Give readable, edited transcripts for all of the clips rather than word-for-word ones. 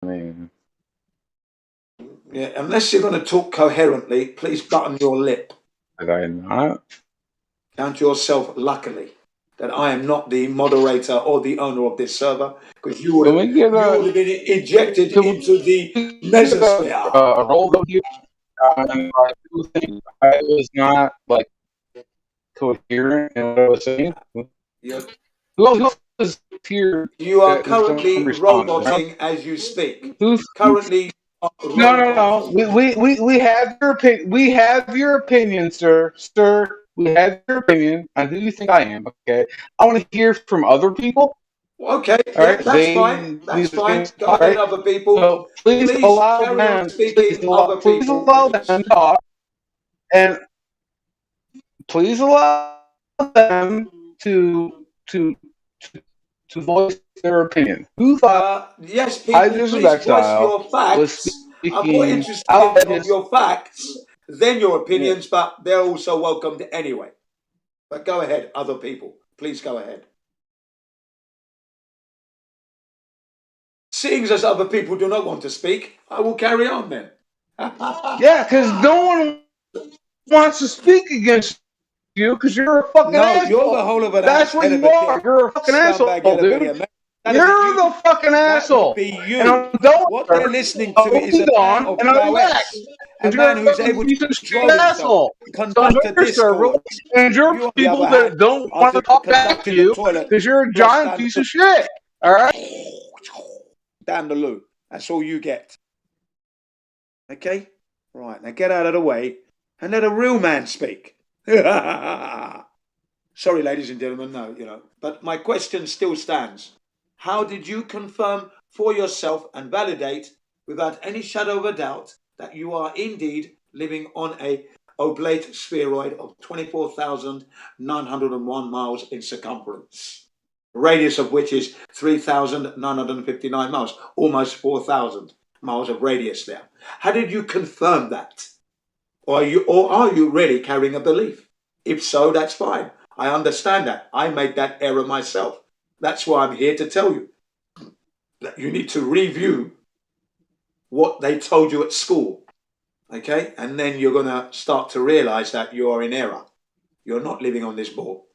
I mean, Yeah, unless you're going to talk coherently, please button your lip. did I not? Count yourself luckily that I am not the moderator or the owner of this server, because Can we get you would a have been ejected can into the we get mesosphere. a roll up here? I do think I was not like coherent in what I was saying. You're, Who else is here you are that is going to currently respond? roboting as you speak. Who's Currently, you are no, no, no. roboting. We have your opinion. We have your opinion, sir. Sir, we have your opinion on who you think I am. Okay, I want to hear from other people. Okay, All yeah, right, that's they fine. That's need to fine. stand Go up, ahead, right? other people. So please Please allow carry on them. speaking, other Please people, allow them please. to talk, and please allow them to to, to voice their opinion. Who thought Yes, people, Hydras of please voice Exile your was facts. I'm more speaking interested out of his? your facts than your Yeah. opinions, but they're also welcomed anyway. But go ahead, other people. Please go ahead. Seeing as other people do not want to speak, I will carry on then. Yeah, because no one wants to speak against you because you're a fucking No, you're the asshole. whole of an That's ass, what head of you a are. pig, You're a fucking asshole, scumbag, yellow belly. dude. That'd be You're you. the fucking That would asshole. be And you. I'm done with What they're her. listening to I'll is be a man gone of and I'll be back. prowess, a And you're man a who's fucking able to piece of shit control himself, asshole. So I'm conduct a here, sir, discourse. really. And you're You, on the people other hand, that don't are want to talk back to conducting the you toilet because you're a flush giant down piece of shit. All right? down the loo. That's all you get. Okay? Right, now get out of the way and let a real man speak. Sorry, ladies and gentlemen, no. But my question still stands. How did you confirm for yourself and validate without any shadow of a doubt that you are indeed living on a oblate spheroid of 24,901 miles in circumference? The radius of which is 3,959 miles, almost 4,000 miles of radius there. How did you confirm that? Or are you really carrying a belief? If so, that's fine. I understand that. I made that error myself. That's why I'm here to tell you that you need to review what they told you at school. Okay? And then you're going to start to realize that you are in error. You're not living on this ball.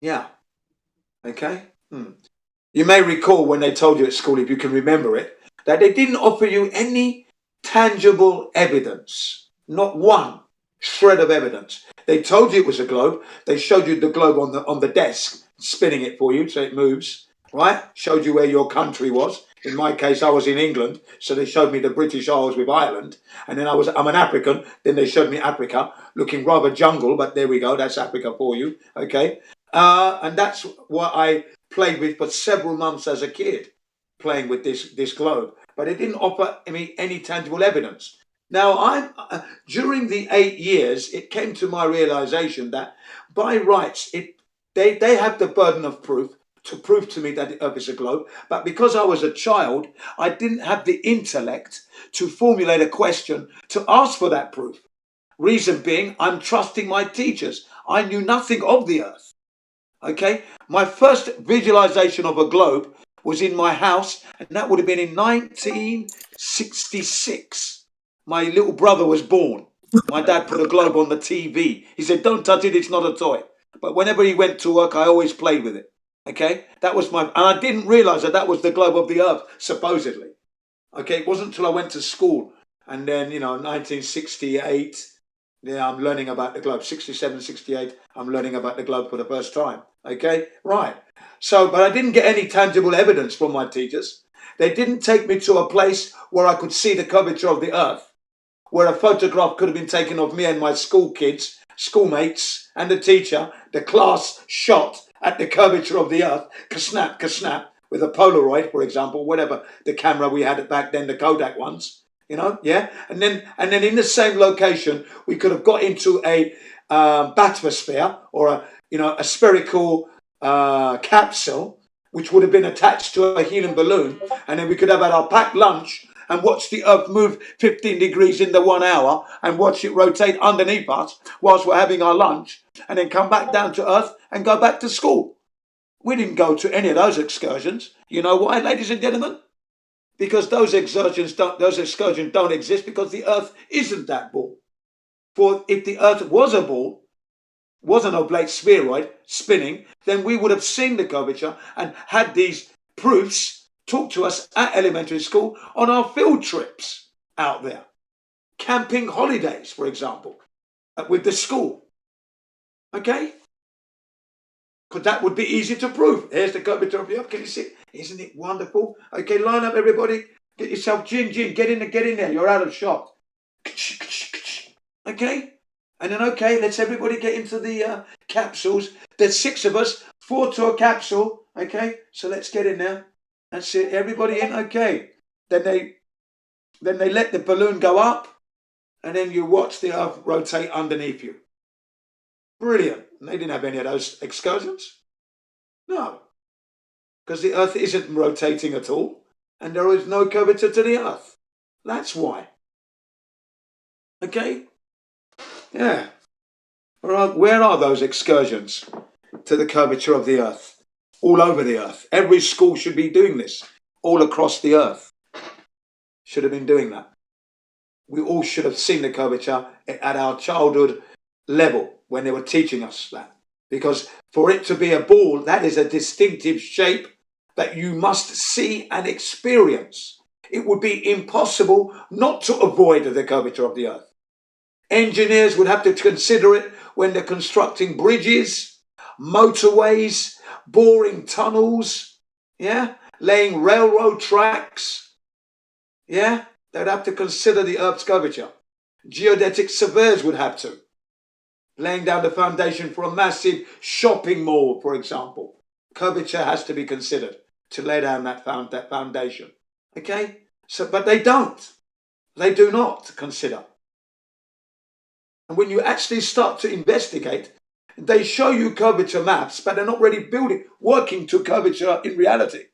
Yeah. Okay? You may recall when they told you at school, if you can remember it, that they didn't offer you any tangible evidence. Not one shred of evidence. They told you it was a globe. They showed you the globe on the desk, spinning it for you so it moves, right? Showed you where your country was. In my case, I was in England, so they showed me the British Isles with Ireland. And then I'm an African, then they showed me Africa, looking rather jungle, but there we go, that's Africa for you, okay? And that's what I played with for several months as a kid, playing with this globe. But it didn't offer me any tangible evidence. Now, during the 8 years, it came to my realization that by rights, they have the burden of proof to prove to me that the Earth is a globe. But because I was a child, I didn't have the intellect to formulate a question to ask for that proof. Reason being, I'm trusting my teachers. I knew nothing of the Earth. Okay, my first visualization of a globe was in my house, and that would have been in 1966. My little brother was born. My dad put a globe on the TV. He said, "Don't touch it, it's not a toy." But whenever he went to work, I always played with it. Okay, that was and I didn't realize that was the globe of the Earth, supposedly. Okay, it wasn't until I went to school, and then 1968. Yeah, I'm learning about the globe. 67, 68, I'm learning about the globe for the first time. Okay, right. So, but I didn't get any tangible evidence from my teachers. They didn't take me to a place where I could see the curvature of the Earth, where a photograph could have been taken of me and my school kids, schoolmates, and the teacher, the class shot at the curvature of the Earth, ka-snap, with a Polaroid, for example, whatever the camera we had back then, the Kodak ones. Yeah, and then in the same location we could have got into a bathysphere or a spherical capsule, which would have been attached to a helium balloon, and then we could have had our packed lunch and watch the Earth move 15 degrees in the 1 hour and watch it rotate underneath us whilst we're having our lunch, and then come back down to Earth and go back to school. We didn't go to any of those excursions. You know why, ladies and gentlemen? because those excursions don't exist, because the Earth isn't that ball. For if the Earth was a ball, was an oblate spheroid spinning, then we would have seen the curvature and had these proofs taught to us at elementary school on our field trips out there. Camping holidays, for example, with the school. Okay? Because that would be easy to prove. Here's the curvature of the Earth. Can you see? Isn't it wonderful? Okay, line up, everybody. Get yourself gin. Get in there. You're out of shot. Okay? And then, okay, let's everybody get into the capsules. There's 6 of us, 4 to a capsule. Okay? So let's get in there. That's it. Everybody in. Okay. Then they let the balloon go up. And then you watch the Earth rotate underneath you. Brilliant. And they didn't have any of those excursions. No. Because the Earth isn't rotating at all. And there is no curvature to the Earth. That's why. Okay? Yeah. Where are those excursions to the curvature of the Earth? All over the Earth. Every school should be doing this. All across the Earth. Should have been doing that. We all should have seen the curvature at our childhood level when they were teaching us that. Because for it to be a ball, that is a distinctive shape that you must see and experience. It would be impossible not to avoid the curvature of the Earth. Engineers would have to consider it when they're constructing bridges, motorways, boring tunnels, laying railroad tracks. They'd have to consider the Earth's curvature. Geodetic surveyors would have to. Laying down the foundation for a massive shopping mall, for example. Curvature has to be considered to lay down that foundation. Okay? But they don't. They do not consider. And when you actually start to investigate, they show you curvature maps, but they're not really working to curvature in reality.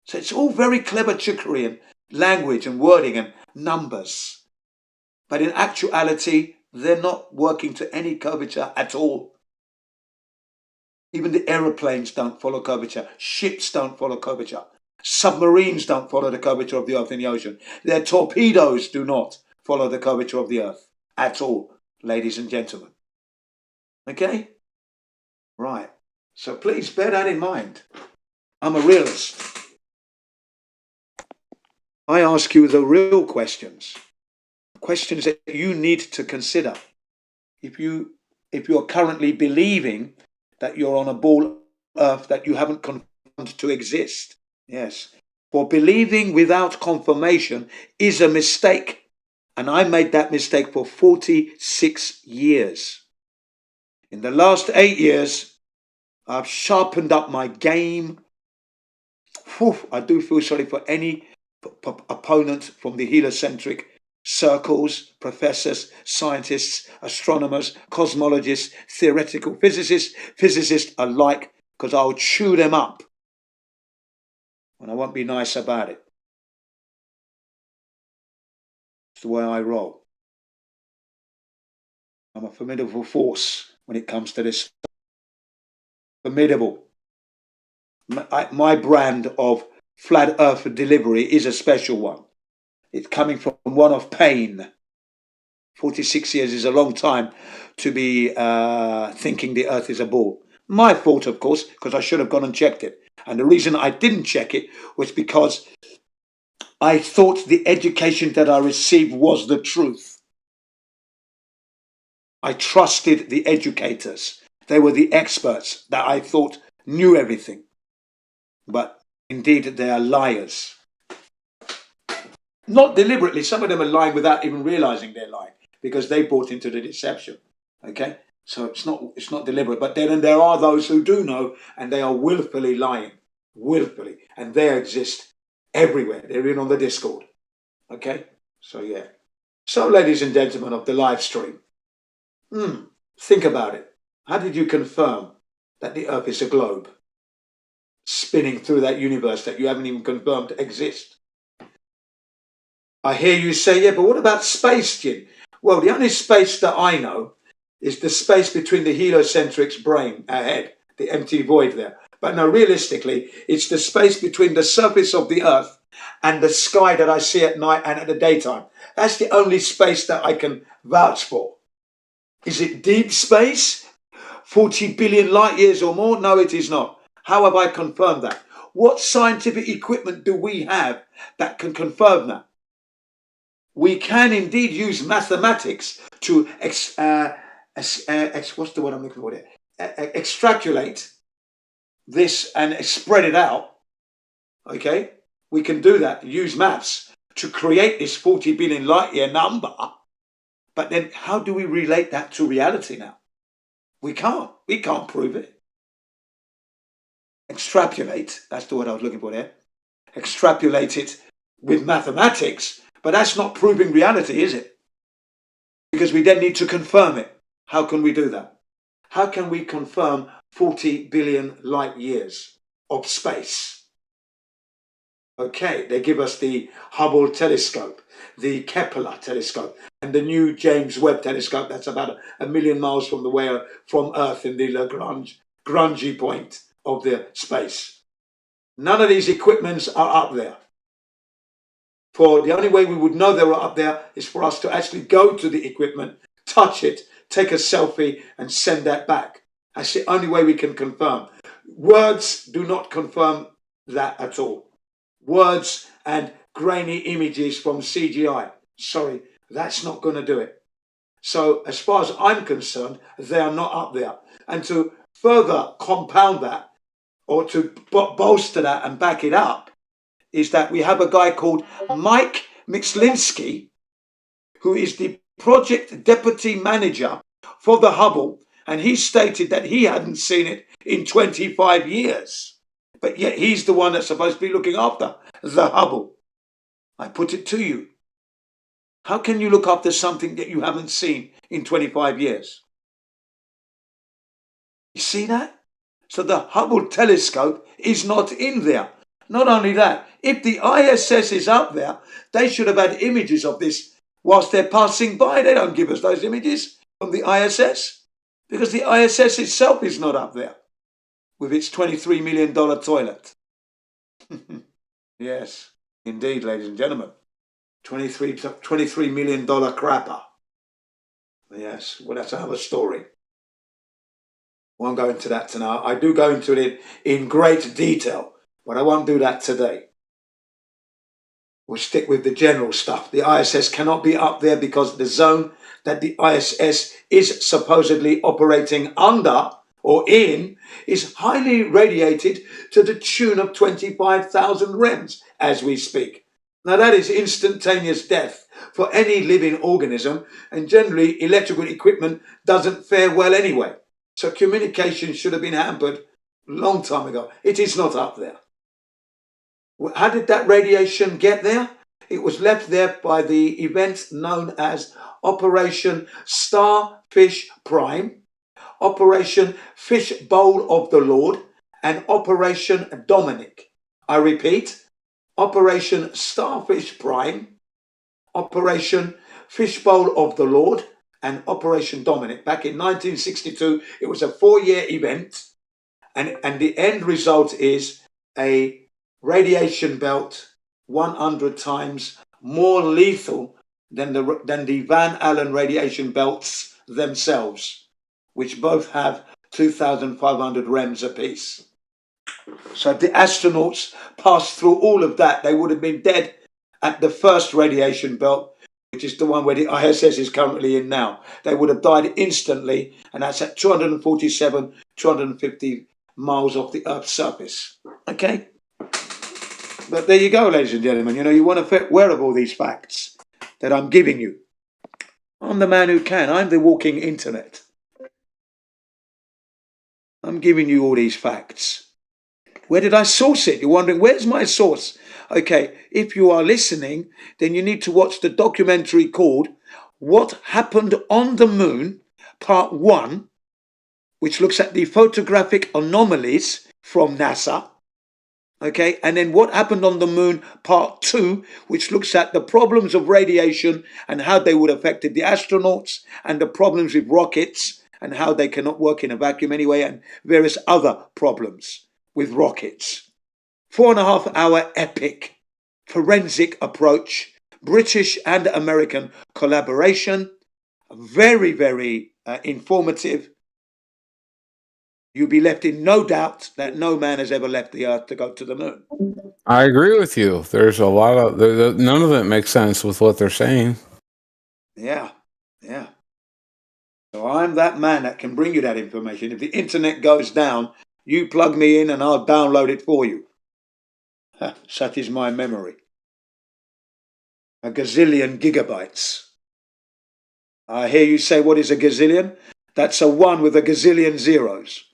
So it's all very clever trickery and language and wording and numbers. But in actuality, they're not working to any curvature at all. Even the aeroplanes don't follow curvature. Ships don't follow curvature. Submarines don't follow the curvature of the Earth in the ocean. Their torpedoes do not follow the curvature of the Earth at all, ladies and gentlemen. Okay? Right. So please bear that in mind. I'm a realist. I ask you the real questions. Questions that you need to consider. If you're currently believing that you're on a ball Earth that you haven't confirmed to exist. Yes. For believing without confirmation is a mistake. And I made that mistake for 46 years. In the last 8 years, I've sharpened up my game. I do feel sorry for any opponent from the heliocentric circles, professors, scientists, astronomers, cosmologists, theoretical physicists alike, because I'll chew them up. And I won't be nice about it. It's the way I roll. I'm a formidable force when it comes to this. Formidable. My brand of flat earth delivery is a special one. It's coming from one of pain. 46 years is a long time to be thinking the Earth is a ball. My fault, of course, because I should have gone and checked it. And the reason I didn't check it was because I thought the education that I received was the truth. I trusted the educators. They were the experts that I thought knew everything. But indeed, they are liars. Not deliberately. Some of them are lying without even realizing they're lying because they bought into the deception. Okay? So it's not deliberate. But then there are those who do know and they are willfully lying. Willfully. And they exist everywhere. They're in on the Discord. Okay? So yeah. So ladies and gentlemen of the live stream, think about it. How did you confirm that the Earth is a globe spinning through that universe that you haven't even confirmed exists? I hear you say, yeah, but what about space, Jim? Well, the only space that I know is the space between the heliocentric's brain, our head, the empty void there. But no, realistically, it's the space between the surface of the Earth and the sky that I see at night and at the daytime. That's the only space that I can vouch for. Is it deep space? 40 billion light years or more? No, it is not. How have I confirmed that? What scientific equipment do we have that can confirm that? We can indeed use mathematics to what's the word I'm looking for there? Extrapolate this and spread it out. Okay, we can do that. Use maths to create this 40 billion light year number. But then, how do we relate that to reality now? We can't. We can't prove it. Extrapolate. That's the word I was looking for there. Extrapolate it with mathematics. But that's not proving reality, is it? Because we then need to confirm it. How can we do that? How can we confirm 40 billion light years of space? Okay, they give us the Hubble telescope, the Kepler telescope, and the new James Webb telescope that's about a million miles from Earth in the Lagrange point of the space. None of these equipments are up there. For the only way we would know they were up there is for us to actually go to the equipment, touch it, take a selfie and send that back. That's the only way we can confirm. Words do not confirm that at all. Words and grainy images from CGI. Sorry, that's not going to do it. So as far as I'm concerned, they are not up there. And to further compound that, or to bolster that and back it up, is that we have a guy called Mike Mixlinski, who is the project deputy manager for the Hubble, and he stated that he hadn't seen it in 25 years. But yet he's the one that's supposed to be looking after the Hubble. I put it to you. How can you look after something that you haven't seen in 25 years? You see that? So the Hubble telescope is not in there. Not only that, if the ISS is up there, they should have had images of this whilst they're passing by. They don't give us those images from the ISS because the ISS itself is not up there with its $23 million toilet. Yes, indeed, ladies and gentlemen. $23 million crapper. Yes, well, that's another story. Won't go into that tonight. I do go into it in great detail, but I won't do that today. We'll stick with the general stuff. The ISS cannot be up there because the zone that the ISS is supposedly operating under or in is highly radiated to the tune of 25,000 rems as we speak. Now that is instantaneous death for any living organism, and generally electrical equipment doesn't fare well anyway. So communication should have been hampered a long time ago. It is not up there. How did that radiation get there? It was left there by the event known as Operation Starfish Prime, Operation Fishbowl of the Lord, and Operation Dominic. I repeat, Operation Starfish Prime, Operation Fishbowl of the Lord, and Operation Dominic. Back in 1962, it was a 4-year event, and the end result is a radiation belt 100 times more lethal than the Van Allen radiation belts themselves, which both have 2,500 rems apiece. So if the astronauts passed through all of that, they would have been dead at the first radiation belt, which is the one where the ISS is currently in now. They would have died instantly, and that's at 247, 250 miles off the Earth's surface. Okay? But there you go, ladies and gentlemen. You know, you want to be aware of all these facts that I'm giving you. I'm the man who can. I'm the walking internet. I'm giving you all these facts. Where did I source it? You're wondering, where's my source? Okay, if you are listening, then you need to watch the documentary called What Happened on the Moon, Part 1, which looks at the photographic anomalies from NASA. Okay, and then What Happened on the Moon, Part 2, which looks at the problems of radiation and how they would have affected the astronauts, and the problems with rockets and how they cannot work in a vacuum anyway, and various other problems with rockets. 4.5 hour epic forensic approach, British and American collaboration, very, very informative. You'll be left in no doubt that no man has ever left the earth to go to the moon. I agree with you. There's a lot of none of it makes sense with what they're saying. Yeah, yeah. So I'm that man that can bring you that information. If the internet goes down, you plug me in and I'll download it for you. Such is my memory. A gazillion gigabytes. I hear you say, what is a gazillion? That's a 1 with a gazillion zeros.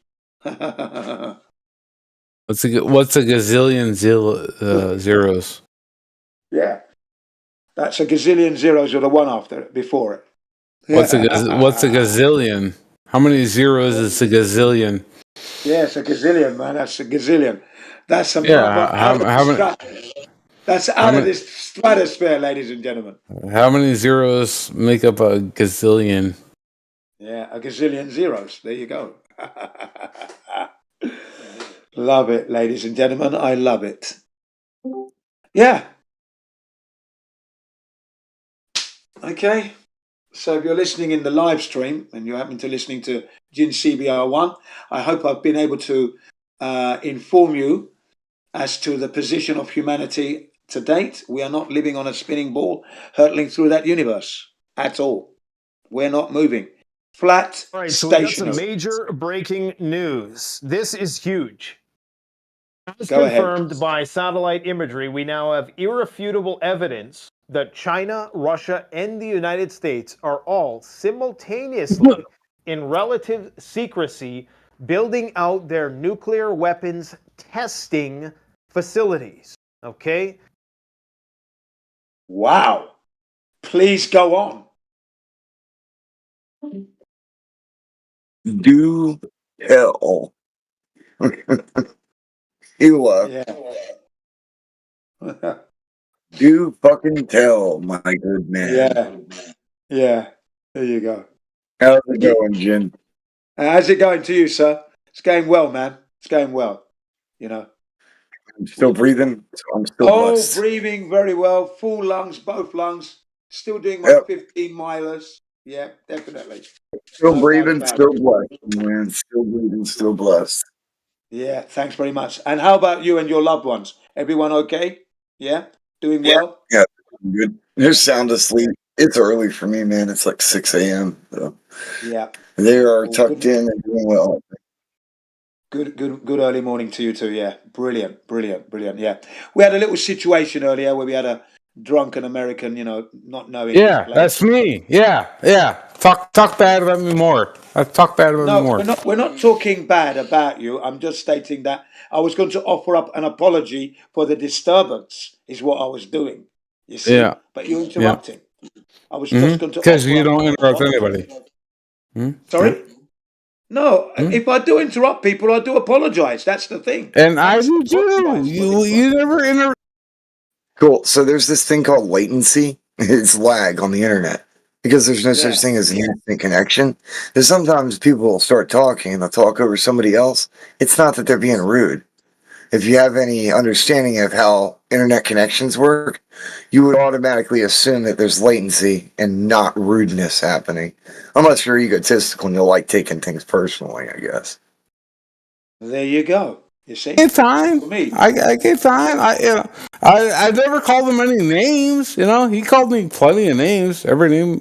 What's a gazillion zeros? Yeah. That's a gazillion zeros with a 1 after it, before it. What's a gazillion? How many zeros is a gazillion? Yeah, it's a gazillion, man. That's a gazillion. That's that's out of this stratosphere, ladies and gentlemen. How many zeros make up a gazillion? Yeah, a gazillion zeros. There you go. Love it, ladies and gentlemen. I love it. Yeah. Okay. So if you're listening in the live stream and you happen to listening to Jin CBR1, I hope I've been able to inform you as to the position of humanity to date. We are not living on a spinning ball hurtling through that universe at all. We're not moving. Flat, all right, so stationary. we got some major breaking news. This is huge. As Go confirmed ahead. by satellite imagery, we now have irrefutable evidence that China, Russia, and the United States are all simultaneously, in relative secrecy, building out their nuclear weapons testing facilities. Okay? Wow. Please go on. Do tell. Ela. Yeah. Do fucking tell, my good man. Yeah. Yeah. There you go. How's it going, Jin? How's it going to you, sir? It's going well, man. It's going well. You know. I'm still breathing. So I'm still blessed. Breathing very well. Full lungs, both lungs. Still doing my 15 milers. Yeah, definitely. Still breathing, still blessed, man. Still breathing, still blessed. Yeah, thanks very much. And how about you and your loved ones? Everyone okay? Yeah? Doing well? Yeah, good. They're sound asleep. It's early for me, man. It's like 6 a.m. So yeah. They are tucked in and doing well. Good early morning to you too. Yeah, brilliant. Yeah, we had a little situation earlier where we had a drunken American, not knowing. Yeah, that's me. Yeah. Talk bad about me more. Talk bad about me more. No, we're not talking bad about you. I'm just stating that I was going to offer up an apology for the disturbance. Is what I was doing. You see, but you're interrupting. I was just going to because you don't interrupt anybody. Sorry. No, if I do interrupt people, I do apologize. That's the thing. And I do too. You never interrupt. Cool. So there's this thing called latency. It's lag on the internet because there's no such thing as an instant connection. There's sometimes people will start talking and they'll talk over somebody else. It's not that they're being rude. If you have any understanding of how internet connections work, you would automatically assume that there's latency and not rudeness happening. Unless you're egotistical and you'll like taking things personally, I guess. There you go. You see? It's fine. I get fine. I never called him any names, He called me plenty of names. Every name,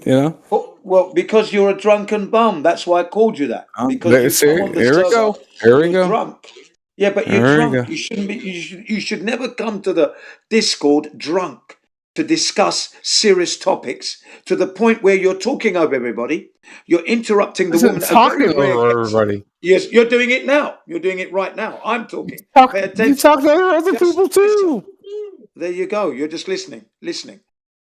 Well, because you're a drunken bum. That's why I called you that. Because here we go. Here we go. Drunk. Yeah, but you're drunk. You shouldn't be. You should never come to the Discord drunk to discuss serious topics to the point where you're talking over everybody. You're interrupting the woman. Talking over everybody. Yes, you're doing it now. You're doing it right now. I'm talking. You talk to other people too. There you go. You're just listening.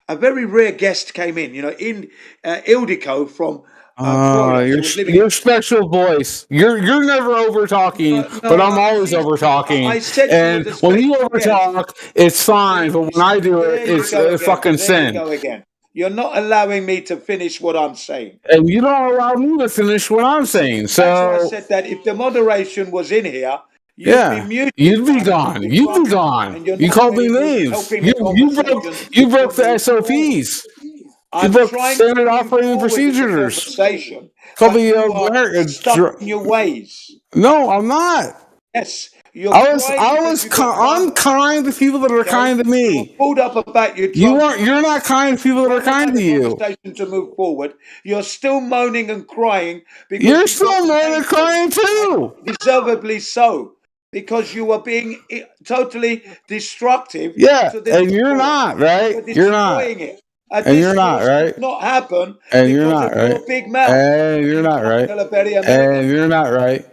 A very rare guest came in. In Ildiko from. Your special voice. You're never over talking, but I'm always over talking. I said and when you over talk, it's fine. But when I do it, it's a fucking sin. There you go again. You're not allowing me to finish what I'm saying, and you don't allow me to finish what I'm saying. So that's why I said that if the moderation was in here, You'd be Yeah, muted. you'd be and gone. you'd be You'd be quiet, gone. and you're You not called me really names. helping the You broke conversation you broke to the move forward. SOPs. You I'm broke trying to standard move operating forward with the procedures. conversation, Called but me you are stuck in your ways. No, I'm not. Yes, you're crying because you've got I'm one. kind to people that are Okay, kind to you're me. pulled up about your You drunk. aren't. You're not kind to people that are Trying to kind have to a you. conversation to move forward. You're still moaning and crying because You're you still got moaning and painful, crying too. deservedly so, because you are being totally destructive Yeah, to the and you're discourse. not right. You're You're not, destroying it. A and you're not discourse right. does not happen And you're because not of right. your big mouth. And you're not right. American. And you're not right.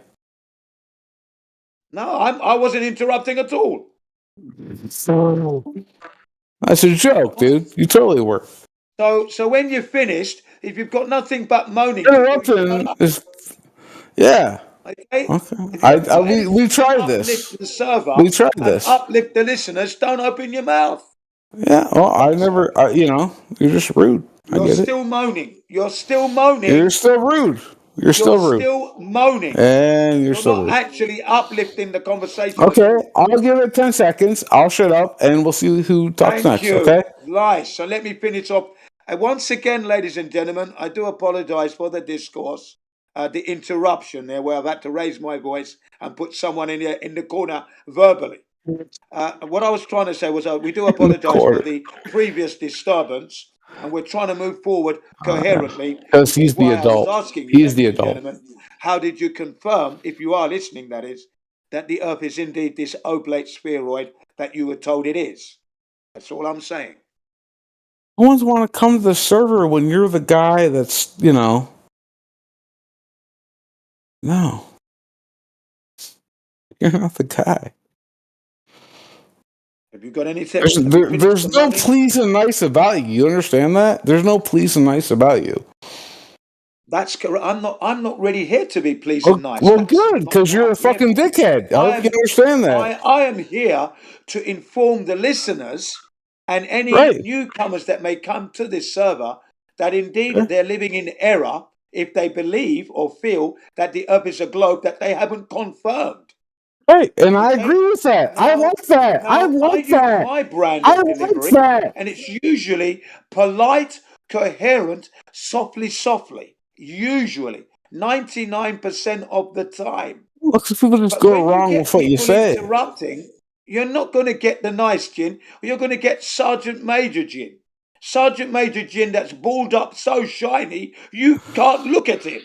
No, I wasn't interrupting at all. That's a joke, dude. You totally were. So when you're finished, if you've got nothing but moaning to do, Interrupting is, yeah. okay? Okay. We tried this. Uplift the server We tried and this. uplift the listeners. Don't open your mouth. Yeah. Well, I never. You're just rude. I You're get it. still moaning. You're still moaning. You're still rude. You're still rude. Still moaning. And you're still not rude. actually uplifting the conversation. Okay, I'll give it 10 seconds. I'll shut up and we'll see who talks Thank next, you. okay? Lies. So let me finish off. Once again, ladies and gentlemen, I do apologize for the discourse, the interruption there where I've had to raise my voice and put someone in the corner verbally. What I was trying to say was we do apologize for the previous disturbance, and we're trying to move forward coherently. Because he's the Why adult. I was asking you, He's the ladies and adult. gentlemen, how did you confirm, if you are listening, that is, that the Earth is indeed this oblate spheroid that you were told it is? That's all I'm saying. No one's want to come to the server when you're the guy that's, No. You're not the guy. Have you got anything? There's no please and nice about you. You understand that? There's no please and nice about you. That's correct. I'm not really here to be pleased and nice. Well, good, because you're a fucking dickhead. I hope you understand that. I am here to inform the listeners and any newcomers that may come to this server that indeed they're living in error if they believe or feel that the Earth is a globe that they haven't confirmed. Right, and I agree with that. I like that. I like that. My brand of delivery, and it's usually polite, coherent, softly. Usually, 99% of the time. Look, people just go wrong with what you say. Interrupting, you're not going to get the nice gin. You're going to get Sergeant Major gin. Sergeant Major gin that's balled up so shiny you can't look at him.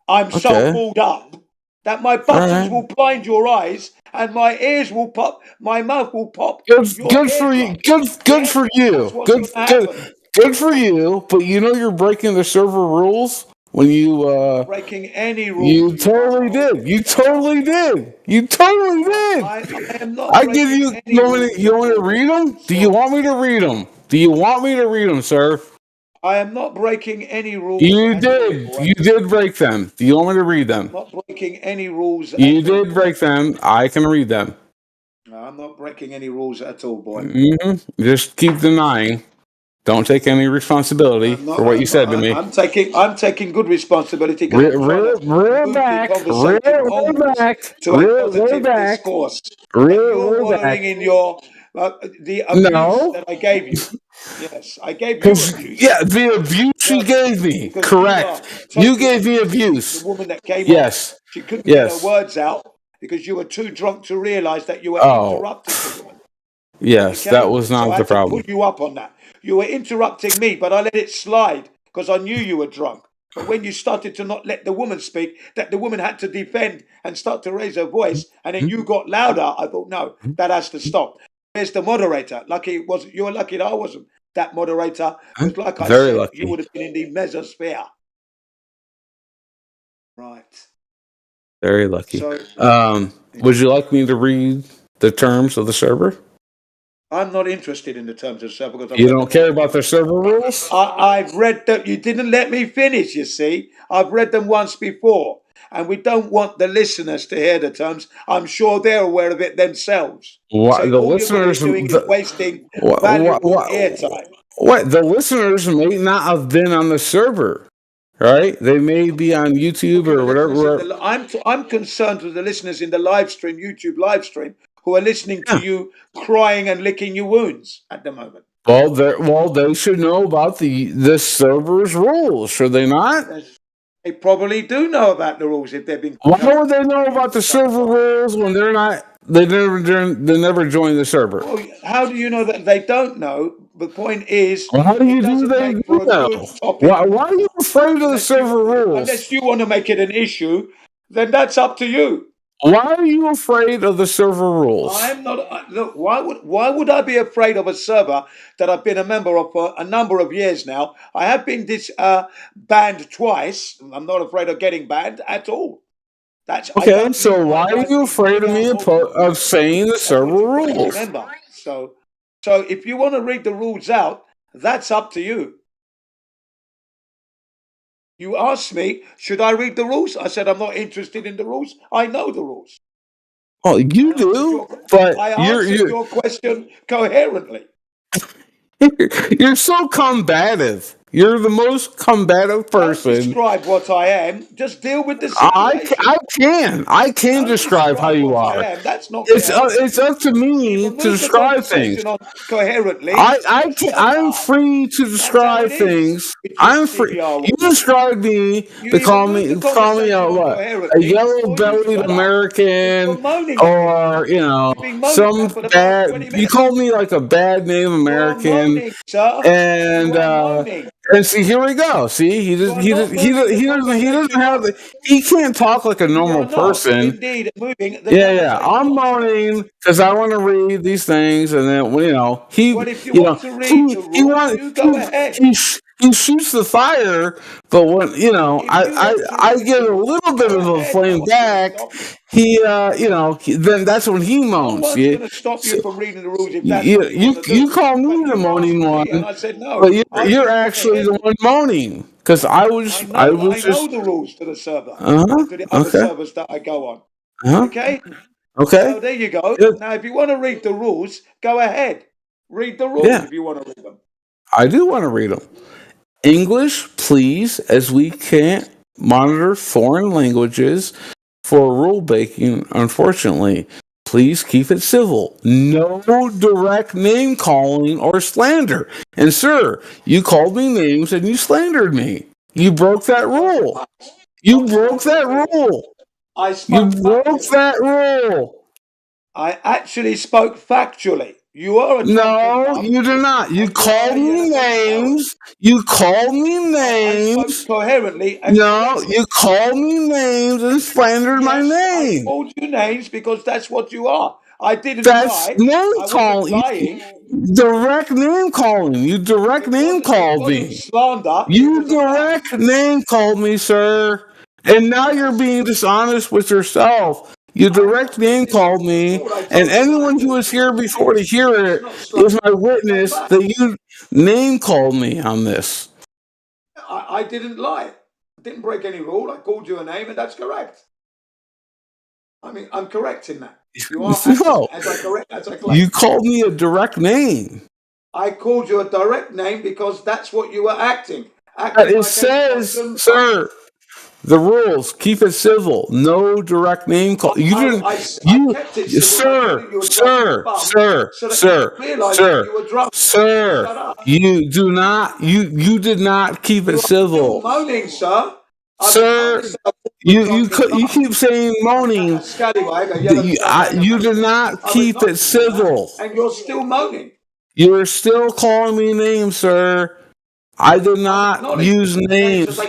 I'm so balled up that my buttons will blind your eyes and my ears will pop, my mouth will pop. Good for you. Good for you. Good for you. But you're breaking the server rules when you breaking any rules. You totally did. You totally did. I am not. I give you. You want me to read them? Do you want me to read them? Sir? I am not breaking any rules. You did. You did break them. Do you want me to read them? I'm not breaking any rules. You did break them. I can read them. No, I'm not breaking any rules at all, boy. Mm-hmm. Just keep denying. Don't take any responsibility for what you said to me. I'm taking good responsibility. Real back. In your the abuse that I gave you. Yes, I gave you abuse. Yeah, the abuse you gave me. Correct. You gave me abuse. The woman that came yes. She couldn't get her words out because you were too drunk to realize that you were interrupting the woman. Yes, that was not the problem. I had to put you up on that. You were interrupting me, but I let it slide because I knew you were drunk. But when you started to not let the woman speak, that the woman had to defend and start to raise her voice, and then you got louder, I thought, no, that has to stop. Where's the moderator? You were lucky that I wasn't that moderator. Because like I said, lucky. You would have been in the mesosphere. Right. Very lucky. So, would you like me to read the terms of the server? I'm not interested in the terms of server. Because you don't care about the server rules? I've read them. You didn't let me finish, you see. I've read them once before. And we don't want the listeners to hear the terms. I'm sure they're aware of it themselves. What, so the listeners are wasting valuable airtime. What? The listeners may not have been on the server, right? They may be on YouTube or whatever. I'm concerned with the listeners in the live stream, YouTube live stream, who are listening to Yeah. you crying and licking your wounds at the moment. Well, they should know about the server's rules, should they not? They probably do know about the rules if they've been. Why would they know about the server rules when they're not? They never join the server. Well, how do you know that they don't know? The point is, Well, how do you it do doesn't they make for a know? good topic. Why are you afraid of the Unless you- server rules? Unless you want to make it an issue, then that's up to you. Why are you afraid of the server rules? I'm not. Look, why would I be afraid of a server that I've been a member of for a number of years now? I have been banned twice. I'm not afraid of getting banned at all. I Okay, don't so use why my are right you to afraid of me of saying the server rules? Remember, so if you want to read the rules out, that's up to you. You asked me, should I read the rules? I said I'm not interested in the rules. I know the rules. Oh, you do, but I answered your question coherently. you're so combative. You're the most combative Don't person. describe what I am. Just deal with the situation. I can Don't describe how you what are. I am. That's not. It's up to me Move to the describe things. conversation on coherently. I'm free to describe it is things. between I'm free. CPR. You describe me You to either call move me the out conversation what? coherently, A or you yellow-bellied shut up. American, You're moaning. or You've been moaning some now for the past bad. 20 You minutes. called me like a bad name You are American, moaning, sir. and You are moaning. and see, here we go. See, he doesn't have he can't talk like a normal person. Indeed, moving. Yeah. I'm moaning because I want to read these things, and then he Well, if you want to read the rules, you go ahead. He shoots the fire, but when I get a little bit of a flame back, then that's when he No moans. one's going to stop you from reading the rules if that's what you want to do. You call me the moaning one, and I said no. but you're actually the one moaning because I was I just know the rules to the server, to the other servers that I go on. Okay. So there you go. Yeah. Now, if you want to read the rules, go ahead. Read the rules if you want to read them. I do want to read them. English, please, as we can't monitor foreign languages for rule breaking, unfortunately. Please keep it civil. No direct name calling or slander. And sir, you called me names and you slandered me. You broke that rule. You broke that rule. You broke that rule. I actually spoke factually. You are a No, you did not. You called me names. You called me names. I spoke coherently. No, you called me names and slandered my name. I called you names because that's what you are. I didn't That's lie. name I calling. wasn't lying. Direct name calling. You direct name called me. Slander. You direct name called me, sir. And now you're being dishonest with yourself. You direct name called me, and anyone who was here before to hear it is my witness that you name called me on this. I didn't lie. I didn't break any rule. I called you a name, and that's correct. I mean, I'm correct in that. You are No, as I claim. you called me a direct name. I called you a direct name because that's what you were acting. It says, sir, the rules, keep it civil. No direct name call. You didn't. Sir. You do not. You did not keep it civil. Moaning, sir. Sir, you keep saying moaning. You did not keep it civil. And you're still moaning. You're still calling me names, sir. I did not use names.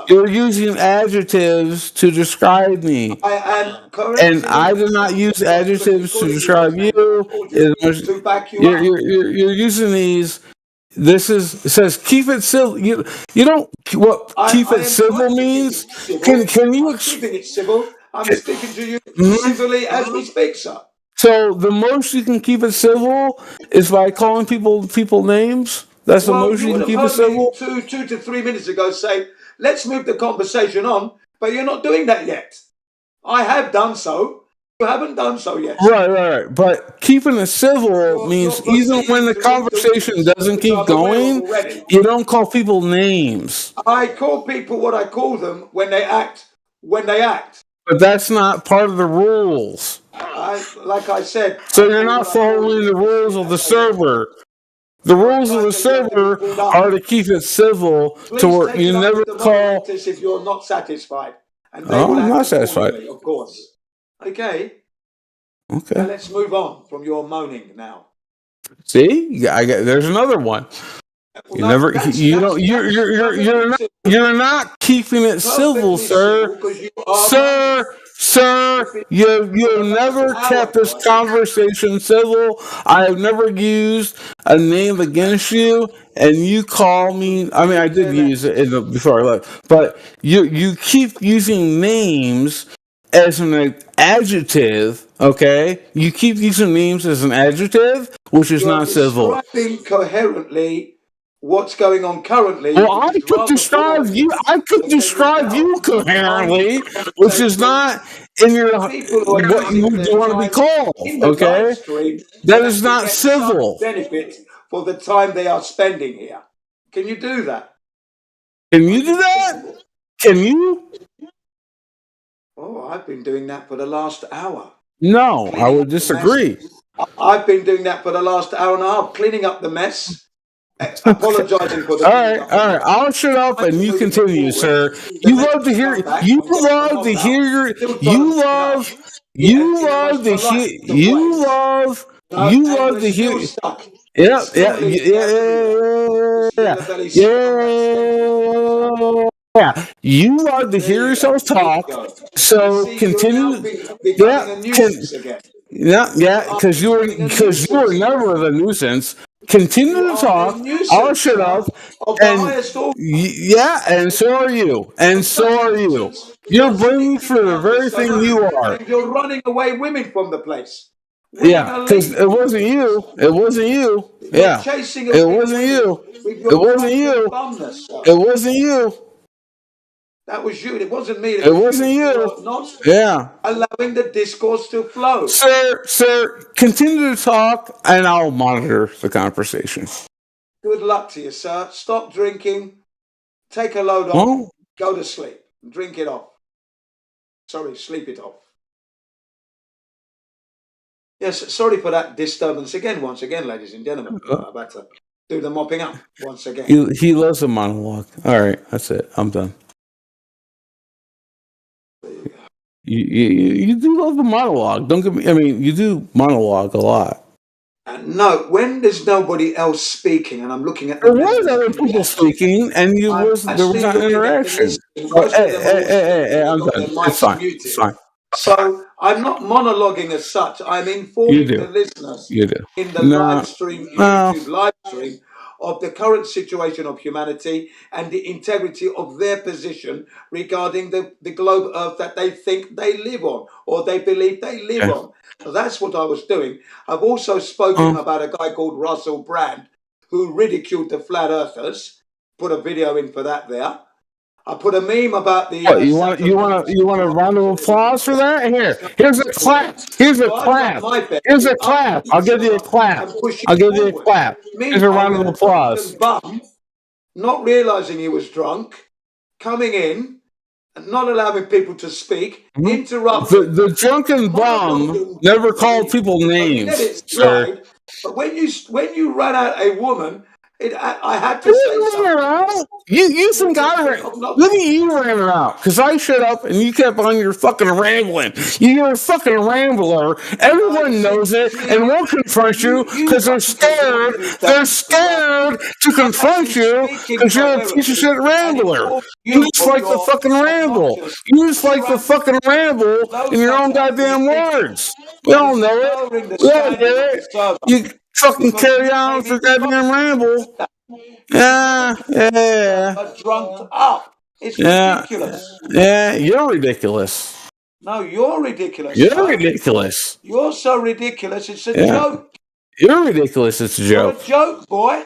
You're using adjectives to describe me. And I did not use adjectives to describe you. You're using these. It says keep it civil. You don't what keep it civil means? Can you keeping it civil? I'm speaking to you civilly as we speak, sir. So the most you can keep it civil is by calling people names. That's the most you can keep it civil. 2 to 3 minutes ago, say let's move the conversation on, but you're not doing that yet. I have done so. You haven't done so yet. Right. But keeping it civil means even when the conversation doesn't keep going, you don't call people names. I call people what I call them when they act. But that's not part of the rules. Like I said. So you're not following the rules of the server. The rules of the server are to keep it civil to where you never call. If you're not satisfied. And they I'm not satisfied. Of course. Okay. Now let's move on from your moaning now. See, there's another one. You're not keeping it civil, sir. Sir, you've never kept this conversation civil. I have never used a name against you, and you call me. I mean, I did use it before I left, but you keep using names as an adjective. Okay, you keep using names as an adjective, which is not civil. Describing coherently what's going on currently. Well, I could describe you coherently, which is not in your what you want to be called. Okay, that is not civil. Benefit for the time they are spending here. Can you do that? Can you do that? Can you? Oh, I've been doing that for the last hour. No, I would disagree. I've been doing that for the last hour and a half, cleaning up the mess. Apologizing for the. All right. I'll shut up and you continue, sir. You love to hear. You love to hear. You love to hear. Yeah. You love to hear yourself talk. So continue. Because you were never the nuisance. Continue to talk. I'll shut up. And and so are you. You're blaming for the very thing you are. You're running away women from the place. Yeah, because it wasn't you. Yeah, it wasn't you. It wasn't you. That was you. It wasn't me. It wasn't you. Yeah. Allowing the discourse to flow. Sir, continue to talk and I'll monitor the conversation. Good luck to you, sir. Stop drinking. Take a load off. Go to sleep. Drink it off. Sorry, sleep it off. Yes, sorry for that disturbance once again, ladies and gentlemen. I'm about to do the mopping up once again. He loves a monologue. All right, that's it. I'm done. You do love a monologue. Don't get me. I mean, you do monologue a lot. No, when there's nobody else speaking, and I'm looking at there was other people speaking, and there was not interaction. Hey, I'm done. It's fine. So I'm not monologuing as such. I'm informing the listeners in the live stream, YouTube live stream, of the current situation of humanity and the integrity of their position regarding the globe Earth that they think they live on or they believe they live on. So that's what I was doing. I've also spoken about a guy called Russell Brand who ridiculed the flat earthers. Put a video in for that there. I put a meme about the. What, you want a round of applause for that? Here's a clap. Here's a clap. I'll give you a clap. Here's a round of applause. Not realizing he was drunk, coming in, and not allowing people to speak, interrupting. The drunken bum never called people names, sir. But when you ran out a woman. I had to say something. You think I ran? Look at you ran her out because I shut up and you kept on your fucking rambling. You're a fucking rambler. Everyone knows it and won't confront you because they're scared. They're scared to confront you because you're a piece of shit rambler. You just like the fucking ramble. You just like the fucking ramble in your own goddamn words. We all know it. We all hear it. You fucking carry on with your goddamn ramble. Yeah. Drunk up. It's ridiculous. Yeah, you're ridiculous. No, you're ridiculous. You're ridiculous. You're so ridiculous, it's a joke. You're ridiculous, it's a joke. You're a joke, boy.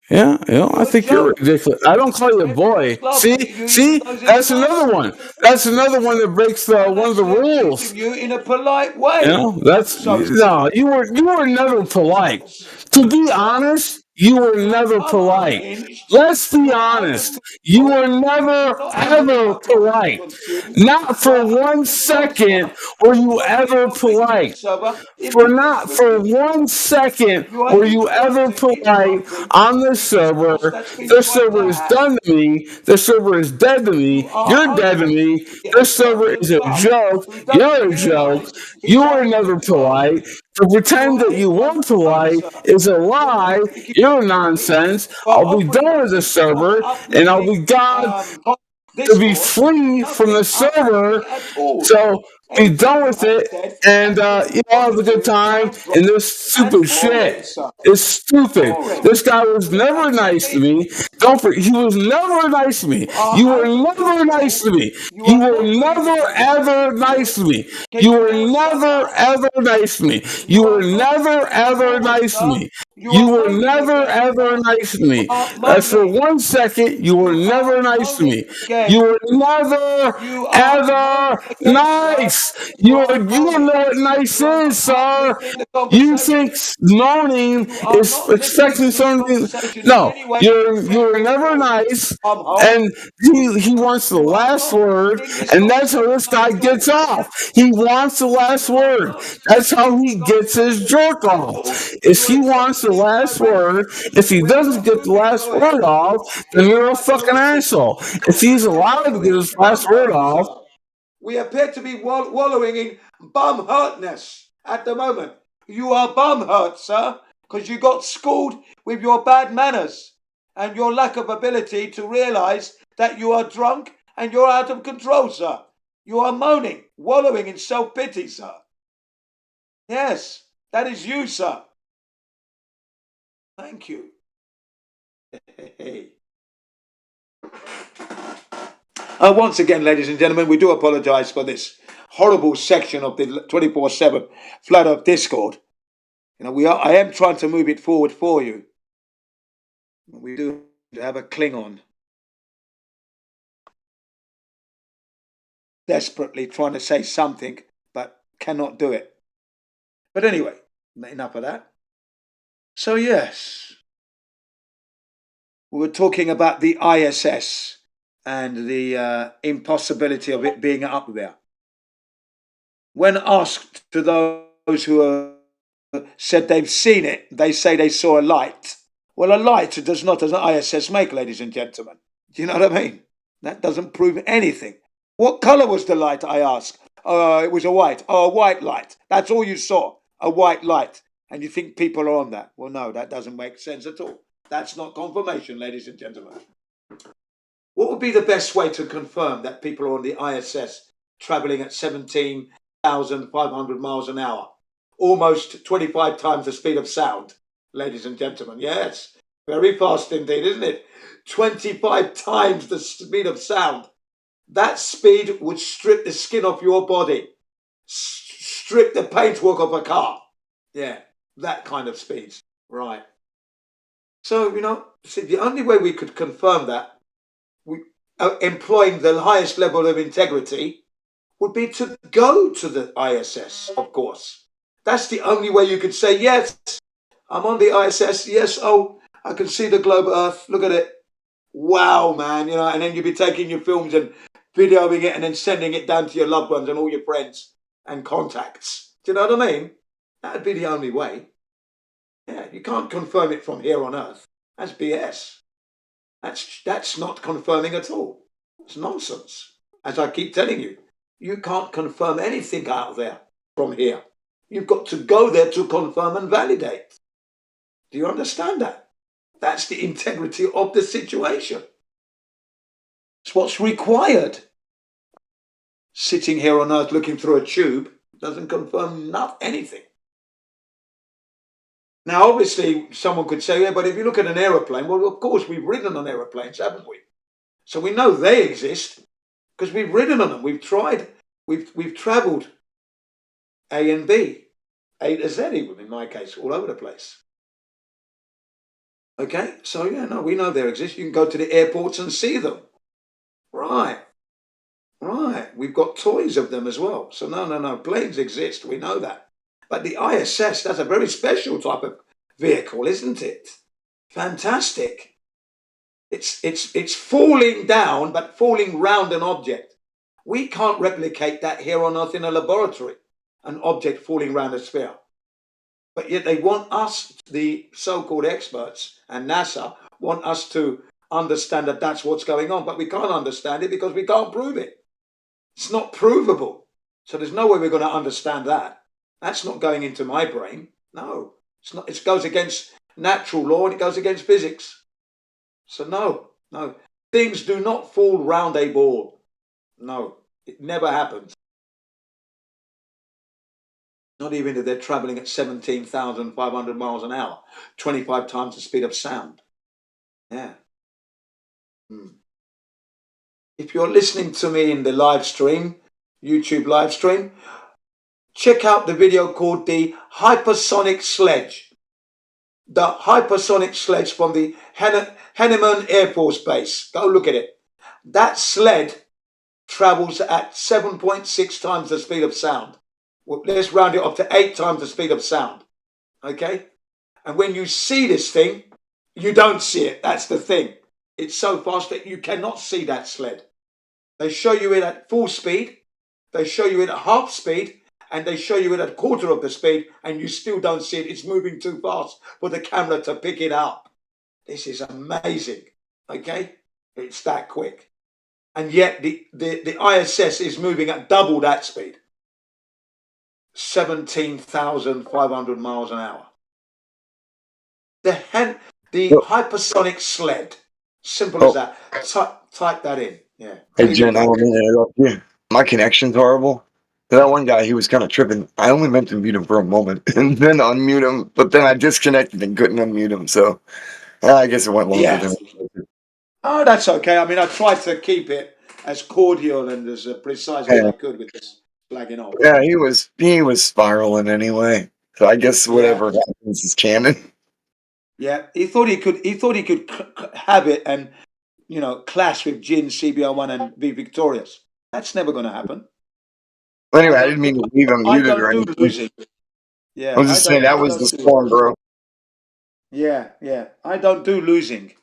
Yeah, I You're a think you're joke. ridiculous. I don't call you a boy. Everyone's laughing See, at you, see, even those in the that's another one. Parliament. That's another one that breaks And one of that's the they're rules. treating you in a polite way. That's So no. You were never polite. To be honest, you were your never bum polite. unhinged. Let's be You're honest. You unreasonable. were never You're not having ever enough coffee to polite. consume. Not You're for a 1 hungry second youngster. were you You're being ever your meeting polite. server in For the not for description. 1 second You are were you ever polite interrupting on the the discourse server. that's been This tried server to is have. done to me. This server is dead to You me. are You're dead to only me. a This server is a bum joke. who doesn't You're a joke. realise You he's were having never control. polite. To You pretend are that a you were bum hurt, polite sir. is a You're lie. making You're money nonsense. by I'll be offering done with the this sort of server, and I'll uplifting be gone to be discourse. free from the Nothing uplifting server. at all. So be Everything done you with have it, said and has been have a good derogatory time. and And this stupid boring, shit sir. is stupid. Boring. This guy was You're never nice to absolutely me. He was never nice to me. are You were out of never nice control. to me. You You are were not doing the never ever conversation nice forward. to me. Can You you were now shut never up? ever nice to me. You You were are not never moving ever forward, nice to sir. me. You You are were moaning never again. ever nice to You me. are For moaning. 1 second, you were You are never nice to moaning me. again. You were never You are ever moaning again, sir. nice. You You are don't know moaning. what nice You are is, not sir. uplifting the You think conversation. moaning You are is not lifting expecting this something. conversation in No, any way, you're shape, or never form. nice, Bumhole. and he wants the You are last not word, lifting this and that's how conversation this guy at gets all. off. He wants the last You are word. not That's how lifting he this gets his conversation jerk at off. all. Is You are he wants the exhausting last directly. word. If he We are doesn't not get the moving last so ahead. word off, then In the you're a right fucking direction. asshole. If he's We are allowed to get wallowing his in last bum word hurt, off, sir. We appear to be wallowing in bum hurtness at the moment. You are bum hurt, sir, because you got schooled with your bad manners and your lack of ability to realize that you are drunk and you're out of control, sir. You are moaning, wallowing in self-pity, sir. Yes, that is you, sir. Thank you. Once again, ladies and gentlemen, we do apologize for this horrible section of the 24/7 Flat Earth Discord. I am trying to move it forward for you. We do have a Klingon desperately trying to say something, but cannot do it. But anyway, enough of that. So yes, we were talking about the ISS and the impossibility of it being up there. When asked to those who said they've seen it, they say they saw a light. Well, a light does not an ISS make, ladies and gentlemen. Do you know what I mean? That doesn't prove anything. What colour was the light, I ask? It was a white. Oh, a white light. That's all you saw, a white light. And you think people are on that. Well, no, that doesn't make sense at all. That's not confirmation, ladies and gentlemen. What would be the best way to confirm that people are on the ISS travelling at 17,500 miles an hour? Almost 25 times the speed of sound, ladies and gentlemen. Yes, very fast indeed, isn't it? 25 times the speed of sound. That speed would strip the skin off your body, strip the paintwork off a car. Yeah, that kind of speed. Right. So, see, the only way we could confirm that, employing the highest level of integrity, would be to go to the ISS, of course. That's the only way you could say, yes, I'm on the ISS. Yes, oh, I can see the globe Earth. Look at it. Wow, man. And then you'd be taking your films and videoing it and then sending it down to your loved ones and all your friends and contacts. Do you know what I mean? That'd be the only way. Yeah, you can't confirm it from here on Earth. That's BS. That's not confirming at all. It's nonsense. As I keep telling you, you can't confirm anything out there from here. You've got to go there to confirm and validate. Do you understand that? That's the integrity of the situation. It's what's required. Sitting here on Earth looking through a tube doesn't confirm anything. Now, obviously, someone could say, yeah, but if you look at an aeroplane, well, of course, we've ridden on aeroplanes, haven't we? So we know they exist because we've ridden on them. We've tried. We've travelled A and B, A to Z, even in my case, all over the place. Okay, so yeah, no, we know they exist. You can go to the airports and see them. Right, right. We've got toys of them as well. So no, planes exist. We know that. But the ISS, that's a very special type of vehicle, isn't it? Fantastic. It's falling down, but falling round an object. We can't replicate that here on Earth in a laboratory, an object falling round a sphere. But yet they want us, the so-called experts and NASA, want us to understand that that's what's going on. But we can't understand it because we can't prove it. It's not provable. So there's no way we're going to understand that. That's not going into my brain. No, it's not. It goes against natural law and it goes against physics. So no. Things do not fall round a ball. No, it never happens. Not even if they're traveling at 17,500 miles an hour, 25 times the speed of sound. Yeah. If you're listening to me in the live stream, YouTube live stream, check out the video called the Hypersonic Sledge. The Hypersonic Sledge from the Henneman Air Force Base. Go look at it. That sled travels at 7.6 times the speed of sound. Well, let's round it up to 8 times the speed of sound. Okay? And when you see this thing, you don't see it. That's the thing. It's so fast that you cannot see that sled. They show you it at full speed, they show you it at half speed, and they show you it at a quarter of the speed, and you still don't see it. It's moving too fast for the camera to pick it up. This is amazing. Okay? It's that quick. And yet the ISS is moving at double that speed. 17,500 miles an hour. The hypersonic sled. Simple as that. Type that in. Yeah. Hey, Jen, I don't mean to interrupt you. My connection's horrible. That one guy, he was kind of tripping. I only meant to mute him for a moment and then unmute him, but then I disconnected and couldn't unmute him. So I guess it went longer than expected. Oh, that's okay. I mean, I tried to keep it as cordial and as precise as I could with this flagging off. Yeah, he was spiraling anyway. So I guess whatever happens is canon. Yeah, he thought he could have it and clash with Jin, CBR1, and be victorious. That's never going to happen. Anyway, I didn't mean to leave him muted or anything. Losing. Yeah, I was just saying that was the storm, bro. Yeah. I don't do losing.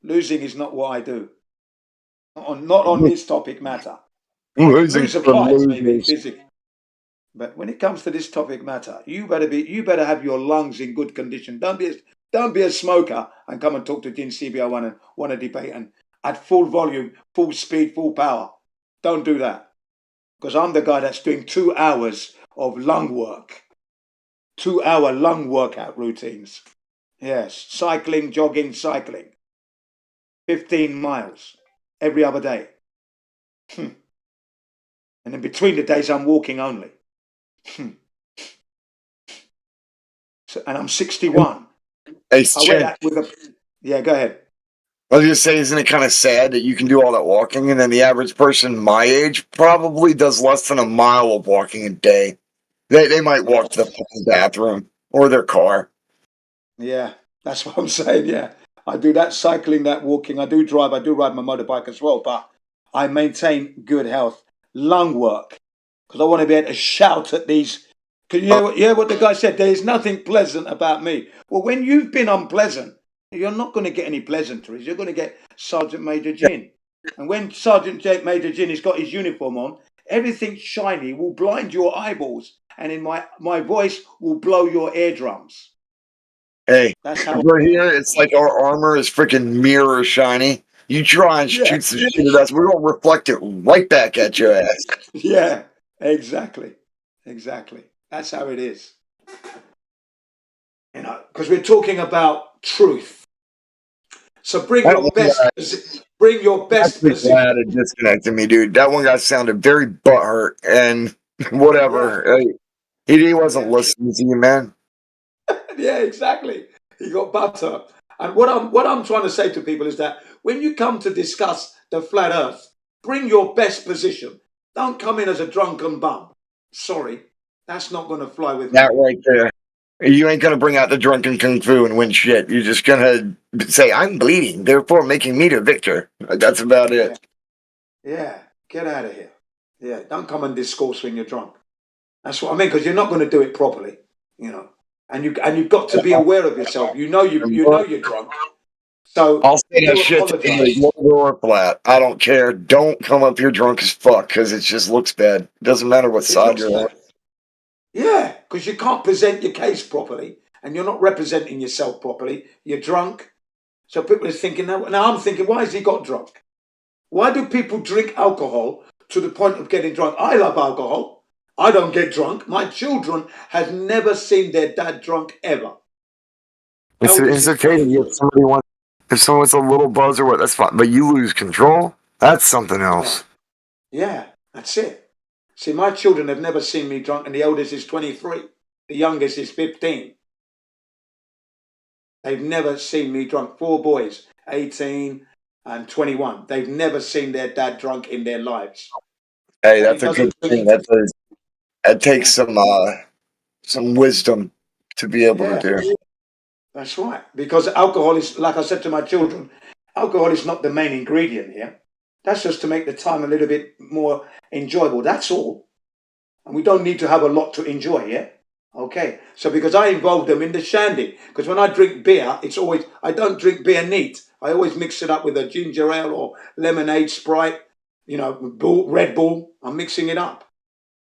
Losing is not what I do. Not on this topic matter. Losing applies maybe physically. But when it comes to this topic matter, you better have your lungs in good condition. Don't be a smoker and come and talk to Jin CBR1 and want to debate and at full volume, full speed, full power. Don't do that. Because I'm the guy that's doing 2 hours of lung work. 2-hour lung workout routines. Yes, cycling, jogging, cycling. 15 miles every other day. And in between the days, I'm walking only. So, and I'm 61. Hey, yeah, go ahead. I was just saying, isn't it kind of sad that you can do all that walking and then the average person my age probably does less than a mile of walking a day? They might walk to the bathroom or their car. Yeah, that's what I'm saying. Yeah, I do that cycling, that walking. I do drive. I do ride my motorbike as well. But I maintain good health, lung work, because I want to be able to shout at these. Because you hear what the guy said? There is nothing pleasant about me. Well, when you've been unpleasant, you're not going to get any pleasantries. You're going to get Sergeant Major Jin. And when Sergeant Major Jin has got his uniform on, everything shiny will blind your eyeballs. And in my voice will blow your eardrums. Hey, we're here. It's like our armor is freaking mirror shiny. You try and shoot some shit at us, we're going to reflect it right back at your ass. Yeah, exactly. That's how it is. Because we're talking about truth. So bring your best position. Glad it disconnected me, dude. That one guy sounded very butthurt and whatever. Yeah. He wasn't listening to you, man. Yeah, exactly. He got butter. And what I'm trying to say to people is that when you come to discuss the flat earth, bring your best position. Don't come in as a drunken bum. Sorry, that's not going to fly with me. That right there. You ain't gonna bring out the drunken kung fu and win shit. You're just gonna say, "I'm bleeding, therefore making me the victor." That's about it. Yeah, get out of here. Yeah, don't come and discourse when you're drunk. That's what I mean, because you're not going to do it properly, you know. And you've got to be aware of yourself. You know you're drunk. So I'll say that do shit to apologize. you, or flat. I don't care. Don't come up here drunk as fuck because it just looks bad. It doesn't matter what It side looks you're on. bad. Yeah, because you can't present your case properly, and you're not representing yourself properly. You're drunk. So people are thinking now. I'm thinking, why has he got drunk? Why do people drink alcohol to the point of getting drunk? I love alcohol. I don't get drunk. My children have never seen their dad drunk ever. It's Eldest is okay to 23. get somebody one. If someone's a little buzz or what, that's fine. But you lose control. That's something else. Yeah, that's it. See, my children have never seen me drunk, and the eldest is 23. The youngest is 15. They've never seen me drunk. 4 boys, 18 and 21. They've never seen their dad drunk in their lives. Hey, And that's a good thing. That takes some wisdom to be able to do. That's right. Because alcohol is, like I said to my children, alcohol is not the main ingredient here. That's just to make the time a little bit more enjoyable. That's all. And we don't need to have a lot to enjoy, yeah? Okay. So because I involve them in the shandy. Because when I drink beer, I don't drink beer neat. I always mix it up with a ginger ale or lemonade, Sprite, Red Bull. I'm mixing it up.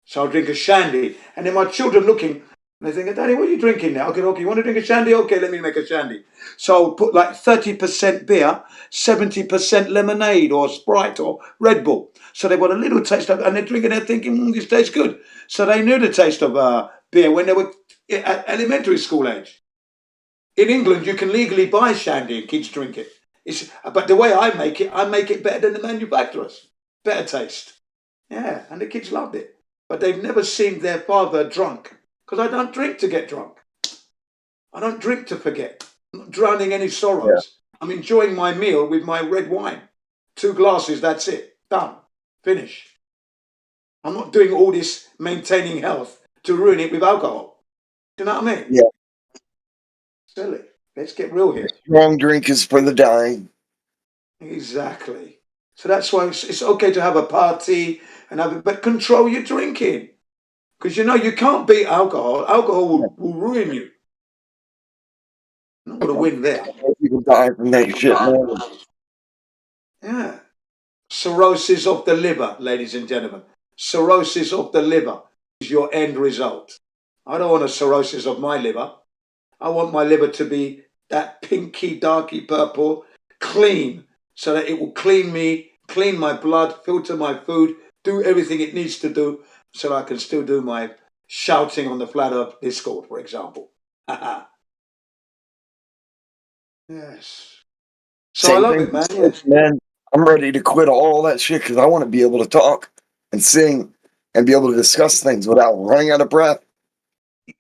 So I'll drink a shandy. And then my children looking, and they think, Daddy, what are you drinking now? Okay, you want to drink a shandy? Okay, let me make a shandy. So I'll put like 30% beer, 70% lemonade or Sprite or Red Bull. So they want a little taste of it, and they're drinking, they're thinking, this tastes good. So they knew the taste of beer when they were at elementary school age. In England, you can legally buy shandy and kids drink it. But the way I make it better than the manufacturers. Better taste. Yeah, and the kids loved it. But they've never seen their father drunk. Because I don't drink to get drunk. I don't drink to forget. I'm not drowning any sorrows. Yeah. I'm enjoying my meal with my red wine. 2 glasses, that's it. Done. Finish. I'm not doing all this maintaining health to ruin it with alcohol. Do you know what I mean? Yeah. Silly. Let's get real here. Strong drink is for the dying. Exactly. So that's why it's okay to have a party but control your drinking. Because you can't beat alcohol. Alcohol will ruin you. I'm not going to win there. People die from that shit, man. Yeah. Cirrhosis of the liver, ladies and gentlemen. Cirrhosis of the liver is your end result. I don't want a cirrhosis of my liver. I want my liver to be that pinky, darky purple, clean, so that it will clean me, clean my blood, filter my food, do everything it needs to do, so that I can still do my shouting on the Flat Earth Discord, for example. Yes. So Same I love thing, it, man. Yes. Man, I'm ready to quit all that shit because I want to be able to talk and sing and be able to discuss things without running out of breath.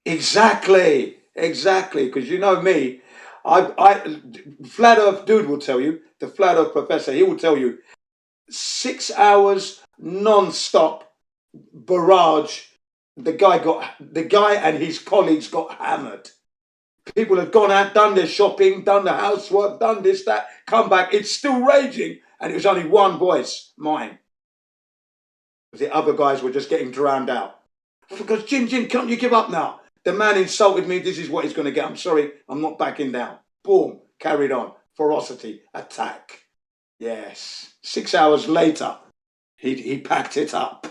Exactly. Because you know me, I Flat Earth Dude will tell you, the Flat Earth Professor, he will tell you, 6 hours non-stop barrage. The guy and his colleagues got hammered. People have gone out, done their shopping, done the housework, done this, that, come back. It's still raging. And it was only one voice, mine. The other guys were just getting drowned out. Because, Jin, can't you give up now? The man insulted me. This is what he's going to get. I'm sorry. I'm not backing down. Boom. Carried on. Ferocity. Attack. Yes. 6 hours later, he packed it up.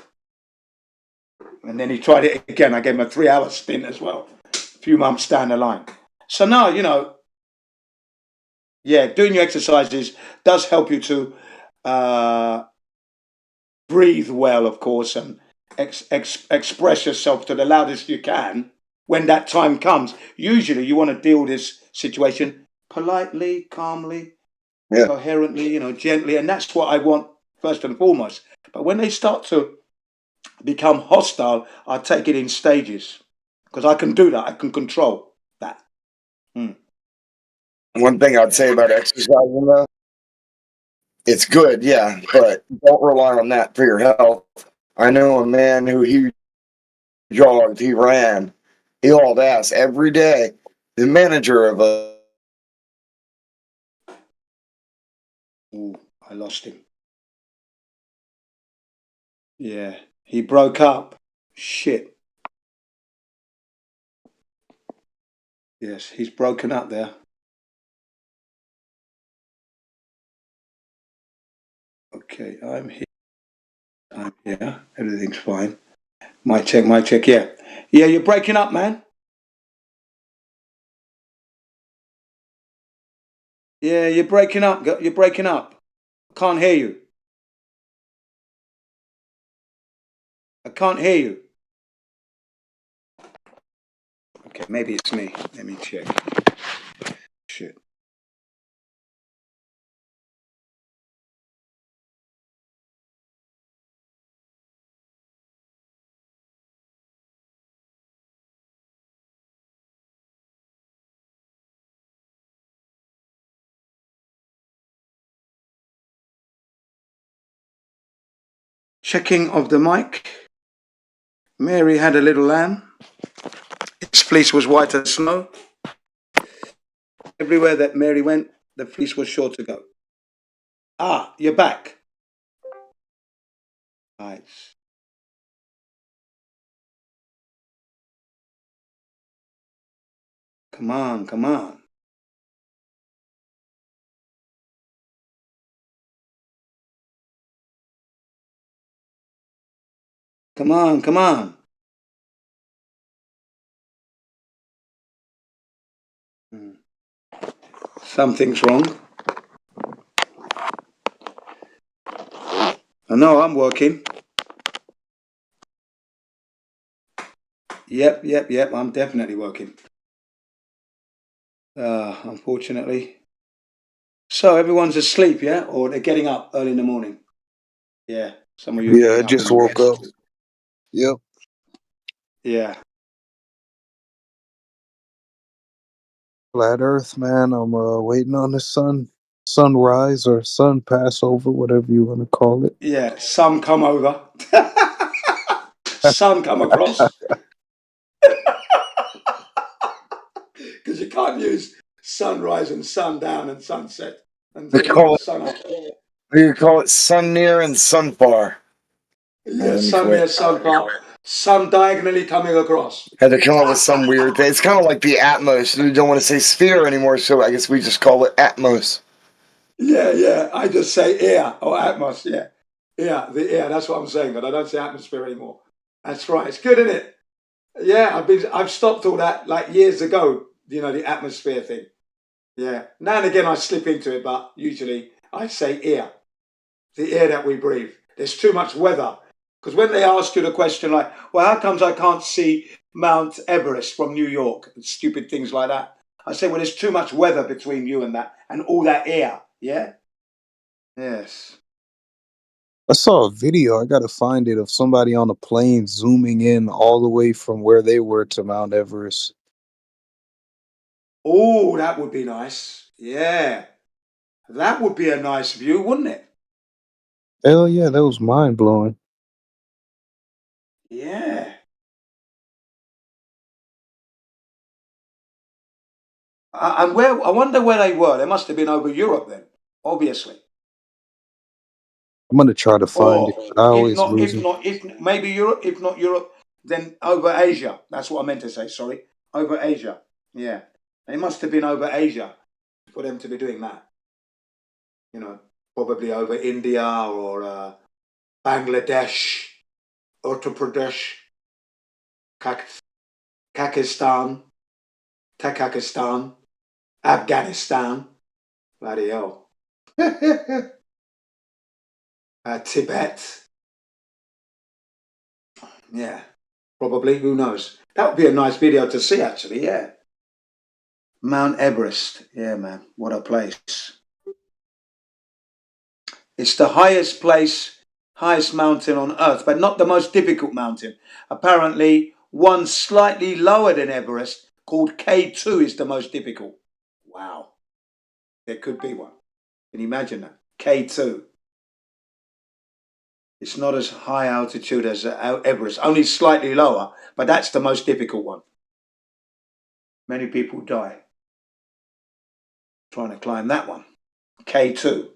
And then he tried it again. I gave him a 3-hour stint as well. A few months down the line. So now, doing your exercises does help you to breathe well, of course, and express yourself to the loudest you can when that time comes. Usually you want to deal with this situation politely, calmly, coherently, gently. And that's what I want first and foremost. But when they start to become hostile, I take it in stages because I can do that. I can control that. One thing I'd say about exercising, though, it's good, yeah, but don't rely on that for your health. I know a man who he jogged, he ran, He hauled ass every day. The manager of a. Ooh, I lost him. Yeah, he broke up. Shit. Yes, he's broken up there. Okay, I'm here. I'm here. Everything's fine. Mic check, yeah. Yeah, you're breaking up, man. Yeah, you're breaking up. You're breaking up. I can't hear you. I can't hear you. Okay, maybe it's me. Let me check. Shit. Checking of the mic. Mary had a little lamb. Its fleece was white as snow. Everywhere that Mary went, the fleece was sure to go. Ah, you're back. Right. Come on, come on. Come on, come on. Something's wrong. I know I'm working. Yep. I'm definitely working. Unfortunately. So everyone's asleep, yeah? Or they're getting up early in the morning? Yeah. Some of you are Yeah, I getting up in just the woke morning. up. Yep. Yeah. Flat Earth, man. I'm waiting on the sunrise or sun Passover, whatever you want to call it. Yeah. Some come over. Some come across. Because you can't use sunrise and sundown and sunset and They call it. sun up. You call it sun near and sun far. Yeah, Let me sun quit. near, sun far. Sun diagonally coming across. Had to come up with some weird thing. It's kind of like the Atmos. We don't want to say sphere anymore, so I guess we just call it Atmos. Yeah. I just say air or atmos. Yeah. Yeah, the air. That's what I'm saying, but I don't say atmosphere anymore. That's right. It's good, isn't it? Yeah, I've stopped all that like years ago. You know, the atmosphere thing. Yeah. Now and again I slip into it, but usually I say air. The air that we breathe. There's too much weather. Because when they ask you the question like, well, how comes I can't see Mount Everest from New York? And stupid things like that. I say, well, there's too much weather between you and that and all that air. Yeah? Yes. I saw a video. I gotta find it of somebody on a plane zooming in all the way from where they were to Mount Everest. Oh, that would be nice. Yeah. That would be a nice view, wouldn't it? Hell yeah, that was mind blowing. Yeah. And where I wonder where they were. They must have been over Europe then, obviously. I'm gonna try to find it. Or But I always lose it. if maybe Europe, if not Europe, then over Asia. That's what I meant to say. Sorry, over Asia. Yeah, they must have been over Asia for them to be doing that. You know, probably over India or Bangladesh, Uttar Pradesh, Pakistan, Takakistan, Afghanistan. Bloody hell. Tibet. Yeah, probably. Who knows? That would be a nice video to see, actually. Yeah. Mount Everest. Yeah, man. What a place. It's the highest mountain on Earth, but not the most difficult mountain. Apparently, one slightly lower than Everest, called K2, is the most difficult. Wow. There could be one. Can you imagine that? K2. It's not as high altitude as Everest, only slightly lower, but that's the most difficult one. Many people die trying to climb that one. K2.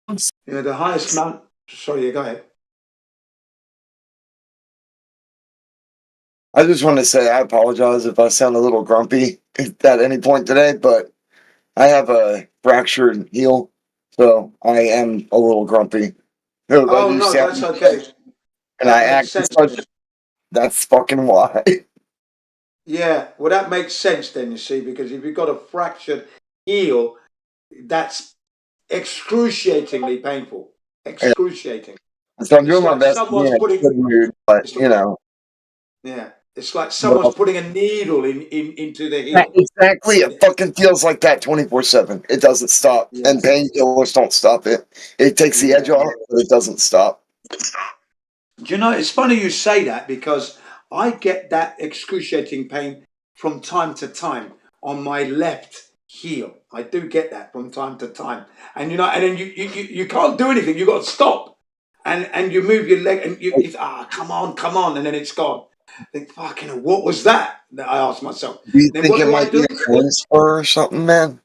You know, the highest mountain. Sorry, you go ahead. I just want to say I apologize if I sound a little grumpy at any point today, but I have a fractured heel, so I am a little grumpy. Oh, no, that's okay. And I That makes act sense. such. That's fucking why. Yeah, well, that makes sense then, you see, because if you've got a fractured heel, that's excruciatingly painful. Excruciating. So I'm It's doing my like best to be someone's in a putting, good mood, but it's, you know. yeah, it's like But someone's putting a needle into the yeah, heel. exactly. It fucking feels like that 24/7. It doesn't stop. Yeah. And painkillers don't stop it. It takes the edge Yeah. off, but it doesn't stop. Do you know, it's funny you say that because I get that excruciating pain from time to time on my left heel. I do get that from time to time. And you know, and then you can't do anything. You got to stop. And you move your leg and it's come on, and then it's gone. I think, fucking hell, what was that? I asked myself. Do you Then think what it do I might be do? a coin spur or something, man?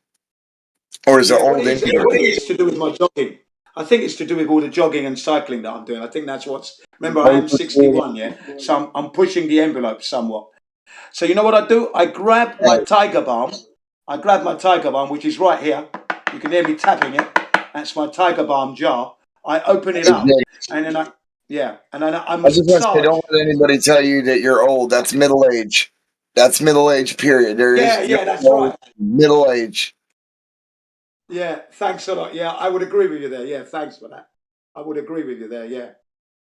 Or is it Yeah, what old it is, I injury? think it's to do with my jogging. I think it's to do with all the jogging and cycling that I'm doing. I think that's what's. Remember, I am 61, yeah, so I'm pushing the envelope somewhat. So you know what I do? I grab my Tiger Balm. I grab my Tiger Balm, which is right here. You can hear me tapping it. That's my Tiger Balm jar. I open it up, and then I I just want to say, massage. don't let anybody tell you that you're old. That's middle age. That's middle age, period. There is Yeah, that's no right. middle age. Yeah, thanks a lot. Yeah, I would agree with you there. Yeah, thanks for that. I would agree with you there. Yeah.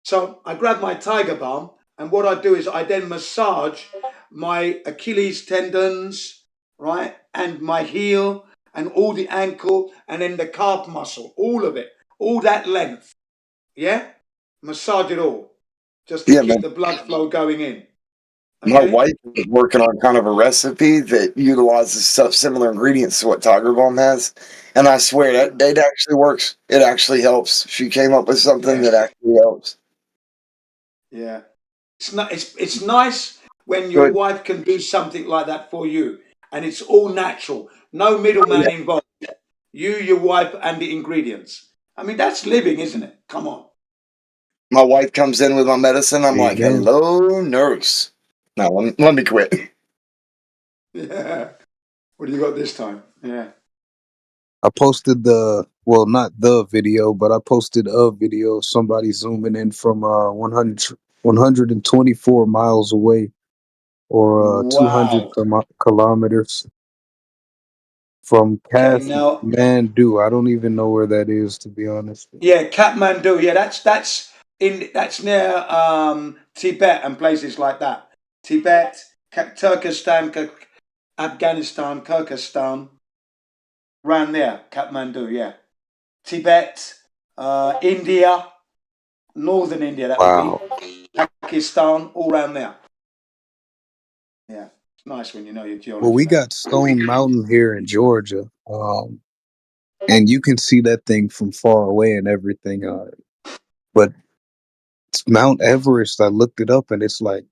So I grab my Tiger Balm, and what I do is I then massage my Achilles tendons, right, and my heel, and all the ankle, and then the calf muscle, all of it, all that length. Yeah, massage it all, just to Yeah, man. keep the blood flow going in. My Okay. wife is working on kind of a recipe that utilizes stuff similar ingredients to what Tiger Balm has, and I swear that it actually works. It actually helps. She came up with something that actually helps. Yeah. It's not. It's nice when your Good. wife can do something like that for you, and it's all natural, no middleman involved. You, your wife, and the ingredients. I mean, that's living, isn't it? Come on. My wife comes in with my medicine. I'm like, Amen. hello, nurse. No, let me quit. Yeah. What do you got this time? Yeah. I posted not the video, but I posted a video of somebody zooming in from 124 miles away, or 200 Wow. kilometers from Okay. Now, Kathmandu. I don't even know where that is, to be honest. yeah, Kathmandu. Yeah, that's near Tibet and places like that. Tibet, Turkestan, Afghanistan, Kyrgyzstan, around there. Kathmandu. Yeah. Tibet, India, northern India. That would Wow. be Pakistan, all around there. Yeah, it's nice when you know your geology. Well, we man. got Stone Mountain here in Georgia, and you can see that thing from far away and everything. But it's Mount Everest. I looked it up, and it's like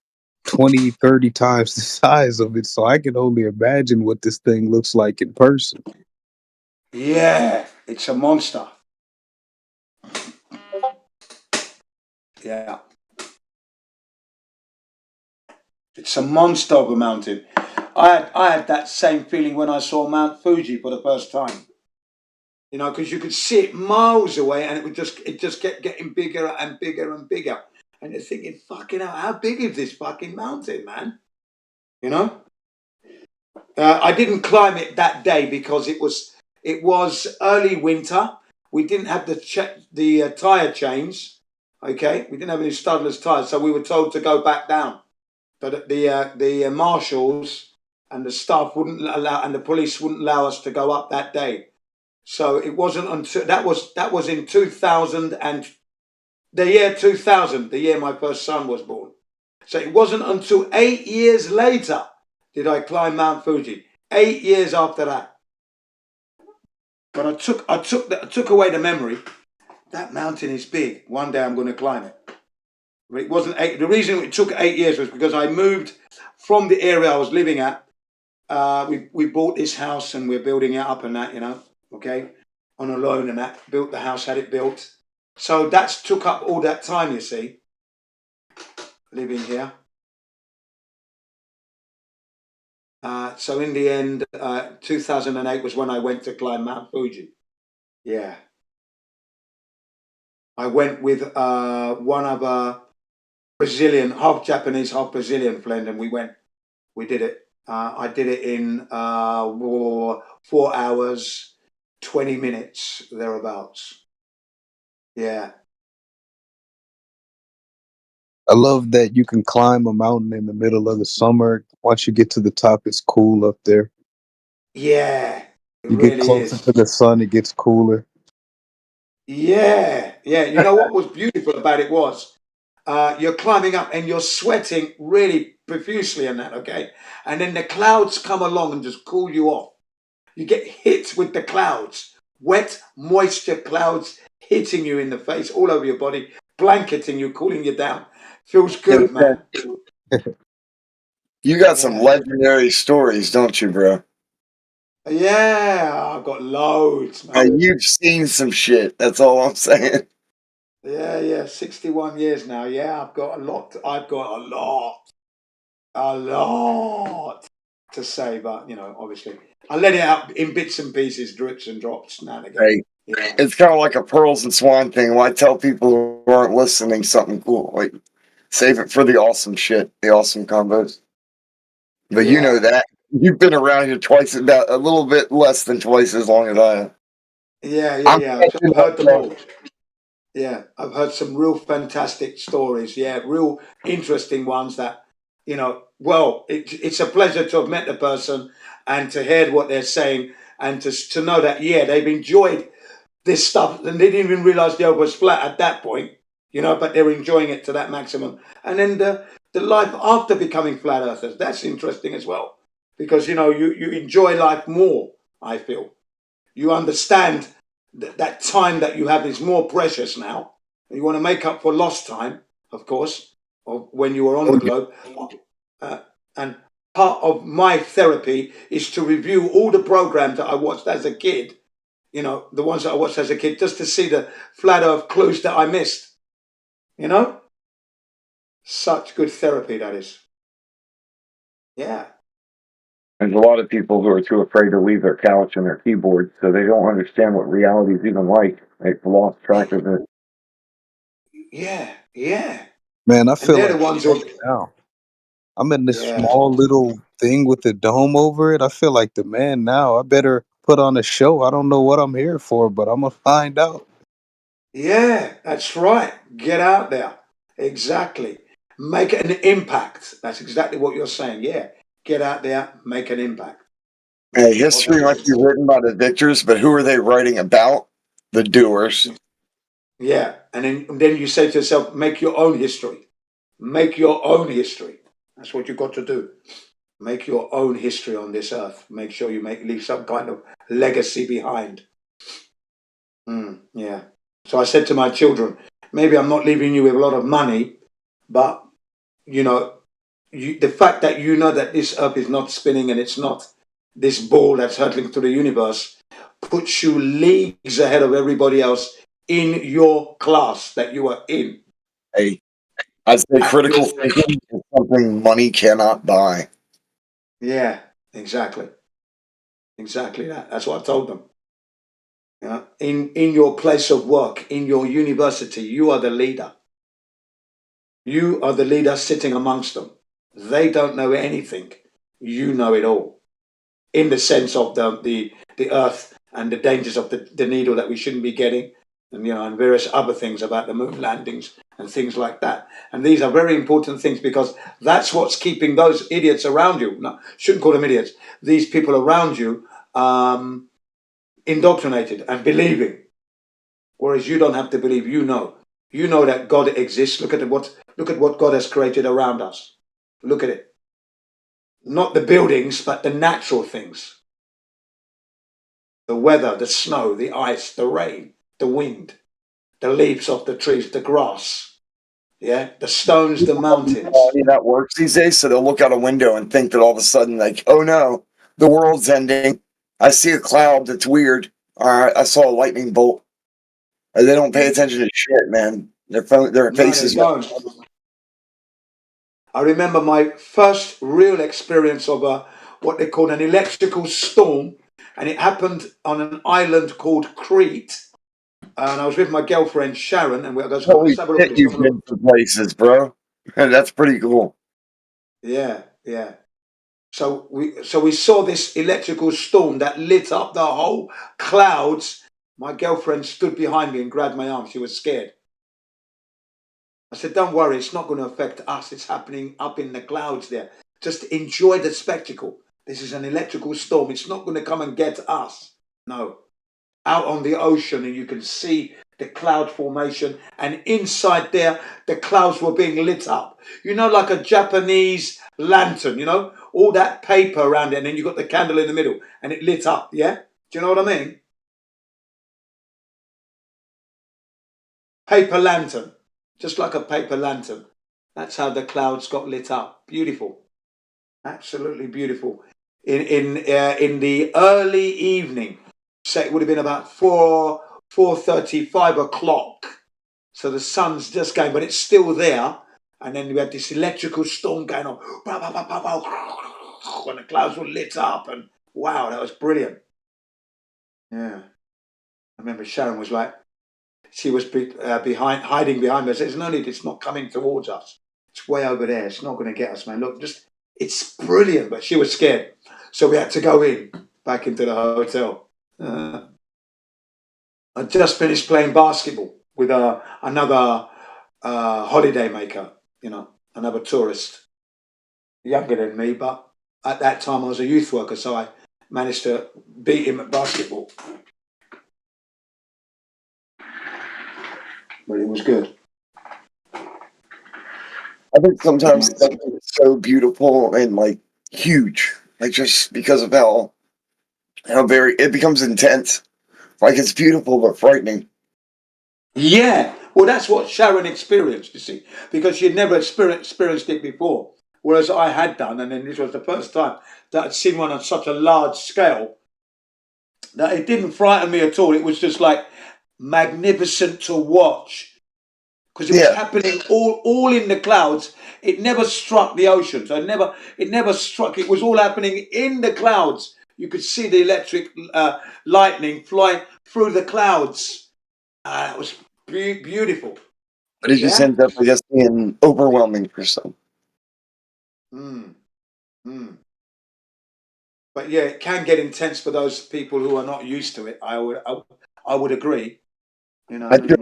20, 30 times the size of it. So I can only imagine what this thing looks like in person. Yeah, it's a monster. Yeah. It's a monster of a mountain. I had that same feeling when I saw Mount Fuji for the first time. You know, because you could see it miles away, and it just kept getting bigger and bigger and bigger. And you're thinking, fucking hell, how big is this fucking mountain, man? You know? I didn't climb it that day because it was early winter. We didn't have the tire chains. Okay, we didn't have any studless tires, so we were told to go back down. But the marshals and the staff wouldn't allow, and the police wouldn't allow us to go up that day. So it wasn't until that was in 2000 and the year 2000, the year my first son was born. So it wasn't until 8 years later did I climb Mount Fuji. 8 years after that. But I took away the memory. That mountain is big. One day I'm going to climb it. But it wasn't the reason it took 8 years was because I moved from the area I was living at. We bought this house and we're building it up and that, okay, on a loan and that. Built the house, had it built. So that's took up all that time, you see, living here. So in the end, 2008 was when I went to climb Mount Fuji. Yeah. I went with one of a Brazilian, half Japanese, half Brazilian friend, and we did it. I did it in 4 hours, 20 minutes, thereabouts. Yeah. I love that you can climb a mountain in the middle of the summer. Once you get to the top, it's cool up there. Yeah. It You get really closer is. to the sun, it gets cooler. Yeah. Yeah. You know what was beautiful about it was you're climbing up and you're sweating really profusely and that, okay? And then the clouds come along and just cool you off. You get hit with the clouds, wet, moisture clouds hitting you in the face, all over your body, blanketing you, cooling you down. Feels good, man. You got some Yeah. legendary stories, don't you, bro? Yeah, I've got loads, man. You've seen some shit. That's all I'm saying. Yeah, 61 years now. Yeah, I've got a lot. A lot to say, but obviously, I let it out in bits and pieces, drips and drops now and again. Hey, Yeah, it's kind of like a pearls and swan thing. Why tell people who aren't listening something cool? Like, save it for the awesome shit, the awesome combos. But you know yeah, that. You've been around here twice, about a little bit less than twice as long as I have. I'm yeah. catching I've heard them up, all. Yeah, I've heard some real fantastic stories. Yeah, real interesting ones that, well, it's a pleasure to have met the person and to hear what they're saying and to know that, yeah, they've enjoyed this stuff and they didn't even realize the earth was flat at that point, but they're enjoying it to that maximum. And then the life after becoming flat earthers, that's interesting as well because, you enjoy life more, I feel. You understand that time that you have is more precious now. You want to make up for lost time, of course, of when you were on the globe. And part of my therapy is to review all the programs that I watched as a kid, the ones that I watched as a kid, just to see the flat earth clues that I missed. Such good therapy, that is. Yeah. There's a lot of people who are too afraid to leave their couch and their keyboard, so they don't understand what reality is even like. They've lost track of it. Yeah. Man, I And feel they're the like ones who, now I'm in this yeah. small little thing with the dome over it. I feel like the man now. I better put on a show. I don't know what I'm here for, but I'm gonna find out. Yeah, that's right. Get out there. Exactly. Make an impact. That's exactly what you're saying. Yeah. Get out there, make an impact. Hey, history might be written by the victors, but who are they writing about? The doers. Yeah. And then you say to yourself, make your own history. Make your own history. That's what you've got to do. Make your own history on this earth. Make sure you leave some kind of legacy behind. Yeah. So I said to my children, maybe I'm not leaving you with a lot of money, but the fact that you know that this earth is not spinning and it's not this ball that's hurtling through the universe puts you leagues ahead of everybody else in your class that you are in. Hey, I'd say critical thinking is something money cannot buy. Yeah, exactly. Exactly that. That's what I told them. In your place of work, in your university, you are the leader. You are the leader sitting amongst them. They don't know anything. You know it all. In the sense of the earth and the dangers of the needle that we shouldn't be getting, and various other things about the moon landings and things like that. And these are very important things because that's what's keeping those idiots around you. No, shouldn't call them idiots. These people around you indoctrinated and believing. Whereas you don't have to believe. You know that God exists. Look at what God has created around us. Look at it. not the buildings, but the natural things. The weather, the snow, the ice, the rain, the wind, the leaves of the trees, the grass, yeah, the stones, the mountains. How that works these days. So they'll look out a window and think that all of a sudden, like, oh no, the world's ending. I see a cloud that's weird. All right, I saw a lightning bolt. And they don't pay attention to shit, man. Their No, they faces. don't. I remember my first real experience of what they call an electrical storm, and it happened on an island called Crete. And I was with my girlfriend Sharon, and we goes, Holy let's have a look at shit, this. you've Have a look. been to places, bro. That's pretty cool. Yeah, yeah. So we saw this electrical storm that lit up the whole clouds. My girlfriend stood behind me and grabbed my arm. She was scared. I said, don't worry, it's not going to affect us. It's happening up in the clouds there. Just enjoy the spectacle. This is an electrical storm. It's not going to come and get us. No. Out on the ocean, and you can see the cloud formation. And inside there, the clouds were being lit up. You know, like a Japanese lantern, you know? All that paper around it, and then you got the candle in the middle, and it lit up, yeah? Do you know what I mean? Paper lantern. Just like a paper lantern. That's how the clouds got lit up. Beautiful. Absolutely beautiful. In the early evening, say it would have been about 4:30, 5 o'clock. So the sun's just going, but it's still there. And then we had this electrical storm going on. When the clouds were lit up, and wow, that was brilliant. Yeah. I remember Sharon was like, she was hiding behind me. I said, there's no need, it's not coming towards us. It's way over there. It's not going to get us, man. Look, it's brilliant. But she was scared. So we had to go back into the hotel. I just finished playing basketball with another holiday maker, you know, another tourist, younger than me. But at that time I was a youth worker, so I managed to beat him at basketball. But it was good. I think sometimes it's so beautiful and like huge, like just because of how very it becomes intense. Like it's beautiful but frightening. Yeah, well, that's what Sharon experienced, you see, because she'd never experienced it before, whereas I had done, and then this was the first time that I'd seen one on such a large scale that it didn't frighten me at all. It was just like magnificent to watch because it was happening all in the clouds. It never struck the ocean, so it never struck. It was all happening in the clouds. You could see the electric lightning flying through the clouds. It was beautiful. But it just ends up, I guess, being overwhelming for some. But yeah, it can get intense for those people who are not used to it. I would agree. You know, I feel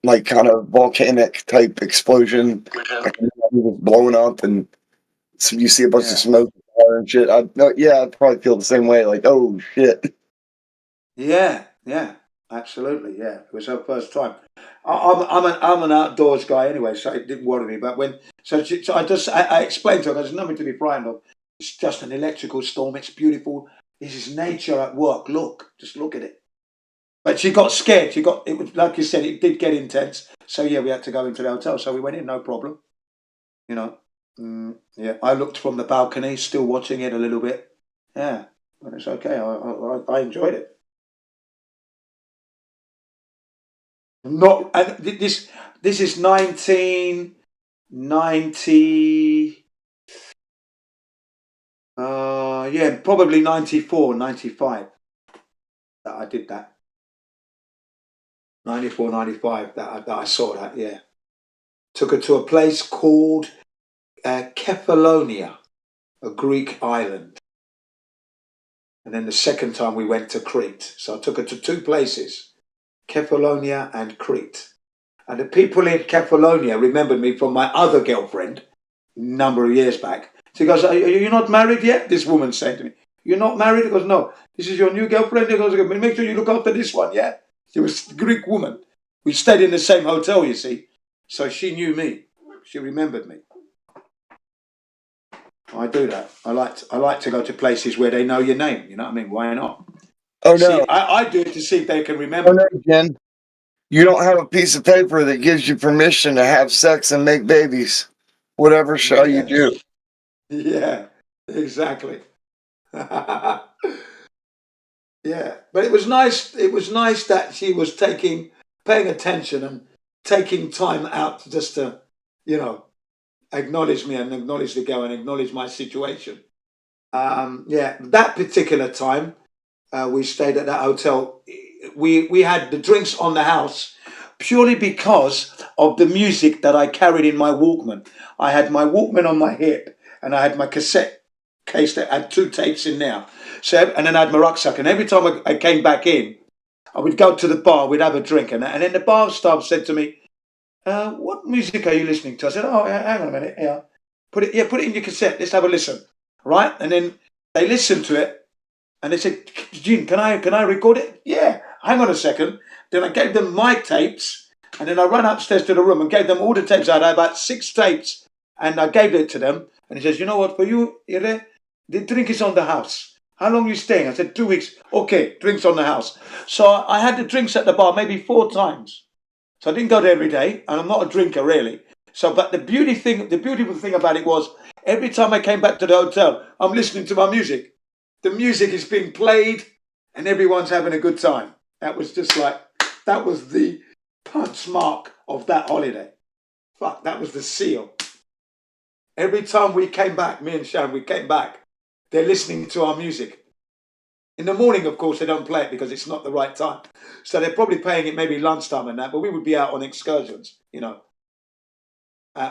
like kind of volcanic type explosion, like blowing up, and so you see a bunch of smoke and shit. I'd probably feel the same way. Like, oh shit. Yeah, absolutely. Yeah, it was her first time. I'm an outdoors guy anyway, so it didn't worry me. But I explained to her, there's nothing to be frightened of. It's just an electrical storm. It's beautiful. This is nature at work. Just look at it. But she got scared. It was like you said, it did get intense. So yeah, we had to go into the hotel. So we went in, no problem. You know, yeah. I looked from the balcony, still watching it a little bit. Yeah, but it's okay. I enjoyed it. Not, and this is 1990. Yeah, probably 94, 95 that I did that. 94, 95 that I saw that, yeah. Took her to a place called Kefalonia, a Greek island. And then the second time we went to Crete. So I took her to two places, Kefalonia and Crete. And the people in Kefalonia remembered me from my other girlfriend a number of years back. She goes, are you not married yet? This woman said to me, you're not married? He goes, no. This is your new girlfriend? He goes, make sure you look after this one, yeah? She was a Greek woman. We stayed in the same hotel, you see. So she knew me. She remembered me. I do that. I like to go to places where they know your name. You know what I mean? Why not? Oh See, no, I do it to see if they can oh remember. no, Jen. You don't have a piece of paper that gives you permission to have sex and make babies. Whatever shall you Yeah, do? yeah, exactly. Yeah, but it was nice. It was nice that she was paying attention and taking time out just to, you know, acknowledge me and acknowledge the girl and acknowledge my situation. Yeah, that particular time, we stayed at that hotel. We had the drinks on the house purely because of the music that I carried in my Walkman. I had my Walkman on my hip and I had my cassette case that had 2 tapes in there. So, and then I had my rucksack. And every time I came back in, I would go to the bar, we'd have a drink. And then the bar staff said to me, what music are you listening to? I said, oh, hang on a minute. Yeah. Put it in your cassette. Let's have a listen. Right? And then they listened to it and they said, Gene, can I record it? Yeah. Hang on a second. Then I gave them my tapes and then I ran upstairs to the room and gave them all the tapes. I had about 6 tapes and I gave it to them. And he says, you know what, for you, Ire, the drink is on the house. How long are you staying? I said, 2 weeks. Okay, drinks on the house. So I had the drinks at the bar maybe 4 times. So I didn't go there every day, and I'm not a drinker really. So, but the beautiful thing about it was every time I came back to the hotel, I'm listening to my music. The music is being played, and everyone's having a good time. That was just like that was the punch mark of that holiday. Fuck, that was the seal. Every time we came back, me and Sharon, we came back. They're listening to our music. In the morning, of course, they don't play it because it's not the right time. So they're probably playing it maybe lunchtime and that, but we would be out on excursions, you know,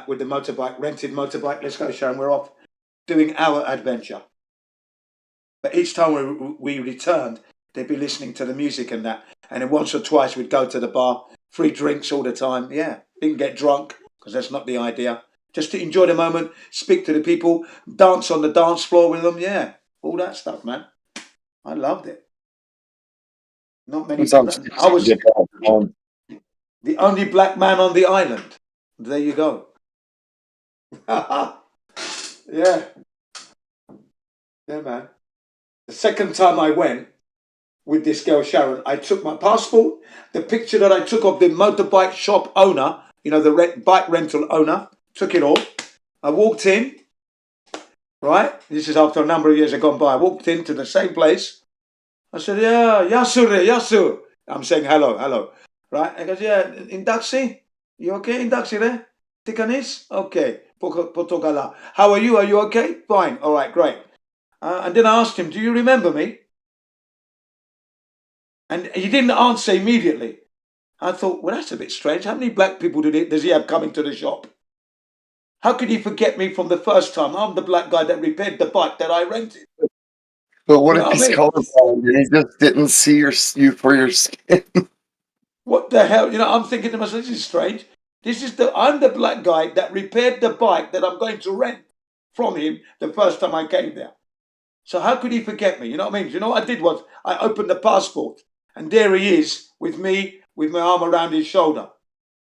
with the motorbike, rented motorbike. Let's go, Sharon, we're off doing our adventure. But each time we returned, they'd be listening to the music and that. And then once or twice we'd go to the bar, free drinks all the time. Yeah, didn't get drunk because that's not the idea. Just to enjoy the moment, speak to the people, dance on the dance floor with them. Yeah, all that stuff, man. I loved it. Not many. Sometimes I was get off on. the only black man on the island. There you go. Yeah, yeah, man. The second time I went with this girl Sharon, I took my passport, the picture that I took of the motorbike shop owner, you know, the bike rental owner, took it all. I walked in, right? This is after a number of years had gone by. I walked into the same place. I said, yeah, Yasu. I'm saying hello. Right? I goes, yeah, in taxi? You okay in taxi there? Tikanis? Okay. Potogala. How are you? Are you okay? Fine. All right, great. And then I asked him, do you remember me? And he didn't answer immediately. I thought, well, that's a bit strange. How many black people does he have coming to the shop? How could he forget me from the first time? I'm the black guy that repaired the bike that I rented. But what You if know what I he's mean? colorblind and he just didn't see you for your skin? What the hell? You know, I'm thinking to myself, this is strange. I'm the black guy that repaired the bike that I'm going to rent from him the first time I came there. So how could he forget me? You know what I mean? You know what I did was I opened the passport and there he is with me with my arm around his shoulder.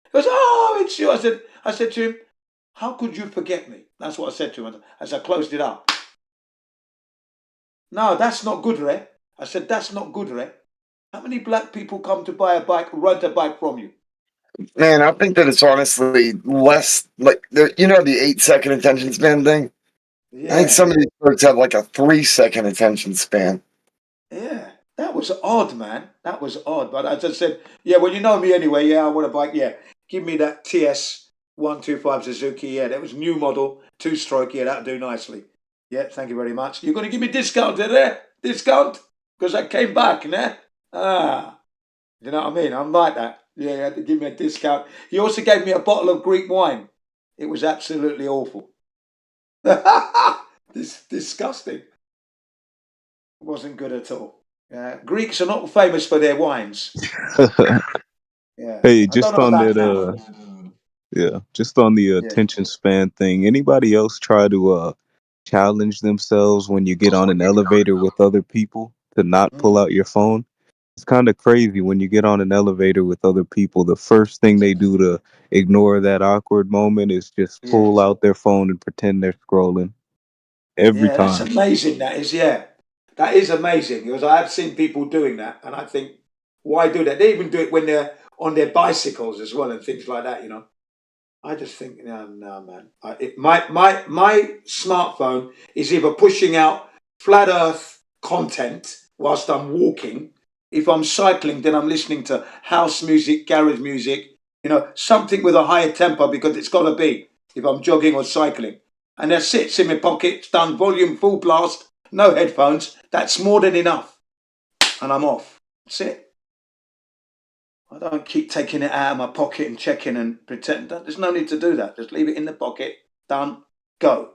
He goes, oh, it's you. I said to him, how could you forget me? That's what I said to him as I closed it up. No, that's not good, Ray. I said, that's not good, Ray. How many black people come to buy a bike, rent a bike from you? Man, I think that it's honestly less like you know the 8-second attention span thing. I think Yeah, some of these folks have like a 3-second attention span. yeah. That was odd, man. That was odd. But I just said, yeah, well, you know me anyway. Yeah, I want a bike. Yeah, give me that TS 125 Suzuki. Yeah, that was new model, 2-stroke. Yeah, that'll do nicely. Yeah, thank you very much. You're going to give me discount there? Discount? Because I came back, né? Ah, you know what I mean? I'm like that. Yeah, he had to give me a discount. He also gave me a bottle of Greek wine. It was absolutely awful. It's disgusting. It wasn't good at all. Greeks are not famous for their wines. Yeah, Hey, I don't just know on about that, now. yeah, just on the Yeah. attention span thing. Anybody else try to challenge themselves when you get on an elevator with other people to not pull Mm. out your phone? It's kind of crazy when you get on an elevator with other people. The first thing they do to ignore that awkward moment is just pull Yes. out their phone and pretend they're scrolling. every Yeah, that's time. amazing. That is, yeah. That is amazing because I have seen people doing that, and I think, why do that? They even do it when they're on their bicycles as well and things like that. I just think, no, no, man. My smartphone is either pushing out flat Earth content whilst I'm walking. If I'm cycling, then I'm listening to house music, garage music, something with a higher tempo because it's got to be if I'm jogging or cycling. And that sits in my pocket, it's done volume full blast, no headphones. That's more than enough. And I'm off. That's it. I don't keep taking it out of my pocket and checking and pretend. There's no need to do that. Just leave it in the pocket. Done. Go.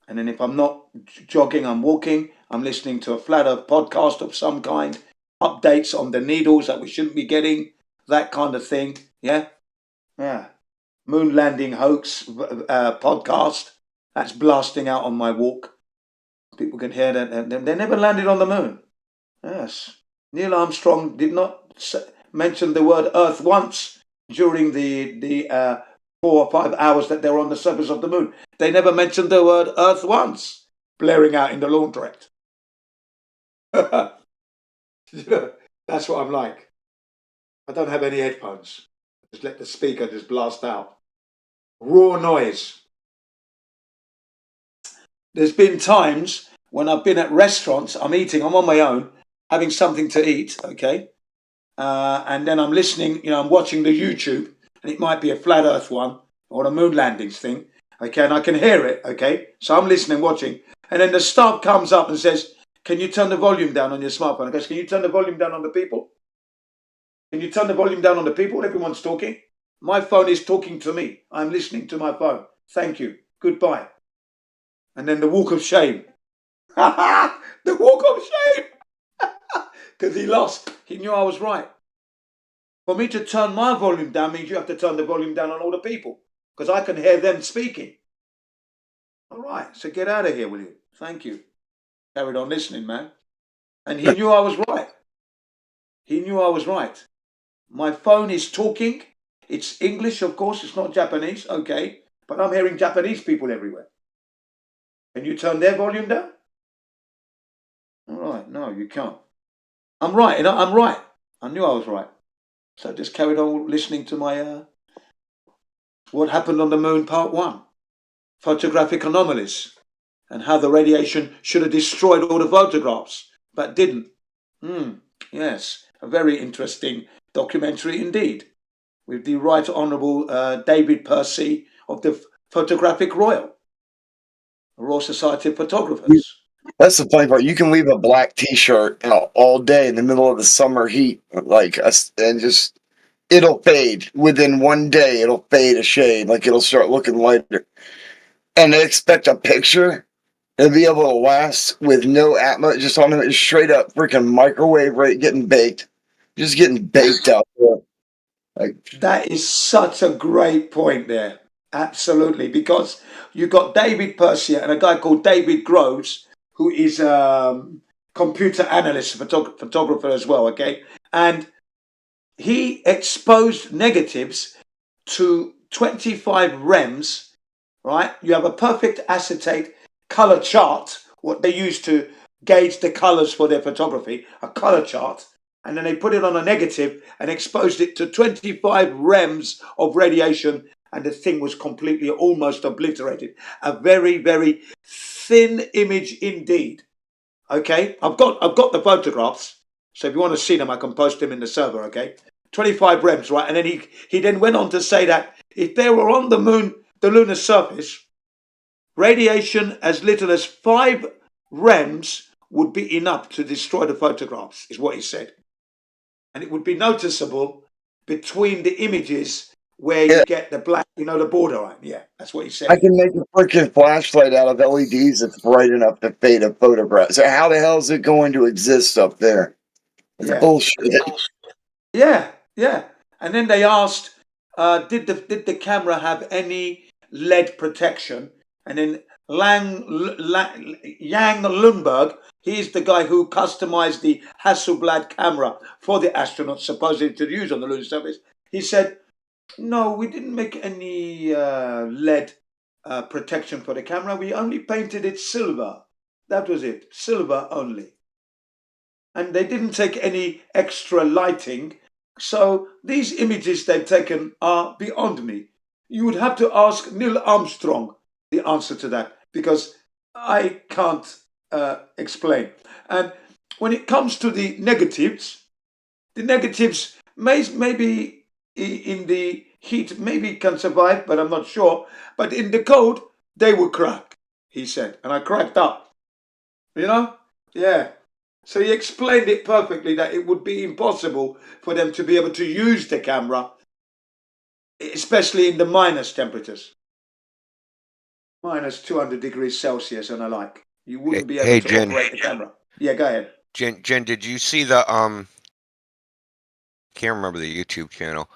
And then if I'm not jogging, I'm walking. I'm listening to a flat earth podcast of some kind. Updates on the needles that we shouldn't be getting. That kind of thing. Yeah. Yeah. Moon landing hoax podcast. That's blasting out on my walk. People can hear that. They never landed on the moon. Yes. Neil Armstrong did not mention the word Earth once during the 4 or 5 hours that they were on the surface of the moon. They never mentioned the word Earth once, blaring out in the laundrette. That's what I'm like. I don't have any headphones. Just let the speaker just blast out. Raw noise. There's been times when I've been at restaurants, I'm on my own, having something to eat, okay? And then I'm listening, I'm watching the YouTube, and it might be a flat earth one or a moon landings thing, okay? And I can hear it, okay? So I'm listening, watching. And then the staff comes up and says, can you turn the volume down on your smartphone? I goes, can you turn the volume down on the people? Can you turn the volume down on the people? Everyone's talking. My phone is talking to me. I'm listening to my phone. Thank you. Goodbye. And then the walk of shame. The walk of shame. Because he lost. He knew I was right. For me to turn my volume down means you have to turn the volume down on all the people. Because I can hear them speaking. All right. So get out of here, will you? Thank you. Carried on listening, man. And he knew I was right. He knew I was right. My phone is talking. It's English, of course. It's not Japanese. Okay. But I'm hearing Japanese people everywhere. Can you turn their volume down? All right. No, you can't. I'm right. I'm right. I knew I was right. So I just carried on listening to my What Happened on the Moon Part 1. Photographic anomalies. And how the radiation should have destroyed all the photographs. But didn't. Yes. A very interesting documentary indeed. With the Right Honourable David Percy of the Photographic Royal Society of Photographers. That's the funny part. You can leave a black T-shirt out all day in the middle of the summer heat, and just it'll fade within one day. It'll fade a shade, like it'll start looking lighter. And they expect a picture to be able to last with no atmo, just on it, straight up freaking microwave rate, getting baked, just getting baked out there. Like that is such a great point there. Absolutely, because you got David Percy and a guy called David Groves, who is a computer analyst, photographer as well, okay? And he exposed negatives to 25 REMs, right? You have a perfect acetate color chart, what they use to gauge the colors for their photography, a color chart. And then they put it on a negative and exposed it to 25 REMs of radiation, and the thing was completely almost obliterated. A very, very thin image indeed. Okay, I've got the photographs, so if you want to see them, I can post them in the server. Okay, 25 REMs, right? And then he then went on to say that if they were on the moon, the lunar surface, radiation as little as 5 REMs would be enough to destroy the photographs, is what he said. And it would be noticeable between the images where you get the black, the borderline. Yeah, that's what he said. I can make a freaking flashlight out of LEDs that's bright enough to fade a photograph. So how the hell is it going to exist up there? It's bullshit. Yeah. And then they asked, did the camera have any lead protection? And then Yang Lundberg, he's the guy who customized the Hasselblad camera for the astronauts supposedly to use on the lunar surface. He said, no, we didn't make any lead protection for the camera. We only painted it silver. That was it, silver only. And they didn't take any extra lighting. So these images they've taken are beyond me. You would have to ask Neil Armstrong the answer to that, because I can't explain. And when it comes to the negatives maybe in the heat maybe can survive, but I'm not sure. But in the cold, they will crack, he said. And I cracked up. You know? Yeah. So he explained it perfectly, that it would be impossible for them to be able to use the camera, especially in the minus temperatures. Minus 200 degrees Celsius and the like. You wouldn't be able to operate the camera. Yeah, go ahead. Jen, did you see the can't remember the YouTube channel,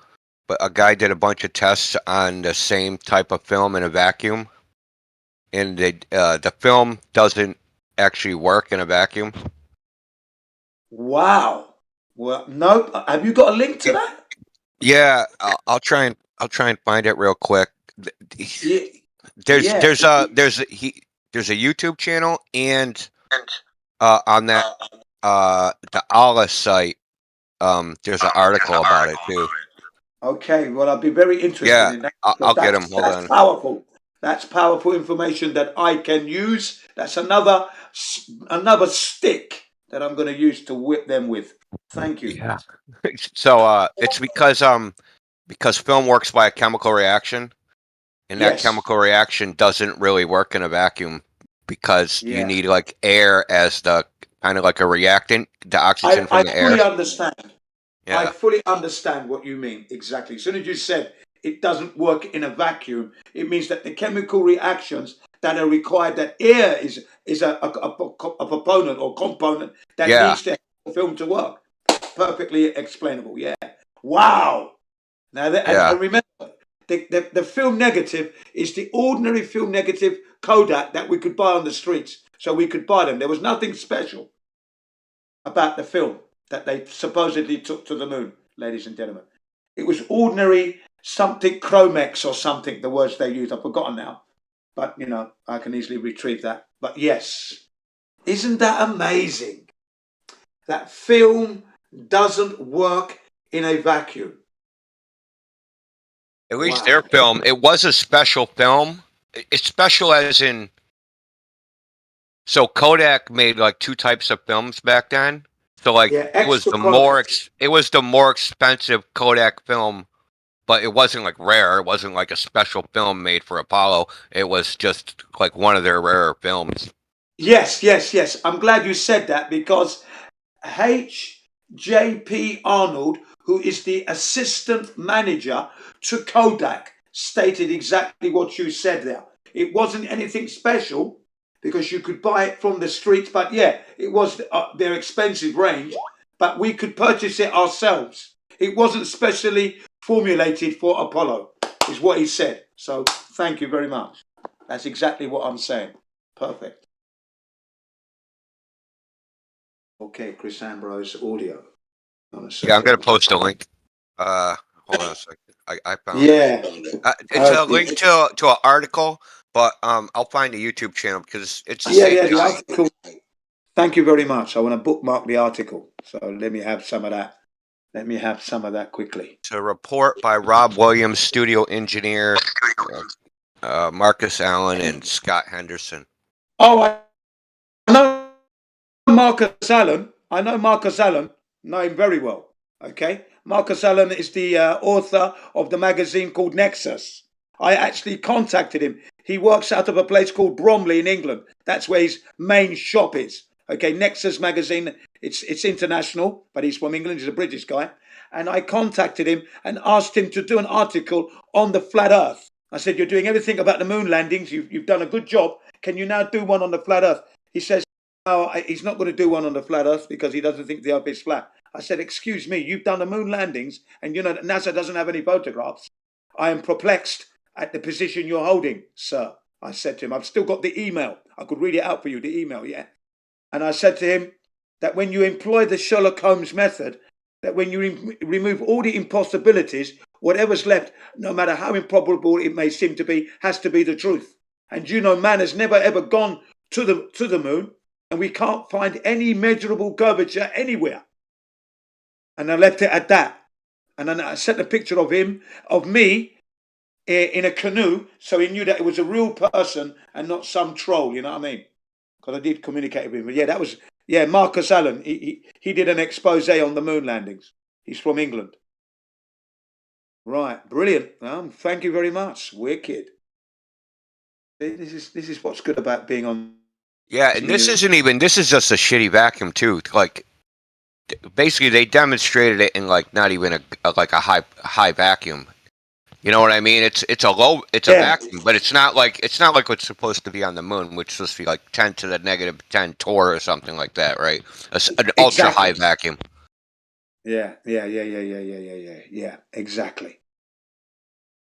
but a guy did a bunch of tests on the same type of film in a vacuum, and the film doesn't actually work in a vacuum. Wow. Well, no. Have you got a link to that? Yeah, I'll try and find it real quick. Yeah. There's Yeah. there's a YouTube channel, and on that the Allah site, there's an article about it too. Okay, well, I'll be very interested in that. I'll get him. Hold that's on. Powerful. That's powerful information that I can use. That's another stick that I'm going to use to whip them with. Thank you. Yeah. So it's because film works by a chemical reaction, and that Yes. chemical reaction doesn't really work in a vacuum, because Yeah. you need like air as the kind of like a reactant, the oxygen from the I fully air. understand. Yeah. I fully understand what you mean exactly. As soon as you said it doesn't work in a vacuum, it means that the chemical reactions that are required, that air is a proponent or component that Yeah. needs to help the film to work. Perfectly explainable. Yeah. Wow. Now, Yeah. and remember, the film negative is the ordinary film negative Kodak that we could buy on the streets. So we could buy them. There was nothing special about the film that they supposedly took to the moon, ladies and gentlemen. It was ordinary something Chromex or something, the words they used. I've forgotten now. But, you know, I can easily retrieve that. But yes, isn't that amazing? That film doesn't work in a vacuum. At least Wow. their film, it was a special film. It's special as in, so Kodak made like two types of films back then. So like Yeah, it was extra the more expensive Kodak film, but it wasn't like rare. It wasn't like a special film made for Apollo. It was just like one of their rarer films. Yes. I'm glad you said that, because H.J.P. Arnold, who is the assistant manager to Kodak, stated exactly what you said there. It wasn't anything special because you could buy it from the streets, but yeah, it was their expensive range, but we could purchase it ourselves. It wasn't specially formulated for Apollo, is what he said. So thank you very much. That's exactly what I'm saying. Perfect. Okay, Chris Ambrose audio. Yeah, I'm gonna post a link. Hold on a second. I found Yeah. it's a link to an article, but I'll find the YouTube channel because it's the Yeah, same the guy. article. Thank you very much. I want to bookmark the article. So let me have some of that. Let me have some of that quickly. It's a report by Rob Williams, studio engineer, Marcus Allen, and Scott Henderson. Oh, I know Marcus Allen. I know Marcus Allen. Know him very well. Okay. Marcus Allen is the author of the magazine called Nexus. I actually contacted him. He works out of a place called Bromley in England. That's where his main shop is. Okay, Nexus magazine. It's international, but he's from England. He's a British guy. And I contacted him and asked him to do an article on the flat Earth. I said, you're doing everything about the moon landings. You've done a good job. Can you now do one on the flat Earth? He says, no, he's not going to do one on the flat Earth because he doesn't think the Earth is flat. I said, excuse me, you've done the moon landings and you know that NASA doesn't have any photographs. I am perplexed at the position you're holding, sir. I said to him, I've still got the email. I could read it out for you, the email, yeah. And I said to him that when you employ the Sherlock Holmes method, that when you remove all the impossibilities, whatever's left, no matter how improbable it may seem to be, has to be the truth. And you know, man has never ever gone to the moon, and we can't find any measurable curvature anywhere. And I left it at that. And then I sent a picture of me in a canoe, so he knew that it was a real person and not some troll. You know what I mean? Because I did communicate with him. But yeah, that was Marcus Allen. He did an expose on the moon landings. He's from England. Right, brilliant. Thank you very much. Wicked. This is what's good about being on. Yeah, and this is just a shitty vacuum too. Like, basically, they demonstrated it in like not even a high vacuum. You know what I mean? It's a vacuum, but it's not like what's supposed to be on the moon, which is supposed to be like 10 to the negative 10 torr or something like that, right? An ultra high vacuum. Yeah, exactly.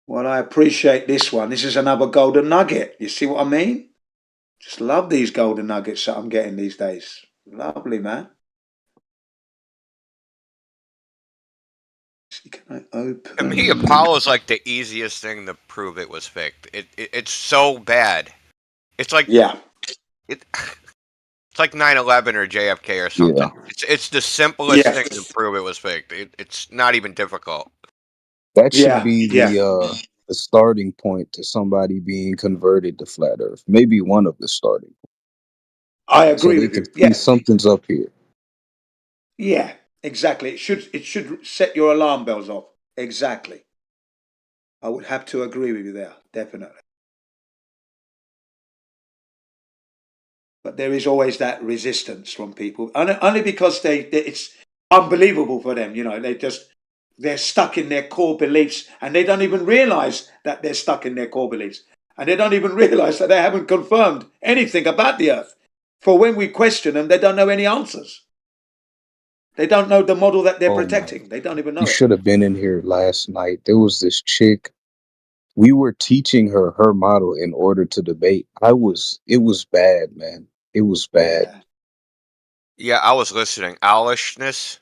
Well, I appreciate this one. This is another golden nugget. You see what I mean? Just love these golden nuggets that I'm getting these days. Lovely, man. Can I open? To me, Apollo's like the easiest thing to prove it was faked. It's so bad. It's like it's like 9/11 or JFK or something. Yeah. It's the simplest thing to prove it was faked. It's not even difficult. That should be the starting point to somebody being converted to flat Earth. Maybe one of the starting points. I agree with you. Yeah, something's up here. Yeah, exactly. It should set your alarm bells off. Exactly. I would have to agree with you there, definitely. But there is always that resistance from people, only because it's unbelievable for them. You know, they're stuck in their core beliefs, and they don't even realize that they're stuck in their core beliefs, and they don't even realize that they haven't confirmed anything about the Earth. For when we question them, they don't know any answers. They don't know the model that they're protecting. They don't even know. You should have been in here last night. There was this chick. We were teaching her model in order to debate. It was bad, man. It was bad. Yeah, I was listening. Owlishness.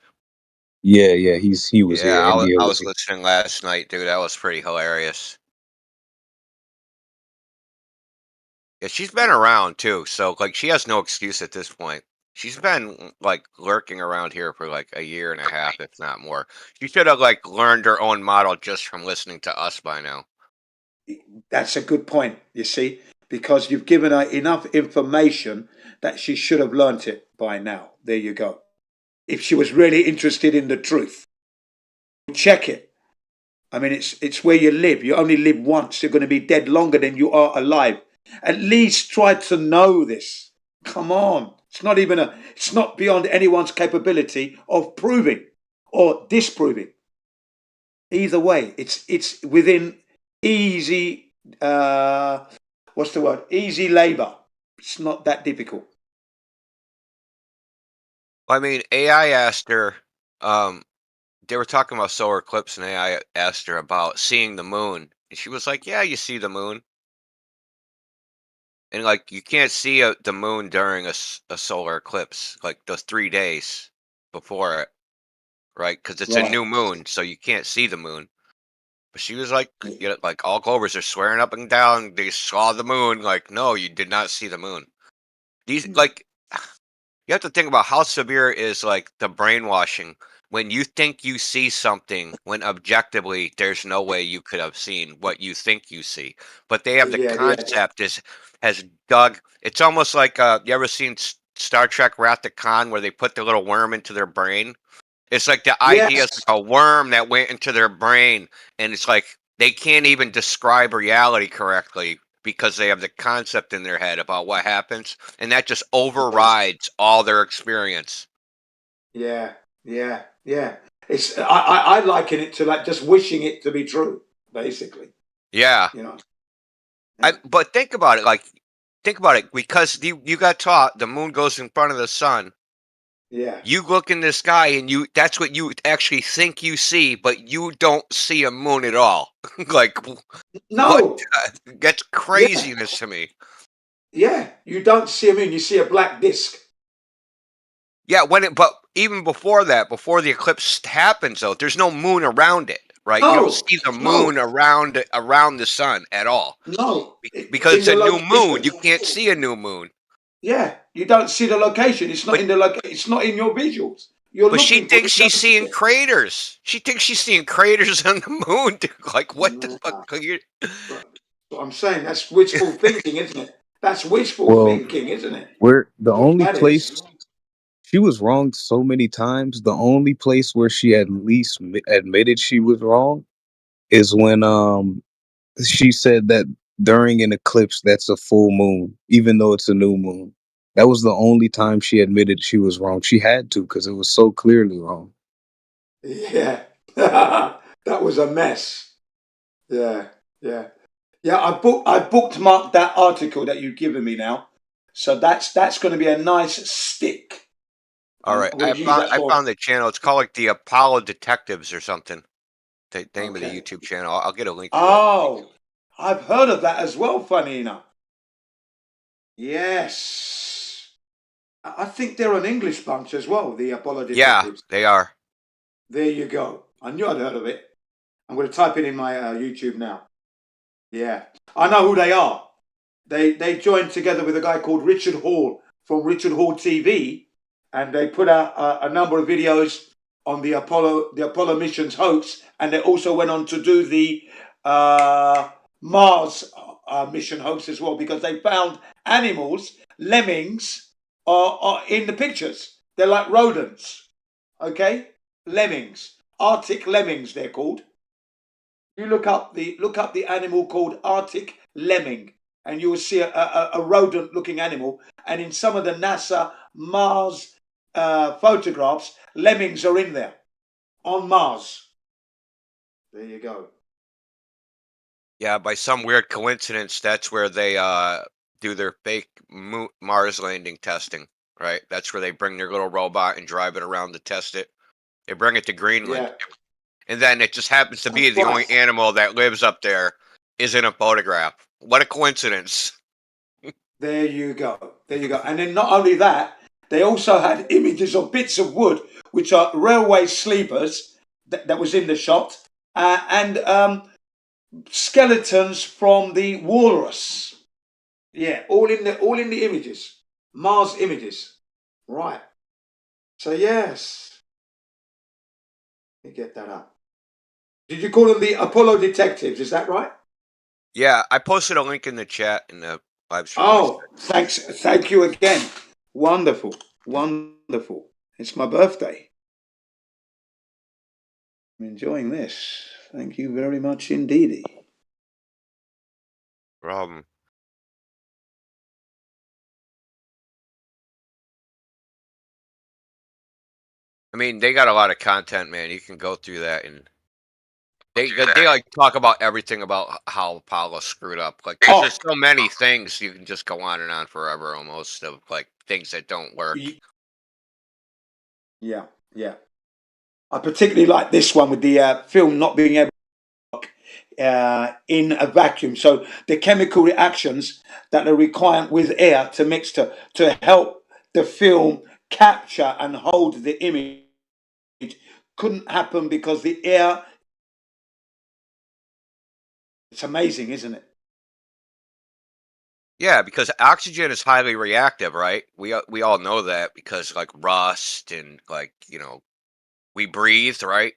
Yeah, he was here. Yeah, I was listening last night, dude. That was pretty hilarious. Yeah, she's been around too, so like she has no excuse at this point. She's been like lurking around here for like a year and a half, if not more. She should have like learned her own model just from listening to us by now. That's a good point, you see, because you've given her enough information that she should have learnt it by now. There you go. If she was really interested in the truth, check it. I mean, it's where you live. You only live once. You're going to be dead longer than you are alive. At least try to know this. Come on. It's not beyond anyone's capability of proving or disproving. Either way, it's within easy, what's the word? Easy labor. It's not that difficult. I mean, AI asked her, they were talking about solar eclipse, and AI asked her about seeing the moon. And she was like, yeah, you see the moon. And like, you can't see the moon during a solar eclipse, like the 3 days before it, right? Because it's a new moon, so you can't see the moon. But she was like, you know, like all Glovers are swearing up and down they saw the moon. Like, no, you did not see the moon. These like, you have to think about how severe is like the brainwashing when you think you see something when objectively there's no way you could have seen what you think you see. But they have the concept has dug. It's almost like you ever seen Star Trek Wrath of Khan where they put the little worm into their brain? It's like the idea is like a worm that went into their brain, and it's like they can't even describe reality correctly because they have the concept in their head about what happens, and that just overrides all their experience. Yeah. It's I liken it to like just wishing it to be true, basically. Yeah. You know. But think about it, because you got taught the moon goes in front of the sun. Yeah. You look in the sky and that's what you actually think you see, but you don't see a moon at all. Like, no, that's craziness to me. Yeah, you don't see a moon, you see a black disc. Yeah, but even before that, before the eclipse happens, though, there's no moon around it. right? You don't No, see the no, moon around the sun at all. no. Because In it's the a new moon. location. You can't see a new moon. Yeah, you don't see the location. It's not But- in the location. It's not in your visuals. You're But she looking for thinks it, she's doesn't seeing it? craters. She thinks she's seeing craters on the moon. Dude. Like, what the Nah. fuck? Are you... But what I'm saying, that's wishful thinking, isn't it? That's wishful Well, thinking, isn't it? where the What only that place is. she was wrong so many times, the only place where she at least admitted she was wrong is when she said that during an eclipse that's a full moon, even though it's a new moon. That was the only time she admitted she was wrong. She had to because it was so clearly wrong. Yeah. That was a mess. Yeah, yeah. Yeah, I bookmarked that article that you've given me now. So that's going to be a nice stick. All right. I'm gonna use that I for- found the channel. It's called like the Apollo Detectives or something. The name of the Okay. YouTube channel. I'll get a link to it. Oh, I've heard of that as well, funny enough. Yes. I think they're an English bunch as well, the Apollo Yeah, Detectives. they are. There you go. I knew I'd heard of it. I'm going to type it in my YouTube now. Yeah. I know who they are. They joined together with a guy called Richard Hall from Richard Hall TV, and they put out a number of videos on the Apollo missions hoax, and they also went on to do the Mars mission hoax as well, because they found animals, lemmings, are in the pictures. They're like rodents, okay? Lemmings, Arctic lemmings, they're called. You look up the animal called Arctic lemming, and you will see a rodent-looking animal. And in some of the NASA Mars photographs, lemmings are in there on Mars. There you go. Yeah, by some weird coincidence, that's where they do their fake Mars landing testing, right? That's where they bring their little robot and drive it around to test it. They bring it to Greenland. Yeah. And then it just happens to be That's the only right. animal that lives up there is in a photograph. What a coincidence. There you go. There you go. And then not only that, they also had images of bits of wood, which are railway sleepers that was in the shot, and skeletons from the walrus. Yeah, all in the images, Mars images. Right. So yes, let me get that up. Did you call them the Apollo Detectives? Is that right? Yeah, I posted a link in the chat in the live stream. Oh, thanks. Thank you again. Wonderful. Wonderful. It's my birthday. I'm enjoying this. Thank you very much indeed. Problem. I mean, they got a lot of content, man. You can go through that, and they like talk about everything about how Apollo screwed up. Like, 'cause there's so many things you can just go on and on forever, almost, of like things that don't work. Yeah, yeah. I particularly like this one with the film not being able to work in a vacuum. So the chemical reactions that are required with air to mix to help the film capture and hold the image couldn't happen because the air. It's amazing, isn't it? Yeah, because oxygen is highly reactive, right? We all know that because like rust and like, we breathe, right?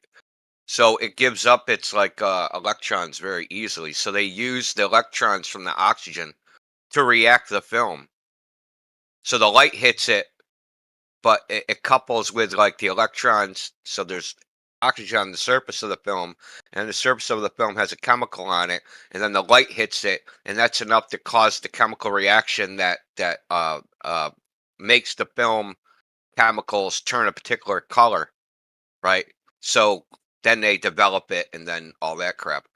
So it gives up its like electrons very easily. So they use the electrons from the oxygen to react the film. So the light hits it, but it couples with like the electrons. So there's oxygen on the surface of the film, and the surface of the film has a chemical on it, and then the light hits it, and that's enough to cause the chemical reaction that makes the film chemicals turn a particular color, right? So then they develop it, and then all that crap.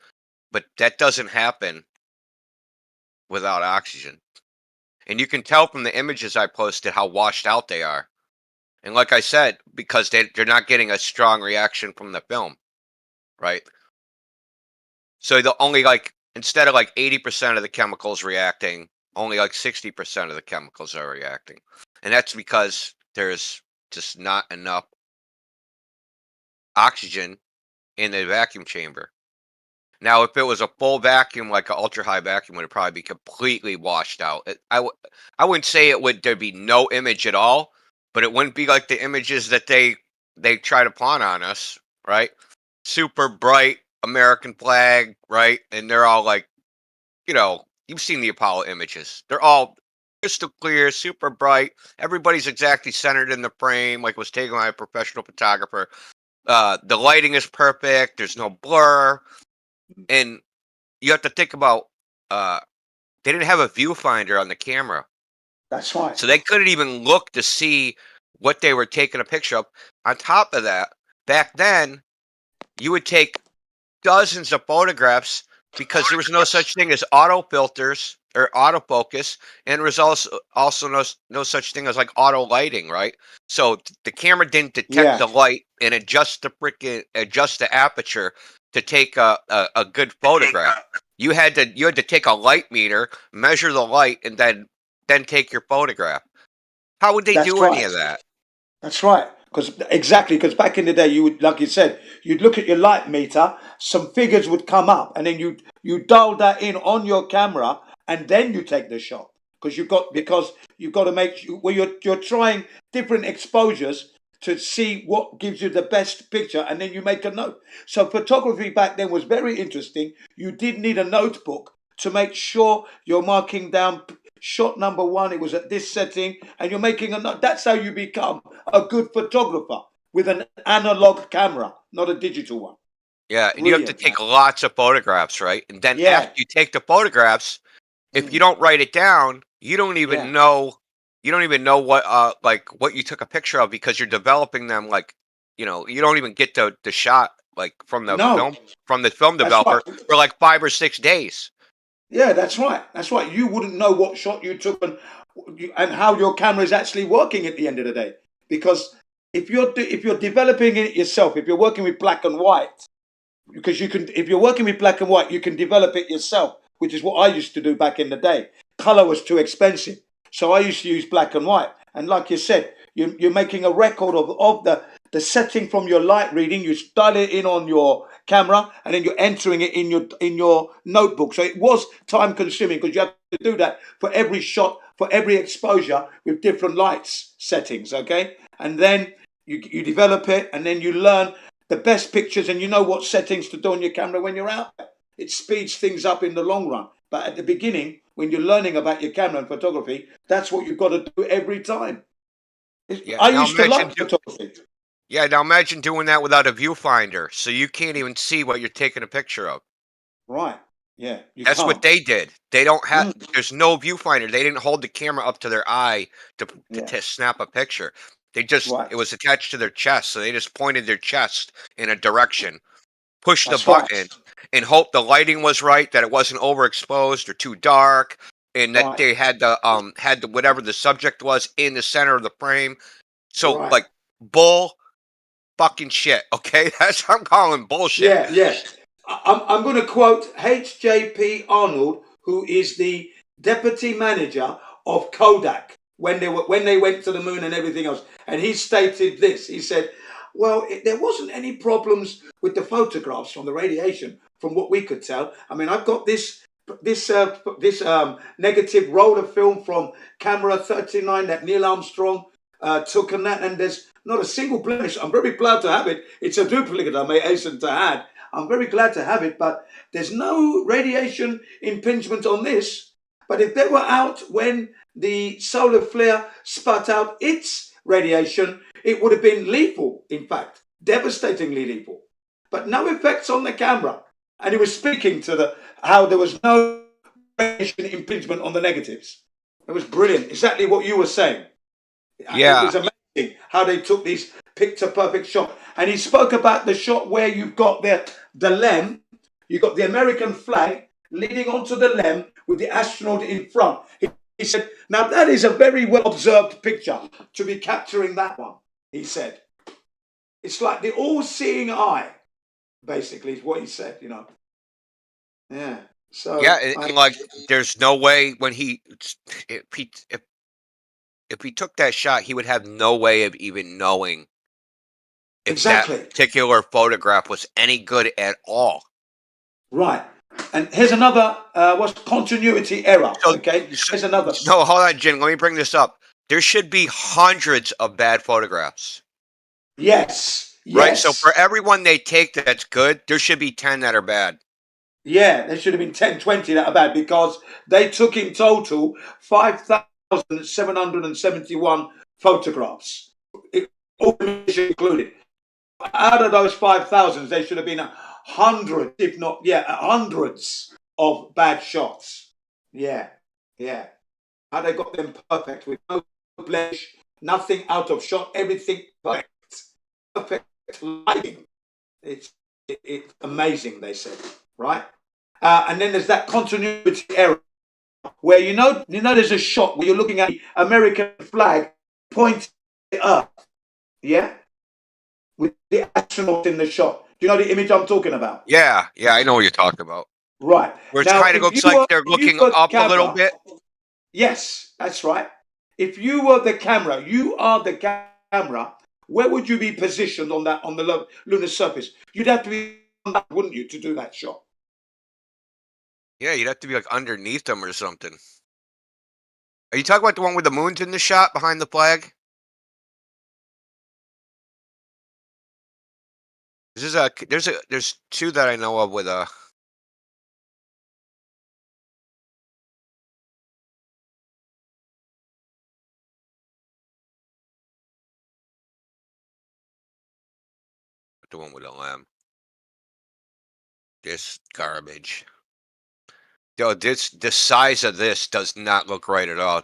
But that doesn't happen without oxygen. And you can tell from the images I posted how washed out they are. And like I said, because they're not getting a strong reaction from the film, right? So the only like, instead of like 80% of the chemicals reacting, only like 60% of the chemicals are reacting. And that's because there's just not enough oxygen in the vacuum chamber. Now, if it was a full vacuum, like an ultra high vacuum, it would probably be completely washed out. I wouldn't say there'd be no image at all, but it wouldn't be like the images that they try to pawn on us, right? Super bright American flag, right? And they're all like, you've seen the Apollo images. They're all crystal clear, super bright. Everybody's exactly centered in the frame, like was taken by a professional photographer. The lighting is perfect. There's no blur. And you have to think about, they didn't have a viewfinder on the camera. That's right. So they couldn't even look to see what they were taking a picture of. On top of that, back then, you would take dozens of photographs because there was no such thing as auto filters or autofocus, and there was also no such thing as like auto lighting, right? So the camera didn't detect the light and adjust the aperture to take a good photograph. You had to take a light meter, measure the light, and then take your photograph. How would they do any of that? That's right. Because back in the day, you would, like you said, you'd look at your light meter, some figures would come up, and then you dial that in on your camera, and then you take the shot. Because you've got to make you're trying different exposures to see what gives you the best picture, and then you make a note. So photography back then was very interesting. You did need a notebook to make sure you're marking down shot number 1, it was at this setting, and you're making a note. That's how you become a good photographer, with an analog camera, not a digital one. Yeah, and you have to take lots of photographs, right? And then after you take the photographs, if you don't write it down, you don't even know what what you took a picture of, because you're developing them, like, you don't even get the shot like from the film developer for like 5 or 6 days. Yeah, that's right. That's right. You wouldn't know what shot you took and how your camera is actually working at the end of the day. Because if you're developing it yourself, if you're working with black and white, because if you're working with black and white, you can develop it yourself, which is what I used to do back in the day. Color was too expensive, so I used to use black and white. And like you said, you're making a record of the setting from your light reading. You dial it in on your camera, and then you're entering it in your notebook. So it was time consuming, because you have to do that for every shot, for every exposure, with different lights settings. Okay, and then you develop it, and then you learn the best pictures, and you know what settings to do on your camera when you're out there. It speeds things up in the long run. But at the beginning, when you're learning about your camera and photography, that's what you've got to do every time. I used to love photography. Yeah, now imagine doing that without a viewfinder, so you can't even see what you're taking a picture of. Right. Yeah. That's what they did. They don't have. There's no viewfinder. They didn't hold the camera up to their eye to snap a picture. They just it was attached to their chest, so they just pointed their chest in a direction, pushed the button, and hope the lighting was right, that it wasn't overexposed or too dark, and that they had the whatever the subject was in the center of the frame. So like bull fucking shit. Okay, that's what I'm calling bullshit. Yeah. I'm going to quote H.J.P. Arnold, who is the deputy manager of Kodak when they went to the moon and everything else, and he stated this. He said, "Well, there wasn't any problems with the photographs from the radiation, from what we could tell. I mean, I've got this negative roll of film from camera 39 that Neil Armstrong took, and there's not a single blemish. I'm very proud to have it. It's a duplicate, I may hasten to add. I'm very glad to have it, but there's no radiation impingement on this. But if they were out when the solar flare spat out its radiation, it would have been lethal, in fact, devastatingly lethal. But no effects on the camera." And he was speaking to how there was no radiation impingement on the negatives. It was brilliant. Exactly what you were saying. Yeah. It was amazing how they took these picture-perfect shot. And he spoke about the shot where you've got the LEM, you've got the American flag leading onto the LEM with the astronaut in front. He said, now that is a very well-observed picture to be capturing that one, he said. It's like the all-seeing eye, basically, is what he said, Yeah. So and like, there's no way when if he took that shot, he would have no way of even knowing if that Exactly. particular photograph was any good at all. Right. And here's another, what's continuity error? So, Okay. Here's another. no, hold on, Jin. Let me bring this up. There should be hundreds of bad photographs. Yes. Right? So Yes. for everyone they take that's good, there should be 10 that are bad. Yeah, there should have been 10, 20 that are bad because they took in total 5,771 photographs, all included. Out of those 5,000, there should have been hundreds, if not, hundreds of bad shots. Yeah, yeah. How they got them perfect with no blemish, nothing out of shot, everything perfect. Perfect lighting. It's amazing, they said, right? And then there's that continuity error where you know there's a shot where you're looking at the American flag pointing up, yeah, with the astronaut in the shot. Do you know the image I'm talking about? Yeah, I know what you're talking about. Right. Where it Now, kind of looks like they're looking up a little bit. Yes, that's right. If you were the camera, you are the camera. Where would you be positioned on the lunar surface? You'd have to be on that, wouldn't you, to do that shot? Yeah, you'd have to be like underneath them or something. Are you talking about the one with the moon's in the shot behind the flag? There's two that I know of with the one with the lamb. This garbage. Yo, the size of this does not look right at all.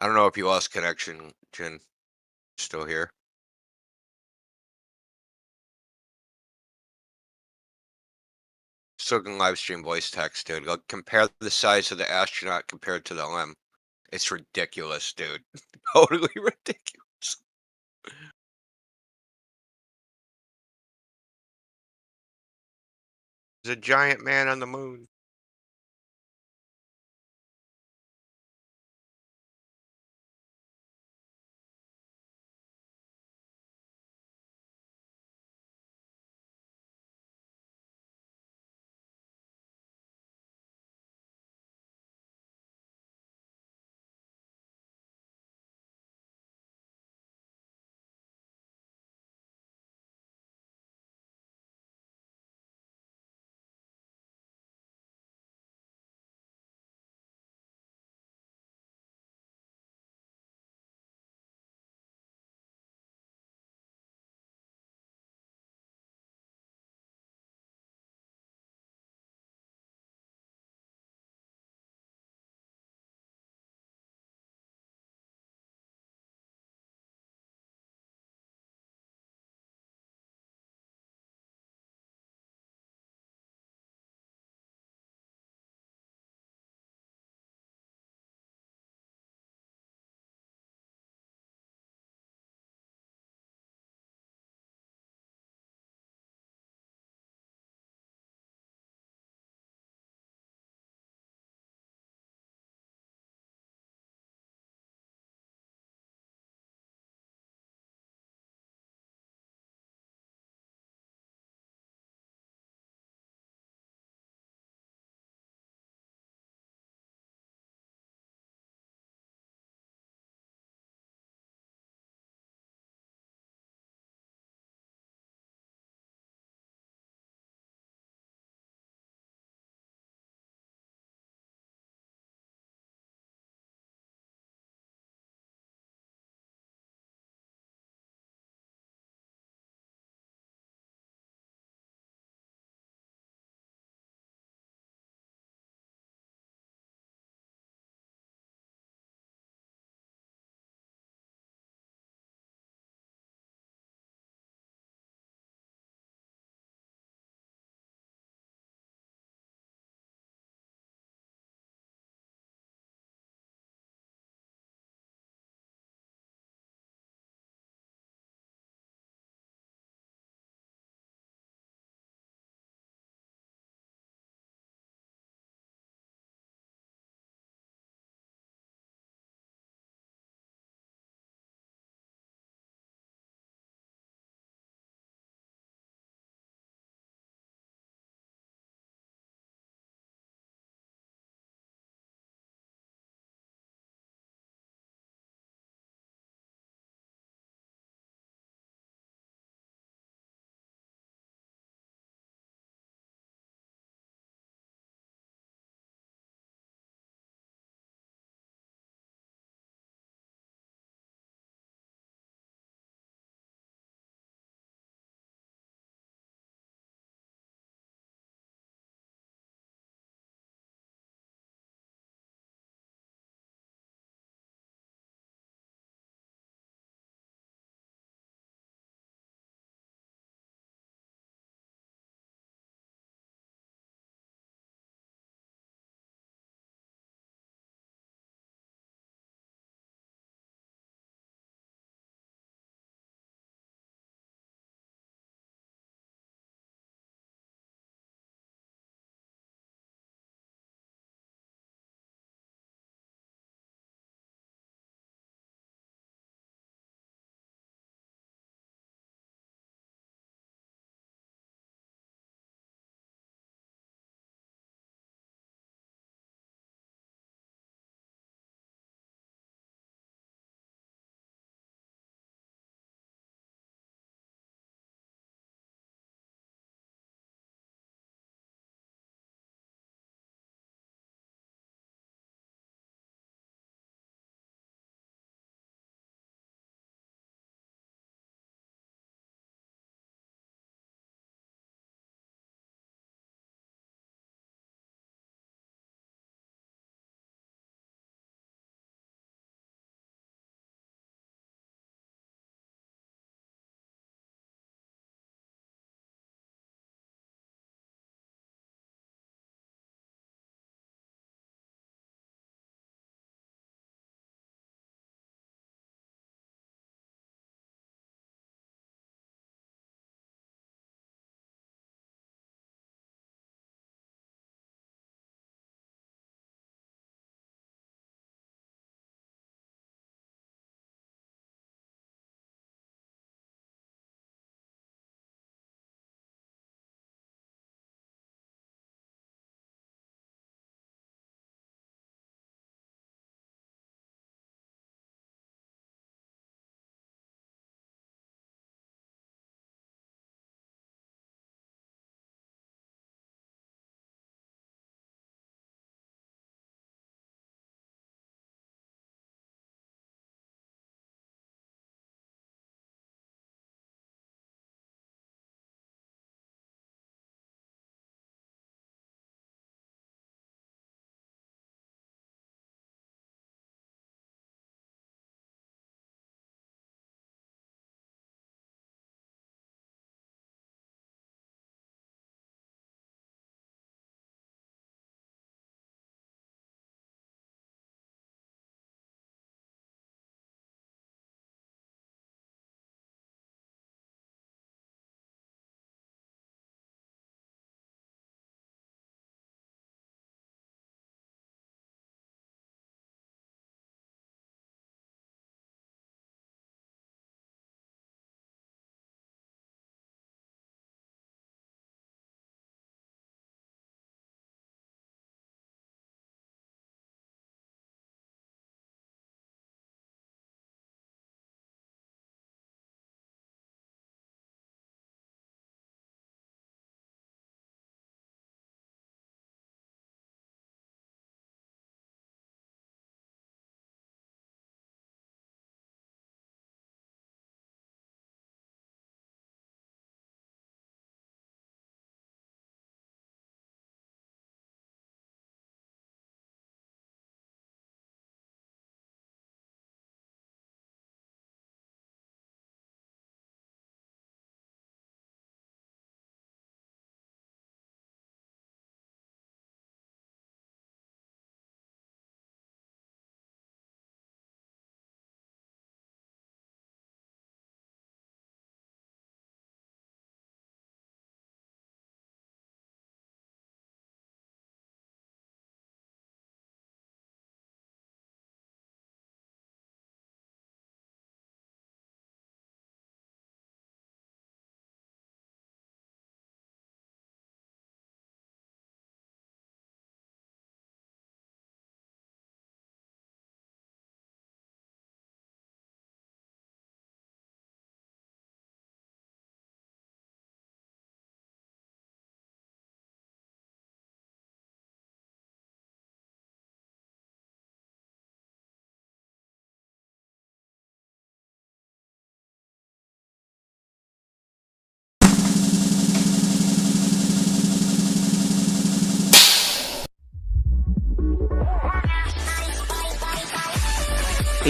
I don't know if you lost connection, Jin. Still here? Still can live stream voice text, dude. Like, compare the size of the astronaut compared to the limb. It's ridiculous, dude. Totally ridiculous. There's a giant man on the moon.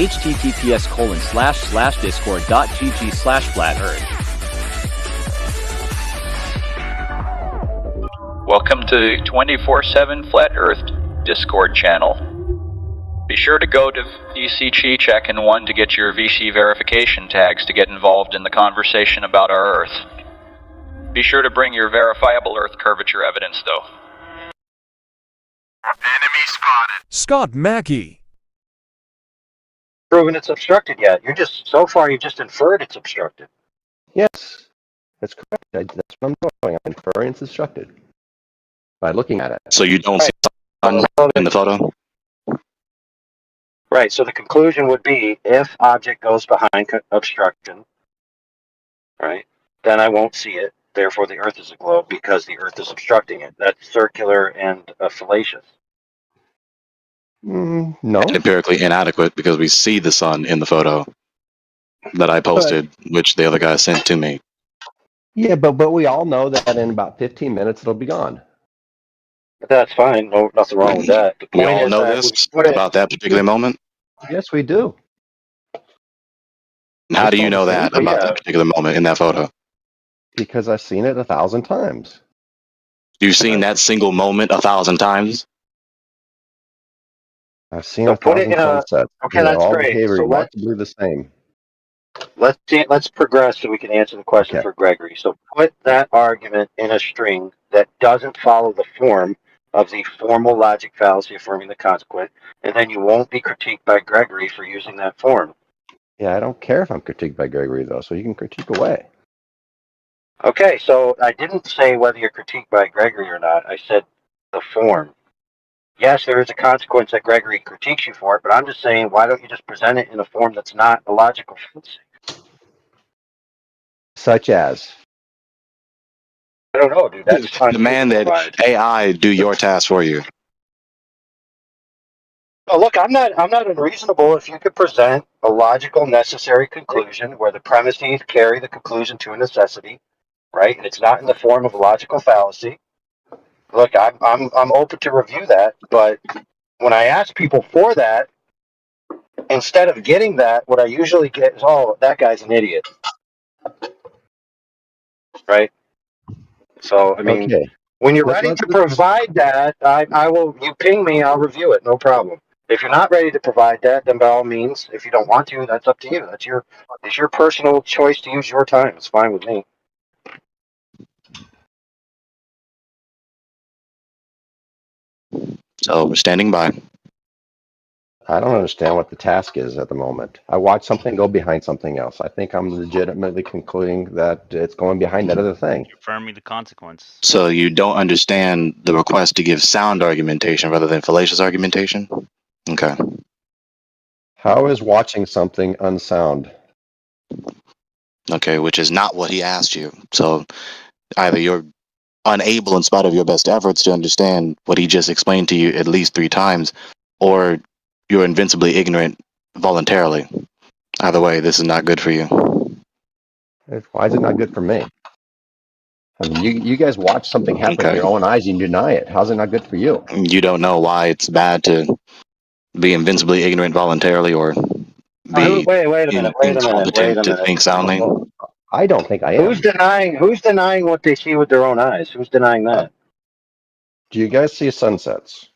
https://discord.gg/flat-earth. Welcome to 24/7 Flat Earth Discord channel. Be sure to go to VC Chi Check and 1 to get your VC verification tags to get involved in the conversation about our Earth. Be sure to bring your verifiable Earth curvature evidence, though. Enemy spotted. Scott Mackey. Proven it's obstructed yet. So far you've just inferred it's obstructed. Yes, that's correct. That's what I'm doing. I'm inferring it's obstructed by looking at it. So you don't see sun in the photo? Right, so the conclusion would be if object goes behind obstruction, right, then I won't see it. Therefore, the Earth is a globe because the Earth is obstructing it. That's circular and fallacious. No. And empirically inadequate because we see the sun in the photo that I posted, which the other guy sent to me. Yeah, but we all know that in about 15 minutes it'll be gone. That's fine. No, nothing wrong with that. The We point all is know that this about that particular moment. Yes, we do. How do you know that about that particular moment in that photo? Because I've seen it 1,000 times. You've seen that single moment 1,000 times? I've seen 1,000 sunsets. Okay, that's all great. behavior So remarkably the same. Let's progress so we can answer the question for Gregory. So put that argument in a string that doesn't follow the form of the formal logic fallacy affirming the consequent, and then you won't be critiqued by Gregory for using that form. Yeah, I don't care if I'm critiqued by Gregory, though, so you can critique away. Okay, so I didn't say whether you're critiqued by Gregory or not. I said the form. Yes, there is a consequence that Gregory critiques you for it, but I'm just saying, why don't you just present it in a form that's not a logical fallacy? Such as? I don't know, dude. That's demand that AI do your task for you. Oh, look, I'm not unreasonable if you could present a logical, necessary conclusion where the premises carry the conclusion to a necessity, right? And it's not in the form of a logical fallacy. Look, I'm open to review that, but when I ask people for that, instead of getting that, what I usually get is, "Oh, that guy's an idiot," right? So, I mean, when you're ready to provide that, I will. You ping me, I'll review it, no problem. If you're not ready to provide that, then by all means, if you don't want to, that's up to you. It's your personal choice to use your time. It's fine with me. So we're standing by. I don't understand what the task is at the moment. I watched something go behind something else. I think I'm legitimately concluding that it's going behind that other thing. Affirming the consequence. So you don't understand the request to give sound argumentation rather than fallacious argumentation? Okay. How is watching something unsound? Okay, which is not what he asked you. So either you're unable in spite of your best efforts to understand what he just explained to you at least 3 times, or you're invincibly ignorant voluntarily. Either way, this is not good for you. Why is it not good for me? I mean, you guys watch something happen with your own eyes and you deny it. How's it not good for you? You don't know why it's bad to be invincibly ignorant voluntarily or be wait a minute. to think soundly. I don't think I am. Who's denying what they see with their own eyes? Who's denying that? Do you guys see sunsets?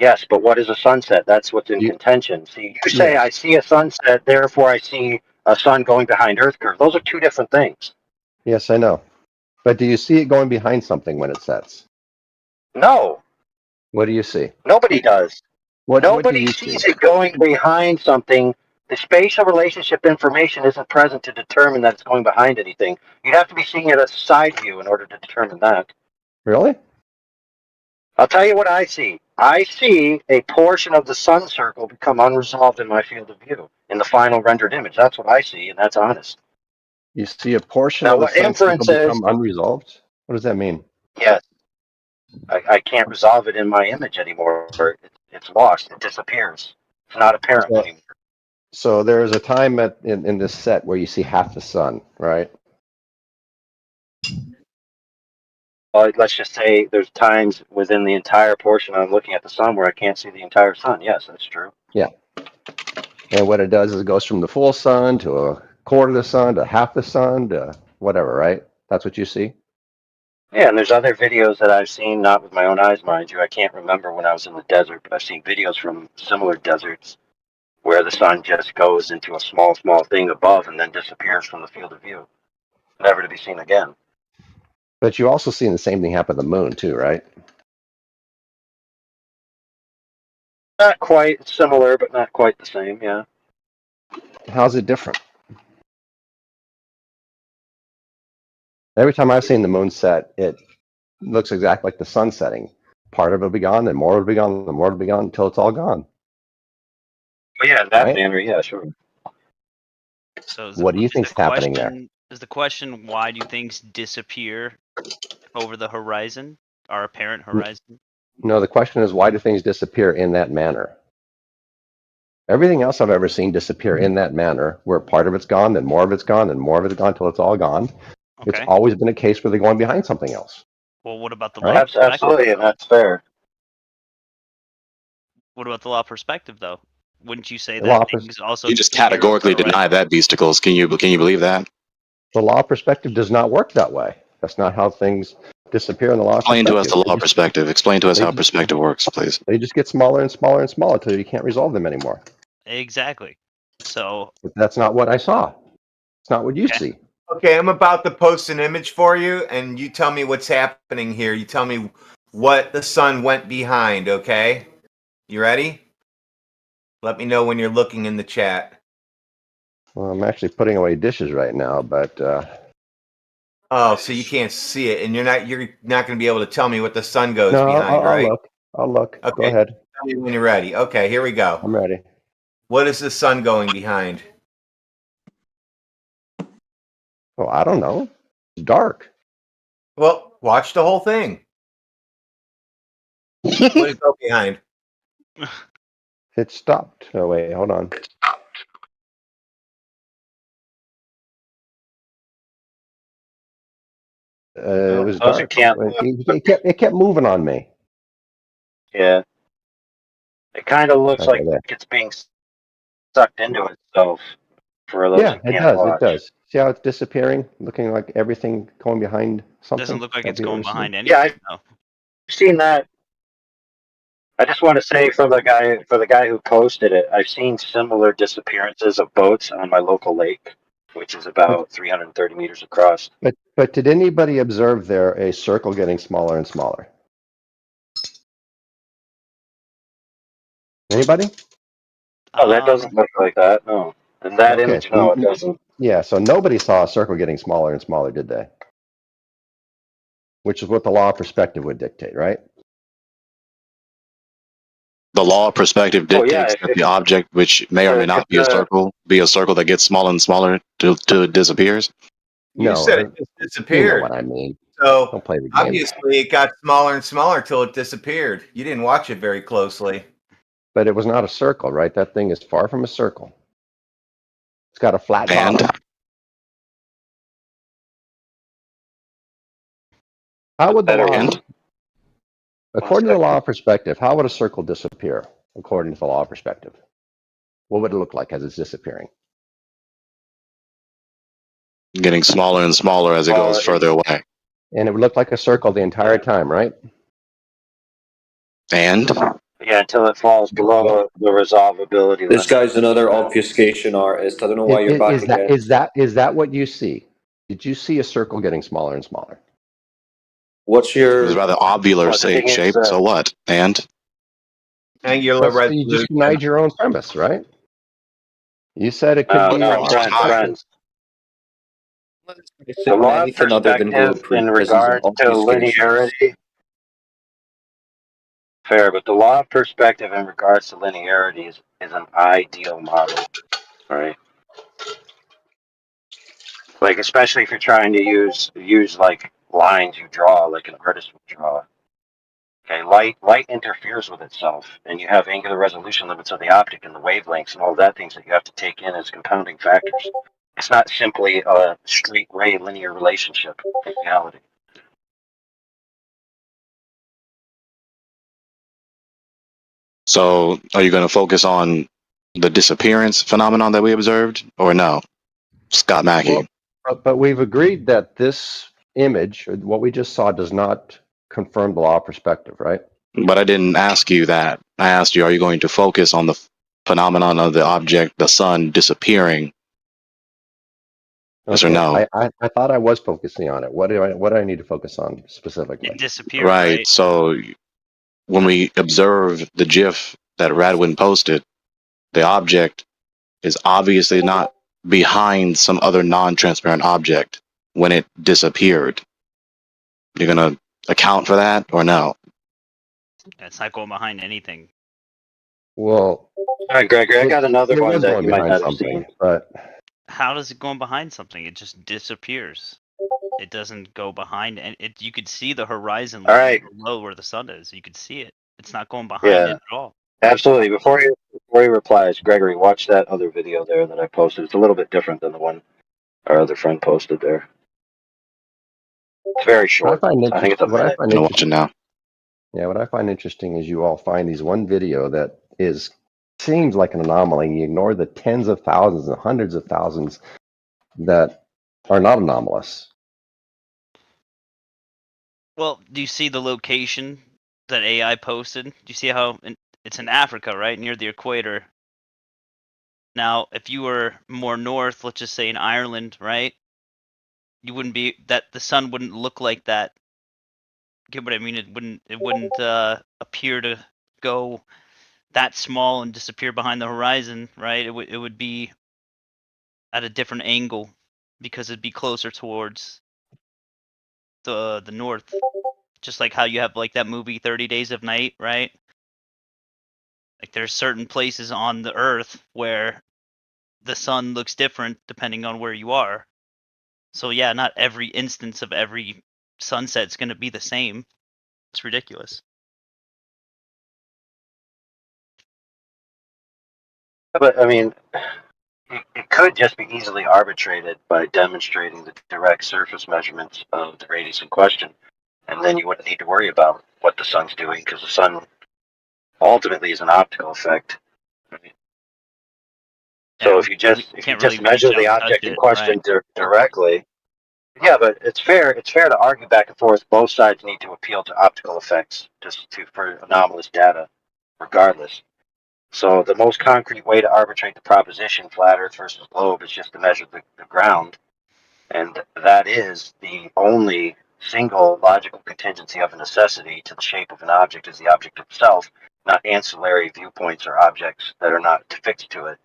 Yes, but what is a sunset? That's what's in contention. See, you say I see a sunset, therefore I see a sun going behind Earth curve. Those are two different things. Yes, I know. But do you see it going behind something when it sets? No. What do you see? Nobody does. Nobody do you sees see? it going behind something. The spatial relationship information isn't present to determine that it's going behind anything. You'd have to be seeing it as a side view in order to determine that. Really? I'll tell you what I see. I see a portion of the sun circle become unresolved in my field of view in the final rendered image. That's what I see, and that's honest. You see a portion Now, of the what sun inference circle is- become unresolved? What does that mean? Yes. I can't resolve it in my image anymore. It's lost. It disappears. It's not apparent anymore. So there is a time in this set where you see half the sun, right? Let's just say there's times within the entire portion I'm looking at the sun where I can't see the entire sun. Yes, that's true. Yeah. And what it does is it goes from the full sun to a quarter of the sun to half the sun to whatever, right? That's what you see? Yeah, and there's other videos that I've seen, not with my own eyes, mind you. I can't remember when I was in the desert, but I've seen videos from similar deserts where the sun just goes into a small thing above and then disappears from the field of view, never to be seen again. But you also seen the same thing happen to the moon too, right? Not quite similar, but not quite the same, yeah. How's it different? Every time I've seen the moon set, it looks exactly like the sun setting. Part of it will be gone, then more will be gone, then more will be gone until it's all gone. Well, yeah, in that Right? manner, yeah, sure. So What do you think's happening there? Is the question, why do things disappear over the horizon, our apparent horizon? No, the question is, why do things disappear in that manner? Everything else I've ever seen disappear in that manner, where part of it's gone, then more of it's gone, then more of it's gone until it's all gone. Okay. It's always been a case where they're going behind something else. Well, what about the Right? law of perspective? Absolutely, and that's fair. What about the law of perspective, though? Wouldn't you say The law that of things also You just disappear over the categorically horizon? deny that, Beasticles. Can you believe that? The law of perspective does not work that way. That's not how things disappear in the law of Explain to us perspective. the law of perspective. Explain to us how perspective works, please. They just get smaller and smaller and smaller until you can't resolve them anymore. Exactly. So But that's not what I saw. It's not what you see. Okay, I'm about to post an image for you, and you tell me what's happening here. You tell me what the sun went behind, okay? You ready? Let me know when you're looking in the chat. Well, I'm actually putting away dishes right now, but Oh, so you can't see it, and you're not going to be able to tell me what the sun goes no, behind, I'll right? look. I'll look. Okay. Go ahead. Tell me when you're ready. Okay, here we go. I'm ready. What is the sun going behind? Oh, I don't know. It's dark. Well, watch the whole thing. What does it go behind? It stopped. Oh wait, hold on. It was Those dark. can't It kept moving on me. Yeah. It kind of looks Okay, like there. it's being sucked into itself for those Yeah, who it can't does. watch. It does. See how it's disappearing, looking like everything going behind something. doesn't look like Have it's you going ever seen- behind anything. Yeah, though. I've seen that. I just want to say for the guy who posted it, I've seen similar disappearances of boats on my local lake, which is about 330 meters across. But did anybody observe there a circle getting smaller and smaller? Oh, Anybody? that doesn't look like that. No, in that Okay, image, no, it doesn't. Yeah, so nobody saw a circle getting smaller and smaller, did they? Which is what the law of perspective would dictate, right? The law of perspective Oh, yeah, dictates that the object, which may or may not be a circle that gets smaller and smaller till it disappears. You No, said it just You know disappeared. what I mean. So Don't play the game. obviously it got smaller and smaller till it disappeared. You didn't watch it very closely. But it was not a circle, right? That thing is far from a circle. It's got a flat And bottom. How would the law, according to the law of perspective, how would a circle disappear according to the law of perspective? What would it look like as it's disappearing? getting smaller and smaller as it goes further away. And it would look like a circle the entire time, right? And Yeah, until it falls below the resolvability This limit. guy's another obfuscation artist. I don't know why you're back again. Is that what you see? Did you see a circle getting smaller and smaller? What's it your? was rather ovular shape. So what? And Angular So you just denied your own premise, right? You said it could be. Friends. It's The law of anything other than perspective globe in proof. This is regard to obfuscation. linearity. Fair, but the law of perspective in regards to linearity is an ideal model, right? Like, especially if you're trying to use like lines you draw, like an artist would draw. Okay, light interferes with itself, and you have angular resolution limits of the optic and the wavelengths and all that things that you have to take in as compounding factors. It's not simply a straight ray linear relationship in reality. so are you going to focus on the disappearance phenomenon that we observed, or no? Scott Mackey. Well, but we've agreed that this image, or what we just saw, does not confirm the law of perspective, right? But I didn't ask you that. I asked you, are you going to focus on the phenomenon of the object, the sun, disappearing? Yes or no? I thought I was focusing on it. What do I need to focus on specifically? It disappeared, Right. So when we observe the GIF that Radwin posted, the object is obviously not behind some other non-transparent object when it disappeared. You're gonna account for that or no? It's not going behind anything. Well, all right, Gregory, I got another it one was that going you might behind not have something, seen. but How does it go behind something? It just disappears. It doesn't go behind, and you could see the horizon All line right. below where the sun is. You could see it. It's not going behind Yeah, it at all. absolutely. Before he replies, Gregory, watch that other video there that I posted. It's a little bit different than the one our other friend posted there. It's very what short. I find I think it's a interesting, what I minute. find I'm gonna watch it now. Yeah, what I find interesting is you all find these one video that seems like an anomaly. You ignore the tens of thousands and hundreds of thousands that are not anomalous. Well, do you see the location that AI posted? Do you see how it's in Africa, right, near the equator? Now, if you were more north, let's just say in Ireland, right, you wouldn't be that the sun wouldn't look like that. Get what I mean? It wouldn't appear to go that small and disappear behind the horizon, right? It would be at a different angle because it'd be closer towards the north. Just like how you have like that movie 30 Days of Night, right? Like there's certain places on the earth where the sun looks different depending on where you are. So yeah, not every instance of every sunset's going to be the same. It's ridiculous. But I mean, it could just be easily arbitrated by demonstrating the direct surface measurements of the radius in question, and then you wouldn't need to worry about what the sun's doing because the sun ultimately is an optical effect. So Yeah, if you just really measure reach the out and object touch in it, question right? directly, yeah, but it's fair to argue back and forth. Both sides need to appeal to optical effects for anomalous data, regardless. So the most concrete way to arbitrate the proposition flat Earth versus globe is just to measure the ground, and that is the only single logical contingency of a necessity to the shape of an object is the object itself, not ancillary viewpoints or objects that are not fixed to it.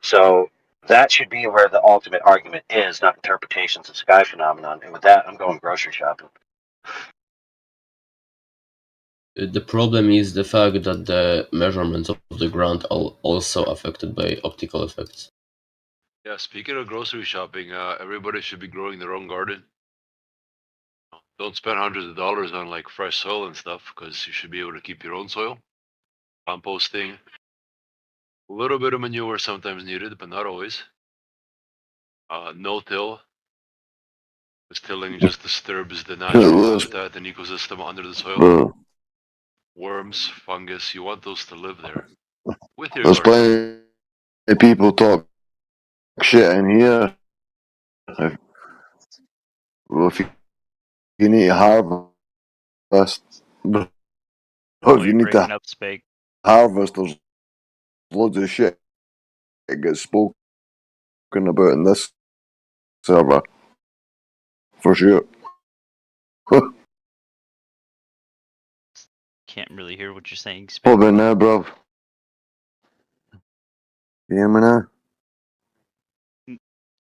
So that should be where the ultimate argument is, not interpretations of sky phenomenon. And with that, I'm going grocery shopping. The problem is the fact that the measurements of the ground are also affected by optical effects. Yeah, speaking of grocery shopping, everybody should be growing their own garden. Don't spend hundreds of dollars on like fresh soil and stuff, because you should be able to keep your own soil. Composting. A little bit of manure sometimes needed, but not always. No-till. Because tilling just disturbs the natural habitat and ecosystem under the soil. Worms, fungus, you want those to live there. With your There's garden. plenty of people talk shit in here. If you need to harvest, if you need to harvest, there's loads of shit that gets spoken about in this server. For sure. Can't really hear what you're saying. What about now, bro? You hear me now?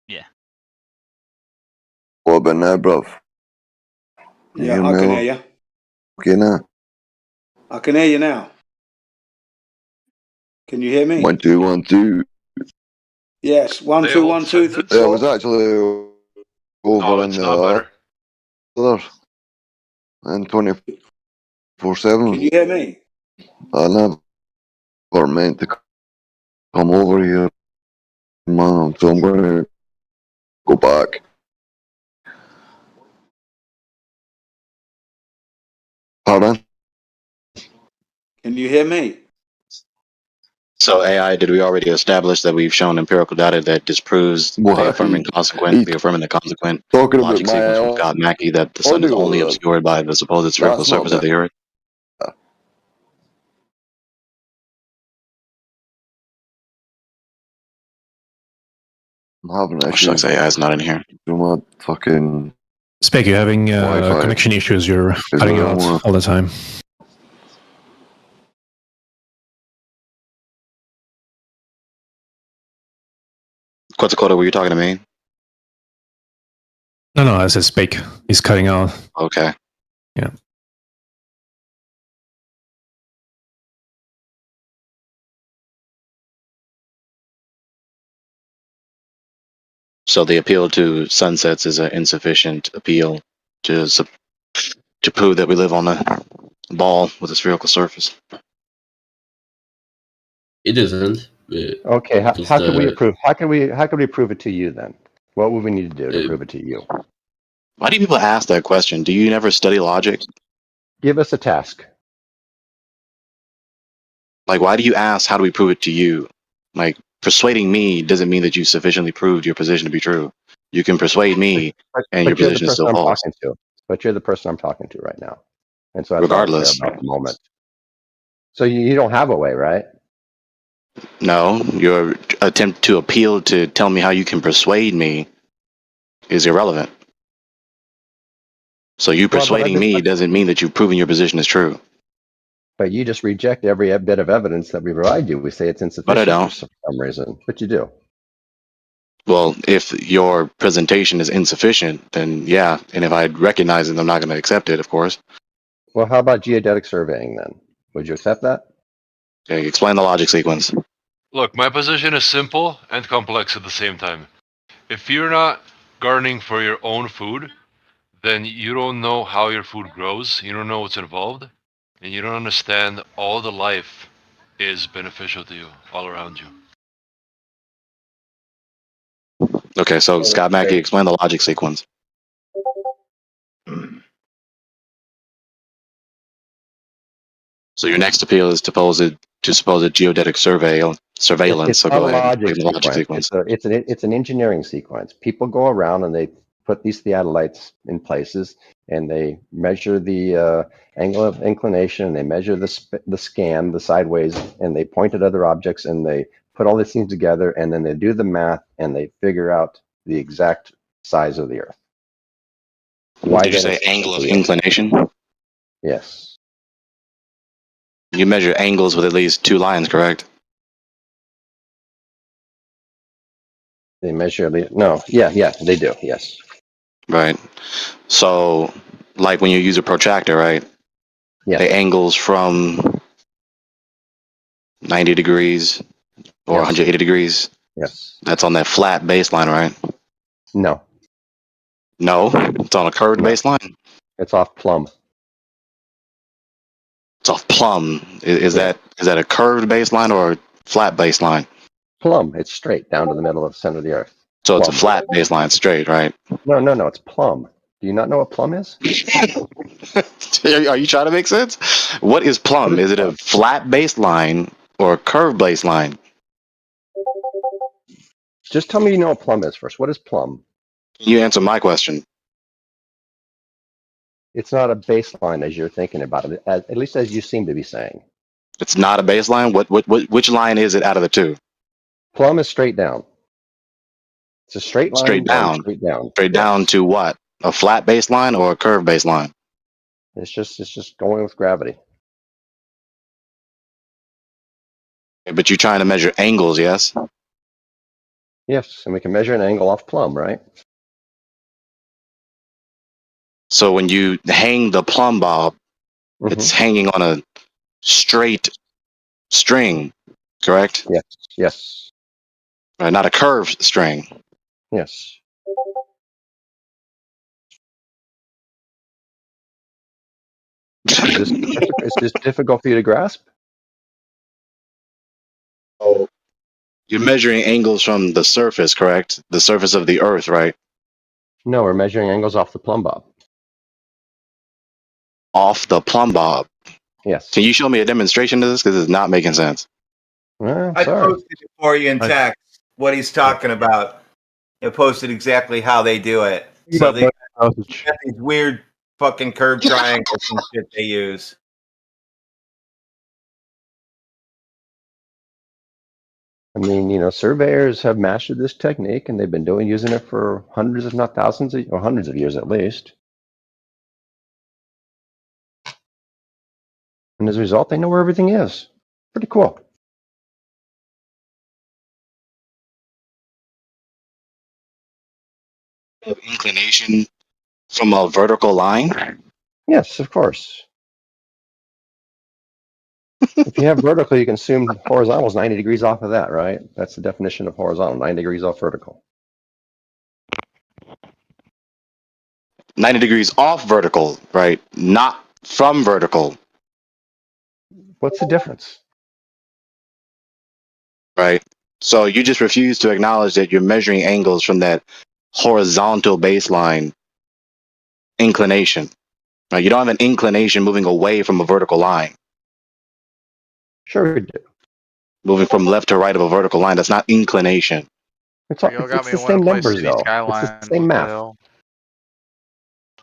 Yeah. What about now, bro? Yeah, I can hear you. Okay, now. I can hear you now. Can you hear me? 1 2 1 2. Yes, 1 2 1 2 3 Yeah, I was 4. actually over in the other and 24/7. Can you hear me? I never meant to come over here, man. So I'm going to go back. Pardon? Can you hear me? So AI, did we already establish that we've shown empirical data that disproves the Why? affirming consequent, the affirming the consequent Talking about logic my sequence from Scott Mackey that the sun is only audio. obscured by the supposed spherical That's not surface of the Earth? I'm having Oh, shucks, issues. AI is not in here. Do my fucking Spec, you're having Wi-Fi. connection issues. You're Is cutting that out one? all the time. Quetzalcoatl, were you talking to me? No, I said Spec. He's cutting out. Okay. Yeah. So the appeal to sunsets is an insufficient appeal to prove that we live on a ball with a spherical surface. It isn't. Okay, how because can we the approve? How can we prove it to you then? What would we need to do to prove it to you? Why do people ask that question? Do you never study logic? Give us a task. Like, why do you ask, how do we prove it to you? Like, persuading me doesn't mean that you sufficiently proved your position to be true. You can persuade me, and your But you're the position is person still I'm false. talking to. But you're the person I'm talking to right now, and so that's all I care Regardless, about at the moment. So you don't have a way, right? no, your attempt to appeal to tell me how you can persuade me is irrelevant. So you Well, but persuading me doesn't mean that you've proven your position is true. But you just reject every bit of evidence that we provide you. We say it's insufficient But I don't. for some reason. But you do. Well, if your presentation is insufficient, then yeah. And if I recognize it, I'm not going to accept it, of course. Well, how about geodetic surveying then? Would you accept that? Okay, explain the logic sequence. Look, my position is simple and complex at the same time. If you're not gardening for your own food, then you don't know how your food grows, you don't know what's involved, and you don't understand all the life is beneficial to you all around you. Okay, so Scott Mackey, explain the logic sequence. So your next appeal is to supposed geodetic surveillance. It's So not go a ahead and logic explain the logic sequence. sequence. It's an engineering sequence. People go around and they put these theodolites in places, and they measure the angle of inclination, and they measure the scan, the sideways, and they point at other objects, and they put all these things together, and then they do the math, and they figure out the exact size of the Earth. Why Did you then say it's angle of the Earth. inclination? Yes. You measure angles with at least two lines, correct? They measure the no, yeah, they do, yes. Right. So, like when you use a protractor, right? Yes. The angles from 90 degrees or Yes. 180 degrees. Yes. That's on that flat baseline, right? No. No, it's on a curved baseline. It's off plumb. It's off plumb. Is that a curved baseline or a flat baseline? Plumb. It's straight down to the middle of the center of the Earth. So it's a Plumb. flat baseline, straight, right? No, it's plumb. Do you not know what plumb is? Are you trying to make sense? What is plumb? Is it a flat baseline or a curved baseline? Just tell me you know what plumb is first. What is plumb? Can you answer my question? It's not a baseline as you're thinking about it, at least as you seem to be saying. It's not a baseline. Which line is it out of the two? Plumb is straight down. It's a straight line. Straight down. Straight down. Straight down to what? A flat baseline or a curved baseline? It's just going with gravity. But you're trying to measure angles, yes? Yes, and we can measure an angle off plumb, right? So when you hang the plumb bob, it's hanging on a straight string, correct? Yes. Yes. Right, not a curved string. Yes. Is this difficult for you to grasp? Oh, you're measuring angles from the surface, correct? The surface of the Earth, right? No, we're measuring angles off the plumb bob. Off the plumb bob. Yes. Can you show me a demonstration of this? Because it's not making sense. I posted it for you in text. What he's talking about. I posted exactly how they do it. So they got these weird fucking curved triangles and shit they use. I mean, surveyors have mastered this technique, and they've been using it for hundreds, if not thousands, or hundreds of years at least. And as a result, they know where everything is. Pretty cool. Inclination from a vertical line? Yes, of course. If you have vertical, you can assume horizontal is 90 degrees off of that, right? That's the definition of horizontal, 90 degrees off vertical. 90 degrees off vertical, right? Not from vertical. What's the difference? Right. So you just refuse to acknowledge that you're measuring angles from that horizontal baseline inclination. Right? You don't have an inclination moving away from a vertical line. Sure we do. Moving from left to right of a vertical line, that's not inclination. It's the same numbers, though. It's the same math. Talking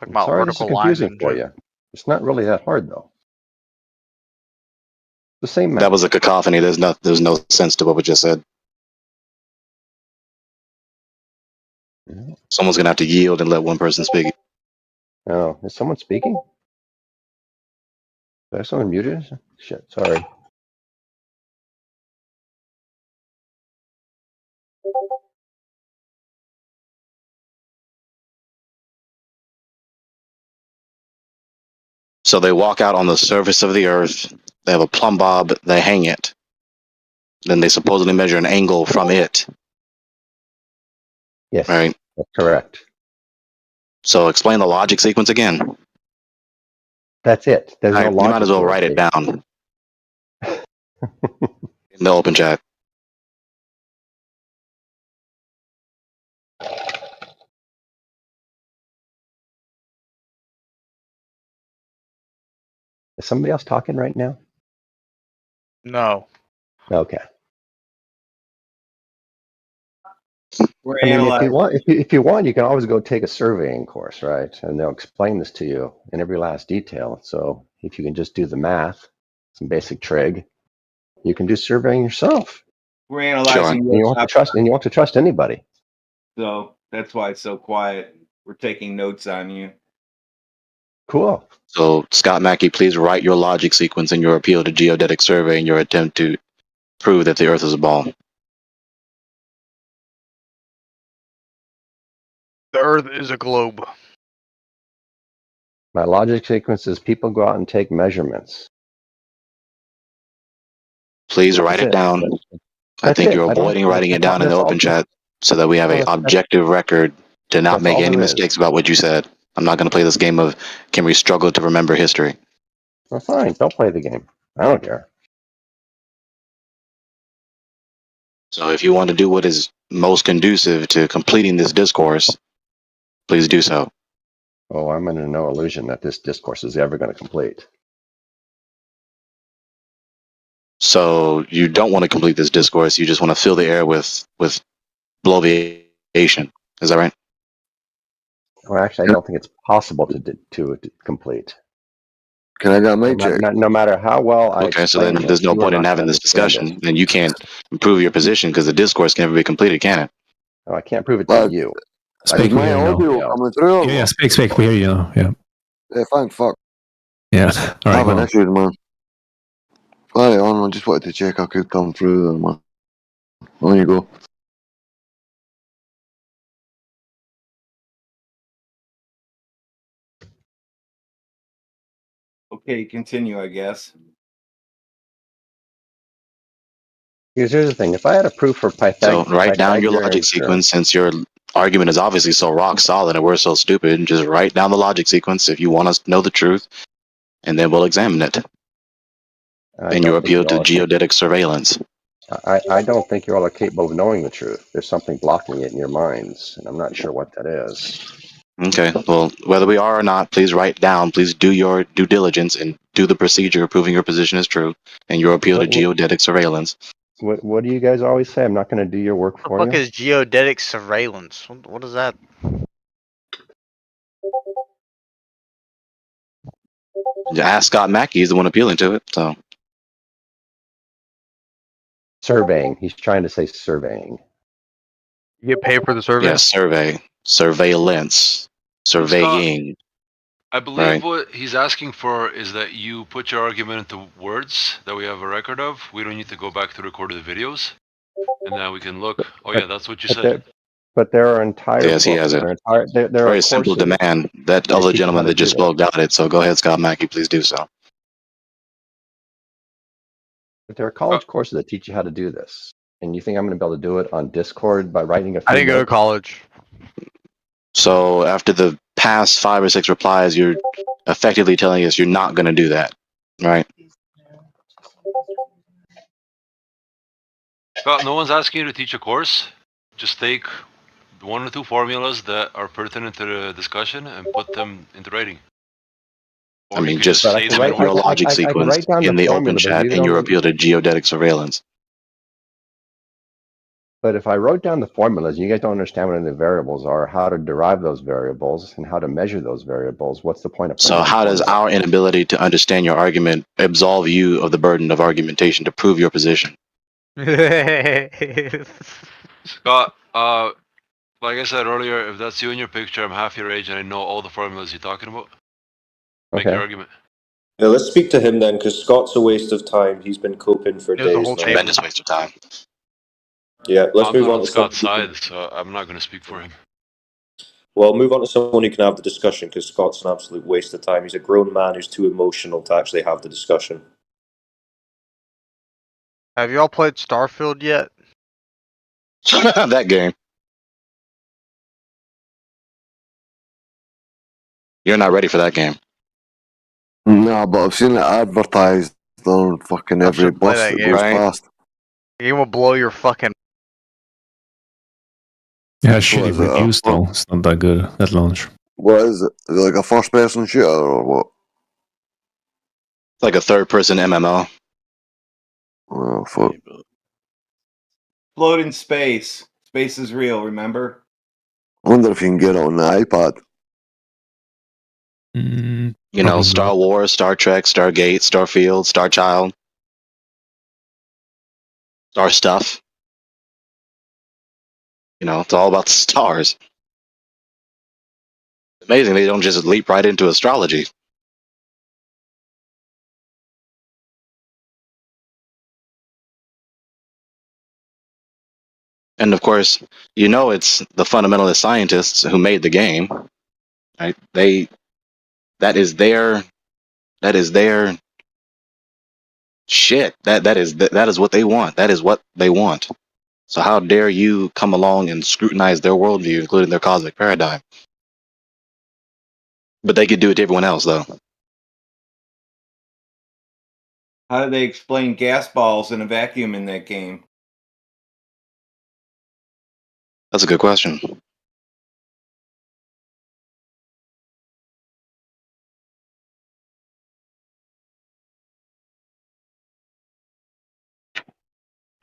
about Sorry, this is vertical lines. confusing for you. It's not really that hard, though. The same math. That was a cacophony. There's no sense to what we just said. Someone's gonna have to yield and let one person speak. Oh, is someone speaking? Is someone muted? Shit, sorry. So they walk out on the surface of the earth. They have a plumb bob. They hang it. Then they supposedly measure an angle from it. Yes, right. That's correct. So explain the logic sequence again. That's it. There's no You logic might as well to write it down in the open chat. Is somebody else talking right now? No. Okay. We're I mean, analyzing. if you want, you can always go take a surveying course, right? And they'll explain this to you in every last detail. So if you can just do the math, some basic trig, you can do surveying yourself. We're analyzing. And you want to trust anybody. So that's why it's so quiet. We're taking notes on you. Cool. So Scott Mackey, please write your logic sequence in your appeal to geodetic survey in your attempt to prove that the Earth is a ball. The Earth is a globe. My logic sequence is people go out and take measurements. Please write it down. I think you're avoiding writing it down in the open chat so that we have an objective record to not make any mistakes about what you said. I'm not going to play this game of can we struggle to remember history. Well, fine. Don't play the game. I don't care. So if you want to do what is most conducive to completing this discourse, please do so. Oh, I'm under no illusion that this discourse is ever going to complete. So you don't want to complete this discourse. You just want to fill the air with bloviation. Is that right? Well, actually, I don't think it's possible to complete. Can I get my check? No matter how well I. Okay, so then there's no point in having this discussion, and you can't improve your position because the discourse can never be completed, can it? No, I can't prove it to you. Speak, we hear you now. Yeah, speak, we hear you now. Yeah. Yeah, thank fuck. Yeah. All right. Having issues, man. Carry on, I just wanted to check I could come through then, man. On you go. Okay, continue, I guess. Here's the thing. If I had a proof for So write down your logic sequence since your argument is obviously so rock solid and we're so stupid. Just write down the logic sequence if you want us to know the truth, and then we'll examine it. And your appeal to geodetic surveillance. I don't think you all are capable of knowing the truth. There's something blocking it in your minds, and I'm not sure what that is. Okay, well, whether we are or not, please write down, please do your due diligence and do the procedure of proving your position is true and your appeal to geodetic surveillance What do you guys always say? I'm not going to do your work What the for fuck you. is geodetic surveillance? What is that? Ask Scott Mackey. He's the one appealing to it. So Surveying. He's trying to say surveying. You get paid for the survey? yeah, surveillance, Scott, surveying. I believe Right. what he's asking for is that you put your argument into words that we have a record of. We don't need to go back to record the videos, and now we can look. Oh yeah, that's what you said. But there are entire Yes, he books. has it. There are Very simple courses demand. That that other teach you how gentleman to that do just that. spoke got it. So go ahead, Scott Mackey. Please do so. But there are college courses that teach you how to do this. And you think I'm going to be able to do it on Discord by writing a few I didn't go to notes? college. So after the past 5 or 6 replies, you're effectively telling us you're not going to do that, right? Scott, no one's asking you to teach a course. Just take 1 or 2 formulas that are pertinent to the discussion and put them into writing. I Or you mean, could just just say them in your words. logic I can sequence write down in the the open formula, but chat leave it and on your the- appeal to geodetic surveillance. But if I wrote down the formulas, you guys don't understand what any of the variables are, how to derive those variables, and how to measure those variables, what's the point of So putting down how does formulas? our inability to understand your argument absolve you of the burden of argumentation to prove your position? Scott, like I said earlier, if that's you in your picture, I'm half your age and I know all the formulas you're talking about. Make your Okay. argument. Yeah, let's speak to him then, because Scott's a waste of time. He's been coping for There's a days whole now. Tremendous waste of time. Yeah, let's I'm move not on on to someone Scott's who can, side, so I'm not going to speak for him. well, move on to someone who can have the discussion, because Scott's an absolute waste of time. He's a grown man who's too emotional to actually have the discussion. Have y'all played Starfield yet? That game. You're not ready for that game. Nah, but I've seen it advertised on fucking every Play bus that that game. goes Right. past. The game will blow your fucking. Yeah, What shitty is it? reviews though. It's not that good at launch. What is it? Is it like a first person shooter or what? It's like a third-person MMO. Oh, fuck. Float in space. Space is real, remember? I wonder if you can get it on the iPad. You know, Star Wars, Star Trek, Stargate, Starfield, Starchild, Star Stuff. You know, it's all about the stars. Amazing they don't just leap right into astrology. And of course, you know it's the fundamentalist scientists who made the game. Right? That is their shit. That is what they want. That is what they want. So how dare you come along and scrutinize their worldview, including their cosmic paradigm? But they could do it to everyone else, though. How do they explain gas balls in a vacuum in that game? That's a good question.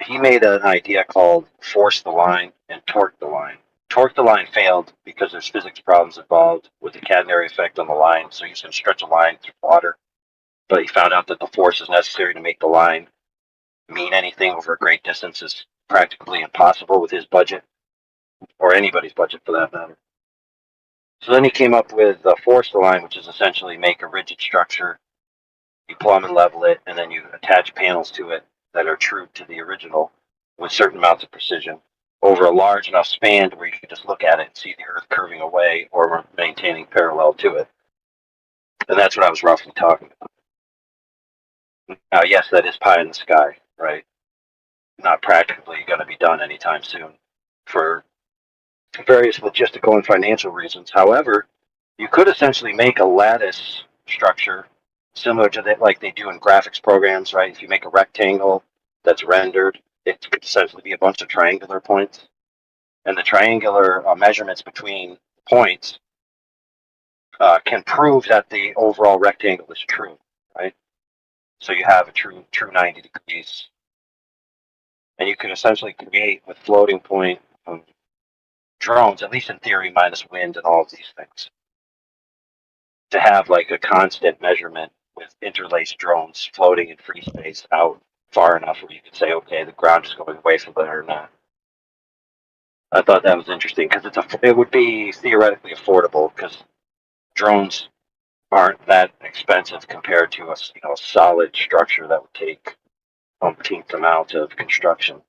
He made an idea called force the line and torque the line. Torque the line failed because there's physics problems involved with the catenary effect on the line, so he's going to stretch a line through water. But he found out that the force is necessary to make the line mean anything over a great distance is practically impossible with his budget, or anybody's budget for that matter. So then he came up with force the line, which is essentially make a rigid structure, you plumb and level it, and then you attach panels to it that are true to the original with certain amounts of precision over a large enough span to where you can just look at it and see the Earth curving away or maintaining parallel to it. And that's what I was roughly talking about. Now, yes, that is pie in the sky, right? Not practically going to be done anytime soon for various logistical and financial reasons. However, you could essentially make a lattice structure similar to that, like they do in graphics programs, right? If you make a rectangle that's rendered, it could essentially be a bunch of triangular points. And the triangular measurements between points can prove that the overall rectangle is true, right? So you have a true 90 degrees and you could essentially create with floating point drones, at least in theory, minus wind and all of these things, to have like a constant measurement with interlaced drones floating in free space out far enough where you could say, okay, the ground is going away from it or not. I thought that was interesting because it would be theoretically affordable because drones aren't that expensive compared to a solid structure that would take umpteenth amount of construction.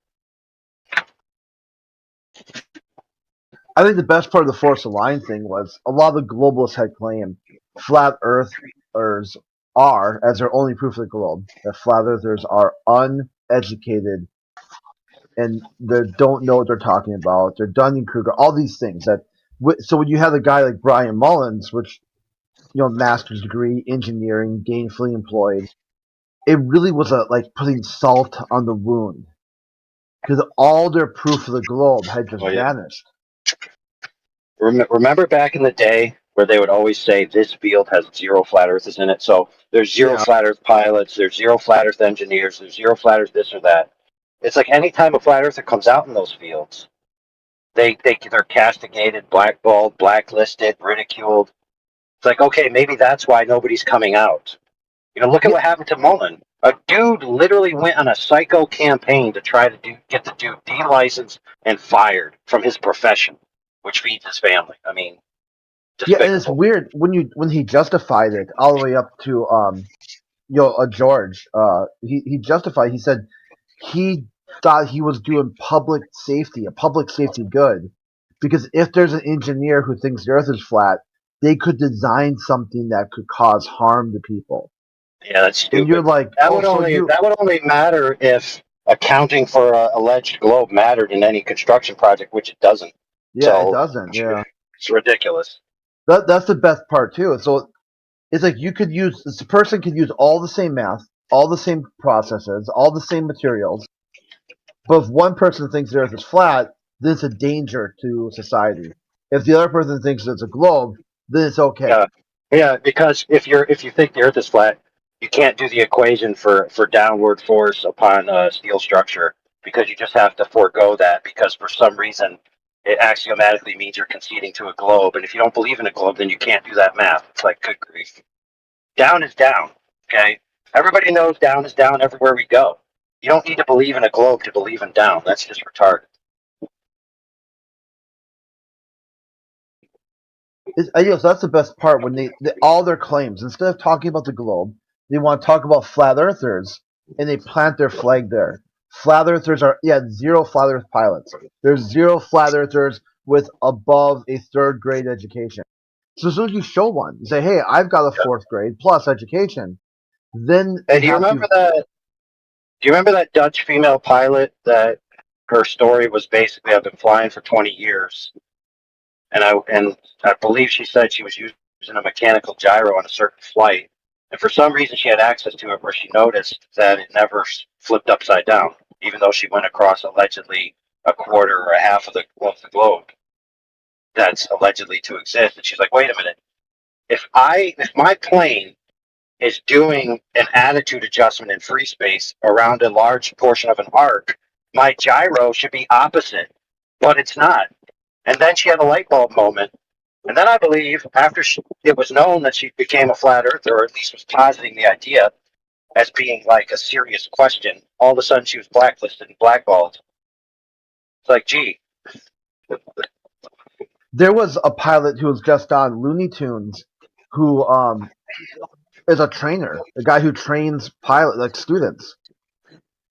I think the best part of the Force Aligned thing was a lot of the globalists had claimed flat earthers are, as their only proof of the globe, that flat earthers are uneducated and they don't know what they're talking about. They're Dunning-Kruger, all these things. So when you have a guy like Brian Mullins, which, master's degree, engineering, gainfully employed, it really was like putting salt on the wound because all their proof of the globe had just vanished. Remember back in the day where they would always say this field has 0 flat earthers in it. So there's 0 flat earth pilots, there's 0 flat earth engineers, there's 0 flat earth this or that. It's like any time a flat earther comes out in those fields, they're castigated, blackballed, blacklisted, ridiculed. It's like, okay, maybe that's why nobody's coming out. Look at what happened to Mullen. A dude literally went on a psycho campaign to try to get the dude delicensed and fired from his profession, which feeds his family. I mean, despicable. And it's weird when he justified it all the way up to George. He justified. He said he thought he was doing a public safety good, because if there's an engineer who thinks the Earth is flat, they could design something that could cause harm to people. Yeah, that's stupid. And you're like, that would only matter if accounting for an alleged globe mattered in any construction project, which it doesn't. Yeah, it doesn't. Yeah, it's ridiculous. That's the best part too. So it's like this person could use all the same math, all the same processes, all the same materials, but if one person thinks the Earth is flat, then it's a danger to society. If the other person thinks it's a globe, then it's okay. Yeah, because if you think the Earth is flat, you can't do the equation for downward force upon a steel structure, because you just have to forego that, because for some reason it axiomatically means you're conceding to a globe, and if you don't believe in a globe, then you can't do that math. It's like, good grief. Down is down, okay? Everybody knows down is down everywhere we go. You don't need to believe in a globe to believe in down. That's just retarded. So that's the best part, when they all their claims, instead of talking about the globe, they want to talk about flat earthers, and they plant their flag there. Flat earthers are 0 flat earth pilots. There's 0 flat earthers with above a 3rd grade education. So as soon as you show one, you say, "Hey, I've got a 4th grade plus education," then do you remember that Dutch female pilot that her story was basically, I've been flying for 20 years, and I believe she said she was using a mechanical gyro on a certain flight, and for some reason she had access to it where she noticed that it never flipped upside down, even though she went across allegedly a quarter or a half of the globe that's allegedly to exist. And she's like, wait a minute, if my plane is doing an attitude adjustment in free space around a large portion of an arc, my gyro should be opposite, but it's not. And then she had a light bulb moment. And then I believe after it was known that she became a flat earther, or at least was positing the idea as being like a serious question, all of a sudden she was blacklisted and blackballed. It's like, gee. There was a pilot who was just on Looney Tunes who is a trainer, a guy who trains students,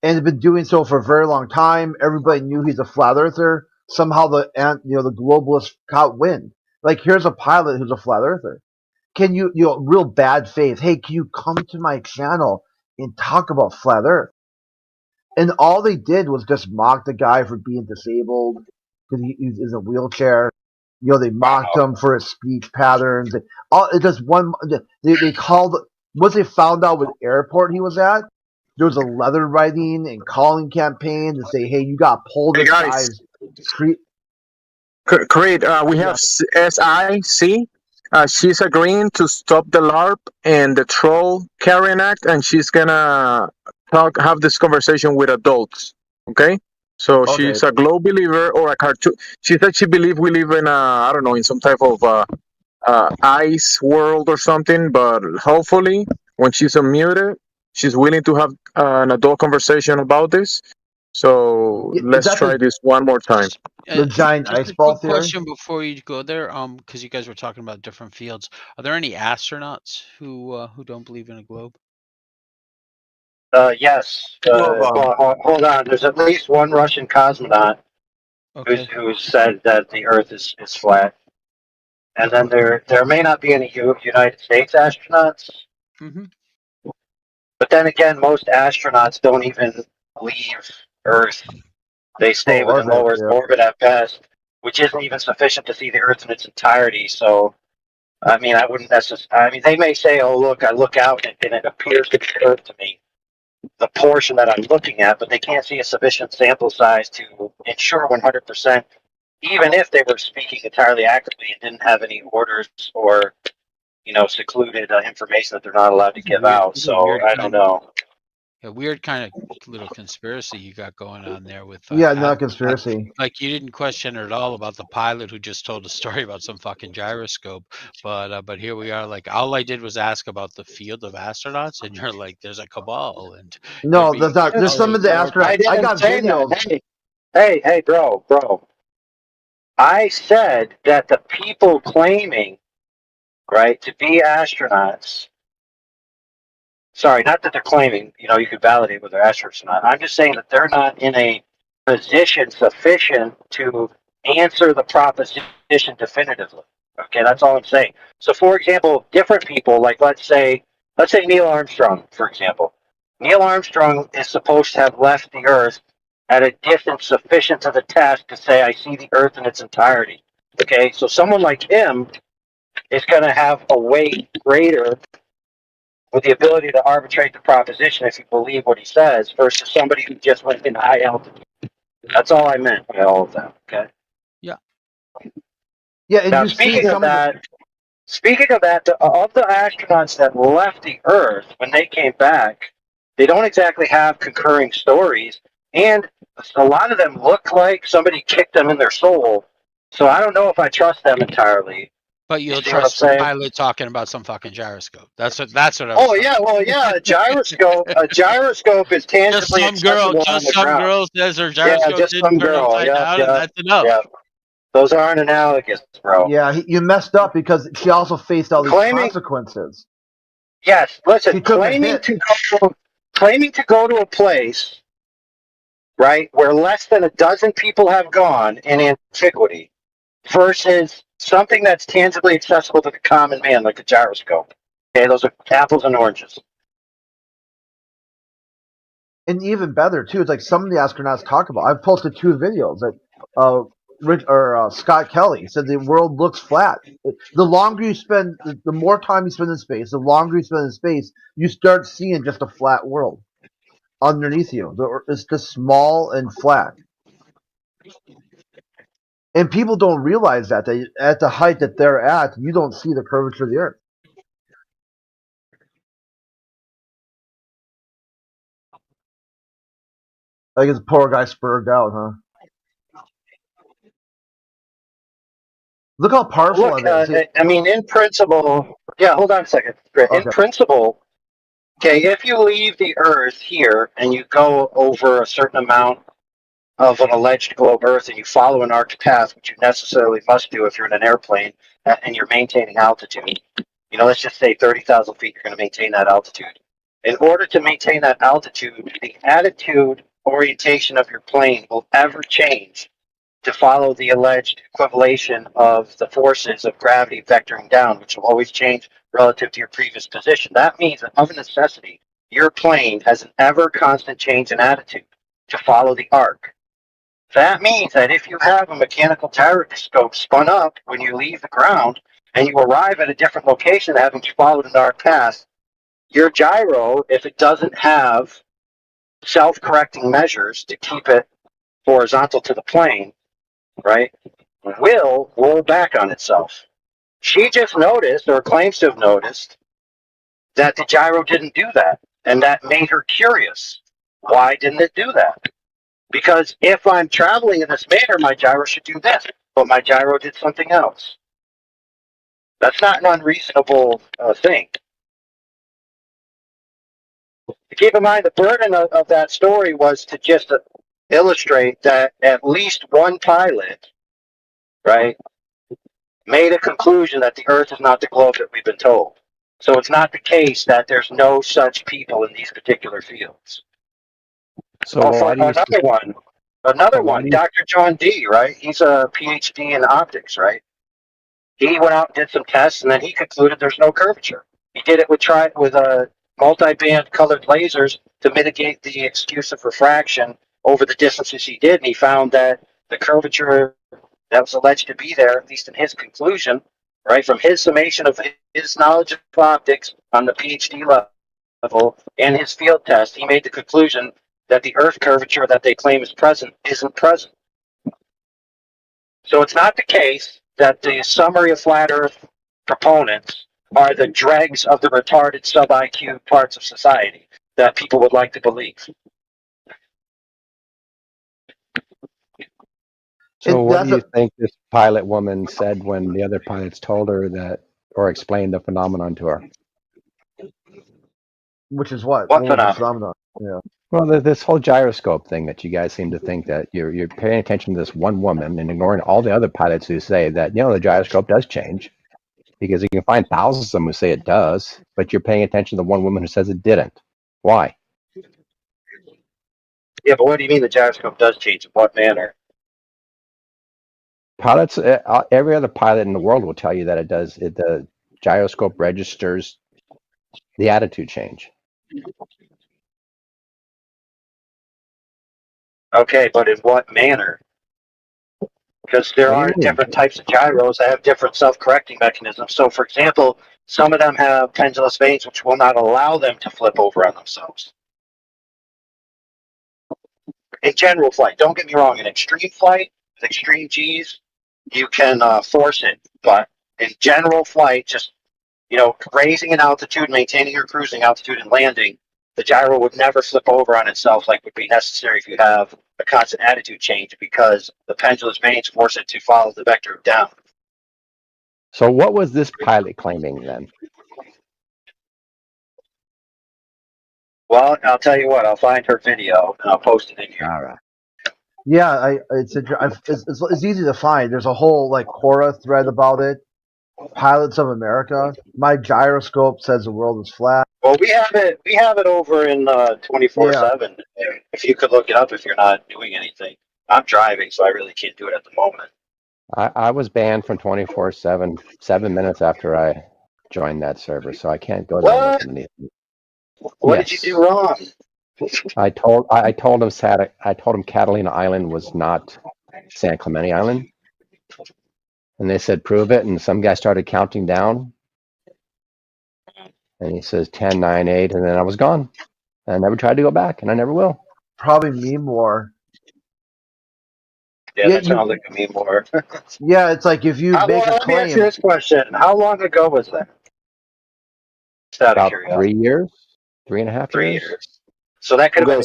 and had been doing so for a very long time. Everybody knew he's a flat earther. Somehow the globalists caught wind. Like, here's a pilot who's a flat earther. Can you real bad faith? Hey, can you come to my channel and talk about flat Earth? And all they did was just mock the guy for being disabled because he's in a wheelchair. They mocked him for his speech patterns. They called, once they found out what airport he was at, there was a letter writing and calling campaign to say, hey, you got pulled this guy's street. Creed, we have SIC. She's agreeing to stop the LARP and the Troll Carrying Act, and she's gonna have this conversation with adults. Okay, so Okay. she's a globe believer or a cartoon. She said she believed we live in I don't know, in some type of ice world or something. But hopefully, when she's unmuted, she's willing to have an adult conversation about this. So Is let's that try the this one more time. the giant Just ice a ball quick theory? question before you go there, because you guys were talking about different fields. Are there any astronauts who don't believe in a globe? Yes. Well, Hold on. There's at least one Russian cosmonaut Okay. who said that the Earth is flat. And then there may not be any United States astronauts. Mm-hmm. But then again, most astronauts don't even leave Earth. They stay within low Earth orbit at best, which isn't even sufficient to see the Earth in its entirety. So, I mean, I wouldn't necessarily. I mean, they may say, "Oh, look, I look out and it appears to be Earth to me." The portion that I'm looking at, but they can't see a sufficient sample size to ensure 100%, even if they were speaking entirely accurately and didn't have any orders or, secluded information that they're not allowed to give out. So I don't know. A weird kind of little conspiracy you got going on there with Yeah, not conspiracy. like you didn't question her at all about the pilot who just told a story about some fucking gyroscope, but here we are. Like all I did was ask about the field of astronauts, and you're like, "There's a cabal," and No, there's not. There's some of the astronauts. I got videos. Hey, bro. I said that the people claiming, right, to be astronauts. Sorry, not that they're claiming, you could validate whether they're astronauts or not. I'm just saying that they're not in a position sufficient to answer the proposition definitively. Okay, that's all I'm saying. So, for example, different people, like let's say Neil Armstrong, for example. Neil Armstrong is supposed to have left the Earth at a distance sufficient to the test to say, I see the Earth in its entirety. Okay, so someone like him is going to have a weight greater with the ability to arbitrate the proposition if you believe what he says versus somebody who just went in high altitude. That's all I meant by all of that, okay? Yeah. Yeah, and Now, you see speaking of that, of the astronauts that left the Earth when they came back, they don't exactly have concurring stories, and a lot of them look like somebody kicked them in their soul. So I don't know if I trust them entirely. But you'll see what I'm trust the saying? pilot talking about some fucking gyroscope. That's what I was. Oh yeah, well yeah, a gyroscope is tangibly Just some girl, accessible on just the some ground. girl says her Yeah, gyroscope just didn't some turn girl. upside down, and that's enough. Yeah. Those aren't analogous, bro. Yeah, you messed up because she also faced all these Claiming- consequences. Yes, listen, She took a claiming hit. to go to a place, right, where less than a dozen people have gone in antiquity versus something that's tangibly accessible to the common man, like a gyroscope. Okay, those are apples and oranges. And even better too, it's like some of the astronauts talk about. I've posted 2 videos that Scott Kelly said the world looks flat. The longer you spend, the more time you spend in space, the longer you spend in space, you start seeing just a flat world underneath you. It's just small and flat. And people don't realize that at the height that they're at, you don't see the curvature of the Earth. Like this poor guy spurred out, huh? Look how powerful Look, it is. I mean, in principle, yeah, hold on a second. In Okay. principle, okay, if you leave the Earth here and you go over a certain amount of an alleged globe Earth and you follow an arced path, which you necessarily must do if you're in an airplane and you're maintaining altitude, let's just say 30,000 feet, you're going to maintain that altitude. In order to maintain that altitude, the attitude orientation of your plane will ever change to follow the alleged equivalation of the forces of gravity vectoring down, which will always change relative to your previous position. That means that of necessity, your plane has an ever constant change in attitude to follow the arc. That means that if you have a mechanical gyroscope spun up when you leave the ground and you arrive at a different location having followed an arc path, your gyro, if it doesn't have self-correcting measures to keep it horizontal to the plane, right, will roll back on itself. She just noticed, or claims to have noticed, that the gyro didn't do that, and that made her curious. Why didn't it do that? Because if I'm traveling in this manner, my gyro should do this, but my gyro did something else. That's not an unreasonable thing. Keep in mind, the burden of that story was to just illustrate that at least one pilot, right, made a conclusion that the Earth is not the globe that we've been told. So it's not the case that there's no such people in these particular fields. So why do you Another one, Dr. John D., right? He's a PhD in optics, right? He went out and did some tests, and then he concluded there's no curvature. He did it with multi-band colored lasers to mitigate the excuse of refraction over the distances he did, and he found that the curvature that was alleged to be there, at least in his conclusion, right, from his summation of his knowledge of optics on the PhD level and his field test, he made the conclusion that the Earth curvature that they claim is present isn't present. So it's not the case that the summary of flat Earth proponents are the dregs of the retarded sub-IQ parts of society that people would like to believe. So what do you think this pilot woman said when the other pilots told her that, or explained the phenomenon to her? Which is what? What phenomenon? Yeah. Well, this whole gyroscope thing that you guys seem to think that you're paying attention to this one woman and ignoring all the other pilots who say that, the gyroscope does change, because you can find thousands of them who say it does, but you're paying attention to the one woman who says it didn't. Why? Yeah, but what do you mean the gyroscope does change? In what manner? Pilots, every other pilot in the world will tell you that it does. The gyroscope registers the attitude change. Okay, but in what manner? Because there are different types of gyros that have different self-correcting mechanisms. So, for example, some of them have pendulous vanes, which will not allow them to flip over on themselves. In general flight, don't get me wrong, in extreme flight, with extreme Gs, you can force it. But in general flight, just, raising in altitude, maintaining your cruising altitude and landing, the gyro would never flip over on itself like would be necessary if you have a constant attitude change, because the pendulous vanes force it to follow the vector of down. So what was this pilot claiming then? Well, I'll tell you what, I'll find her video and I'll post it in here. All right. Yeah, it's easy to find. There's a whole Quora thread about it. Pilots of America. My gyroscope says the world is flat. Well, we have it over in 24/7. If you could look it up if you're not doing anything. I'm driving, so I really can't do it at the moment. I was banned from 24/7 7 minutes after I joined that server, so I can't go there. What? What did you do wrong? I told him Catalina Island was not San Clemente Island, and they said prove it. And some guy started counting down, and he says 10, 9, 8, and then I was gone. I never tried to go back, and I never will. Probably me more. Yeah, that sounds like me more. Yeah, it's like if you make a Let me ask you claim. this question: how long ago was that? Just out of About curiosity. 3 years, 3.5 3 years. years. So that could have been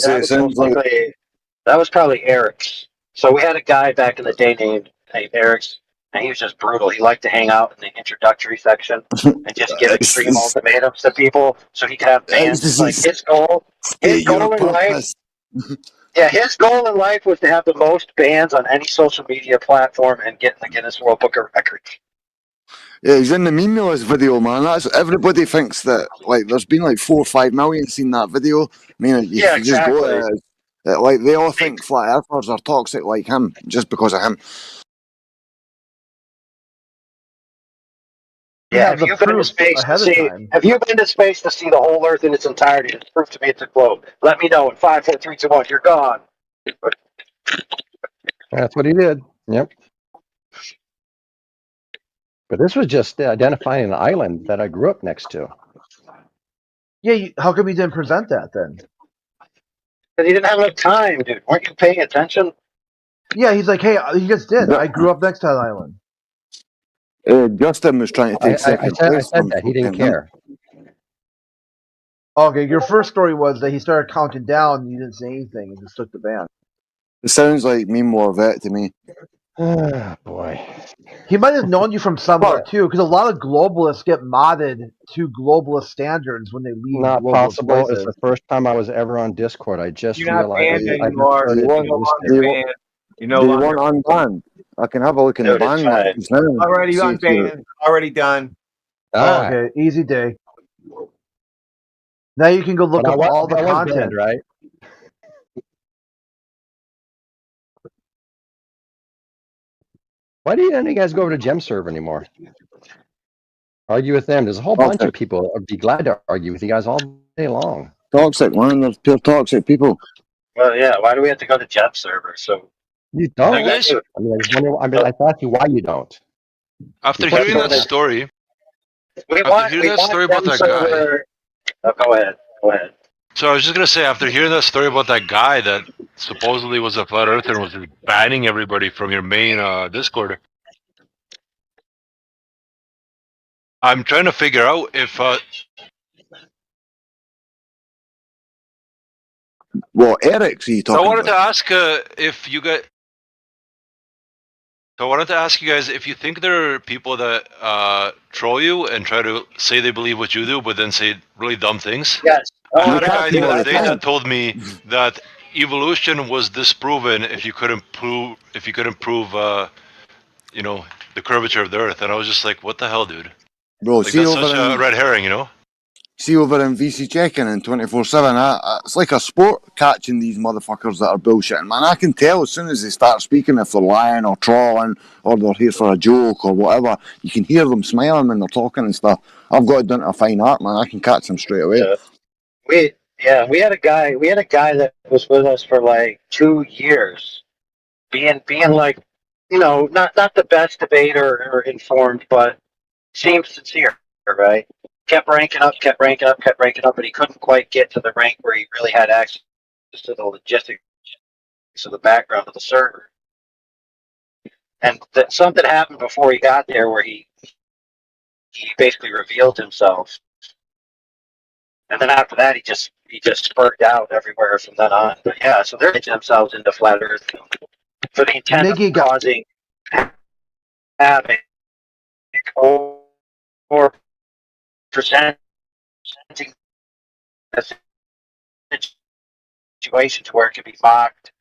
that was probably Eric's. So we had a guy back in the day named Eric's, and he was just brutal. He liked to hang out in the introductory section and just give extreme ultimatums to people so he could have bans. Like his goal in life. Yeah, his goal in life was to have the most bans on any social media platform and get in the Guinness World Book of Records. Yeah, he's in the meme list video, man. That's everybody thinks that there's been 4 or 5 million seen that video. I mean, you just go to it, they all think flat earthers are toxic like him just because of him. Yeah, have you been to space to see the whole Earth in its entirety? It's proof to me it's a globe. Let me know in 5, 4, 3, 2, 1. You're gone. That's what he did. Yep. But this was just identifying an island that I grew up next to. Yeah, how come you didn't present that then? Because he didn't have enough time, dude. Weren't you paying attention? Yeah, he's like, hey, he just did. I grew up next to that island. Justin was trying to take second place. I said that. He didn't care. Okay, your first story was that he started counting down and you didn't say anything and just took the ban. It sounds like Meme Warvet to me. Boy. He might have known you from somewhere too, because a lot of globalists get modded to globalist standards when they leave Not globalist possible. It's places. the first time I was ever on Discord. I just You're not realized banned I anymore. started You're no longer banned. You're no Do you longer want unbanned? I can have a look in the Dude, it's ban fine. matches now. Already See if you're- unbanned. Already done. Oh, okay, easy day. Now you can go look But I up was- all the I was content. banned, right? Why do none of you guys go over to Gem Serve anymore? Argue with them. There's a whole bunch of people. I'd be glad to argue with you guys all day long. Toxic, man. There's pure toxic people. Well, yeah. Why do we have to go to Gem server? So You don't. You guys- I mean, I just wonder. I mean, I asked you why you don't. After Because hearing that they- story, we after want hearing that story about Gem that guy. server. Oh, go ahead. Go ahead. So I was just gonna say, after hearing that story about that guy that supposedly was a flat earther and was just banning everybody from your main Discord, I'm trying to figure out if Well, Eric's he So I talking wanted about? to ask if you guys. So I wanted to ask you guys if you think there are people that troll you and try to say they believe what you do, but then say really dumb things. Yes. I had a guy the all other the day time. that told me that evolution was disproven if you couldn't prove you know, the curvature of the Earth, and I was just like, what the hell, dude? Bro, Like see that's over such a in red herring, you know? see over in VC checking and 24/7. It's like a sport catching these motherfuckers that are bullshitting, man. I can tell as soon as they start speaking if they're lying or trolling or they're here for a joke or whatever. You can hear them smiling when they're talking and stuff. I've got it done to a fine art, man. I can catch them straight away. We had a guy that was with us for like 2 years, being like, you know, not the best debater or informed, but seemed sincere, right? Kept ranking up, but he couldn't quite get to the rank where he really had access to the logistics of the background of the server. And something happened before he got there where he basically revealed himself. And then after that, he just spurred out everywhere from then on. But yeah, so they're getting themselves into flat Earth for the intent of causing havoc or presenting a situation to where it can be mocked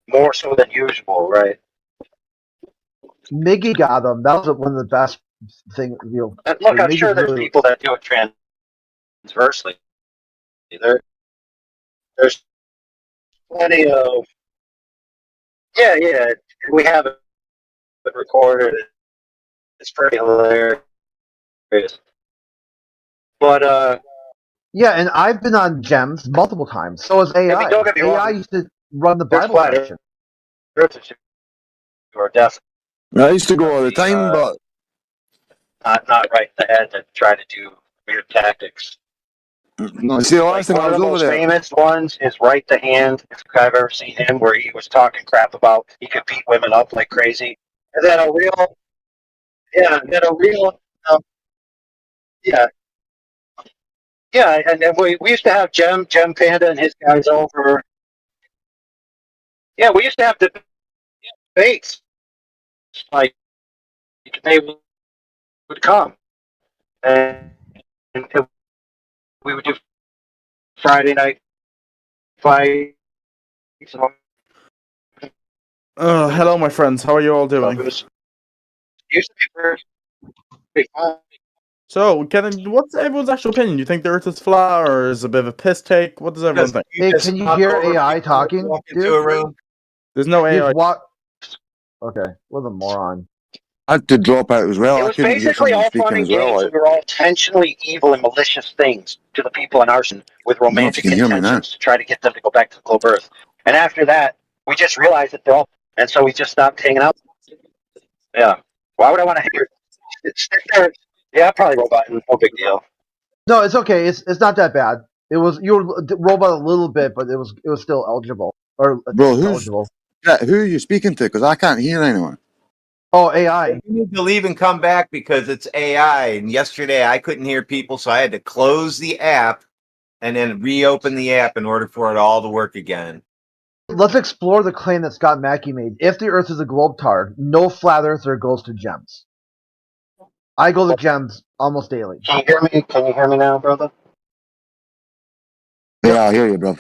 more so than usual, right? Miggy got them. That was one of the best things. You know, And look, I'm Miggy's sure there's really- people that do it transversely. There's plenty of yeah. We have it recorded. It's pretty hilarious. But Yeah, and I've been on Gems multiple times. So is AI. I mean, don't get me wrong. AI used to run the there's Bible flat section. earthers who are definitely I used to go all the time, but not right in the head that try to do weird tactics. no. See, the last time One I of was the over most there. famous ones is Right the Hand, if I've ever seen him, where he was talking crap about he could beat women up like crazy. And then a real, and then we used to have Gem Panda and his guys over. Yeah, we used to have debates. Like, they would come. And we would do Friday night fight. Hello, my friends. How are you all doing? Used to be pretty fun. So, what's everyone's actual opinion? Do you think the Earth is flat, or is it a bit of a piss take? What does everyone think? Hey, can you hear AI talking? into a room. There's no AI. Okay, what a moron. I had to drop out as well. It I was couldn't hear basically someone all fun speaking and as well. games, Like, and we were all intentionally evil and malicious things to the people in Arson with romantic you can hear me now. intentions to try to get them to go back to the globe Earth. And after that, we just realized that they're all, and so we just stopped hanging out. Yeah. Why would I want to hear? Yeah, I'll probably robot. No big deal. No, it's okay. It's not that bad. It was you were robot a little bit, but it was still eligible or bro, who's eligible. who are you speaking to? Because I can't hear anyone. Oh, AI. You need to leave and come back because it's AI. And yesterday I couldn't hear people, so I had to close the app and then reopen the app in order for it all to work again. let's explore the claim that Scott Mackey made. If the Earth is a globe tard, no flat earther goes to GEMS. I go to GEMS almost daily. Can you hear me? Can you hear me now, brother? Yeah, I hear you, bro.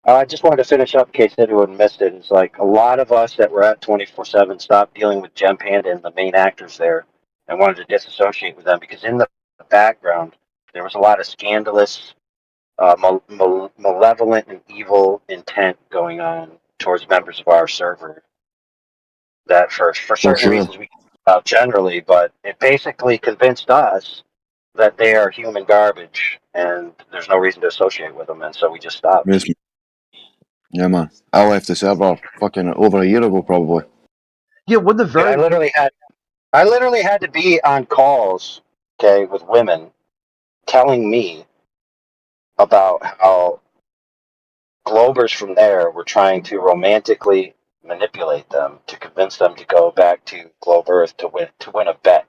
I just wanted to finish up in case anyone missed it. It's like a lot of us that were at 24/7 stopped dealing with Gem Panda and the main actors there and wanted to disassociate with them because in the background there was a lot of scandalous, malevolent, and evil intent going on towards members of our server. That for certain sure. reasons we can talk about generally, but it basically convinced us that they are human garbage and there's no reason to associate with them, and so we just stopped. Yes, yeah, man. I left the server fucking over a year ago, probably. Yeah, when the very I literally had to be on calls, okay, with women telling me about how Globers from there were trying to romantically manipulate them to convince them to go back to Globe Earth to win a bet.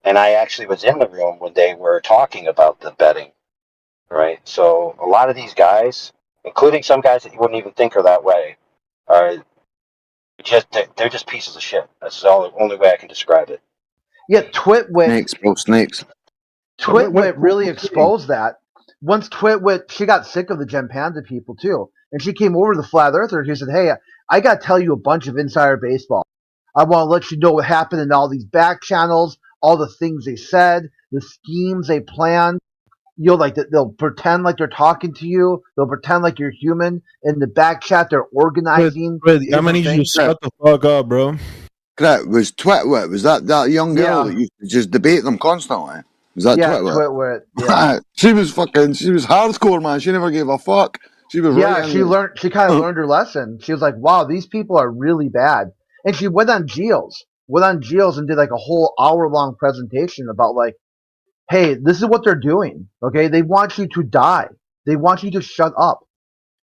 And I actually was in the room when they were talking about the betting, right? So a lot of these guys, including some guys that you wouldn't even think are that way, are they're just pieces of shit. That's the only way I can describe it. Yeah, Twitwit. Snakes, bro, snakes. Twitwit really exposed that. Once Twitwit, she got sick of the Gem Panda people too, and she came over to the Flat Earther. She said, "Hey, I got to tell you a bunch of insider baseball. I want to let you know what happened in all these back channels, all the things they said, the schemes they planned. You know, like they'll pretend like they're talking to you. They'll pretend like you're human. In the back chat, they're organizing. I'm gonna need you to shut the fuck up, bro. That was Twitwit. Was that young girl Yeah. that used to just debate them constantly? Was that Yeah, Twitwit? Twitwit. Yeah. she was hardcore, man. She never gave a fuck. She was Yeah, right. she kind of learned her lesson. She was like, wow, these people are really bad. And she went on Geos and did like a whole hour-long presentation about like, hey, this is what they're doing. Okay, they want you to die. They want you to shut up.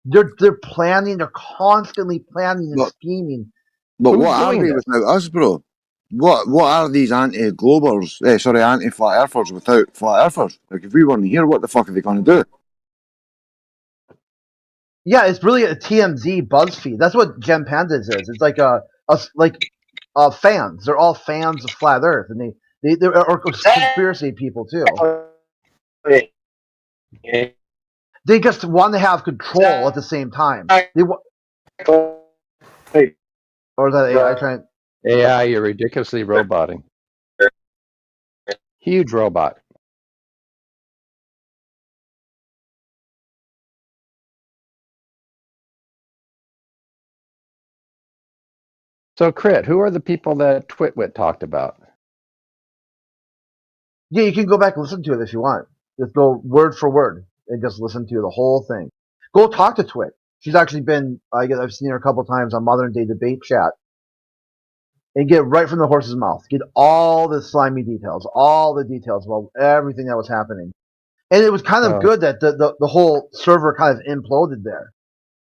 They're planning. They're constantly planning and scheming. But Who's what are doing they this? without us, bro? What are these anti-globers? Anti-flat earthers without flat earthers? Like, if we weren't here, what the fuck are they going to do? Yeah, it's really a TMZ BuzzFeed. That's what Gem Pandas is. It's like fans. They're all fans of flat Earth, and they're conspiracy people too. They just want to have control at the same time. Or is that AI trying? AI, you're ridiculously roboting. Huge robot. So, Crit, who are the people that Twitwit talked about? Yeah, you can go back and listen to it if you want. Just go word for word and just listen to the whole thing. Go talk to Twit. She's actually been. I've seen her a couple times on Modern Day Debate Chat. And get right from the horse's mouth. Get all the slimy details, all the details about everything that was happening. And it was kind of good that the whole server kind of imploded there.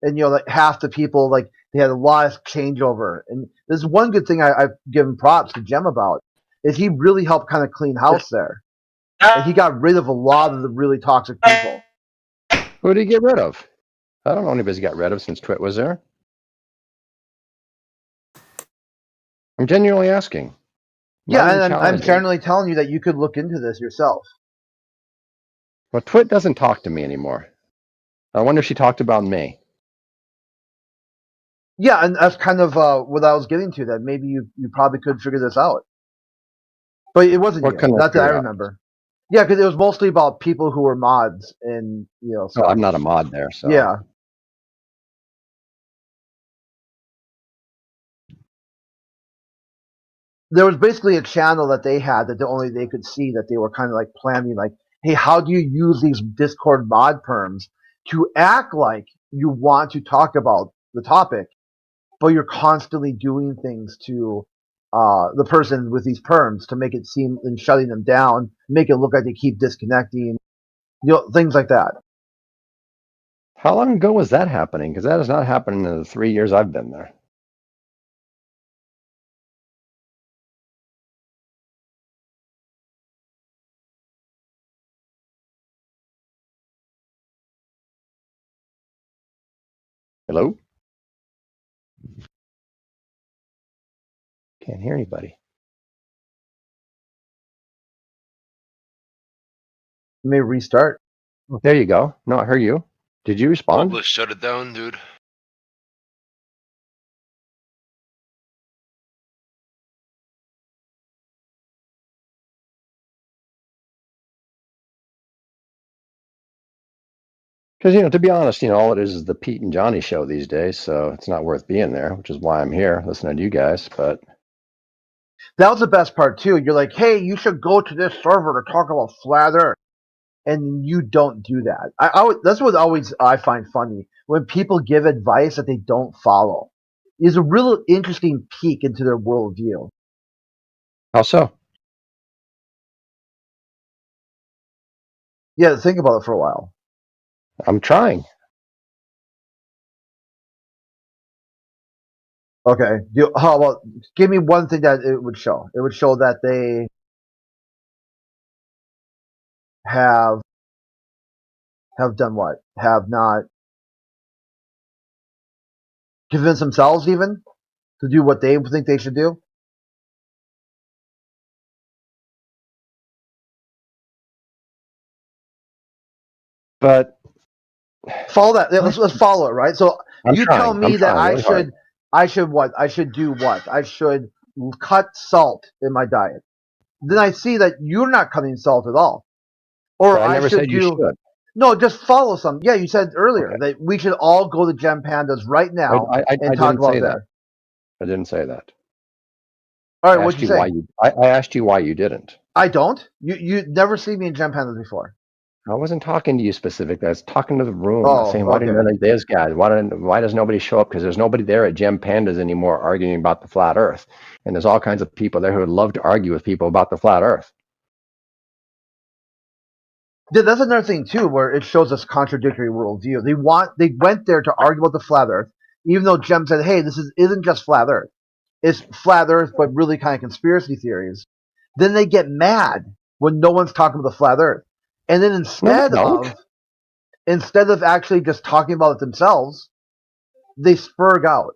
And, like half the people, like they had a lot of changeover. And there's one good thing I've given props to Gem about is he really helped kind of clean house there. And he got rid of a lot of the really toxic people. Who did he get rid of? I don't know anybody's got rid of since Twit was there. I'm genuinely asking. Yeah, and I'm generally telling you that you could look into this yourself. Well, Twit doesn't talk to me anymore. I wonder if she talked about me. Yeah, and that's kind of what I was getting to, that maybe you probably could figure this out. But it wasn't you. Not that I remember. Yeah, because it was mostly about people who were mods and, Oh, I'm not a mod there, so. Yeah. There was basically a channel that they had that only they could see, that they were kind of like planning, like, hey, how do you use these Discord mod perms to act like you want to talk about the topic, but you're constantly doing things to the person with these perms to make it seem, and shutting them down, make it look like they keep disconnecting, things like that. How long ago was that happening? Because that has not happened in the 3 years I've been there. Hello? Can't hear anybody. You may restart. Oh, there you go. No, I heard you. Did you respond? Let's shut it down, dude. Because, to be honest, all it is the Pete and Johnny show these days, so it's not worth being there, which is why I'm here listening to you guys. But That was the best part too. You're like, hey, you should go to this server to talk about flat Earth, and you don't do that. That's what always I find funny when people give advice that they don't follow. It's a real interesting peek into their worldview. how so? Yeah, think about it for a while. I'm trying. Okay. How about give me one thing that it would show? It would show that they have done what? Have not convinced themselves even to do what they think they should do? But follow that. Let's follow it, right? So I'm you trying. tell me I'm that trying really hard. I should what? I should do what? I should cut salt in my diet. Then I see that you're not cutting salt at all. Or But I never should said you do should. no, just follow some. Yeah, you said earlier that we should all go to Gem Pandas right now I and talk didn't about say that. there. I didn't say that. All right, I what'd asked you you why say? I asked you why you didn't. I don't. You never seen me in Gem Pandas before. I wasn't talking to you specifically. I was talking to the room. I was Oh, saying, why okay. didn't none of these guys? Why does nobody show up? Because there's nobody there at Gem Pandas anymore arguing about the flat Earth, and there's all kinds of people there who would love to argue with people about the flat Earth. Yeah, that's another thing too, where it shows us contradictory worldview. They went there to argue about the flat Earth, even though Jem said, "Hey, this isn't just flat Earth; it's flat Earth, but really kind of conspiracy theories." Then they get mad when no one's talking about the flat Earth, and then instead of actually just talking about it themselves, they spurg out.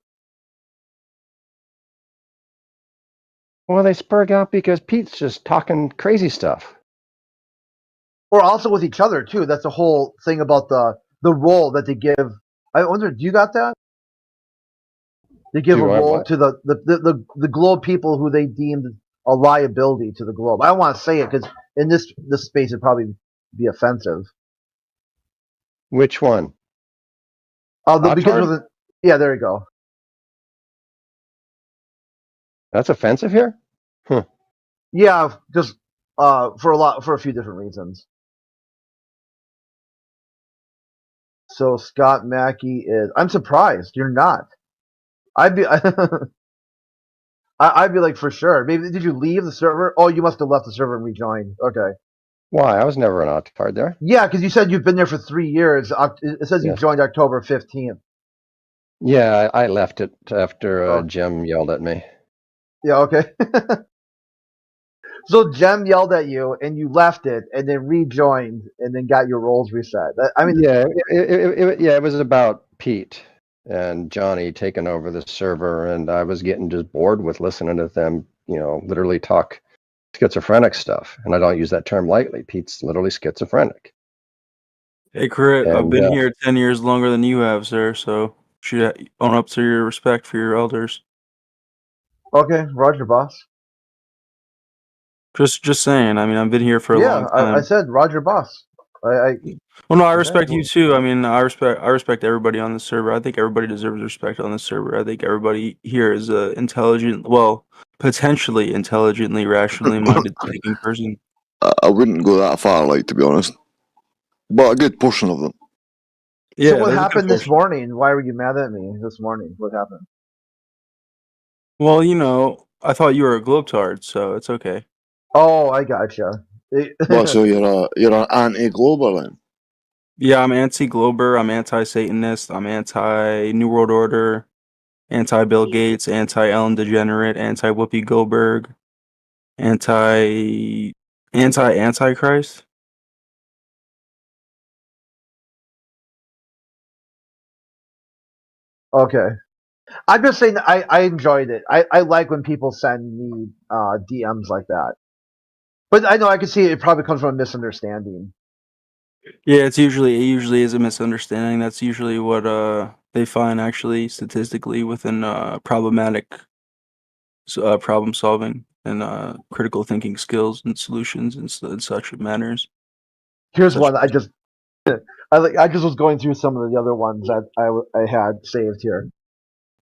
Well, they spurg out because Pete's just talking crazy stuff. Or also with each other too. That's the whole thing about the role that they give. I wonder, do you got that? They give Do a I role what? to the globe people who they deemed a liability to the globe. I don't want to say it because in this space it'd probably be offensive. Which one? Because Oxford? of the, yeah, there you go. That's offensive here? Huh. Yeah, just for a few different reasons. So Scott Mackey is. I'm surprised you're not. I'd be. I'd be like for sure. Maybe did you leave the server? Oh, you must have left the server and rejoined. Okay. Why? I was never an Oxford there. Yeah, because you said you've been there for 3 years. It says you Yes. joined October 15th. Yeah, I left it after Jim yelled at me. Yeah, okay. So Jem yelled at you, and you left it, and then rejoined, and then got your roles reset. I mean, Yeah, it was about Pete and Johnny taking over the server, and I was getting just bored with listening to them, literally talk schizophrenic stuff. And I don't use that term lightly. Pete's literally schizophrenic. Hey, Crit, I've And, been here 10 years longer than you have, sir, so should own up to your respect for your elders. Okay, Roger, boss. Just saying. I mean, I've been here for a long time. I said Roger, boss. Well, no, I Okay, respect you well- too. I mean, I respect everybody on the server. I think everybody deserves respect on the server. I think everybody here is a intelligent, well, potentially intelligently, rationally minded thinking person. I wouldn't go that far, to be honest. But a good portion of them. Yeah, So what there's a good happened this portion. morning? Why were you mad at me this morning? What happened? Well, I thought you were a globetard, so it's okay. Oh, I gotcha. What, so you're an anti-glober then? Yeah, I'm anti-Glober, I'm anti-Satanist, I'm anti-New World Order, anti-Bill Gates, anti-Ellen DeGenerate, anti-Whoopi Goldberg, anti-Antichrist. Okay. I'm just saying I enjoyed it. I like when people send me DMs like that. But I know I can see it probably comes from a misunderstanding. Yeah, it usually is a misunderstanding. That's usually what they find actually statistically within problematic problem solving and critical thinking skills and solutions and such matters. Here's Such one I just I just was going through some of the other ones that I had saved here.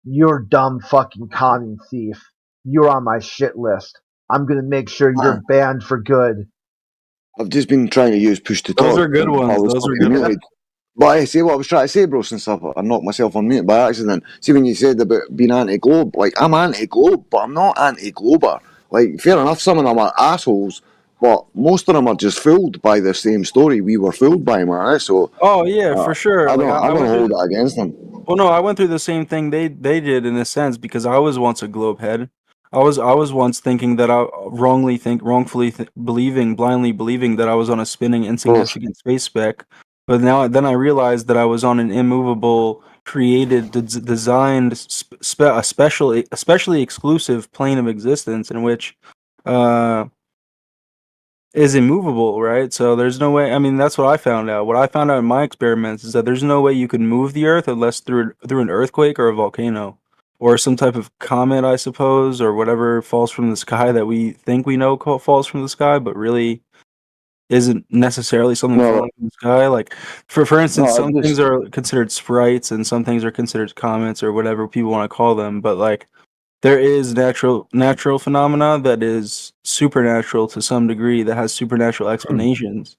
You're dumb fucking commie thief. You're on my shit list. I'm gonna make sure you're banned for good. I've just been trying to use push to Those talk. are good and I ones. was Those are fucking good ones. muted. But I say what I was trying to say, bro, since I knocked myself on mute by accident. See, when you said about being anti-globe, like, I'm anti-globe, but I'm not anti-glober. Like, fair enough, some of them are assholes, but most of them are just fooled by the same story we were fooled by, man. So, Oh yeah, for sure. I Like don't, I I don't went through. hold it against them. Well, no, I went through the same thing they did in a sense because I was once a globe head. I was once thinking that wrongfully blindly believing that I was on a spinning insignificant space speck, but then I realized that I was on an immovable, created, designed, especially exclusive plane of existence in which, is immovable, right? So there's no way. I mean, that's what I found out. What I found out in my experiments is that there's no way you can move the Earth unless through an earthquake or a volcano, or some type of comet, I suppose, or whatever falls from the sky that we think we know falls from the sky, but really isn't necessarily something No, falling from the sky. Like, for instance, no, I some things just, are considered sprites, and some things are considered comets, or whatever people want to call them. But like, there is natural phenomena that is supernatural to some degree that has supernatural explanations.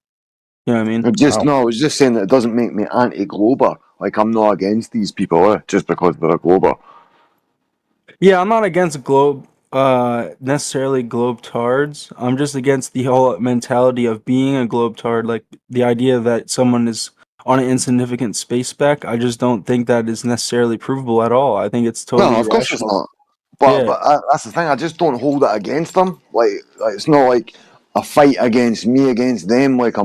You know what I mean? no, I was just saying that it doesn't make me anti-glober. Like, I'm not against these people, just because they're a glober. Yeah, I'm not against necessarily globetards. I'm just against the whole mentality of being a globetard, like the idea that someone is on an insignificant space speck. I just don't think that is necessarily provable at all. I think it's totally No, of course it's irrational. not. But Yeah. that's the thing. I just don't hold it against them. Like it's not like a fight against me against them. Like I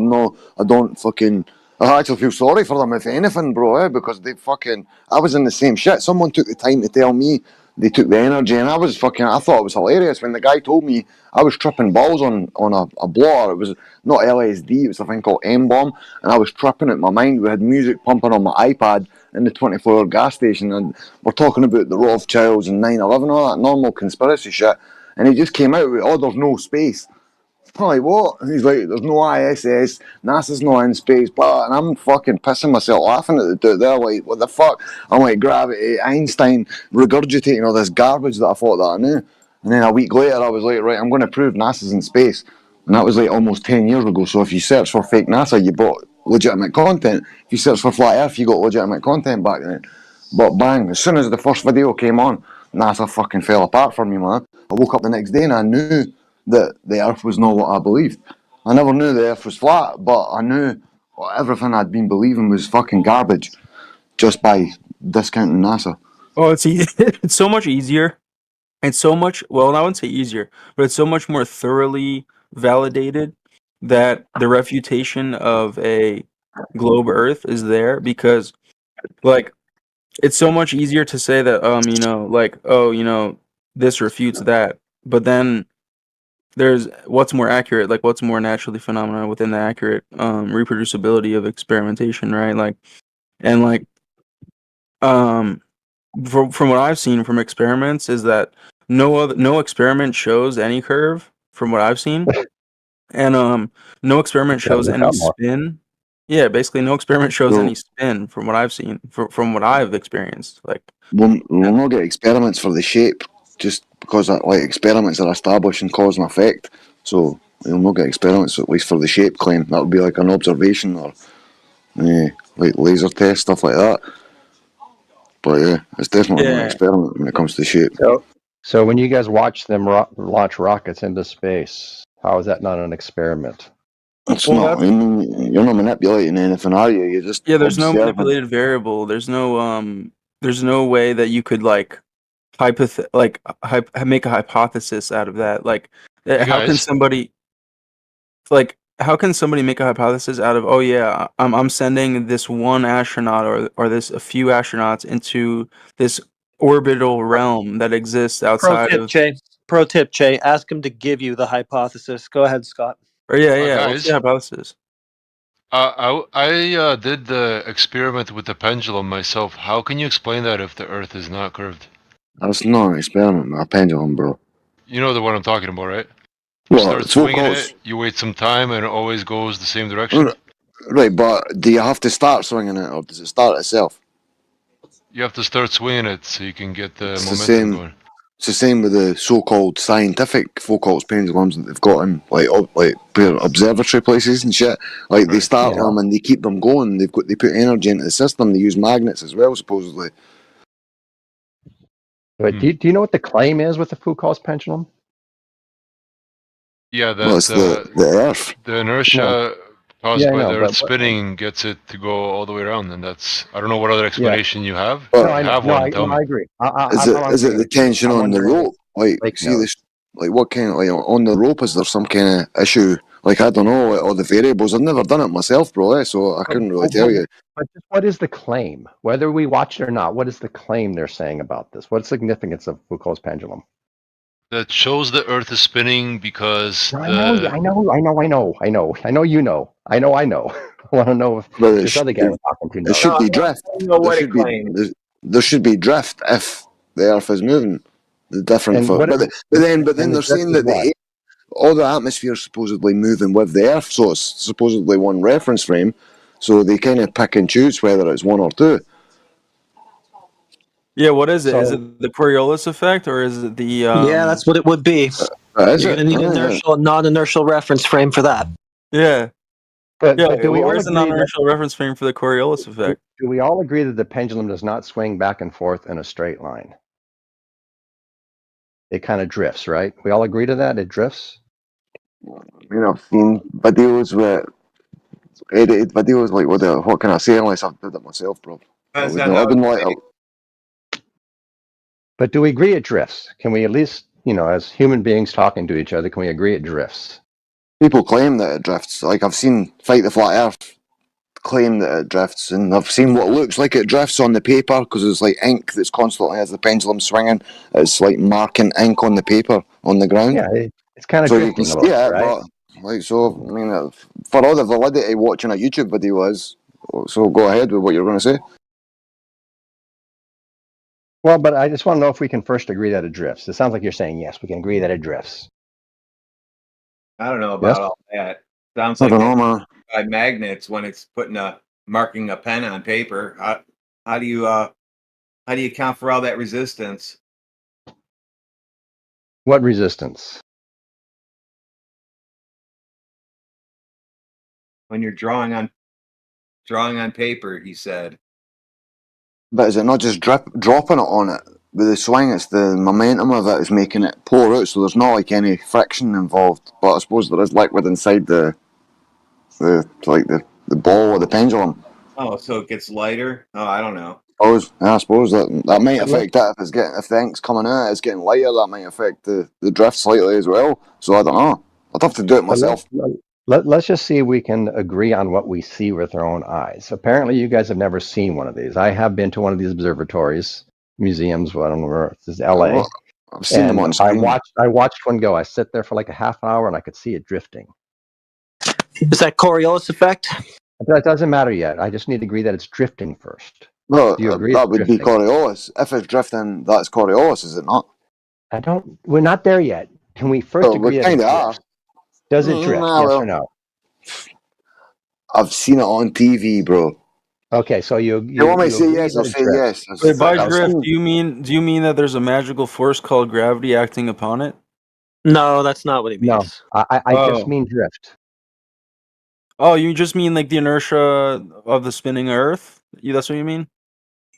don't fucking. I actually feel sorry for them if anything, bro. Because they fucking. I was in the same shit. Someone took the time to tell me. They took the energy, and I was fucking. I thought it was hilarious when the guy told me I was tripping balls on a blotter. It was not LSD. It was a thing called M-bomb, and I was tripping it. My mind. We had music pumping on my iPad in the 24-hour gas station, and we're talking about the Rothschilds and 9/11, all that normal conspiracy shit. And he just came out with, "Oh, there's no space." I'm like, what? And he's like, "There's no ISS, NASA's not in space," blah. And I'm fucking pissing myself laughing at the dude. They're like, what the fuck? I'm like, gravity, Einstein, regurgitating all this garbage that I thought that I knew. And then a week later, I was like, right, I'm going to prove NASA's in space. And that was like almost 10 years ago. So if you search for fake NASA, you got legitimate content. If you search for flat Earth, you got legitimate content back then. But bang, as soon as the first video came on, NASA fucking fell apart for me, man. I woke up the next day and I knew that the Earth was not what I believed. I never knew the Earth was flat, but I knew everything I'd been believing was fucking garbage just by discounting NASA. Oh, it's so much easier. It's so much, well, I wouldn't say easier, but it's so much more thoroughly validated that the refutation of a globe Earth is there because, like, it's so much easier to say that, this refutes that, but then there's what's more accurate, like what's more naturally phenomena within the accurate reproducibility of experimentation, right? Like, and like, from what I've seen from experiments is that no experiment shows any curve from what I've seen, and no experiment shows any spin. Yeah, basically no experiment shows any spin from what I've seen, from what I've experienced. Like, we'll not get experiments for the shape, just because like experiments are establishing cause and effect. So we'll not get experiments at least for the shape claim. That would be like an observation or like laser test stuff like that. But yeah, it's definitely not an experiment when it comes to shape. So when you guys watch them launch rockets into space, how is that not an experiment? It's not. I mean, you're not manipulating anything, are you? You just there's no observing. manipulated variable. There's no way that you could like make a hypothesis out of that. Like, how can somebody like how can somebody make a hypothesis out of, oh yeah, I'm sending this one astronaut or this a few astronauts into this orbital realm that exists Pro outside tip, of, Jay. Pro tip, Jay. Ask him to give you the hypothesis. Go ahead, Scott. or yeah, what's the Guys, hypothesis? I did the experiment with the pendulum myself. How can you explain that if the Earth is not curved? That's not an experiment, a pendulum, bro. You know the one I'm talking about, right? You Well, start it's what swinging calls. it, you wait some time, and it always goes the same direction. Right, but do you have to start swinging it, or does it start itself? You have to start swinging it so you can get the It's the momentum same. going. It's the same with the so-called scientific Foucault's pendulums that they've got in like observatory places and shit. Like they start Yeah. them and they keep them going. They put energy into the system. They use magnets as well, supposedly. But do you know what the claim is with the Foucault's pendulum? Yeah, Well, it's the Earth. the inertia caused Yeah, I by know, the but Earth spinning gets it to go all the way around, and that's I don't know what other explanation you have. Well, If you have one, tell me. I agree. Is it the tension on the rope? Like, Take see note. this? Like, what kind of like on the rope? Is there some kind of issue? Like, I don't know, or the variables. I've never done it myself, bro. So I couldn't really tell you. But just what is the claim? Whether we watch it or not, what is the claim they're saying about this? What's the significance of Foucault's pendulum? That shows the Earth is spinning because I know. I want to know if But this other guy we're talking to knows. it should be drift. There should be drift if the Earth is moving. The different, And for, what- but then and the they're drift saying is that what? all the atmosphere is supposedly moving with the Earth, so it's supposedly one reference frame. So they kind of pick and choose whether it's one or two. Yeah, what is it? Is So- it the Coriolis effect or is it the? Yeah, that's what it would be. Is You're it? going to need Oh, yeah. inertial and non-inertial reference frame for that. Yeah. But, Yeah, but do we all where's the agree that, non-inertial reference frame for the Coriolis effect? do we all agree that the pendulum does not swing back and forth in a straight line? It kind of drifts, right? We all agree to that? It drifts? You know, I've seen videos where edited videos like what can I say unless I've did it myself, bro. I Depends wouldn't, on I how wouldn't it's like. But do we agree it drifts? Can we at least, as human beings talking to each other, can we agree it drifts? People claim that it drifts. Like I've seen Fight the Flat Earth claim that it drifts, and I've seen what looks like it drifts on the paper because it's like ink that's constantly as the pendulum swinging. It's like marking ink on the paper on the ground. Yeah, it's kind of So you drifting can a see little it, bit, right? but like so. I mean, for all the validity, watching a YouTube video is. So go ahead with what you're going to say. Well, but I just want to know if we can first agree that it drifts. It sounds like you're saying yes, we can agree that it drifts. I don't know about Yes? all that. Sounds I like don't know, that man. by magnets when it's marking a pen on paper. How do you account for all that resistance What resistance? when you're drawing on paper? He said. But is it not just dropping it on it with the swing? It's the momentum of it is making it pour out, so there's not like any friction involved. But I suppose there is liquid inside the ball or the pendulum. Oh, so it gets lighter? Oh, I don't know. I suppose that might affect that if the ink's coming out, it's getting lighter. That might affect the drift slightly as well. So I don't know. I'd have to do it But myself. let's just see if we can agree on what we see with our own eyes. Apparently, you guys have never seen one of these. I have been to one of these observatories, museums. Well, I don't know where this is, LA. Well, I've seen them on And screen. I watched one go. I sit there for like a half hour, and I could see it drifting. Is that Coriolis effect? That doesn't matter yet. I just need to agree that it's drifting first. No, Do you agree that it's would be drifting? Coriolis. If it's drifting, that's Coriolis, is it not? We're not there yet. Can we first Well, we agree that it kind of are. drifts? Does it drift? Nah, Yes well, or no? I've seen it on TV, bro. Okay, so you want me to say agree yes? that I'll it say drifts. yes. Wait, by I've drift, seen- do you mean that there's a magical force called gravity acting upon it? No, that's not what he means. No, I just Oh. mean drift. Oh, you just mean like the inertia of the spinning Earth? That's what you mean?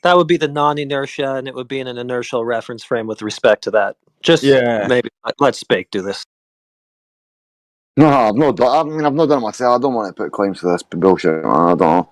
That would be the non-inertia, and it would be in an inertial reference frame with respect to that. Just Yeah. maybe let Spake do this. No, I've not done it myself. I don't want to put claims to this bullshit. Man. I don't know.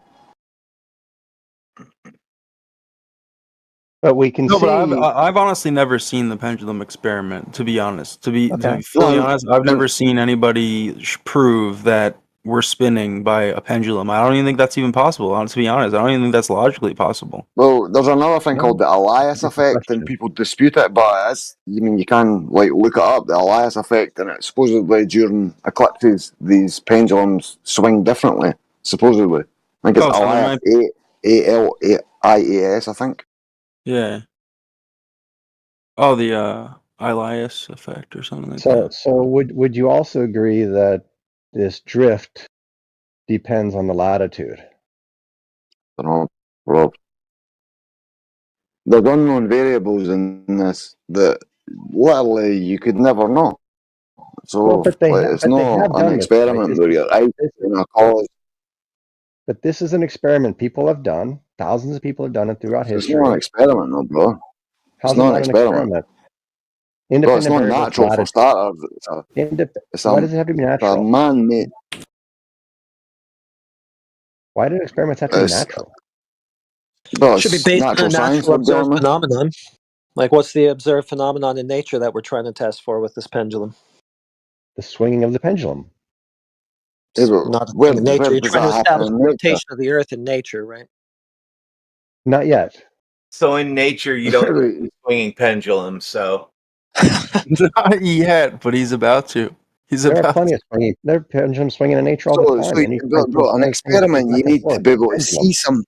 But we can No, see. but I've honestly never seen the pendulum experiment. To be honest, to be Okay. fully Well, honest, I've never seen anybody prove that we're spinning by a pendulum. I don't even think that's even possible. To be honest, I don't even think that's logically possible. Well, there's another thing called the Elias Good effect, question. and people dispute it, but it's, you mean you can like look it up, the Elias effect, and it's supposedly during eclipses these pendulums swing differently. Supposedly, I think it's Oh, so there Elias, might ALIAS, I think. Yeah. Oh, the Elias effect or something like So, that. so would you also agree that this drift depends on the latitude? I don't know, Rob. There's unknown variables in this that literally you could never know. So Well, but they like, it's but they not have an done this, right? experiment where you're out in a college. But this is an experiment people have done. Thousands of people have done it throughout It's history. not an experiment, no, bro. How's It's it not an not an experiment. experiment? Bro, it's Independent not variables, natural for latitude. starters. Why does it have to be It's a natural? man-made. Why do experiments have to be It's, natural? bro, Should be it's based on a natural science natural we're dealing observed with. phenomenon. Like, what's the observed phenomenon in nature that we're trying to test for with this pendulum? The swinging of the pendulum. Yeah, but Not a where, thing in where nature. You're does trying to that happen establish in the nature? rotation of the Earth in nature, right? Not yet. So in nature, you don't see swinging pendulums. So Not yet, but he's about to. He's There are about plenty to. of swinging. There are pendulums swinging in nature all the So, time. Any bro, an experiment, you need to be able to see some.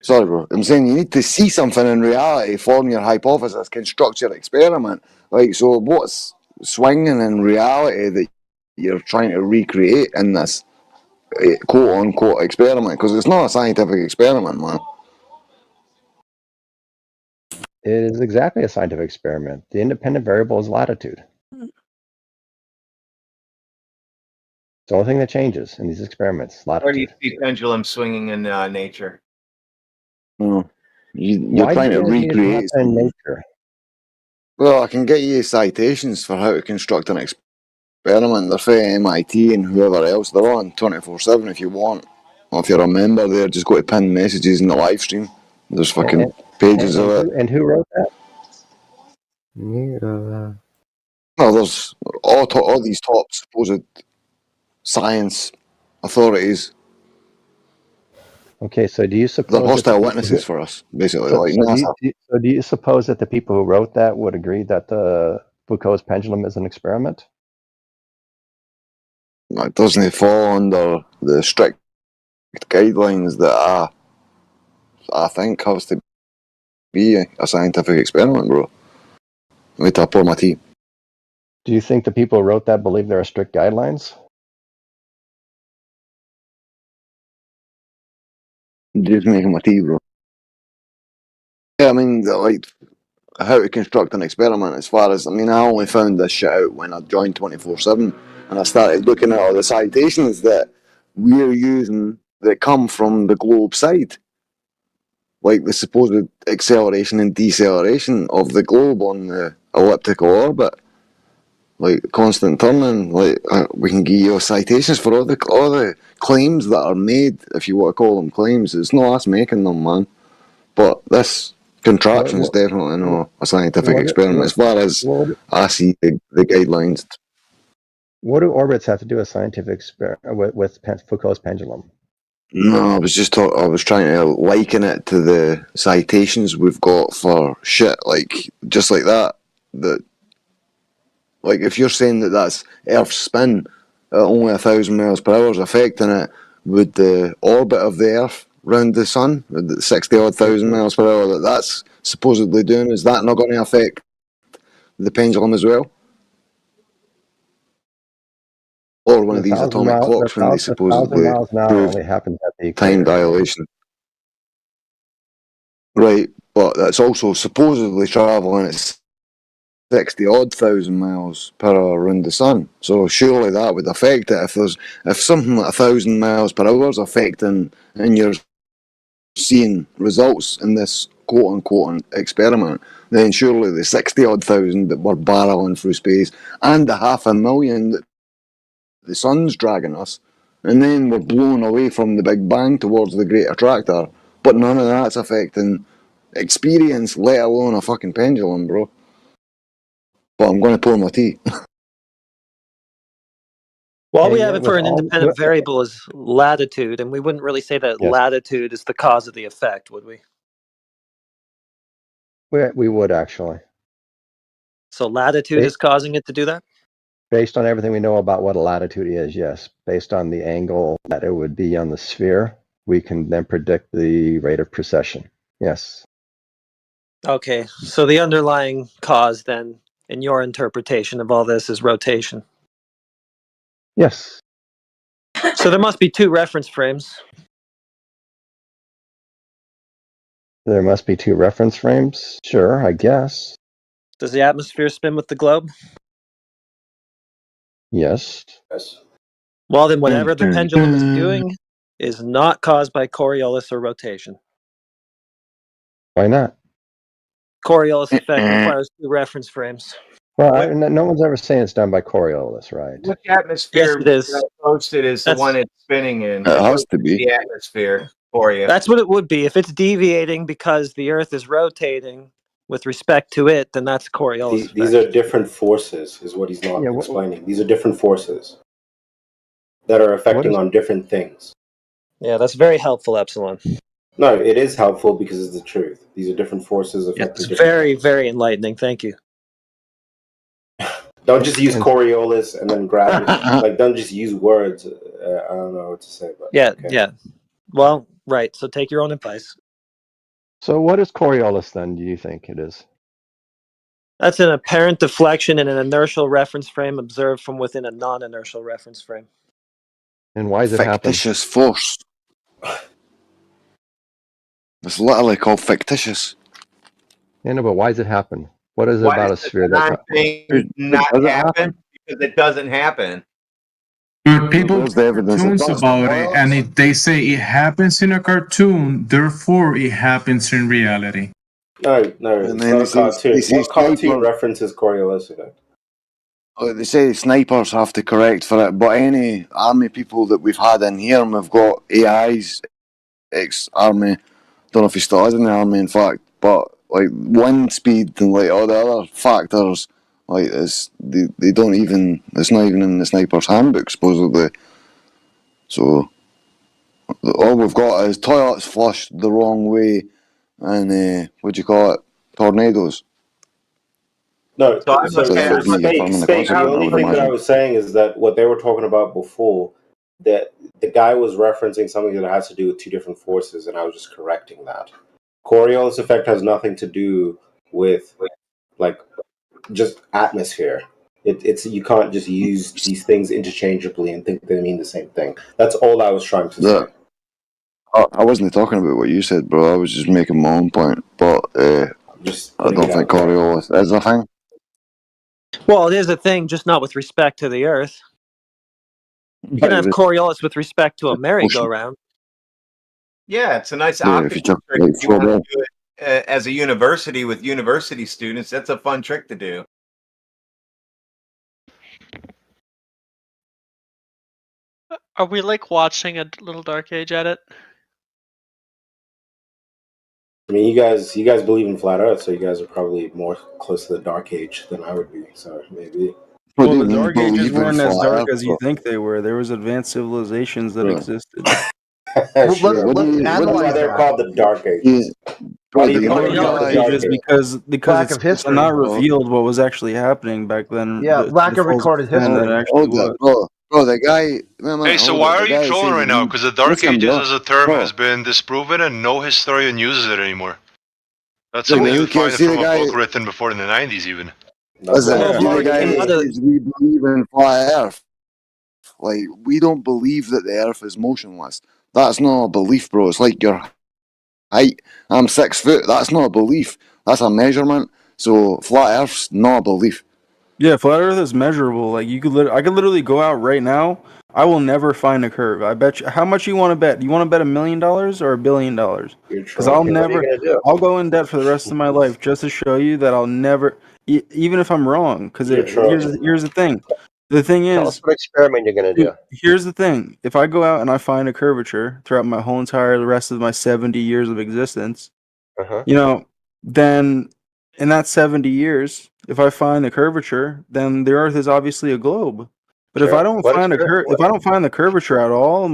Sorry, bro. I'm saying you need to see something in reality, form your hypothesis, construct your experiment. Like, so what's swinging in reality that you're trying to recreate in this quote unquote experiment? Because it's not a scientific experiment, man. It is exactly a scientific experiment. The independent variable is latitude. It's the only thing that changes in these experiments. where do you Latitude. see pendulums swinging in nature? No. You're Why trying do to you guys need it to recreate happen in something. nature? Well, I can get you citations for how to construct an experiment. They're for MIT and whoever else. They're on 24/7 if you want. Or if you're a member there, just go to pinned messages in the live stream. There's fucking pages of it. And who wrote that? Well, there's all these top supposed science authorities. Okay, so do you They're suppose that hostile the witnesses for us, basically, so, like so, NASA. do you suppose that the people who wrote that would agree that the Foucault's pendulum is an experiment? It doesn't fall under the strict guidelines that I think has to be a scientific experiment, bro. Wait till I pour my tea. Do you think the people who wrote that believe there are strict guidelines? Just making my tea, bro. Yeah, I mean, like, how to construct an experiment as far as, I mean, I only found this shit out when I joined 24/7 and I started looking at all the citations that we're using that come from the globe side. Like the supposed acceleration and deceleration of the globe on the elliptical orbit. Like constant turning, like we can give you citations for all the claims that are made, if you want to call them claims. It's not us making them, man. But this contraption is definitely not a scientific experiment as far as I see the guidelines. What do orbits have to do with scientific with Foucault's pendulum? No, I was trying to liken it to the citations we've got for shit like just like that. That, like, if you're saying that that's Earth's spin at only 1,000 miles per hour is affecting it, would the orbit of the Earth round the sun, with the 60 odd thousand miles per hour that's supposedly doing, is that not going to affect the pendulum as well? Or one of these atomic clocks when they 1,000 supposedly miles an hour prove only happens at the time equator. dilation. Right, but that's also supposedly travelling at 60 odd thousand miles per hour around the sun. So surely that would affect it. If something like 1,000 miles per hour is affecting, and you're seeing results in this quote unquote experiment, then surely the 60 odd thousand that we're barreling through space and the 500,000 that the sun's dragging us, and then we're blown away from the Big Bang towards the Great Attractor, but none of that's affecting experience, let alone a fucking pendulum, bro. But I'm going to pour my tea. Well, all we And have yet it for with an all independent variable is latitude, and we wouldn't really say that yes, latitude is the cause of the effect, would we? we would actually. So latitude Ba- is causing it to do that? Based on everything we know about what a latitude is, yes. Based on the angle that it would be on the sphere, we can then predict the rate of precession. Yes. Okay, so the underlying cause then, in your interpretation of all this, is rotation. Yes. So there must be two reference frames. There must be two reference frames. Sure, I guess. Does the atmosphere spin with the globe? Yes. Well, then whatever the pendulum is doing is not caused by Coriolis or rotation. Why not? Coriolis effect requires two reference frames. Well, no one's ever saying it's done by Coriolis, right? Which atmosphere Yes, it is. that I posted is the That's- one it's spinning in? It has to be. The atmosphere for you. That's what it would be. If it's deviating because the Earth is rotating with respect to it, then that's Coriolis effect. These are different forces, is what he's not Yeah, explaining. These are different forces that are affecting on different things. Yeah, that's very helpful, Epsilon. No, it is helpful because it's the truth. These are different forces affecting It's different very, very enlightening. Thank you. Don't just use Coriolis and then grab it. Like, don't just use words. I don't know what to say, but Yeah, okay. yeah. Well, right. So take your own advice. So what is Coriolis then, do you think it is? That's an apparent deflection in an inertial reference frame observed from within a non-inertial reference frame. And why does it happen? Fictitious force. It's literally called fictitious. Yeah, no, but why does it happen? What is it Why about a does sphere the that thing not does it happen? Because it doesn't happen. But people There's the evidence it cartoons does. about it, and they say it happens in a cartoon, therefore it happens in reality. No, it's And not then a they cartoon. say What cartoon sniper- references Coriolis effect? They say snipers have to correct for it, but any army people that we've had in here, and we've got AIs, ex-army, don't know if he still is in the army, in fact, but like wind speed and like all the other factors, like they don't even, it's not even in the sniper's handbook supposedly. So all we've got is toilets flushed the wrong way, and what do you call it, tornadoes. No, So I so must have- Spake, the only thing that I was saying is that what they were talking about before, that the guy was referencing something that has to do with two different forces, and I was just correcting that. Coriolis effect has nothing to do with like just atmosphere. It's you can't just use these things interchangeably and think they mean the same thing. That's all I was trying to say. I wasn't talking about what you said, bro. I was just making my own point, but I don't think Coriolis is a thing. Well, it is a thing, just not with respect to the Earth. You can have Coriolis with respect to a merry-go-round. Yeah, it's a nice Yeah, if optics you took trick. like If you want to football. do it as a university with university students, that's a fun trick to do. Are we like watching a little Dark Age edit? I mean, you guys believe in flat Earth, so you guys are probably more close to the Dark Age than I would be. So maybe. Well, the Dark Ages weren't as dark as you think they were. There was advanced civilizations that existed. Let's That's why they're called the Dark Ages. Why do you call them the Dark Ages Ages? because Lack of it's history. not revealed what was actually happening back then. Yeah, lack of full recorded extent that history. it actually was. Bro, the guy. Hey, so why are you trolling right now? Because the Dark Ages as a term has been disproven and no historian uses it anymore. That's Look, something man, you you would can't find see from the a guy- book written before in the 90s even. Listen, Well, the Mark, guy and that other- says we believe in flat Earth. Like, we don't believe that the Earth is motionless. That's not a belief, bro. It's like your height. I'm 6 foot. That's not a belief. That's a measurement. So flat Earth's not a belief. Yeah, flat Earth is measurable. Like I could literally go out right now. I will never find a curve. I bet you. How much you want to bet? You want to bet $1 million or $1 billion? Because I'll never. I'll go in debt for the rest of my life just to show you that I'll never. Even if I'm wrong, because You're trolling. here's the thing. The thing Tell is, us what experiment you're going to do. here's the thing. If I go out and I find a curvature throughout my whole entire the rest of my 70 years of existence, then in that 70 years, if I find the curvature, then the Earth is obviously a globe. But if Sure. I don't What find sure, if I don't find the curvature at all,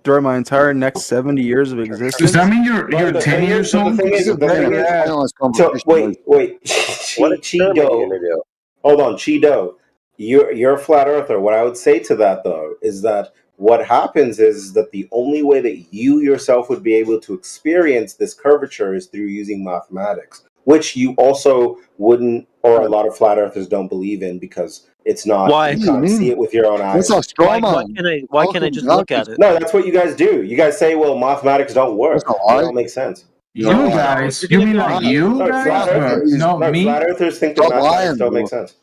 throughout my entire next 70 years of Does existence, that mean you're But the 10 thing years is, but old? the thing is, you the thing better is, ask. so wait, What experiment are you Cheeto, gonna do? hold on, Cheeto, you're a flat earther. What I would say to that though is that what happens is that the only way that you yourself would be able to experience this curvature is through using mathematics, which you also wouldn't, or a lot of flat earthers don't believe in because it's not. Why? You What do you can't see mean? it with your own eyes. That's a straw Why man. can't I just look at it? No, that's what you guys do. You guys say, "Well, mathematics don't That's work." a They lie. don't make sense. You No, guys, you're you gonna mean be like lying. you No, guys? flat earthers. No, No, me. flat earthers think that Stop mathematics lying, don't make bro. sense.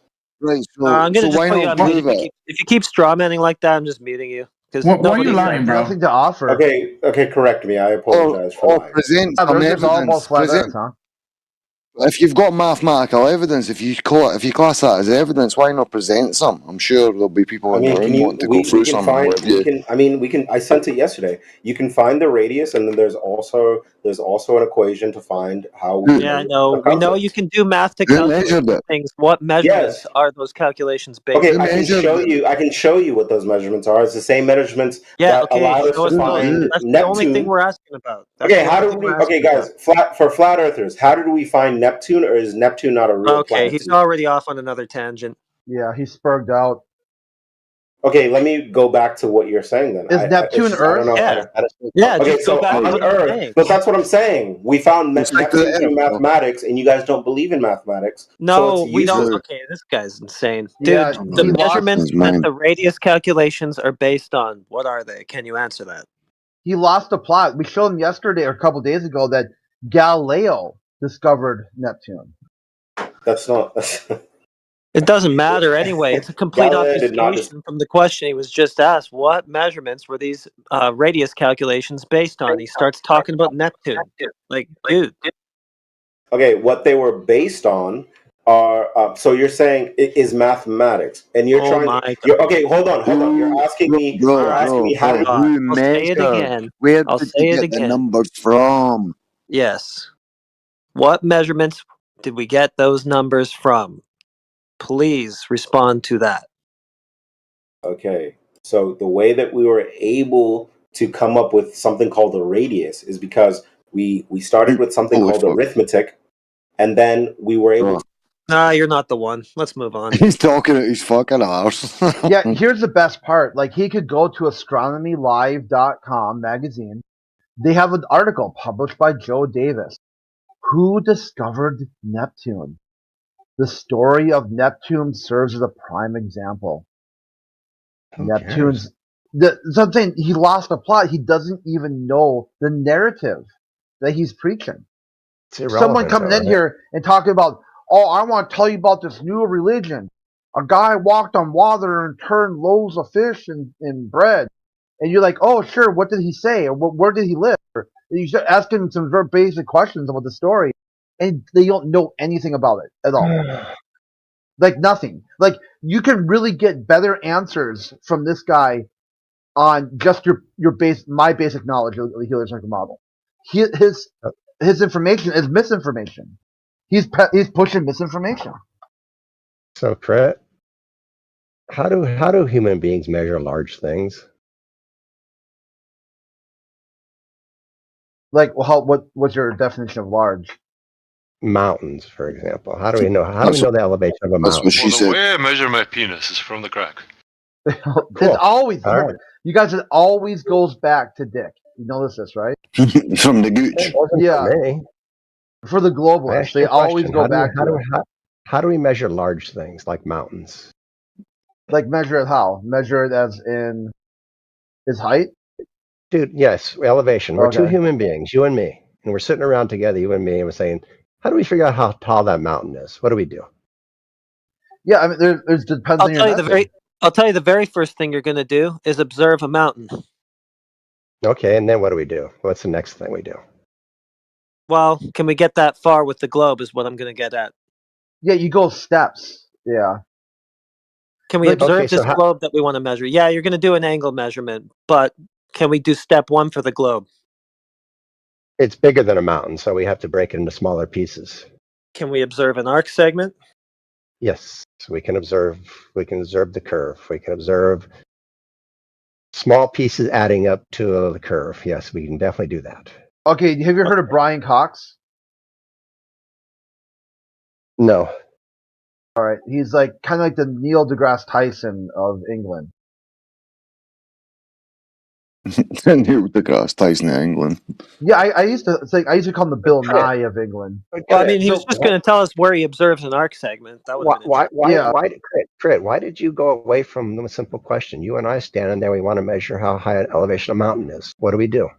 Right, I'm gonna so just why put you not on mute. prove it? If you keep straw manning like that, I'm just muting you because Why are you nobody lying, said bro? Nothing to offer. Okay, correct me. I Or, apologize for or lying. present Yeah, some they're just all about evidence. flat Present. Earth, huh? If you've got mathematical evidence, if you class that as evidence, why not present some? I'm sure there'll be people I in the mean, can room you? wanting to go through We can some find. with you. We can. I sent it yesterday. You can find the radius, and then there's also an equation to find how we Yeah, I measure know. We know circumference. you can do math to Who calculate measured it? things. What measurements Yes. are those calculations based Okay, Who on? I can measured show it? you. I can show you what those measurements are. It's the same measurements Yeah, that okay, allowed us show to us those. find That's the only thing Neptune. we're asking about. That's Okay, the how only do thing we? we're Okay, asking about. guys, for flat earthers, how did we find Neptune, or is Neptune not a real Okay, planet he's to you? already off on another tangent. Yeah, he's spurged out. Okay, let me go back to what you're saying then. Is It's Neptune just, I don't Earth? know. Yeah. Yeah, Okay, just go so back to on what I'm Earth, saying. but that's what I'm saying. We found We'll stick to the Neptune through Earth, bro. mathematics, and you guys don't believe in mathematics, so No, it's we don't. useless. Okay, this guy's insane. Yeah, Dude, I'm the he not lost. measurements his that mind. the radius calculations are based on, what are they? Can you answer that? He lost the plot. We showed him yesterday or a couple days ago that Galileo discovered Neptune. That's not. It doesn't matter anyway. It's a complete Galileo did not obfuscation from the question he was just asked. What measurements were these radius calculations based on? He starts talking about Neptune. Like, dude. Okay, what they were based on are. So you're saying it is mathematics, and you're Oh trying. my You're, God. okay, hold on. You're asking me. You're asking me how did. God. Who I'll say it measured? again. Where I'll did say you it get the again. numbers from? Yes. What measurements did we get those numbers from? Please respond to that. Okay, so the way that we were able to come up with something called a radius is because we started with something Holy called fuck. arithmetic, and then we were able to. Nah, you're not the one. Let's move on. He's talking at his fucking arse. Yeah, here's the best part. Like, he could go to astronomylive.com magazine. They have an article published by Joe Davis. Who discovered Neptune? The story of Neptune serves as a prime example. Neptune's something he lost the plot. He doesn't even know the narrative that he's preaching. Someone coming in here and talking about, oh, I want to tell you about this new religion. A guy walked on water and turned loaves of fish and bread. And you're like, oh, sure, what did he say? Or where did he live? Or you start asking some very basic questions about the story, and they don't know anything about it at all. Like, nothing. Like, you can really get better answers from this guy on just my basic knowledge of the heliocentric model. His information is misinformation. He's pushing misinformation. So, Cret, how do human beings measure large things? Like, what's your definition of large? Mountains, for example. How do we know? How do we know the elevation of a mountain? The way I measure my penis is from the crack. It's always you guys. It always goes back to dick. You notice this, right? From the gooch. Yeah. For the I globalists, asked you they a always question. go back to it. How do we measure large things like mountains? Like, measure it how? Measure it as in his height? Dude, yes, elevation. We're two Okay. human beings, you and me, and we're sitting around together, you and me, and we're saying, how do we figure out how tall that mountain is? What do we do? Yeah, I mean, there's depends I'll on tell your you method. I'll tell you the very first thing you're going to do is observe a mountain. Okay, and then what do we do? What's the next thing we do? Well, can we get that far with the globe is what I'm going to get at. Yeah, you go steps. Yeah. Can we Like- observe Okay, so this how- globe that we want to measure? Yeah, you're going to do an angle measurement, but can we do step 1 for the globe? It's bigger than a mountain, so we have to break it into smaller pieces. Can we observe an arc segment? Yes, we can observe. We can observe the curve. We can observe small pieces adding up to the curve. Yes, we can definitely do that. Okay, have you heard of Brian Cox? No. All right, he's like kind of like the Neil deGrasse Tyson of England. Neil deGrasse Tyson in England. Yeah, I used to call him the Bill Nye of England. Well, I mean, he was just going to tell us where he observes an arc segment. That would have been Why did you go away from the simple question? You and I standing there, we want to measure how high an elevation a mountain is. What do we do?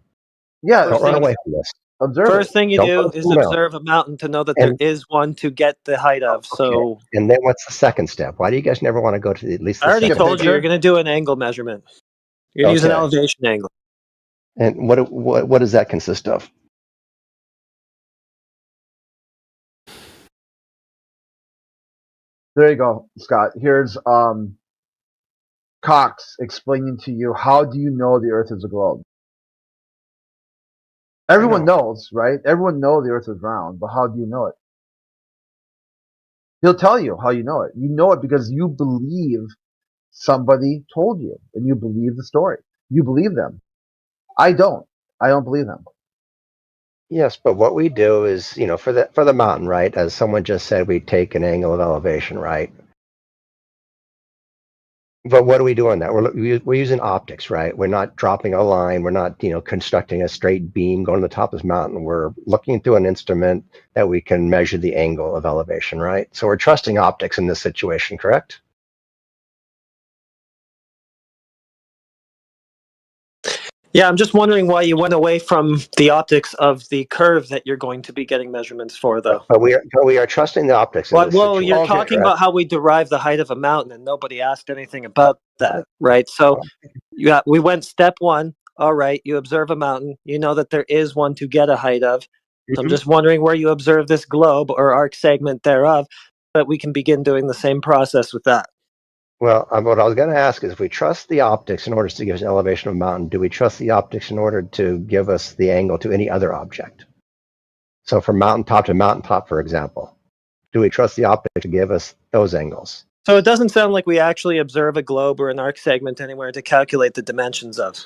Yeah, Don't run away from this. Observe First thing you Don't do put is them down. observe a mountain to know that there is one to get the height of. So And then what's the second step? Why do you guys never want to go to at least the I already second told you step? you're going to do an angle measurement. You're going to use an Okay. elevation angle. And what does that consist of? There you go, Scott. Here's Cox explaining to you, how do you know the Earth is a globe? Everyone knows, right? Everyone knows the Earth is round, but how do you know it? He'll tell you how you know it. You know it because you believe somebody told you, and you believe the story. You believe them. I don't. I don't believe them. Yes, but what we do is, for the mountain, right? As someone just said, we take an angle of elevation, right? But what are we doing that? We're using optics, right? We're not dropping a line. We're not, constructing a straight beam going to the top of this mountain. We're looking through an instrument that we can measure the angle of elevation, right? So we're trusting optics in this situation, correct? Yeah, I'm just wondering why you went away from the optics of the curve that you're going to be getting measurements for, though. But we are trusting the optics in this Well, situation. you're talking about how we derive the height of a mountain, and nobody asked anything about that, right? So, we went step one. All right, you observe a mountain. You know that there is one to get a height of. So I'm just wondering where you observe this globe or arc segment thereof, that we can begin doing the same process with that. Well, what I was going to ask is, if we trust the optics in order to give us elevation of a mountain, do we trust the optics in order to give us the angle to any other object? So from mountaintop to mountaintop, for example, do we trust the optics to give us those angles? So it doesn't sound like we actually observe a globe or an arc segment anywhere to calculate the dimensions of.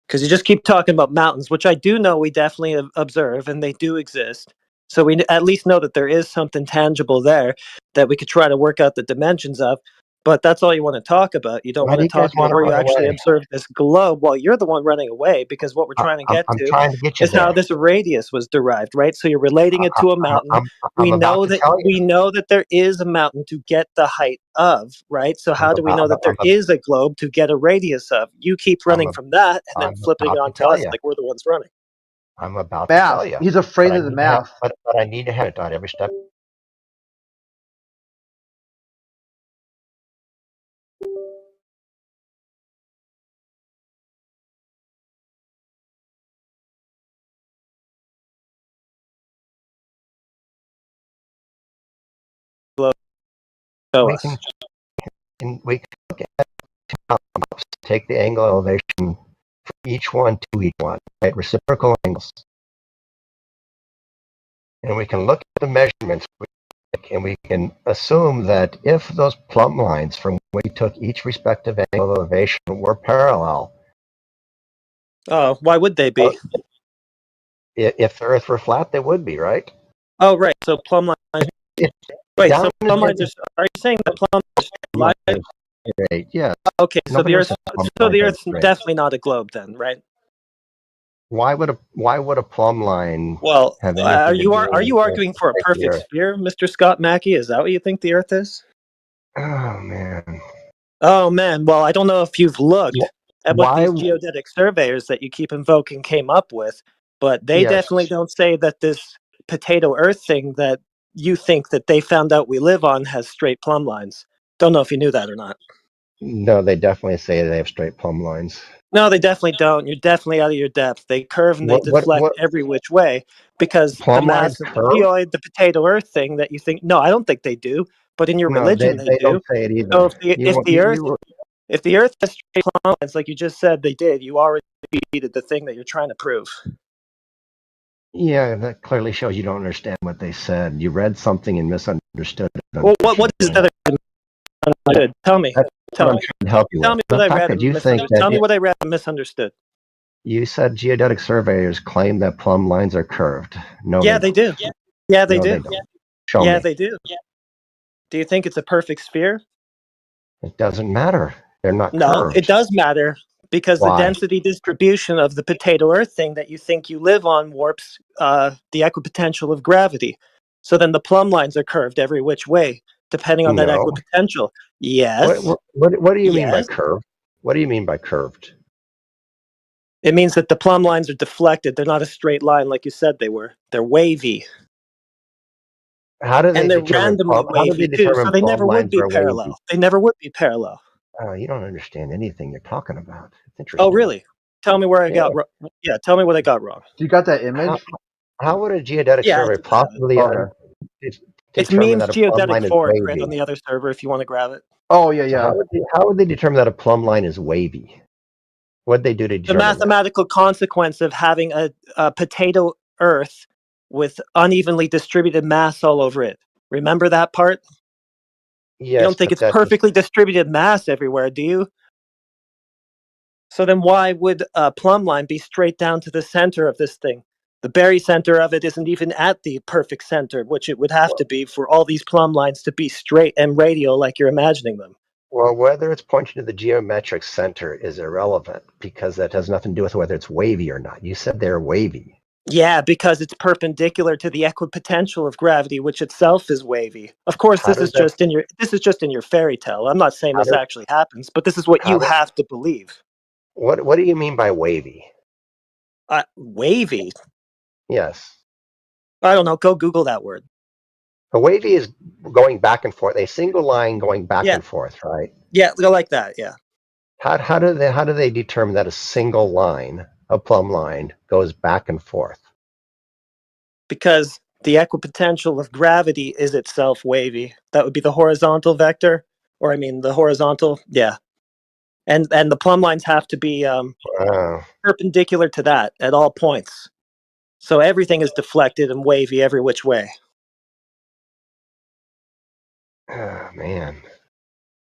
Because you just keep talking about mountains, which I do know we definitely observe, and they do exist. So we at least know that there is something tangible there that we could try to work out the dimensions of. But that's all you want to talk about. You don't Why want do to you guys talk about wanna where you run actually away? observe this globe. Well, you're the one running away, because what we're trying to get I'm trying to get you is how there. this radius was derived, right? So you're relating it to a mountain. I'm about to tell you. We know that there is a mountain to get the height of, right? So how do we know that there is a globe to get a radius of? You keep running from that and then flipping it on to us like we're the ones running. I'm about to tell you. He's afraid But of I the need to have- math. But I need to have it on every step. Show us. We can look at maps, take the angle elevation for each one to each one, right? Reciprocal angles. And we can look at the measurements and we can assume that if those plumb lines from when we took each respective angle of elevation were parallel, Oh, why would they be? if the Earth were flat, they would be, right? Oh, right. So plumb line. Wait, down so in plumb the lines are you saying that plumb line? Right, yeah. Okay, so Nobody the ever Earth, said plumb so line the is Earth's straight. definitely not a globe, then, right? Why would a plumb line Well, have anything are to you do are you with arguing for a the perfect Earth? sphere, Mr. Scott Mackey? Is that what you think the Earth is? Oh man. Oh man, well, I don't know if you've looked at what Why? these geodetic surveyors that you keep invoking came up with, but they Yes. definitely don't say that this potato Earth thing that you think that they found out we live on has straight plumb lines. Don't know if you knew that or not. No, they definitely say they have straight plumb lines. No, they definitely don't. You're definitely out of your depth. They curve and they deflect What every which way because the plumb lines mass of the curve? geoid, the potato Earth thing that you think. No, I don't think they do. But in your No, religion, they they do. don't say it either. So if You- the Earth has straight plumb lines, like you just said they did, you already defeated the thing that you're trying to prove. Yeah, that clearly shows you don't understand what they said. You read something and misunderstood it. Well, what does that misunderstood. Tell me. That's Tell what I'm me. trying to help you Tell with. me The what I fact read that and you think misunderstood. that Tell me what I read and misunderstood. you said geodetic surveyors claim that plumb lines are curved. No, Yeah, they they do. Yeah, they no, do. they don't. Show Yeah, me. they do. Do you think it's a perfect sphere? It doesn't matter. They're not No, it curved. does matter because the Why? density distribution of the potato Earth thing that you think you live on warps the equipotential of gravity. So then the plumb lines are curved every which way, depending on that No. equipotential. Yes. What do you mean by Yes. curved? What do you mean by curved? It means that the plumb lines are deflected. They're not a straight line like you said they were. They're wavy. How do they And they're determine randomly how do they wavy too, so determine they plumb never would lines be are wavy? parallel. They never would be parallel. You don't understand anything you're talking about. It's Oh, interesting. really? Tell me where I Yeah. got wrong. Yeah, tell me what I got wrong. You got that image? How would a geodetic Yeah, I survey do have it. possibly It's determine memes that a plumb line geodetic is forward right wavy? on the other server if you want to grab it. Oh yeah, So how would they determine that a plumb line is wavy? What'd they do to The determine that? mathematical consequence of having a potato Earth with unevenly distributed mass all over it. Remember that part? You Yes, don't think but it's that's perfectly distributed mass everywhere, do you? So then why would a plumb line be straight down to the center of this thing? The barycenter of it isn't even at the perfect center, which it would have to be for all these plumb lines to be straight and radial like you're imagining them. Well, whether it's pointing to the geometric center is irrelevant because that has nothing to do with whether it's wavy or not. You said they're wavy. Yeah, because it's perpendicular to the equipotential of gravity, which itself is wavy. Of course, How this does is that- just in your fairy tale. I'm not saying How this does- actually happens, but this is what how you does- have to believe. What do you mean by wavy? Wavy? Yes. I don't know. Go Google that word. A wavy is going back and forth, a single line going back Yeah. and forth, right? Yeah, go like that. Yeah. How do they determine that a single line, a plumb line, goes back and forth? Because the equipotential of gravity is itself wavy. That would be the horizontal vector, or I mean the horizontal. Yeah. And the plumb lines have to be perpendicular to that at all points. So everything is deflected and wavy every which way. Oh man.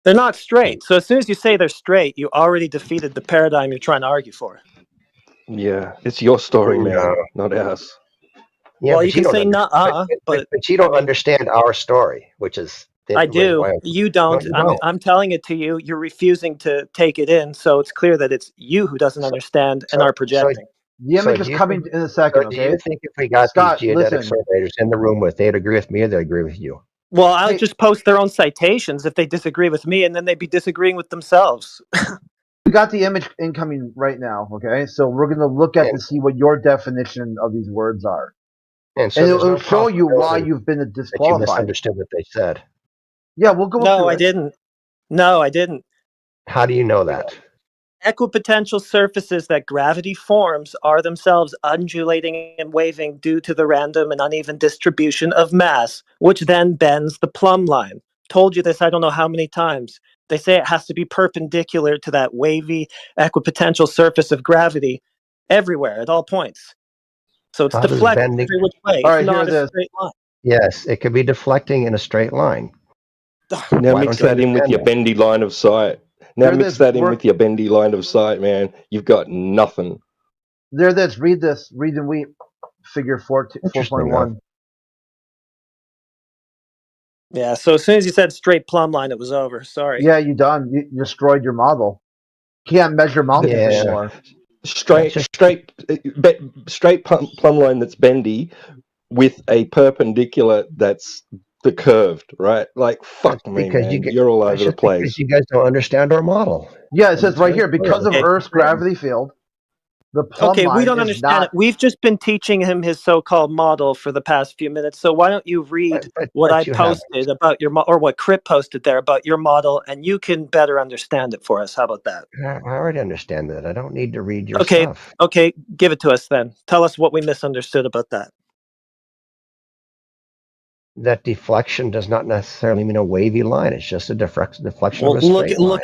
They're not straight. So as soon as you say they're straight, you already defeated the paradigm you're trying to argue for. Yeah, it's your story, man, not ours. Yeah, Well, but you can don't say understand- nuh-uh, but but you don't understand our story, which is I do. why- You No, don't. you I'm don't. I'm telling it to you. You're refusing to take it in. So it's clear that it's you who doesn't understand and are projecting. The image is do you coming think- in a second. so do Okay. you think if we got Scott, these geodetic listen. surveyors in the room with, they'd agree with me or they'd agree with you? Well, I'll just post their own citations if they disagree with me, and then they'd be disagreeing with themselves. We got the image incoming right now. Okay, so we're gonna look at to see what your definition of these words are, And so and there's it'll no show you why possibility you've been that you disqualified. misunderstood what they said. Yeah, we'll go. No, through I it. didn't. No, I didn't. How do you know that? Equipotential surfaces that gravity forms are themselves undulating and waving due to the random and uneven distribution of mass, which then bends the plumb line. Told you this I don't know how many times. They say it has to be perpendicular to that wavy equipotential surface of gravity everywhere at all points. So it's How does deflected bending- every which way. All It's right, not here it a is. straight line. Yes, it could be deflecting in a straight line. Now Why mix don't you that in with your understand bendy line of sight. Now There it mix is. that in We're- with your bendy line of sight, man. You've got nothing. There it is. Read this. Read and weep. Figure 4.1. Yeah, so as soon as you said straight plumb line, it was over. Sorry. Yeah, you done. You destroyed your model. Can't measure mountains Yeah. anymore. Straight plumb line that's bendy with a perpendicular that's the curved, right? Like fuck me, Because man. get- You're all over that's the just because place. you guys don't understand our model. Yeah, it says It's right very here because of clear. Earth's gravity field, the plumb Okay, line we don't is understand not. it. We've just been teaching him his so-called model for the past few minutes. So why don't you read what I but you haven't. posted about your or what Crip posted there about your model, and you can better understand it for us. How about that? I already understand that. I don't need to read your Okay, stuff. okay, give it to us then. Tell us what we misunderstood about that. That deflection does not necessarily mean a wavy line. It's just a deflection Well, of a straight line.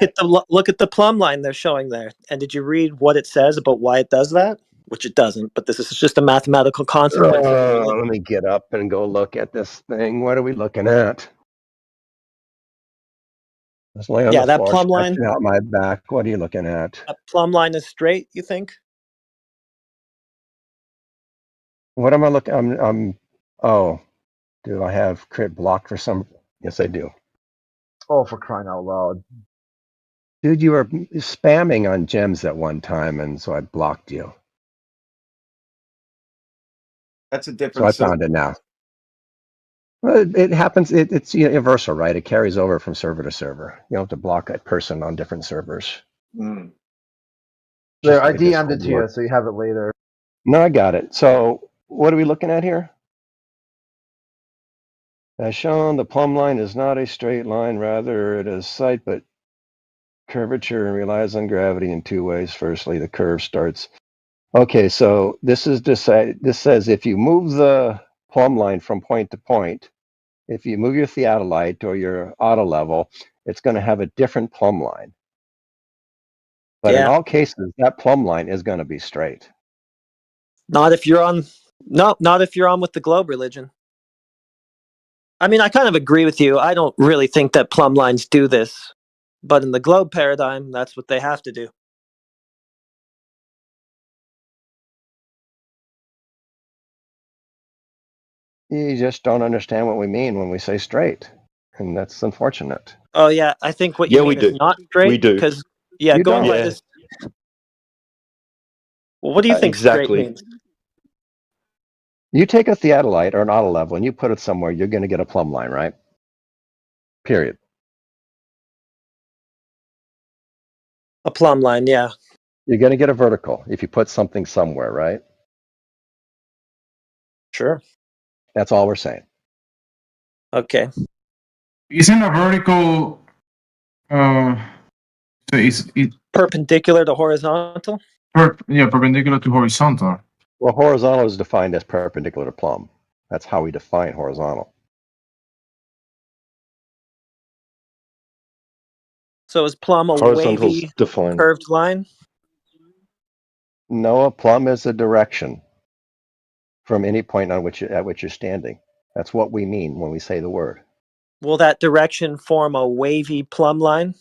look at the plumb line they're showing there. And did you read what it says about why it does that? Which it doesn't, but this is just a mathematical consequence. Let me get up and go look at this thing. What are we looking at? Just lay on Yeah, the that floor, plumb line. stretching out my back. What are you looking at? That plumb line is straight. You think? What am I looking? Oh, do I have crit blocked for some? Yes, I do. Oh, for crying out loud! Dude, you were spamming on gems at one time, and so I blocked you. That's a So different. I found it now. Well, it happens. It's universal, right? It carries over from server to server. You don't have to block a person on different servers. Mm. There, Just I like DM'd it Discord to you, works. so you have it later. No, I got it. So what are we looking at here? As shown, the plumb line is not a straight line. Rather, it is site, but curvature and relies on gravity in two ways. Firstly, the curve starts. Okay, so this says if you move the plumb line from point to point, if you move your theodolite or your auto level, it's going to have a different plumb line. But in Yeah. all cases, that plumb line is going to be straight. Not if you're on. No, not if you're on with the globe religion. I mean, I kind of agree with you. I don't really think that plumb lines do this, but in the globe paradigm, that's what they have to do. You just don't understand what we mean when we say straight, and that's unfortunate. Oh yeah, I think what you Yeah, we mean is do. not We straight do. because yeah, You going don't. by Yeah. this. Well, what do you think straight Exactly. means? You take a theodolite or an auto level and you put it somewhere, you're going to get a plumb line, right? Period. A plumb line, yeah. You're going to get a vertical if you put something somewhere, right? Sure. That's all we're saying. Okay. Isn't a vertical? So it Perpendicular to horizontal. perpendicular to horizontal. Well, horizontal is defined as perpendicular to plumb. That's how we define horizontal. So is plumb a Horizontal's wavy, defined. curved line? No, a plumb is a direction from any point on which at which you're standing. That's what we mean when we say the word. Will that direction form a wavy plumb line?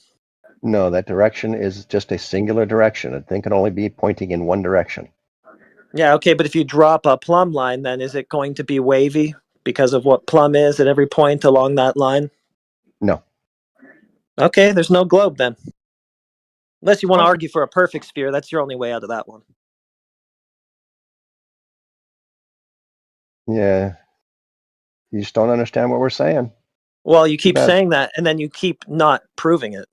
No, that direction is just a singular direction. A thing can only be pointing in one direction. Yeah, okay, but if you drop a plumb line, then is it going to be wavy because of what plumb is at every point along that line? No. Okay, there's no globe then. Unless you want to argue for a perfect sphere, that's your only way out of that one. Yeah. You just don't understand what we're saying. Well, you keep Bad. saying that, and then you keep not proving it.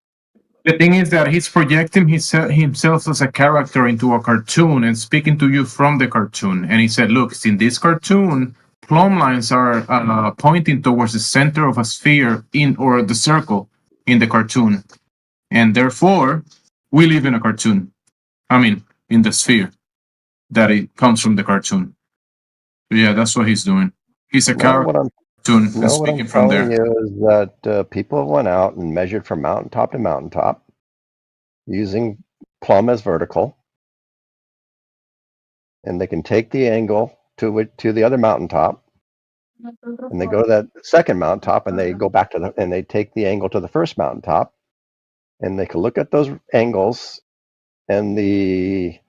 The thing is that he's projecting himself as a character into a cartoon and speaking to you from the cartoon. And he said, look, in this cartoon, plumb lines are pointing towards the center of a sphere or the circle in the cartoon. And therefore, we live in a cartoon. I mean, in the sphere that it comes from the cartoon. So yeah, that's what he's doing. He's a character and speaking from there. What I'm telling you is that people went out and measured from mountaintop to mountaintop using plumb as vertical, and they can take the angle to the other mountaintop, and they go to that second mountaintop, and they go back to and they take the angle to the first mountaintop, and they can look at those angles, and the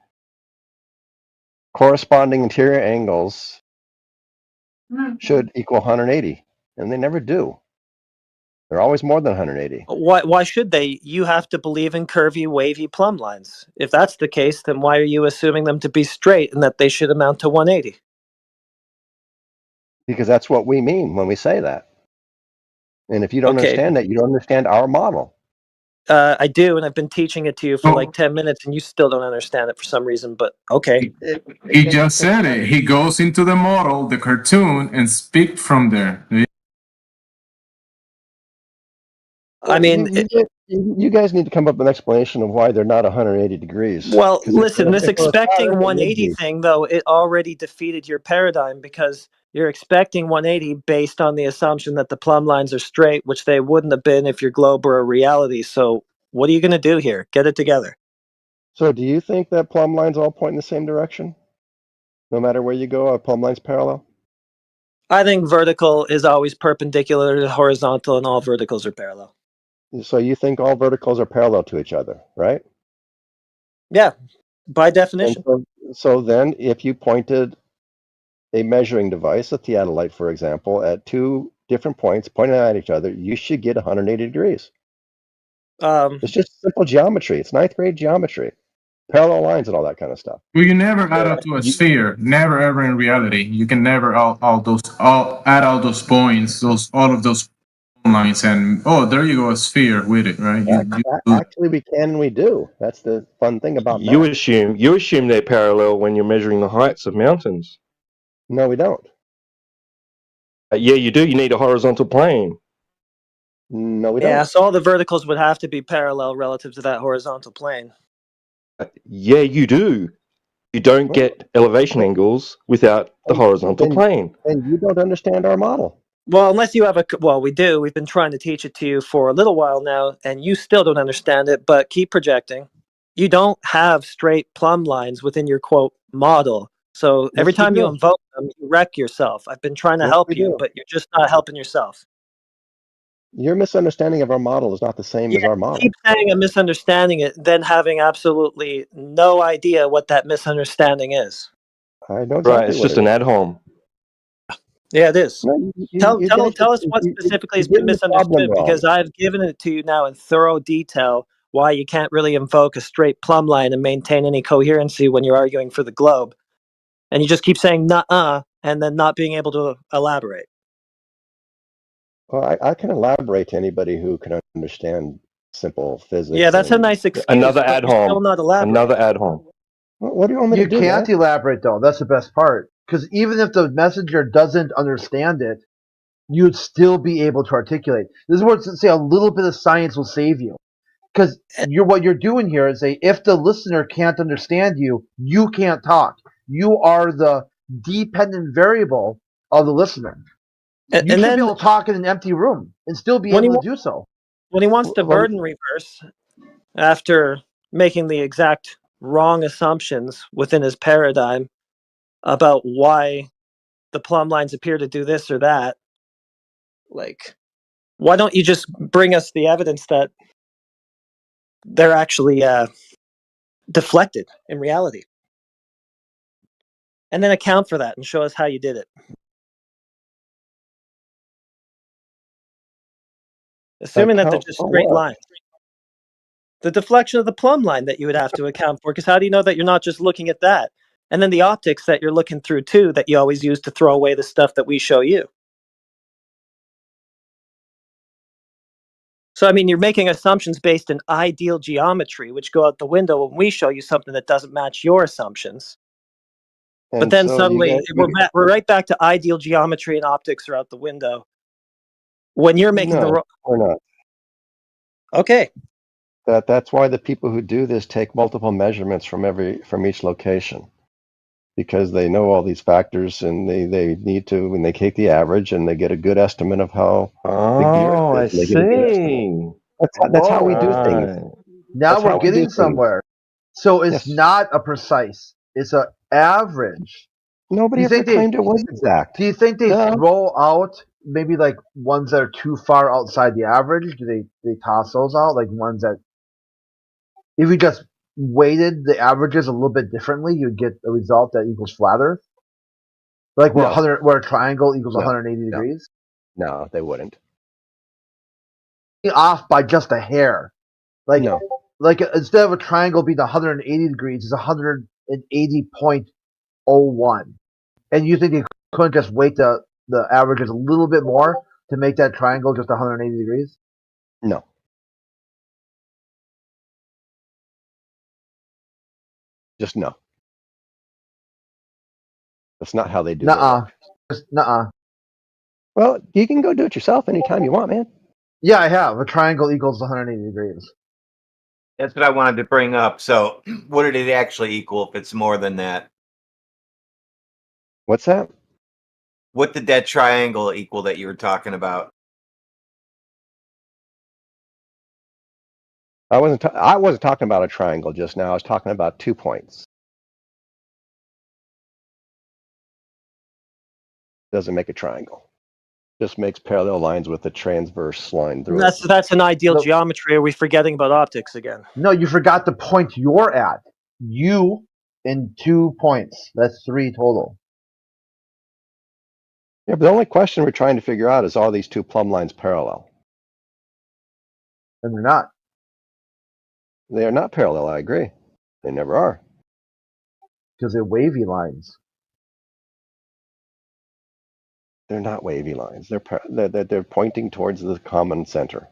corresponding interior angles should equal 180, and they never do. They're always more than 180. Why should they? You have to believe in curvy, wavy plumb lines. If that's the case, then why are you assuming them to be straight and that they should amount to 180? Because that's what we mean when we say that. And if you don't understand that, you don't understand our model. I do, and I've been teaching it to you for like 10 minutes, and you still don't understand it for some reason, but okay. He just said it. He goes into the model, the cartoon, and speaks from there. I mean, you guys need to come up with an explanation of why they're not 180 degrees. well, 'Cause listen, if this it was expecting flat Earth, it would 180 be. thing, though, it already defeated your paradigm because you're expecting 180 based on the assumption that the plumb lines are straight, which they wouldn't have been if your globe were a reality. So what are you going to do here? Get it together. So do you think that plumb lines all point in the same direction? No matter where you go, are plumb lines parallel? I think vertical is always perpendicular to horizontal, and all verticals are parallel. So you think all verticals are parallel to each other, right? Yeah, by And definition. so then if you pointed a measuring device, a theodolite, for example, at two different points pointing at each other, you should get 180 degrees. It's just simple geometry. It's ninth grade geometry, parallel lines and all that kind of stuff. Well, you never add up to a sphere. Never ever in reality. You can never add all those points, all of those lines, and there you go, a sphere with it, right? Actually, we can and we do. That's the fun thing about You math. assume they're parallel when you're measuring the heights of mountains. No, we don't. Yeah, you do. You need a horizontal plane. No, we Yeah, don't. so all the verticals would have to be parallel relative to that horizontal plane. Yeah, you do. You don't get elevation angles without the horizontal plane. And you don't understand our model. Well, unless you have well, we do. We've been trying to teach it to you for a little while now, and you still don't understand it, but keep projecting. You don't have straight plumb lines within your quote model. So every Yes, we time you do. invoke them, you wreck yourself. I've been trying to Yes, help we you, do. but you're just not helping yourself. Your misunderstanding of our model is not the same as Yeah, our you model. keep saying I'm misunderstanding it, then having absolutely no idea what that misunderstanding is. I know exactly Right, it's what just it an is. ad hom. Yeah, it is. No, Tell you guys us what specifically has been getting the problem misunderstood, because wrong. I've given it to you now in thorough detail why you can't really invoke a straight plumb line and maintain any coherency when you're arguing for the globe. And you just keep saying nuh-uh and then not being able to elaborate. Well, I can elaborate to anybody who can understand simple physics. Yeah, that's a and nice excuse, Another but ad you're still hom. not elaborating. Another ad hom. What do you want me You to do, can't man? elaborate though. That's the best part. Because even if the messenger doesn't understand it, you'd still be able to articulate. This is where say a little bit of science will save you. Because what you're doing here is if the listener can't understand you, you can't talk. You are the dependent variable of the listener. You And should then be able to talk in an empty room and still be when he able to do so. when he wants to burden reverse after making the exact wrong assumptions within his paradigm about why the plumb lines appear to do this or that, like, why don't you just bring us the evidence that they're actually deflected in reality, and then account for that and show us how you did it, assuming that they're Account just for straight what? lines. The deflection of the plumb line that you would have to account for, because how do you know that you're not just looking at that? And then the optics that you're looking through too, that you always use to throw away the stuff that we show you. So, I mean, you're making assumptions based in ideal geometry, which go out the window when we show you something that doesn't match your assumptions. But And then so you suddenly guys, we're right back to ideal geometry, and optics are out the window when you're making the no, we're not. Okay. That's why the people who do this take multiple measurements from each location, because they know all these factors and they need to, when they take the average and they get a good estimate of how big the Oh, I Earth is. And they get a good estimate. see. That's how we do things. Right. Now That's we're how we do getting things. somewhere. So it's Yes. not a precise. It's an average. Nobody ever claimed it was exact. Do you think they Duh. throw out maybe like ones that are too far outside the average? Do they toss those out? Like ones that if you just weighted the averages a little bit differently, you'd get a result that equals flat Earth? Like where, No. where a triangle equals No. 180 No. degrees? No, they wouldn't. Off by just a hair. Like No. like instead of a triangle being 180 degrees, it's 180.01. And you think they couldn't just weight the averages a little bit more to make that triangle just 180 degrees? No. Just no. That's not how they do Nuh-uh. it. Just nuh-uh. Well, you can go do it yourself anytime you want, man. Yeah, I have. A triangle equals 180 degrees. That's what I wanted to bring up. So, what did it actually equal if it's more than that? What's that? What did that triangle equal that you were talking about? I wasn't talking about a triangle just now. I was talking about 2 points. Doesn't make a triangle. just makes parallel lines with the transverse line through it. That's an ideal geometry. Are we forgetting about optics again? No, you forgot the point you're at. You and 2 points. That's 3 total. Yeah, but the only question we're trying to figure out is, are these two plumb lines parallel? And they're not. They are not parallel, I agree. They never are. Because they're wavy lines. They're not wavy lines. They're pointing towards the common center.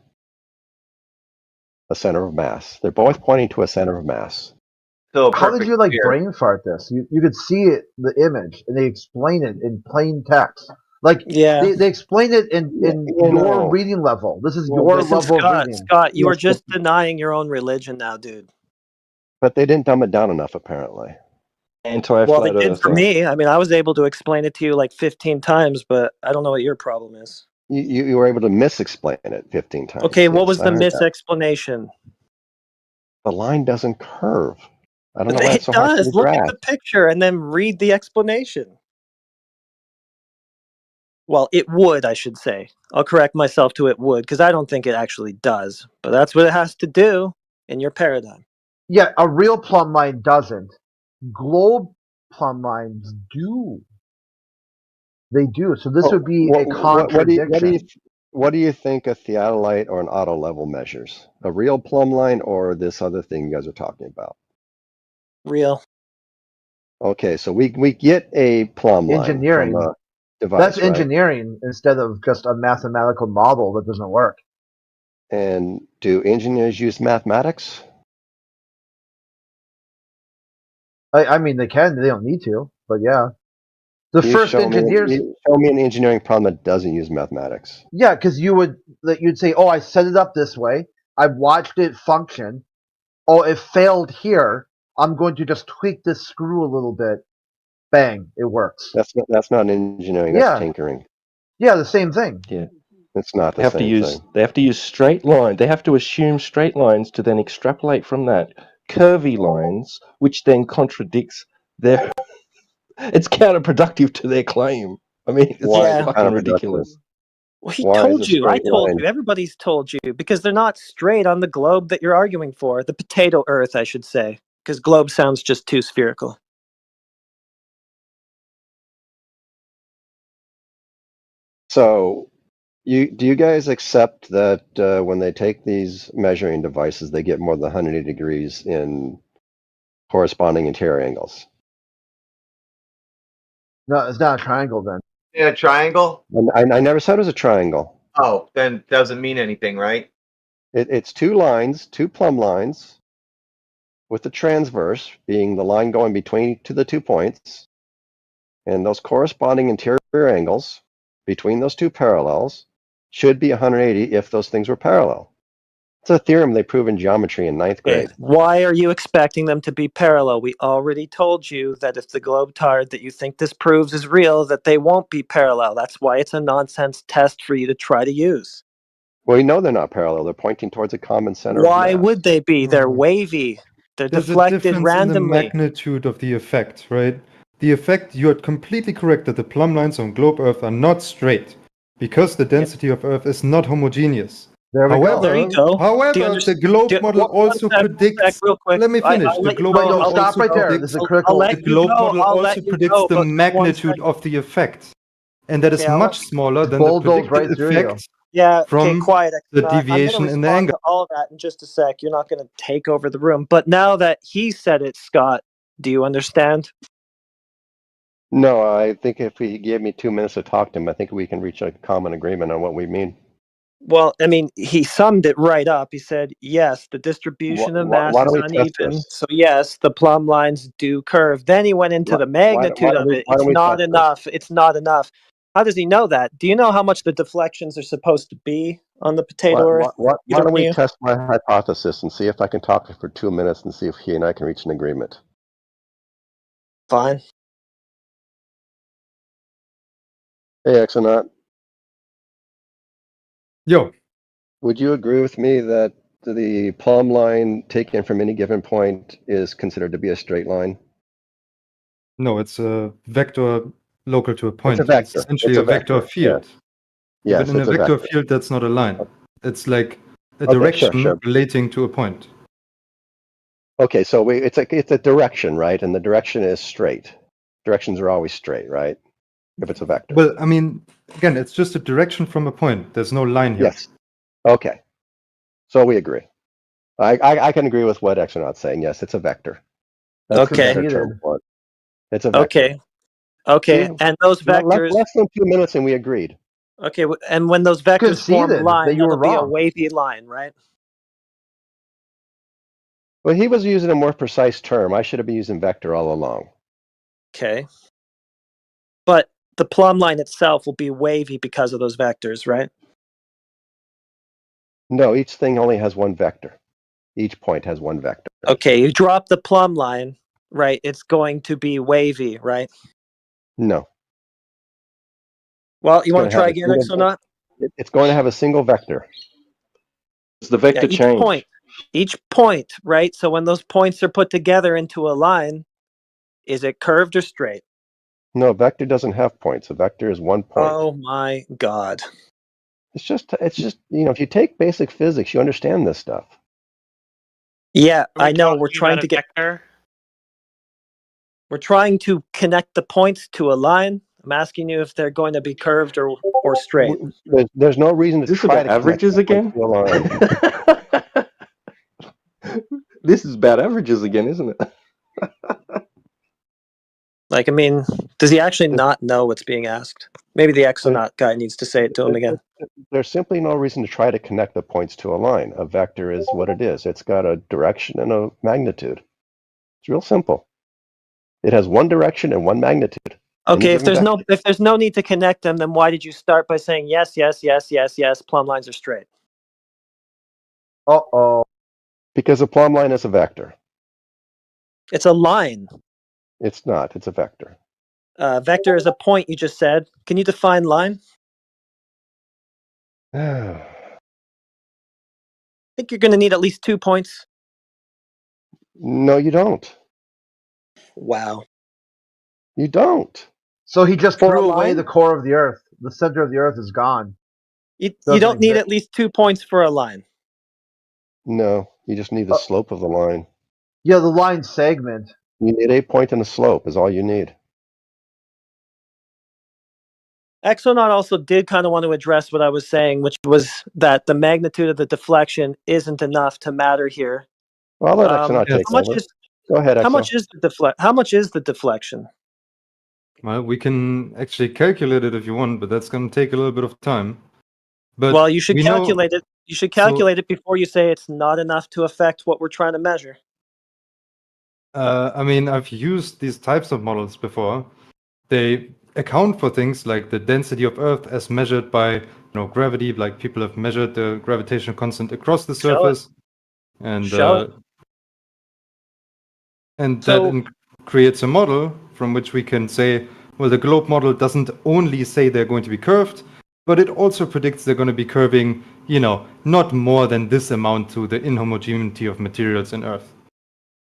A center of mass. They're both pointing to a center of mass. So how did you brain fart this? You could see it, the image, and they explain it in plain text. Like they explain it in your reading level. This is your level of reading. Scott, you are just denying your own religion now, dude. But they didn't dumb it down enough, apparently. Well, they did for me. I mean, I was able to explain it to you like 15 times, but I don't know what your problem is. You were able to mis-explain it 15 times. Okay, what was I the heard that. mis-explanation? The line doesn't curve. I don't know why It it's so hard does. to Look at grasp. the picture and then read the explanation. Well, it would, I should say. I'll correct myself to it would, because I don't think it actually does. But that's what it has to do in your paradigm. Yeah, a real plumb line doesn't. Globe plumb lines do. They do. So this would be a contradiction. What do you think a theodolite or an auto level measures? A real plumb line or this other thing you guys are talking about? Real. Okay, so we get a plumb line Engineering. from a device, That's right? engineering instead of just a mathematical model that doesn't work. And do engineers use mathematics? I mean, they can. They don't need to, but yeah. The first engineers. Show me an engineering problem that doesn't use mathematics. Yeah, because you'd say, "Oh, I set it up this way. I watched it function. Oh, it failed here. I'm going to just tweak this screw a little bit. Bang, it works." That's not engineering. That's tinkering. Yeah, the same thing. Yeah, it's not the They have same to use thing. they have to use straight line. They have to assume straight lines to then extrapolate from that curvy lines, which then contradicts their. It's counterproductive to their claim. I mean, it's fucking ridiculous. Well, he told you. I told you. Everybody's told you because they're not straight on the globe that you're arguing for. The potato Earth, I should say, because globe sounds just too spherical. So, do you guys accept that when they take these measuring devices, they get more than 180 degrees in corresponding interior angles? No, it's not a triangle then. Yeah, triangle? I never said it was a triangle. Oh, then doesn't mean anything, right? It's two lines, two plumb lines, with the transverse being the line going between the 2 points, and those corresponding interior angles between those two parallels should be 180 if those things were parallel. It's a theorem they prove in geometry in 9th grade. Why are you expecting them to be parallel? We already told you that if the globe tard that you think this proves is real, that they won't be parallel. That's why it's a nonsense test for you to try to use. Well, you know they're not parallel. They're pointing towards a common center. Why would they be? They're wavy. They're There's deflected a difference randomly. in the magnitude of the effect, right? The effect, you're completely correct that the plumb lines on globe Earth are not straight because the density of Earth is not homogeneous. There we go. There you go. However, the globe model also predicts. Let me finish. The globe model also stop right there. This is a critical. the globe model also predicts the magnitude of the effect, and that is Okay, much smaller than the Bulldoze right predicted through you. effect Yeah, okay, from quiet. the I'm gonna deviation in the respond angle. to all of that in just a sec. You're not going to take over the room. But now that he said it, Scott, do you understand? No, I think if he gave me 2 minutes to talk to him, I think we can reach a common agreement on what we mean. Well, I mean, he summed it right up. He said, yes, the distribution of mass why is don't we test uneven. this? So, yes, the plumb lines do curve. Then he went into the magnitude of it. It's not enough. It's not enough. How does he know that? Do you know how much the deflections are supposed to be on the potato Earth? Why Either don't one of we you? test my hypothesis and see if I can talk to him for 2 minutes and see if he and I can reach an agreement? Fine. Hey, Exonaut. Yo. Would you agree with me that the plumb line taken from any given point is considered to be a straight line? No, it's a vector local to a point. It's a vector. Essentially It's a vector field. Yes, but in a it's a vector vector. field, that's not a line. It's like a Okay, direction sure. relating to a point. Okay, so it's a direction, right? And the direction is straight. Directions are always straight, right? If it's a vector. Well, I mean, again, it's just a direction from a point. There's no line here. Yes. Okay. So we agree. I can agree with what Exonaut's saying. Yes, it's a vector. That's the Okay. better term for it. It's a vector. Okay. Okay. See? And those vectors. Less than 2 minutes, and we agreed. Okay. And when those vectors form Conceded that line, you were that'll be a wrong. wavy line, right? Well, he was using a more precise term. I should have been using vector all along. Okay. But the plumb line itself will be wavy because of those vectors, right? No, each thing only has one vector. Each point has one vector. Okay, you drop the plumb line, right? It's going to be wavy, right? No. Well, you It's want to gonna try have a again, single- Exonaut? It's going to have a single vector. It's the vector change. Each point, right? So when those points are put together into a line, is it curved or straight? No, a vector doesn't have points. A vector is one point. Oh my God. It's just, if you take basic physics, you understand this stuff. Yeah, I know. We're trying to We're trying to connect the points to a line. I'm asking you if they're going to be curved or straight. There's no reason to This try about to connect averages the again? points to a line. This is about averages again, isn't it? Like, I mean, does he actually not know what's being asked? Maybe the Exonaut guy needs to say it to him again. There's simply no reason to try to connect the points to a line. A vector is what it is. It's got a direction and a magnitude. It's real simple. It has one direction and one magnitude. Okay, if there's no need to connect them, then why did you start by saying yes, yes, yes, yes, yes, plumb lines are straight? Uh-oh. Because a plumb line is a vector. It's a line. It's not. It's a vector. Vector is a point, you just said. Can you define line? I think you're going to need at least 2 points. No, you don't. Wow. You don't. So he just For a threw away line? the core of the Earth. The center of the Earth is gone. You Doesn't don't need exist. at least 2 points for a line. No, you just need the slope of the line. Yeah, the line segment. You need a point and a slope is all you need. Exonaut also did kind of want to address what I was saying, which was that the magnitude of the deflection isn't enough to matter here. Well, I'll let Exonaut take how much over. is Go ahead, how Exo. much is the How much is the deflection? Well, we can actually calculate it if you want, but that's going to take a little bit of time. But Well, you should we know- calculate it. You should calculate it before you say it's not enough to affect what we're trying to measure. I mean, I've used these types of models before. They account for things like the density of Earth as measured by, gravity. Like people have measured the gravitational constant across the Show it. surface, and Show it. and So- that creates a model from which we can say, well, the globe model doesn't only say they're going to be curved, but it also predicts they're going to be curving, not more than this amount to the inhomogeneity of materials in Earth.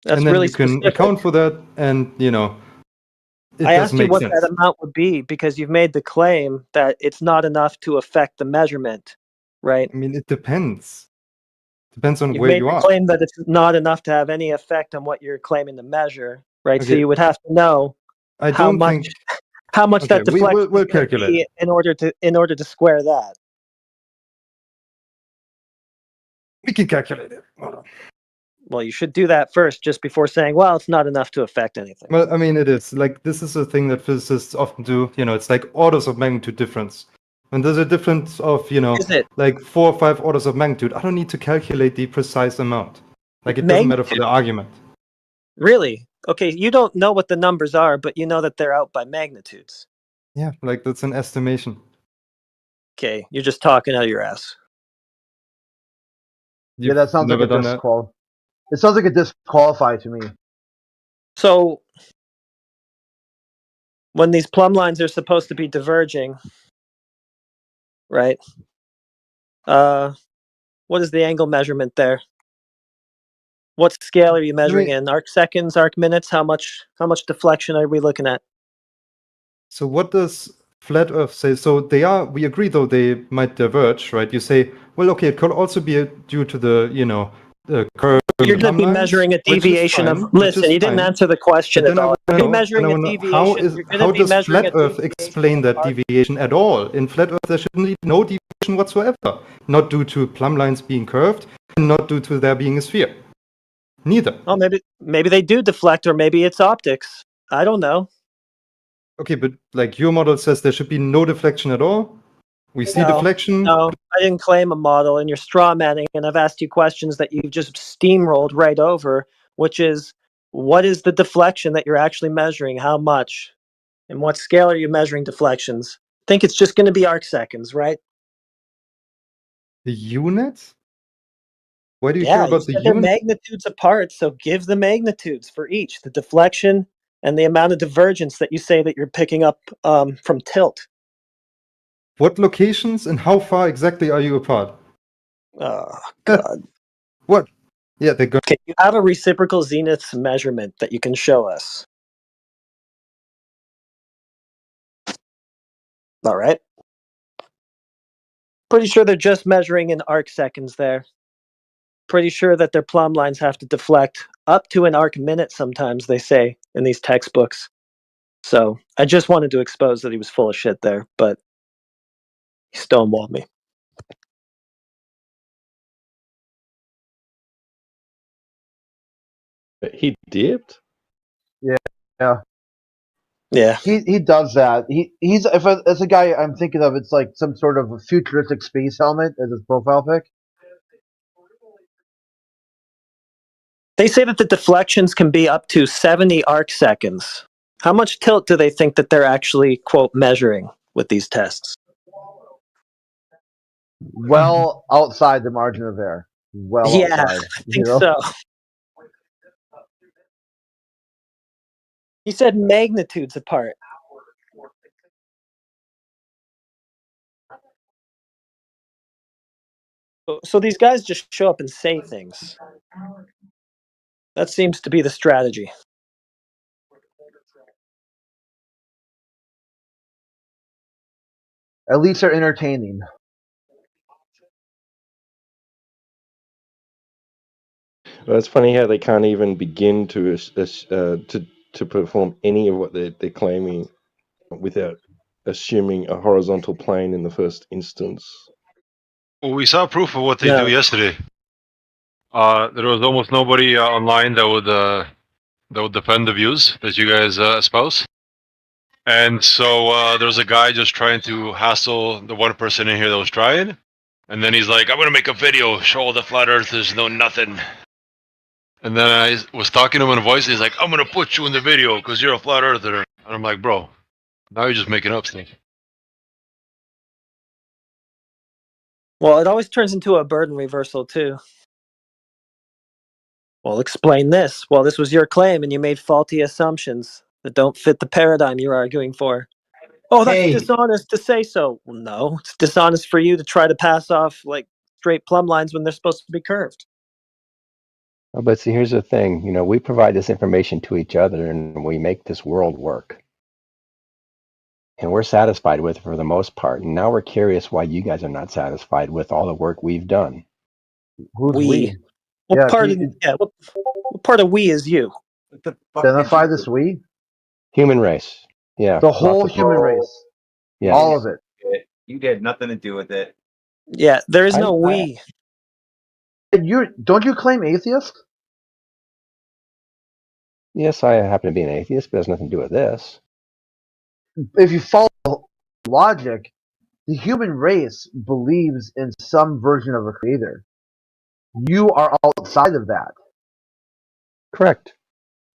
That's and then really you can specific. account for that, and it I does asked you make what sense. that amount would be because you've made the claim that it's not enough to affect the measurement, right? I mean, it depends. Depends on You've where made you the are. claim that it's not enough to have any effect on what you're claiming to measure, right? So Okay. you would have to know I how don't much think. how much that Okay, deflection we'll is gonna calculate be it. in order to square that. We can calculate it. Hold on. Well, you should do that first, just before saying, "Well, it's not enough to affect anything." Well, I mean, it is. Like, this is a thing that physicists often do. It's like orders of magnitude difference. When there's a difference of, Is it? like 4 or 5 orders of magnitude, I don't need to calculate the precise amount. Like, it doesn't matter for the argument. Really? Okay, you don't know what the numbers are, but you know that they're out by magnitudes. Yeah, like, that's an estimation. Okay, you're just talking out of your ass. Yeah, that sounds like never a done that? disqual. It sounds like a disqualify to me. So, when these plumb lines are supposed to be diverging, right? What is the angle measurement there? What scale are you measuring in? Arc seconds, arc minutes? How much deflection are we looking at? So what does flat Earth says so. We agree though they might diverge, right? You say, well, okay, it could also be due to the the curve. You're going to be measuring a deviation of. Listen, you didn't answer the question But at all. You're gonna be measuring a how deviation. You're going to be does measuring flat a Earth explain that deviation at all? In flat Earth, there shouldn't be no deviation whatsoever. Not due to plumb lines being curved, and not due to there being a sphere. Neither. Oh, maybe they do deflect, or maybe it's optics. I don't know. Okay, but like your model says, there should be no deflection at all. We see deflection. No, I didn't claim a model, and you're straw manning, and I've asked you questions that you've just steamrolled right over, which is, what is the deflection that you're actually measuring? How much? And what scale are you measuring deflections? I think it's just going to be arc seconds, right? The units? Why do you Yeah, care you about the said they're units? magnitudes apart, so give the magnitudes for each, the deflection and the amount of divergence that you say that you're picking up from tilt. What locations and how far exactly are you apart? Oh, God. What? Yeah, they're good. Okay, you have a reciprocal zenith measurement that you can show us. All right. Pretty sure they're just measuring in arc seconds there. Pretty sure that their plumb lines have to deflect up to an arc minute sometimes, they say in these textbooks. So I just wanted to expose that he was full of shit there, but he stonewalled me. He dipped? Yeah. Yeah. He does that. He's if it's a guy I'm thinking of, it's like some sort of a futuristic space helmet as his profile pic. They say that the deflections can be up to 70 arc seconds. How much tilt do they think that they're actually, quote, measuring with these tests? Well outside the margin of error. Well Yeah, outside. I think so. He said magnitudes apart. So these guys just show up and say things. That seems to be the strategy. At least they're entertaining. Well, it's funny how they can't even begin to perform any of what they're claiming without assuming a horizontal plane in the first instance. Well, we saw proof of what they do yesterday. There was almost nobody online that would defend the views that you guys espouse. And so there was a guy just trying to hassle the one person in here that was trying. And then he's like, I'm going to make a video, show all the flat earthers know nothing. And then I was talking to him in a voice, and he's like, I'm going to put you in the video because you're a flat earther. And I'm like, bro, now you're just making up stuff. Well, it always turns into a burden reversal, too. Well, explain this. Well, this was your claim, and you made faulty assumptions that don't fit the paradigm you're arguing for. Oh, that's dishonest to say so. Well, no, it's dishonest for you to try to pass off like straight plumb lines when they're supposed to be curved. Oh, but see, here's the thing. You know, we provide this information to each other, and we make this world work. And we're satisfied with it for the most part. And now we're curious why you guys are not satisfied with all the work we've done. Who's we? What part of we is you? Identify this we? Human race. Yeah. The whole human race. Yeah. All of it. You had nothing to do with it. Yeah, there is no we. Don't you claim atheist? Yes, I happen to be an atheist, but it has nothing to do with this. If you follow logic, the human race believes in some version of a creator. You are outside of that. Correct.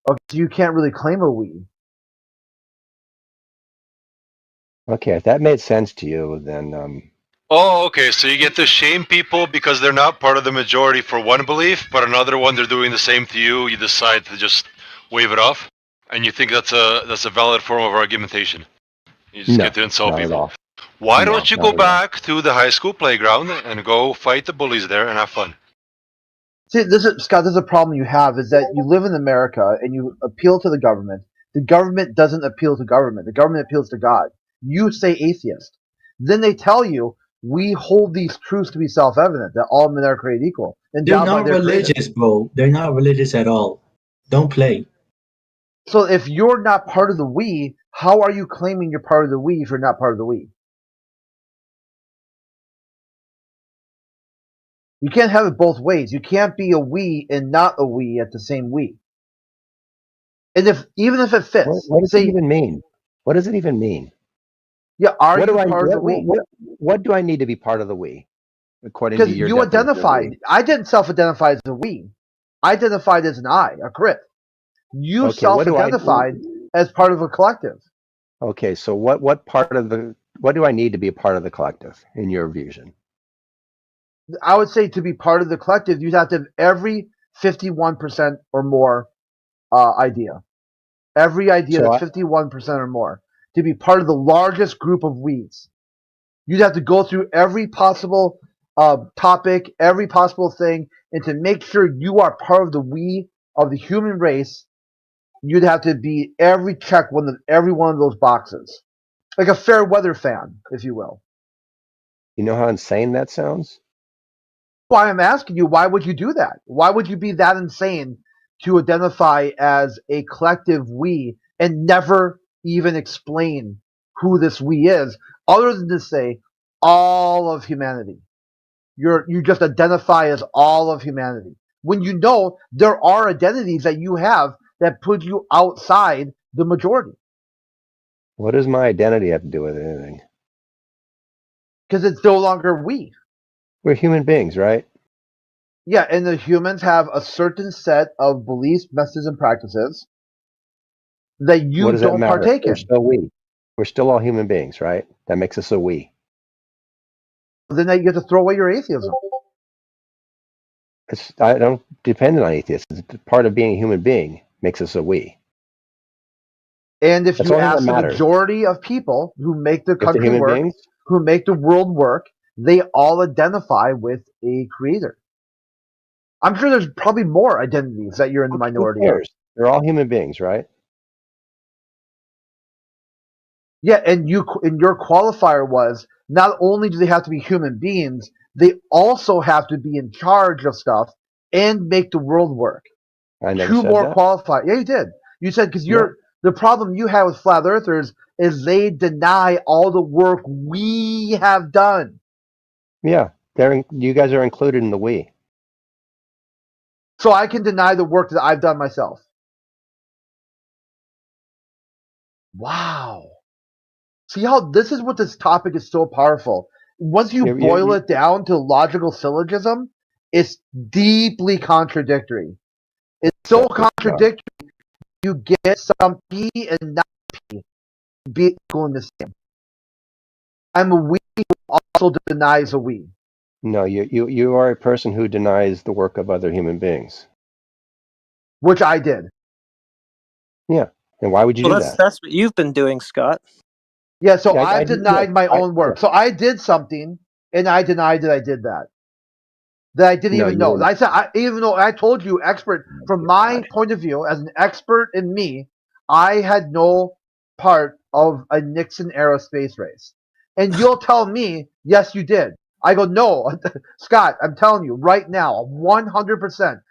Okay, so you can't really claim a we. Okay, if that made sense to you, then Oh, okay. So you get to shame people because they're not part of the majority for one belief, but another one they're doing the same to you. You decide to just wave it off, and you think that's a valid form of argumentation. You just get to insult not at people. all. Why No, don't you not go at all. back to the high school playground and go fight the bullies there and have fun? See, Scott, this is a problem you have, is that you live in America and you appeal to the government. The government doesn't appeal to government. The government appeals to God. You say atheist. Then they tell you, we hold these truths to be self-evident, that all men are created equal. They're Endowed by not their creator. religious, bro. They're not religious at all. Don't play. So if you're not part of the we, how are you claiming you're part of the we if you're not part of the we? You can't have it both ways. You can't be a we and not a we at the same we. And even if it fits, What does it even mean? What does it even mean? Yeah, are what you do I, part what, of the we? What do I need to be part of the we, according to Because your you definition of identified. we? I didn't self-identify as a we. I identified as an I, a crit. You Okay, what do I? self-identified as part of a collective. Okay, so what part of the what do I need to be a part of the collective in your vision? I would say to be part of the collective, you'd have to have every 51% or more idea. Every idea So that's 51% or more to be part of the largest group of we's. You'd have to go through every possible topic, every possible thing, and to make sure you are part of the we of the human race, you'd have to be every every one of those boxes, like a fair weather fan, if you will. You know how insane that sounds? Why I'm asking you, why would you do that? Why would you be that insane to identify as a collective we and never even explain who this we is, other than to say all of humanity? You just identify as all of humanity, when you know there are identities that you have that put you outside the majority. What does my identity have to do with anything? Because it's no longer we. We're human beings, right? Yeah, and the humans have a certain set of beliefs, methods, and practices that you What does that don't matter? partake We're in. still we. We're still all human beings, right? That makes us a we. Then you get to throw away your atheism. I don't depend on atheists. It's part of being a human being makes us a we. And if That's you the only thing ask that the matters. majority of people who make the If they're country human work, beings, who make the world work, they all identify with a creator. I'm sure there's probably more identities that you're in the who minority of. cares? They're all human beings, right? Yeah, and your qualifier was not only do they have to be human beings, they also have to be in charge of stuff and make the world work. I never Two said more that. qualifiers. Yeah, you did. You said because No. the problem you have with flat earthers is they deny all the work we have done. Yeah, you guys are included in the we. So I can deny the work that I've done myself. Wow. See how this is what this topic is so powerful. Once you boil it down to logical syllogism, it's deeply contradictory. It's so contradictory you get some P and not P be equal in the same. I'm a we who also denies a we. No, you are a person who denies the work of other human beings. Which I did. Yeah. And why would you do that? That's what you've been doing, Scott. Yeah, so Yeah, I've denied my own work. So I did something, and I denied that I did that. That I didn't even know. I said, even though I told you, expert, from my point of view, as an expert in me, I had no part of a Nixon era space race. And you'll tell me, yes, you did. I go, no, Scott, I'm telling you right now, 100%,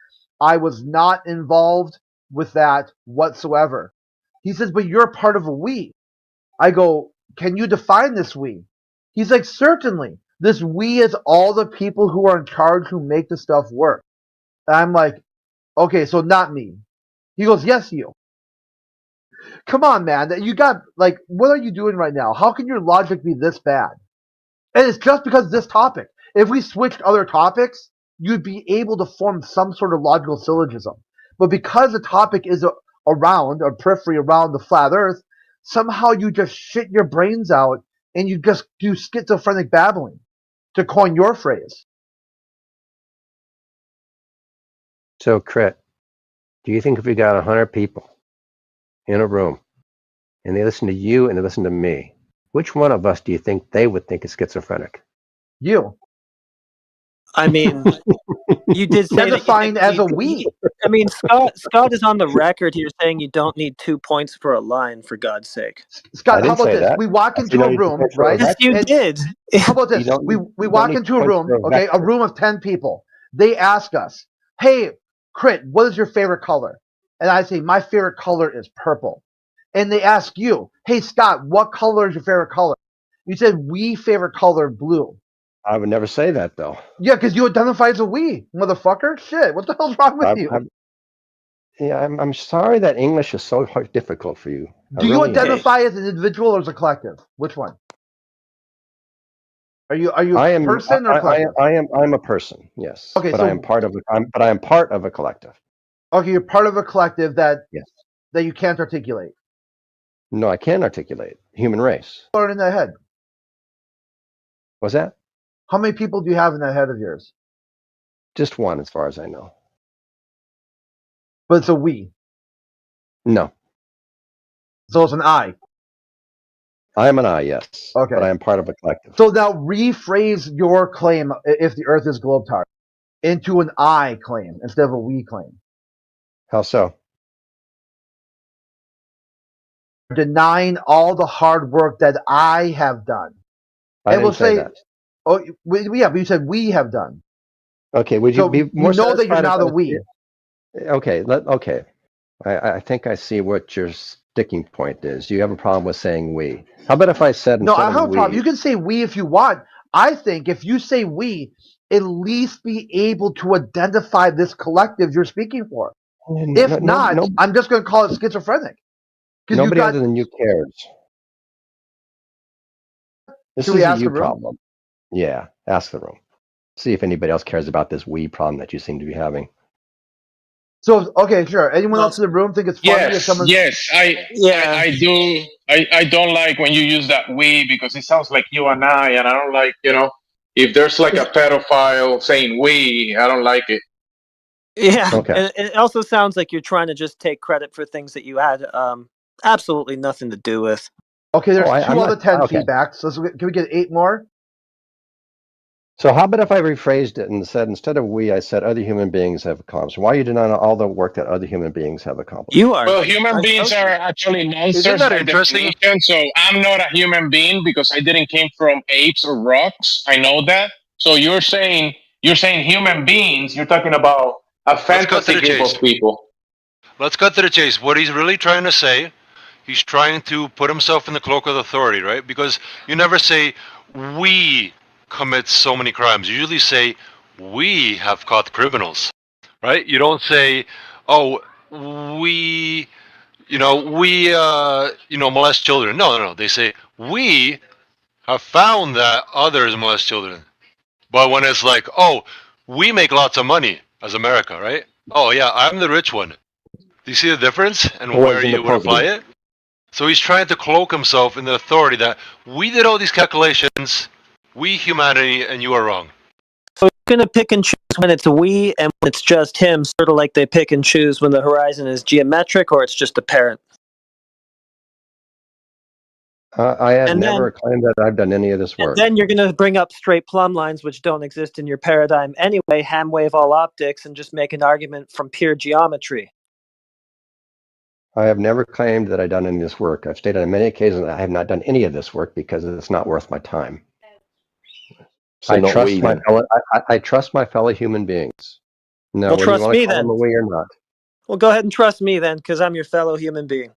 I was not involved with that whatsoever. He says, but you're part of a we. I go, can you define this we? He's like, certainly. This we is all the people who are in charge who make the stuff work. And I'm like, okay, so not me. He goes, yes, you. Come on, man. You got, like, what are you doing right now? How can your logic be this bad? And it's just because of this topic. If we switched other topics, you'd be able to form some sort of logical syllogism. But because the topic is around, or periphery around the flat earth, somehow you just shit your brains out and you just do schizophrenic babbling, to coin your phrase. So, Crit, do you think if we got 100 people in a room and they listen to you and they listen to me, which one of us do you think they would think is schizophrenic? You. I mean, you did say that you Identifying didn't as a need- we. I mean, Scott is on the record here saying you don't need 2 points for a line, for God's sake. Scott, how about this? We walk into a room, right? Yes, you And- did. How about this? We walk into a room, okay, a room of 10 people. They ask us, hey, Crit, what is your favorite color? And I say, my favorite color is purple. And they ask you, hey, Scott, what color is your favorite color? You said, we favorite color blue. I would never say that, though. Yeah, because you identify as a we, motherfucker. Shit, what the hell's wrong with you? I'm sorry that English is so difficult for you. Do you identify as an individual or as a collective? Which one? Are you a person or collective? I'm a person, yes. Okay, but so- I am part of but I am part of a collective. Okay, you're part of a collective that Yes. that you can't articulate. No, I can articulate. Human race. Or in that head. What's that? How many people do you have in that head of yours? Just one, as far as I know. But it's a we. No, So it's an I. I am an I, yes. Okay. But I am part of a collective. So now rephrase your claim, if the Earth is globe-trotting, into an I claim instead of a we claim. How so? Denying all the hard work that I have done. I And we'll didn't say say, that. oh, yeah, but you said we have done. Okay, would you So be more you know that you're satisfied not if a I- we. Okay, okay. I think I see what your sticking point is. You have a problem with saying we. How about if I said No, instead I have a of problem. we? You can say we if you want. I think if you say we, at least be able to identify this collective you're speaking for. If not, I'm just going to call it schizophrenic. 'Cause you Nobody got- other than you cares. This Should is we a ask you the room? problem. Yeah, ask the room. See if anybody else cares about this we problem that you seem to be having. So, okay, sure. Anyone else in the room think it's funny if Yes, someone? yes, I do. I don't like when you use that we because it sounds like you and I don't like, if there's like a pedophile saying we, I don't like it. Yeah, Okay. and it also sounds like you're trying to just take credit for things that you had absolutely nothing to do with. Okay, there's I'm 2 out not- of 10 okay. feedbacks. So can we get 8 more? So how about if I rephrased it and said instead of we, I said other human beings have accomplished. Why are you denying all the work that other human beings have accomplished? You are. Well, human beings are actually monsters Isn't that by interesting? definition. So I'm not a human being because I didn't came from apes or rocks. I know that. So you're saying human beings. You're talking about a Let's cut to fantasy the group chase. of people. Let's cut to the chase. What he's really trying to say, he's trying to put himself in the cloak of authority, right? Because you never say, we commit so many crimes. You usually say, we have caught criminals, right? You don't say, oh, we, molest children. No. They say, we have found that others molest children. But when it's like, oh, we make lots of money as America, right? Oh, yeah, I'm the rich one. Do you see the difference and Or where as in you the would apply positive. it? So he's trying to cloak himself in the authority that we did all these calculations, we humanity, and you are wrong. So you're going to pick and choose when it's we and when it's just him, sort of like they pick and choose when the horizon is geometric or it's just apparent. I have And never claimed that I've done any of this And work. then you're going to bring up straight plumb lines, which don't exist in your paradigm anyway, ham wave all optics, and just make an argument from pure geometry. I have never claimed that I've done any of this work. I've stated on many occasions that I have not done any of this work because it's not worth my time. So I not trust we my then. fellow, I trust my fellow human beings. Now, Well, whether trust you want me to call then. them a we or not. Well, go ahead and trust me then, because I'm your fellow human being.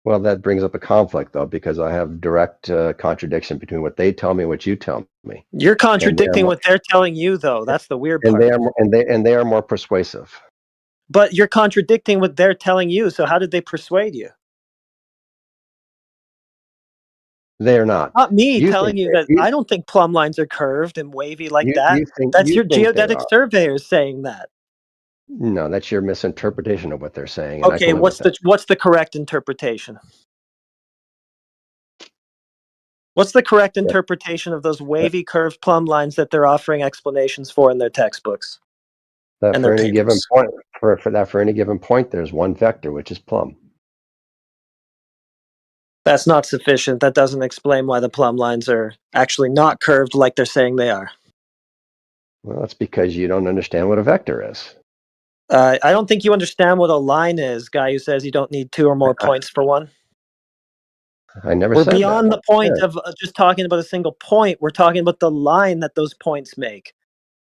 Well, that brings up a conflict, though, because I have direct contradiction between what they tell me and what you tell me. You're And they are contradicting more- what they're telling you, though. That's the weird and part. they are more, and they are more persuasive. But you're contradicting what they're telling you, so how did they persuade you? They are not. Not me You telling think you they- that I don't think plumb lines are curved and wavy like that. you think That's you your think they geodetic are. surveyors saying that. No, that's your misinterpretation of what they're saying. And I Okay, can live with that. what's the correct interpretation? What's the correct interpretation of those wavy curved plumb lines that they're offering explanations for in their textbooks? That and for their any given papers. point, for any given point, there's one vector, which is plumb. That's not sufficient. That doesn't explain why the plumb lines are actually not curved like they're saying they are. Well, that's because you don't understand what a vector is. I don't think you understand what a line is, guy who says you don't need 2 or more points for one. I never We're said that. beyond the point Yeah. of just talking about a single point. We're talking about the line that those points make.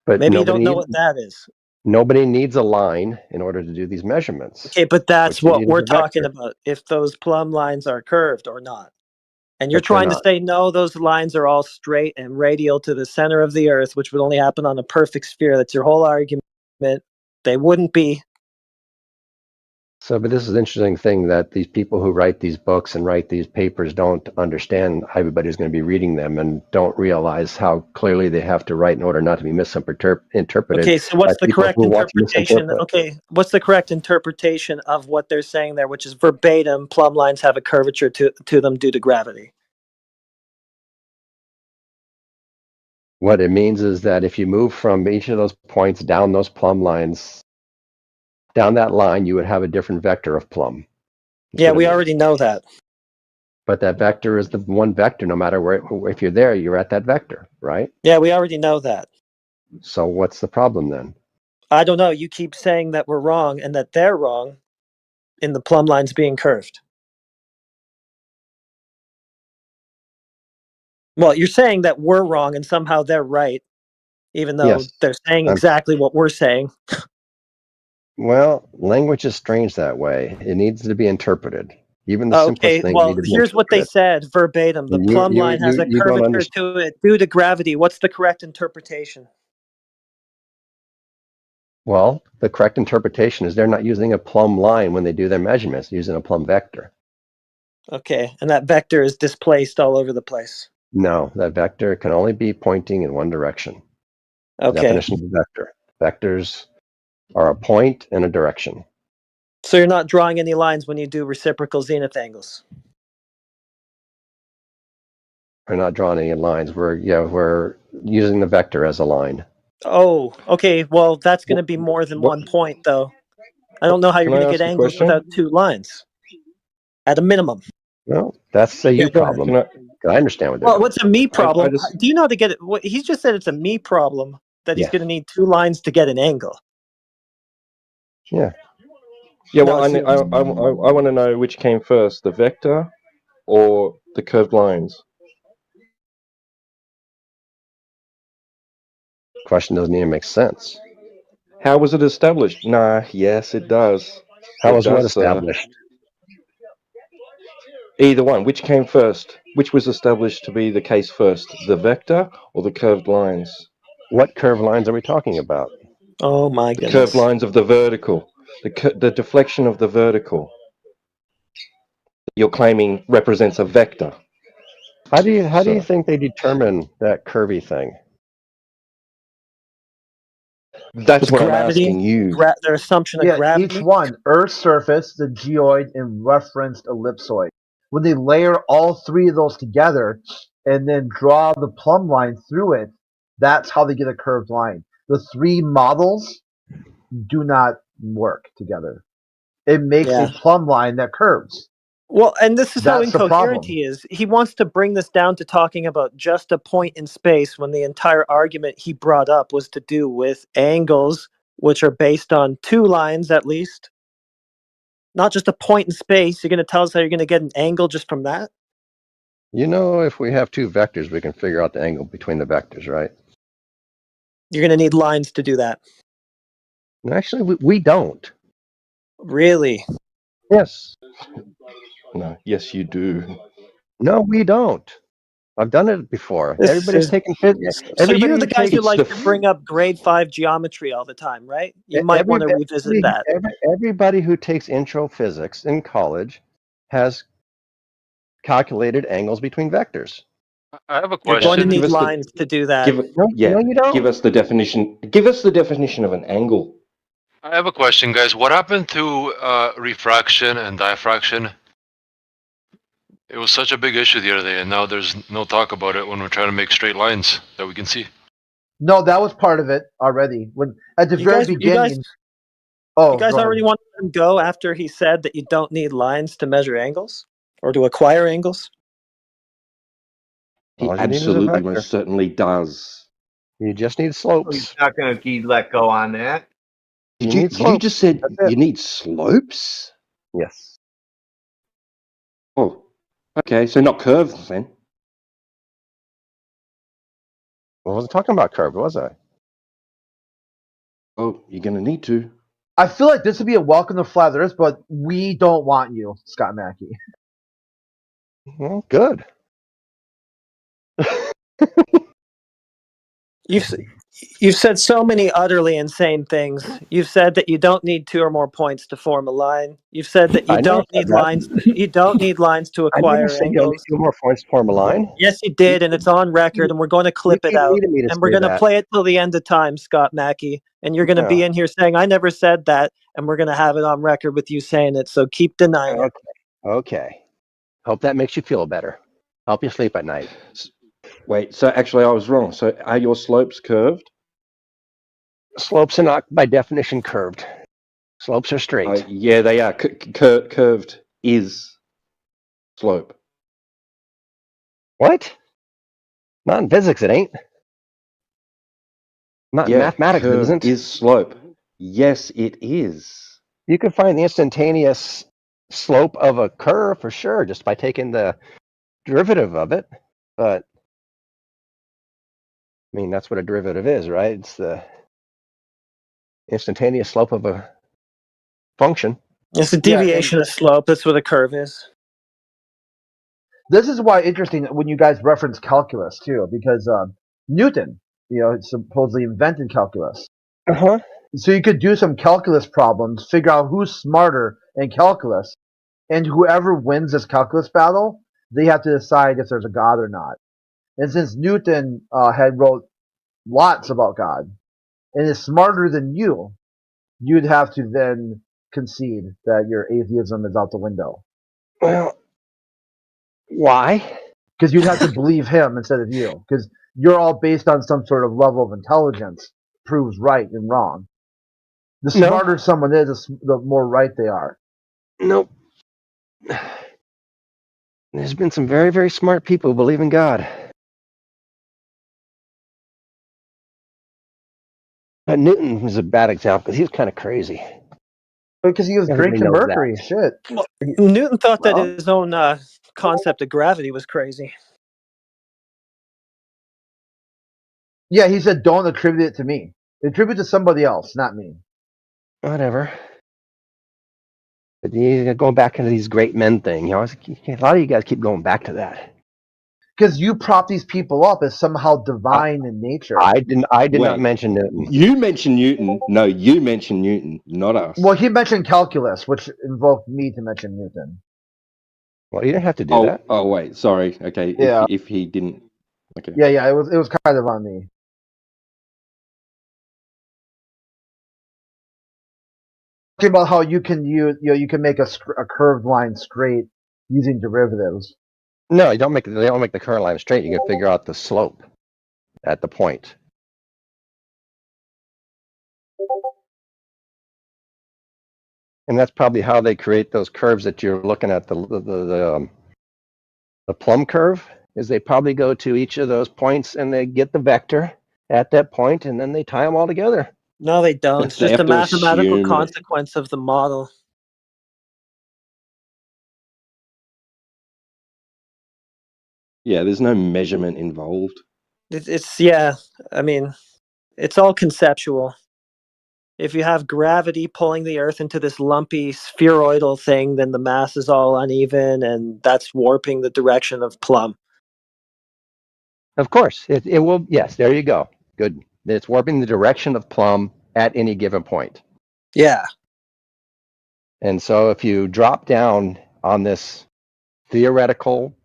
But Maybe you don't nobody know needs, what that is. nobody needs a line in order to do these measurements. Okay, but that's What you what need we're is a vector. talking about, if those plumb lines are curved or not. And you're But they're trying to not. say, no, those lines are all straight and radial to the center of the Earth, which would only happen on a perfect sphere. That's your whole argument. They wouldn't be. So, but this is an interesting thing that these people who write these books and write these papers don't understand how everybody's going to be reading them and don't realize how clearly they have to write in order not to be misinterpreted. Okay, so what's by the people correct who want to interpretation? misinterpret. Okay, what's the correct interpretation of what they're saying there, which is verbatim, plumb lines have a curvature to them due to gravity? What it means is that if you move from each of those points down those plumb lines, down that line, you would have a different vector of plumb. Yeah, we already know that. But that vector is the one vector, no matter where, if you're there, you're at that vector, right? Yeah, we already know that. So what's the problem then? I don't know. You keep saying that we're wrong and that they're wrong in the plumb lines being curved. Well, you're saying that we're wrong and somehow they're right, even though Yes. they're saying I'm- exactly what we're saying. Well, language is strange that way. It needs to be interpreted. Even the simplest Okay, things well, need to be here's what they interpreted. said verbatim. The You- plumb you- line has a you don't curvature understand. to it due to gravity. What's the correct interpretation? Well, the correct interpretation is they're not using a plumb line when they do their measurements, they're using a plumb vector. Okay, and that vector is displaced all over the place. No, that vector can only be pointing in one direction. Okay. Definition of a vector. Vectors are a point and a direction. So you're not drawing any lines when you do reciprocal zenith angles. We're not drawing any lines. We're using the vector as a line. Oh, okay. Well, that's going to be more than one point, though. I don't know how you're Can I going to get ask a angles question? without 2 lines. At a minimum. Well, that's a you problem. I understand what they're Well, doing. what's a me problem? just- Do you know how to get it? He's just said it's a me problem that he's Yeah. going to need 2 lines to get an angle. Yeah. Yeah, No, well, it's- I want to know which came first, the vector or the curved lines. Question doesn't even make sense. How was it established? Nah, yes, it does. How It was what does, sir. established? Either one. Which came first? Which was established to be the case first, the vector or the curved lines? What curved lines are we talking about? Oh my The goodness. curved lines of the vertical, the deflection of the vertical. You're claiming represents a vector. How do you So- think they determine that curvy thing? That's what I'm Gravity, asking you. their assumption of gravity. Each one, Earth's surface, the geoid, and referenced ellipsoid. When they layer all 3 of those together and then draw the plumb line through it, that's how they get a curved line. The 3 models do not work together. It makes Yeah. a plumb line that curves. Well, and this is how That's the incoherent problem. he is. He wants to bring this down to talking about just a point in space when the entire argument he brought up was to do with angles, which are based on 2 lines at least. Not just a point in space. You're going to tell us how you're going to get an angle just from that? You know, if we have 2 vectors, we can figure out the angle between the vectors, right? You're going to need lines to do that. Actually, we don't. Really? Yes. No, yes, you do. No, we don't. I've done it before. This Everybody's is- taking physics. So you're the guys who like to bring up grade 5 geometry all the time, right? You might want to revisit that. Everybody who takes intro physics in college has calculated angles between vectors. I have a You're question. going to need Give us the- lines to do that. Yeah, no, you don't. give us the definition. Give us the definition of an angle. I have a question, guys. What happened to refraction and diffraction? It was such a big issue the other day, and now there's no talk about it when we're trying to make straight lines that we can see. No, that was part of it already. When at the You very guys- you beginning. guys- oh, You guys go ahead. already want to go after he said that you don't need lines to measure angles or to acquire angles? He All you need is a absolutely vector. most certainly does. You just need He's slopes. not going to let go on that. You Did you, need did you slopes. just said That's it. you need slopes? Yes. Oh, okay. So not curves then. I wasn't talking about curved, was I? Oh, you're gonna need to. I feel like this would be a welcome to flat Earth, but we don't want you, Scott Mackey. Well, good. You've said so many utterly insane things. You've said that you don't need 2 or more points to form a line. You've said that you I never don't said need that. lines. You don't need lines to I never acquire said you only angles. 2 more points to form a line. Yes, you did, and it's on record, and we're going to clip it keep out, leading me to and we're say going to that. play it till the end of time, Scott Mackey. And you're going to be No. in here saying, "I never said that," and we're going to have it on record with you saying it. So keep denying it. Okay. Hope that makes you feel better. Help you sleep at night. Wait, so actually I was wrong. So are your slopes curved? Slopes are not by definition curved. Slopes are straight. Yeah, they are. Curved is slope. What? Not in physics, it ain't. Not in Yeah, mathematics, it curve isn't. is slope. Yes, it is. You can find the instantaneous slope of a curve for sure just by taking the derivative of it. But, I mean, that's what a derivative is, right? It's the instantaneous slope of a function. It's a deviation of slope. That's what a curve is. This is why interesting when you guys reference calculus too, because Newton, supposedly invented calculus. Uh-huh. So you could do some calculus problems, figure out who's smarter in calculus, and whoever wins this calculus battle, they have to decide if there's a God or not. And since Newton had wrote lots about God and is smarter than you, you'd have to then concede that your atheism is out the window. Well, why? Because you'd have to believe him instead of you. Because you're all based on some sort of level of intelligence proves right and wrong. The smarter someone is, the more right they are. Nope. There's been some very, very smart people who believe in God. But Newton was a bad example because he was kind of crazy. Because he was Everybody drinking knows mercury. that. Shit. Well, Newton thought that Well. his own concept of gravity was crazy. Yeah, he said, don't attribute it to me. Attribute it to somebody else, not me. Whatever. But you're going back into these great men thing. A lot of you guys keep going back to that. Because you prop these people up as somehow divine in nature. I did not Wait, mention Newton. You mentioned Newton. No, you mentioned Newton, not us. Well, he mentioned calculus, which invoked me to mention Newton. Well, you didn't have to do that. Oh, wait. Sorry. Okay. Yeah. If he didn't. Okay. Yeah. It was kind of on me. Talking about how you can you can make a curved line straight using derivatives. No, they don't make the current line straight. You can figure out the slope at the point. And that's probably how they create those curves that you're looking at. The plumb curve is they probably go to each of those points and they get the vector at that point, and then they tie them all together. No, they don't. It's They just a have to mathematical assume- consequence of the model. Yeah, there's no measurement involved. It's yeah. I mean, it's all conceptual. If you have gravity pulling the Earth into this lumpy spheroidal thing, then the mass is all uneven, and that's warping the direction of plumb. Of course, it will. Yes, there you go. Good. It's warping the direction of plumb at any given point. Yeah. And so if you drop down on this theoretical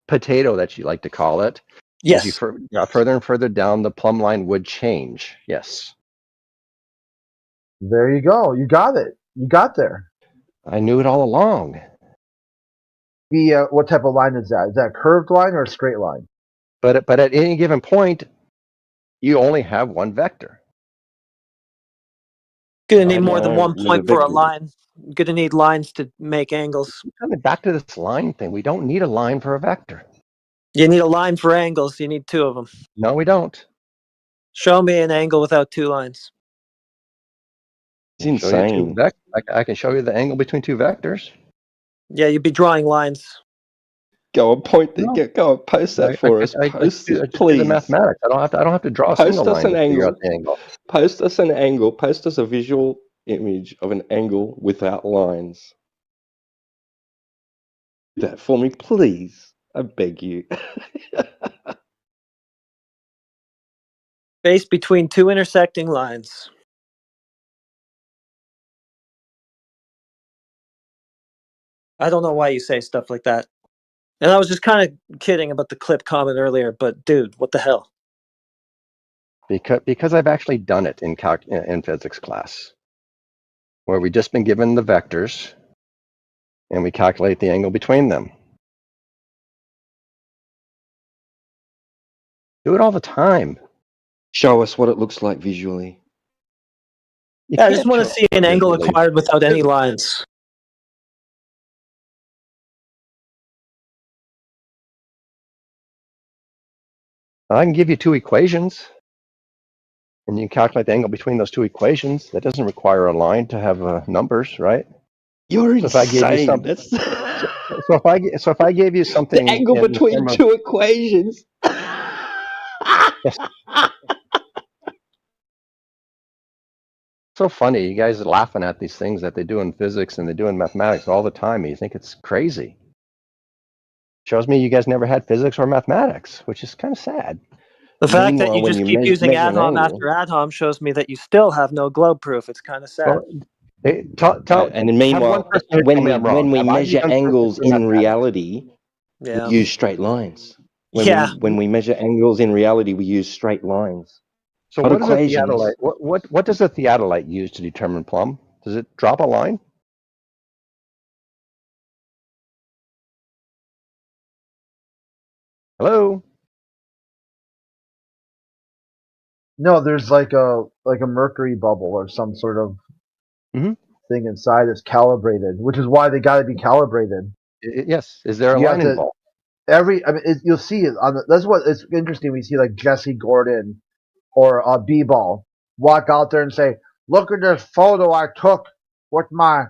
potato that you like to call it, yes, as you got further and further down, the plumb line would change. Yes. There you go. You got it. You got there. I knew it all along. What type of line is that? Is that a curved line or a straight line? But at any given point, you only have one vector. Gonna need more than one with point for a vector. line. Gonna need lines to make angles. Coming back to this line thing, we don't need a line for a vector. You need a line for angles. You need 2 of them. No, we don't. Show me an angle without two lines. It's insane. I can show you the angle between two vectors. Yeah, you'd be drawing lines. Go and go and post that for us. Post it, please. The mathematics. I don't have to draw a single line to figure out the angle. Post us an angle. Post us a visual image of an angle without lines. Do that for me, please. I beg you. Space between two intersecting lines. I don't know why you say stuff like that. And I was just kind of kidding about the clip comment earlier, but dude, what the hell? Because I've actually done it in physics class, where we've just been given the vectors, and we calculate the angle between them. Do it all the time. Show us what it looks like visually. Yeah, I just want to see an angle acquired without any lines. I can give you two equations, and you can calculate the angle between those two equations. That doesn't require a line to have numbers, right? You're so insane. If I gave you something, so if I gave you something, the angle between two equations. So funny, you guys are laughing at these things that they do in physics and they do in mathematics all the time. And you think it's crazy. Shows me you guys never had physics or mathematics, which is kind of sad. The fact that you just keep using ADHOM after ADHOM shows me that you still have no globe proof. It's kind of sad. And meanwhile, when we measure angles in reality, we use straight lines. When we measure angles in reality, we use straight lines. So what does a theodolite? What does a theodolite use to determine plumb? Does it drop a line? Hello. No, there's like a mercury bubble or some sort of thing inside that's calibrated, which is why they got to be calibrated. Yes. Is there a line involved? You'll see it on. That's what it's interesting. We see like Jesse Gordon or B-ball walk out there and say, "Look at this photo I took with my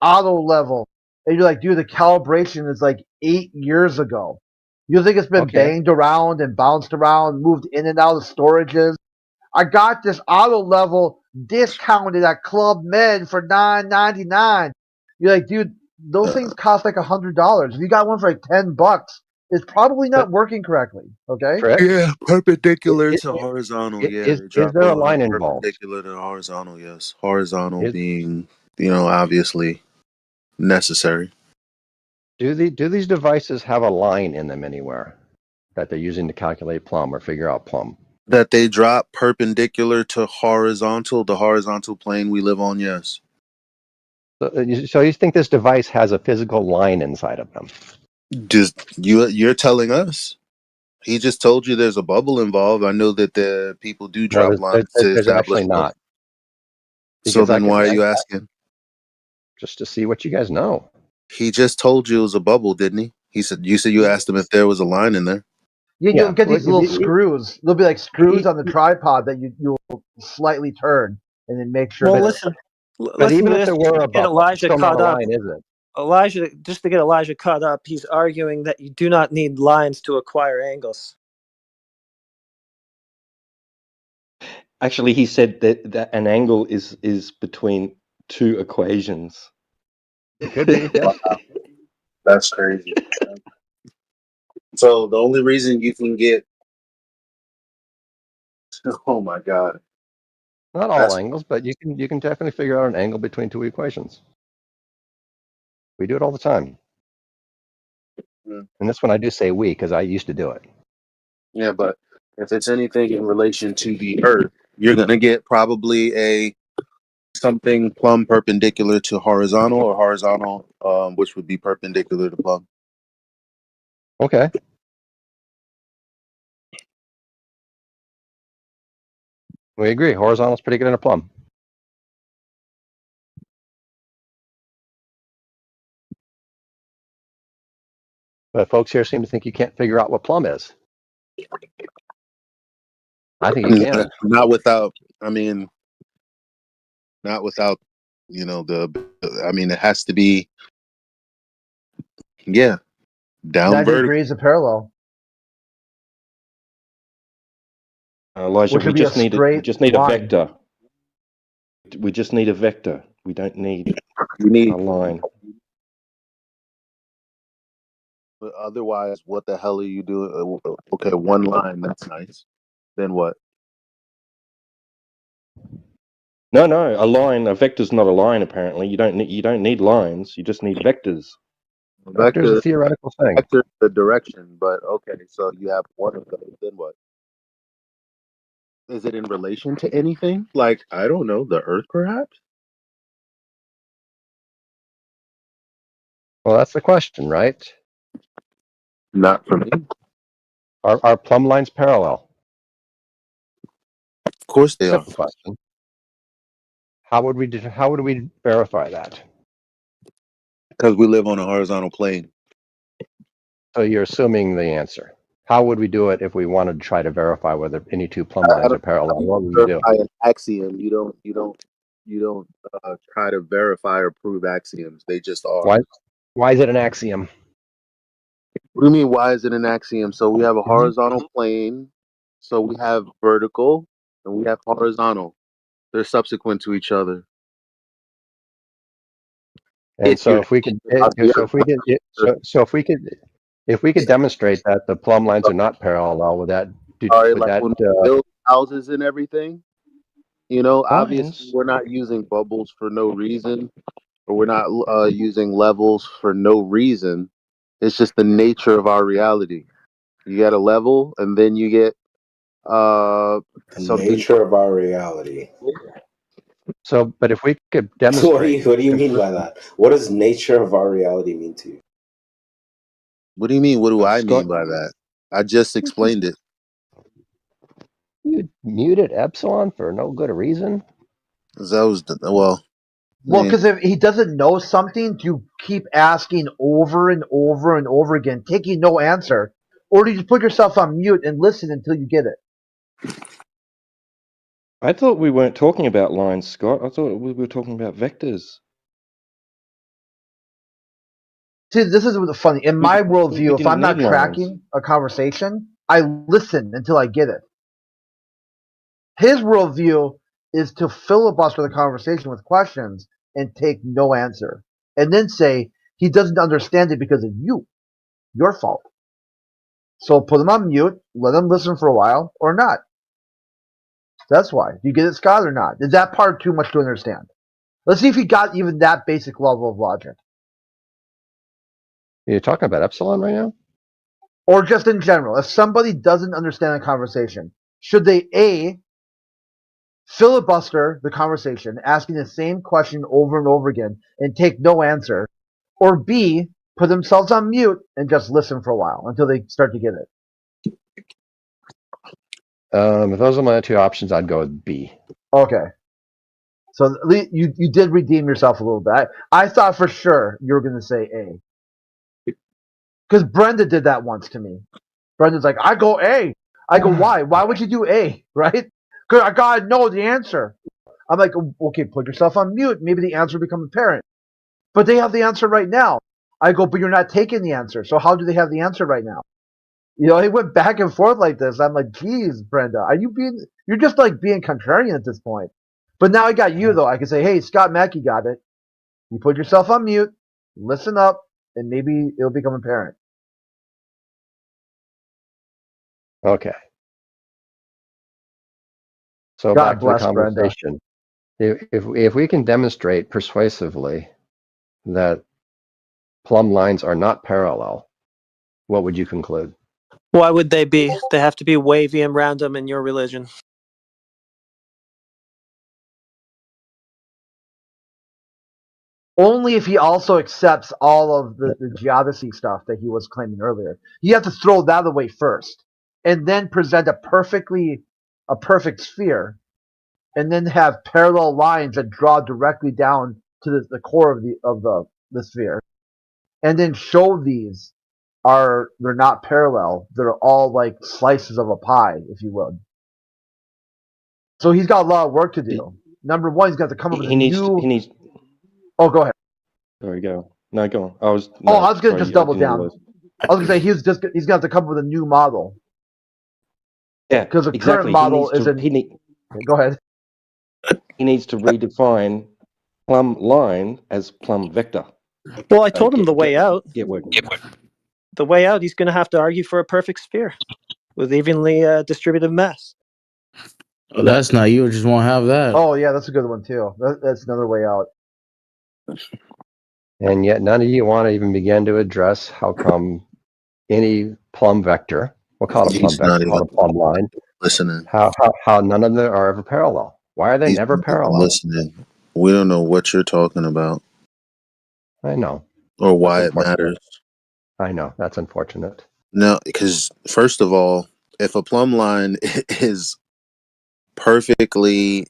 auto level," and you're like, "Dude, the calibration is like 8 years ago. You think it's been banged around and bounced around, moved in and out of storages? I got this auto level discounted at Club Med for $9.99. You're like, dude, those things cost like $100. If you got one for like $10, it's probably not working correctly. Okay? Correct. Yeah, perpendicular to horizontal. Is there a line involved? Perpendicular to horizontal, yes. Horizontal being, obviously necessary. Do these devices have a line in them anywhere that they're using to calculate plumb or figure out plumb? That they drop perpendicular to horizontal, the horizontal plane we live on, yes. So you think this device has a physical line inside of them? Just you're telling us. He just told you there's a bubble involved. I know that the people do drop lines to there's establish. Actually not. So then why are you asking? Just to see what you guys know. He just told you it was a bubble, didn't he? You said you asked him if there was a line in there. You'll get these little screws. There'll be like screws on the tripod that you'll slightly turn and then make sure. Well, listen. But even if there were a bubble, Elijah caught up. Line, is it? Elijah, just to get Elijah caught up, he's arguing that you do not need lines to acquire angles. Actually, he said that an angle is between two equations. Could be. Wow. That's crazy. So the only reason you can get, oh my God, not all angles, but you can definitely figure out an angle between two equations. We do it all the time. And this one I do say we because I used to do it. Yeah, but if it's anything in relation to the Earth, you're gonna get probably something plumb perpendicular to horizontal, or horizontal, which would be perpendicular to plumb. Okay. We agree. Horizontal is pretty good in a plumb. But folks here seem to think you can't figure out what plumb is. I think you can. Not without. I mean, not without. You know I mean, it has to be. Yeah, down 90 vertical. degrees of parallel, Elijah, which we would be a just need a line. vector. We just need a vector. We don't need You need a line. But otherwise, what the hell are you doing? Okay, one line. That's nice. Then what? No, a line. A vector's not a line. Apparently, you don't need lines. You just need vectors. Vector's a Vector. theoretical thing. Vector the direction, but okay. So you have one of those. Then what? Is it in relation to anything? Like I don't know, the Earth, perhaps? Well, that's the question, right? Not for me. Are plumb lines parallel? Of course they are. Simple question. How would we verify that? Because we live on a horizontal plane. So you're assuming the answer. How would we do it if we wanted to try to verify whether any two plumb lines are parallel? What would we do? Verify an axiom. You don't try to verify or prove axioms. They just are. Why is it an axiom? What do you mean? Why is it an axiom? So we have a horizontal plane. So we have vertical, and we have horizontal. They're subsequent to each other. And so if we could demonstrate that the plumb lines are not parallel, would that when we build houses and everything, obviously we're not using bubbles for no reason, or we're not using levels for no reason. It's just the nature of our reality. You get a level, and then you get The nature of our reality. So, but if we could demonstrate, What do you mean by that? What does nature of our reality mean to you? What do you mean? What do I mean by that? I just explained it. You muted Epsilon for no good reason. Well, because if he doesn't know something, do you keep asking over and over and over again, taking no answer, or do you just put yourself on mute and listen until you get it? I thought we weren't talking about lines, Scott. I thought we were talking about vectors. See, this is what's funny. In my worldview, if I'm not need lines. tracking a conversation, I listen until I get it. His worldview is to filibuster the conversation with questions and take no answer, and then say he doesn't understand it because of you, your fault. So put him on mute, let him listen for a while, or not. That's why. Do you get it, Scott, or not? Is that part too much to understand? Let's see if he got even that basic level of logic. You're talking about Epsilon right now? Or just in general. If somebody doesn't understand a conversation, should they A, filibuster the conversation, asking the same question over and over again and take no answer, or B, put themselves on mute and just listen for a while until they start to get it? If those are my two options, I'd go with B. Okay. So you did redeem yourself a little bit. I thought for sure you were going to say A. Because Brenda did that once to me. Brenda's like, I go A. I go, why? Why would you do A, right? Because I got to know the answer. I'm like, okay, put yourself on mute. Maybe the answer will become apparent. But they have the answer right now. I go, but you're not taking the answer. So how do they have the answer right now? He went back and forth like this. I'm like, geez, Brenda, you're just like being contrarian at this point. But now I got you, though. I can say, hey, Scott Mackey got it. You put yourself on mute, listen up, and maybe it'll become apparent. Okay. So God back to the bless Brenda. conversation. If we can demonstrate persuasively that plumb lines are not parallel, what would you conclude? Why would they be? They have to be wavy and random in your religion. Only if he also accepts all of the geodesy stuff that he was claiming earlier. You have to throw that away first, and then present a perfect sphere, and then have parallel lines that draw directly down to the core of the sphere, and then show they're not parallel. They're all like slices of a pie, if you will. So he's got a lot of work to do. Number one, he's got to come up with He needs. new. He needs. Oh, go ahead. There we go. No, go on. I was. Oh, No, I was gonna sorry, just I double didn't down. realize. I was gonna say he's gonna have to come up with a new model Yeah, because the exactly. current model He needs to. isn't. Go ahead. He needs to redefine plumb line as plumb vector. Well, I told him the way out. Get working. The way out, he's going to have to argue for a perfect sphere with evenly distributed mass. Oh, that's not you. Just won't have that. Oh yeah, that's a good one too. That's another way out. And yet none of you want to even begin to address how come any plumb vector, we'll call it a plumb He's not vector, call it a even plumb line, listening. how none of them are ever parallel. Why are they He's never not parallel? listening. We don't know what you're talking about I know. or why That's it matters. I know. That's unfortunate. No, because first of all, if a plumb line is perfectly,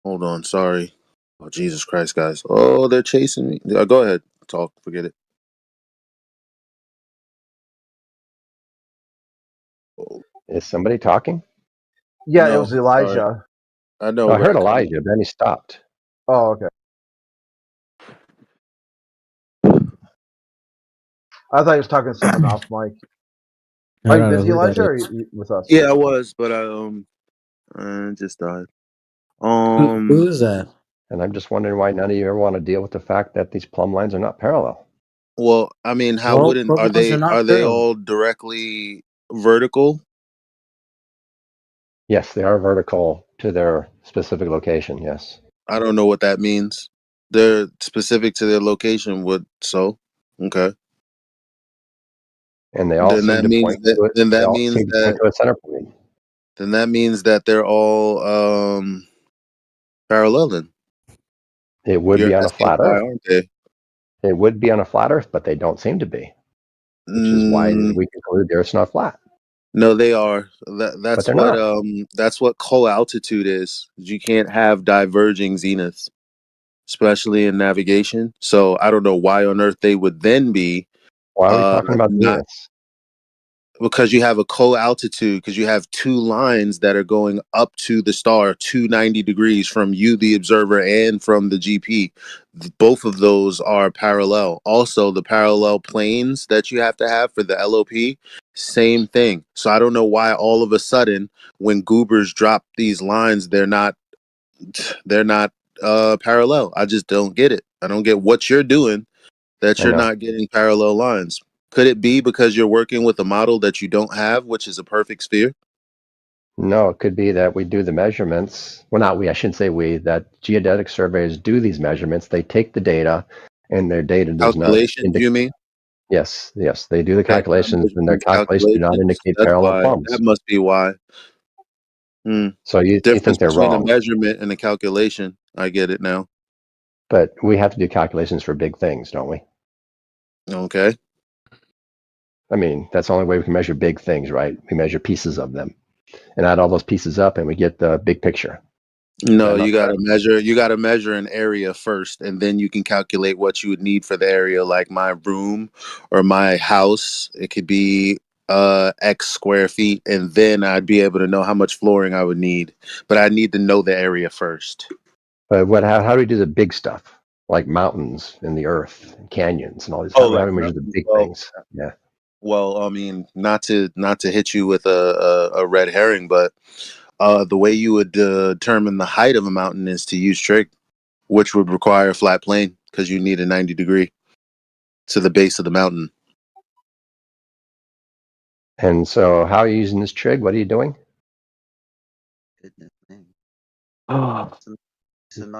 hold on, sorry. Oh, Jesus Christ, guys. Oh, they're chasing me. Go ahead, talk. Forget it. Is somebody talking? Yeah, it No, was sorry. Elijah. I know. Oh, I but heard couldn't- Elijah, then he stopped. Oh, okay. I thought he was talking to someone off mic. I Are you don't know busy, who that Elijah, or are is. you with us? Yeah, I was, but I just died. Who is that? And I'm just wondering why none of you ever want to deal with the fact that these plumb lines are not parallel. Well, I mean, how Well, wouldn't plumb lines are not are they parallel. all directly vertical? Yes, they are vertical to their specific location, yes. I don't know what that means. They're specific to their location. Okay. And they all Then seem that to means point to it. then They that all means seem to point that to a center point. then that means that they're all paralleling. It would You're be on a asking flat why, Earth. aren't they? It would be on a flat Earth, but they don't seem to be, which is why Mm, we conclude the Earth's not flat. no, they are. But That's they're what not. that's what co-altitude is. You can't have diverging zeniths, especially in navigation. So I don't know why on earth they would then be Why are we talking about not zeniths? because you have a co-altitude, because you have two lines that are going up to the star 290 degrees from you, the observer, and from the GP. Both of those are parallel. Also, the parallel planes that you have to have for the LOP, same thing. So I don't know why all of a sudden when goobers drop these lines, they're not parallel. I just don't get it. I don't get what you're doing that I you're know. not getting parallel lines. Could it be because you're working with a model that you don't have, which is a perfect sphere? No, it could be that we do the measurements. Well, not we, I shouldn't say we, that geodetic surveyors do these measurements. They take the data, and their data does not Calculations, indicate. you mean? Yes, they do the Okay, calculations, and their calculations do not calculations. indicate That's parallel why. plumbs. That must be why. So you Difference think they're between a wrong. measurement and a calculation. I get it now. But we have to do calculations for big things, don't we? Okay. I mean, that's the only way we can measure big things, right? We measure pieces of them and add all those pieces up, and we get the big picture. No, Is you that gotta correct? measure. You gotta measure an area first, and then you can calculate what you would need for the area. Like my room or my house, it could be X square feet, and then I'd be able to know how much flooring I would need. But I need to know the area first. But how do we do the big stuff, like mountains and the earth and canyons and all these? Oh, How like do we measure the big well, things? Yeah. well, I mean, not to hit you with a red herring, but the way you would determine the height of a mountain is to use trig, which would require a flat plane because you need a 90 degree to the base of the mountain. And so, how are you using this trig? What are you doing? Oh,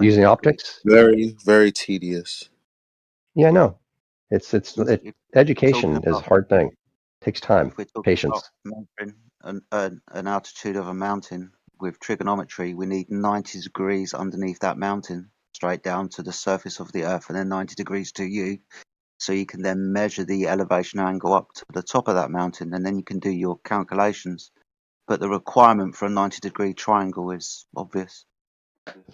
Using optics? very, very tedious. Yeah, no. It's education talking is a about hard thing. Takes time, if we're talking patience. about measuring an altitude of a mountain with trigonometry, we need 90 degrees underneath that mountain, straight down to the surface of the earth, and then 90 degrees to you. So you can then measure the elevation angle up to the top of that mountain, and then you can do your calculations. But the requirement for a 90-degree triangle is obvious.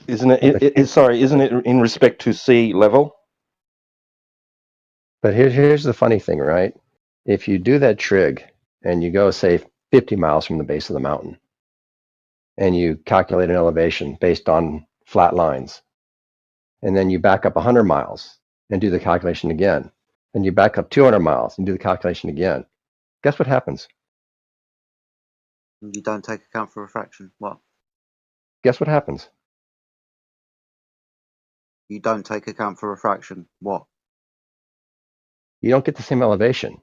Isn't it? Sorry, isn't it in respect to sea level? But here's the funny thing, right? If you do that trig and you go, say, 50 miles from the base of the mountain, and you calculate an elevation based on flat lines. And then you back up 100 miles and do the calculation again. And you back up 200 miles and do the calculation again. Guess what happens? You don't take account for refraction. What? Guess what happens? You don't take account for refraction. What? You don't get the same elevation.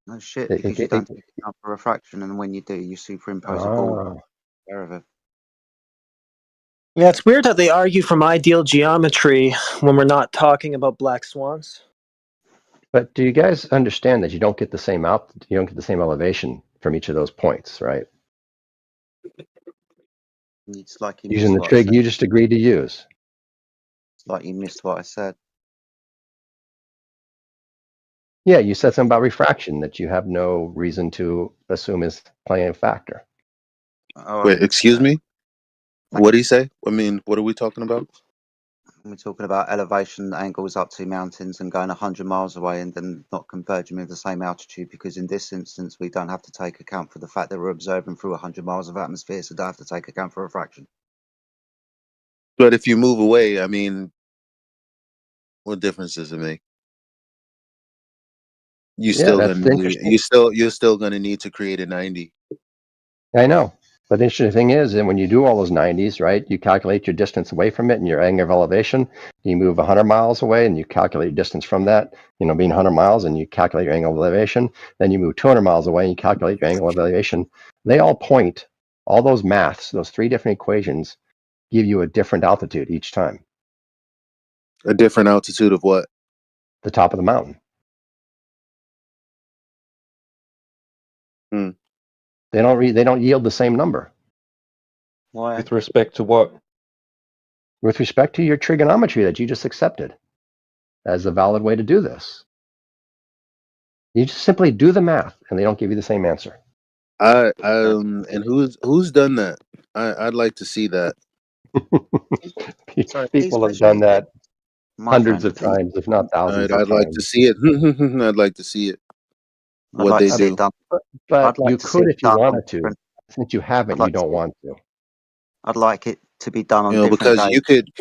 No shit, because you don't take account for refraction, and when you do, you superimpose a ball. Aware of it. Yeah, it's weird how they argue from ideal geometry when we're not talking about black swans. But do you guys understand that you don't get the same you don't get the same elevation from each of those points, right? It's like you Using the missed what I trig said. you just agreed to use. It's like you missed what I said. Yeah, you said something about refraction that you have no reason to assume is playing a factor. Wait, excuse me? What did he say? I mean, what are we talking about? We're talking about elevation angles up to mountains and going 100 miles away and then not converging with the same altitude, because in this instance we don't have to take account for the fact that we're observing through 100 miles of atmosphere, so don't have to take account for refraction. But if you move away, I mean, what difference does it make? You're still gonna need to create a 90. I know. But the interesting thing is, and when you do all those 90s, right, you calculate your distance away from it and your angle of elevation. You move 100 miles away and you calculate your distance from that, being 100 miles, and you calculate your angle of elevation. Then you move 200 miles away and you calculate your angle of elevation. They all point, all those maths, those three different equations, give you a different altitude each time. A different altitude of what? The top of the mountain. They don't yield the same number. Why? With respect to what? With respect to your trigonometry that you just accepted as a valid way to do this. You just simply do the math and they don't give you the same answer. And who's done that? I'd like to see that. People have done that hundreds of times, if not thousands of times. I'd like to see it. I'd like to see it. What they do. But you could if you wanted to. Since you haven't, you don't want to. I'd like it to be done on different because days.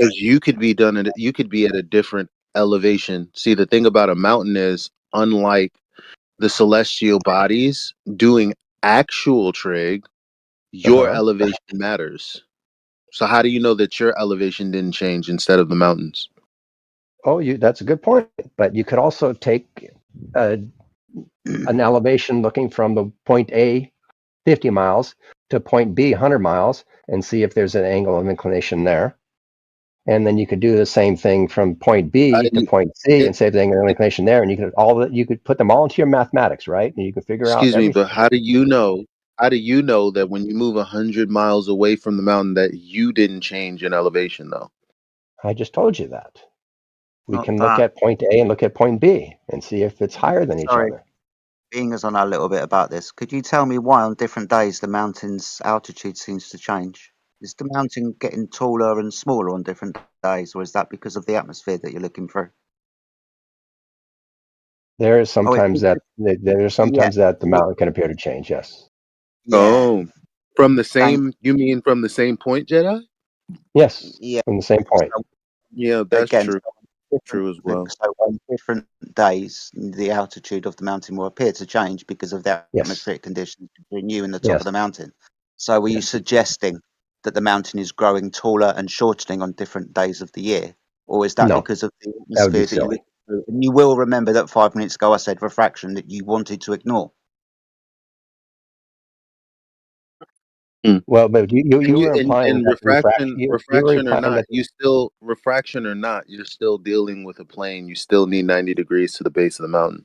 you could be done you could be at a different elevation. See, the thing about a mountain is, unlike the celestial bodies doing actual trig, your elevation matters. So how do you know that your elevation didn't change instead of the mountains? Oh, that's a good point. But you could also take an elevation looking from the point A, 50 miles, to point B, 100 miles, and see if there's an angle of inclination there. And then you could do the same thing from point B to point C and say the angle of inclination there. And you could put them all into your mathematics, right? And you can figure out. Excuse me, but how do you know? How do you know that when you move 100 miles away from the mountain that you didn't change in elevation, though? I just told you that. We can look at point A and look at point B and see if it's higher than each other. Being as I know a little bit about this, could you tell me why on different days the mountain's altitude seems to change? Is the mountain getting taller and smaller on different days, or is that because of the atmosphere that you're looking through? There is sometimes that the mountain can appear to change. Yes. Oh, from the same? You mean from the same point, Jedi? Yes. Yeah. From the same point. Yeah, that's true. True as well. So on different days, the altitude of the mountain will appear to change because of the atmospheric conditions between you and the top of the mountain. So were you suggesting that the mountain is growing taller and shortening on different days of the year? Or is that because of the atmosphere that you're looking through? And you will remember that 5 minutes ago I said refraction that you wanted to ignore. Well, but you were implying that refraction or not, refraction or not, you're still dealing with a plane. You still need 90 degrees to the base of the mountain.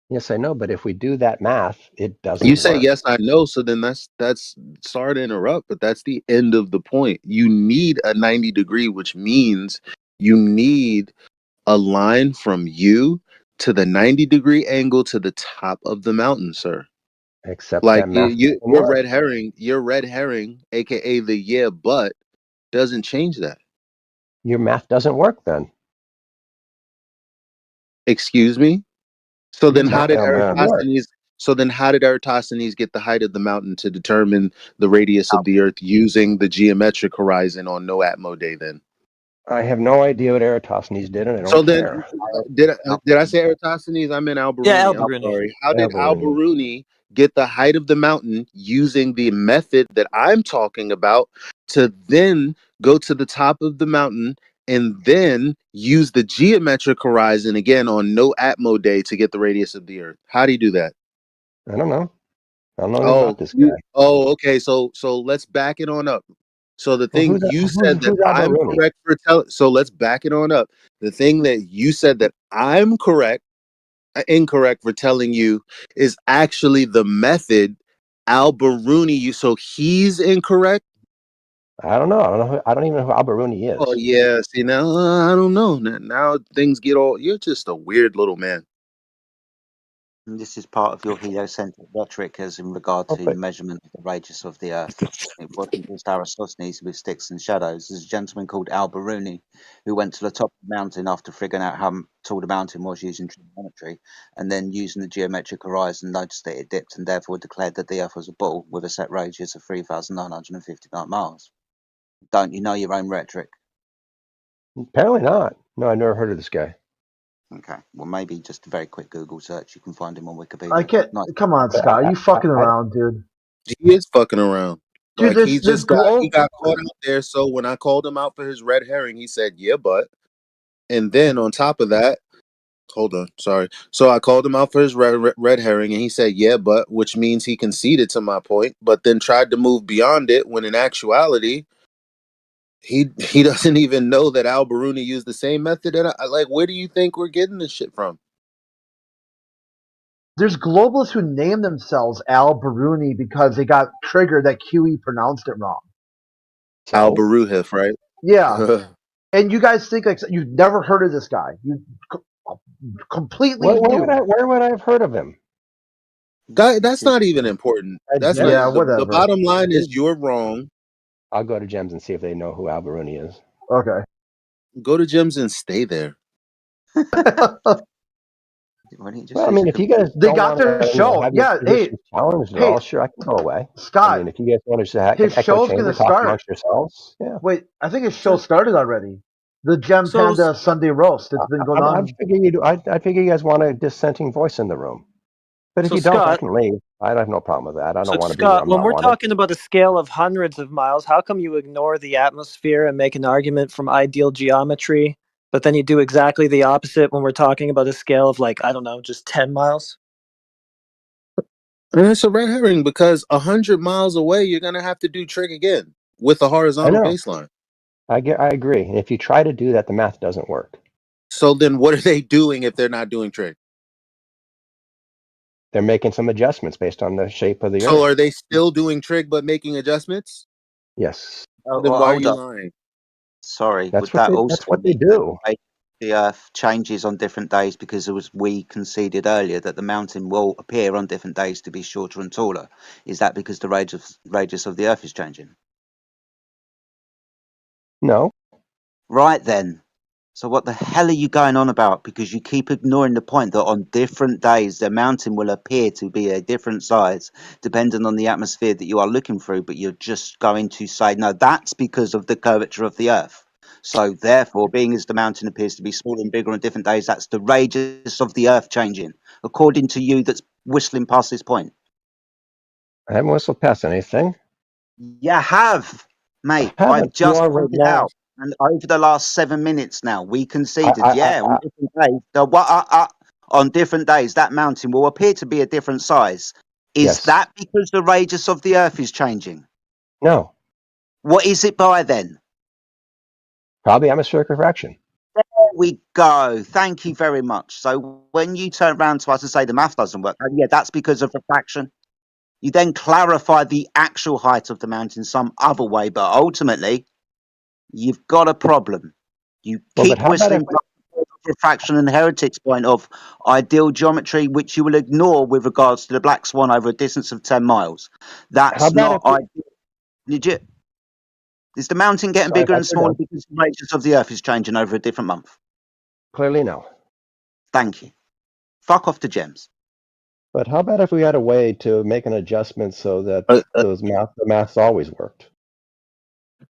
Yes, I know, but if we do that math, it doesn't. You say work. yes, I know. So then that's sorry to interrupt, but that's the end of the point. You need a 90 degree, which means you need a line from you to the 90 degree angle to the top of the mountain, sir. Except like that math your work. red herring, aka the but doesn't change that. Your math doesn't work then. Excuse me. So then how did Eratosthenes? So then how did Eratosthenes get the height of the mountain to determine the radius of the Earth using the geometric horizon on no Atmo day then? I have no idea what Eratosthenes did, and I don't So then, care. did I say Eratosthenes? I meant Al-Biruni. Yeah, I'm Al-Biruni. sorry. How did Al-Biruni. Al-Biruni get the height of the mountain using the method that I'm talking about to then go to the top of the mountain and then use the geometric horizon again on no Atmo day to get the radius of the Earth? How do you do that? I don't know. I don't know anything about this guy. Okay. So let's back it on up. So the Well, thing who's- you who's- said that who's I'm Al-Biruni? correct for telling. So let's back it on up. The thing that you said that I'm incorrect for telling you is actually the method Al-Biruni. So he's incorrect. I don't know. I don't even know who Al-Biruni is. Oh yeah. See now, I don't know. Now things get all. You're just a weird little man. And this is part of your heliocentric rhetoric as in regard to the measurement of the radius of the Earth. It wasn't just Eratosthenes with sticks and shadows. There's a gentleman called Al-Biruni who went to the top of the mountain after figuring out how tall the mountain was using trigonometry, and then using the geometric horizon noticed that it dipped and therefore declared that the Earth was a ball with a set radius of 3,959 miles. Don't you know your own rhetoric? Apparently not. No, I never heard of this guy. Okay, well maybe just a very quick Google search. You can find him on Wikipedia. I can't. Nice. Come on, Scott. Are you fucking around, dude? He is fucking around. Dude, Like he got caught out there. So when I called him out for his red herring, he said, "Yeah, but." And then on top of that, hold on, sorry. So I called him out for his red herring, and he said, "Yeah, but," which means he conceded to my point, but then tried to move beyond it. When in actuality, he doesn't even know that Al-Biruni used the same method. And like, where do you think we're getting this shit from? There's globalists who name themselves Al-Biruni because they got triggered that QE pronounced it wrong. Al-Baruhif, right? Yeah. And you guys think like you've never heard of this guy. You completely new. Where would I have heard of him? That's not even important. That's Yeah, not, whatever. the bottom line is you're wrong. I'll go to Gems and see if they know who Al-Biruni is. Okay. Go to Gems and stay there. Well, I mean, if you guys They don't got their wanna, show. have Yeah, your positions challenged at all, sure, I can go away. Scott, I mean, if you guys want to have his echo show's chamber gonna talk start. amongst yourselves, yeah. Wait, I think his show started already. The Gem So- Panda Sunday roast. It's been going on. I figure you guys want a dissenting voice in the room. But if So you don't, I Scott- can leave. I have no problem with that. I don't So want to be where Scott, I'm when not we're wanted. talking about a scale of hundreds of miles, how come you ignore the atmosphere and make an argument from ideal geometry, but then you do exactly the opposite when we're talking about a scale of like, I don't know, just 10 miles? And it's a red herring because 100 miles away, you're gonna have to do trig again with a horizontal know. baseline. I agree. And if you try to do that, the math doesn't work. So then, what are they doing if they're not doing trig? They're making some adjustments based on the shape of the So Earth. are they still doing trig but making adjustments? Yes. Oh, Then well, why are hold you up. lying? Sorry, That's would what that they- also that's what they mean that do. the Earth changes on different days because we conceded earlier that the mountain will appear on different days to be shorter and taller? Is that because the radius of the Earth is changing? No. Right then. So what the hell are you going on about? Because you keep ignoring the point that on different days the mountain will appear to be a different size depending on the atmosphere that you are looking through, but you're just going to say, no, that's because of the curvature of the Earth. So therefore, being as the mountain appears to be smaller and bigger on different days, that's the radius of the Earth changing, according to you that's whistling past this point. I haven't whistled past anything. You have, mate. I haven't. I've just You already pointed know. out. And over the last 7 minutes now, we conceded, I- on different days. On different days, that mountain will appear to be a different size. Is Yes. that because the radius of the Earth is changing? No. What is it by then? Probably atmospheric refraction. There we go. Thank you very much. So when you turn around to us and say the math doesn't work, yeah, that's because of refraction. You then clarify the actual height of the mountain some other way, but ultimately, you've got a problem. You Well, keep but how about whistling if- refraction and heretics point of ideal geometry, which you will ignore with regards to the black swan over a distance of 10 miles. That's How about not if we- ideal. Legit. Is the mountain getting Sorry, bigger I and could smaller know. because the radius of the Earth is changing over a different month? Clearly no. Thank you. Fuck off to Gems. But how about if we had a way to make an adjustment so that the maths always worked?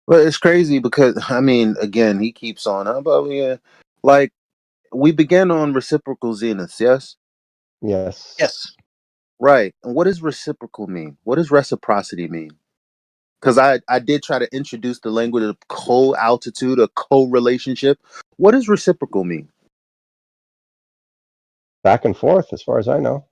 Well, it's crazy because I mean, again, he keeps on. But yeah, like we began on reciprocal zeniths, yes. Yes. Yes. Right. And what does reciprocal mean? What does reciprocity mean? Because I did try to introduce the language of co-altitude, a co-relationship. What does reciprocal mean? Back and forth, as far as I know.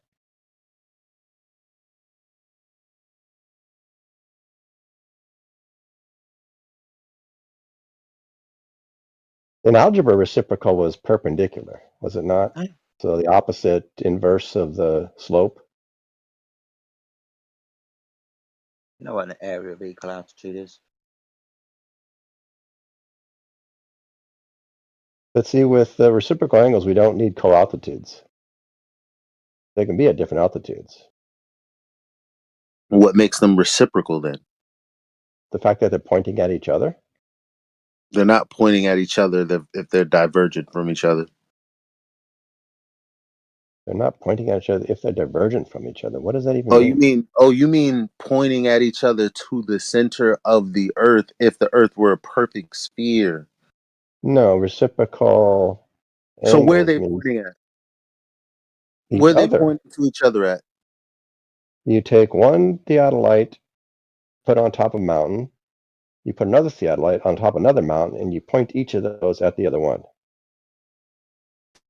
In algebra, reciprocal was perpendicular, was it not? So the opposite inverse of the slope. You know what an area of equal altitude is? But see, with the reciprocal angles, we don't need co-altitudes. They can be at different altitudes. What makes them reciprocal then? The fact that they're pointing at each other. They're not pointing at each other if they're divergent from each other. They're not pointing at each other if they're divergent from each other. What does that even mean? You mean pointing at each other to the center of the Earth if the Earth were a perfect sphere? No, reciprocal. So where are they angles pointing at? mean Where are each they other. pointing to each other at? You take one theodolite, put on top of a mountain. You put another theodolite on top of another mountain, and you point each of those at the other one.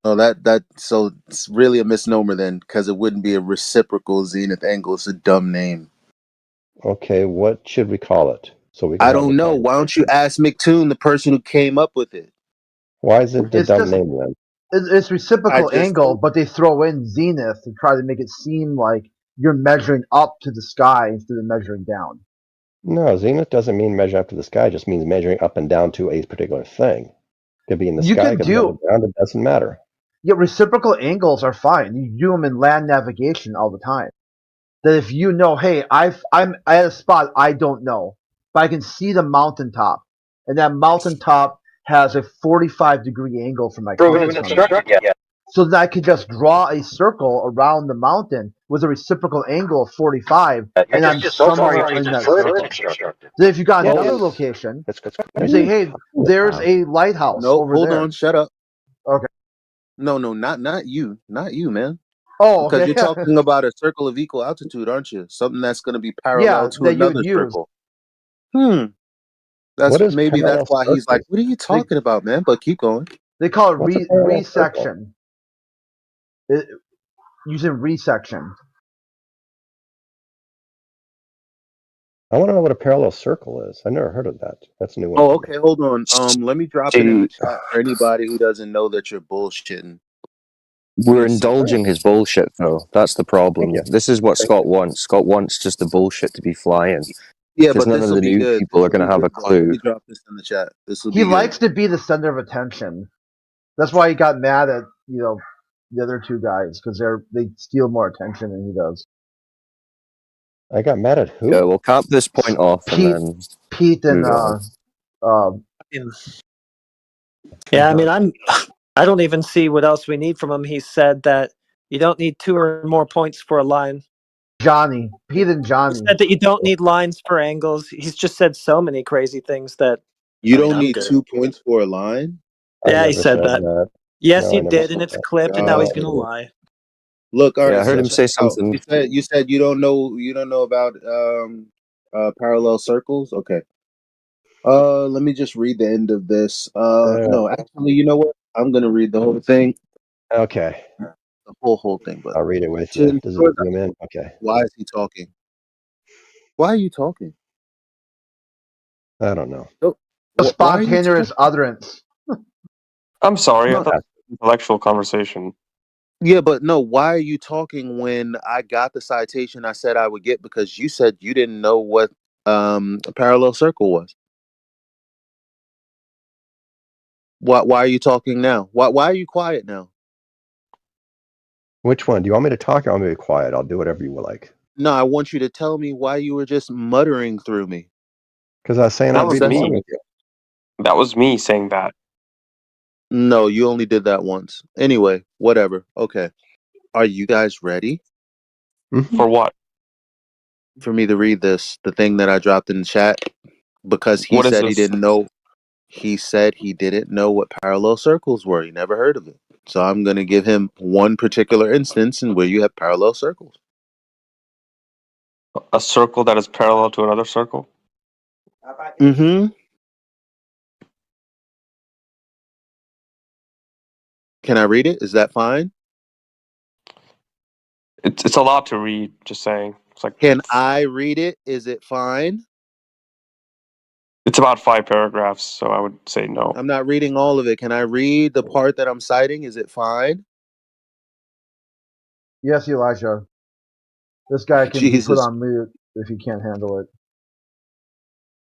Oh, so it's really a misnomer then, because it wouldn't be a reciprocal zenith angle. It's a dumb name. Okay, what should we call it? So we can I have don't the know. Why don't you ask McToon, the person who came up with it? Why is it the It's dumb just name then? it's reciprocal I just- angle, but they throw in zenith to try to make it seem like you're measuring up to the sky instead of measuring down. No, zenith doesn't mean measure up to the sky. It just means measuring up and down to a particular thing. It could be in the You sky, could it could be on the ground. It doesn't matter. Yeah, reciprocal angles are fine. You do them in land navigation all the time. That if you know, hey, I'm at a spot I don't know, but I can see the mountaintop, and that mountaintop has a 45-degree angle from my Proven compass and coming. constructed yet. So that I could just draw a circle around the mountain with a reciprocal angle of 45, and I'm So far, somewhere you're in that further circle. constructed. Then if you got Well, another it's- location, you say, hey, Wow. there's a lighthouse No, over hold there. on, shut up. Okay. No, not you, man. Oh, Because okay. you're talking about a circle of equal altitude, aren't you? Something that's going to be parallel Yeah, to that you would another use. circle. What is Maybe parallel that's why he's like, circles? "What are you talking about, man?" But keep going. They call it What's a parallel circle? resection. Using resection. I want to know what a parallel circle is. I've never heard of that. That's a new one. Oh, okay, hold on. Let me drop it in the See, chat for anybody who doesn't know that you're bullshitting. we're indulging his bullshit, though. That's the problem. Thank you. This is what Thank Scott wants. Scott wants just the bullshit to be flying. Yeah, Because but none this of will the be new good. people are going to have a Let clue. me drop this in the chat. This will He be good. likes to be the center of attention. That's why he got mad at the other two guys, because they steal more attention than he does. I got mad at who? Yeah, we'll cap this point off and Pete, then Pete and move on. Yeah, I mean, I don't even see what else we need from him. He said that you don't need 2 or more points for a line. Johnny, Pete and Johnny. He said that you don't need lines for angles. He's just said so many crazy things that You I mean, don't I'm need good. 2 points for a line. Yeah, I he never said that. Yes, No, he I never did, said and it's that. clipped, and now he's God. gonna lie. Look, all right. Yeah, I heard so him check say it out. something. You said you don't know about parallel circles. Okay. Let me just read the end of this. No, actually, you know what? I'm gonna read the whole thing. Okay. The whole thing, but I'll read it with to you. Does it ensure zoom that- in? Okay. Why is he talking? Why are you talking? I don't know. A Why are you spontaneous utterance. I'm sorry. I No. thought it was an intellectual conversation. Yeah, but no, why are you talking when I got the citation I said I would get because you said you didn't know what a parallel circle was? Why are you talking now? Why are you quiet now? Which one? Do you want me to talk or want me to be quiet? I'll do whatever you would like. No, I want you to tell me why you were just muttering through me. Because I was saying That I'd was read along me. with you. That was me saying that. No, you only did that once. Anyway, whatever. Okay. Are you guys ready? For what? For me to read this, the thing that I dropped in the chat, because he What is said he this? didn't know. He said he didn't know what parallel circles were. He never heard of it. So I'm going to give him one particular instance in where you have parallel circles. A circle that is parallel to another circle? Mm-hmm. Can I read it? Is that fine? It's a lot to read, just saying. It's like Can I read it? Is it fine? it's about 5 paragraphs, so I would say no. I'm not reading all of it. Can I read the part that I'm citing? Is it fine? Yes, Elijah. This guy can be put Jesus. on mute if he can't handle it.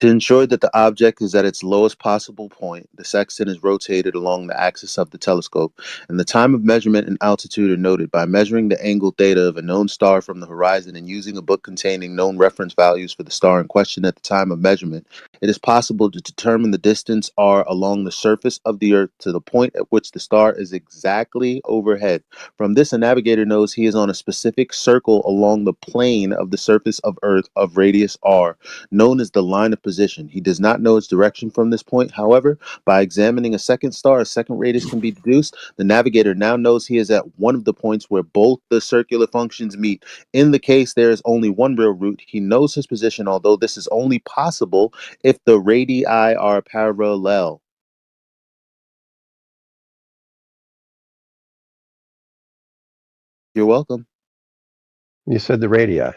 To ensure that the object is at its lowest possible point, the sextant is rotated along the axis of the telescope, and the time of measurement and altitude are noted by measuring the angle theta of a known star from the horizon and using a book containing known reference values for the star in question at the time of measurement. It is possible to determine the distance r along the surface of the Earth to the point at which the star is exactly overhead. From this, a navigator knows he is on a specific circle along the plane of the surface of Earth of radius r, known as the line of position. He does not know its direction from this point. However, by examining a second star, a second radius can be deduced. The navigator now knows he is at one of the points where both the circular functions meet. In the case there is only one real route, he knows his position, although this is only possible if the radii are parallel. You're welcome. You said the radii.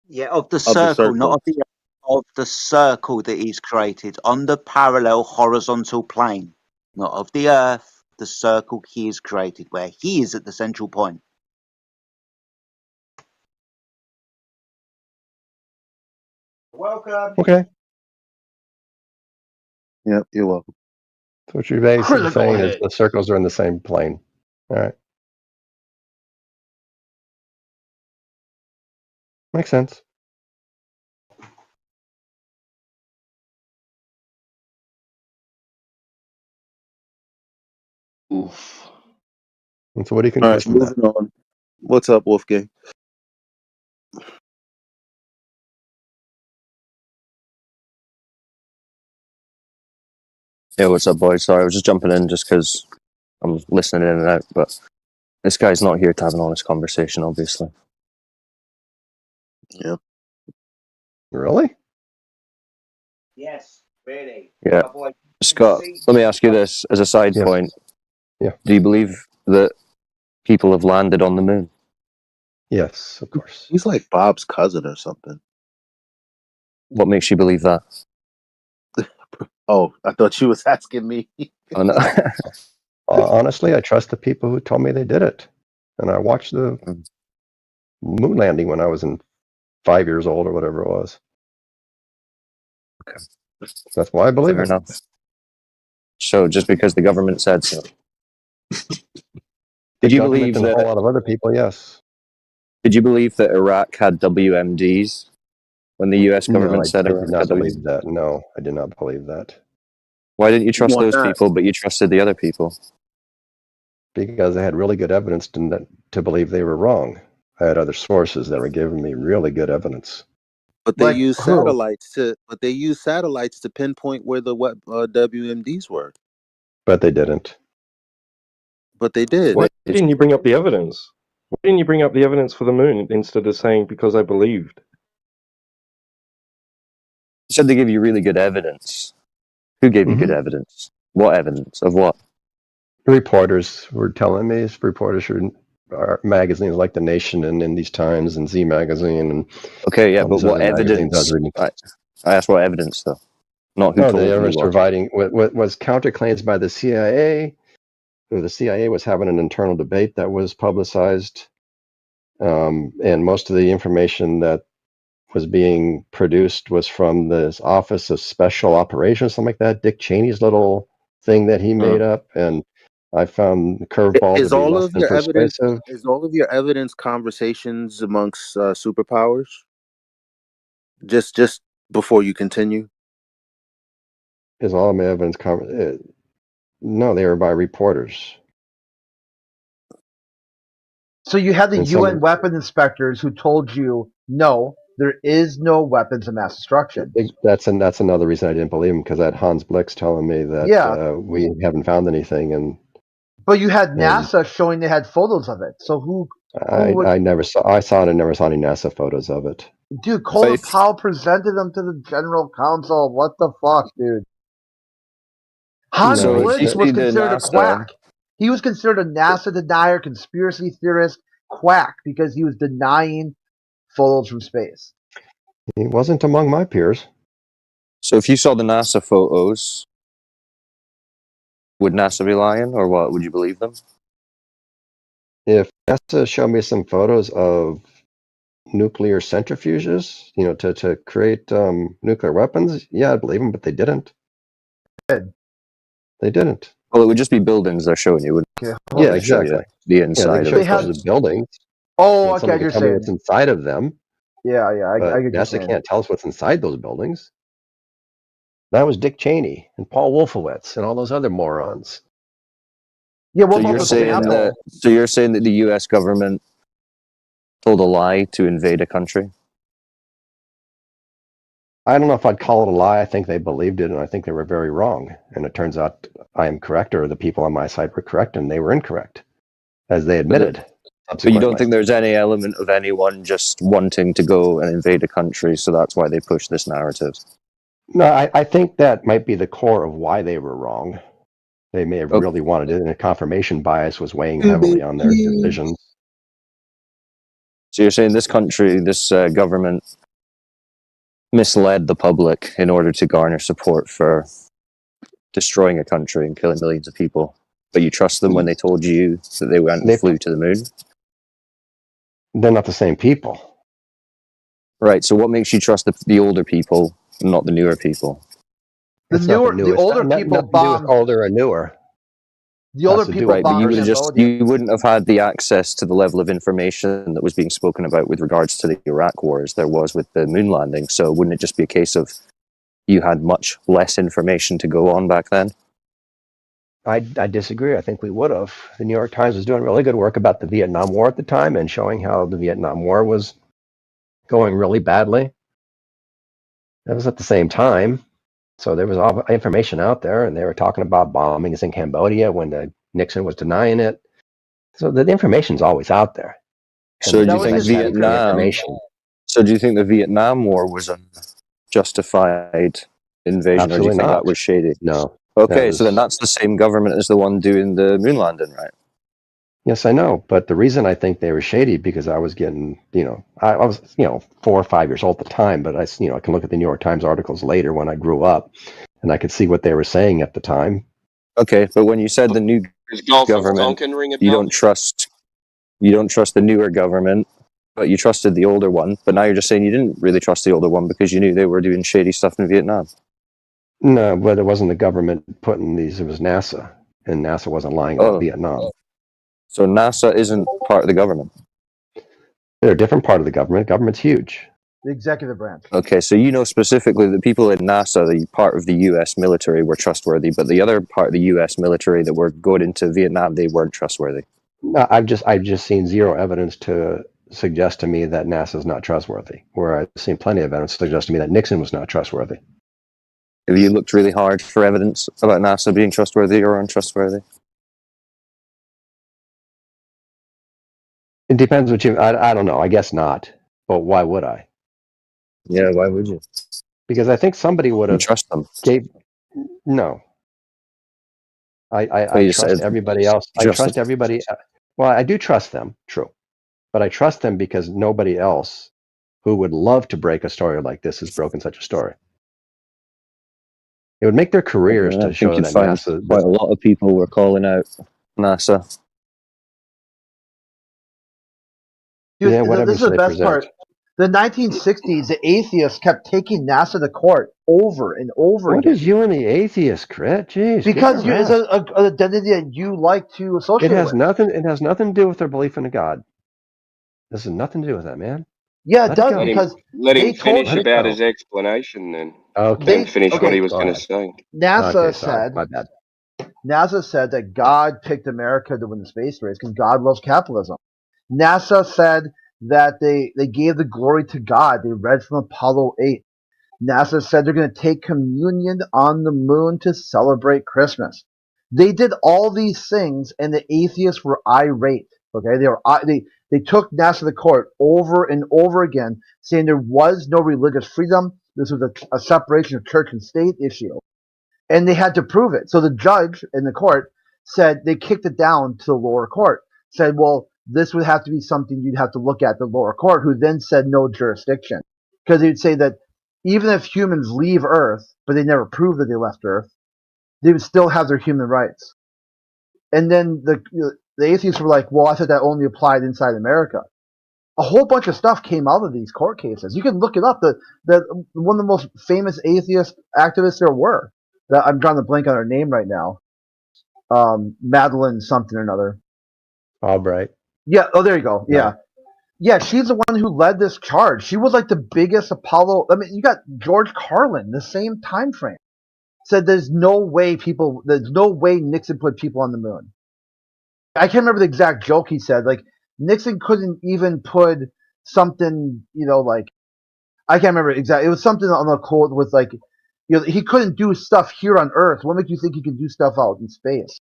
Yeah, of the the circle, not circle. of the circle that he's created on the parallel horizontal plane, not of the Earth. The circle he has created, where he is at the central point. Welcome. Okay. Yep, you're welcome. So what you're basically Critical saying is hit. the circles are in the same plane. All right. Makes sense. Oof. And so what do you All conclude right, from that? moving on. What's up, Wolfgang? Yeah, what's up, boys? Sorry, I was just jumping in just because I'm listening in and out, but this guy's not here to have an honest conversation, obviously. Yeah. Really? Yes, really. Yeah. Scott, let me ask you this as a side point. Yeah. Do you believe that people have landed on the moon? Yes, of course. He's like Bob's cousin or something. What makes you believe that? Oh, I thought you was asking me. Oh, no. Honestly, I trust the people who told me they did it. And I watched the moon landing when I was 5 years old or whatever it was. Okay. That's why I believe Fair it. enough. So just because the government said so. Did you Government believe and a whole that? lot of other people, yes. Did you believe that Iraq had WMDs when the U.S. No, government said I Iraq did not had believe WMDs? that. No, I did not believe that. Why didn't you trust Why those not? people, but you trusted the other people? Because I had really good evidence to believe they were wrong. I had other sources that were giving me really good evidence. But they Like use who? satellites to pinpoint where the WMDs were. But they didn't. But they did. Why didn't you bring up the evidence? Why didn't you bring up the evidence for the moon instead of saying because I believed? You said they gave you really good evidence. Who gave you good evidence? What evidence? Of what? Reporters were telling me, reporters are magazines like The Nation and In These Times and Z Magazine and Okay, yeah, all but these what other magazines I was evidence? reading. I asked what evidence, though. Not who Oh, told the you evidence what. providing what was counterclaims by the CIA. The CIA was having an internal debate that was publicized, and most of the information that was being produced was from the Office of Special Operations, something like that. Dick Cheney's little thing that he made up, and I found the curveball to Is be all less of than your evidence? persuasive. Is all of your evidence conversations amongst superpowers? Just before you continue. Is all of my evidence no, they were by reporters. So you had the And UN weapon inspectors who told you, no, there is no weapons of mass destruction. That's another reason I didn't believe him, because I had Hans Blix telling me that we haven't found anything, and but you had NASA showing they had photos of it. So who would, I never saw. I saw it and never saw any NASA photos of it. dude? Colin Powell presented them to the General Council. What the fuck, dude? Hans Blix was considered a quack. He was considered a NASA denier, conspiracy theorist, quack, because he was denying photos from space. He wasn't among my peers. So if you saw the NASA photos, would NASA be lying, or what? Would you believe them? If NASA showed me some photos of nuclear centrifuges, to create nuclear weapons, yeah, I'd believe them, but they didn't. They didn't. Well, it would just be buildings they're showing you. Yeah, exactly. The inside of the buildings. Oh, okay, Somebody you're can tell me saying what's inside of them. Yeah, I But get you NASA saying. can't tell us what's inside those buildings. That was Dick Cheney and Paul Wolfowitz and all those other morons. Yeah, So you're saying that the U.S. government told a lie to invade a country? I don't know if I'd call it a lie. I think they believed it, and I think they were very wrong. And it turns out I am correct, or the people on my side were correct, and they were incorrect, as they admitted. So you don't think there's any element of anyone just wanting to go and invade a country, so that's why they push this narrative? No, I think that might be the core of why they were wrong. They may have really wanted it, and a confirmation bias was weighing heavily on their decisions. So you're saying this country, this government, misled the public in order to garner support for destroying a country and killing millions of people, but you trust them when they told you that they flew to the moon? They're not the same people. Right, so what makes you trust the older people, not the newer people? The older people bombed. Older or newer. The older people right, but bombed you wouldn't have had the access to the level of information that was being spoken about with regards to the Iraq war as there was with the moon landing. So wouldn't it just be a case of you had much less information to go on back then? I disagree. I think we would have. The New York Times was doing really good work about the Vietnam War at the time and showing how the Vietnam War was going really badly. That was at the same time. So there was all information out there, and they were talking about bombings in Cambodia when Nixon was denying it. So the information's always out there. So do you think Vietnam? So do you think the Vietnam War was a justified invasion, or do you think that was shady? No. Okay, so then that's the same government as the one doing the moon landing, right? Yes, I know, but the reason I think they were shady because I was getting, I was 4 or 5 years old at the time, but I can look at the New York Times articles later when I grew up, and I could see what they were saying at the time. Okay, but when you said the new government, you don't trust the newer government, but you trusted the older one. But now you're just saying you didn't really trust the older one because you knew they were doing shady stuff in Vietnam. No, but it wasn't the government putting these; it was NASA, and NASA wasn't lying about Vietnam. So NASA isn't part of the government? They're a different part of the government. The government's huge. The executive branch. Okay, so you know specifically that people in NASA, the part of the U.S. military, were trustworthy, but the other part of the U.S. military that were going into Vietnam, they weren't trustworthy. No, I've just seen zero evidence to suggest to me that NASA is not trustworthy, where I've seen plenty of evidence to suggest to me that Nixon was not trustworthy. Have you looked really hard for evidence about NASA being trustworthy or untrustworthy? It depends what you. I don't know. I guess not. But why would I? Yeah, why would you? Because I think somebody would have trust them. No. I trust everybody else. I trust everybody. Well, I do trust them. True, but I trust them because nobody else who would love to break a story like this has broken such a story. It would make their careers to show that NASA. Quite a lot of people were calling out NASA. Dude, yeah, whatever this is the best part. The 1960s, the atheists kept taking NASA to court over and over again. What is you and the atheist, Crit? Jeez. Because it's an identity that you like to associate with. It has nothing to do with their belief in a God. This has nothing to do with that, man. Yeah, it does, because let him finish about his explanation then. Okay. Finish what he was going to say. NASA said that God picked America to win the space race because God loves capitalism. NASA said that they gave the glory to God. They read from Apollo 8. NASA said they're going to take communion on the moon to celebrate Christmas. They did all these things, and the atheists were irate. Okay, they took NASA to court over and over again, saying there was no religious freedom. This was a separation of church and state issue, and they had to prove it. So the judge in the court said they kicked it down to the lower court. Said, well, this would have to be something you'd have to look at the lower court, who then said no jurisdiction, because they would say that even if humans leave Earth, but they never prove that they left Earth, they would still have their human rights. And then the atheists were like, well, I thought that only applied inside America. A whole bunch of stuff came out of these court cases. You can look it up. One of the most famous atheist activists there were. I'm drawing the blank on her name right now. Madeline something or another. Albright. Yeah. Oh, there you go. Yeah. Yeah, she's the one who led this charge. She was like the biggest Apollo. I mean, you got George Carlin, the same time frame, said there's no way Nixon put people on the moon. I can't remember the exact joke he said. Like, Nixon couldn't even put something, like, I can't remember exactly. It was something on the quote with, like, he couldn't do stuff here on Earth. What makes you think he can do stuff out in space?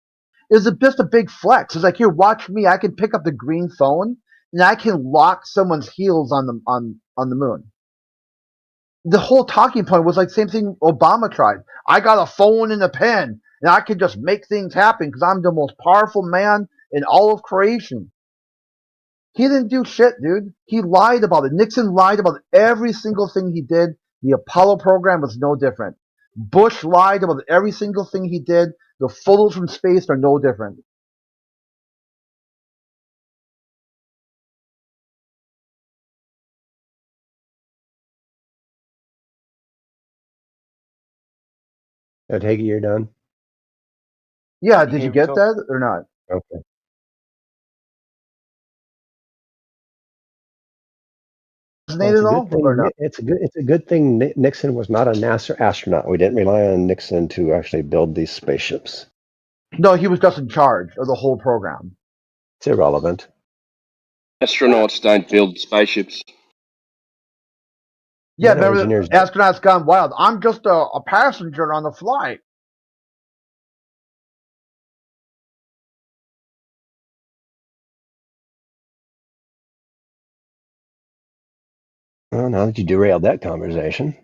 It was just a big flex. It's like, here, watch me. I can pick up the green phone and I can lock someone's heels on the moon. The whole talking point was like same thing Obama tried. I got a phone and a pen, and I can just make things happen because I'm the most powerful man in all of creation. He didn't do shit, dude. He lied about it. Nixon lied about every single thing he did. The Apollo program was no different. Bush lied about every single thing he did. The photos from space are no different. I take it you're done? Yeah, did you get that or not? Okay. It's a good thing Nixon was not a NASA astronaut. We didn't rely on Nixon to actually build these spaceships. No, he was just in charge of the whole program. It's irrelevant. Astronauts don't build spaceships. Yeah, remember Astronauts Gone Wild. I'm just a passenger on the flight. Well, now that you derailed that conversation.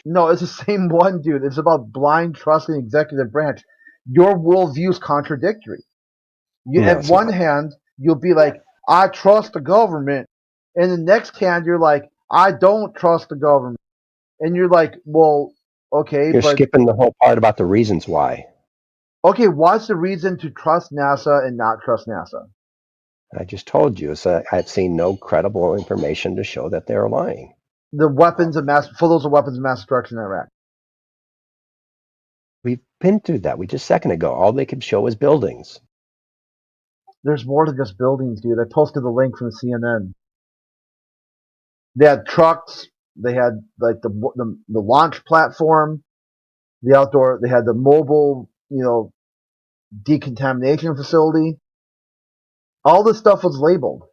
No, it's the same one, dude. It's about blind trust in the executive branch. Your worldview is contradictory. At one hand, you'll be like, I trust the government. And the next hand, you're like, I don't trust the government. And you're like, well, okay. You're skipping the whole part about the reasons why. Okay, what's the reason to trust NASA and not trust NASA? I just told you. I've seen no credible information to show that they're lying. The weapons of photos of weapons of mass destruction in Iraq. We've been through that. Just a second ago. All they could show is buildings. There's more than just buildings, dude. I posted the link from CNN. They had trucks. They had like the launch platform, the outdoor. They had the mobile, decontamination facility. All this stuff was labeled.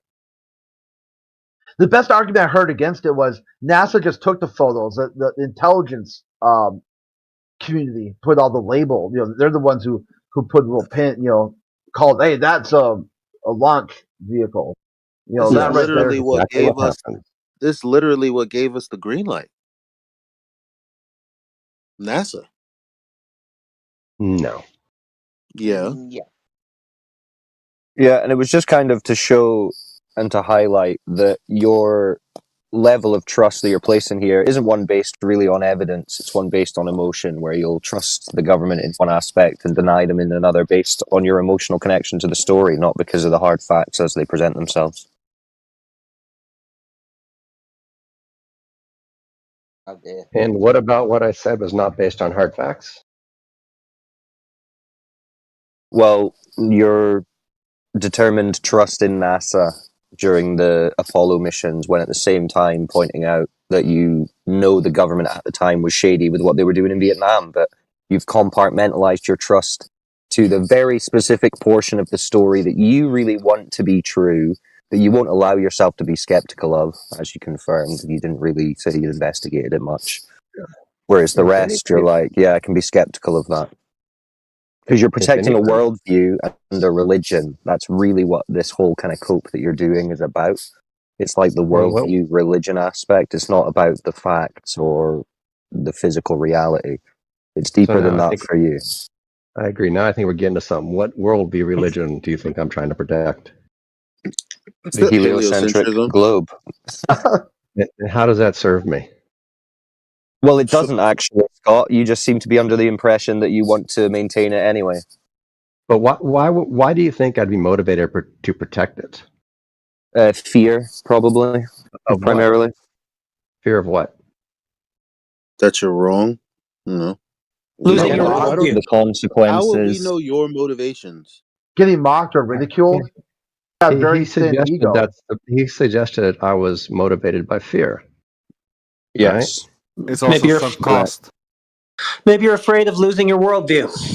The best argument I heard against it was NASA just took the photos. The intelligence community put all the label. They're the ones who put a little pin. Called, hey, that's a launch vehicle. This that is literally right what gave us. This literally what gave us the green light. NASA. No. Yeah. Yeah, and it was just kind of to show and to highlight that your level of trust that you're placing here isn't one based really on evidence. It's one based on emotion, where you'll trust the government in one aspect and deny them in another based on your emotional connection to the story, not because of the hard facts as they present themselves. And what about what I said was not based on hard facts? Well, your determined trust in NASA during the Apollo missions, when at the same time pointing out that the government at the time was shady with what they were doing in Vietnam, but you've compartmentalized your trust to the very specific portion of the story that you really want to be true, that you won't allow yourself to be skeptical of, as you confirmed. You didn't really say you investigated it much. Whereas the rest, you're like, yeah, I can be skeptical of that. Because you're protecting a worldview and a religion. That's really what this whole kind of cope that you're doing is about. It's like the worldview religion aspect. It's not about the facts or the physical reality. It's deeper than that for you. I agree. Now I think we're getting to something. What worldview religion do you think I'm trying to protect? The heliocentric globe. And how does that serve me? Well, it doesn't actually, Scott. You just seem to be under the impression that you want to maintain it anyway. But why do you think I'd be motivated to protect it? Fear, probably, primarily. Fear of what? That you're wrong? No. Losing your worldview. The consequences. How will we know your motivations? Getting mocked or ridiculed? He suggested I was motivated by fear. Yes. Right? It's also sunk cost. Maybe you're afraid of losing your worldview.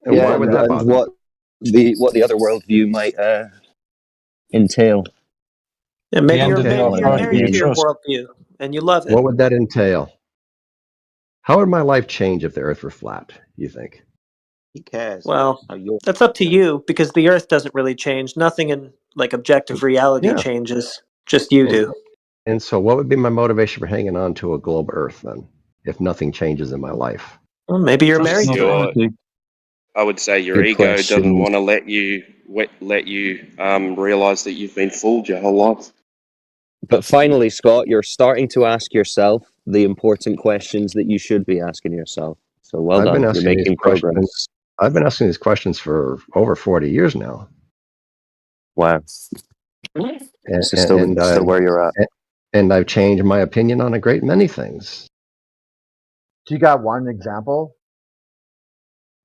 And why would that and bother what the other worldview might entail. Yeah, maybe you're married to your worldview and you love it. What would that entail? How would my life change if the Earth were flat, you think? Who cares? Well, that's up to you because the Earth doesn't really change. Nothing in like objective reality changes. Just you do. And so what would be my motivation for hanging on to a globe Earth then, if nothing changes in my life? Well, maybe you're married to it. I would say your Good ego question. doesn't want to let you realize that you've been fooled your whole life. But finally, Scott, you're starting to ask yourself the important questions that you should be asking yourself. So well done. You're making progress. I've been asking these questions for over 40 years now. Wow. This is still where you're at. And I've changed my opinion on a great many things. Do you got one example?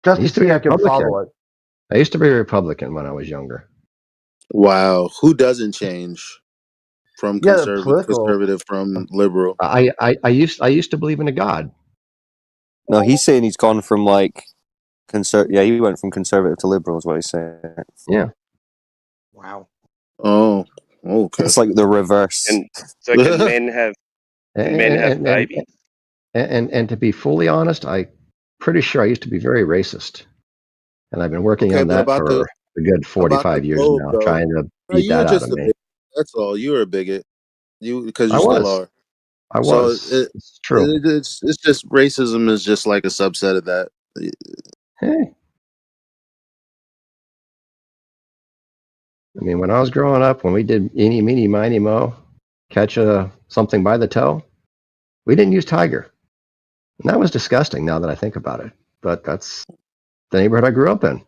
Just to see I can follow it. I used to be a Republican when I was younger. Wow. Who doesn't change from conservative from liberal? I used to believe in a God. No, he's saying he's gone from like he went from conservative to liberal is what he's saying. Yeah. Wow. Oh, okay. It's like the reverse. And so can men have babies? And to be fully honest, I'm pretty sure I used to be very racist. And I've been working on that for a good 45 years now, trying to beat that out of me. That's all. You're a bigot. Because you I still was. are. I was. It's true. It's just racism is just like a subset of that. Hey. I mean, when I was growing up, when we did eeny, meeny, miny, mo, catch something by the toe, we didn't use tiger. And that was disgusting now that I think about it. But that's the neighborhood I grew up in.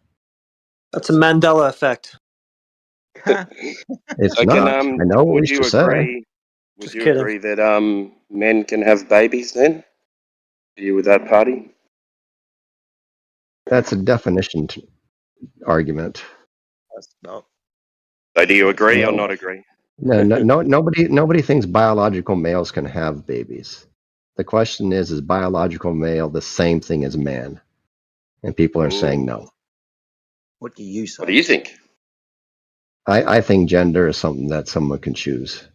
That's a Mandela effect. It's not. I know what we used to say. Would you agree that men can have babies then? Are you with that party? That's a definition argument. That's not. So do you agree or not agree? No, nobody thinks biological males can have babies. The question is biological male the same thing as man? And people are saying no. What do you say? What do you think? I think gender is something that someone can choose.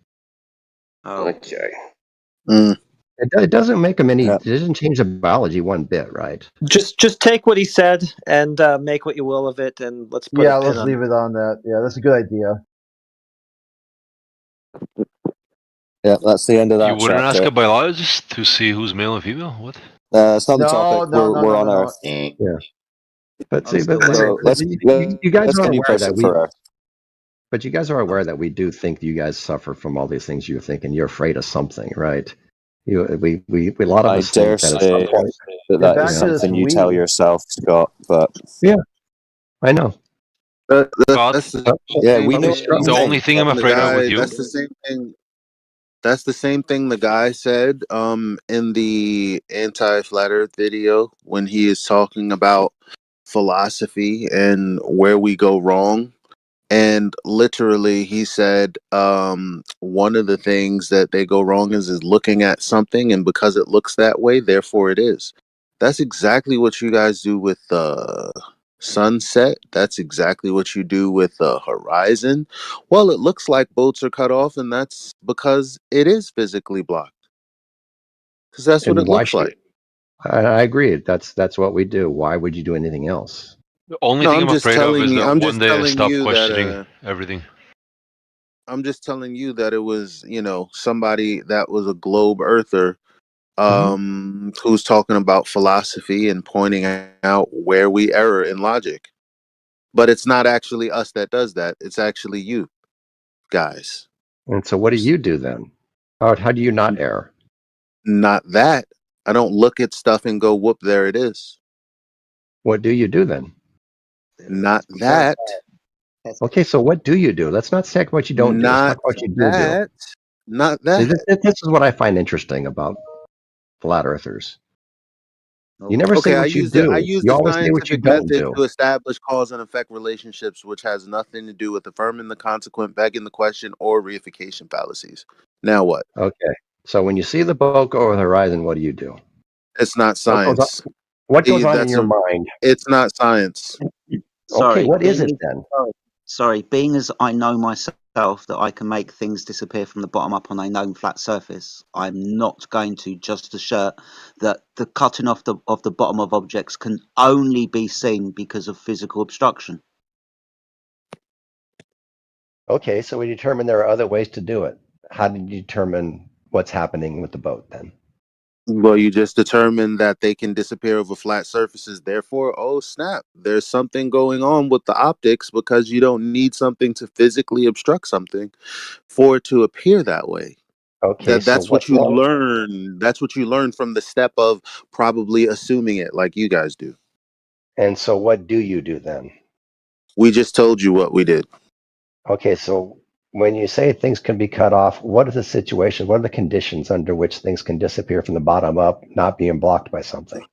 Oh. Okay. It doesn't make them any. It doesn't change the biology one bit, right? Just take what he said and make what you will of it, and let's put let's leave it on that. Yeah, that's a good idea. Yeah, that's the end of that. You wouldn't ask a biologist to see who's male and female? What? It's not the topic. We're on Earth. Yeah. But see, you guys are aware that But you guys are aware that we do think you guys suffer from all these things you're thinking. You're afraid of something, right? A lot of us dare think say that is something you tell yourself, Scott. But yeah, I know. That's we know. The only thing I'm afraid of with you. That's the same thing. That's the same thing the guy said in the anti-flat Earth video when he is talking about philosophy and where we go wrong. And literally, he said one of the things that they go wrong is looking at something, and because it looks that way, therefore it is. That's exactly what you guys do with sunset, that's exactly what you do with the horizon. Well, it looks like boats are cut off, and that's because it is physically blocked. Because that's what And it why looks should like. I agree. That's what we do. Why would you do anything else? The only No, thing I'm I'm just afraid of telling is you. that I'm one just day I telling stop you that. questioning everything. I'm just telling you that it was, somebody that was a globe earther, who's talking about philosophy and pointing out where we err in logic. But it's not actually us that does that. It's actually you guys. And so, what do you do then? How do you not err? Not that. I don't look at stuff and go, whoop, there it is. What do you do then? Not that. Okay, so what do you do? Let's not talk what you don't do. Let's talk Not what you do. that. Not See, that. this is what I find interesting about flat earthers. You never say Okay, I what you use do. You the always say what you scientific don't method do. to establish cause and effect relationships, which has nothing to do with affirming the consequent, begging the question, or reification fallacies. Now what? Okay, so when you see the boat go over the horizon, what do you do? It's not science. What goes on in your mind? It's not science. Okay, what is being it as- then? Sorry, being as I know myself that I can make things disappear from the bottom up on a known flat surface, I'm not going to just assert that the cutting off of the bottom of objects can only be seen because of physical obstruction. Okay, so we determined there are other ways to do it. How did you determine what's happening with the boat then? Well, you just determine that they can disappear over flat surfaces. Therefore, oh snap, there's something going on with the optics because you don't need something to physically obstruct something for it to appear that way. Okay, so That's what what's you wrong? learn. That's what you learn from the step of probably assuming it, like you guys do. And so what do you do then? We just told you what we did. Okay, so when you say things can be cut off, what is the situation? What are the conditions under which things can disappear from the bottom up, not being blocked by something?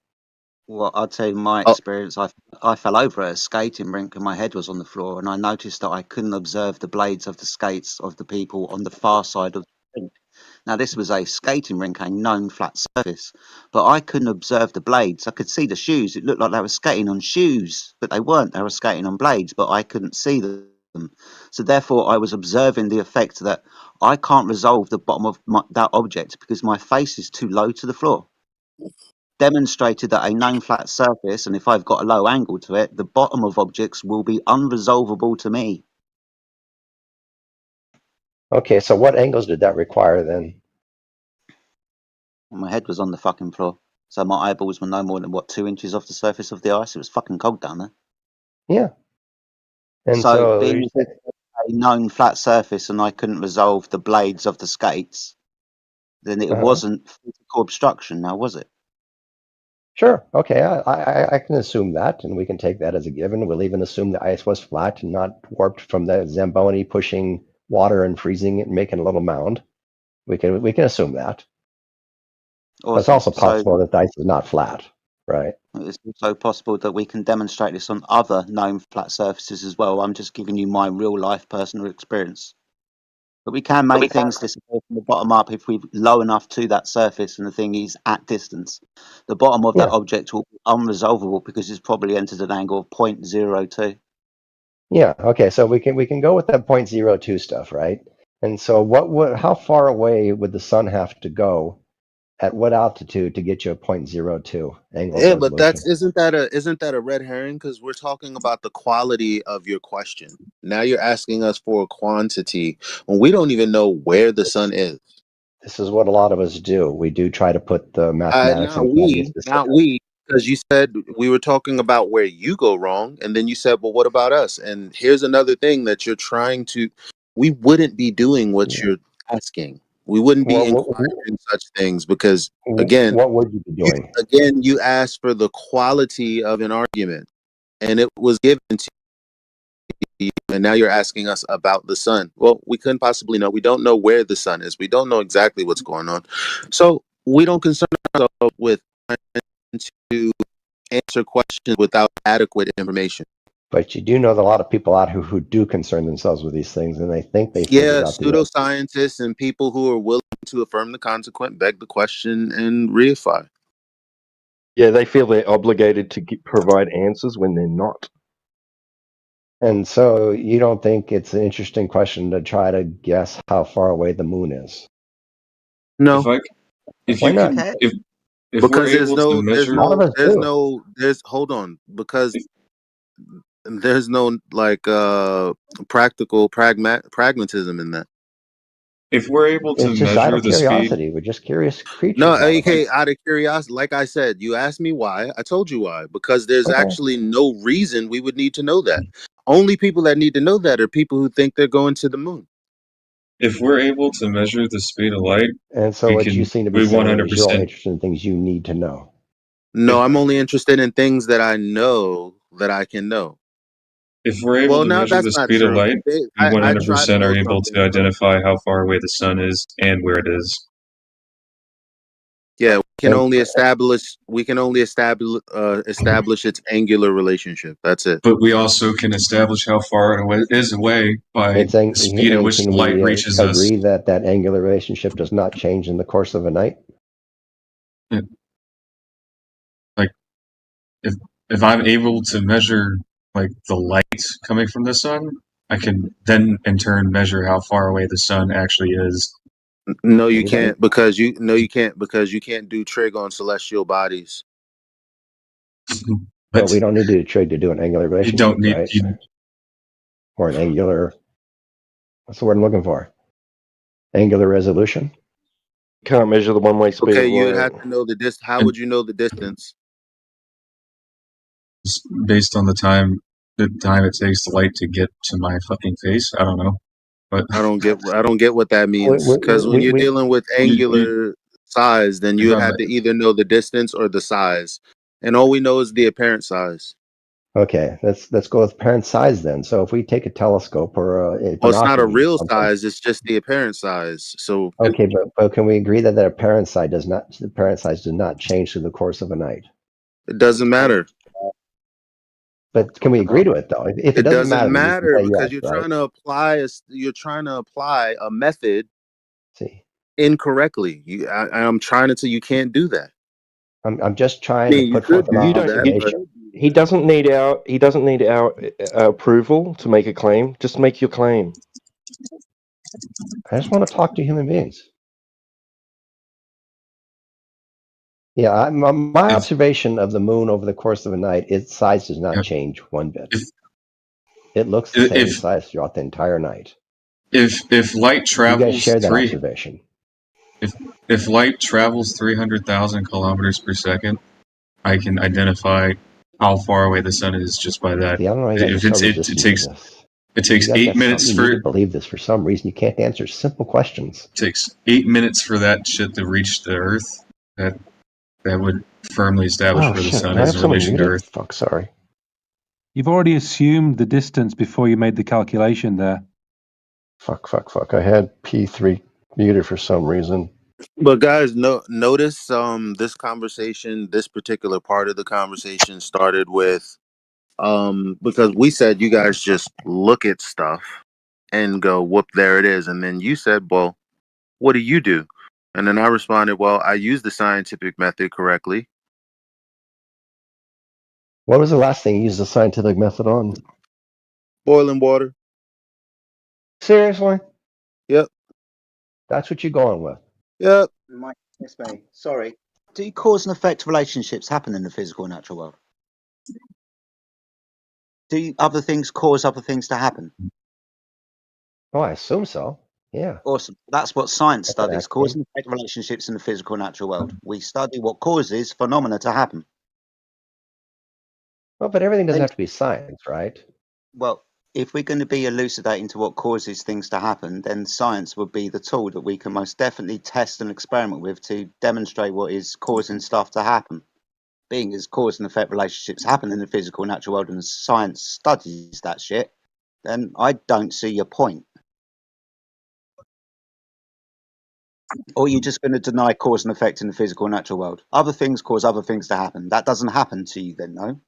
Well, I'd say my experience, I fell over at a skating rink and my head was on the floor, and I noticed that I couldn't observe the blades of the skates of the people on the far side of the rink. Now, this was a skating rink, a known flat surface, but I couldn't observe the blades. I could see the shoes. It looked like they were skating on shoes, but they weren't. They were skating on blades, but I couldn't see them. So therefore, I was observing the effect that I can't resolve the bottom of that object because my face is too low to the floor. Demonstrated that a known flat surface, and if I've got a low angle to it, the bottom of objects will be unresolvable to me. Okay, so what angles did that require then? My head was on the fucking floor, so my eyeballs were no more than 2 inches off the surface of the ice. It was fucking cold down there. Yeah. And So so being a known flat surface and I couldn't resolve the blades of the skates, then it wasn't physical obstruction now, was it? Sure. Okay, I can assume that, and we can take that as a given. We'll even assume the ice was flat and not warped from the Zamboni pushing water and freezing it and making a little mound. We can assume that. But it's also possible that the ice is not flat, right? It's also possible that we can demonstrate this on other known flat surfaces as well. I'm just giving you my real life personal experience. But we can make things disappear from the bottom up if we're low enough to that surface and the thing is at distance. The bottom of that object will be unresolvable because it's probably entered an angle of 0.02. Yeah. Okay. So we can go with that 0.02 stuff, right? And so how far away would the sun have to go at what altitude to get you a 0.02 angle Yeah, of but resolution? isn't that a red herring? Because we're talking about the quality of your question. Now you're asking us for a quantity when we don't even know where the sun is. This is what a lot of us do. We do try to put the mathematics and Not we, because you said we were talking about where you go wrong, and then you said, "Well, what about us?" And here's another thing that you're trying to. We wouldn't be doing what you're asking. We wouldn't be inquiring such things because, again, what would you be doing? You asked for the quality of an argument, and it was given to you, and now you're asking us about the sun. Well, we couldn't possibly know. We don't know where the sun is. We don't know exactly what's going on, so we don't concern ourselves with trying to answer questions without adequate information. But you do know that a lot of people out who do concern themselves with these things, and they think they figured out the Pseudoscientists and people who are willing to affirm the consequent, beg the question, and reify. Yeah, they feel they're obligated to provide answers when they're not. And so you don't think it's an interesting question to try to guess how far away the moon is? No. If Why not? If because hold on, because there's no like practical pragmatism in that. If we're able to it's just out of curiosity. We're just curious creatures. No, okay, out of curiosity, like I said, you asked me why. I told you why. Because there's actually no reason we would need to know that. Only people that need to know that are people who think they're going to the moon. If we're able to measure the speed of light, and so what you seem to be saying is you're only interested in things you need to know. No, I'm only interested in things that I know that I can know. If we're able to measure the speed of light, we 100% are able to identify how far away the sun is and where it is. Yeah, we can only establish its angular relationship. That's it. But we also can establish how far it is away by the speed at which light reaches us. Agree that that angular relationship does not change in the course of a night. Yeah. Like, if I'm able to measure like the light coming from the sun, I can then in turn measure how far away the sun actually is. No, you can't because you can't do trig on celestial bodies. But we don't need to do trig to do an angular relationship. You don't need right? Or an angular. What's the word I'm looking for? Angular resolution. Can't measure the one-way speed. Okay, you'd have to know the distance. How would you know the distance? Based on the time it takes the light to get to my fucking face. I don't know. But I don't get what that means, because when you're dealing with angular size, then you have to either know the distance or the size, and all we know is the apparent size. Okay, let's go with apparent size then. So if we take a telescope or a well, it's not a real size; it's just the apparent size. So okay, but can we agree that the apparent size does not change through the course of a night? It doesn't matter. But can we agree to it though? If it doesn't matter because you're trying to apply a method incorrectly. I'm trying to tell you can't do that. I'm just trying to put forth an observation. He doesn't need our approval to make a claim. Just make your claim. I just want to talk to human beings. Yeah, my observation of the moon over the course of a night, its size does not change one bit. It looks the same size throughout the entire night. If light travels, you guys share that observation. If light travels 300,000 kilometers per second, I can identify how far away the sun is just by that. Yeah, I don't know it takes 8 minutes for to believe this. For some reason, you can't answer simple questions. It takes 8 minutes for that shit to reach the Earth. That would firmly establish where the sun is in relation to Earth. Fuck, sorry. You've already assumed the distance before you made the calculation there. Fuck. I had P3 muted for some reason. But guys, notice this conversation, this particular part of the conversation started with because we said you guys just look at stuff and go, whoop, there it is. And then you said, well, what do you do? And then I responded, well, I use the scientific method correctly. What was the last thing you used the scientific method on? Boiling water. Seriously? Yep. That's what you're going with? Yep. Mike, yes, mate. Sorry. Do cause and effect relationships happen in the physical natural world? Do other things cause other things to happen? Oh, I assume so. Yeah. Awesome. That's what science studies, cause and effect relationships in the physical natural world. We study what causes phenomena to happen. Well, but everything doesn't have to be science, right? Well, if we're going to be elucidating to what causes things to happen, then science would be the tool that we can most definitely test and experiment with to demonstrate what is causing stuff to happen. Being as cause and effect relationships happen in the physical natural world and science studies that shit, then I don't see your point. Or are you just going to deny cause and effect in the physical natural world? Other things cause other things to happen. That doesn't happen to you then, no?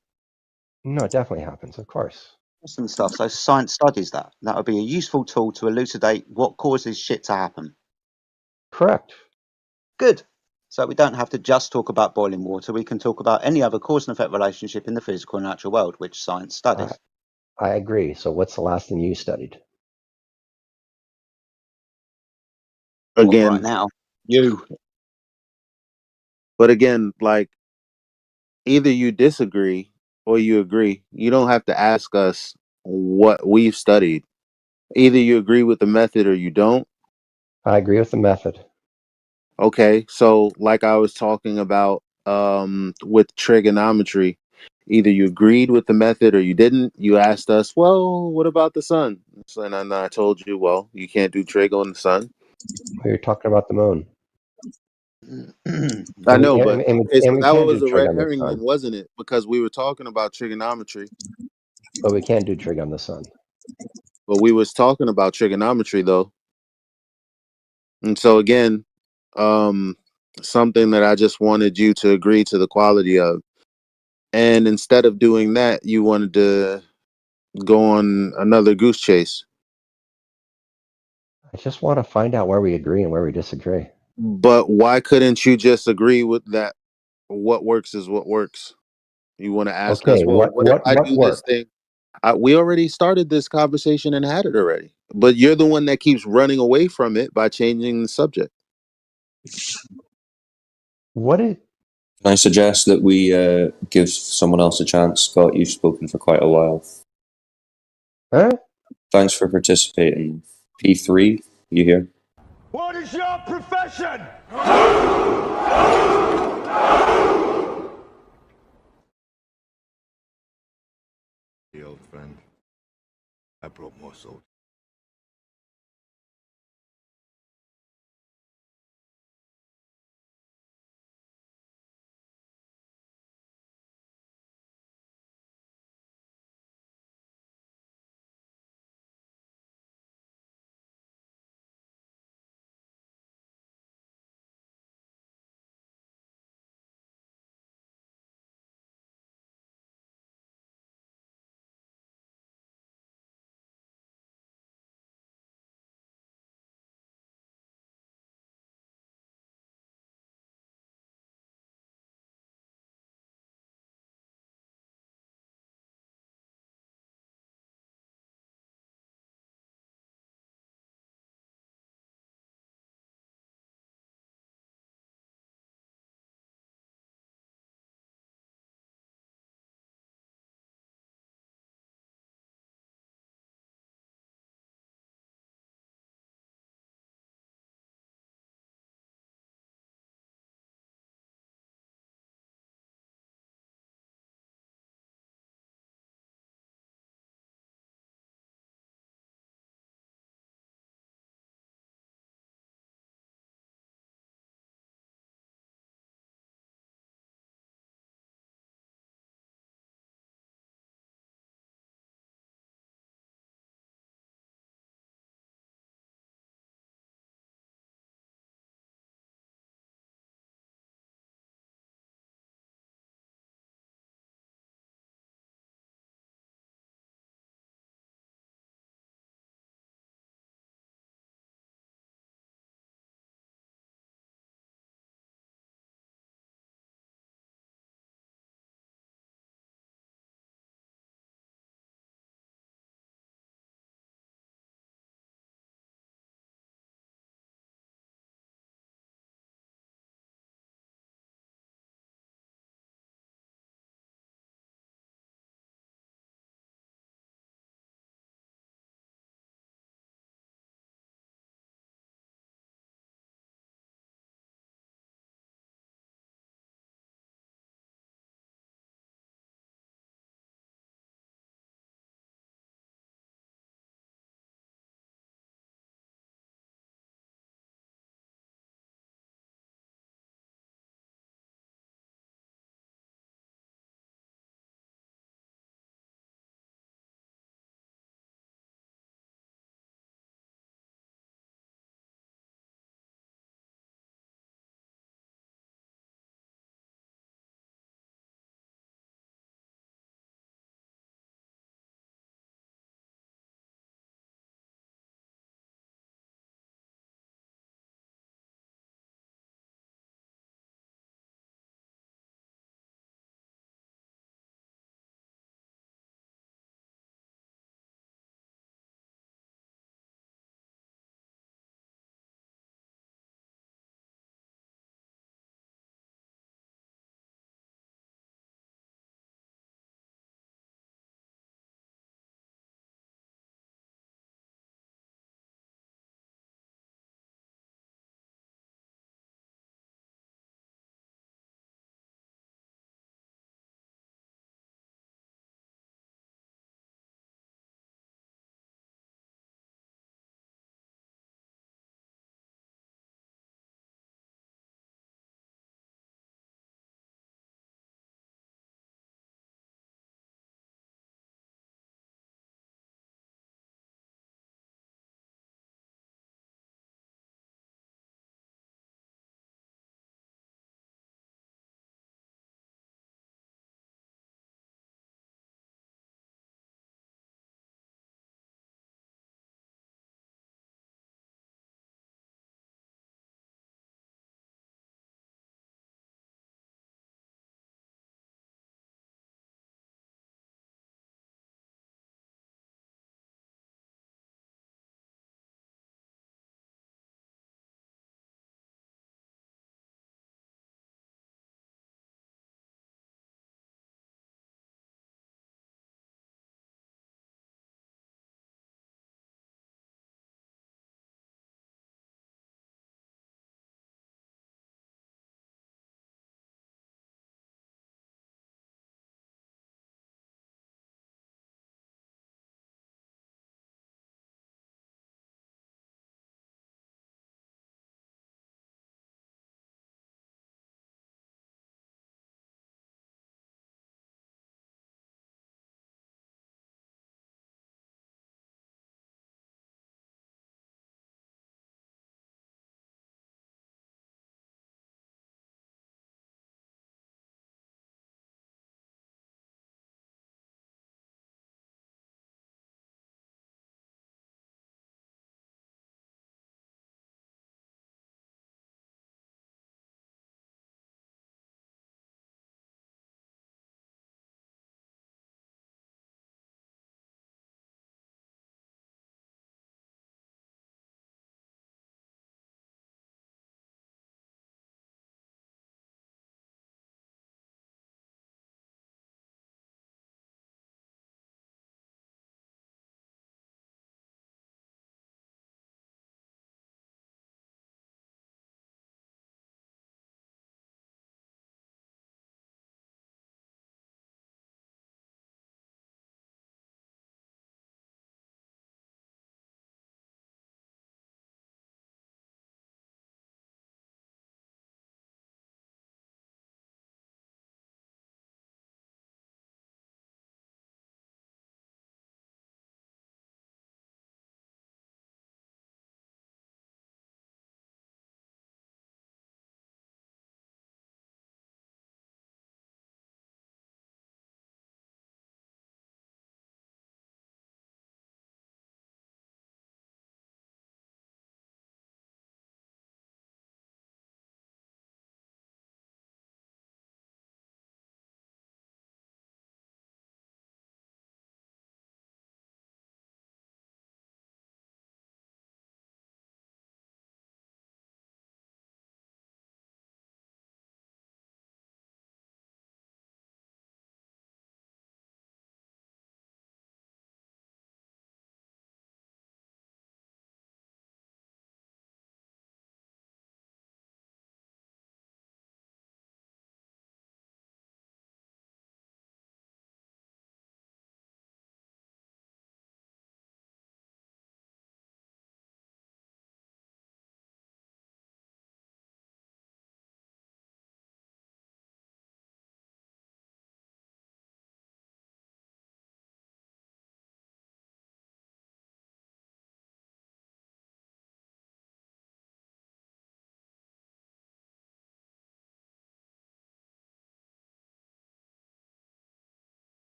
No, it definitely happens, of course. And stuff. So science studies that. That would be a useful tool to elucidate what causes shit to happen. Correct. Good. So we don't have to just talk about boiling water. We can talk about any other cause and effect relationship in the physical and natural world, which science studies. I agree. So what's the last thing you studied? Again, right now. you. But again, like either you disagree or you agree. You don't have to ask us what we've studied. Either you agree with the method or you don't. I agree with the method. Okay, so like I was talking about with trigonometry, either you agreed with the method or you didn't. You asked us, well, what about the sun? And I told you, well, you can't do trig on the sun. We were talking about the moon. I know, but and okay, so we that can't was do a trig red on the herring then, sun. wasn't it? Because we were talking about trigonometry. But we can't do trig on the sun. But we was talking about trigonometry though. And so again, something that I just wanted you to agree to the quality of. And instead of doing that, you wanted to go on another goose chase. I just want to find out where we agree and where we disagree. But why couldn't you just agree with that? What works is what works. You want to ask us, Okay, well, what if I what do this works? thing? We already started this conversation and had it already. But you're the one that keeps running away from it by changing the subject. What is? Can I suggest that we give someone else a chance? Scott, you've spoken for quite a while. Huh? Thanks for participating. P3, you here? What is your profession? The old friend. I brought more soldiers.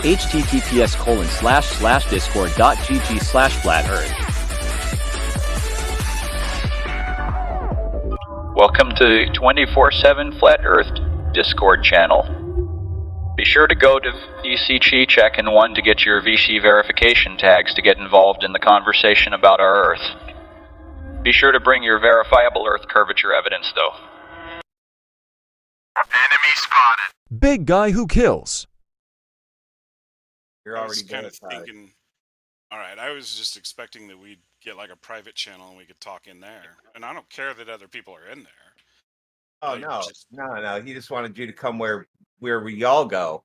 https://discord.gg/flat-earth. Welcome to 24/7 Flat Earth Discord channel. Be sure to go to VC Chi Check and 1 to get your VC verification tags to get involved in the conversation about our Earth. Be sure to bring your verifiable Earth curvature evidence, though. Enemy spotted. Big guy who kills. I was kind of thinking, all right, I was just expecting that we'd get like a private channel and we could talk in there. And I don't care that other people are in there. Oh, no. No. He just wanted you to come where we all go.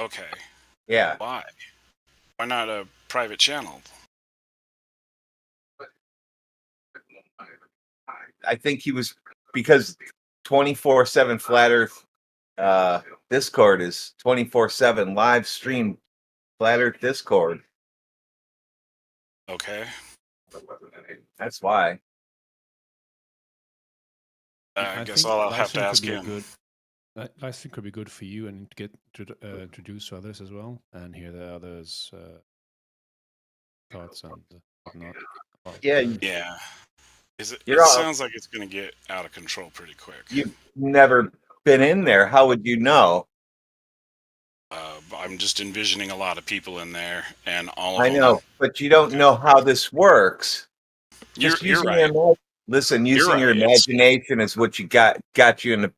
Okay. Yeah. Why? Why not a private channel? I think he was, because 24/7 Flat Earth Discord is 24/7 live stream Flat Earth Discord. Okay. That's why. I guess I'll have to ask him. I think could be good for you and get to introduce others as well and hear the others' thoughts and whatnot. Yeah. Yeah. It You're sounds like it's going to get out of control pretty quick. You've never been in there. How would you know? I'm just envisioning a lot of people in there, and all of I them. know, but you don't know how this works. You're right. Listen, using your imagination is what you got you into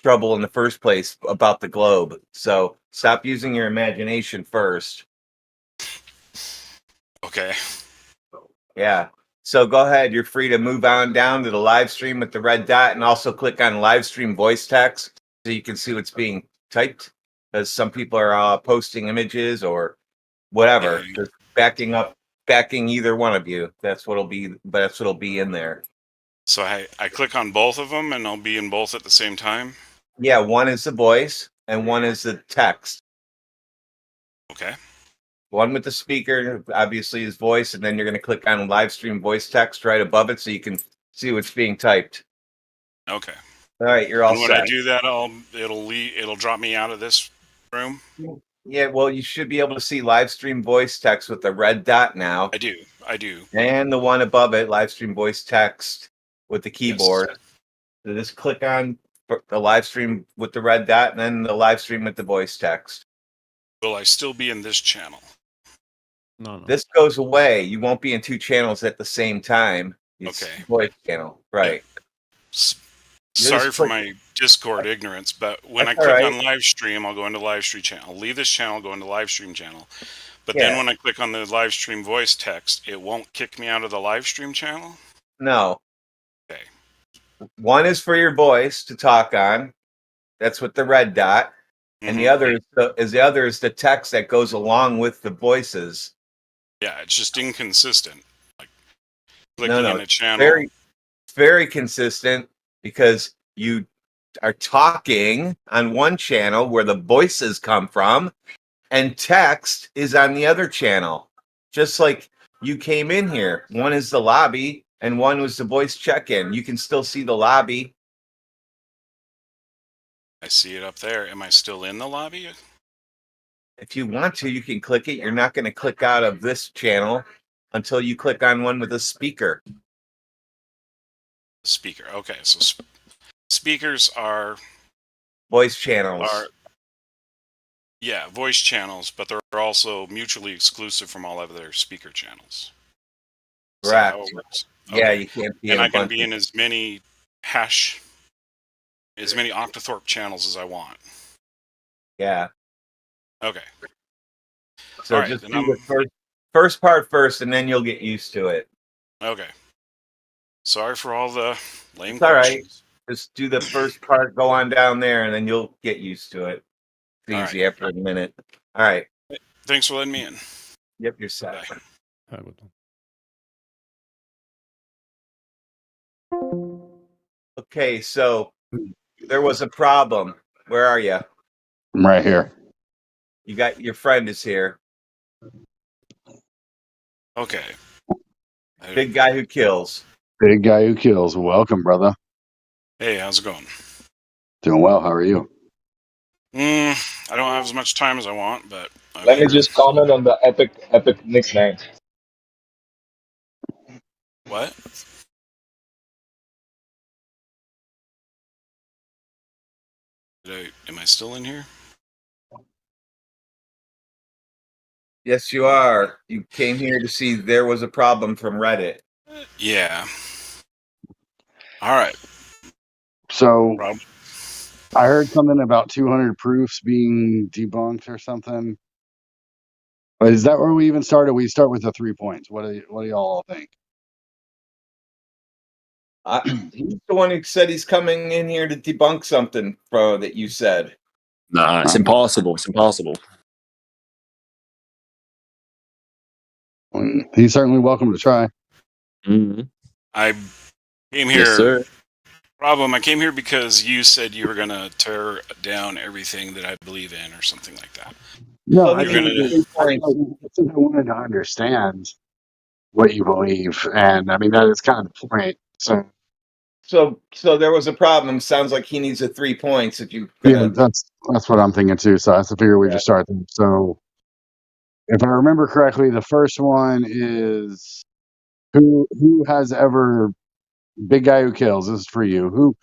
trouble in the first place about the globe. So stop using your imagination first. Okay. Yeah. So go ahead. You're free to move on down to the live stream with the red dot and also click on live stream voice text so you can see what's being typed. Because some people are posting images or whatever. Just backing either one of you. That's what'll be in there. So I click on both of them and I'll be in both at the same time? Yeah, one is the voice and one is the text. Okay. One with the speaker, obviously is voice, and then you're going to click on live stream voice text right above it so you can see what's being typed. Okay. All right, you're all and when set. I do that, it'll drop me out of this room? Yeah, well, you should be able to see live stream voice text with the red dot now. I do. And the one above it, live stream voice text with the keyboard. Yes. So just click on the live stream with the red dot and then the live stream with the voice text. Will I still be in this channel? No. This goes away. You won't be in two channels at the same time. It's Okay. Voice channel, right? Sorry for my Discord ignorance, but when I That's click all on live stream, I'll go into live stream channel. I'll leave this channel, go into live stream channel. But Yeah. then when I click on the live stream voice text, it won't kick me out of the live stream channel? No. Okay. One is for your voice to talk on. That's with the red dot. And the other is the text that goes along with the voices. Yeah, it's just inconsistent. Like clicking No, in a channel. Very consistent because you are talking on one channel where the voices come from, and text is on the other channel. Just like you came in here. One is the lobby, and one was the voice check-in. You can still see the lobby. I see it up there. Am I still in the lobby? If you want to, you can click it. You're not going to click out of this channel until you click on one with a speaker. Speaker. Okay, so speakers are voice channels. Yeah, voice channels, but they're also mutually exclusive from all other speaker channels. Is that how it works? Yeah, Okay. you can't be and in a I can bunch be of- in as many Octothorpe channels as I want. Yeah. Okay. So All right, just then do the first part first, and then you'll get used to it. Okay. Sorry for all the lame It's all right. questions. Just do the first part, go on down there, and then you'll get used to it. It's All easy after a minute. All right. Thanks for letting me in. Yep, you're set. Okay, so there was a problem. Where are you? I'm right here. You got your friend is here. Okay. Big guy who kills. Big guy who kills. Welcome, brother. Hey, how's it going? Doing well. How are you? I don't have as much time as I want, but Let me just comment on the epic nickname. What? Am I still in here? Yes, you are. You came here to see there was a problem from Reddit. Yeah. All right. So I heard something about 200 proofs being debunked or something. But is that where we even started? We start with the 3 points. What do y'all all think? He's the one who said he's coming in here to debunk something that you said. Nah, it's impossible. It's impossible. He's certainly welcome to try. Mm-hmm. I came here. Yes, sir. Problem. I came here because you said you were gonna tear down everything that I believe in, or something like that. No, I wanted to understand what you believe, and I mean that is kind of the point. So there was a problem. Sounds like he needs a 3 points. If you Yeah, that's what I'm thinking too. So I figure we just start there. So if I remember correctly, the first one is who has ever, big guy who kills. This is for you.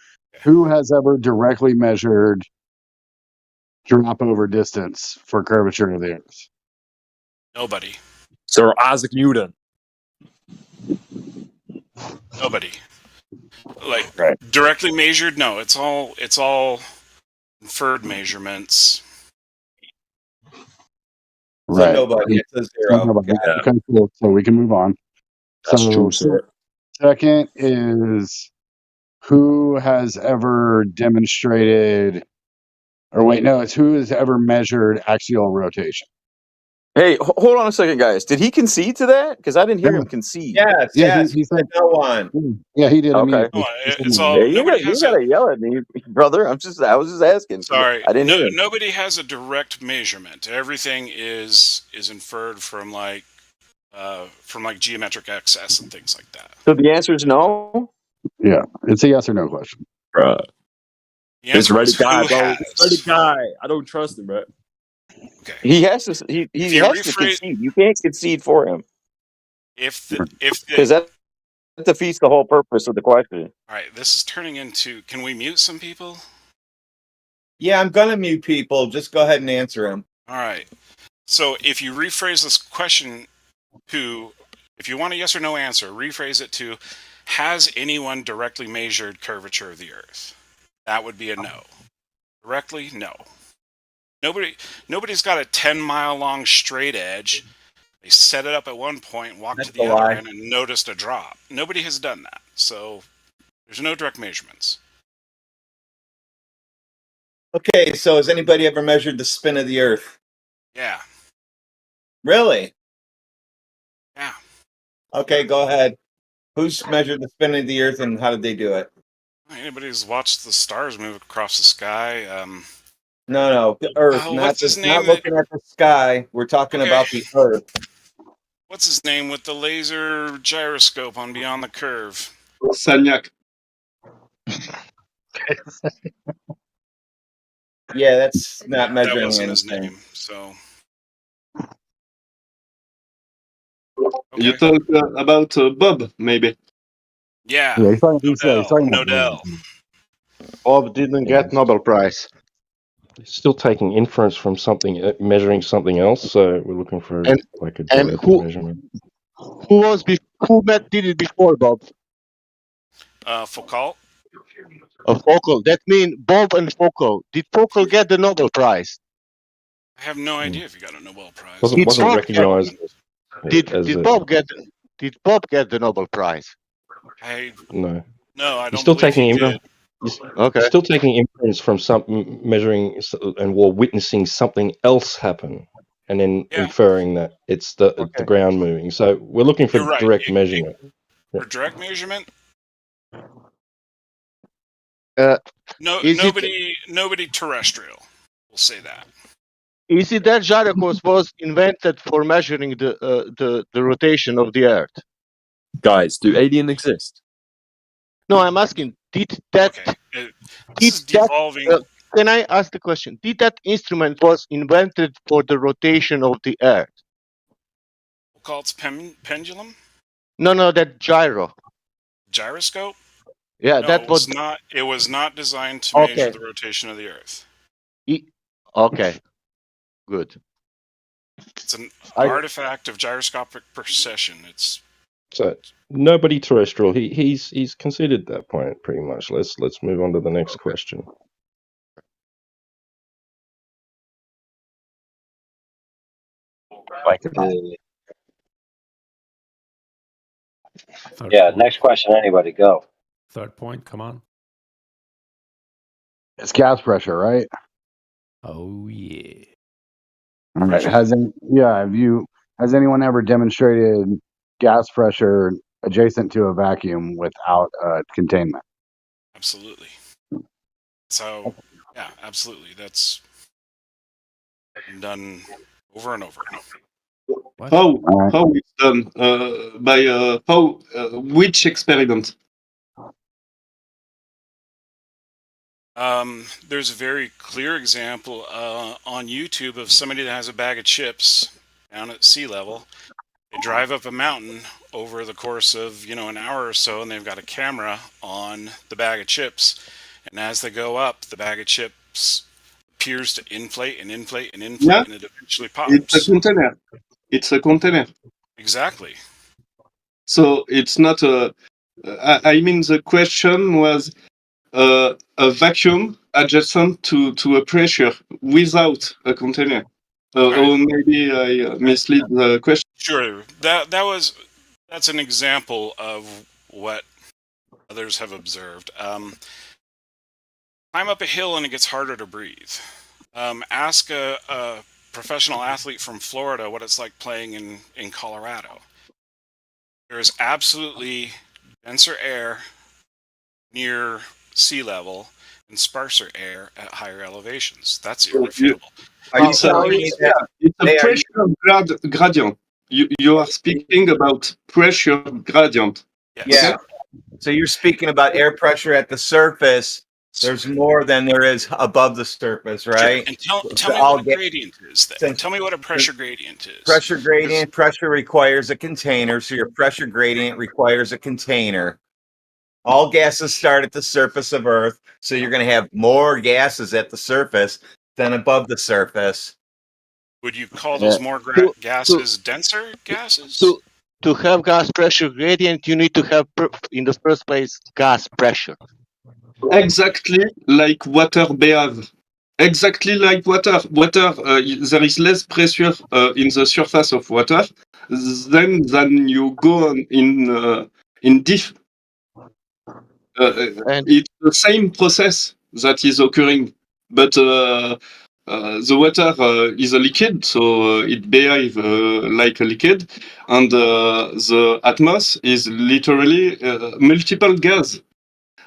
Who has ever directly measured drop over distance for curvature of the Earth? Nobody. Sir Isaac Newton. Nobody. Like directly measured? No, it's all inferred measurements. Right. Nobody. It's a zero. Nobody. Okay, cool. So we can move on. That's true, sir. Second is who has ever demonstrated, or wait, no, it's who has ever measured axial rotation. Hey, hold on a second, guys. Did he concede to that? Because I didn't hear him concede. Yes. He said no one. Yeah, he did. Okay. It's all. Hey, you gotta yell at me, brother. I was just asking. Sorry, I didn't hear him. Nobody has a direct measurement. Everything is inferred from like geometric excess and things like that. So the answer is no. Yeah, it's a yes or no question. Bruh. It's Reddit is guy, who bro. has. It's Reddit guy. I don't trust him, bro. Okay. He has to. He has to concede. You can't concede for him. Because that defeats the whole purpose of the question. All right, this is turning into. Can we mute some people? Yeah, I'm gonna mute people. Just go ahead and answer them. All right. So if you rephrase this question to, if you want a yes or no answer, rephrase it to, has anyone directly measured curvature of the Earth? That would be a no. Directly, no. Nobody's got a 10-mile long straight edge. They set it up at one point, walked to the other end, and noticed a drop. Nobody has done that. So there's no direct measurements. Okay, so has anybody ever measured the spin of the Earth? Yeah. Really? Yeah. Okay, go ahead. Who's measured the spin of the Earth and how did they do it? Anybody who's watched the stars move across the sky. No, the Earth. What's his name? Not looking at the sky. We're talking about the Earth. What's his name with the laser gyroscope on Beyond the Curve? Sagnac. Yeah, that's not measuring That wasn't his anything. name, so. You talk about Bob, maybe. Yeah. He's talking Nodell. Bob didn't get Nobel Prize. Still taking inference from something, measuring something else. So we're looking for like a direct measurement. Who did it before Bob? Foucault. Foucault. That means Bob and Foucault. Did Foucault get the Nobel Prize? I have no idea if he got a Nobel Prize. Wasn't recognized. Did Bob get the Nobel Prize? No. No, I don't. He's still believe taking he inference. did. Okay. Still taking inference from some measuring and or witnessing something else happen, and then inferring that it's the ground moving. So we're looking for direct measurement. For direct measurement. Nobody terrestrial. We'll say that. Is it that gyroscope was invented for measuring the rotation of the Earth? Guys, do aliens exist? No, I'm asking. Did that? This is devolving. can I ask the question? Did that instrument was invented for the rotation of the Earth? Foucault's pendulum? No, that gyro. Gyroscope? Yeah, No, that it was was not. It was not designed to measure okay. the rotation of the Earth. Okay, good. It's an artifact of gyroscopic precession. It's So nobody terrestrial. He's conceded that point pretty much. Let's move on to the next question. Yeah, next question, anybody, go. Third point, come on. It's gas pressure, right? Oh yeah. All right. Has anyone ever demonstrated gas pressure adjacent to a vacuum without containment? absolutely. So, yeah, absolutely. That's been done over and over and over. How it's done? By which experiment? There's a very clear example on YouTube of somebody that has a bag of chips down at sea level. They drive up a mountain over the course of, an hour or so, and they've got a camera on the bag of chips. And as they go up, the bag of chips appears to inflate and inflate and inflate, Yeah, and it eventually pops. it's a container. It's a container. Exactly. So it's not a. I mean, the question was a vacuum adjacent to a pressure without a container. Or maybe I mislead the question. Sure. That's an example of what others have observed. Climb up a hill and it gets harder to breathe. Ask a professional athlete from Florida what it's like playing in Colorado. There is absolutely denser air near sea level and sparser air at higher elevations. That's irrefutable. It's a pressure gradient. You are speaking about pressure gradient. Yeah. So you're speaking about air pressure at the surface. There's more than there is above the surface, right? And tell me what a gradient is then. Tell me what a pressure gradient is. Pressure requires a container, so your pressure gradient requires a container. All gases start at the surface of Earth, so you're going to have more gases at the surface than above the surface. Would you call those more gases denser gases? To have gas pressure gradient, you need to have, in the first place, gas pressure. Exactly like water behave. Exactly like water. Water, there is less pressure in the surface of water than you go on in deep. It's the same process that is occurring, but the water is a liquid, so it behaves like a liquid, and the atmosphere is literally multiple gas.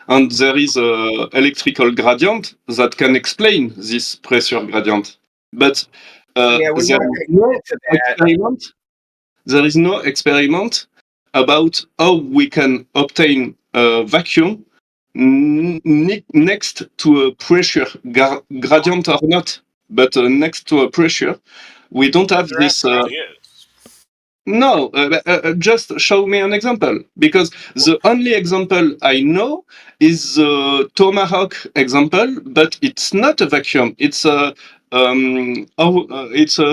And there is an electrical gradient that can explain this pressure gradient. But there is no experiment about how we can obtain a vacuum next to a pressure gradient or not. But next to a pressure, we don't have this. No, just show me an example, because the only example I know is the Tomahawk example, but it's not a vacuum. It's a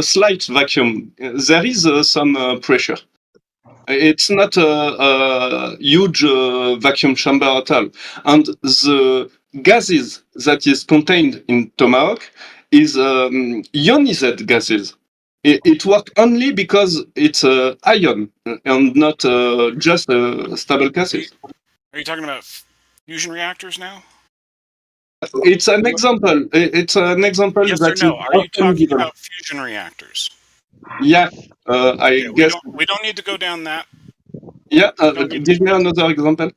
slight vacuum. There is some pressure. It's not a huge vacuum chamber at all, and the gases that is contained in Tomahawk is ionized gases. It works only because it's ion and not just stable gases. Are you talking about fusion reactors now? It's an example. It's an example. Yes that or no? is Are you often talking given. about fusion reactors? Yeah, I guess. We don't need to go down that. Yeah, give me another example.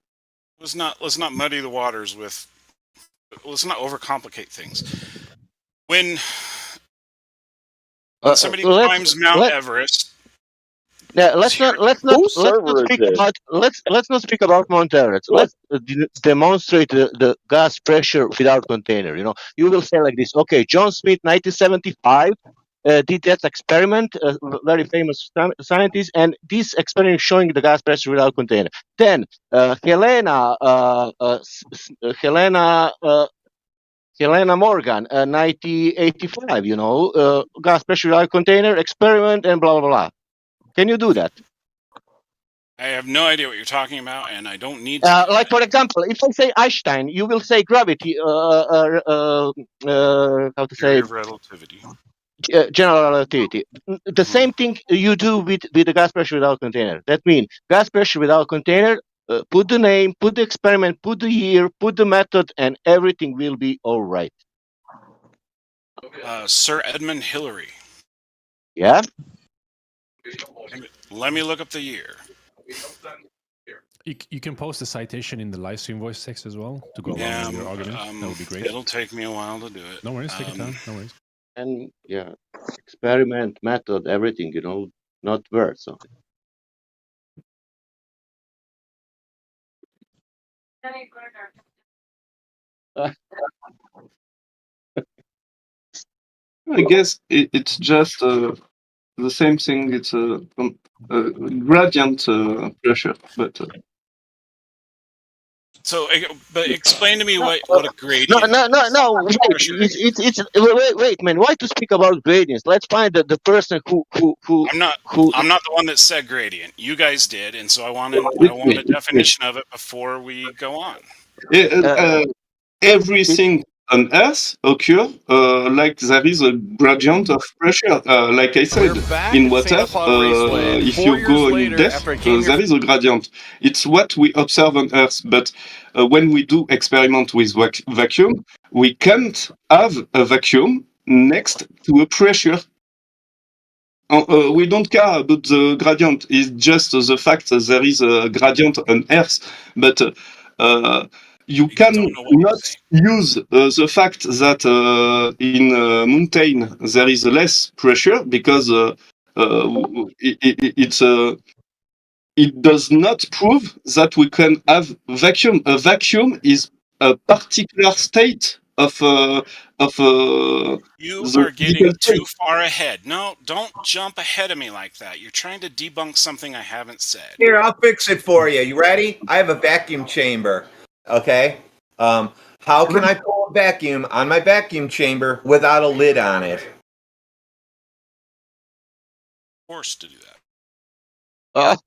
Let's not muddy the waters with. Let's not overcomplicate things. When somebody climbs Mount Everest, Yeah, let's not Whose server is speak this? about let's not speak about Monterrey. Let's demonstrate the gas pressure without container. You know, you will say like this. Okay, John Smith, 1975, did that experiment. Very famous scientist, and this experiment is showing the gas pressure without container. Then Helena Morgan, 1985. You know, gas pressure without container experiment and blah blah blah. Can you do that? I have no idea what you're talking about, and I don't need to. Like for example, if I say Einstein, you will say gravity. How to say Theory of relativity. general relativity. The same thing you do with the gas pressure without container. That means gas pressure without container. Put the name, put the experiment, put the year, put the method, and everything will be all right. Sir Edmund Hillary. Yeah. Let me look up the year. You can post the citation in the live stream voice text as well to go along with your argument. That would be great. It'll take me a while to do it. No worries, take your time. No worries. And yeah, experiment, method, everything. You know, not words. So. I guess it's just the same thing. It's a gradient pressure, but. So, but explain to me what a gradient. No. Wait, man. Why to speak about gradients? Let's find the person who. I'm not the one that said gradient. You guys did, and so I want a definition of it before we go on. Everything on Earth occur like there is a gradient of pressure. Like I said, in water, if you go in depth, there is a gradient. It's what we observe on Earth. But when we do experiment with vacuum, we can't have a vacuum next to a pressure. We don't care about the gradient. It's just the fact that there is a gradient on Earth. But you can not use the fact that in a mountain there is less pressure because it does not prove that we can have vacuum. A vacuum is a particular state of You are getting too far ahead. No, don't jump ahead of me like that. You're trying to debunk something I haven't said. Here, I'll fix it for you. You ready? I have a vacuum chamber. Okay. How can I pull a vacuum on my vacuum chamber without a lid on it? Forced to do that.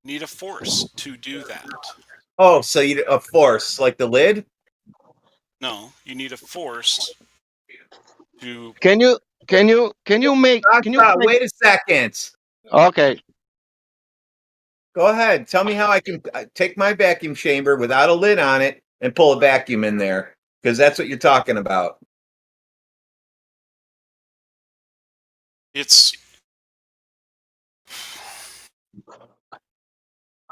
Need a force to do that. Oh, so you a force like the lid? No, you need a force to. Can you make? Wait a second. Okay. Go ahead. Tell me how I can take my vacuum chamber without a lid on it and pull a vacuum in there, because that's what you're talking about.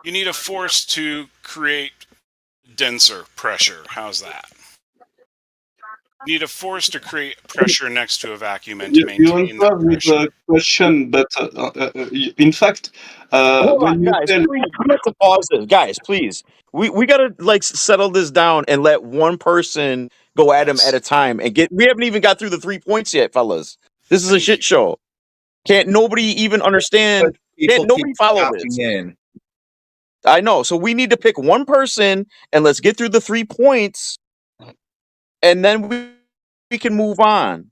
You need a force to create denser pressure. How's that? You need a force to create pressure next to a vacuum and to maintain you that answer with pressure. a question, but in fact, Hold when on, you guys. tell Please, we have to pause this, guys. Please, we gotta like settle this down and let one person go at him at a time and get. We haven't even got through the 3 points yet, fellas. This is a shit show. Can't nobody even understand? Can't nobody follow this? I know. So we need to pick one person and let's get through the 3 points, and then we can move on.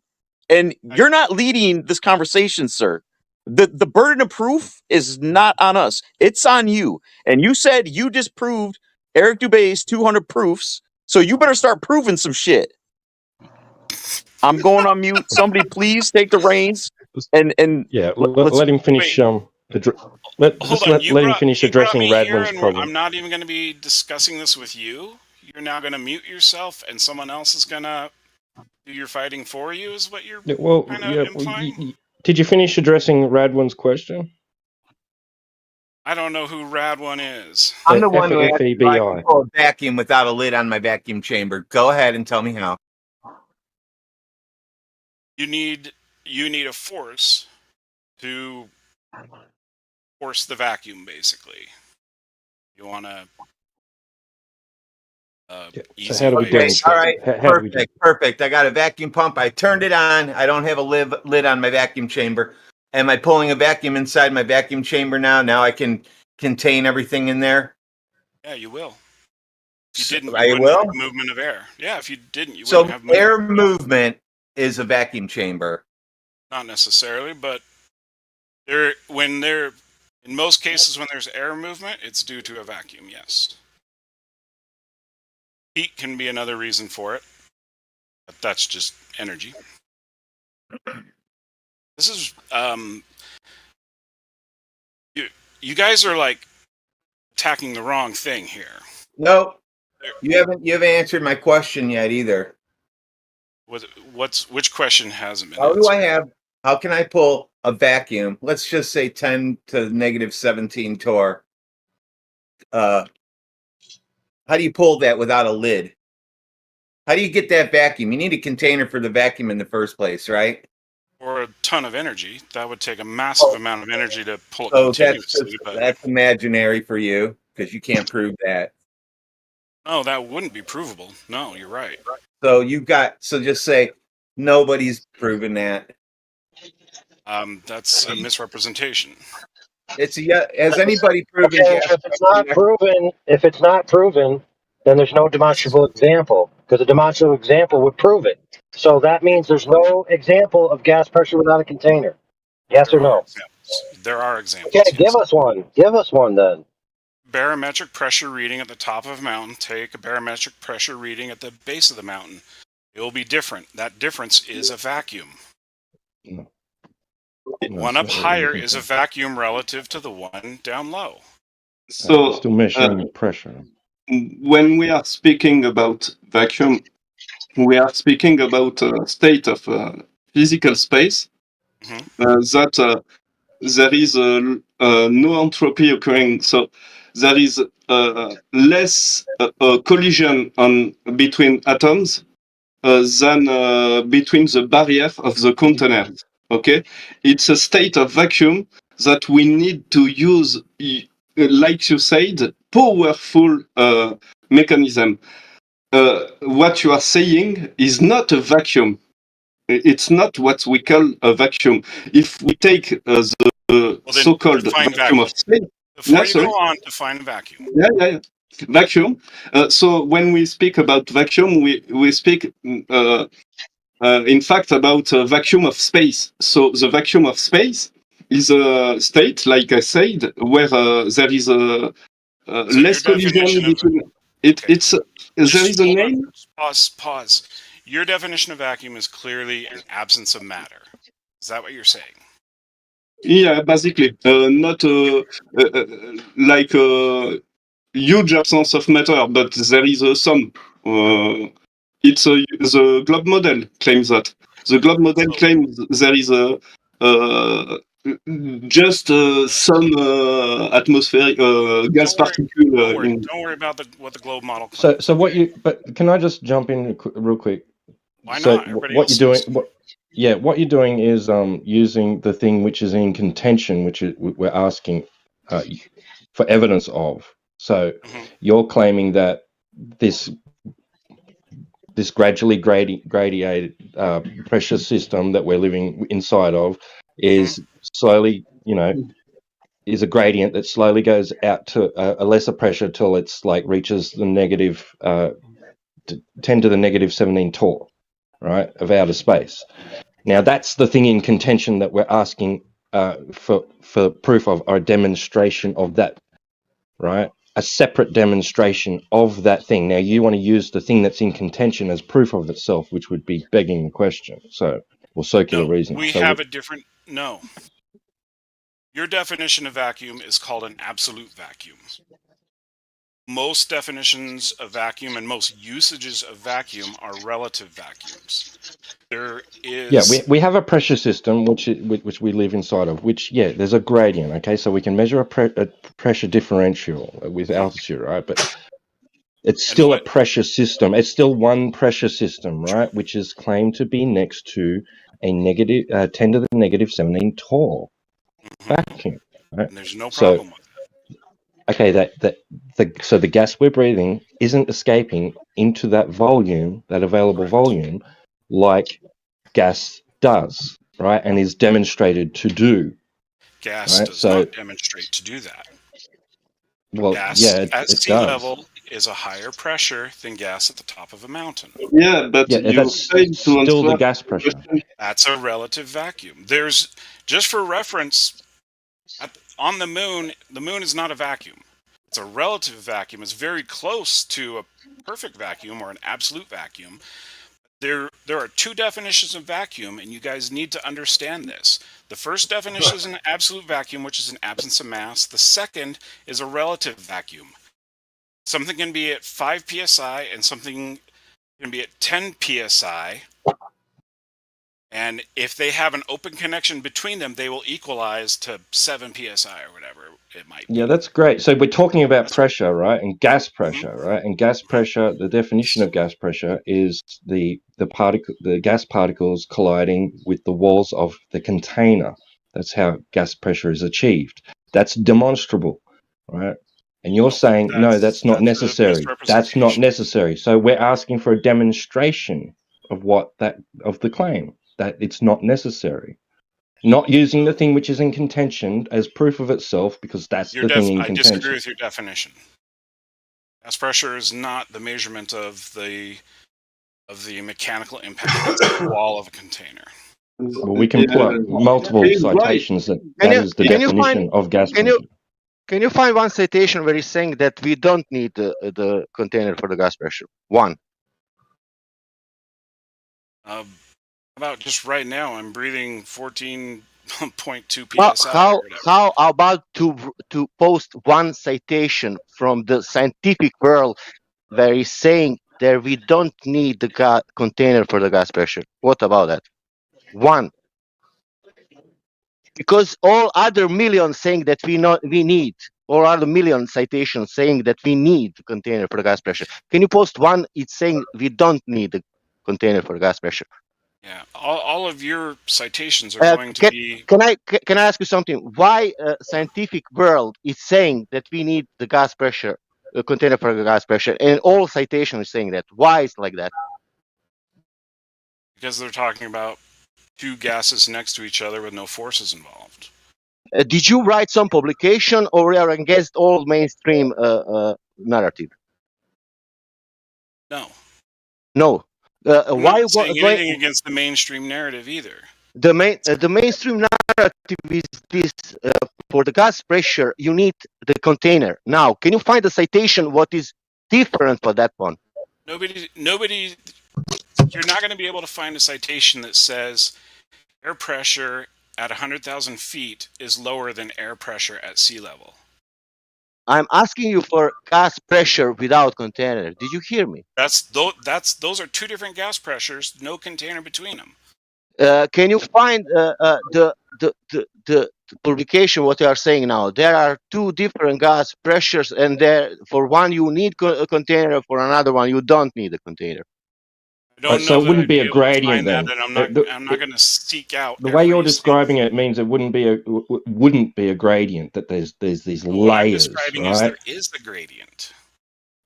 And you're not leading this conversation, sir. The burden of proof is not on us. It's on you. And you said you disproved Eric Dubé's 200 proofs, so you better start proving some shit. I'm going on mute. Somebody please take the reins and Yeah, let's let him finish. Let him finish addressing Radwin's problem. I'm not even going to be discussing this with you. You're now going to mute yourself, and someone else is going to do your fighting for you. Is what you're kind of implying? Did you finish addressing Radwin's question? I don't know who Radwin is. I'm the one who asked if I FEBI. can pull a vacuum without a lid on my vacuum chamber. Go ahead and tell me how. You need a force to force the vacuum, basically. You want to So easy how do we way. demonstrate? All right, How do we do? perfect. I got a vacuum pump. I turned it on. I don't have a lid on my vacuum chamber. Am I pulling a vacuum inside my vacuum chamber now? Now I can contain everything in there. Yeah, you will. If you didn't, I you wouldn't will. have movement of air. Yeah, if you didn't, you So wouldn't have movement. air movement is a vacuum chamber. Not necessarily, but in most cases when there's air movement, it's due to a vacuum. Yes. Heat can be another reason for it, but that's just energy. This is you guys are like attacking the wrong thing here. No, you haven't answered my question yet either. Which question hasn't been answered? How can I pull a vacuum? Let's just say 10 to negative 17 torr. How do you pull that without a lid? How do you get that vacuum? You need a container for the vacuum in the first place, right? Or a ton of energy. That would take a massive amount of energy to pull it So continuously. that's imaginary for you because you can't prove that. No, that wouldn't be provable. No, you're right. So just say nobody's proven that. That's a misrepresentation. Has anybody proven? Okay, if it's not proven, then there's no demonstrable example, because a demonstrable example would prove it. So that means there's no example of gas pressure without a container. Yes or no? There are examples. Okay, give us one. Give us one then. Barometric pressure reading at the top of a mountain. Take a barometric pressure reading at the base of the mountain. It will be different. That difference is a vacuum. One up higher is a vacuum relative to the one down low. So Still measuring pressure. when we are speaking about vacuum, we are speaking about a state of physical space that there is no entropy occurring. So there is less collision between atoms than between the barrier of the container. Okay, it's a state of vacuum that we need to use, like you said, powerful mechanism. What you are saying is not a vacuum. It's not what we call a vacuum. If we take the so-called vacuum of space, Before you go on, define vacuum. Yeah. Vacuum. So when we speak about vacuum, we speak, in fact, about a vacuum of space. So the vacuum of space is a state, like I said, where there is a less collision between. There is a name. Pause. Your definition of vacuum is clearly an absence of matter. Is that what you're saying? Yeah, basically, not like a huge absence of matter, but there is some. The globe model claims that. The globe model claims there is just some atmospheric gas particle. Don't worry about what the globe model claims. So what you? But can I just jump in real quick? Why so not? Everybody what else you're doing? What you're doing is using the thing which is in contention, which we're asking for evidence of. So you're claiming that this gradually gradiated pressure system that we're living inside of is slowly, is a gradient that slowly goes out to a lesser pressure till it's like reaches the negative 10 to the negative 17 torr, right, of outer space. Now that's the thing in contention that we're asking for proof of, or a demonstration of that, right? A separate demonstration of that thing. Now you want to use the thing that's in contention as proof of itself, which would be begging the question. So, or circular reasoning. We have a different. No. Your definition of vacuum is called an absolute vacuum. Most definitions of vacuum and most usages of vacuum are relative vacuums. There is. Yeah, we have a pressure system which we live inside of. Which there's a gradient. Okay, so we can measure a pressure differential with altitude, right? But it's still a pressure system. It's still one pressure system, right? Which is claimed to be next to a negative 10 to the negative 17 torr vacuum. Right? And there's no So, problem with okay, so the gas we're breathing isn't escaping into that volume, that available volume, like gas does, right? And is demonstrated to do, gas right? does So, not demonstrate to do that. well, Gas yeah, at it sea does. level is a higher pressure than gas at the top of a mountain. Yeah, but Yeah, you that's failed to still the answer gas the pressure. question. That's a relative vacuum. There's, just for reference, on the moon is not a vacuum. It's a relative vacuum. It's very close to a perfect vacuum or an absolute vacuum. There are two definitions of vacuum, and you guys need to understand this. The first definition is an absolute vacuum, which is an absence of mass. The second is a relative vacuum. Something can be at 5 psi and something can be at 10 psi. And if they have an open connection between them, they will equalize to 7 psi or whatever it might be. Yeah, that's great. So we're talking about pressure, right? And gas pressure, right? And gas pressure, the definition of gas pressure is the gas particles colliding with the walls of the container. That's how gas pressure is achieved. That's demonstrable, right? And you're saying no, that's not necessary. That's not necessary. So we're asking for a demonstration of the claim that it's not necessary. Not using the thing which is in contention as proof of itself, because that's the thing in I disagree contention. with your definition. Gas pressure is not the measurement of the mechanical impact of the wall of a container. Well, we can plot multiple citations that is the definition of gas pressure. Can you find one citation where he's saying that we don't need the container for the gas pressure? One. About just right now, I'm breathing 14.2 psi. How about to post one citation from the scientific world where he's saying that we don't need the container for the gas pressure? What about that? One. Because all other millions saying that we need, or other million citations saying that we need the container for the gas pressure. Can you post one? It's saying we don't need the container for the gas pressure. Yeah, all of your citations are going to be. Can I ask you something? Why scientific world is saying that we need the gas pressure container for the gas pressure, and all citations saying that? Why is like that? Because they're talking about two gases next to each other with no forces involved. Did you write some publication, or are against all mainstream narrative? No. No. I'm Why not saying anything against the mainstream narrative either. The mainstream narrative is this: for the gas pressure, you need the container. Now, can you find a citation what is different for that one? Nobody. You're not going to be able to find a citation that says air pressure at 100,000 feet is lower than air pressure at sea level. I'm asking you for gas pressure without container. Did you hear me? Those are two different gas pressures, no container between them. Can you find the publication what you are saying now? There are two different gas pressures, and for one you need a container, for another one you don't need a container. I don't know so it wouldn't be a able to gradient find then. that, and I'm not going to seek out. The way you're describing it means it wouldn't be a gradient. That there's these What I'm layers, describing right? is there is the gradient.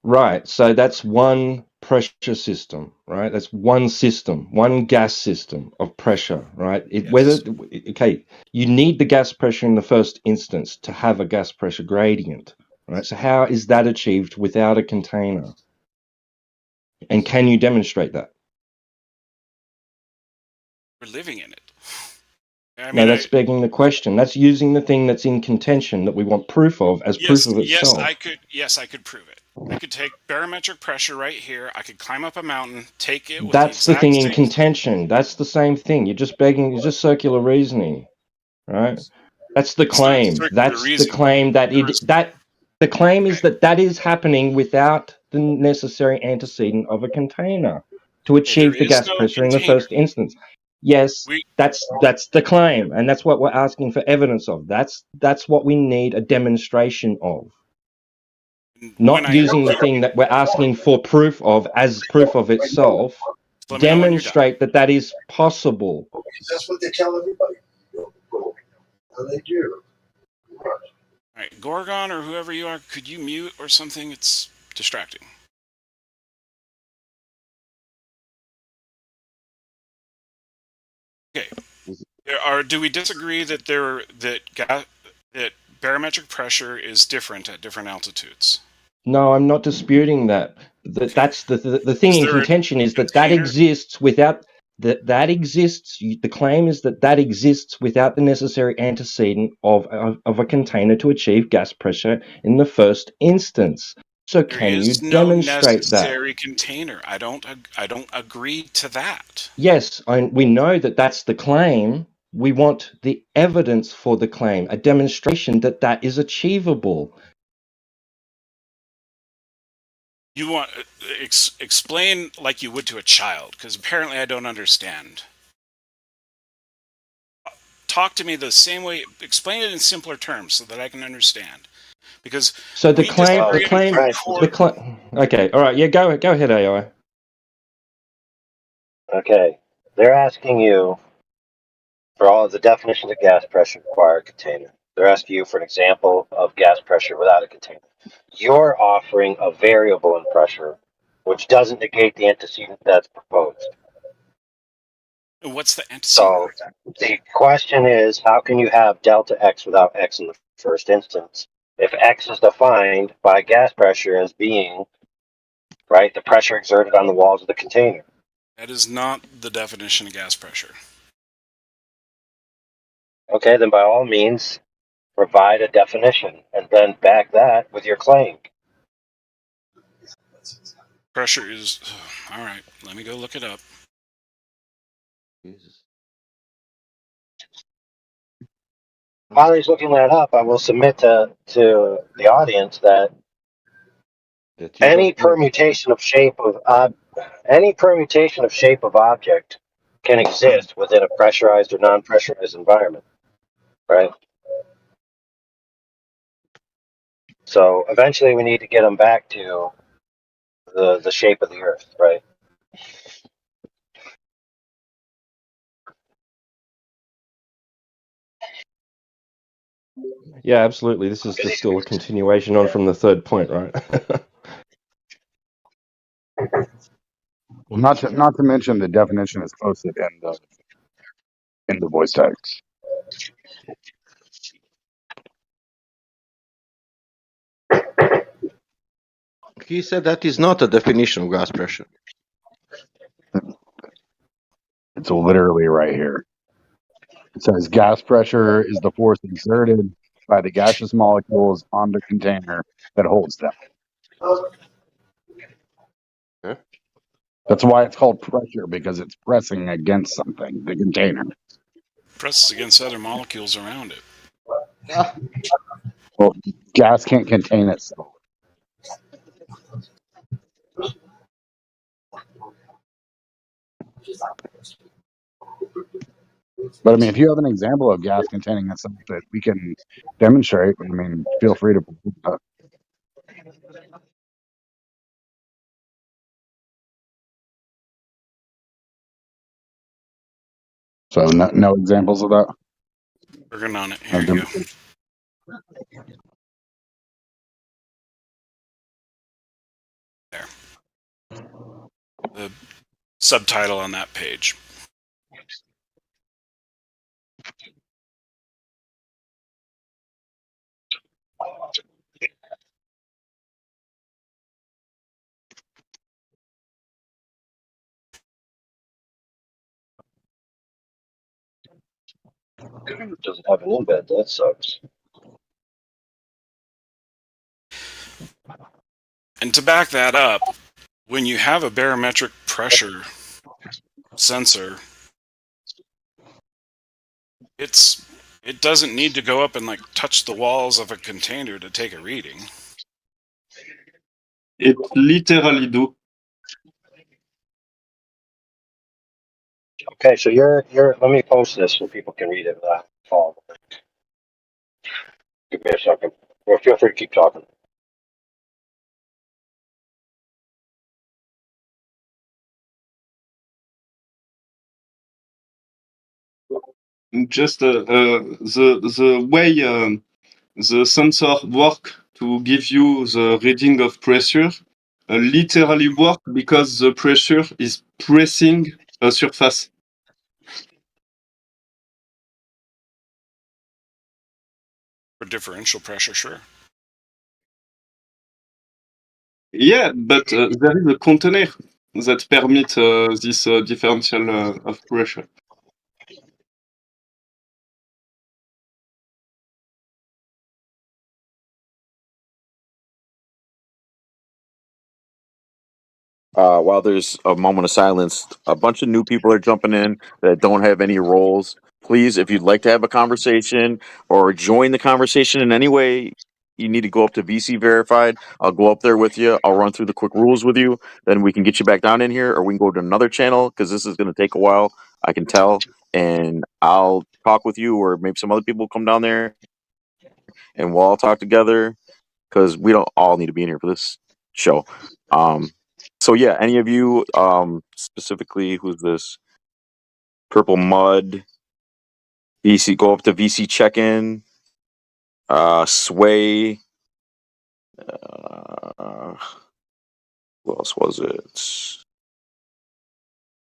Right. So that's one pressure system, right? That's one system, one gas system of pressure, right? Okay, you need the gas pressure in the first instance to have a gas pressure gradient, right? So how is that achieved without a container? And can you demonstrate that? We're living in it. No, that's begging the question. That's using the thing that's in contention that we want proof of as proof of itself. Yes, I could prove it. I could take barometric pressure right here. I could climb up a mountain, take it with That's the thing in contention. That's the same thing. You're just circular reasoning, right? That's the claim. That's the claim the claim is that is happening without the necessary antecedent of a container to achieve the gas pressure in the first instance. Yes, that's the claim, and that's what we're asking for evidence of. That's what we need a demonstration of. Not using the thing that we're asking for proof of as proof of itself. Demonstrate that is possible. That's what they tell everybody. And they do. All right, Gorgon or whoever you are, could you mute or something? It's distracting. Okay. Do we disagree that that barometric pressure is different at different altitudes? No, I'm not disputing that. That's the thing Is in there a contention is that container? exists without that exists. The claim is that exists without the necessary antecedent of a container to achieve gas pressure in the first instance. So There can you is no demonstrate that? necessary container. I don't agree to that. Yes, we know that that's the claim. We want the evidence for the claim, a demonstration that that is achievable. You want explain like you would to a child, because apparently I don't understand. Talk to me the same way. Explain it in simpler terms so that I can understand. Because So the we claim, disagree on core. Okay, all right, yeah, go ahead, AI. Okay, they're asking you for all of the definitions of gas pressure require a container. They're asking you for an example of gas pressure without a container. You're offering a variable in pressure, which doesn't negate the antecedent that's proposed. What's the antecedent? So the question is, how can you have delta X without X in the first instance? If X is defined by gas pressure as being, right, the pressure exerted on the walls of the container. That is not the definition of gas pressure. Okay, then by all means, provide a definition and then back that with your claim. Pressure is all right. Let me go look it up. While he's looking that up, I will submit to the audience that any permutation of shape of object can exist within a pressurized or non-pressurized environment, right? So eventually, we need to get them back to the shape of the Earth, right? Yeah, absolutely. This is just still a continuation on from the third point, right? Well, not to mention the definition is posted in the voice text. He said that is not a definition of gas pressure. It's literally right here. It says gas pressure is the force exerted by the gaseous molecules on the container that holds them. Yeah. That's why it's called pressure, because it's pressing against something, the container. Presses against other molecules around it. Well, gas can't contain itself. But I mean, if you have an example of gas containing itself that we can demonstrate, I mean, feel free to. So no examples of that. Working on it. Here you go. There. The subtitle on that page. It doesn't have an embed. That sucks. And to back that up, when you have a barometric pressure sensor, it doesn't need to go up and like touch the walls of a container to take a reading. It literally do. Okay, so you're. Let me post this so people can read it without following. Give me a second. Or feel free to keep talking. Just the way the sensor work to give you the reading of pressure literally work because the pressure is pressing a surface. For differential pressure, sure. Yeah, but there is a container that permits this differential of pressure. While there's a moment of silence, a bunch of new people are jumping in that don't have any roles. Please, if you'd like to have a conversation or join the conversation in any way, you need to go up to VC Verified. I'll go up there with you. I'll run through the quick rules with you. Then we can get you back down in here, or we can go to another channel because this is going to take a while. I can tell, and I'll talk with you, or maybe some other people come down there, and we'll all talk together because we don't all need to be in here for this show. So yeah, any of you, specifically, who's this? Purple Mud, VC, go up to VC check-in, Sway, who else was it?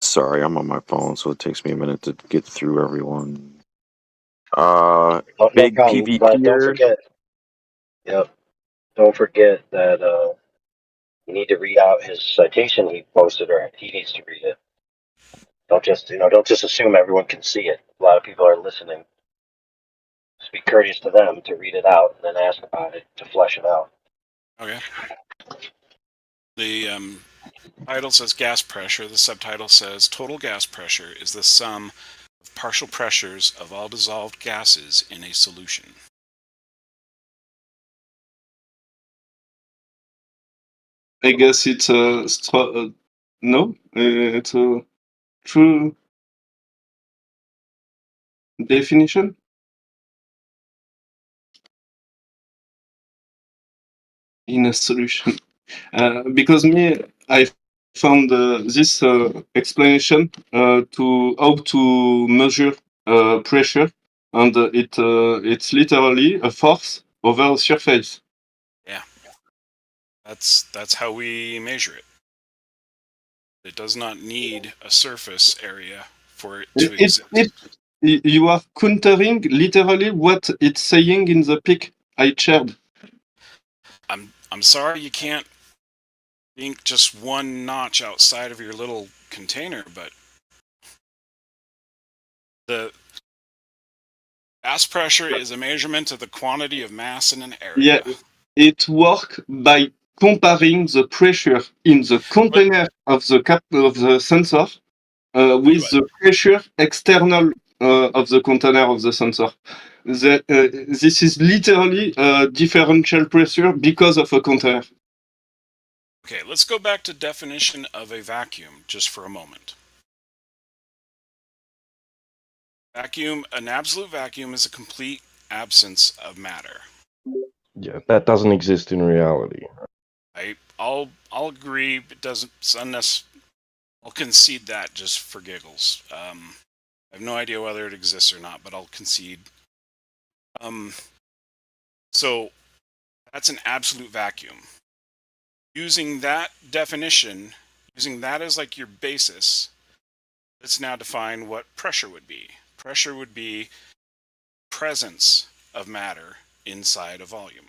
Sorry, I'm on my phone, so it takes me a minute to get through everyone. No Big problem, PV but don't here. forget. Yep. Don't forget that you need to read out his citation he posted, or he needs to read it. Don't just assume everyone can see it. A lot of people are listening. Just be courteous to them to read it out and then ask about it to flesh it out. Okay. The title says gas pressure. The subtitle says total gas pressure is the sum of partial pressures of all dissolved gases in a solution. I guess it's no, it's a true definition. In a solution, because I found this explanation to how to measure pressure, and it's literally a force over a surface. Yeah. That's how we measure it. It does not need a surface area for it to exist. You are countering literally what it's saying in the pic I shared. I'm sorry you can't think just one notch outside of your little container, but the gas pressure is a measurement of the quantity of mass in an area. Yeah, it works by comparing the pressure in the container of the sensor with the pressure external of the container of the sensor. This is literally a differential pressure because of a container. Okay, let's go back to definition of a vacuum just for a moment. Vacuum, an absolute vacuum is a complete absence of matter. Yeah, that doesn't exist in reality. I'll agree. It doesn't. It's unnecessary. I'll concede that just for giggles. I have no idea whether it exists or not, but I'll concede. So that's an absolute vacuum. Using that definition, using that as like your basis, let's now define what pressure would be. Pressure would be presence of matter inside a volume.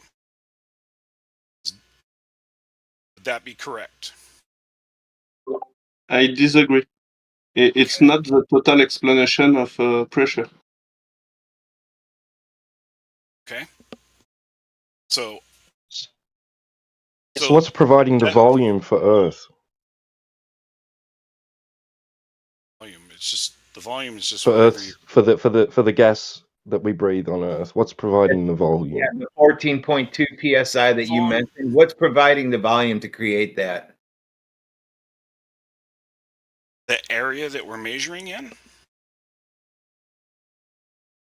Would that be correct? I disagree. It's not the total explanation of pressure. Okay. So what's providing the volume for Earth? Volume. It's just the volume is just For whatever Earth, you. for the gas that we breathe on Earth, what's providing the volume? Yeah, the 14.2 psi that you mentioned. What's providing the volume to create that? The area that we're measuring in? Is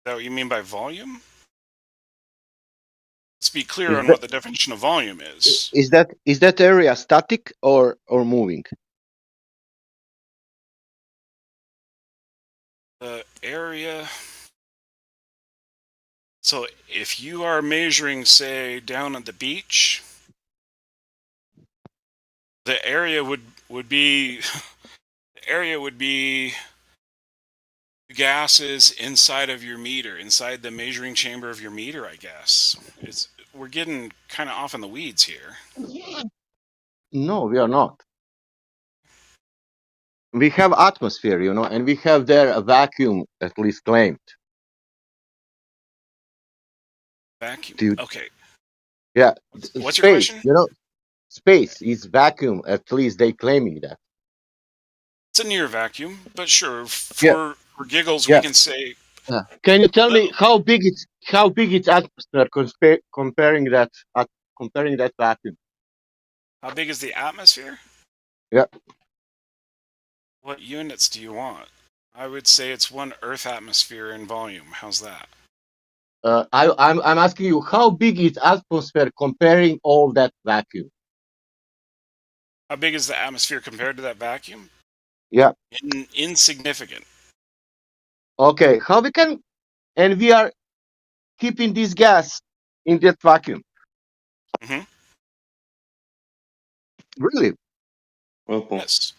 that what you mean by volume? Let's be clear on what the definition of volume is. Is that area static or moving? The area So if you are measuring, say, down at the beach, the area would be gases inside of your meter, inside the measuring chamber of your meter, I guess. We're getting kind of off in the weeds here. No, we are not. We have atmosphere, and we have there a vacuum, at least claimed. Vacuum. Okay. Yeah. What's your Space, question? space is vacuum, at least they claiming that. It's a near vacuum, but sure, for giggles, we can say. Can you tell me how big it's atmosphere comparing that vacuum? How big is the atmosphere? Yeah. What units do you want? I would say it's 1 Earth atmosphere in volume. How's that? I'm asking you, how big is atmosphere comparing all that vacuum? How big is the atmosphere compared to that vacuum? Yeah. Insignificant. Okay, how we can, and we are keeping this gas in that vacuum. Mm-hmm. Really? Yes.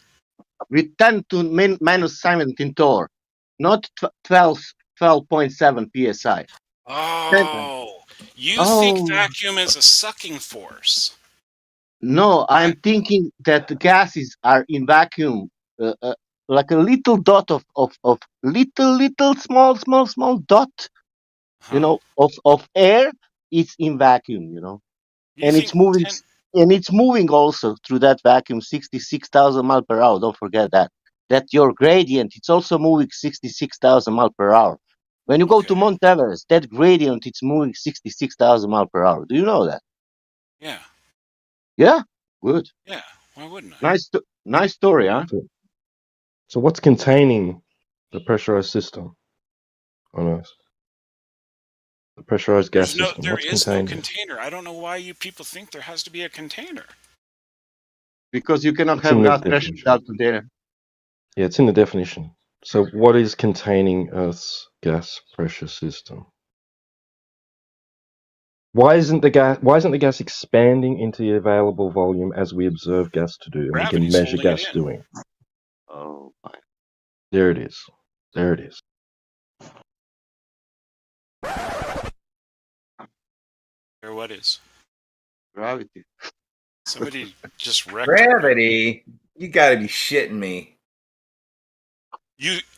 With 10 to minus 17 torr, not 12.7 psi. Oh, you think vacuum is a sucking force? No, I'm thinking that the gases are in vacuum, like a little dot of little small dot, of air. It's in vacuum, and it's moving, and it's moving also through that vacuum, 66,000 miles per hour. Don't forget that. That your gradient, it's also moving 66,000 miles per hour. When you go to Mount Everest, that gradient, it's moving 66,000 miles per hour. Do you know that? Yeah. Yeah. Good. Yeah. Why wouldn't I? Nice story, huh? So what's containing the pressurized system on Earth? The pressurized gas system. There What's is contained? no container. I don't know why you people think there has to be a container. Because you cannot It's have in the gas pressure definition. without container. Yeah, it's in the definition. So what is containing Earth's gas pressure system? Why isn't the gas expanding into the available volume as we observe gas to do, and we can Gravity's measure holding it gas in. doing? Oh, fine. There it is. There it is. Or what is? Gravity. Somebody just wrecked Gravity? You gotta be shitting me.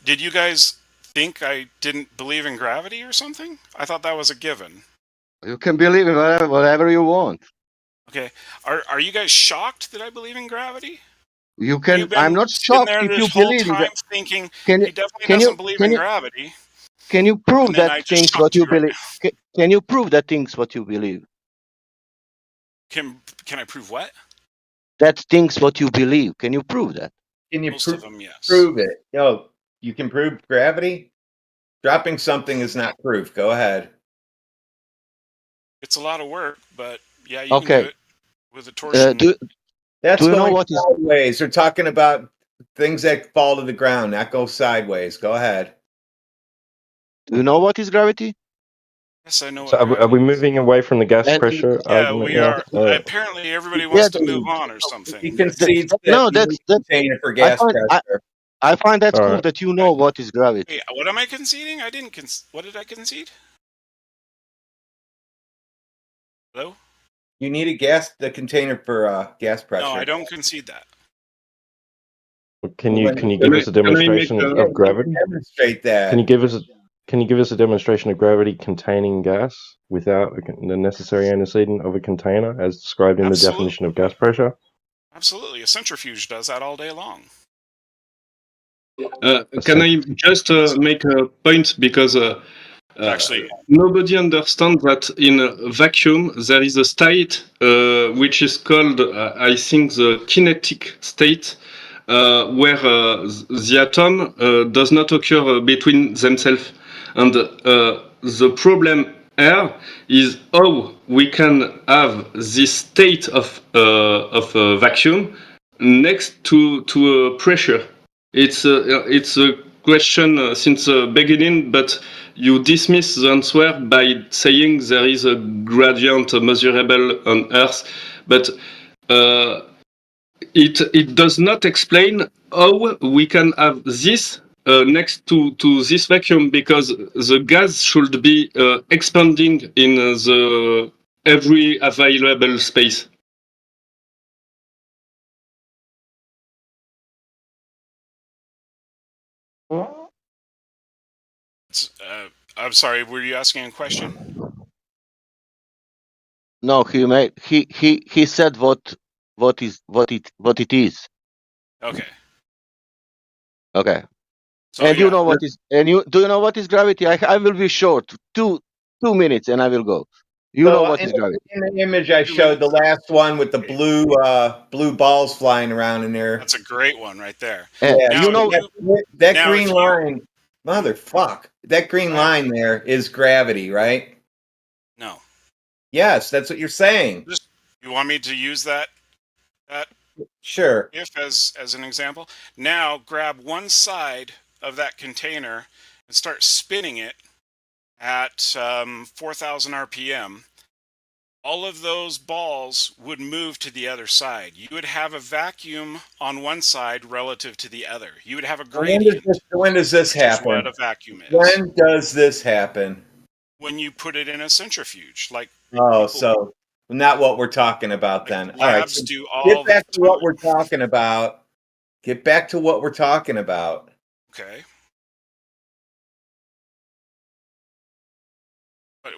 Did you guys think I didn't believe in gravity or something? I thought that was a given. You can believe in whatever you want. Okay. Are you guys shocked that I believe in gravity? You can. You've been I'm not sitting shocked there if this you whole believe in time that. thinking Can he you? definitely Can doesn't you? believe Can in you? gravity. Can you prove And then that I just things shocked what you you right believe? now. Can you prove that things what you believe? Can I prove what? That things what you believe. Can you prove that? Can you Most of them, yes. prove it? No, you can prove gravity? Dropping something is not proof. Go ahead. It's a lot of work, but yeah, you can do Okay. it with a torsion. That's Do you know going what is? sideways. We're talking about things that fall to the ground, not go sideways. Go ahead. Do you know what is gravity? Yes, I know So what are we gravity is. moving away from the gas And pressure Yeah, argument we now? are. Apparently, everybody yeah, wants to move on or something. He concedes that no, you that's need that. a container for I gas find pressure. I find that All cool right. that you know what is gravity. Wait, what am I conceding? I didn't what did I concede? Hello? You need the container for gas pressure. No, I don't concede that. Can you give us a demonstration of gravity? Demonstrate that. Can you give us a demonstration of gravity containing gas without the necessary antecedent of a container, as described in the definition of gas pressure? Absolutely, a centrifuge does that all day long. Can I just make a point, because Actually, nobody understands that in a vacuum there is a state which is called, I think, the kinetic state, where the atom does not occur between themselves, and the problem here is how we can have this state of vacuum next to pressure. It's a question since the beginning, but you dismiss the answer by saying there is a gradient measurable on Earth, but it does not explain how we can have this next to this vacuum, because the gas should be expanding in the every available space. I'm sorry, were you asking a question? No, he said what it is. Okay. Okay. So And yeah, you know what is do you know what is gravity? I will be short. 2 minutes and I will go. You know what is gravity. in the image I showed, the last one with the blue balls flying around in there. that's a great one right there. Yeah, Now, you know that now green if you- line, motherfuck, that green line there is gravity, right? No. Yes, that's what you're saying. Just you want me to use that Sure. if as an example? Now grab one side of that container and start spinning it at 4,000 RPM. All of those balls would move to the other side. You would have a vacuum on one side relative to the other. You would have a gradient. When does this which is happen? what a vacuum is. When does this happen? When you put it in a centrifuge, like Oh, so not what we're talking about then. All right. labs So do all get back the to what we're talking about. Get back to what we're talking about. Okay.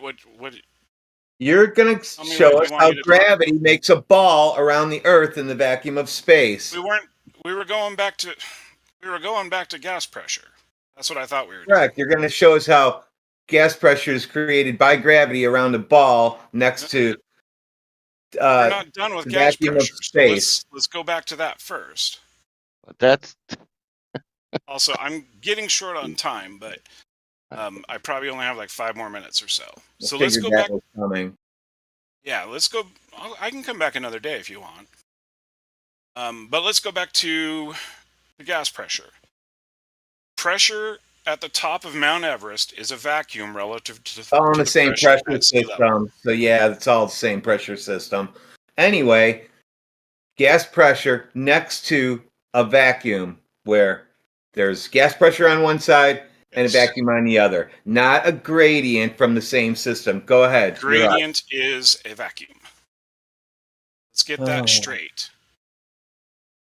What You're going to Tell me show what us you want how me to talk gravity makes a ball around the Earth in the vacuum of space. we were going back to gas pressure. That's what I thought we were Correct. You're going to show us how gas pressure is created by gravity around a ball next to We're not done with the gas vacuum pressure. of So space. let's go back to that first. That's Also, I'm getting short on time, but I probably only have like 5 more minutes or so. So let's go back. Was coming. Yeah, let's go. I can come back another day if you want. But let's go back to the gas pressure. Pressure at the top of Mount Everest is a vacuum relative to All in to the same pressure pressure at sea level. system. So yeah, it's all the same pressure system. Anyway, gas pressure next to a vacuum where there's gas pressure on one side and a vacuum on the other. Not a gradient from the same system. Go ahead. You're up. Gradient is a vacuum. Let's get that straight.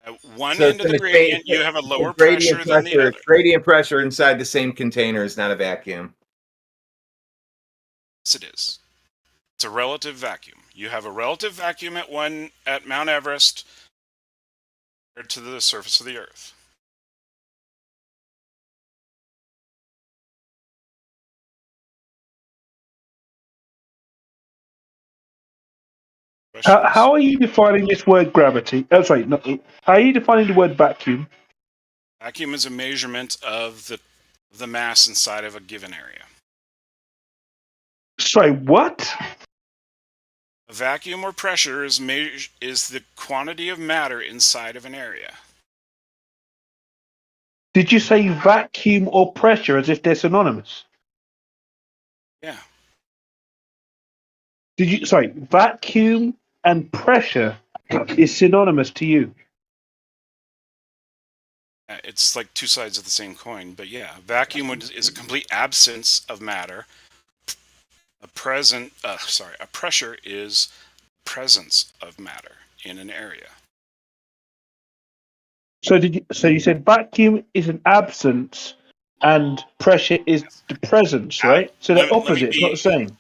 At one So end of the gradient, you have a lower gradient pressure than the other. Gradient pressure inside the same container is not a vacuum. Yes, it is. It's a relative vacuum. You have a relative vacuum at Mount Everest compared to the surface of the Earth. How are you defining this word gravity? Oh, sorry, how are you defining the word vacuum? Vacuum is a measurement of the mass inside of a given area. Sorry, what? A vacuum or pressure is the quantity of matter inside of an area. Did you say vacuum or pressure as if they're synonymous? Yeah. Sorry, vacuum and pressure is synonymous to you? It's like two sides of the same coin, but yeah, vacuum is a complete absence of matter. A pressure is presence of matter in an area. So you said vacuum is an absence and pressure is the presence, right? So they're opposites, not the same.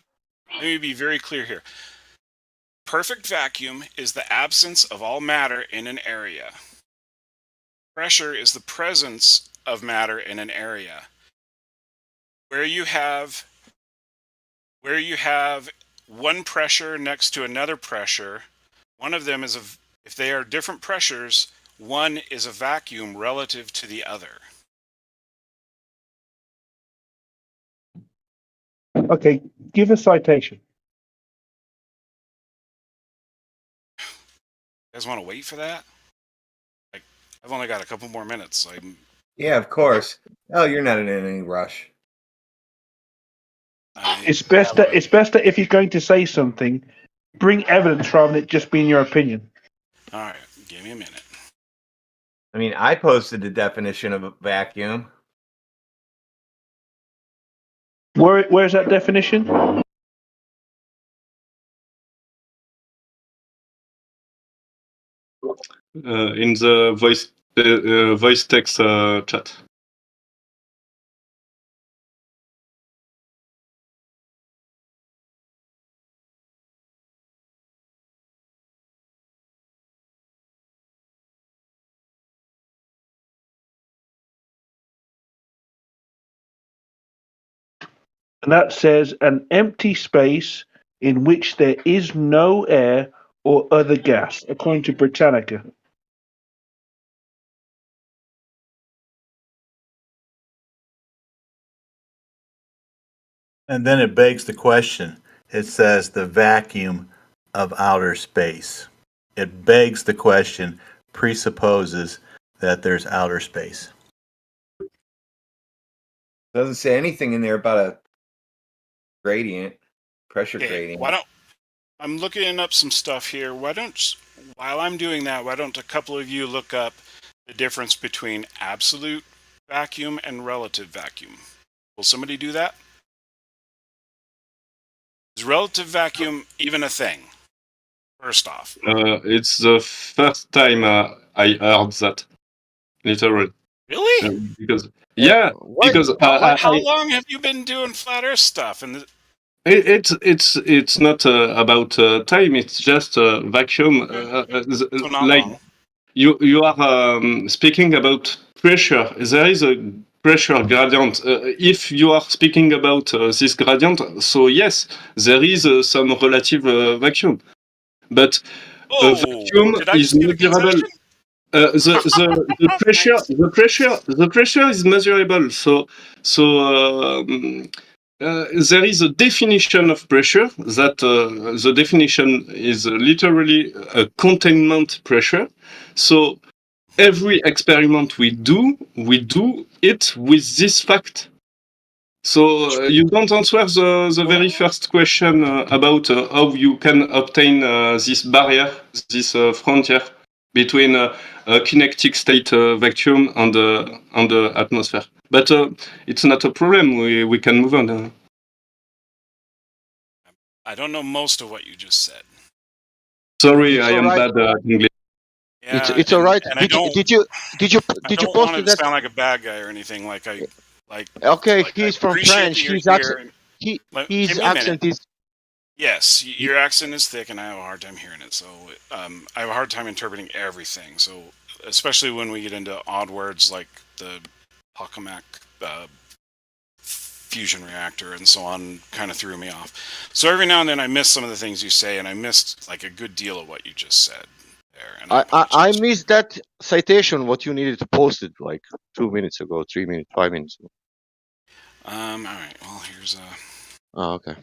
Let me be very clear here. Perfect vacuum is the absence of all matter in an area. Pressure is the presence of matter in an area. Where you have one pressure next to another pressure, one of them is if they are different pressures, one is a vacuum relative to the other. Okay, give a citation. You guys want to wait for that? I've only got a couple more minutes. Yeah, of course. Oh, you're not in any rush. It's best that if you're going to say something, bring evidence rather than it just being your opinion. All right, give me a minute. I mean, I posted the definition of a vacuum. Where's that definition? In the voice text chat. And that says an empty space in which there is no air or other gas, according to Britannica. And then it begs the question. It says the vacuum of outer space. It begs the question, presupposes that there's outer space. Doesn't say anything in there about a gradient, pressure Okay, gradient. why don't I'm looking up some stuff here. While I'm doing that, why don't a couple of you look up the difference between absolute vacuum and relative vacuum? Will somebody do that? Is relative vacuum even a thing? First off. It's the first time I heard that, literally. Really? Because How long have you been doing flat Earth stuff? And it's not about time. It's just vacuum. Like you are speaking about pressure. There is a pressure gradient. If you are speaking about this gradient, so yes, there is some relative vacuum, but vacuum is measurable. The pressure is measurable. There is a definition of pressure that the definition is literally a containment pressure. So every experiment we do it with this fact. So you don't answer the very first question about how you can obtain this barrier, this frontier between a kinetic state vacuum and the atmosphere. But it's not a problem. We can move on. I don't know most of what you just said. Sorry, I am bad at English. Yeah, It's all right. And I don't Did you I don't post want to that? sound like a bad guy or anything. Okay, he's from appreciate France. that you're His here accent, and- his Give me a accent minute. is. Yes, your accent is thick, and I have a hard time hearing it. So I have a hard time interpreting everything. So especially when we get into odd words like the Tokamak fusion reactor and so on, kind of threw me off. So every now and then I miss some of the things you say, and I missed like a good deal of what you just said there. And I missed that citation. What you needed to post it like 2 minutes ago, 3 minutes, 5 minutes ago. all right. Well, here's Oh, okay.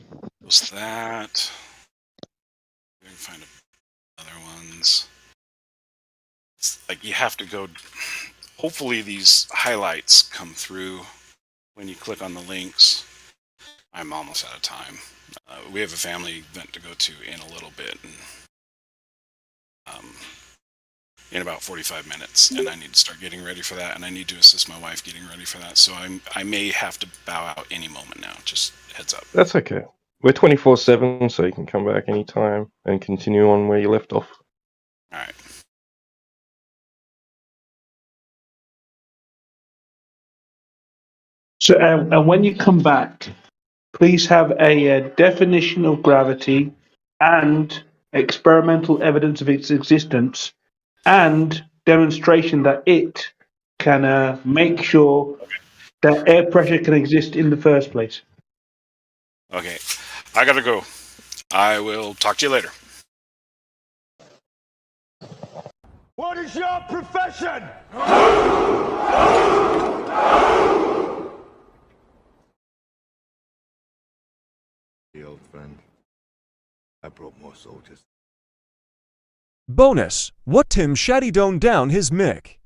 was that. We can find other ones. It's like you have to go. Hopefully, these highlights come through when you click on the links. I'm almost out of time. We have a family event to go to in a little bit, and in about 45 minutes, and I need to start getting ready for that, and I need to assist my wife getting ready for that. So I may have to bow out any moment now. Just heads up. That's okay. We're 24/7, so you can come back anytime and continue on where you left off. All right. So, and when you come back, please have a definition of gravity and experimental evidence of its existence and demonstration that it can make sure that air pressure can exist in the first place. Okay. I gotta go. I will talk to you later. What is your profession? The old friend. I brought more soldiers. Bonus. What Tim Shaddy doned down his mic.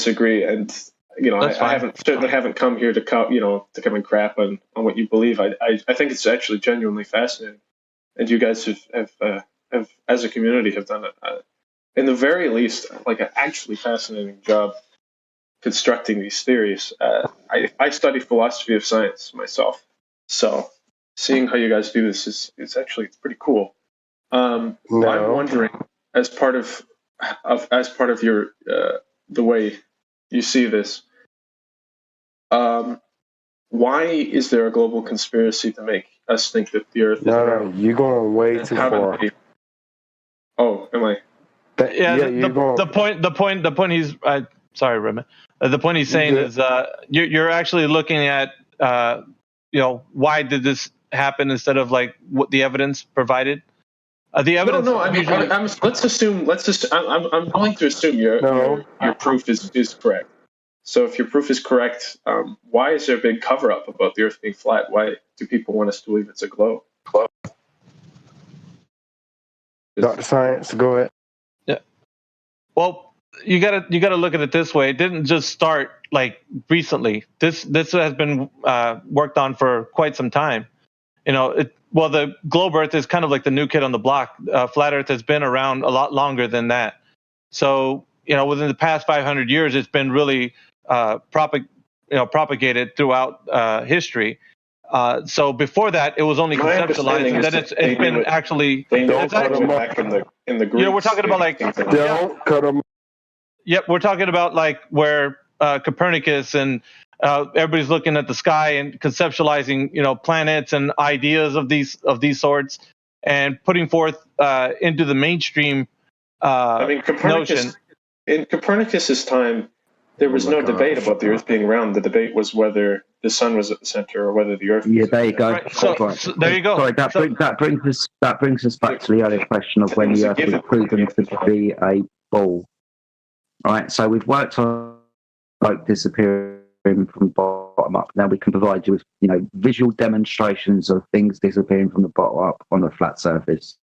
disagree, and I certainly haven't come here to come and crap on what you believe. I think it's actually genuinely fascinating, and you guys have as a community have done in the very least like an actually fascinating job constructing these theories. I study philosophy of science myself, so seeing how you guys do this is actually pretty cool. I'm wondering, as part of your the way you see this, why is there a global conspiracy to make us think that the Earth is round? You're going way too far. Oh, am I? The point he's sorry, Redman. The point he's saying is you're actually looking at why did this happen instead of like what the evidence provided. The evidence. No. I mean, let's assume. I'm willing to assume your proof is correct. So if your proof is correct, why is there a big cover up about the Earth being flat? Why do people want us to believe it's a globe? Dr. Science, go ahead. Yeah. Well, you gotta look at it this way. It didn't just start like recently. This has been worked on for quite some time. The globe Earth is kind of like the new kid on the block. Flat Earth has been around a lot longer than that. So within the past 500 years, it's been really propagated throughout history. So before that, it was only conceptualized, and then it's been actually. Don't cut them back in the Greeks. We're talking about like. Don't cut them. Yep, we're talking about like where Copernicus and everybody's looking at the sky and conceptualizing, planets and ideas of these sorts, and putting forth into the mainstream. Notion. In Copernicus's time, there was no debate about the Earth being round. The debate was whether the sun was at the center or whether the Earth. Yeah, there you go. Right. So there you go. Sorry, that brings us back to the earlier question of when the Earth was proven to be a ball. Right. So we've worked on like disappearing from bottom up. Now we can provide you with visual demonstrations of things disappearing from the bottom up on a flat surface.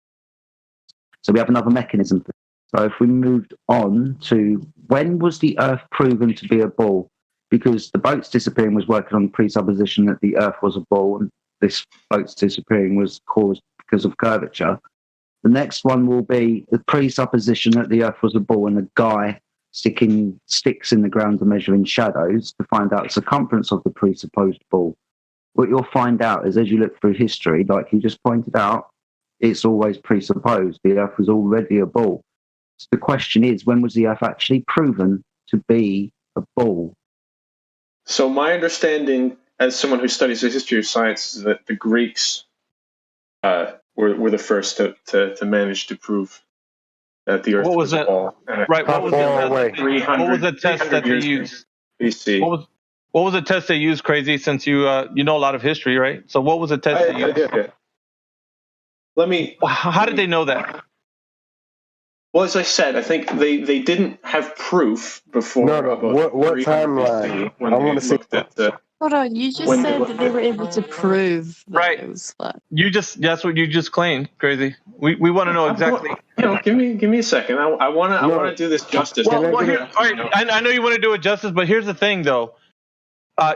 So we have another mechanism. So if we moved on to when was the Earth proven to be a ball? Because the boats disappearing was working on the presupposition that the Earth was a ball, and this boats disappearing was caused because of curvature. The next one will be the presupposition that the Earth was a ball and a guy sticking sticks in the ground and measuring shadows to find out the circumference of the presupposed ball. What you'll find out is as you look through history, like you just pointed out, it's always presupposed. The Earth was already a ball. So the question is, when was the Earth actually proven to be a ball? So my understanding, as someone who studies the history of science, is that the Greeks were the first to manage to prove that the Earth was a ball. Right. What was the test that they used? BC. What was the test they used, Crazy? Since you know a lot of history, right? So what was the test they used? How did they know that? Well, as I said, I think they didn't have proof before. What timeline? I want to see. Hold on, you just said that they were able to prove that it was flat. That's what you just claimed, Crazy. We want to know exactly. Give me a second. I want to do this justice. All right, I know you want to do it justice, but here's the thing, though.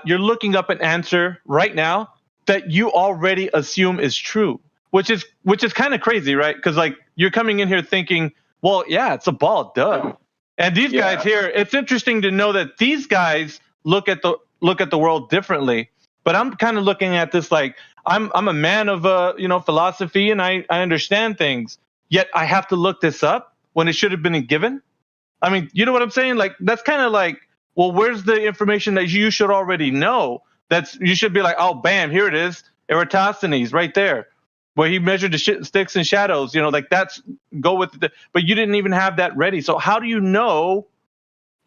You're looking up an answer right now that you already assume is true, which is kind of crazy, right? Because like you're coming in here thinking, well, yeah, it's a ball, duh. And these guys here, it's interesting to know that these guys look at the world differently. But I'm kind of looking at this like I'm a man of philosophy, and I understand things. Yet I have to look this up when it should have been a given. I mean, you know what I'm saying? Like that's kind of like, well, where's the information that you should already know? You should be like, oh, bam, here it is, Eratosthenes, right there, where he measured the sticks and shadows. Like that's go with it. But you didn't even have that ready. So how do you know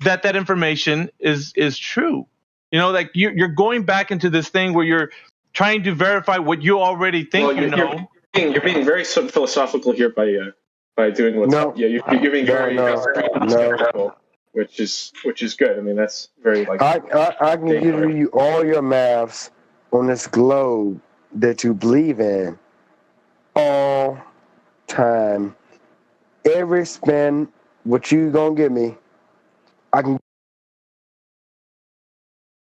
that information is true? Like you're going back into this thing where you're trying to verify what you already think you know. You're being very philosophical here by doing what's you're being very no. Which is good. I mean, that's very like. I can give you all your maths on this globe that you believe in all time. Every spin, what you gonna give me, I can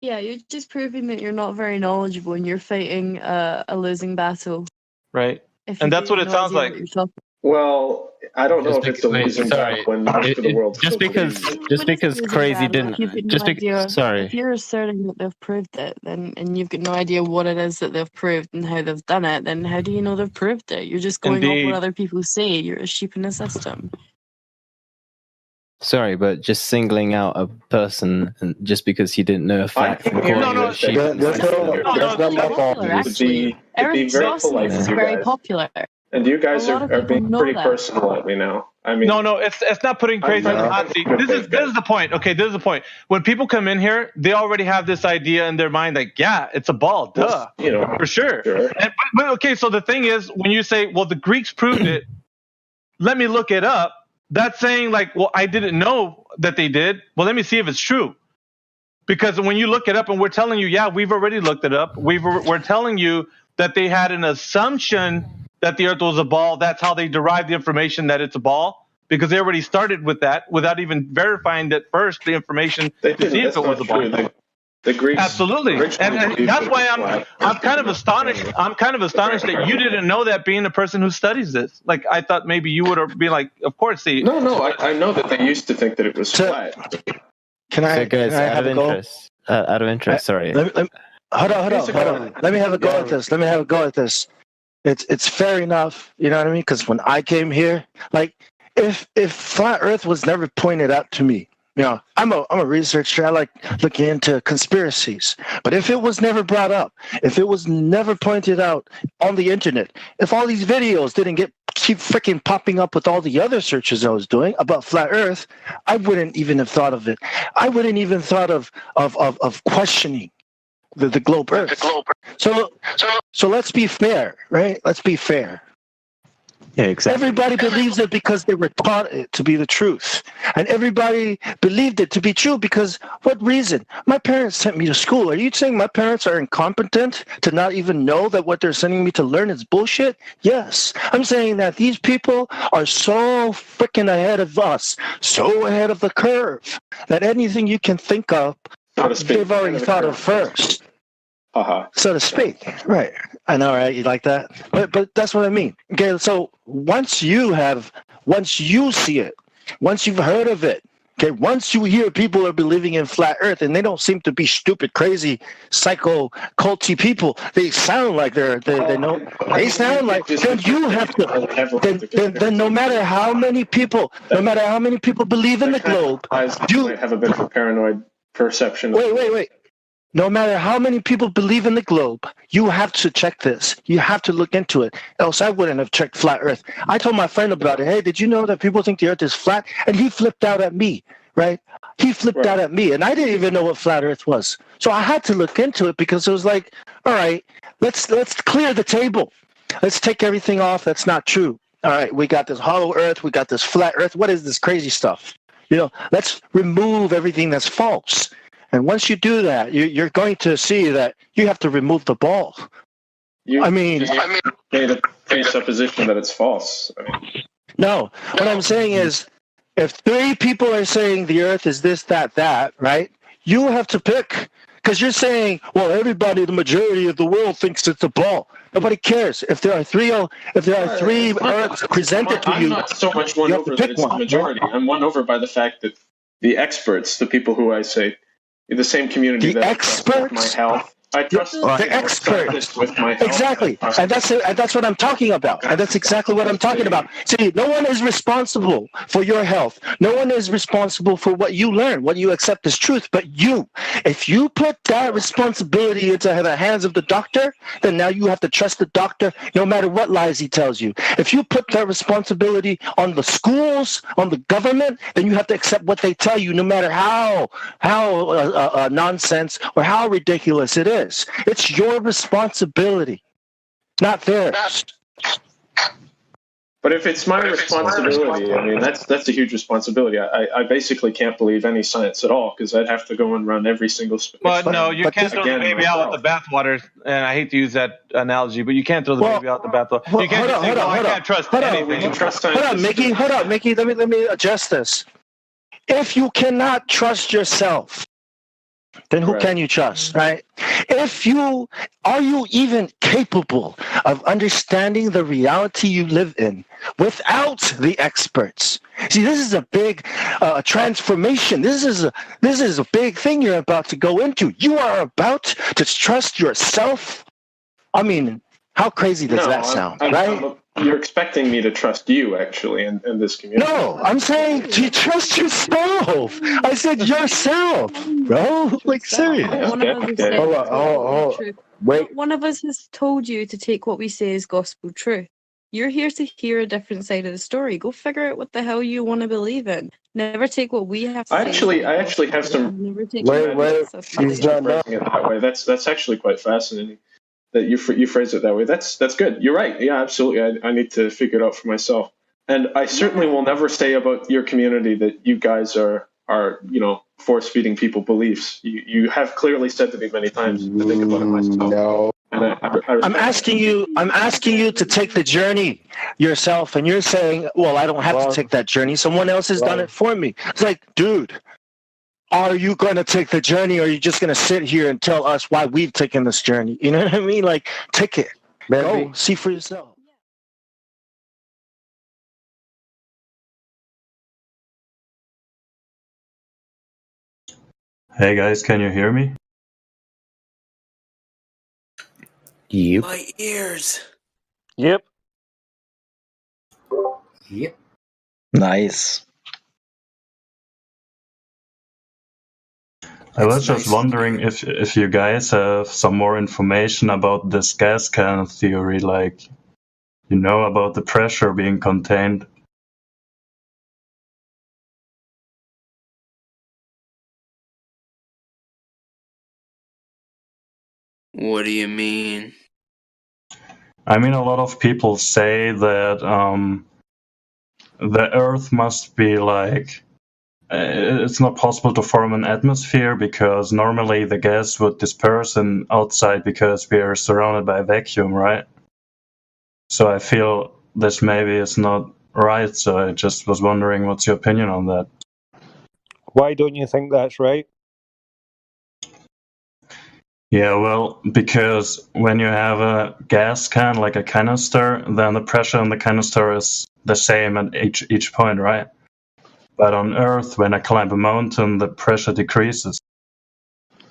Yeah, you're just proving that you're not very knowledgeable and you're fighting a losing battle. Right. If And you that's what really it have no sounds idea like. what you're talking. Well, I don't know Just if it's a wait, losing battle sorry. when most of the world Just still because believes. just When it's a because losing crazy battle, if you've didn't got just no because idea, sorry. if you're asserting that they've proved it, then and you've got no idea what it is that they've proved and how they've done it, then how do you know they've proved it? You're just going off what Indeed. other people say. You're a sheep in the system. Sorry, but just singling out a person and just because he didn't know a fact and calling No, you no, a sheep in the that's system. not my fault. Popular, actually. To be Eric very Dawson polite is with you very guys. popular. And you guys A lot of are people being know pretty that. personal at me now. I mean, No, it's not putting crazy on the hot seat. This is the point. Okay, this is the point. When people come in here, they already have this idea in their mind, like, yeah, it's a ball, duh, you know, for sure. And, but okay, so the thing is, when you say, well, the Greeks proved it, let me look it up. That's saying like, well, I didn't know that they did. Well, let me see if it's true. Because when you look it up, and we're telling you, yeah, we've already looked it up. We're telling you that they had an assumption that the Earth was a ball. That's how they derived the information that it's a ball, because they already started with that without even verifying that first the information to see if it was a ball. The Greeks absolutely, and that's why I'm kind of astonished. I'm kind of astonished that you didn't know that, being a person who studies this. Like, I thought maybe you would be like, of course. No, I know that they used to think that it was flat. Can I? So guys, can I out have of a go? interest. Out of interest, sorry. Hold on. Let me have a go at this. Let me have a go at this. It's fair enough, you know what I mean? Because when I came here, like, if flat Earth was never pointed out to me, you know, I'm a researcher. I like looking into conspiracies. But if it was never brought up, if it was never pointed out on the internet, if all these videos didn't keep freaking popping up with all the other searches I was doing about flat Earth, I wouldn't even have thought of it. I wouldn't even thought of questioning the globe Earth. So let's be fair, right? Let's be fair. Yeah, exactly. Everybody believes it because they were taught it to be the truth. And everybody believed it to be true because what reason? My parents sent me to school. Are you saying my parents are incompetent to not even know that what they're sending me to learn is bullshit? Yes. I'm saying that these people are so freaking ahead of us, so ahead of the curve, that anything you can think of, they've already thought of first. So to speak. Right. I know, right? You like that? But that's what I mean. Okay, so once you see it, once you've heard of it, okay, once you hear people are believing in flat Earth, and they don't seem to be stupid, crazy, psycho, culty people. They sound like they know. They sound like, then you have to. Then no matter how many people believe in the globe, you might have a bit of a paranoid perception. Wait. No matter how many people believe in the globe, you have to check this. You have to look into it. Else I wouldn't have checked flat Earth. I told my friend about it. Hey, did you know that people think the Earth is flat? And he flipped out at me, right? He flipped out at me, and I didn't even know what flat Earth was. So I had to look into it because it was like, all right, let's clear the table. Let's take everything off that's not true. All right, we got this hollow Earth. We got this flat Earth. What is this crazy stuff? You know, let's remove everything that's false. And once you do that, you're going to see that you have to remove the ball. I mean, made a presupposition that it's false. No, what I'm saying is, if 3 people are saying the Earth is this, that, right? You have to pick, because you're saying, well, everybody, the majority of the world thinks it's a ball. Nobody cares. If there are three Earths presented to you, I'm not so much won over that it's the majority. I'm won over by the fact that the experts, the people who I say, the same community that I trust with my health. I trust the experts with my health. Exactly, and that's what I'm talking about. And that's exactly what I'm talking about. See, no one is responsible for your health. No one is responsible for what you learn, what you accept as truth, but you. If you put that responsibility into the hands of the doctor, then now you have to trust the doctor no matter what lies he tells you. If you put that responsibility on the schools, on the government, then you have to accept what they tell you, no matter how nonsense or how ridiculous it is. It's your responsibility, not theirs. But if it's my responsibility, I mean, that's a huge responsibility. I basically can't believe any science at all because I'd have to go and run every single. But no, you can't throw the baby out with the bathwater. And I hate to use that analogy, but you can't throw the baby out with the bathwater. You can't say, I can't trust anything. Hold on, Mickey. Let me adjust this. If you cannot trust yourself, then who Right. can you trust, right? Are you even capable of understanding the reality you live in without the experts? See, this is a big transformation. This is a big thing you're about to go into. You are about to trust yourself. I mean, how crazy does that sound, right? You're expecting me to trust you, actually, in this community. No, I'm saying to trust yourself. I said yourself, bro. Like, serious. Yeah, One of us has said Hold on, it's gospel truth. wait. Not one of us has told you to take what we say as gospel truth. You're here to hear a different side of the story. Go figure out what the hell you want to believe in. Never take what we have to I say. actually have some. Never take Wait, he's not done. Phrasing it that way. That's actually quite fascinating. That you phrase it that way. That's good. You're right. Yeah, absolutely. I need to figure it out for myself. And I certainly will never say about your community that you guys are force feeding people beliefs. You have clearly said to me many times to think about it myself. No. And I'm asking you to take the journey yourself, and you're saying, well, I don't have to take that journey. Someone else has done it for me. It's like, dude, are you going to take the journey, or are you just going to sit here and tell us why we've taken this journey? You know what I mean? Like, take it. Go see for yourself. Hey guys, can you hear me? Yep. My ears. Yep. Yep. Nice. I was just wondering if you guys have some more information about this gas can theory, like, about the pressure being contained. What do you mean? I mean, a lot of people say that the Earth must be like, it's not possible to form an atmosphere because normally the gas would disperse outside because we are surrounded by vacuum, right? So I feel this maybe is not right, so I just was wondering what's your opinion on that. Why don't you think that's right? Yeah, well, because when you have a gas can, like a canister, then the pressure in the canister is the same at each point, right? But on Earth, when I climb a mountain, the pressure decreases.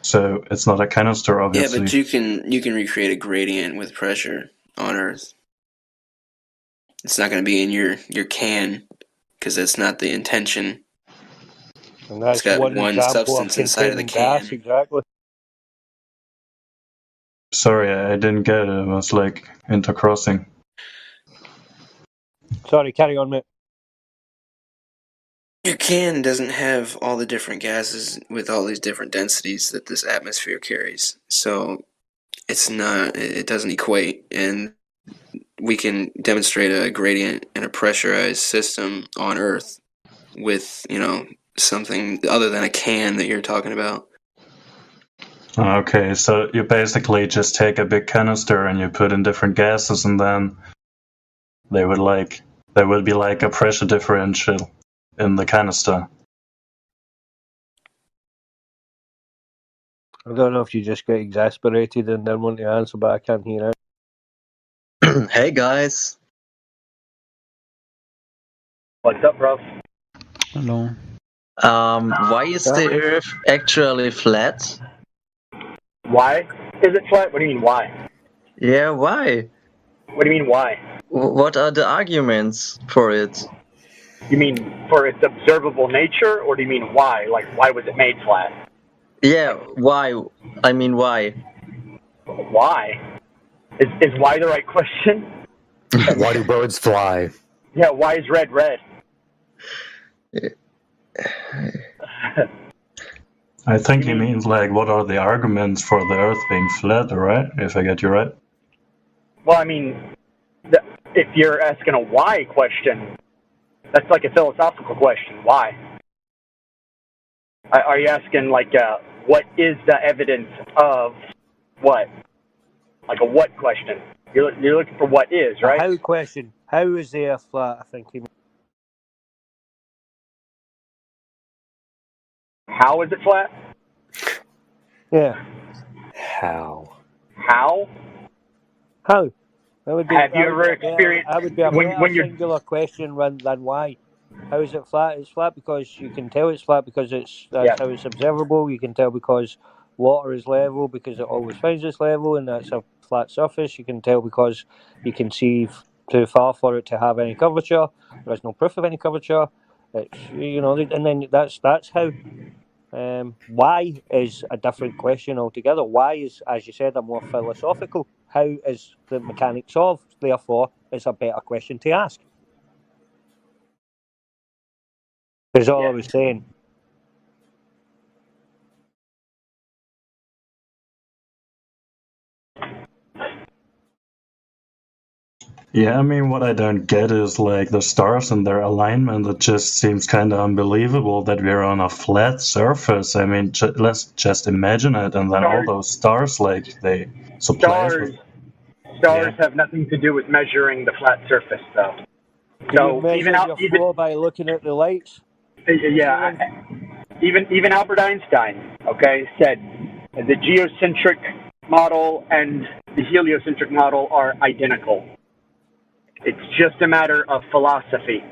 So it's not a canister, obviously. Yeah, but you can recreate a gradient with pressure on Earth. It's not going to be in your can because that's not the intention. And that's it's got one one example substance of inside of the containing can. gas, exactly. Sorry, I didn't get it. It was like intercrossing. Sorry, carry on, mate. Your can doesn't have all the different gases with all these different densities that this atmosphere carries. So it doesn't equate. And we can demonstrate a gradient in a pressurized system on Earth with, something other than a can that you're talking about. Okay, so you basically just take a big canister and you put in different gases, and then there would be like a pressure differential in the canister. I don't know if you just get exasperated and then want to answer, but I can't hear it. Hey guys. What's up, bro? Hello. Why is the Earth actually flat? Why is it flat? What do you mean, why? Yeah, why? What do you mean, why? What are the arguments for it? You mean for its observable nature, or do you mean why? Like, why was it made flat? Yeah, why? I mean, why? Why? Is why the right question? Why do birds fly? Yeah, why is red red? I think he means like, what are the arguments for the Earth being flat, right? If I get you right. Well, I mean, if you're asking a why question, that's like a philosophical question. Why? Are you asking like, what is the evidence of what? Like a what question? You're looking for what is, right? How question? How is the Earth flat? I think he means. How is it flat? Yeah. How? How? How? That would be, Have you that would ever be a better- experienced That would be a when better you're singular question than why. How is it flat? It's flat because you can tell it's flat because that's how it's observable. You can tell because water is level because it always finds its level, and that's a flat surface. You can tell because you can see too far for it to have any curvature. There's no proof of any curvature. It's, and then that's how. Why is a different question altogether. Why is, as you said, a more philosophical. How is the mechanics of? Therefore, it's a better question to ask. Is all I was saying. Yeah, I mean, what I don't get is like the stars and their alignment. It just seems kind of unbelievable that we're on a flat surface. I mean, let's just imagine it, and then all those stars, like they supply. Stars have nothing to do with measuring the flat surface, though. So even your floor by looking at the lights. Even Albert Einstein, said the geocentric model and the heliocentric model are identical. It's just a matter of philosophy.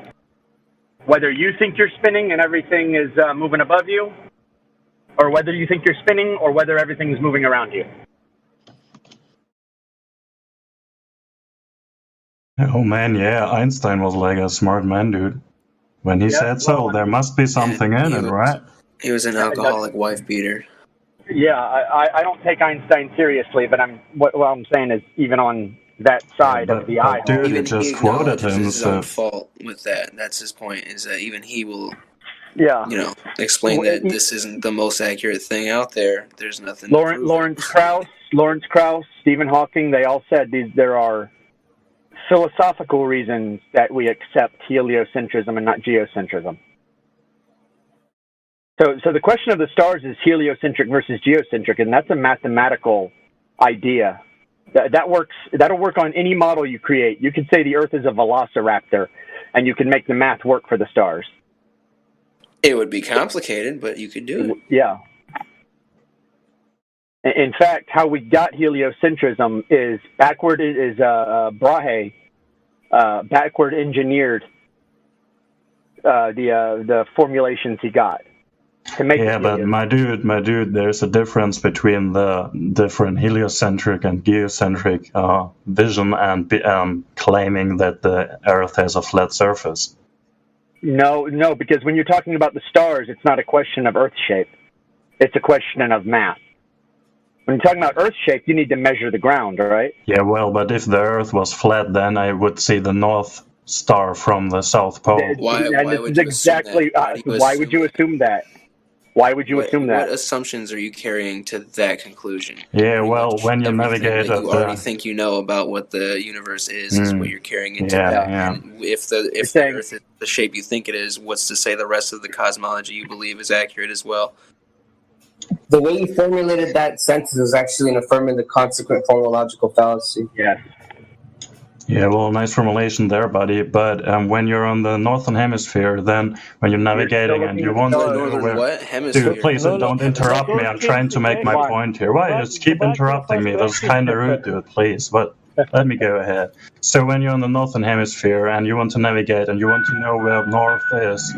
Whether you think you're spinning and everything is moving above you, or whether you think you're spinning, or whether everything is moving around you. Oh man, yeah, Einstein was like a smart man, dude. When he said so, there must be something in it, right? He was an alcoholic wife beater. Yeah, I don't take Einstein seriously, but what I'm saying is even on that side of the aisle. Dude, you just quoted him. His own fault with that. That's his point. Is that even he will, explain that this isn't the most accurate thing out there. There's nothing. Lawrence Krauss, Stephen Hawking. They all said there are philosophical reasons that we accept heliocentrism and not geocentrism. So the question of the stars is heliocentric versus geocentric, and that's a mathematical idea. That'll work on any model you create. You could say the Earth is a velociraptor, and you can make the math work for the stars. It would be complicated, but you could do it. Yeah. In fact, how we got heliocentrism is Brahe backward engineered the formulations he got. Yeah, but my dude, there's a difference between the different heliocentric and geocentric vision and claiming that the Earth has a flat surface. No, because when you're talking about the stars, it's not a question of Earth shape. It's a question of math. When you're talking about Earth shape, you need to measure the ground, right? Yeah, well, but if the Earth was flat, then I would see the North Star from the South Pole. Why would you assume that? Why would you assume that? What assumptions are you carrying to that conclusion? Yeah, well, when you navigate that you already think you know about what the universe is what you're carrying into that. Yeah. And if the Earth is the shape you think it is, what's to say the rest of the cosmology you believe is accurate as well? The way you formulated that sentence is actually an affirming the consequent phonological fallacy. Yeah. Yeah, well, nice formulation there, buddy. But when you're on the northern hemisphere, then when you're navigating and you want to know where... Dude, please don't interrupt me. I'm trying to make my point here. Why? Just keep interrupting me. That's kind of rude, dude. Please. But let me go ahead. So when you're on the northern hemisphere and you want to navigate and you want to know where north is...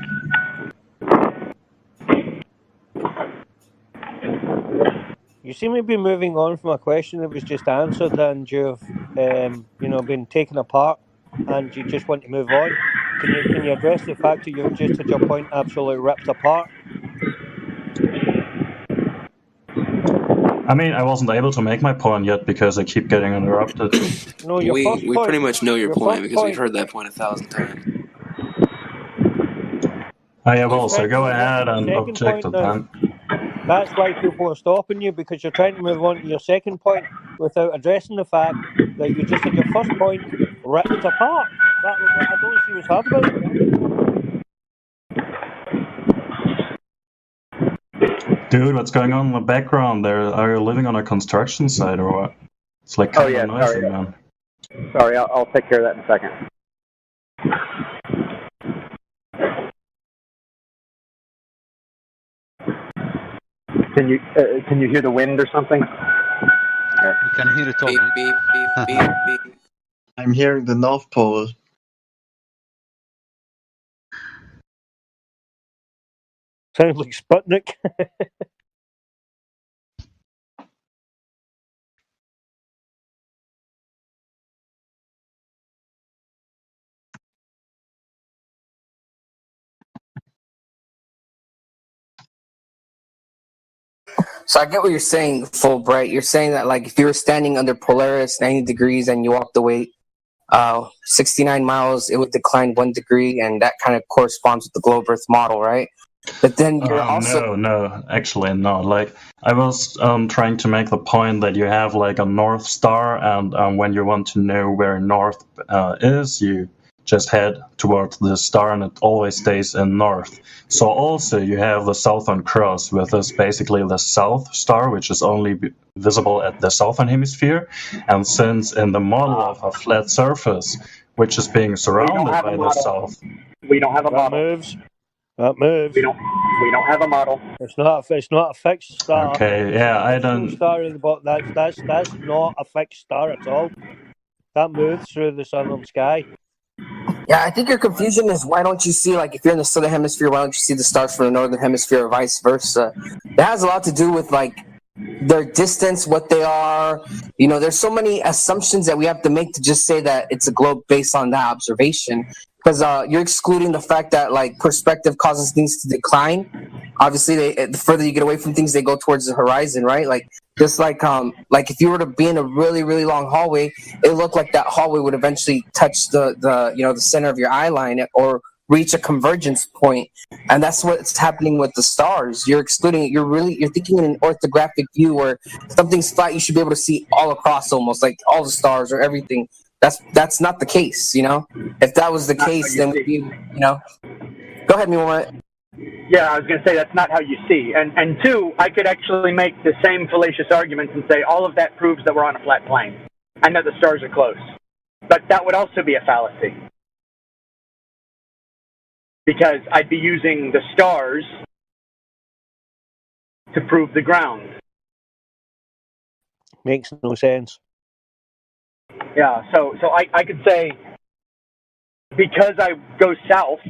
You seem to be moving on from a question that was just answered, and you've been taken apart, and you just want to move on. Can you address the fact that you've just had your point absolutely ripped apart? I mean, I wasn't able to make my point yet because I keep getting interrupted. No, we pretty much know your point because we've heard that point 1,000 times. Oh yeah, well, so go ahead and object to that. That's why people are stopping you, because you're trying to move on to your second point without addressing the fact that you just had your first point ripped apart. I don't see what's happening. Dude, what's going on in the background there? Are you living on a construction site or what? It's like kind of noisy, man. Sorry, I'll take care of that in a second. Can you hear the wind or something? We can hear it all. Beep, beep, beep, beep, beep. I'm hearing the North Pole. Sounds like Sputnik. So I get what you're saying, Fulbright. You're saying that like if you were standing under Polaris 90 degrees and you walked away 69 miles, it would decline 1 degree, and that kind of corresponds with the globe Earth model, right? But then you're also No, actually not. Like I was trying to make the point that you have like a North Star, and when you want to know where North is, you just head towards the star, and it always stays in North. So also you have the Southern Cross, which is basically the South Star, which is only visible at the Southern Hemisphere. And since in the model of a flat surface, which is being surrounded by the South, we don't have a model. That moves. We don't have a model. It's not a fixed star. Okay, yeah, I don't. Star in the bottom. That's not a fixed star at all. That moves through the southern sky. Yeah, I think your confusion is why don't you see, like, if you're in the southern hemisphere, why don't you see the stars from the northern hemisphere or vice versa? That has a lot to do with, like, their distance, what they are. You know, there's so many assumptions that we have to make to just say that it's a globe based on that observation. Because you're excluding the fact that, like, perspective causes things to decline. Obviously, the further you get away from things, they go towards the horizon, right? Like, just like if you were to be in a really, really long hallway, it looked like that hallway would eventually touch the center of your eye line or reach a convergence point. And that's what's happening with the stars. You're excluding it. You're thinking in an orthographic view where something's flat, you should be able to see all across almost, like all the stars or everything. That's not the case, you know? If that was the case, then we'd be, you know. Go ahead, Miwat. Yeah, I was going to say that's not how you see. And two, I could actually make the same fallacious arguments and say all of that proves that we're on a flat plane and that the stars are close. But that would also be a fallacy. Because I'd be using the stars to prove the ground. Makes no sense. Yeah, so I could say because I go south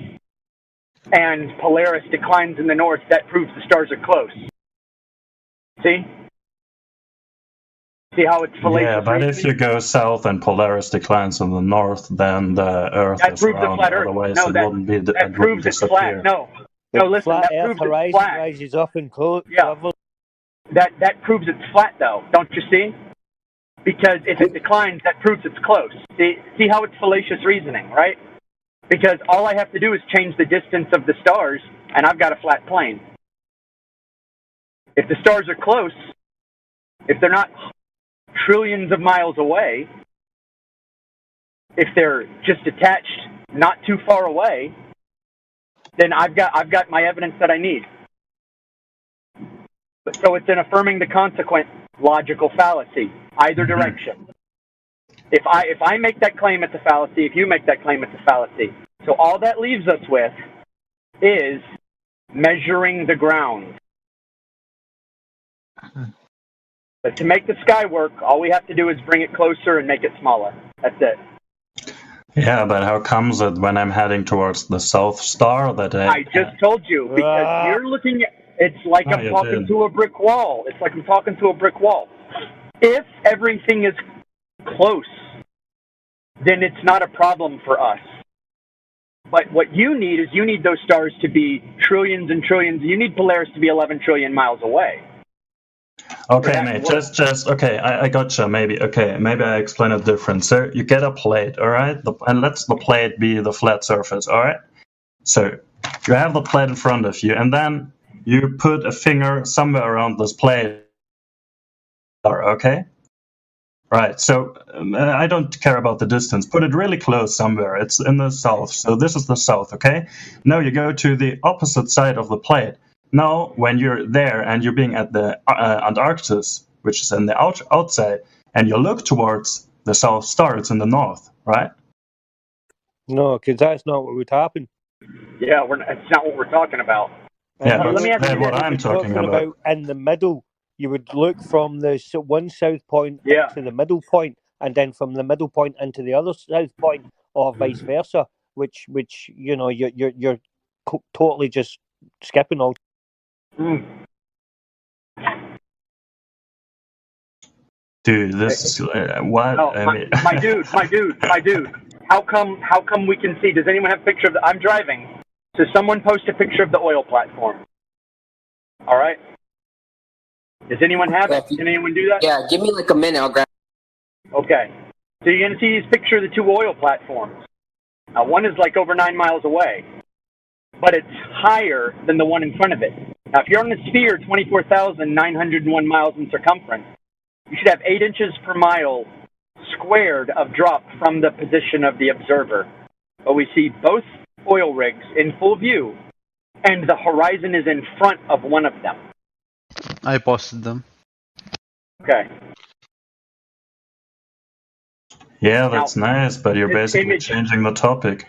and Polaris declines in the north, that proves the stars are close. See? See how it's fallacious? Yeah, but if you go south and Polaris declines in the north, then the Earth that is proves round. a flat Earth. Otherwise, No, it that, wouldn't be. That proves it's flat. No, listen. Flat That Earth proves horizon it's flat. rises up and close. Yeah. That proves it's flat, though. Don't you see? Because if it declines, that proves it's close. See how it's fallacious reasoning, right? Because all I have to do is change the distance of the stars, and I've got a flat plane. If the stars are close, if they're not trillions of miles away, if they're just attached not too far away, then I've got my evidence that I need. So it's an affirming the consequent logical fallacy, either direction. If I make that claim, it's a fallacy. If you make that claim, it's a fallacy. So all that leaves us with is measuring the ground. But to make the sky work, all we have to do is bring it closer and make it smaller. That's it. Yeah, but how comes it when I'm heading towards the South Star that I just told you, because you're looking at it's like I'm talking to a brick wall. It's like I'm talking to a brick wall. If everything is close, then it's not a problem for us. But what you need is you need those stars to be trillions and trillions. You need Polaris to be 11 trillion miles away. Okay, mate, okay, I gotcha, maybe I explain it different. So you get a plate, all right? And let's the plate be the flat surface, all right? So you have the plate in front of you, and then you put a finger somewhere around this plate, okay? Right, so I don't care about the distance. Put it really close somewhere. It's in the south, so this is the south, okay? Now you go to the opposite side of the plate. Now, when you're there and you're being at the Antarctic, which is in the outside, and you look towards the South Star, it's in the north, right? No, because that's not what would happen. Yeah, it's not what we're talking about. Yeah, let me ask you what this. I'm talking about. In the middle, you would look from the one south point to the middle point, and then from the middle point into the other south point, or vice versa. Which you know you're totally just skipping all. Dude, this is what? No, I mean, my dude. How come we can see? Does anyone have a picture of the? I'm driving. So someone post a picture of the oil platform. All right. Does anyone have it? Can anyone do that? Yeah, give me like a minute. I'll grab. Okay. So you're gonna see this picture of the two oil platforms. Now one is like over 9 miles away, but it's higher than the one in front of it. Now if you're on a sphere 24,901 miles in circumference, you should have 8 inches per mile squared of drop from the position of the observer. But we see both oil rigs in full view, and the horizon is in front of one of them. I posted them. Okay. yeah, that's nice, but you're this basically image- changing the topic.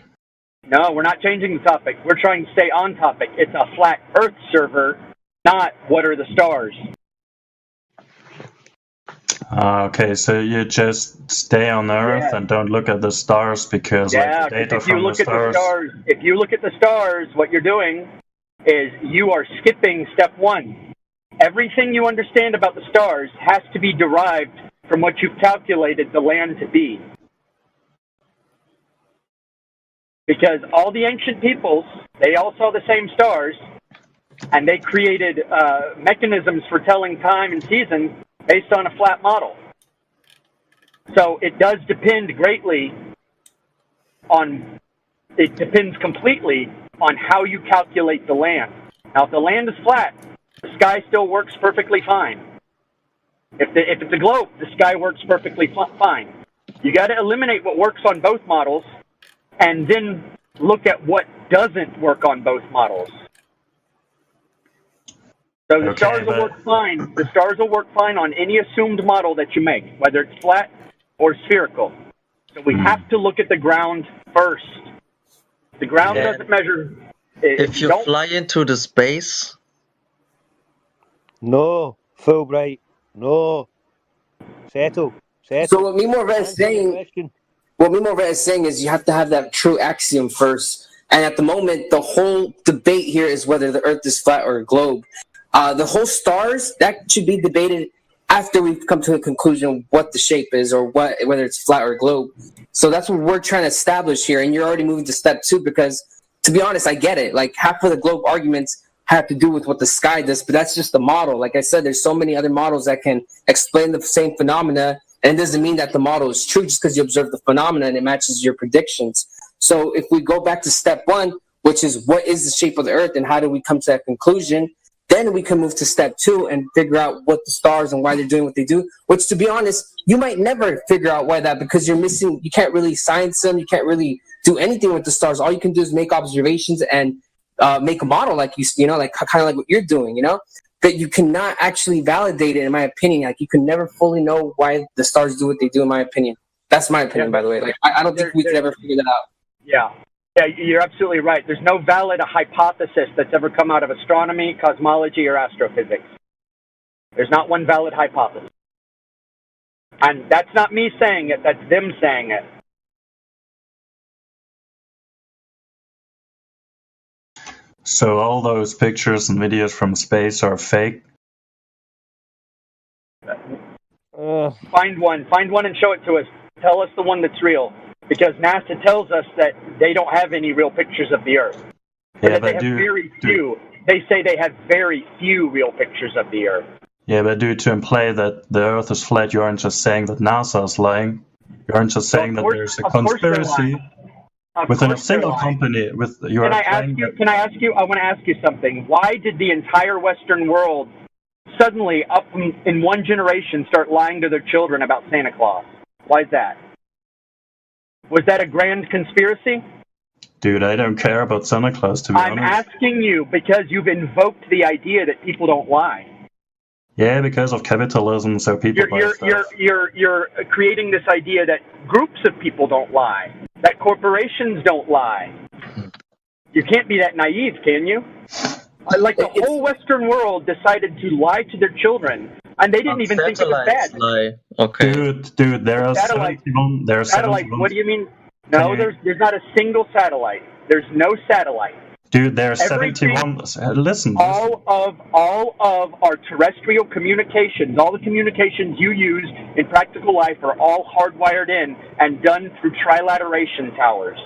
No, we're not changing the topic. We're trying to stay on topic. It's a flat Earth server, not what are the stars. Okay, so you just stay on Earth and don't look at the stars because Yeah, like the data if you from the look at the stars. stars, if you look at the stars, what you're doing is you are skipping step 1. Everything you understand about the stars has to be derived from what you've calculated the land to be. Because all the ancient peoples, they all saw the same stars, and they created mechanisms for telling time and season based on a flat model. So it does depend greatly on, it depends completely on how you calculate the land. Now, if the land is flat, the sky still works perfectly fine. If it's a globe, the sky works perfectly fine. You got to eliminate what works on both models, and then look at what doesn't work on both models. So the stars will work fine. The stars will work fine on any assumed model that you make, whether it's flat or spherical. So we have to look at the ground first. The ground doesn't measure. If you fly into the space, No, Fulbright. No. Settle. So what Mimorvet is saying, is you have to have that true axiom first. And at the moment, the whole debate here is whether the Earth is flat or a globe. The whole stars, that should be debated after we've come to a conclusion what the shape is or whether it's flat or a globe. So that's what we're trying to establish here. And you're already moving to step 2 because, to be honest, I get it. Like half of the globe arguments have to do with what the sky does, but that's just the model. Like I said, there's so many other models that can explain the same phenomena, and it doesn't mean that the model is true just because you observe the phenomena and it matches your predictions. So if we go back to step 1, which is what is the shape of the Earth and how do we come to that conclusion, then we can move to step 2 and figure out what the stars and why they're doing what they do, which, to be honest, you might never figure out why that, because you're missing, you can't really science them, you can't really do anything with the stars. All you can do is make observations and make a model like you know, like kind of like what you're doing, you know, but you cannot actually validate it, in my opinion. Like you can never fully know why the stars do what they do, in my opinion. That's my opinion, by the way. Like I don't think we could ever figure that out. Yeah. Yeah, you're absolutely right. There's no valid hypothesis that's ever come out of astronomy, cosmology, or astrophysics. There's not one valid hypothesis. And that's not me saying it, that's them saying it. So all those pictures and videos from space are fake? Find one and show it to us. Tell us the one that's real. Because NASA tells us that they don't have any real pictures of the Earth. Yeah, they have very few. They say they have very few real pictures of the Earth. Yeah, but due to imply that the Earth is flat, you aren't just saying that NASA is lying. You aren't just saying that there's a conspiracy within a single company. Can I ask you? I want to ask you something. Why did the entire Western world suddenly, up in one generation, start lying to their children about Santa Claus? Why is that? Was that a grand conspiracy? Dude, I don't care about Santa Claus, to be honest. I'm asking you because you've invoked the idea that people don't lie. Yeah, because of capitalism, so people buy stuff. You're creating this idea that groups of people don't lie, that corporations don't lie. You can't be that naive, can you? like the whole Western world decided to lie to their children, and they didn't even think it was bad. Lie. Okay. Dude, there are Satellite. 71. There are Satellite. 71. What do you mean? No, there's not a single satellite. There's no satellite. Dude, there are Everything- 71. Listen. All of our terrestrial communications, all the communications you use in practical life, are all hardwired in and done through trilateration towers.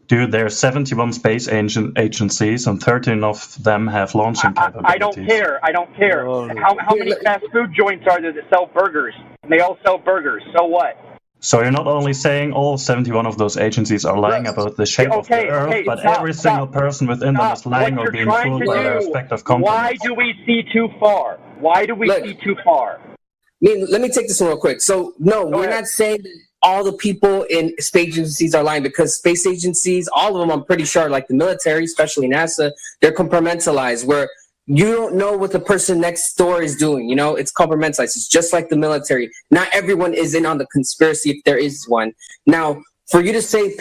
Dude, there are 71 space agencies, and 13 of them have launching capabilities. I don't care. I don't care. How many fast food joints are there that sell burgers? They all sell burgers. So what? So you're not only saying all 71 of those agencies are lying about the shape of the Earth, but every single person within them is lying or being fooled by their respective companies. Why do we see too far? Why do we see too far? Let me take this one real quick. So, no, we're not saying that all the people in space agencies are lying, because space agencies, all of them, I'm pretty sure, like the military, especially NASA, they're compartmentalized, where you don't know what the person next door is doing. You know, it's compartmentalized. It's just like the military. Not everyone is in on the conspiracy, if there is one. Now, for you to say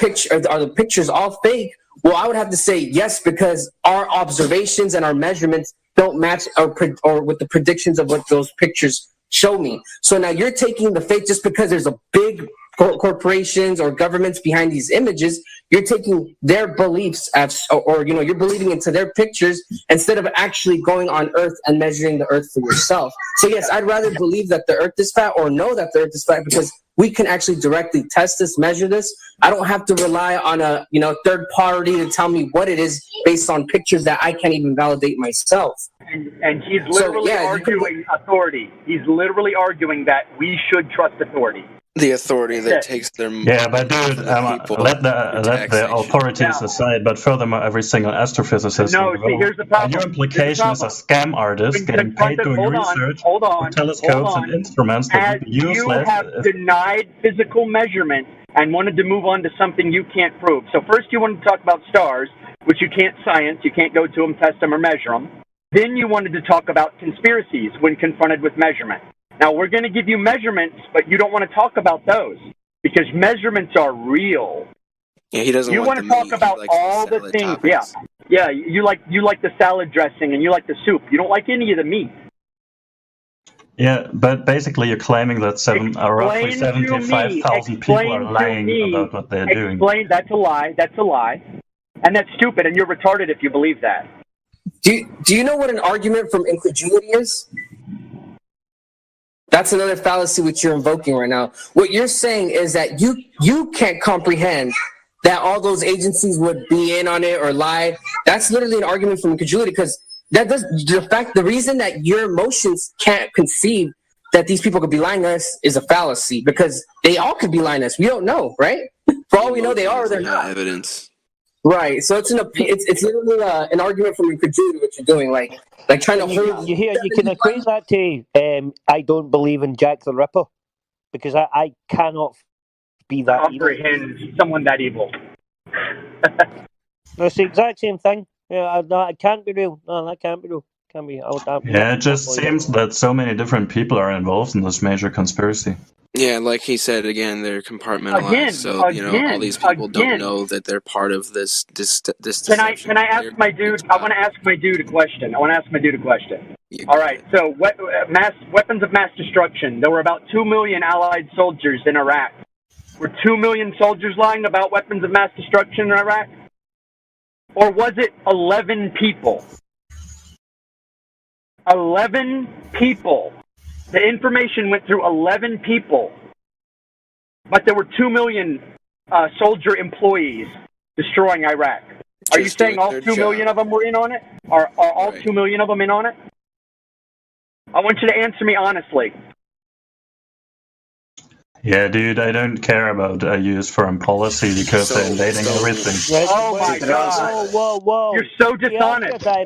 are the pictures all fake? Well, I would have to say yes, because our observations and our measurements don't match or with the predictions of what those pictures show me. So now you're taking the fake just because there's a big corporations or governments behind these images. You're taking their beliefs or you're believing into their pictures instead of actually going on Earth and measuring the Earth for yourself. So yes, I'd rather believe that the Earth is flat or know that the Earth is flat, because we can actually directly test this, measure this. I don't have to rely on a third party to tell me what it is based on pictures that I can't even validate myself. And he's literally arguing authority. He's literally arguing that we should trust authority. The authority that takes their Yeah, but dude, let the authorities aside. But furthermore, every single astrophysicist. No, see, here's the problem. Your implication is a scam artist getting paid doing research for telescopes and instruments that you use. You have denied physical measurement and wanted to move on to something you can't prove. So first you wanted to talk about stars, which you can't science. You can't go to them, test them, or measure them. Then you wanted to talk about conspiracies when confronted with measurement. Now, we're going to give you measurements, but you don't want to talk about those because measurements are real. Yeah, he doesn't. You want to talk about all the things. Topics. Yeah. You like the salad dressing and you like the soup. You don't like any of the meat. Yeah, but basically you're claiming that roughly 75,000 people are lying about what they're doing. That's a lie. That's a lie, and that's stupid. And you're retarded if you believe that. Do you know what an argument from incredulity is? That's another fallacy which you're invoking right now. What you're saying is that you can't comprehend that all those agencies would be in on it or lie. That's literally an argument from incredulity, because the reason that your emotions can't conceive that these people could be lying to us is a fallacy, because they all could be lying to us. We don't know, right? For all we know, they are or they're not. Evidence. Right. So it's literally an argument from incredulity what you're doing, like trying to hold. You can equate that to I don't believe in Jack the Ripper, because I cannot be that comprehend someone that evil. It's the exact same thing. Yeah, no, it can't be real. No, that can't be real. Can't be. Yeah, it just seems that so many different people are involved in this major conspiracy. Yeah, like he said again, they're compartmentalized. So all these people don't know that they're part of this. Can I ask my dude? I want to ask my dude a question. All right. So, weapons of mass destruction. There were about 2 million Allied soldiers in Iraq. Were 2 million soldiers lying about weapons of mass destruction in Iraq, or was it 11 people? 11 people. The information went through 11 people, but there were 2 million soldier employees destroying Iraq. Are you saying all 2 million of them were in on it? Are all 2 million of them in on it? I want you to answer me honestly. Yeah, dude, I don't care about US foreign policy because they're invading everything. Oh my God! Whoa! You're so dishonest. So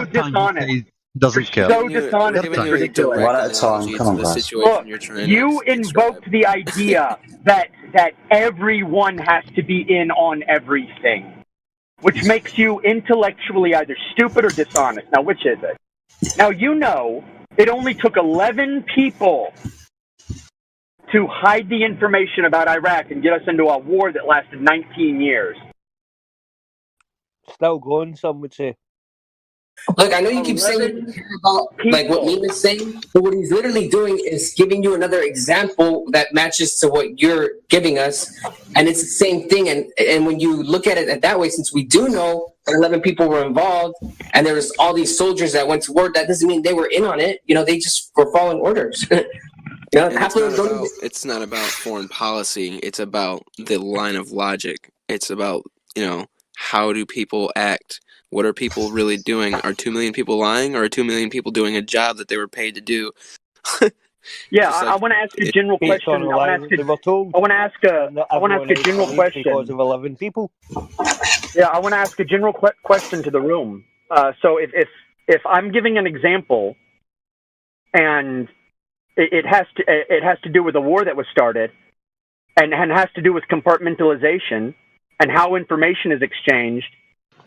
dishonest. Doesn't care. So dishonest. It's ridiculous. One at a time. Come on, guys. Look, you invoked the idea that everyone has to be in on everything, which makes you intellectually either stupid or dishonest. Now, which is it? Now, it only took 11 people to hide the information about Iraq and get us into a war that lasted 19 years. Still going, some would say. Look, I know you keep saying you care about like what Meme is saying, but what he's literally doing is giving you another example that matches to what you're giving us, and it's the same thing. And when you look at it that way, since we do know that 11 people were involved, and there was all these soldiers that went to war, that doesn't mean they were in on it. You know, they just were following orders. You know, it's not about foreign policy. It's about the line of logic. It's about, you know, how do people act? What are people really doing? Are 2 million people lying, or are 2 million people doing a job that they were paid to do? Yeah, I want to ask a general question. I want to ask a general question. Because of 11 people. Yeah, I want to ask a general question to the room. So if I'm giving an example, and it has to do with a war that was started, and has to do with compartmentalization and how information is exchanged,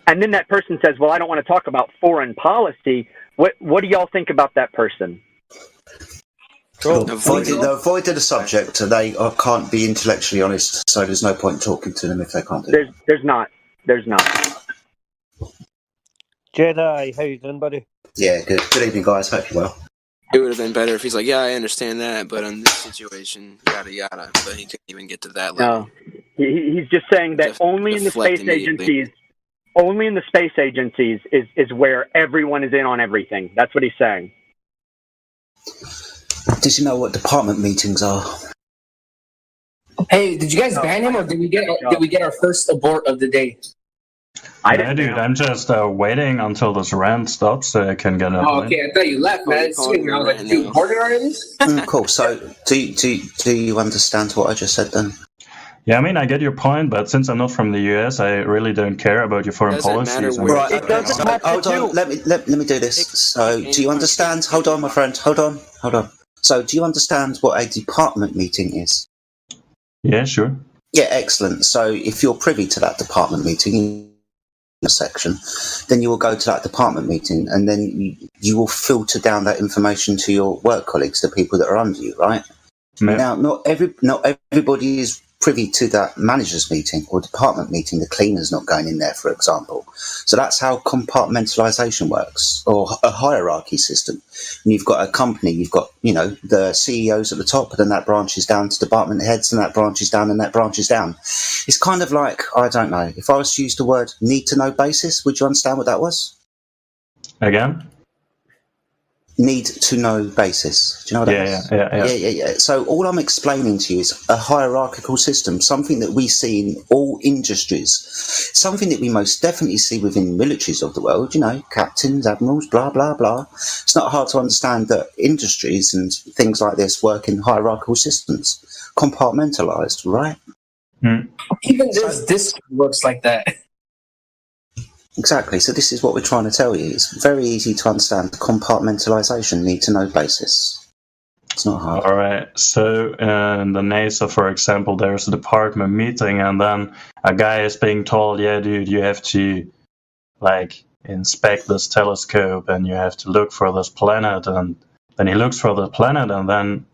and then that person says, "Well, I don't want to talk about foreign policy." What do y'all think about that person? Avoided a subject. They can't be intellectually honest, so there's no point talking to them if they can't do it. There's not. Jedi, how you doing, buddy? Yeah, good. Good evening, guys. Hope you're well. It would have been better if he's like, "Yeah, I understand that, but in this situation, yada yada." But he couldn't even get to that level. No, he's just saying that only in the space agencies. Only in the space agencies is where everyone is in on everything. That's what he's saying. Did you know what department meetings are? Hey, did you guys ban him, or did we get our first abort of the day? Dude, I'm just waiting until this rant stops so I can get up. Oh, okay, I thought you left, man. I was like, you aborted already? Cool. So, do you understand what I just said then? Yeah, I mean, I get your point, but since I'm not from the US, I really don't care about your foreign policies. Right, okay. Hold on. Let me do this. So, do you understand? Hold on, my friend. Hold on. So, do you understand what a department meeting is? Yeah, sure. Yeah, excellent. So, if you're privy to that department meeting in a section, then you will go to that department meeting, and then you will filter down that information to your work colleagues, the people that are under you, right? Yeah. Now, not everybody is privy to that manager's meeting or department meeting. The cleaner's not going in there, for example. So that's how compartmentalization works, or a hierarchy system. And you've got a company, you've got, the CEOs at the top, and then that branches down to department heads, and that branches down, and that branches down. It's kind of like, I don't know, if I was to use the word need to know basis, would you understand what that was? Again? Need to know basis. Do you know what that is? Yeah. So all I'm explaining to you is a hierarchical system, something that we see in all industries, something that we most definitely see within militaries of the world, captains, admirals, blah, blah, blah. It's not hard to understand that industries and things like this work in hierarchical systems, compartmentalized, right? Even this works like that. Exactly. So this is what we're trying to tell you. It's very easy to understand. Compartmentalization, need to know basis. It's not hard. All right. So in the NASA, for example, there's a department meeting, and then a guy is being told, "Yeah, dude, you have to inspect this telescope, and you have to look for this planet." And then he looks for the planet, and then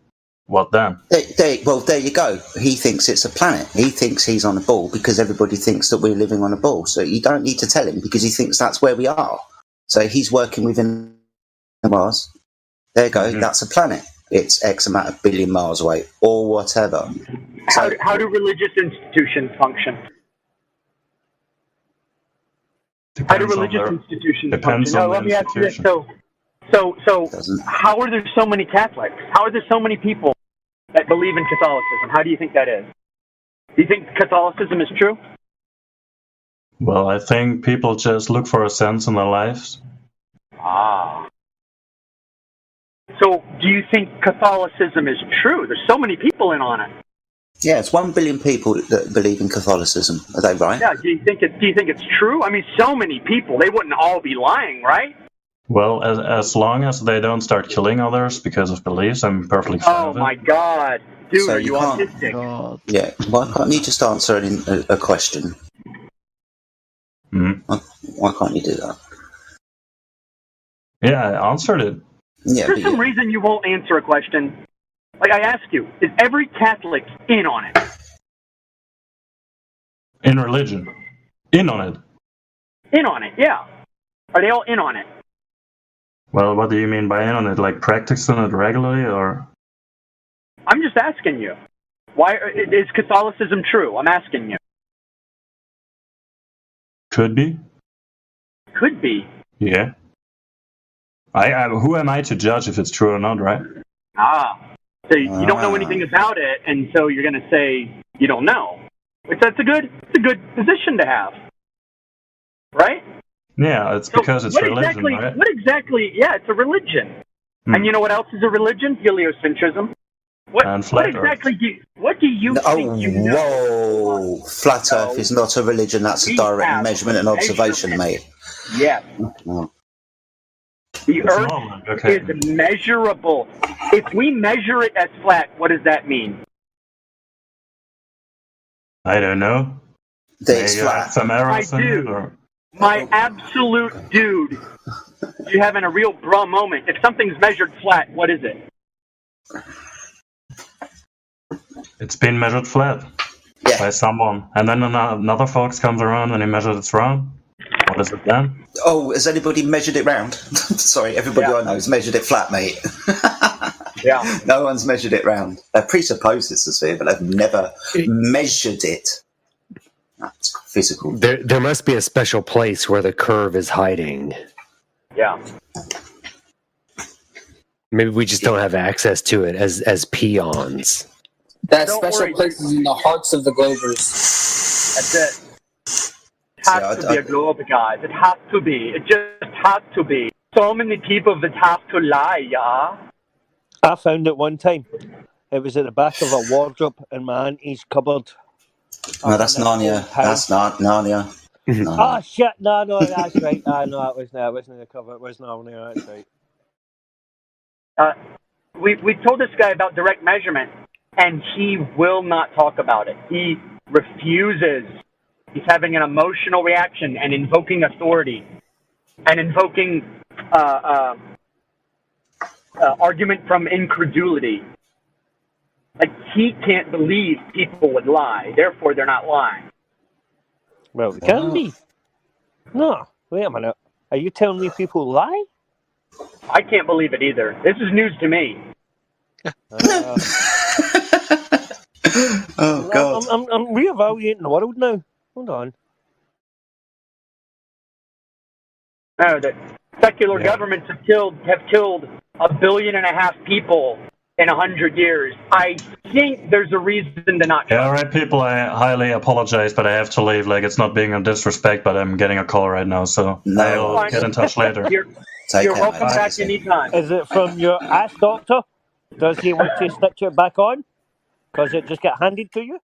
what then? There you go. He thinks it's a planet. He thinks he's on a ball because everybody thinks that we're living on a ball. So you don't need to tell him because he thinks that's where we are. So he's working within Mars. There you go. That's a planet. It's X amount of billion miles away or whatever. How do religious institutions function? How do religious institutions function? No, let me ask you this. So how are there so many Catholics? How are there so many people that believe in Catholicism? How do you think that is? Do you think Catholicism is true? Well, I think people just look for a sense in their lives. So do you think Catholicism is true? There's so many people in on it. Yeah, it's 1 billion people that believe in Catholicism. Are they right? Yeah. Do you think it's true? I mean, so many people. They wouldn't all be lying, right? Well, as long as they don't start killing others because of beliefs, I'm perfectly fine with it. Oh my God, dude, So are you you can't- autistic? Yeah. Why can't you just answer a question? Why can't you do that? Yeah, I answered it. Yeah, There's some reason you won't answer a question. Like I asked you, is every Catholic in on it? In religion. In on it. In on it, yeah. Are they all in on it? Well, what do you mean by in on it? Like practicing it regularly, or? I'm just asking you. Why is Catholicism true? I'm asking you. Could be. Could be. Yeah. Who am I to judge if it's true or not, right? So you don't know anything about it, and so you're going to say you don't know. Which it's a good position to have, right? Yeah, it's because it's religion, right? What exactly? Yeah, it's a religion. And you know what else is a religion? Heliocentrism. What exactly do you think you know? Whoa! Flat Earth is not a religion. That's a direct measurement and observation, mate. Yes. The Earth is measurable. If we measure it as flat, what does that mean? I don't know. It's flat. Some errors in it, or? My absolute dude, you're having a real bra moment. If something's measured flat, what is it? It's been measured flat by someone, and then another folks comes around and he measures it's round. What is it then? Oh, has anybody measured it round? Sorry, everybody I know has measured it flat, mate. Yeah. No one's measured it round. They presuppose it's a sphere, but they've never measured it. That's physical. There must be a special place where the curve is hiding. Yeah. Maybe we just don't have access to it as peons. That special place is in the hearts of the Globers. That's it. It has to be a globe, guys. It has to be. It just has to be. So many people that have to lie, yeah? I found it one time. It was at the back of a wardrobe in my auntie's cupboard. No, that's Narnia. That's not Narnia. Oh shit! No, that's right. No, it wasn't in the cover. It was Narnia. That's right. We told this guy about direct measurement, and he will not talk about it. He refuses. He's having an emotional reaction and invoking authority, and invoking argument from incredulity. Like, he can't believe people would lie, therefore they're not lying. Well, it can be. No, wait a minute. Are you telling me people lie? I can't believe it either. This is news to me. Oh, God. I'm reevaluating the world now. Hold on. No, the secular governments have killed 1.5 billion people in 100 years. I think there's a reason to not. Yeah, all right, people. I highly apologize, but I have to leave. Like, it's not being a disrespect, but I'm getting a call right now, so I'll get in touch later. You're welcome back anytime. Is it from your ass doctor? Does he want to stitch it back on? Because it just got handed to you?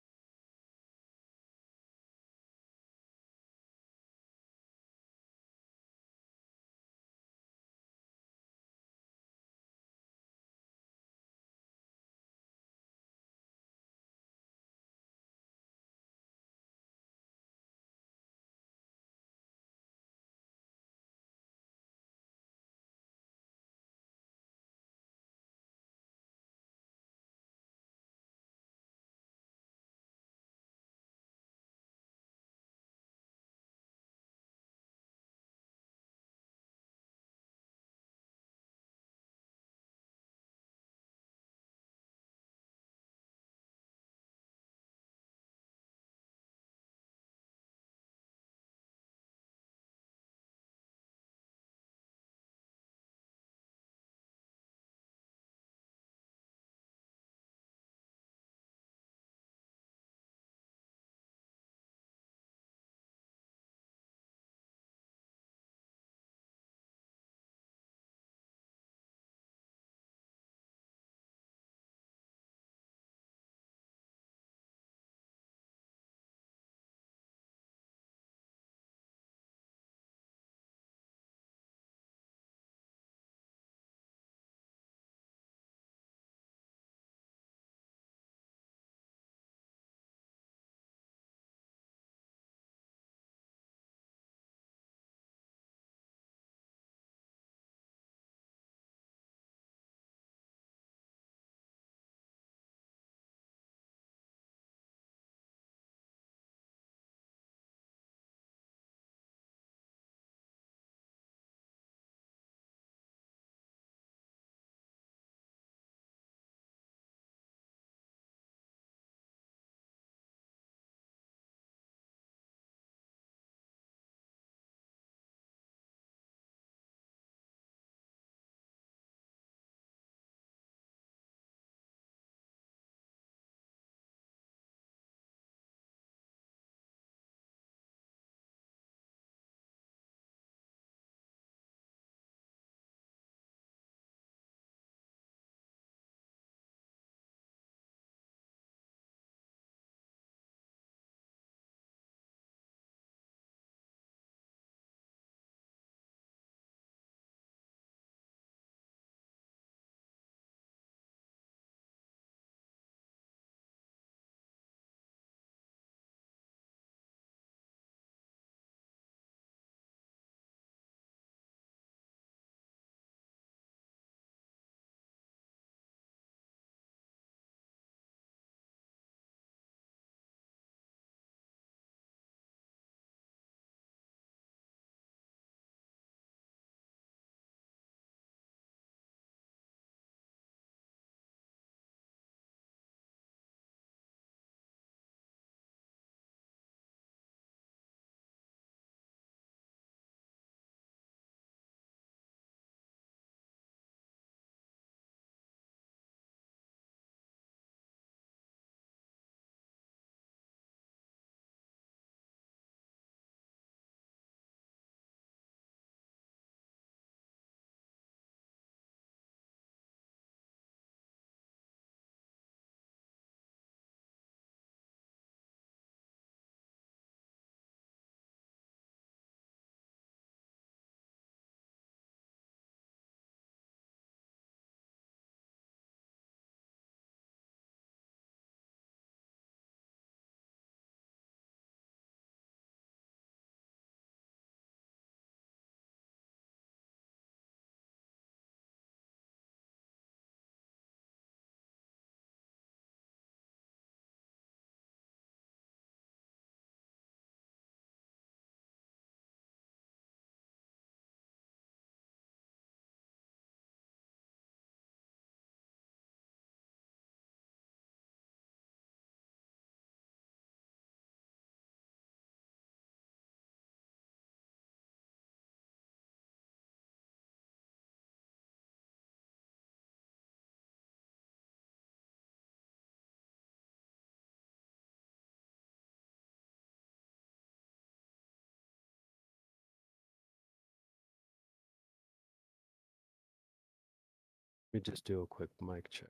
Let me just do a quick mic check.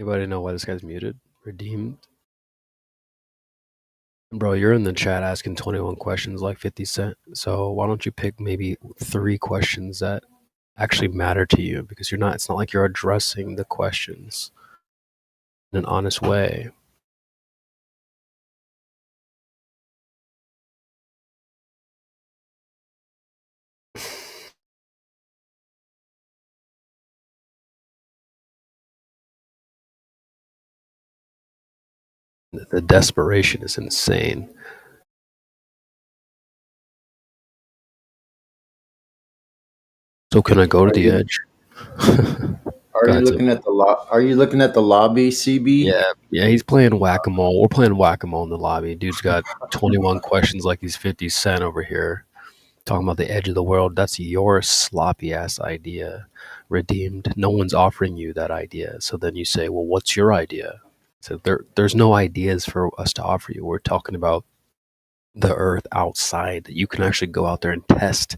Anybody know why this guy's muted? Redeemed? Bro, you're in the chat asking 21 questions like 50 Cent. So why don't you pick maybe 3 questions that actually matter to you? Because it's not like you're addressing the questions in an honest way. The desperation is insane. So can I go to the edge? Are you looking at the Are you looking at the lobby, CB? Yeah, he's playing whack-a-mole. We're playing whack-a-mole in the lobby. Dude's got 21 questions like he's 50 Cent over here. Talking about the edge of the world. That's your sloppy ass idea. Redeemed. No one's offering you that idea. So then you say, well, what's your idea? So there's no ideas for us to offer you. We're talking about the earth outside that you can actually go out there and test.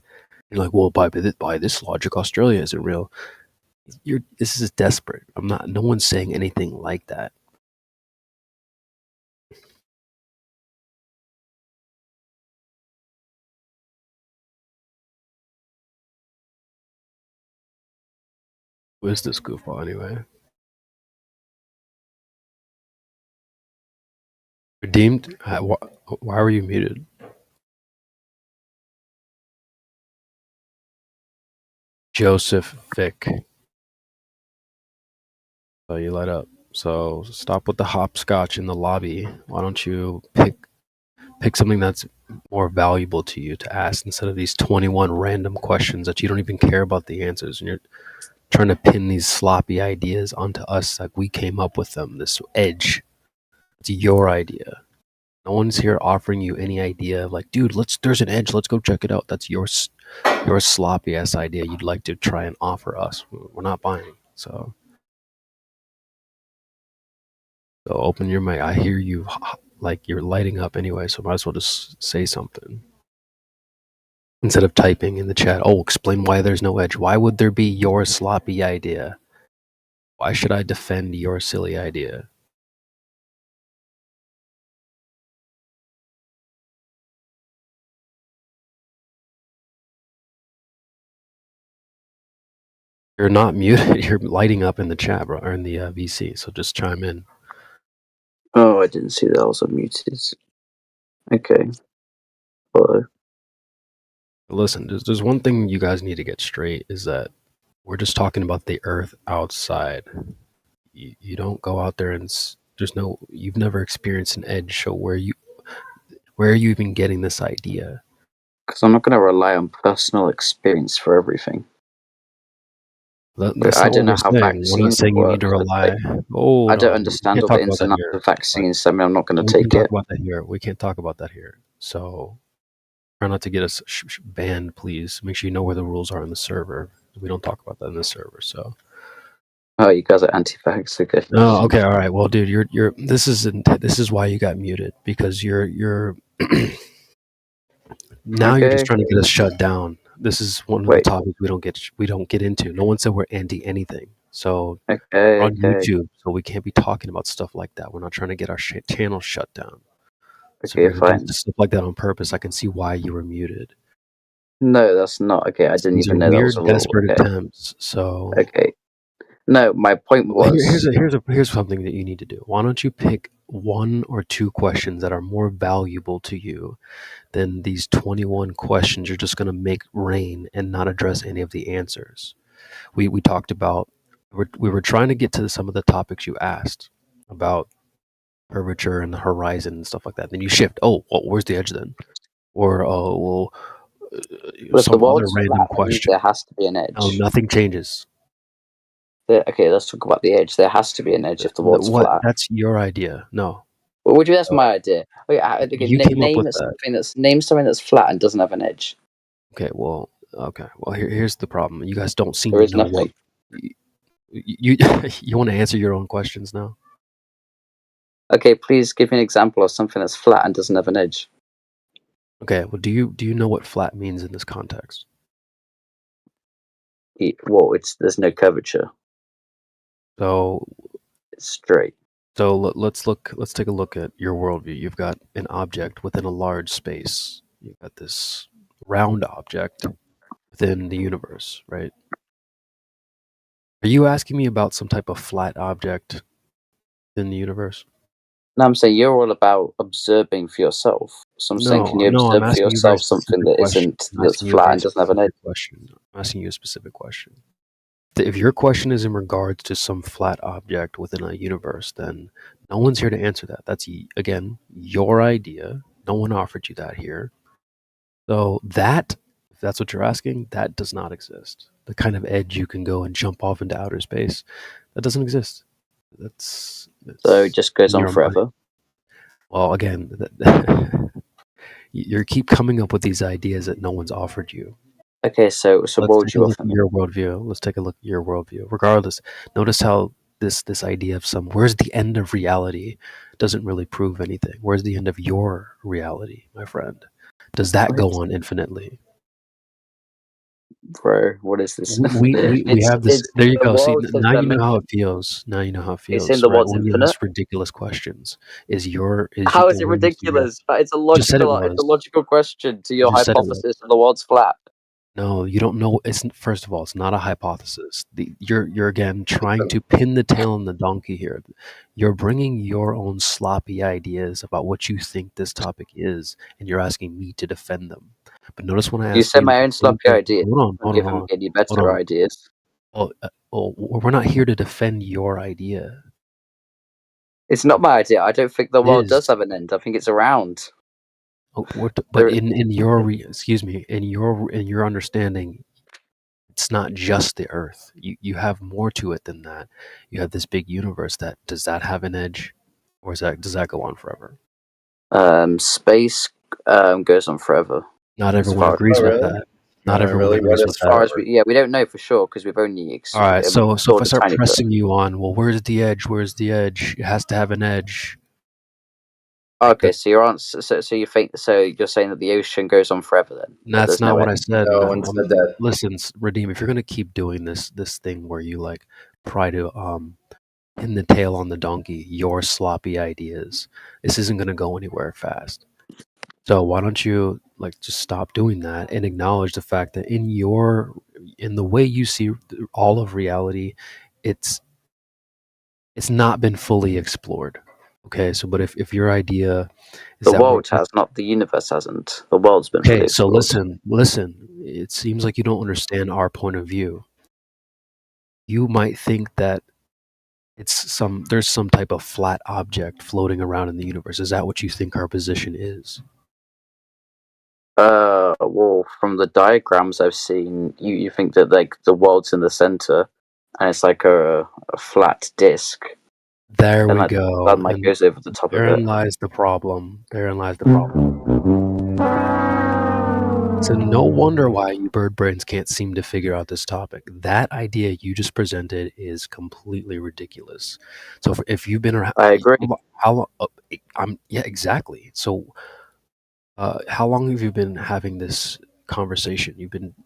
You're like, well, by this logic, Australia isn't real. This is desperate. No one's saying anything like that. Who is this goofball anyway? Redeemed? Why were you muted? Joseph Vick. So you light up. So stop with the hopscotch in the lobby. Why don't you pick something that's more valuable to you to ask instead of these 21 random questions that you don't even care about the answers, and you're trying to pin these sloppy ideas onto us like we came up with them. This edge. It's your idea. No one's here offering you any idea of like, dude, there's an edge, let's go check it out. That's your sloppy ass idea you'd like to try and offer us. We're not buying. So open your mic. I hear you like you're lighting up anyway, so might as well just say something. Instead of typing in the chat, explain why there's no edge. Why would there be your sloppy idea? Why should I defend your silly idea? You're not muted. You're lighting up in the chat, bro, or in the VC. So just chime in. Oh, I didn't see that I was unmuted. Okay. Hello. Listen, there's one thing you guys need to get straight is that we're just talking about the earth outside. You don't go out there and you've never experienced an edge. So where are you even getting this idea? Because I'm not going to rely on personal experience for everything. I don't know how vaccines We're not saying you need to rely. I don't understand all the ins and outs of vaccines, so I'm not going to take it. We can't talk about that here. So try not to get us banned, please. Make sure you know where the rules are in the server. We don't talk about that in the server. So. Oh, you guys are anti-vax, okay? Oh, okay, all right. Well, dude, this is why you got muted, because you're now you're just trying to get us shut down. This is one of the topics we don't get into. No one said we're anti anything. So Okay, we're on okay. YouTube, so we can't be talking about stuff like that. We're not trying to get our channel shut down. So if Okay, you're gonna fine. do stuff like that on purpose, I can see why you were muted. No, that's not okay. I didn't These are even know that was weird, a rule. desperate Okay. attempts. So Okay. No, my point well, was here's something that you need to do. Why don't you pick 1 or 2 questions that are more valuable to you than these 21 questions you're just going to make rain and not address any of the answers? We talked about we were trying to get to some of the topics you asked about curvature and the horizon and stuff like that. Then you shift. Oh, well, where's the edge then? Or oh, well, well, if the some other world's random flat, that means question. there has to be an edge. No, nothing changes. Okay, let's talk about the edge. There has to be an edge if the world's What? flat. That's your idea. No. Well, would you? That's my idea. Okay, You came up with name something that's flat and doesn't have an edge. Okay. Well. Here's the problem. You guys don't seem There to is know nothing. what you you want to answer your own questions now. Okay, please give me an example of something that's flat and doesn't have an edge. Okay. Well, do you know what flat means in this context? Well, there's no curvature. So it's straight. So let's take a look at your worldview. You've got an object within a large space. You've got this round object within the universe, right? Are you asking me about some type of flat object in the universe? No, I'm saying you're all about observing for yourself. So I'm saying, can you I'm observe for asking you a very yourself something specific that question. that's flat and doesn't have an edge? I'm asking you a specific question. If your question is in regards to some flat object within a universe, then no one's here to answer that. That's, again, your idea. No one offered you that here. So that, if that's what you're asking, that does not exist. The kind of edge you can go and jump off into outer space, that doesn't exist. So it just goes on forever. Well, again, you keep coming up with these ideas that no one's offered you. Okay, so what would you offer me? Your worldview. Let's take a look at your worldview. Regardless, notice how this idea of where's the end of reality doesn't really prove anything. Where's the end of your reality, my friend? Does that go on infinitely? Bro, what is this? We have this. There you go. See, now you know how it feels. Now you know how it feels. It's in the world's when you infinite. ask ridiculous questions. How is it ridiculous? It's a logical question to your hypothesis that the world's flat. No, you don't know. First of all, it's not a hypothesis. You're again trying to pin the tail on the donkey here. You're bringing your own sloppy ideas about what you think this topic is, and you're asking me to defend them. But notice when I ask you said my own sloppy idea. Hold on. Any better ideas? We're not here to defend your idea. It's not my idea. I don't think the world does have an end. I think it's around. But in your understanding, it's not just the Earth. You have more to it than that. You have this big universe. Does that have an edge, or does that go on forever? Space goes on forever. Not everyone agrees with that. Not everyone agrees with that. We don't know for sure because we've only. All right, so if I start pressing you on, well, where's the edge? Where's the edge? It has to have an edge. Okay, so you're you're saying that the ocean goes on forever then? That's not what I said. No one said that. Listen, Redeem, if you're gonna keep doing this thing where you try to pin the tail on the donkey, your sloppy ideas, this isn't gonna go anywhere fast. So why don't you just stop doing that and acknowledge the fact that in the way you see all of reality, it's not been fully explored. Okay, so but if your idea is the world has not, the universe hasn't. The world's been fully explored. So listen. It seems like you don't understand our point of view. You might think that there's some type of flat object floating around in the universe. Is that what you think our position is? Well, from the diagrams I've seen, you think that the world's in the center, and it's like a flat disc. There we go. That goes over the top of it. Therein lies the problem. So no wonder why you bird brains can't seem to figure out this topic. That idea you just presented is completely ridiculous. So if you've been around, I agree. How long? Yeah, exactly. So how long have you been having this conversation?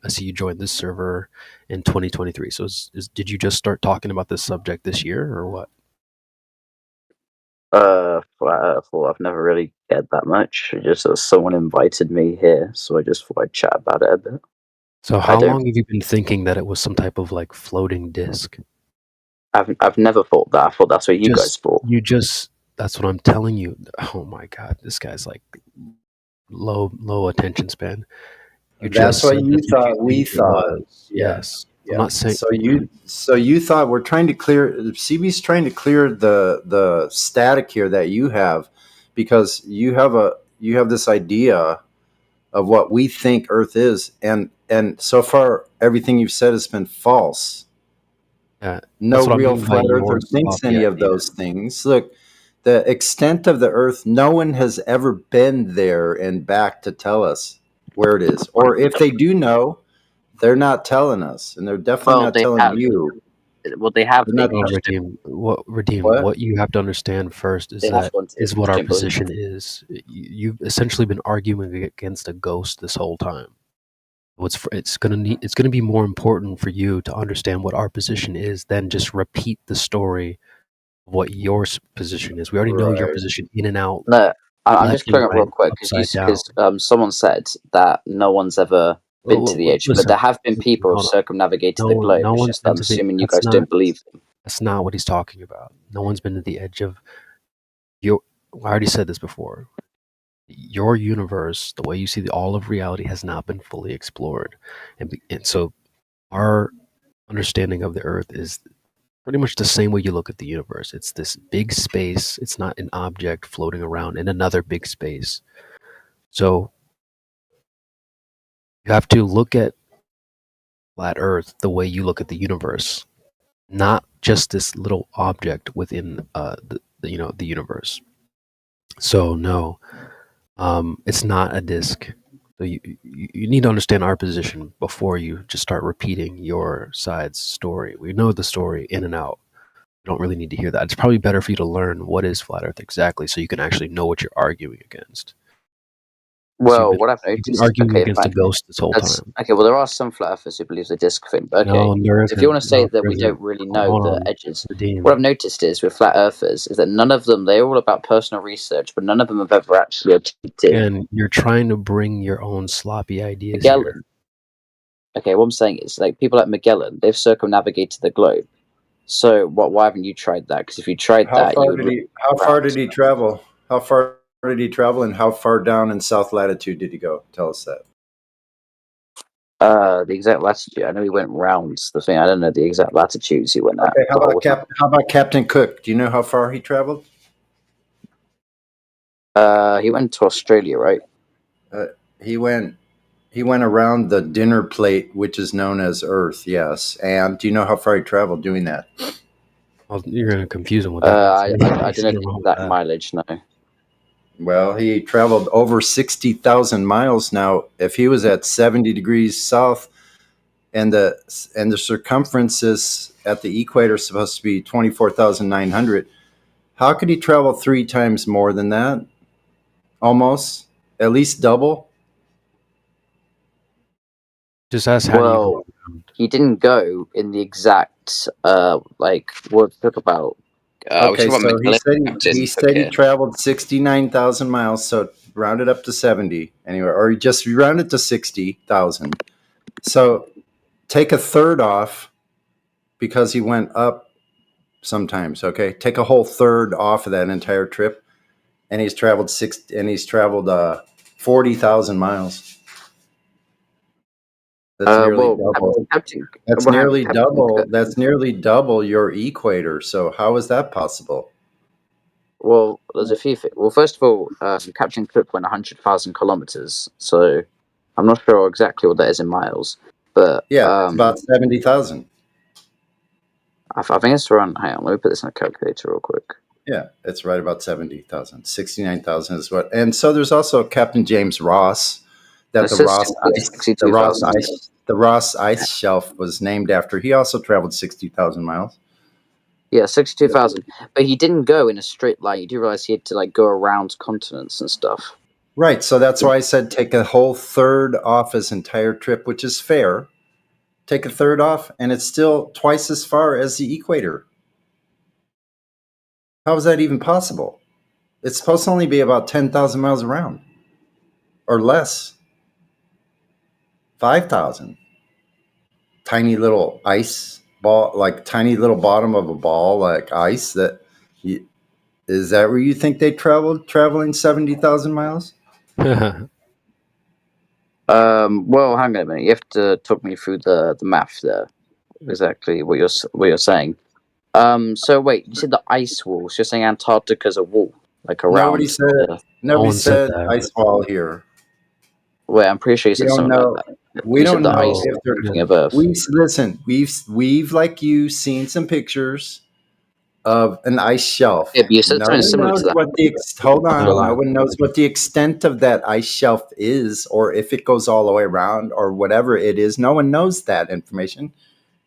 I see you joined this server in 2023. So did you just start talking about this subject this year or what? Flat Earth, well, I've never really cared that much. Just someone invited me here, so I just thought I'd chat about it a bit. So how long have you been thinking that it was some type of like floating disc? I've never thought that. I thought that's what you guys thought. That's what I'm telling you. Oh my god, this guy's like low attention span. That's what you thought. We thought. Yes. Yeah. I'm not saying So you thought we're trying to clear. CB's trying to clear the static here that you have, because you have this idea of what we think Earth is, and so far everything you've said has been false. No real flat earther thinks any of those things. Look, the extent of the Earth, no one has ever been there and back to tell us where it is. Or if they do know, they're not telling us, and they're definitely not telling you. Well, they have. What you have to understand first is what our position is. You've essentially been arguing against a ghost this whole time. It's gonna be more important for you to understand what our position is than just repeat the story of what your position is. We already know your position in and out. No, I'm just clearing up real quick because someone said that no one's ever been to the edge, but there have been people who circumnavigated the globe. It's just I'm assuming you guys don't believe them. That's not what he's talking about. No one's been to the edge of your. I already said this before. Your universe, the way you see all of reality, has not been fully explored, and so our understanding of the Earth is pretty much the same way you look at the universe. It's this big space. It's not an object floating around in another big space. So you have to look at flat Earth the way you look at the universe, not just this little object within the universe. So no. It's not a disc. So you need to understand our position before you just start repeating your side's story. We know the story in and out. You don't really need to hear that. It's probably better for you to learn what is flat Earth exactly, so you can actually know what you're arguing against. Well, what I've noticed is arguing against a ghost this whole time. Okay, well, there are some flat earthers who believe the disc thing. But okay, if you want to say that we don't really know the edges, what I've noticed is with flat earthers is that none of them, they're all about personal research, but none of them have ever actually attempted. And you're trying to bring your own sloppy ideas. Magellan. Okay, what I'm saying is, like, people like Magellan, they've circumnavigated the globe. So why haven't you tried that? Because if you tried how far did he travel? How far did he travel, and how far down in south latitude did he go? Tell us that. The exact latitude. I know he went round the thing. I don't know the exact latitudes he went at. Okay, how about Captain Cook? Do you know how far he traveled? He went to Australia, right? He went around the dinner plate, which is known as Earth. Yes. And do you know how far he traveled doing that? Well, you're going to confuse him with that. I didn't know that mileage. No. Well, he traveled over 60,000 miles. Now, if he was at 70 degrees south, and the circumference is at the equator supposed to be 24,900, how could he travel 3 times more than that? Almost, at least double. Just ask how. He didn't go in the exact what took about. Okay, so he said he traveled 69,000 miles, so round it up to 70 anyway, or just round it to 60,000. So take a third off because he went up sometimes. Okay, take a whole third off of that entire trip, and he's traveled 40,000 miles. That's nearly double. That's nearly double. That's nearly double your equator. So how is that possible? Well, there's a few things. Well, first of all, Captain Cook went 100,000 kilometers. So I'm not sure exactly what that is in miles, but yeah, it's about 70,000. I think it's around. Hang on, let me put this in a calculator real quick. Yeah, it's right about 70,000. 69,000 is what. And so there's also Captain James Ross. That the Ross Ice Shelf was named after. He also traveled 60,000 miles. Yeah, 62,000. But he didn't go in a straight line. You do realize he had to go around continents and stuff. Right. So that's why I said take a whole third off his entire trip, which is fair. Take a third off, and it's still twice as far as the equator. How is that even possible? It's supposed to only be about 10,000 miles around or less. 5,000. Tiny little ice ball, like tiny little bottom of a ball, like ice. Is that where you think they traveling 70,000 miles? Well, hang on a minute. You have to talk me through the math there. Exactly what you're saying. So wait, you said the ice walls. You're saying Antarctica's a wall, like around. Nobody said ice wall here. Wait, I'm pretty sure you said something like that. We don't know if they're of Earth. We've like you seen some pictures of an ice shelf. Yeah, but you said something similar to that. Hold on. No one knows what the extent of that ice shelf is, or if it goes all the way around, or whatever it is. No one knows that information.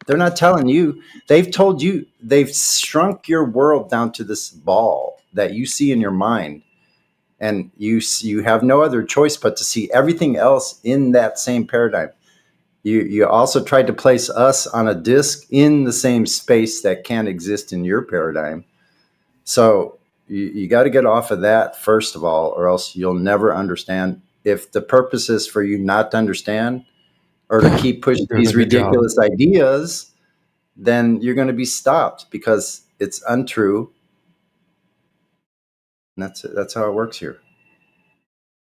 They're not telling you. They've told you. They've shrunk your world down to this ball that you see in your mind. And you have no other choice but to see everything else in that same paradigm. You also tried to place us on a disk in the same space that can't exist in your paradigm. So you got to get off of that first of all, or else you'll never understand. If the purpose is for you not to understand or to keep pushing these ridiculous ideas, then you're going to be stopped because it's untrue. And that's it. That's how it works here.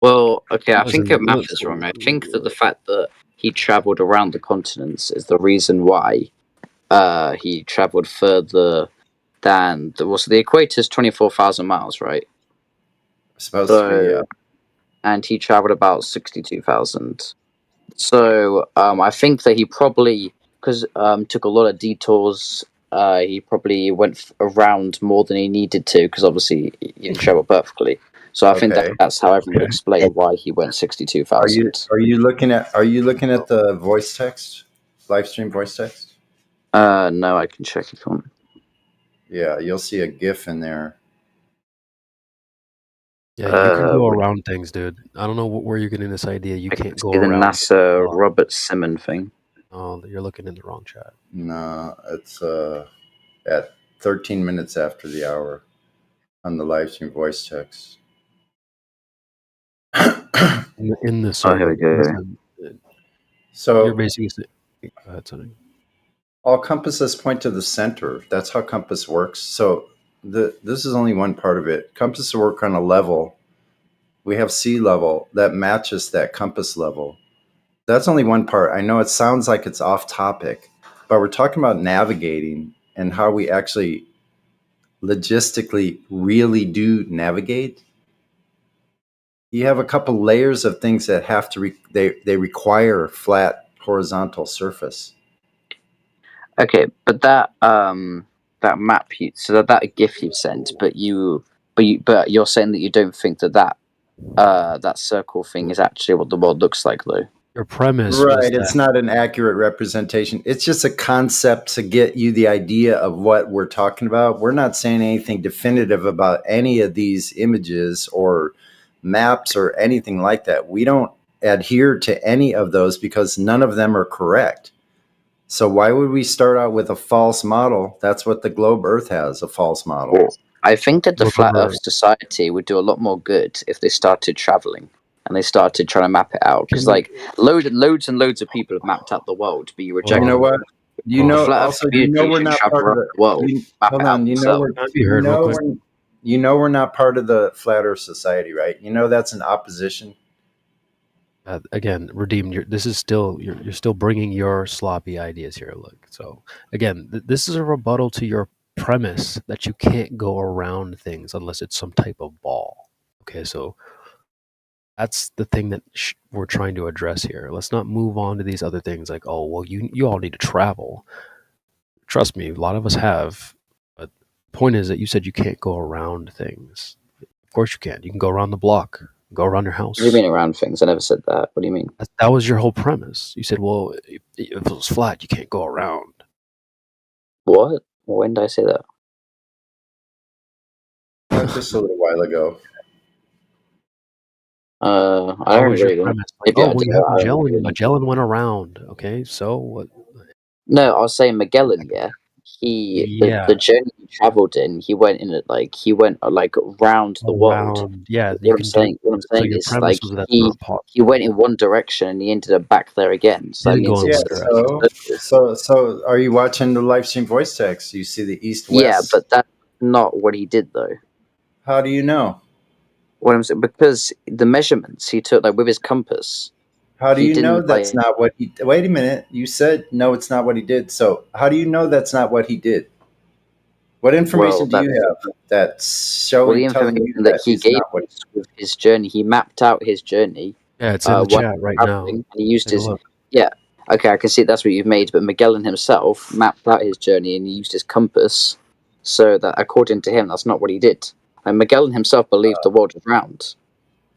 Well, okay, I think your math is wrong. I think that the fact that he traveled around the continents is the reason why he traveled further than the equator is 24,000 miles, right? Supposed to be, yeah. And he traveled about 62,000. So I think that he probably, because took a lot of detours, he probably went around more than he needed to, because obviously he didn't travel perfectly. So I think that's how everyone would explain why he went 62,000. Are you looking at the voice text, live stream voice text? No, I can check if you want. Yeah, you'll see a GIF in there. Yeah, you can go around things, dude. I don't know where you're getting this idea. You can't go the around. NASA Robert Simon thing. Oh, you're looking in the wrong chat. No, it's at 13 minutes after the hour on the live stream voice text. In the server. Here we go. So you're basically saying, go ahead, Sonny. All compasses point to the center. That's how compass works. So this is only one part of it. Compasses work on a level. We have sea level that matches that compass level. That's only one part. I know it sounds like it's off topic, but we're talking about navigating and how we actually logistically really do navigate. You have a couple layers of things that have to they require flat horizontal surface. Okay, but that map that GIF you sent, but you're saying that you don't think that circle thing is actually what the world looks like, though. Your premise, right? It's not an accurate representation. It's just a concept to get you the idea of what we're talking about. We're not saying anything definitive about any of these images or maps or anything like that. We don't adhere to any of those because none of them are correct. So why would we start out with a false model? That's what the globe Earth has, a false model. Well, I think that the Flat Earth Society would do a lot more good if they started traveling and they started trying to map it out. Because like loads and loads of people have mapped out the world, but you reject. You know what? You know, Flat also, you know we're not part of the world. Hold on, you know we're not part of the Flat Earth Society, right? You know that's an opposition. Again, Redeemed, this is still you're still bringing your sloppy ideas here. Look, so again, this is a rebuttal to your premise that you can't go around things unless it's some type of ball. Okay, so that's the thing that we're trying to address here. Let's not move on to these other things like, oh, well, you all need to travel. Trust me, a lot of us have. But the point is that you said you can't go around things. Of course you can. You can go around the block. Go around your house. What do you mean around things? I never said that. What do you mean? That was your whole premise. You said, well, if it was flat, you can't go around. What? When did I say that? Just a little while ago. I don't What was your agree with them. premise? Like, Maybe I well, do. you have I don't agree Magellan. with them. Magellan went around. Okay, so what? No, I was saying Magellan. Yeah, the Yeah, journey he traveled in, he went in it like round the world. around. Yeah, you can do. What I'm So saying your is premise like was that's he not possible. he went in one direction and he ended up back there again. So that Didn't go means in it's one direction. So are you watching the live stream voice text? You see the east yeah, west. but that's not what he did though. How do you know? What I'm saying, because the measurements he took like with his compass. How do He you know didn't that's like. not what he? Wait a minute. You said no, it's not what he did. So how do you know that's not what he did? What information do you have that's Well, the telling you information that that he he's gave not what? us with his journey, he mapped out his journey. Yeah, it's in the while chat right traveling, now. and he used Take a his. look. Yeah, okay, I can see that's what you've made. But Magellan himself mapped out his journey and he used his compass, so that according to him, that's not what he did. And Magellan himself believed the world was round.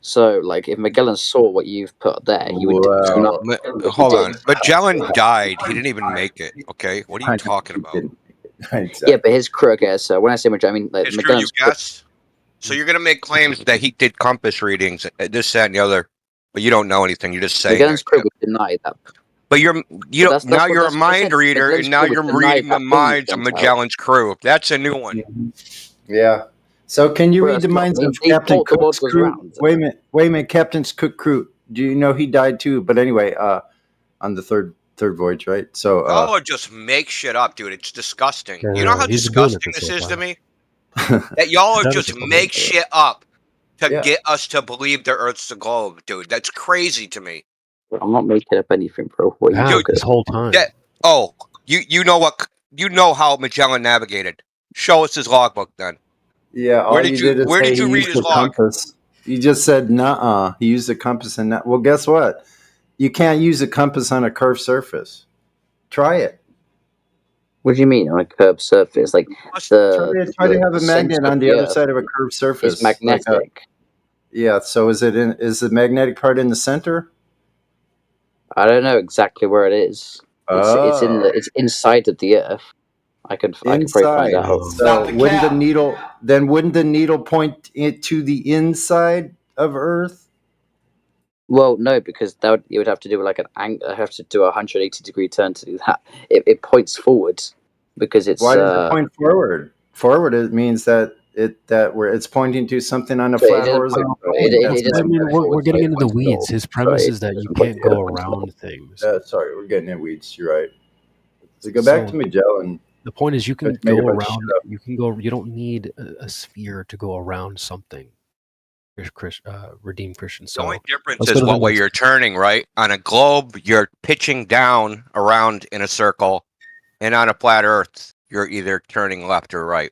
So, like, if Magellan saw what you've put there, he would do not. Hold on. Magellan died. He didn't even make it. Okay, what are you talking about? Yeah, but his crew. Okay, so when I say Magellan, I mean like It's true. You Magellan's crew. guess. So you're gonna make claims that he did compass readings, this, that, and the other, but you don't know anything. You're just saying. Magellan's crew would deny that. But that's now what- you're a that's what I said. mind reader, Magellan's and now crew would you're deny reading that the thing minds you of sent out. Magellan's crew. That's a new one. Yeah. So can you Bro, read the that's not minds me. of They Captain thought the world Cook's was crew? round. Wait a minute. Captain Cook crew. Do you know he died too? But anyway, on the third voyage, right? So Y'all just make shit up, dude. It's disgusting. Yeah, You know how he's been doing it disgusting this this whole is to time. me? That y'all Done it just this whole make time. shit up to Yeah. get us to believe the Earth's the globe, dude. That's crazy to me. I'm not making up anything, bro. What are you Yeah, talking this whole time. You know how Magellan navigated. Show us his logbook then. yeah, all Where you did did is where say did you he read used his the log? compass. You just said nuh-uh. He used the compass and well, guess what? You can't use a compass on a curved surface. Try it. What do you mean on a curved surface? Like Try to have a the magnet center on of the other Earth side of a curved surface. is magnetic. Yeah. So is the magnetic part in the center? I don't know exactly where it is. It's inside of the Earth. I could probably find out. So wouldn't the needle point it to the inside of Earth? Well, no, because you would have to do like an angle. I have to do a 180-degree turn to do that. It points forward because it's. Why does it point forward? Forward it means that it's pointing to something on a So it flat doesn't horizontal. point- I mean, we're getting into the forward, weeds. His premise is that you can't go around things. Sorry, we're getting in weeds. You're right. So go back to Magellan. The point is, you can Make go a bunch of around. shit up. You can go. You don't need a sphere to go around something. Redeemed Christian. So The only difference let's go is to the what way next- you're turning, right? On a globe, you're pitching down around in a circle, and on a flat Earth, you're either turning left or right.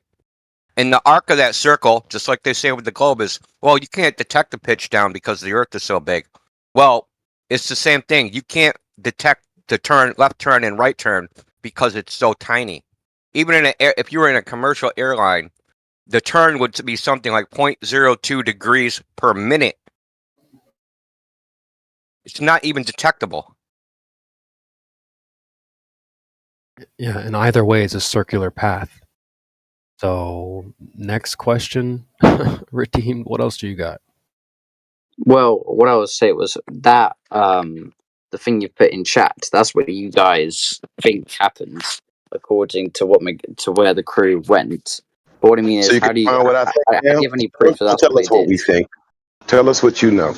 And the arc of that circle, just like they say with the globe, is, well, you can't detect the pitch down because the Earth is so big. Well, it's the same thing. You can't detect the left turn and right turn because it's so tiny. Even if you were in a commercial airline, the turn would be something like 0.02 degrees per minute. It's not even detectable. Yeah, and either way, it's a circular path. So, next question, Redeemed. What else do you got? Well, what I was saying was that the thing you put in chat. That's what you guys think happened, according to where the crew went. But what I mean is, So you how can do you find what I think, how do you have any proof that that's tell what us they what did? we think. Tell us what you know.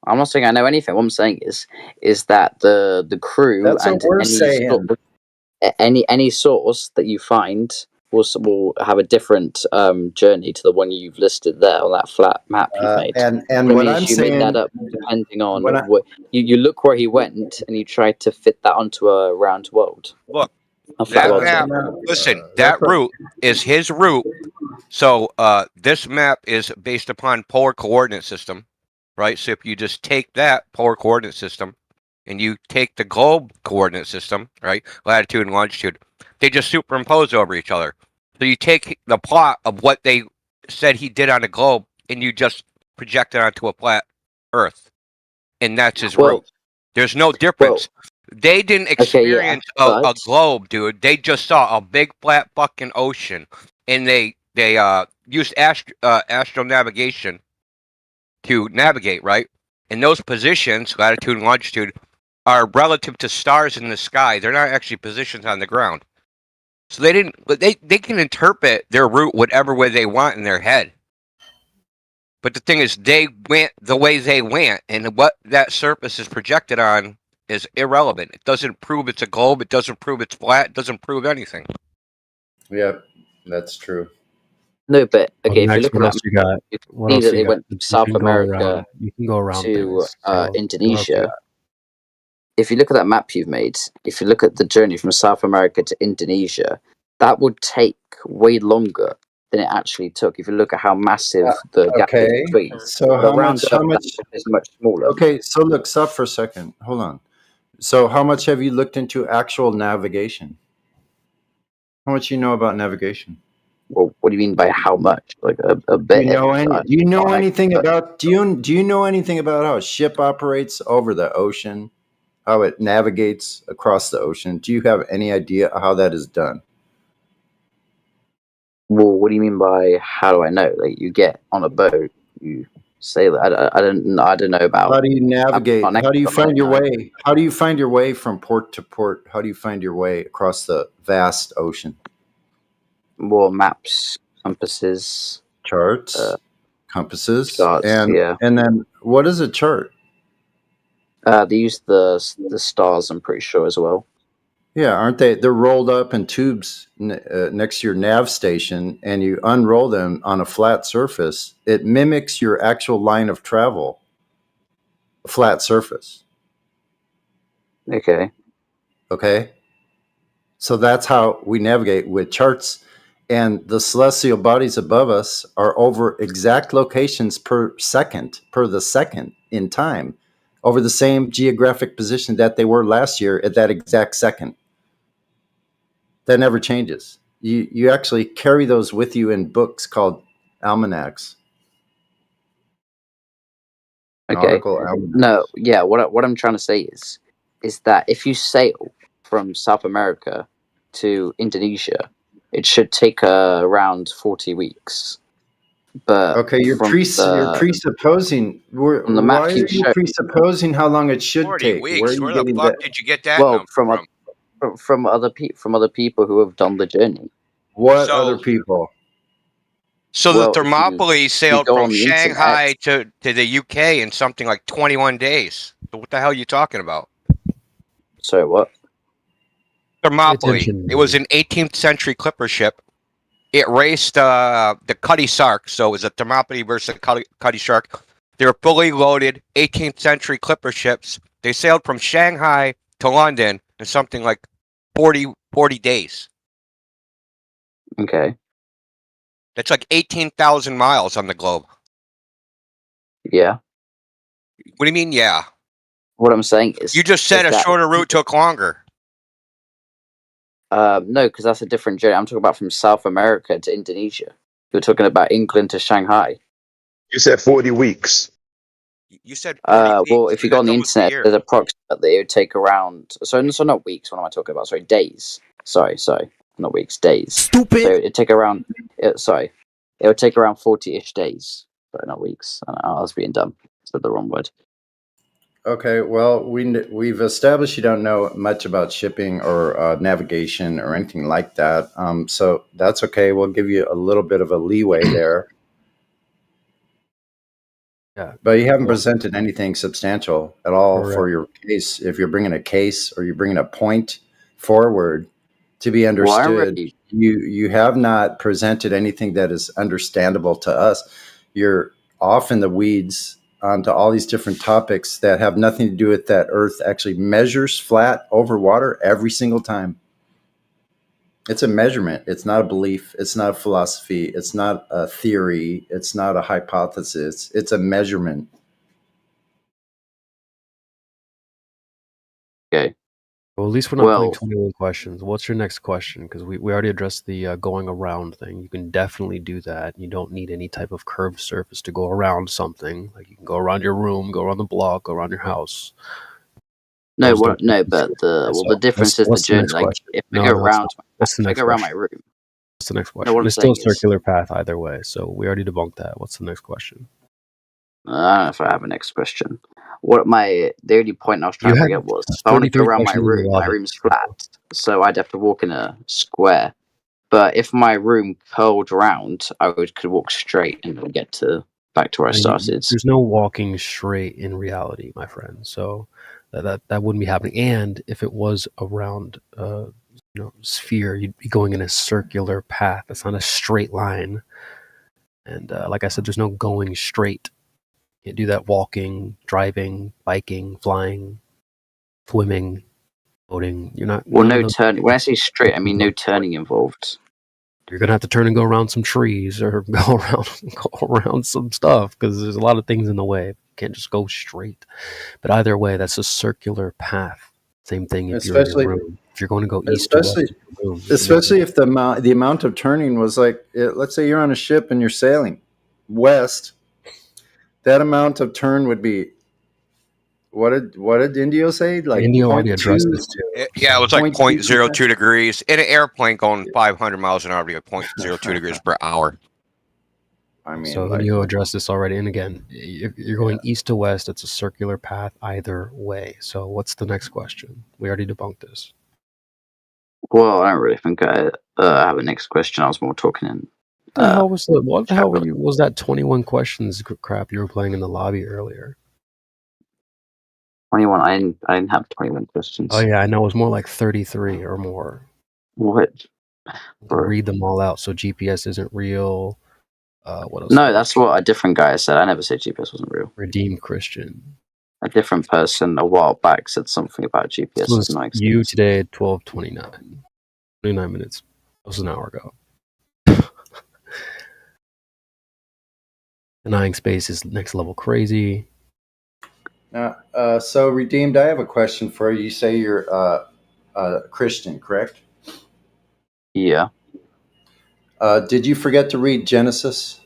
I'm not saying I know anything. What I'm saying is that the crew That's and what we're saying. any source that you find will have a different journey to the one you've listed there on that flat map you've made. And What I what mean I'm is you make that saying, up depending on when I- what you look where he went and you try to fit that onto a round world. Look, A flat that world. map, listen, that route is his route. So this map is based upon polar coordinate system, right? So if you just take that polar coordinate system and you take the globe coordinate system, right, latitude and longitude, they just superimpose over each other. So you take the plot of what they said he did on the globe and you just project it onto a flat Earth, and that's his route. There's no difference. They didn't experience a globe, dude. They just saw a big flat fucking ocean, and they used astronavigation to navigate, right? And those positions, latitude and longitude, are relative to stars in the sky. They're not actually positions on the ground. So they can interpret their route whatever way they want in their head. But the thing is, they went the way they went, and what that surface is projected on is irrelevant. It doesn't prove it's a globe. It doesn't prove it's flat. It doesn't prove anything. Yeah, that's true. No, but okay, if you Max, look at what else that, you got? you can What see else that you they got? went from You South can go America around. You can go around to things. So, what else you Indonesia. got? If you look at that map you've made, if you look at the journey from South America to Indonesia, that would take way longer than it actually took. If you look at how massive the gap is Okay. between, So but how around much? How Earth, much? that gap is much smaller. Okay. So look, stop for a second. Hold on. So how much have you looked into actual navigation? How much you know about navigation? Well, what do you mean by how much? Like a bit. Do you know anything about? Do you know anything about how a ship operates over the ocean? How it navigates across the ocean? Do you have any idea how that is done? Well, what do you mean by how do I know? Like you get on a boat, you sail. I don't know about. How do you navigate? I'm not How do you expert on find it, your no. way? How do you find your way from port to port? How do you find your way across the vast ocean? More maps, compasses, Charts, compasses, charts, yeah. and then what is a chart? They use the stars, I'm pretty sure, as well. Yeah, aren't they? They're rolled up in tubes next to your nav station, and you unroll them on a flat surface. It mimics your actual line of travel, a flat surface. Okay. Okay. So that's how we navigate with charts. And the celestial bodies above us are over exact locations per the second in time, over the same geographic position that they were last year at that exact second. That never changes. You actually carry those with you in books called almanacs. Okay. Nautical almanacs. No, yeah. What I'm trying to say is that if you sail from South America to Indonesia, it should take around 40 weeks. But okay, you're presupposing. From the Why map are you you showed, presupposing how long it should 40 take? weeks. Where the fuck did you get that well, number from other people who have done the journey. What other people? So Well, the if you Thermopylae sailed go from on the Shanghai to the UK in something like 21 days. So what the hell are you talking about? Sorry, what? Thermopylae. It was an 18th century clipper ship. It raced the Cutty Sark, so it was a Thermopylae versus Cutty Sark. They were fully loaded 18th century clipper ships. They sailed from Shanghai to London in something like 40 days. Okay. That's like 18,000 miles on the globe. Yeah. What do you mean, yeah? What I'm saying is... You just said a shorter route took longer. No, because that's a different journey. I'm talking about from South America to Indonesia. You're talking about England to Shanghai. You said 40 weeks. You said 40 weeks. Well, if you go on the internet, there's approximately it would take around. So not weeks. What am I talking about? Sorry, days. Sorry, not weeks. Days. Stupid. So it'd take around. It would take around 40-ish days. Sorry, not weeks. I was being dumb. I said the wrong word. Okay, well, we've established you don't know much about shipping or navigation or anything like that. So that's okay. We'll give you a little bit of a leeway there. Yeah, but you haven't presented anything substantial at all for your case. If you're bringing a case or you're bringing a point forward to be understood, you have not presented anything that is understandable to us. You're off in the weeds onto all these different topics that have nothing to do with that Earth actually measures flat over water every single time. It's a measurement. It's not a belief. It's not a philosophy. It's not a theory. It's not a hypothesis. It's a measurement. Okay. Well, at least we're not putting 21 questions. What's your next question? Because we already addressed the going around thing. You can definitely do that. You don't need any type of curved surface to go around something. Like you can go around your room, go around the block, go around your house. No, but the difference is the journey. Like if I go around my room. What's the next question? It's still a circular path either way. So we already debunked that. What's the next question? I don't know if I have a next question. The only point I was trying to bring up was if I want to go around my room's flat, so I'd have to walk in a square. But if my room curled around, I could walk straight and get back to where I started. There's no walking straight in reality, my friend. So that wouldn't be happening. And if it was around sphere, you'd be going in a circular path. It's not a straight line. And like I said, there's no going straight. You can't do that walking, driving, biking, flying, swimming, boating. You're not. Well, no turning. When I say straight, I mean no turning involved. You're gonna have to turn and go around some trees or go around some stuff because there's a lot of things in the way. You can't just go straight. But either way, that's a circular path. Same thing if you're in your room. If you're going to go east to west, especially if the amount of turning was like, let's say you're on a ship and you're sailing west, that amount of turn would be. What did Indio say? Like Indio already addressed this too. Yeah, it was like 0.02 degrees. In an airplane going 500 miles an hour, it'd be like 0.02 degrees per hour. I mean, so Indio addressed this already. And again, if you're going east to west, it's a circular path either way. So what's the next question? We already debunked this. Well, I don't really think I have a next question. I was more talking in. What the hell was that 21 questions crap you were playing in the lobby earlier? 21. I didn't have 21 questions. Oh yeah, I know. It was more like 33 or more. What? Read them all out. So GPS isn't real. What else? No, that's what a different guy said. I never said GPS wasn't real. Redeemed Christian. A different person a while back said something about GPS. This was you today at 12:29. 29 minutes. That was an hour ago. Denying space is next level crazy. So Redeemed, I have a question for you. You say you're a Christian, correct? Yeah. Did you forget to read Genesis?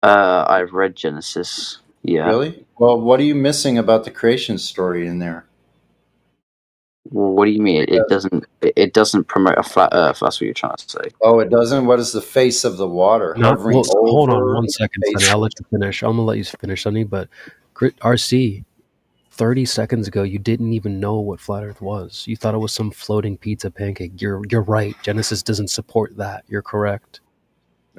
I've read Genesis. Yeah. Really? Well, what are you missing about the creation story in there? Well, what do you mean? It doesn't promote a flat Earth. That's what you're trying to say. Oh, it doesn't. What is the face of the water? Hold on 1 second, Sonny. I'll let you finish. I'm gonna let you finish, Sonny. But RC, 30 seconds ago, you didn't even know what flat Earth was. You thought it was some floating pizza pancake. You're right. Genesis doesn't support that. You're correct.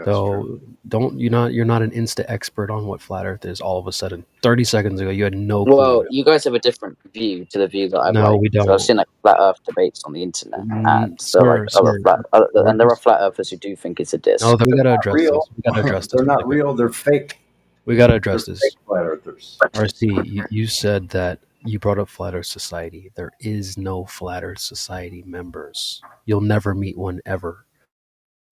So you're not an insta expert on what flat Earth is. All of a sudden, 30 seconds ago, you had no clue. Well, you guys have a different view to the view that I've. No, we don't. So I've seen like flat Earth debates on the internet, and so and there are flat Earthers who do think it's a disc. No, we gotta address this. We gotta address this. They're not real. They're fake. We gotta address this. Fake flat Earthers. RC, you said that you brought up Flat Earth Society. There is no Flat Earth Society members. You'll never meet one ever.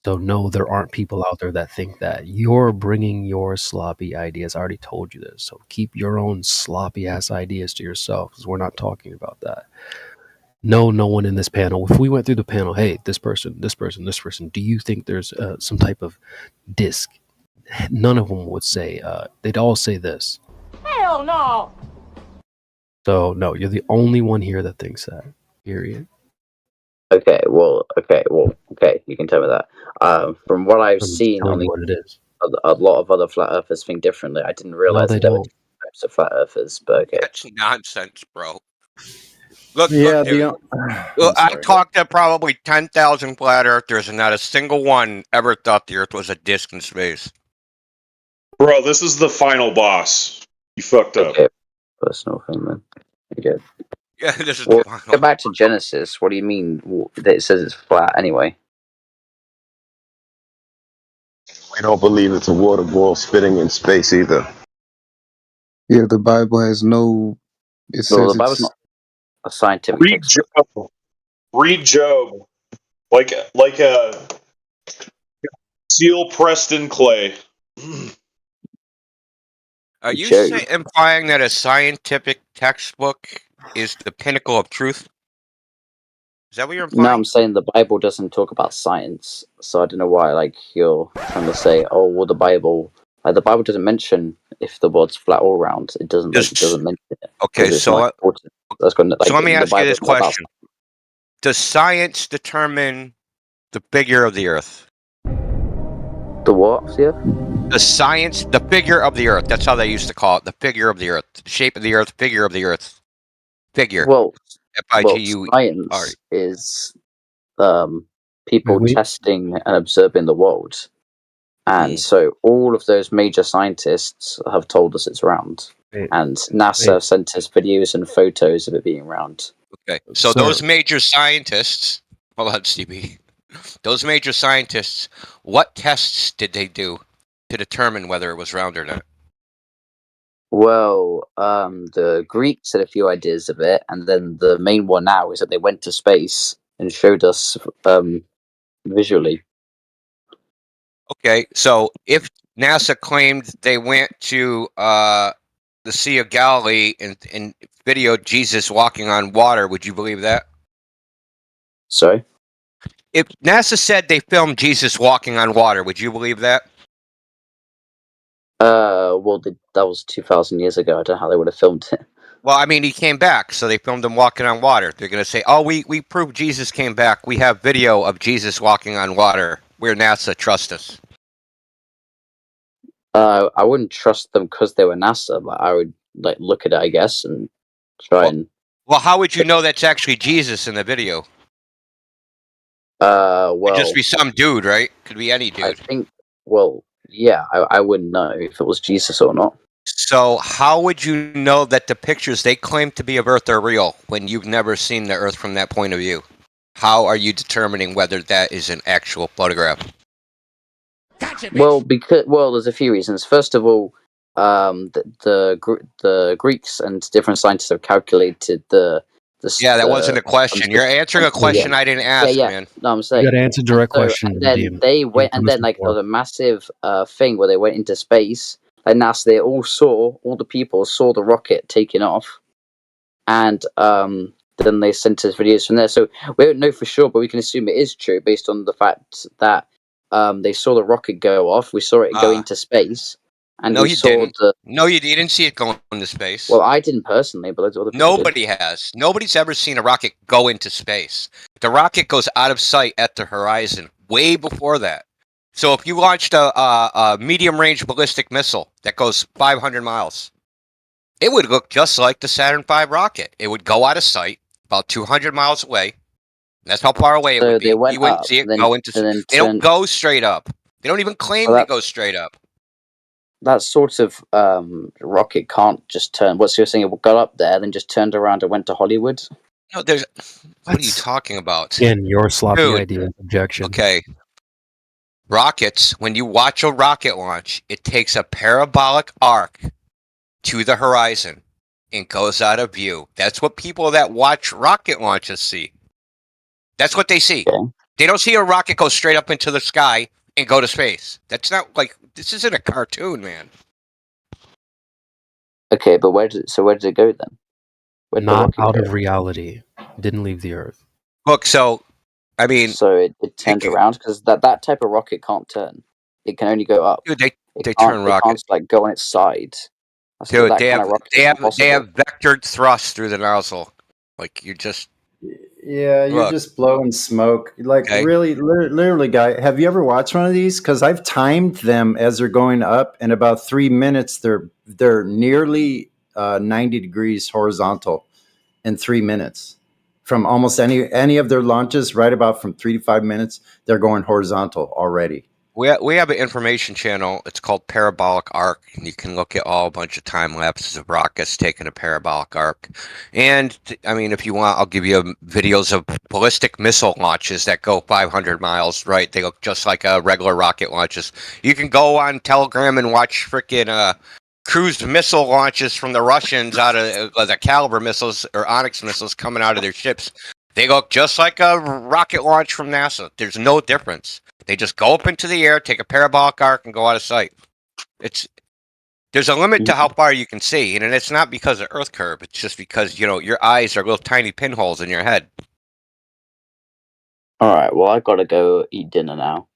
So no, there aren't people out there that think that. You're bringing your sloppy ideas. I already told you this. So keep your own sloppy ass ideas to yourself, because we're not talking about that. No one in this panel. If we went through the panel, hey, this person, do you think there's some type of disc? None of them would say. They'd all say this. Hell no. So no, you're the only one here that thinks that. Period. Okay, you can tell me that. From what I've seen on a lot of other flat earthers think differently. I didn't realize there were different types of flat earthers, but okay. That's nonsense, bro. Look, I talked to probably 10,000 flat earthers, and not a single one ever thought the Earth was a disc in space. Bro, this is the final boss. You fucked up. Okay. Personal thing, man. Okay. Yeah, this is Well, go back to Genesis. What do you mean that it says it's flat anyway? We don't believe it's a water ball spitting in space either. Yeah, the Bible has no. It Well, says the Bible's it's not a scientific Read text. Job. Read Job. Like a seal pressed in clay. Are you implying that a scientific textbook is the pinnacle of truth? Is that what you're implying? No, I'm saying the Bible doesn't talk about science, so I don't know why you're trying to say, oh, well, the Bible doesn't mention if the world's flat or round. It doesn't mention it. Okay, so let me ask you this question: does science determine the bigger of the Earth? The what? Yeah. The science, the figure of the Earth. That's how they used to call it. The figure of the Earth, the shape of the Earth, figure of the Earth, figure. Well, FIGURE. science is people testing and observing the world, and so all of those major scientists have told us it's round, and NASA sent us videos and photos of it being round. Okay, so those major scientists, hold on, Stevie. Those major scientists, what tests did they do to determine whether it was round or not? Well, the Greeks had a few ideas of it, and then the main one now is that they went to space and showed us visually. Okay, so if NASA claimed they went to the Sea of Galilee and videoed Jesus walking on water, would you believe that? Sorry? If NASA said they filmed Jesus walking on water, would you believe that? Well, that was 2,000 years ago. I don't know how they would have filmed it. Well, I mean, he came back, so they filmed him walking on water. They're going to say, oh, we proved Jesus came back. We have video of Jesus walking on water. We're NASA. Trust us. I wouldn't trust them because they were NASA, but I would look at it, I guess, and try and... Well, how would you know that's actually Jesus in the video? Well... It'd just be some dude, right? Could be any dude. I think, well, yeah, I wouldn't know if it was Jesus or not. So how would you know that the pictures they claim to be of Earth are real when you've never seen the Earth from that point of view? How are you determining whether that is an actual photograph? Well, there's a few reasons. First of all, the Greeks and different scientists have calculated the Yeah, that wasn't a question. You're answering a question I didn't ask, man. No, I'm saying You got to answer direct question. And then they went, and then there was a massive thing where they went into space. And NASA, they all the people saw the rocket taking off, and then they sent us videos from there. So we don't know for sure, but we can assume it is true based on the fact that they saw the rocket go off. We saw it go into space, and no, we you saw didn't. No, you didn't see it go into space. Well, I didn't personally, but loads of other people Nobody has. Nobody's ever seen a rocket go into space. The rocket goes out of sight at the horizon way before that. So if you launched a medium-range ballistic missile that goes 500 miles, it would look just like the Saturn V rocket. It would go out of sight about 200 miles away. That's how far away it would be. You wouldn't see it go into space. They don't go straight up. They don't even claim they go straight up. That sort of rocket can't just turn. What's you're saying? It got up there, then just turned around and went to Hollywood. No, what are you talking about? Again, your sloppy idea objection. Okay. Rockets, when you watch a rocket launch, it takes a parabolic arc to the horizon and goes out of view. That's what people that watch rocket launches see. That's what they see. Okay. They don't see a rocket go straight up into the sky and go to space. That's not this isn't a cartoon, man. Okay, but where did it go then? Not out of reality. Didn't leave the Earth. Look, so I mean, so it turned around because that type of rocket can't turn. It can only go up. Dude, they turn rockets. It can't go on its side. Dude, they have vectored thrust through the nozzle. You're just. Yeah, you're just blowing smoke. Really, literally, guy. Have you ever watched one of these? Because I've timed them as they're going up. In about 3 minutes, they're nearly 90 degrees horizontal in 3 minutes. From almost any of their launches, right about from 3 to 5 minutes, they're going horizontal already. We have an information channel. It's called Parabolic Arc, and you can look at a bunch of time lapses of rockets taking a parabolic arc. And I mean, if you want, I'll give you videos of ballistic missile launches that go 500 miles. Right? They look just like regular rocket launches. You can go on Telegram and watch freaking cruise missile launches from the Russians out of the Caliber missiles or Onyx missiles coming out of their ships. They look just like a rocket launch from NASA. There's no difference. They just go up into the air, take a parabolic arc, and go out of sight. There's a limit to how far you can see, and it's not because of Earth curve. It's just because your eyes are little tiny pinholes in your head. All right. Well, I gotta go eat dinner now.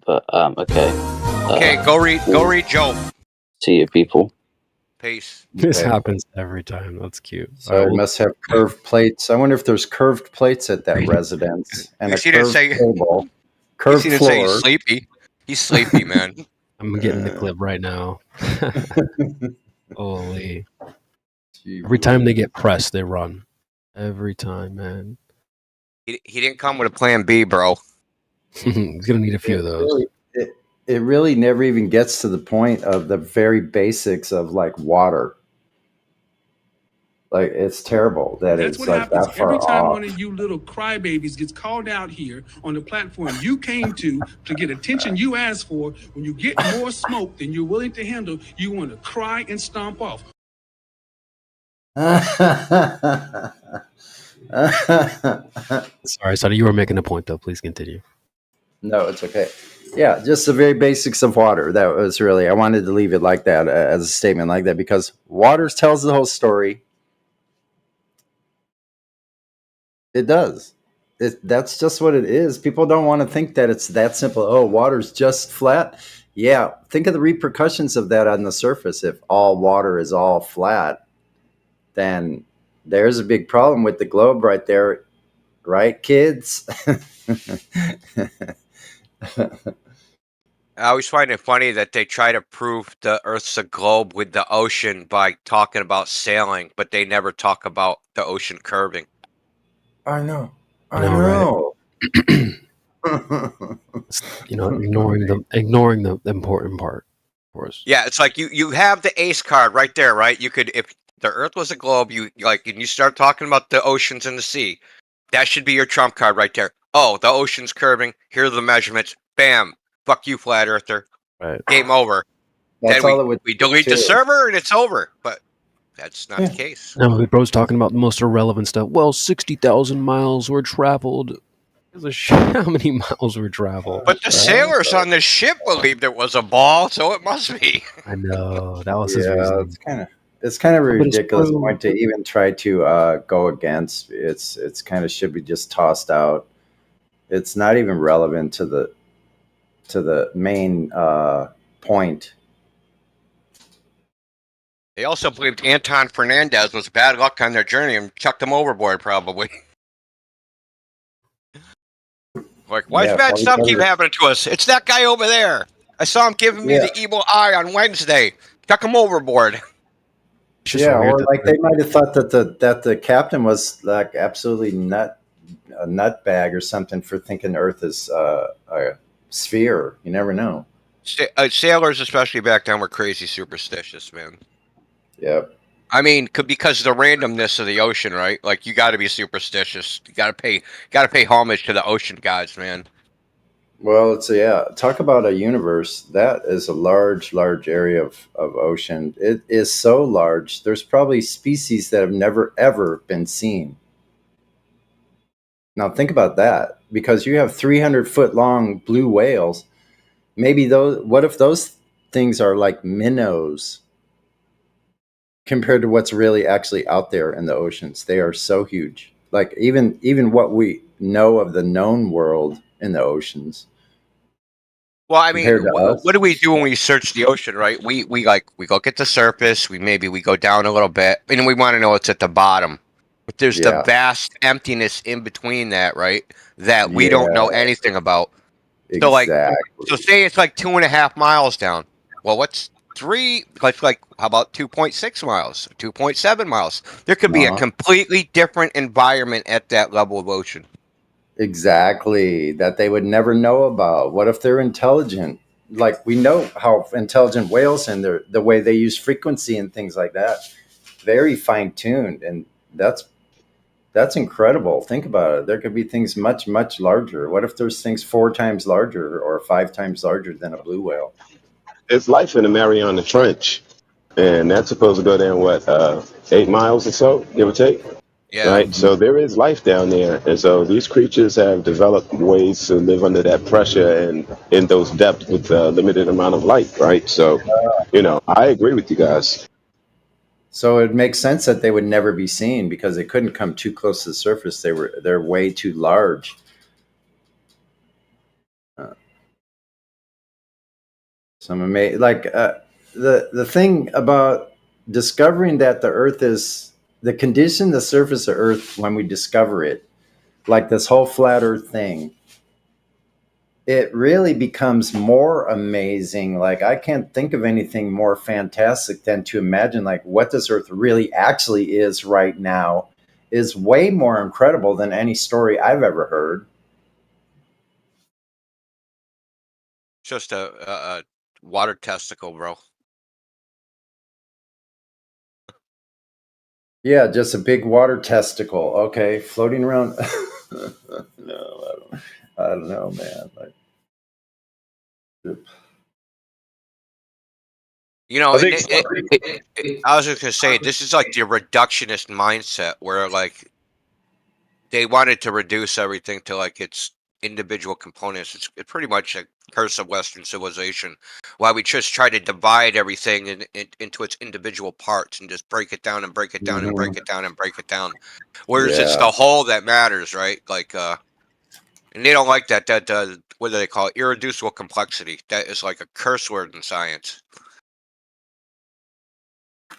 But okay. Okay, go read Job. See you, people. Peace. This happens every time. That's cute. So it must have curved plates. I wonder if there's curved plates at that residence and a curved table. Curved floor. Say sleepy. He's sleepy, man. I'm getting the clip right now. Holy. Every time they get pressed, they run. Every time, man. He didn't come with a plan B, bro. He's gonna need a few of those. It really never even gets to the point of the very basics of like water. Like, it's terrible that That's it's what like happens that far every time off. one of you little crybabies gets called out here on the platform you came to get attention you asked for. When you get more smoke than you're willing to handle, you want to cry and stomp off. Sorry, Sonny, you were making a point though. Please continue. No, it's okay. Yeah, just the very basics of water. That was really, I wanted to leave it like that, as a statement like that, because water tells the whole story. It does. That's just what it is. People don't want to think that it's that simple. Oh, water's just flat. Yeah, think of the repercussions of that on the surface. If all water is all flat, then there's a big problem with the globe right there. Right, kids? I always find it funny that they try to prove the Earth's a globe with the ocean by talking about sailing, but they never talk about the ocean curving. I know. I know, know. Ignoring the important part, of course. Yeah, it's like you have the ace card right there, right? You could, if the Earth was a globe, and you start talking about the oceans and the sea, that should be your trump card right there. Oh, the ocean's curving. Here are the measurements. Bam. Fuck you, flat earther. Right. Game over. That's then all it would we delete the server and it's over. But that's not the case. No, bro's talking about the most irrelevant stuff. Well, 60,000 miles were traveled. How many miles were traveled? But the sailors on the ship believed it was a ball, so it must be. I know. That was his reason. It's kind of a But it's ridiculous true. point to even try to go against. It's kind of should be just tossed out. It's not even relevant to the main point. They also believed Anton Fernandez was bad luck on their journey and chucked him overboard, probably. Like, why does bad stuff keep happening to us? It's that guy over there. I saw him giving me the evil eye on Wednesday. Chuck him overboard. Yeah, or like they might have thought that the captain was like absolutely a nut bag or something for thinking Earth is a sphere. You never know. Sailors, especially back then, were crazy superstitious, man. Yep. I mean, because of the randomness of the ocean, right? Like, you got to be superstitious. You got to pay homage to the ocean gods, man. Well, talk about a universe. That is a large area of ocean. It is so large. There's probably species that have never, ever been seen. Now, think about that. Because you have 300-foot long blue whales. Maybe what if those things are like minnows compared to what's really actually out there in the oceans? They are so huge. Like, even what we know of the known world in the oceans. Well, I mean, what do we do when we search the ocean, right? We look at the surface, we go down a little bit, and we want to know what's at the bottom. But there's the vast emptiness in between that, right? That we don't know anything about. Exactly. So say it's like 2.5 miles down. Well, what's like how about 2.6 miles, 2.7 miles? There could be a completely different environment at that level of ocean. Exactly, that they would never know about. What if they're intelligent? Like, we know how intelligent whales and the way they use frequency and things like that. Very fine-tuned, and that's incredible. Think about it. There could be things much, much larger. What if there's things 4 times larger or 5 times larger than a blue whale? It's life in the Mariana Trench, and that's supposed to go down 8 miles or so, give or take. Yeah. Right. So there is life down there, and so these creatures have developed ways to live under that pressure and in those depths with a limited amount of light. Right. So, I agree with you guys. So it makes sense that they would never be seen because they couldn't come too close to the surface. They're way too large. So I'm amazed. Like the thing about discovering that the Earth is the condition, the surface of Earth when we discover it, like this whole flat Earth thing. it really becomes more amazing. Like, I can't think of anything more fantastic than to imagine, like, what this Earth really actually is right now is way more incredible than any story I've ever heard. Just a water testicle, bro. Yeah, just a big water testicle. Okay, floating around. No, I don't know, man. Like, You know, I think I was just gonna say, this is like the reductionist mindset where like they wanted to reduce everything to like its individual components. It's pretty much a curse of Western civilization. Why we just try to divide everything into its individual parts and just break it down and break it down and break it down and break it down. Whereas it's Yeah. the whole that matters, right? Like, and they don't like that. What do they call it? Irreducible complexity. That is like a curse word in science.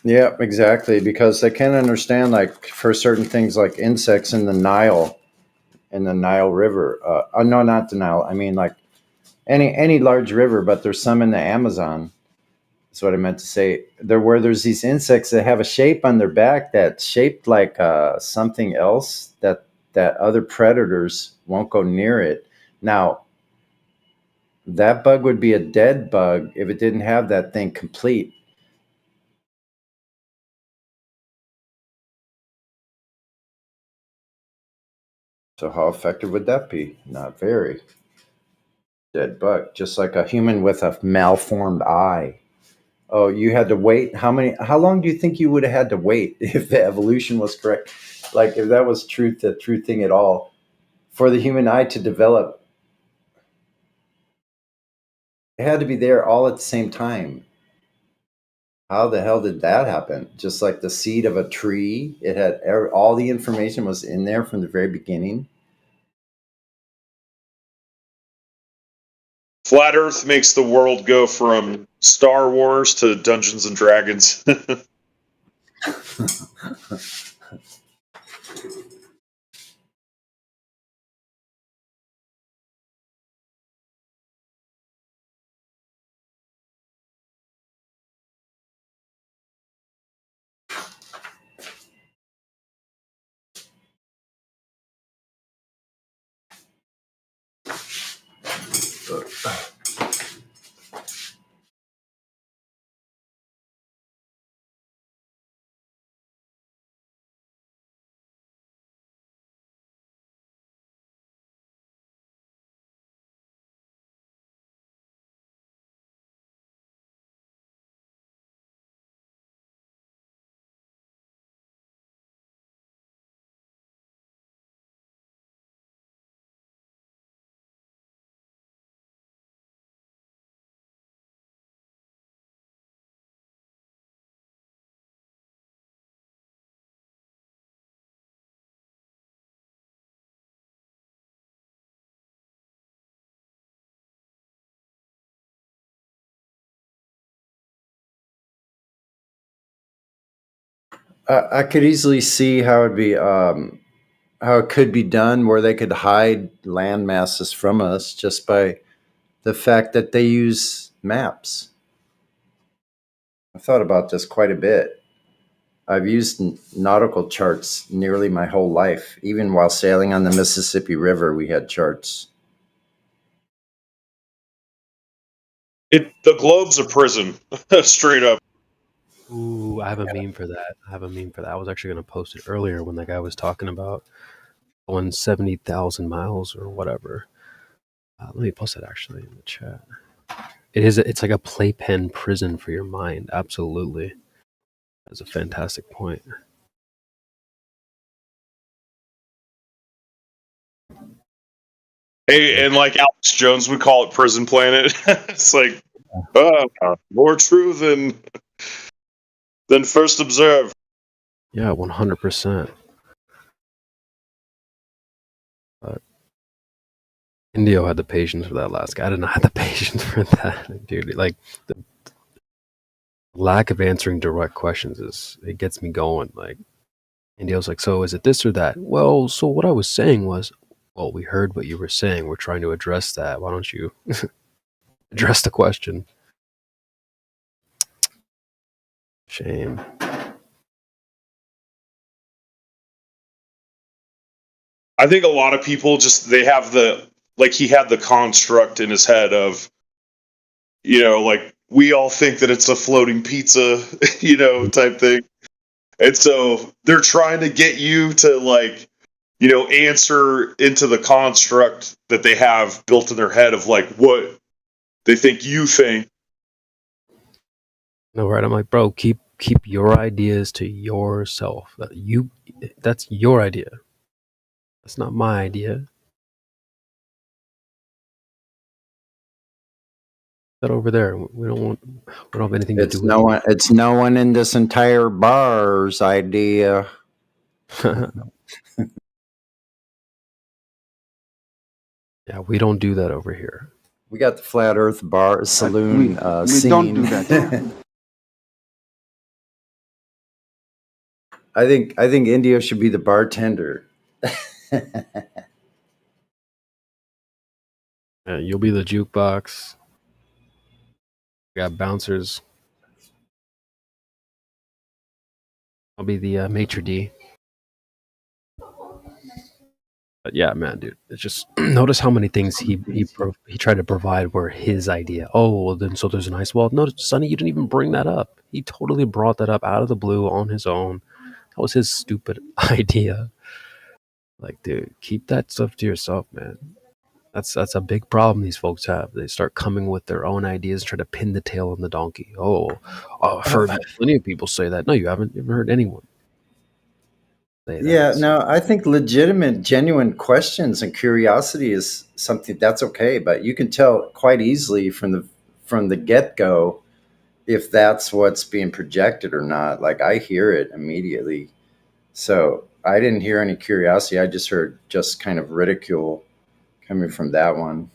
Yeah, exactly. Because they can't understand, like, for certain things like insects in the Nile River. No, not the Nile. I mean, like any large river, but there's some in the Amazon. That's what I meant to say. Where there's these insects that have a shape on their back that's shaped like something else that other predators won't go near it. Now, that bug would be a dead bug if it didn't have that thing complete. So how effective would that be? Not very. Dead bug, just like a human with a malformed eye. Oh, you had to wait. How long do you think you would have had to wait if the evolution was correct? Like, if that was the true thing at all, for the human eye to develop, it had to be there all at the same time. How the hell did that happen? Just like the seed of a tree, it had all the information was in there from the very beginning. Flat Earth makes the world go from Star Wars to Dungeons and Dragons. I could easily see how it could be done, where they could hide land masses from us just by the fact that they use maps. I've thought about this quite a bit. I've used nautical charts nearly my whole life. Even while sailing on the Mississippi River, we had charts. The globe's a prison, straight up. Ooh, I have a meme for that. I was actually going to post it earlier when that guy was talking about going 70,000 miles or whatever. Let me post it actually in the chat. It's like a playpen prison for your mind. Absolutely. That's a fantastic point. Hey, and like Alex Jones would call it Prison Planet. It's like more true than first observed. Yeah, 100%. But Indio had the patience for that last guy. I did not have the patience for that, dude. Like, the lack of answering direct questions it gets me going. Like, Indio's like, so is it this or that? Well, so what I was saying was, Well, we heard what you were saying. We're trying to address that. Why don't you address the question? Shame. I think a lot of people just they have he had the construct in his head of, like we all think that it's a floating pizza, type thing. And so they're trying to get you to answer into the construct that they have built in their head of what they think you think. No, right? I'm like, bro, keep your ideas to yourself. That's your idea. That's not my idea. That over there. We don't have anything to do with it. It's no one in this entire bar's idea. Yeah, we don't do that over here. We got the Flat Earth bar saloon we scene. don't do that. I think India should be the bartender. Yeah, you'll be the jukebox. We got bouncers. I'll be the maitre d'. But yeah, man, dude, it's just notice how many things he tried to provide were his idea. Oh, well, then so there's an ice wall. No, Sonny, you didn't even bring that up. He totally brought that up out of the blue on his own. That was his stupid idea. Like, dude, keep that stuff to yourself, man. That's a big problem these folks have. They start coming with their own ideas, try to pin the tail on the donkey. I've heard plenty of people say that. No, you haven't. You haven't heard anyone say that. Yeah, no, I think legitimate, genuine questions and curiosity is something that's okay, but you can tell quite easily from the get-go if that's what's being projected or not. Like, I hear it immediately. So I didn't hear any curiosity. I just heard just kind of ridicule coming from that one.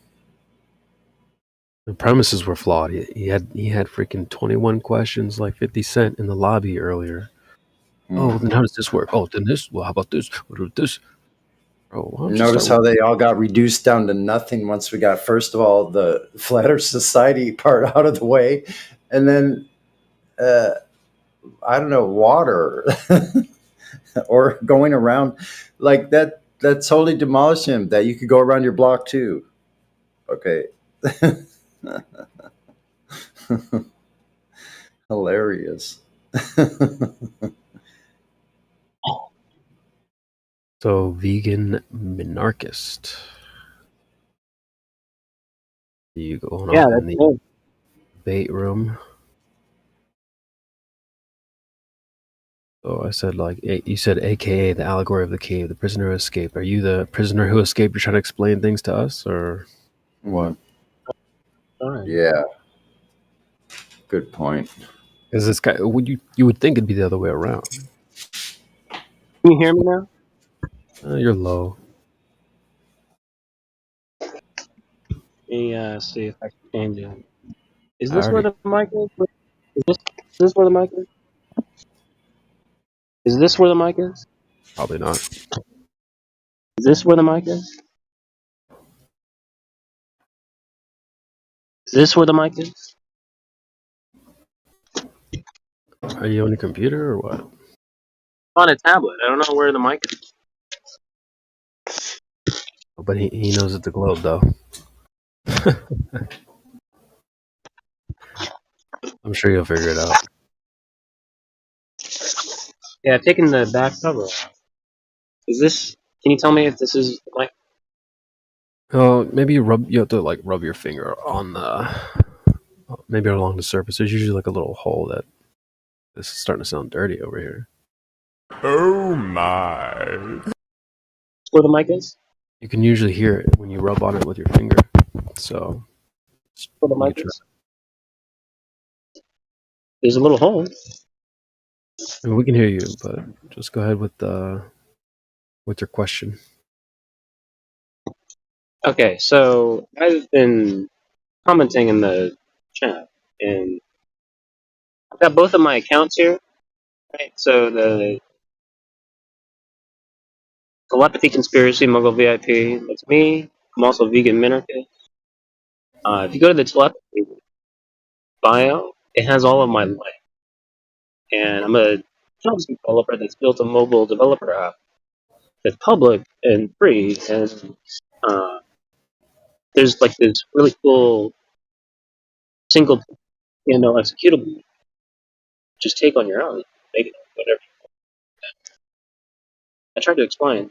The premises were flawed. He had freaking 21 questions like 50 Cent in the lobby earlier. Oh, then how does this work? Oh, then this. Well, how about this? What about this? Oh, notice how they all got reduced down to nothing once we got, first of all, the Flat Earth Society part out of the way, and then I don't know, water or going around like that. That totally demolished him. That you could go around your block too. Okay. Hilarious. So, vegan minarchist. You going on in the cool. debate room? Oh, I said you said AKA the allegory of the cave, the prisoner who escaped. Are you the prisoner who escaped? You're trying to explain things to us, or what? Right. Yeah. Good point. Is this guy? You would think it'd be the other way around. Can you hear me now? You're low. Let me see if I can change it. Is this where the mic is? Is this where the mic is? Is this where the mic is? Probably not. Is this where the mic is? Is this where the mic is? Are you on your computer or what? On a tablet. I don't know where the mic is. But he knows it's the globe, though. I'm sure you'll figure it out. Yeah, I've taken the back cover off. Is this? Can you tell me if this is the mic? Oh, maybe you have to rub your finger on maybe along the surface. There's usually like a little hole that. This is starting to sound dirty over here. Oh my! Where the mic is? You can usually hear it when you rub on it with your finger. So. Where the mic is? There's a little hole. I mean, we can hear you, but just go ahead with your question. Okay, so I've been commenting in the chat, and I've got both of my accounts here. Right, so the Telepathy Conspiracy, Muggle VIP. That's me. I'm also vegan minarchist. If you go to the telepathy bio, it has all of my life. And I'm a JavaScript developer that's built a mobile developer app that's public and free. And there's like this really cool single executable. Just take on your own, make it whatever. I tried to explain,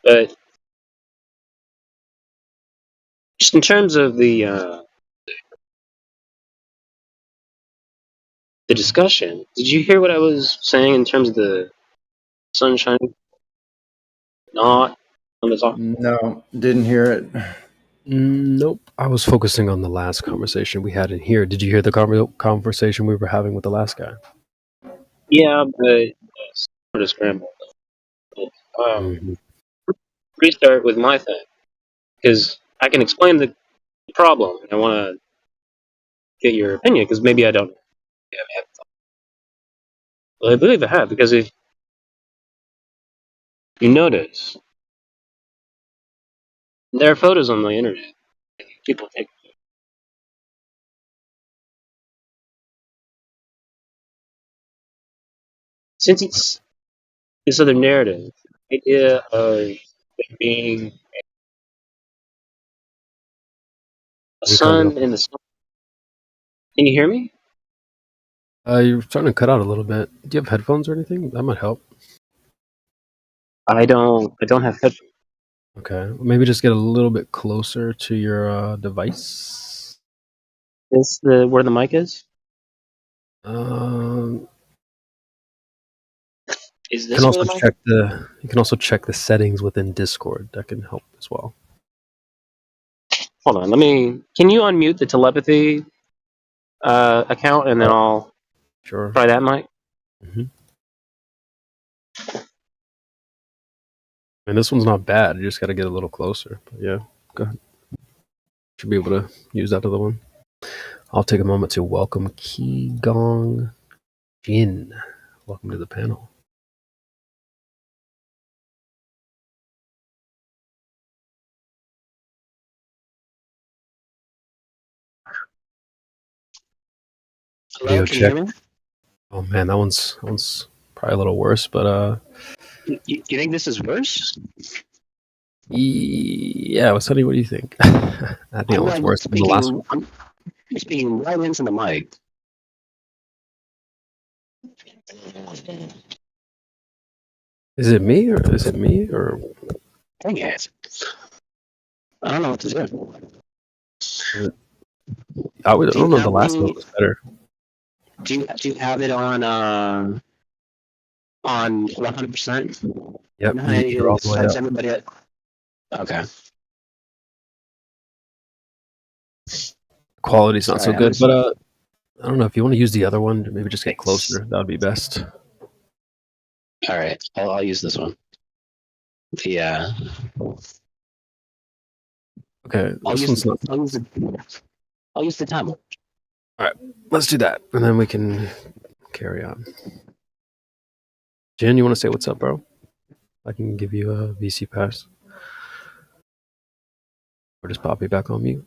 but just in terms of the discussion, did you hear what I was saying in terms of the sunshine not on the top? No, didn't hear it. Nope. I was focusing on the last conversation we had in here. Did you hear the conversation we were having with the last guy? Yeah, but sort of scrambled. Restart with my thing, because I can explain the problem. I want to get your opinion, because maybe I don't. Well, I believe I have, because if you notice, there are photos on the internet. People take. Since it's this other narrative, idea of it being a sun in the sun. Can you hear me? You're starting to cut out a little bit. Do you have headphones or anything? That might help. I don't have headphones. Okay, maybe just get a little bit closer to your device. Is the where the mic is? Is this You where the mic? you can also check the settings within Discord. That can help as well. Hold on, can you unmute the telepathy account, and then I'll try that mic? And this one's not bad. You just got to get a little closer. But yeah, go ahead. Should be able to use that other one. I'll take a moment to welcome Qigong Jin. Welcome to the panel. Hello, can you hear me? Oh man, that one's probably a little worse, but You think this is worse? yeah. What do you think? I think it's worse than the last one. I'm speaking right into the mic. Is it me or Dang it! I don't know what to do. I don't know if the last one was better. Do you have it on 100%? Yep. No, You're all the way up. everybody at... Okay. Quality's not so good, but I don't know if you want to use the other one. Maybe just get closer. That would be best. All right, I'll use this one. Yeah. Okay. I'll use the timer. All right, let's do that, and then we can carry on. Jen, you want to say what's up, bro? I can give you a VC pass. Or just pop you back on mute.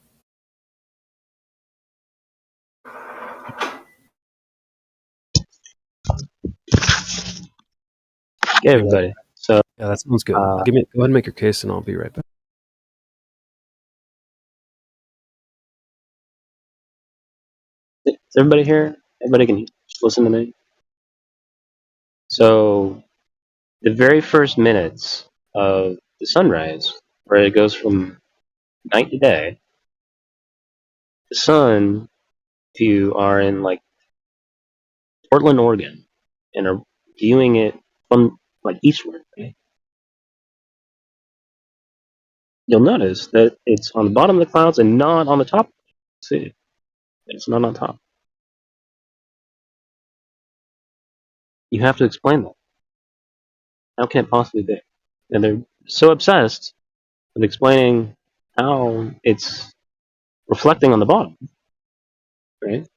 Hey, everybody. So yeah, that sounds good. Go ahead and make your case, and I'll be right back. Is everybody here? Everybody can listen to me. So, the very first minutes of the sunrise, where it goes from night to day, the sun, if you are in like Portland, Oregon, and are viewing it from like eastward, right? You'll notice that it's on the bottom of the clouds and not on the top. See, it's not on top. You have to explain that. How can it possibly be? And they're so obsessed with explaining how it's reflecting on the bottom, right?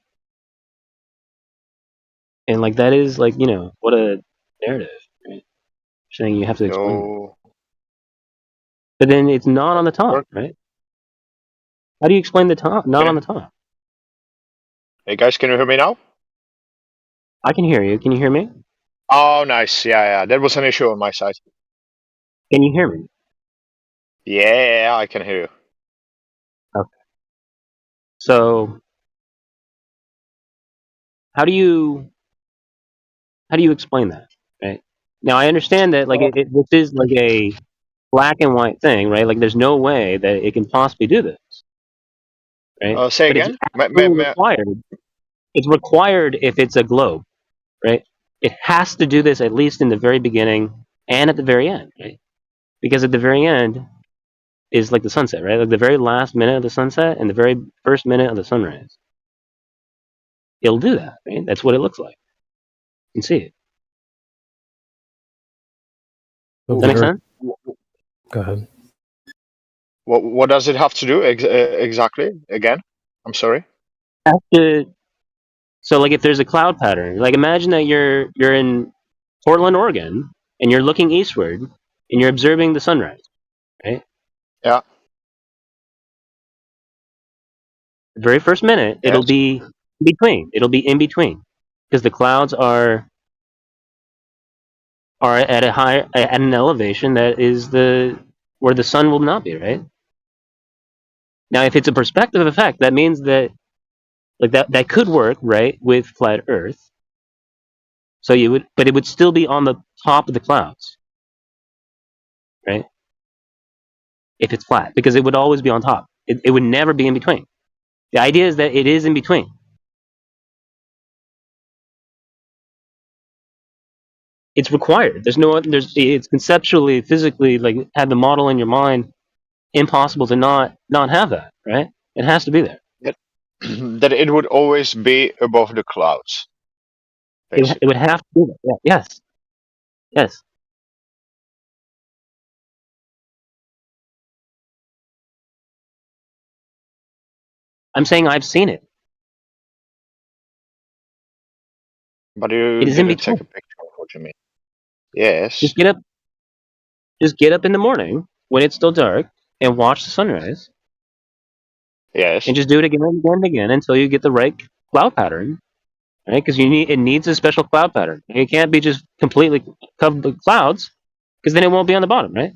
And like that is like, what a narrative, right? Saying you have to explain. But then it's not on the top, right? How do you explain the top? Not on the top. Hey guys, can you hear me now? I can hear you. Can you hear me? Oh, nice. Yeah. That was an issue on my side. Can you hear me? Yeah, I can hear you. Okay. So how do you explain that? Right now, I understand that like this is like a black and white thing, right? Like there's no way that it can possibly do this, right? Say But it's again? absolutely required. It's required if it's a globe, right? It has to do this at least in the very beginning and at the very end, right? Because at the very end is like the sunset, right? Like the very last minute of the sunset and the very first minute of the sunrise. It'll do that, right? That's what it looks like. You can see it. Does that make sense? Go ahead. What does it have to do exactly? Again? I'm sorry. So like if there's a cloud pattern, like imagine that you're in Portland, Oregon, and you're looking eastward and you're observing the sunrise, right? Yeah. The very first minute, it'll be in between. It'll be in between because the clouds are at an elevation that is where the sun will not be, right? Now, if it's a perspective effect, that means that like that could work, right, with flat Earth. So but it would still be on the top of the clouds, right? If it's flat, because it would always be on top. It would never be in between. The idea is that it is in between. It's required. It's conceptually, physically, like have the model in your mind, impossible to not have that, right? It has to be there. That it would always be above the clouds. It would have to be there. Yeah. Yes. Yes. I'm saying I've seen it. But you It is in didn't between. take a picture of what you mean. Yes. Just get up in the morning when it's still dark and watch the sunrise. Yes. And just do it again and again and again until you get the right cloud pattern, right? Because it needs a special cloud pattern. It can't be just completely covered with clouds, because then it won't be on the bottom, right?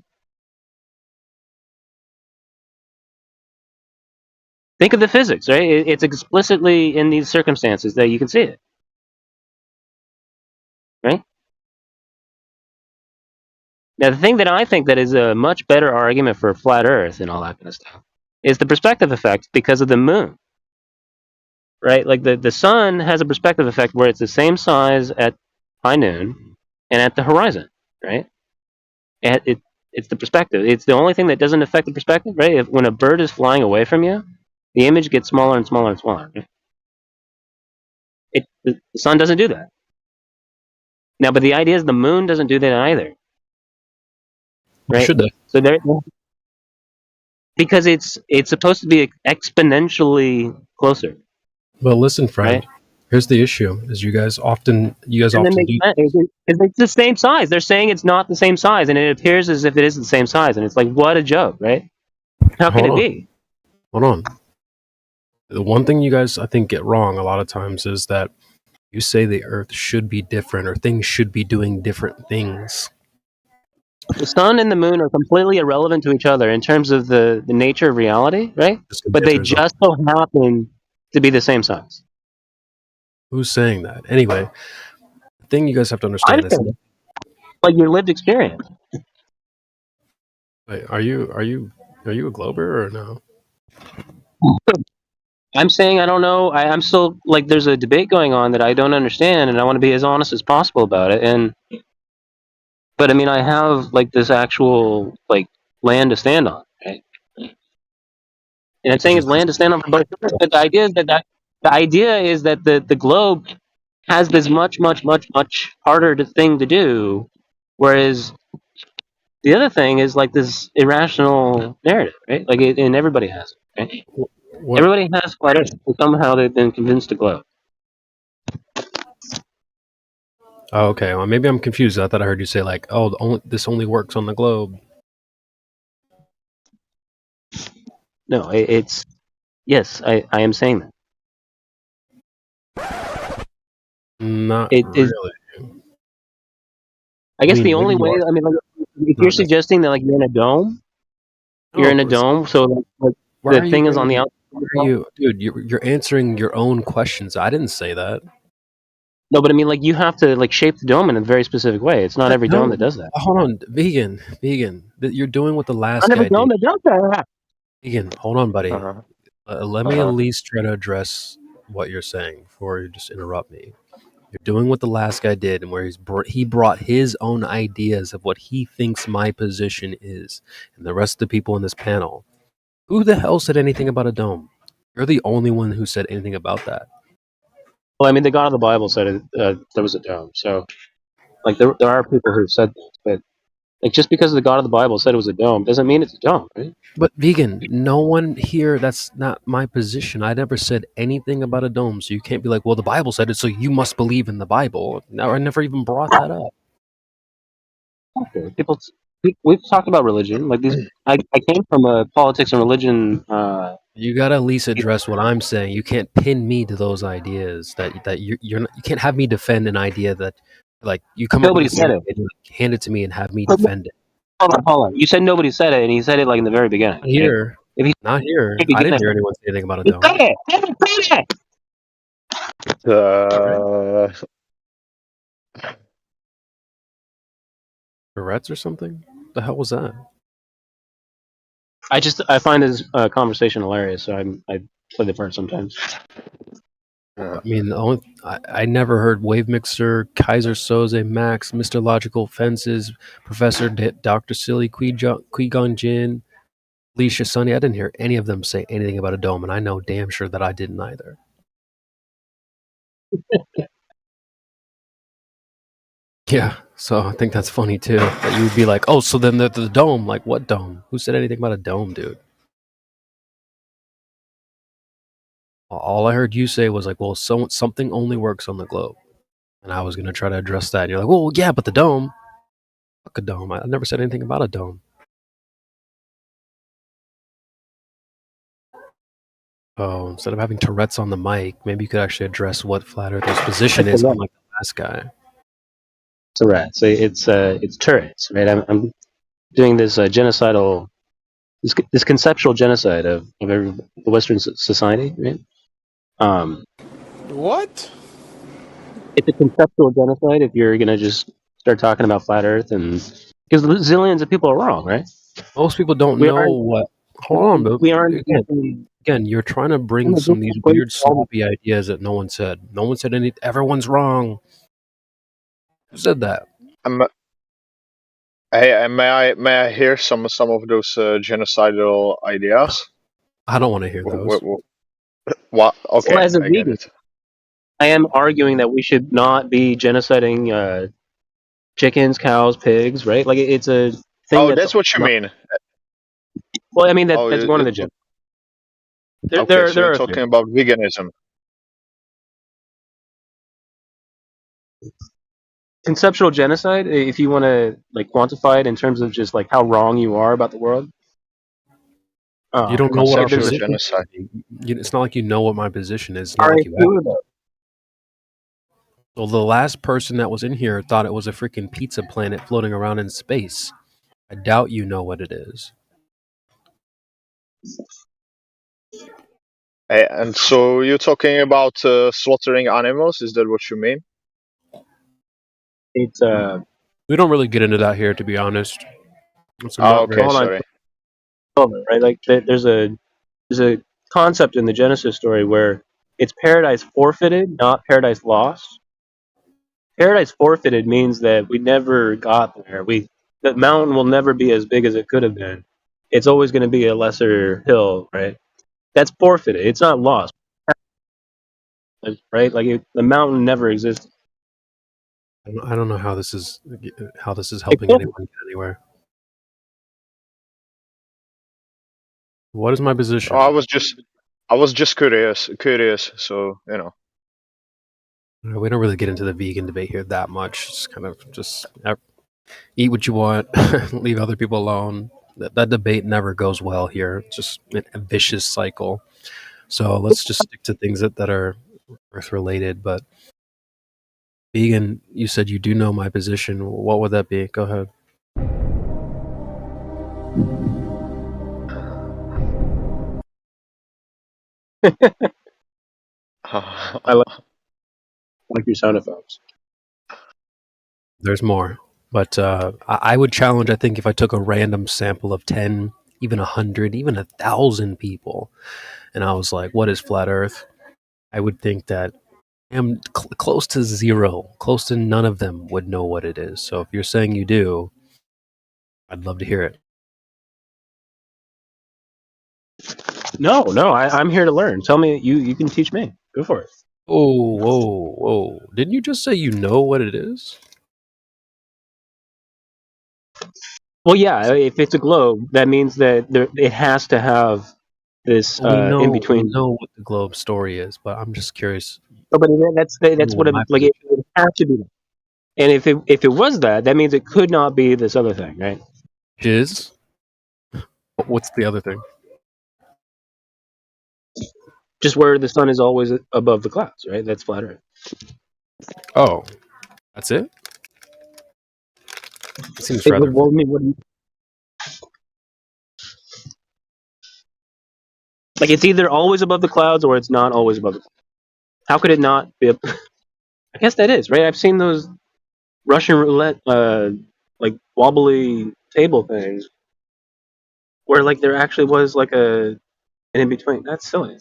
Think of the physics, right? It's explicitly in these circumstances that you can see it, right? Now, the thing that I think that is a much better argument for flat Earth and all that kind of stuff is the perspective effect because of the moon, right? Like the sun has a perspective effect where it's the same size at high noon and at the horizon, right? And it's the perspective. It's the only thing that doesn't affect the perspective, right? When a bird is flying away from you, the image gets smaller and smaller and smaller. The sun doesn't do that. Now, but the idea is the moon doesn't do that either. Right? Should they? So because it's supposed to be Well, exponentially closer. listen, friend. Right? Here's the issue: is you guys often do. It's the same size. They're saying it's not the same size, and it appears as if it is the same size, and it's like, what a joke, right? How can it be? Hold on. The one thing you guys, I think, get wrong a lot of times is that you say the Earth should be different or things should be doing different things. The sun and the moon are completely irrelevant to each other in terms of the nature of reality, right? But they just so happen to be the same size. Who's saying that? Anyway, the thing you guys have to understand is, like your lived experience. Wait, are you a Glober or no? I'm saying I don't know. I'm still like there's a debate going on that I don't understand, and I want to be as honest as possible about it. But I mean, I have like this actual like land to stand on, right? And I'm saying it's land to stand on for both. But the idea is that the globe has this much harder thing to do, whereas the other thing is like this irrational narrative, right? Like and everybody has it, right? Everybody has flat Earth. Somehow they've been convinced to globe. Oh, okay. Well, maybe I'm confused. I thought I heard you say like, "Oh, this only works on the globe." No, it's yes. I am saying that. Not It is. really. I guess mean, the maybe only you way. are. I mean, like, if Not you're suggesting that like you're in a dome, No, you're in a it's- dome. So like, why the are you thing is on the bringing? outside. Why are you, dude? You're answering your own questions. I didn't say that. No, but I mean, like you have to like shape the dome in a very specific way. It's not every dome No, that does that. hold on, vegan. You're doing what the last Not every guy dome did. that does that. Vegan, hold on, buddy. Uh-huh. Let me at least try to address what you're saying before you just interrupt me. You're doing what the last guy did, and where he brought his own ideas of what he thinks my position is, and the rest of the people in this panel. Who the hell said anything about a dome? You're the only one who said anything about that. Well, I mean, the God of the Bible said it, there was a dome. So, like, there are people who said that, but like, just because the God of the Bible said it was a dome doesn't mean it's a dome, right? But vegan, no one here. That's not my position. I never said anything about a dome, so you can't be like, "Well, the Bible said it, so you must believe in the Bible." No, I never even brought that up. Okay. We've talked about religion. Like these, I came from a politics and religion. You gotta at least address what I'm saying. You can't pin me to those ideas that you're not, you can't have me defend an idea that like you come up Nobody with said it. and hand it to me and have me defend it. Hold on. You said nobody said it, and he said it like in the very beginning. Not here. If he, Not here. I didn't hear anyone say anything about a he dome. said it. He said it. Tourette's or something? The hell was that? I find this conversation hilarious, so I play the part sometimes. I mean, I never heard Wave Mixer, Kaiser Soze, Max, Mr. Logical Fences, Professor Dr. Silly, Qui-Gon Jin, Alicia Sunny. I didn't hear any of them say anything about a dome, and I know damn sure that I didn't either. Yeah, so I think that's funny too. That you would be like, oh, so then the dome, like what dome? Who said anything about a dome, dude? All I heard you say was like, well, something only works on the globe. And I was going to try to address that. And you're like, well, yeah, but the dome. Fuck a dome. I never said anything about a dome. Oh, instead of having Tourette's on the mic, maybe you could actually address what Flat Earther's position is, unlike the last guy. Tourette's. It's turrets, right? I'm doing this genocidal, this conceptual genocide of the Western society, right? What? It's a conceptual genocide if you're gonna just start talking about flat Earth, and because zillions of people are wrong, right? Most people don't know what. Hold on, but we aren't again, you're trying to bring some of these weird sloppy ideas that no one said. No one said any. Everyone's wrong. Who said that? Hey, may I hear some of those genocidal ideas? I don't want to hear those. What? Okay, Well, as a I get vegan, it. I am arguing that we should not be genociding chickens, cows, pigs, right? Like it's a thing. Oh, that's what you mean. Well, I mean that's one of the gens. Okay, so you're talking about veganism. Conceptual genocide, if you want to like quantify it in terms of just like how wrong you are about the world. You don't know what our Conceptual position is. genocide. It's not like you know what my position is. It's not like you have. So the last person that was in here thought it was a freaking pizza planet floating around in space. I doubt you know what it is. Hey, and so you're talking about slaughtering animals? Is that what you mean? It's we don't really get into that here, to be honest. Okay, sorry. Right, like there's a concept in the Genesis story where it's paradise forfeited, not paradise lost. Paradise forfeited means that we never got there. The mountain will never be as big as it could have been. It's always going to be a lesser hill, right? That's forfeited. It's not lost, right? Like the mountain never existed. I don't know how this is helping anyone get anywhere. What is my position? Oh, I was just curious. So you know. We don't really get into the vegan debate here that much. Just kind of eat what you want, leave other people alone. That debate never goes well here. It's just a vicious cycle. So let's just stick to things that are Earth related. But Vegan, you said you do know my position. What would that be? Go ahead. I like your sound effects. There's more. But I would challenge, I think, if I took a random sample of 10, even 100, even 1,000 people, and I was like, what is flat Earth? I would think that I'm close to zero, close to none of them would know what it is. So if you're saying you do, I'd love to hear it. No, I'm here to learn. Tell me, you can teach me. Go for it. Oh, whoa. Didn't you just say you know what it is? Well, yeah, if it's a globe, that means that it has to have this in between. We know what the globe story is, but I'm just curious. Oh, but that's what like it has to be. And if it was that means it could not be this other thing, right? Is? What's the other thing? Just where the sun is always above the clouds, right? That's flat Earth. Oh, that's it? It seems rather. What do you... Like it's either always above the clouds or it's not always above the clouds. How could it not be? I guess that is right. I've seen those Russian roulette, like wobbly table things, where like there actually was like an in between. That's silly.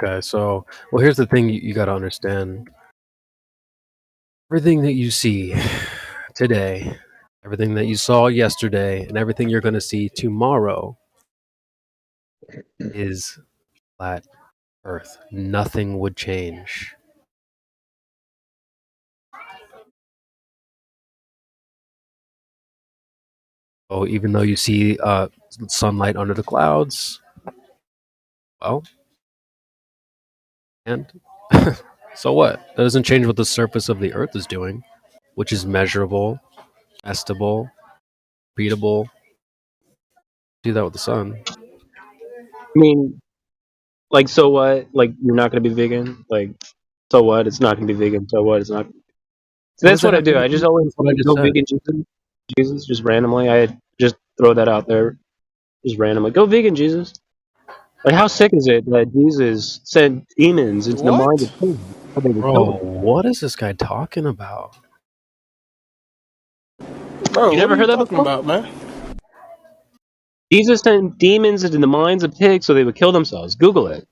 Okay, so well, here's the thing you got to understand. Everything that you see today, everything that you saw yesterday, and everything you're going to see tomorrow is flat Earth. Nothing would change. Oh, even though you see sunlight under the clouds, well, and so what? That doesn't change what the surface of the Earth is doing, which is measurable, testable, repeatable. Do that with the sun. I mean, like, so what? Like, you're not going to be vegan? Like, so what? It's not going to be vegan. So what? It's not. So that's what I do. I just always go vegan Jesus, just randomly. I just throw that out there, just randomly. Go vegan, Jesus. Like, how sick is it that Jesus sent demons into the minds of pigs? Bro, what is this guy talking about? Bro, You never what are heard you that talking before? about, man? Jesus sent demons into the minds of pigs so they would kill themselves. Google it.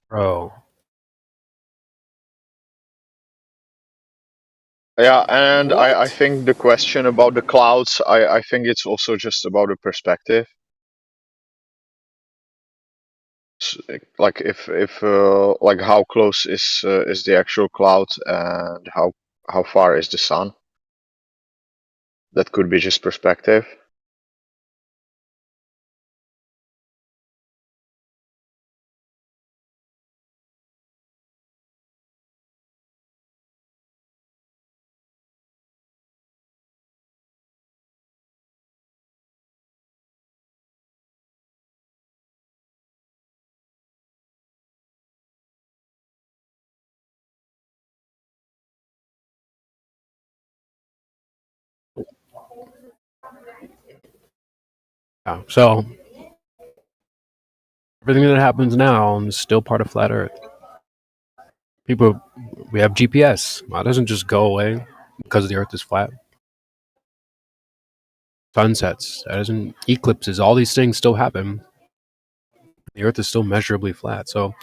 Bro. Yeah, and I think the question about the clouds, I think it's also just about a perspective. Like if like how close is the actual cloud and how far is the sun? That could be just perspective. Yeah, so everything that happens now is still part of flat Earth. People, we have GPS. That doesn't just go away because the Earth is flat. Sunsets, that doesn't, eclipses, all these things still happen. The Earth is still measurably flat. So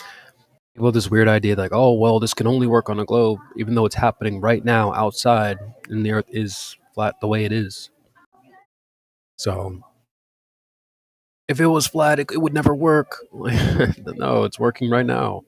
people have this weird idea like, oh, well, this can only work on a globe, even though it's happening right now outside, and the Earth is flat the way it is. So if it was flat, it would never work. No, it's working right now.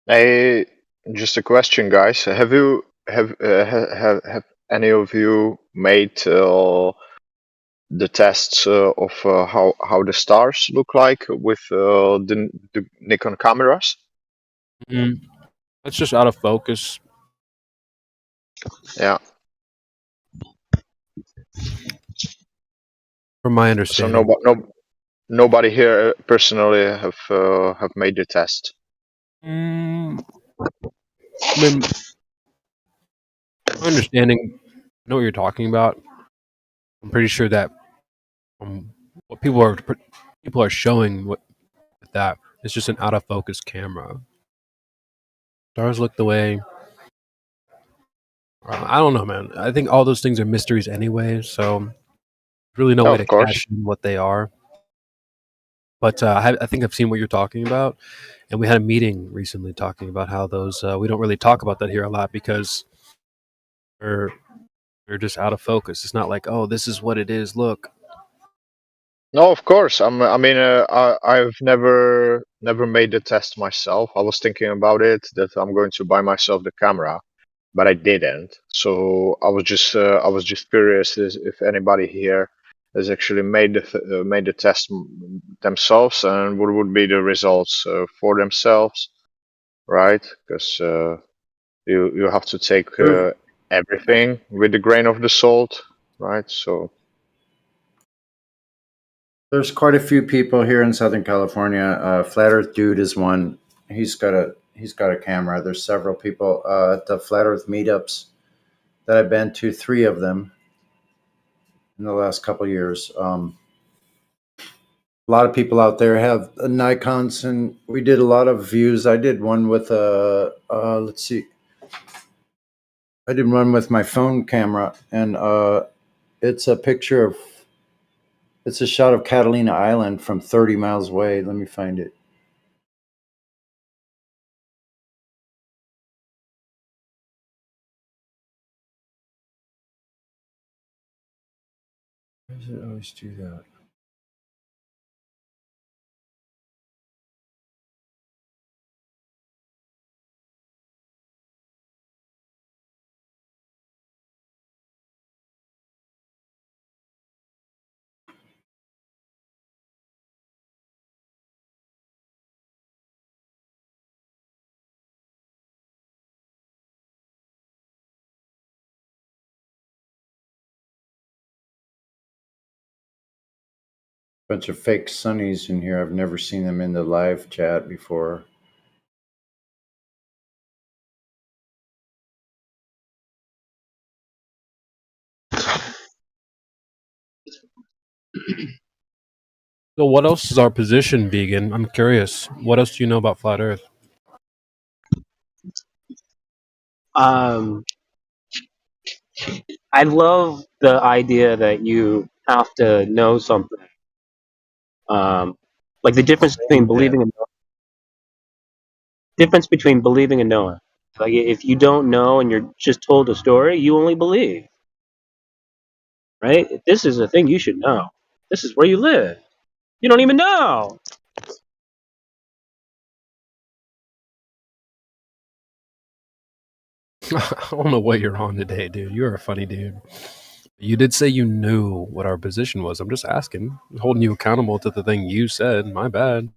Hey, just a question, guys. Have any of you made the tests of how the stars look like with the Nikon cameras? It's just out of focus. Yeah. From my So understanding. nobody here personally have made the test. I mean, my understanding, I know what you're talking about. I'm pretty sure that what people are showing with that it's just an out of focus camera. Stars look the way. I don't know, man. I think all those things are mysteries anyway, so really no No, way of to course. cash in what they are. But I think I've seen what you're talking about, and we had a meeting recently talking about how those we don't really talk about that here a lot because they're just out of focus. It's not like, oh, this is what it is. Look. No, of course. I've never made the test myself. I was thinking about it that I'm going to buy myself the camera, but I didn't. So I was just curious if anybody here has actually made the test themselves and what would be the results for themselves, right? Because you have to take everything with a grain of the salt, right? So. There's quite a few people here in Southern California. Flat Earth Dude is one. He's got a camera. There's several people at the Flat Earth meetups that I've been to, 3 of them in the last couple of years. A lot of people out there have Nikons, and we did a lot of views. I did one with let's see. I did one with my phone camera, and it's a shot of Catalina Island from 30 miles away. Let me find it. Why does it always do that? Bunch of fake sunnies in here. I've never seen them in the live chat before. So what else is our position, Vegan? I'm curious. What else do you know about Flat Earth? I love the idea that you have to know something. Like the difference between believing and knowing. Like if you don't know and you're just told a story, you only believe. Right? This is a thing you should know. This is where you live. You don't even know. I don't know what you're on today, dude. You're a funny dude. You did say you knew what our position was. I'm just asking. I'm holding you accountable to the thing you said. My bad.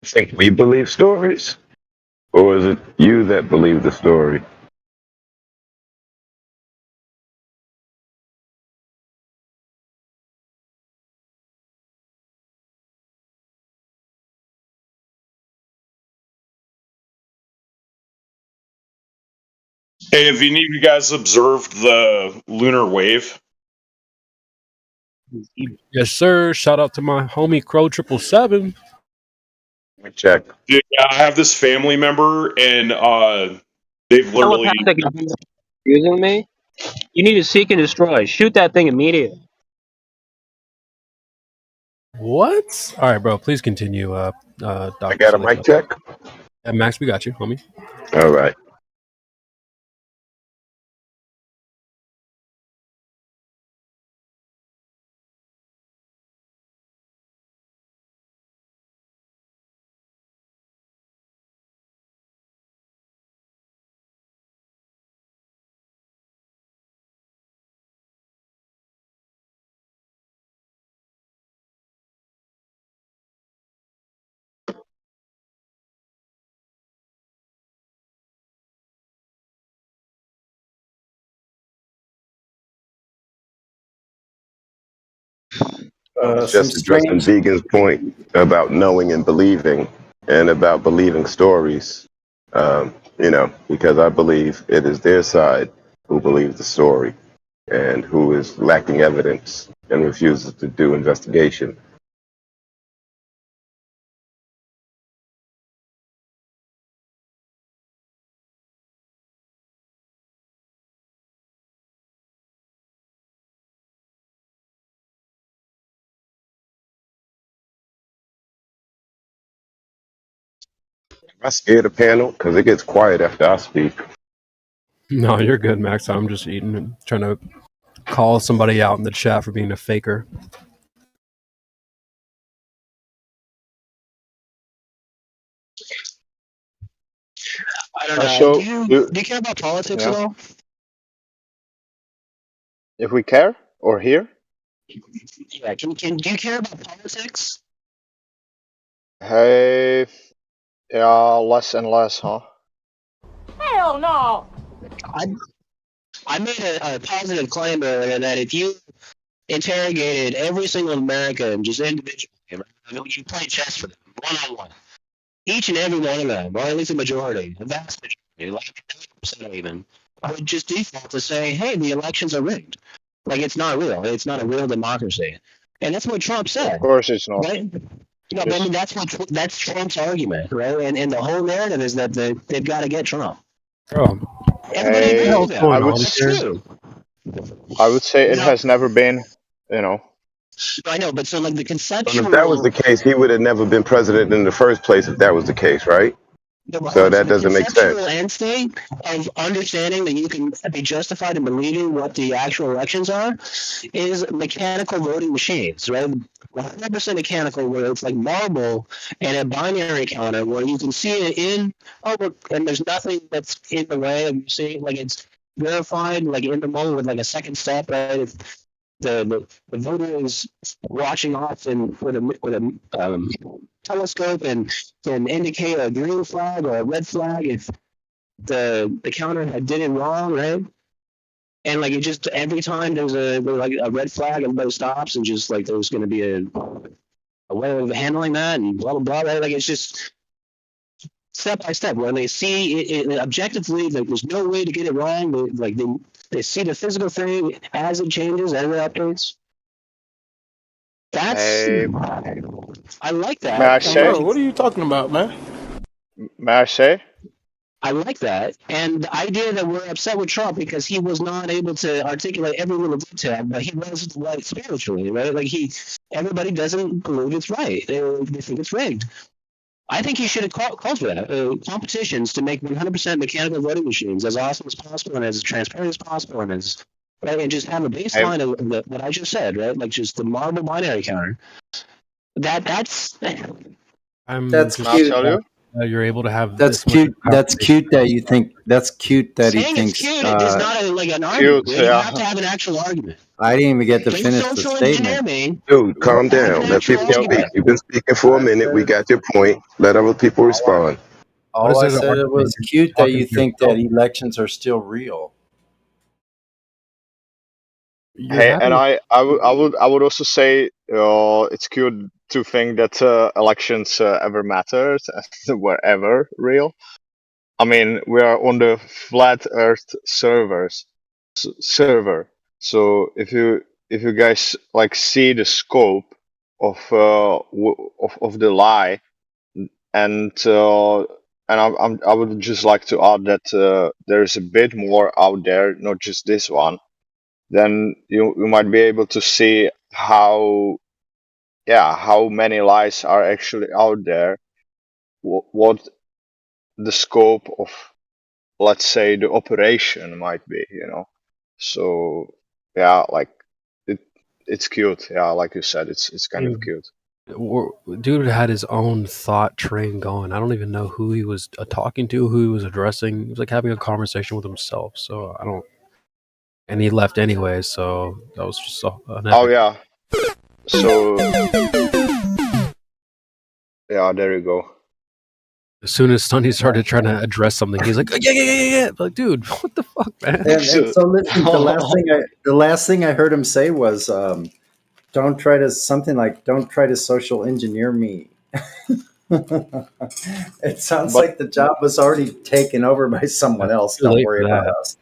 Think we believe stories? Or is it you that believe the story? Hey, have any of you guys observed the lunar wave? Yes, sir. Shout out to my homie Crow 777. Let me check. Yeah, I have this family member, and they've literally. Telepathic using me? You need to seek and destroy. Shoot that thing immediately. What? All right, bro. Please continue, Dr. I got a mic check? Max, we got you, homie. All right. was just addressing Vegan's point about knowing and believing, and about believing stories. Because I believe it is their side who believes the story and who is lacking evidence and refuses to do investigation. Am I scared of panel? Because it gets quiet after I speak. No, you're good, Max. I'm just eating and trying to call somebody out in the chat for being a faker. I don't know. Do you care about politics at Yeah. all? If we care or hear? Yeah. Do you care about politics? Hey, yeah, less and less, huh? Hell no. I made a positive claim earlier that if you interrogated every single American just individually, you play chess for them, one-on-one, each and every one of them, or at least a majority, a vast majority, like 90% even, would just default to say, hey, the elections are rigged. Like, it's not real. It's not a real democracy. And that's what Trump said. Of course it's not. Right? No, but I mean, that's Trump's argument, right? And the whole narrative is that they've got to get Trump. Bro, Everybody agrees with that. I would, That's true. I would say it No. has never been, I know, but so like the But conceptual. if that was the case, he would have never been president in the first place if that was the case, right? So that doesn't make sense. The end state of understanding that you can be justified in believing what the actual elections are is mechanical voting machines, right? 100% mechanical, where it's like marble and a binary counter where you can see it and there's nothing that's in the way of you seeing, like it's verified, like in the moment with like a second step, right? If the voter is watching off and with a telescope and can indicate a green flag or a red flag if the counter had did it wrong, right? And like it just every time there's a red flag, everybody stops and just like there's going to be a way of handling that and blah blah blah. Right? Like it's just step by step. When they see it objectively, like there's no way to get it wrong. They see the physical thing as it changes, as it updates. That's I like that. May I say? Bro, what are you talking about, man? May I say? I like that. And the idea that we're upset with Trump because he was not able to articulate every little detail, but he was right spiritually, right? Like everybody doesn't believe it's right. They think it's rigged. I think he should have called for that. Competitions to make 100% mechanical voting machines as awesome as possible and as transparent as possible and as right, and just have a baseline of what I just said, right? Like just the marble binary counter. That's That's just cute. you're able to have. That's cute. That's cute that you think. That's cute that he saying thinks. it's cute. It's not like an argument. You have to have an actual argument. I didn't even get to Don't finish the social engineer statement. me. Dude, calm down. Let people speak. You've been speaking for a minute. We got your point. Let other people respond. All I said it was cute that you think that elections are still real. Hey, and I would also say it's cute to think that elections ever mattered and were ever real. I mean, we are on the flat Earth server. So if you guys like see the scope of the lie, and I would just like to add that there's a bit more out there, not just this one. Then you might be able to see how many lies are actually out there, what the scope of, let's say, the operation might be, So yeah, like it's cute. Yeah, like you said, it's kind of cute. Dude had his own thought train going. I don't even know who he was talking to, who he was addressing. He was like having a conversation with himself. So I don't. And he left anyway, so that was just Oh yeah. So yeah, there you go. As soon as Sonny started trying to address something, he's like, yeah. Like, dude, what the fuck, man? And so listen, the last thing I heard him say was, don't try to social engineer me. It sounds like the job was already taken over by someone else. Don't worry about us.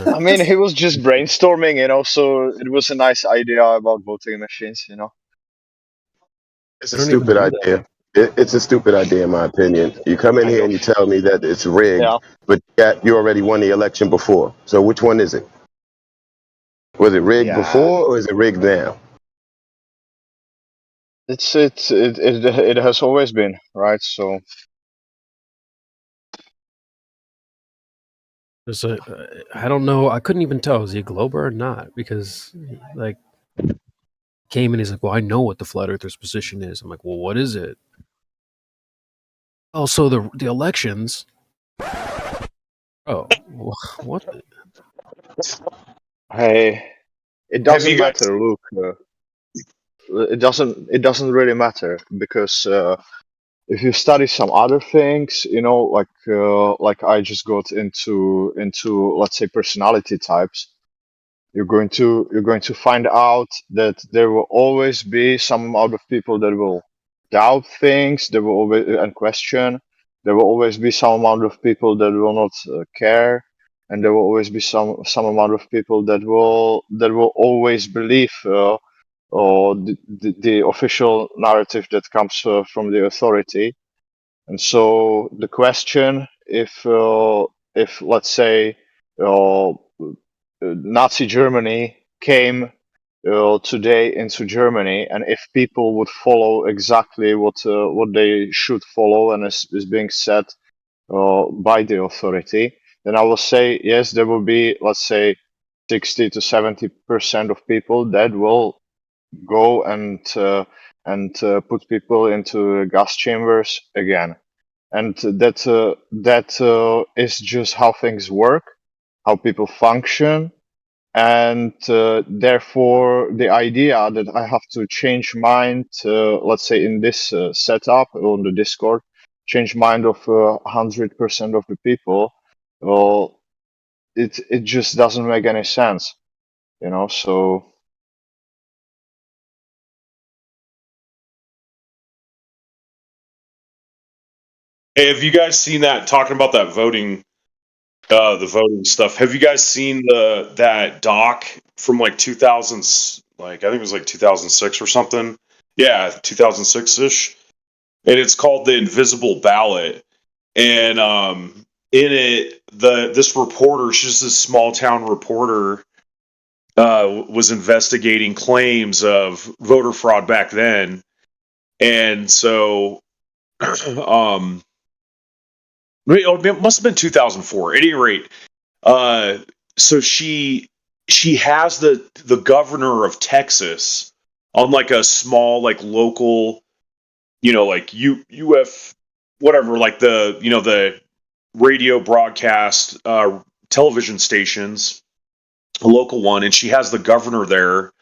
I mean, he was just brainstorming, so it was a nice idea about voting machines, It's a stupid idea. It's a stupid idea, in my opinion. You come in here and you tell me that it's rigged, but you already won the election before. So which one is it? Was it rigged before or is it rigged now? It has always been, right? So I don't know. I couldn't even tell. Is he a Glober or not? Because like came and he's like, well, I know what the flat earther's position is. I'm like, well, what is it? Oh, so the elections. Oh, what? Hey, it doesn't matter, Luke. It doesn't really matter because if you study some other things, like I just got into let's say personality types, you're going to find out that there will always be some amount of people that will doubt things, there will always and question. There will always be some amount of people that will not care, and there will always be some amount of people that will always believe or the official narrative that comes from the authority. And so the question, if let's say Nazi Germany came today into Germany, and if people would follow exactly what they should follow and is being said by the authority, then I will say yes, there will be, let's say, 60 to 70% of people that will go and put people into gas chambers again, and that is just how things work, how people function. And therefore the idea that I have to change mind, let's say in this setup on the Discord, change mind of 100% of the people, well, it just doesn't make any sense, so. Hey, have you guys seen that, talking about that voting, the voting stuff? Have you guys seen that doc from like 2000s, like I think it was like 2006 or something? Yeah, 2006-ish. And it's called The Invisible Ballot. And in it, this reporter, she's just this small town reporter, was investigating claims of voter fraud back then. And so it must have been 2004. At any rate, so she has the governor of Texas on like a small, like local, like UF whatever, like the radio broadcast television stations, a local one, and she has the governor there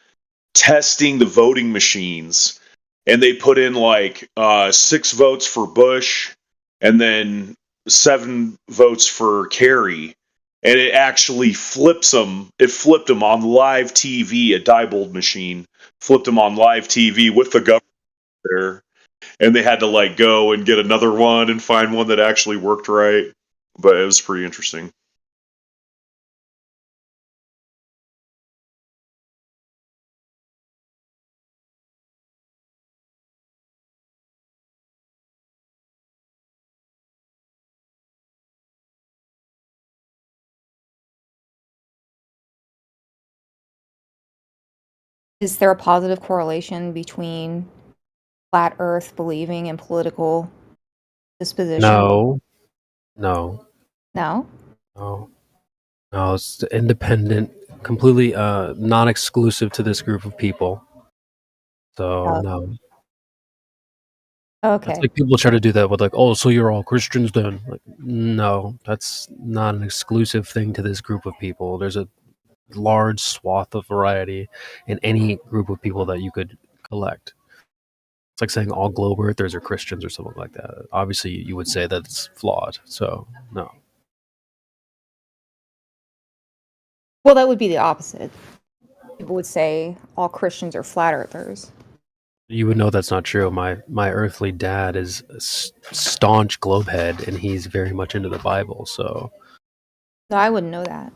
testing the voting machines, and they put in like 6 votes for Bush and then 7 votes for Kerry, and it actually flips them. It flipped them on live TV. A Diebold machine flipped them on live TV with the governor there, and they had to like go and get another one and find one that actually worked right. But it was pretty interesting. Is there a positive correlation between flat Earth believing and political disposition? No. No? No, it's independent, completely non-exclusive to this group of people. So no. Okay. It's like people try to do that with like, oh, so you're all Christians then? Like, no, that's not an exclusive thing to this group of people. There's a large swath of variety in any group of people that you could collect. It's like saying all globe earthers are Christians or something like that. Obviously, you would say that's flawed. So no. Well, that would be the opposite. people would say all Christians are flat earthers. You would know that's not true. My earthly dad is a staunch globehead, and he's very much into the Bible. So No, I wouldn't know that.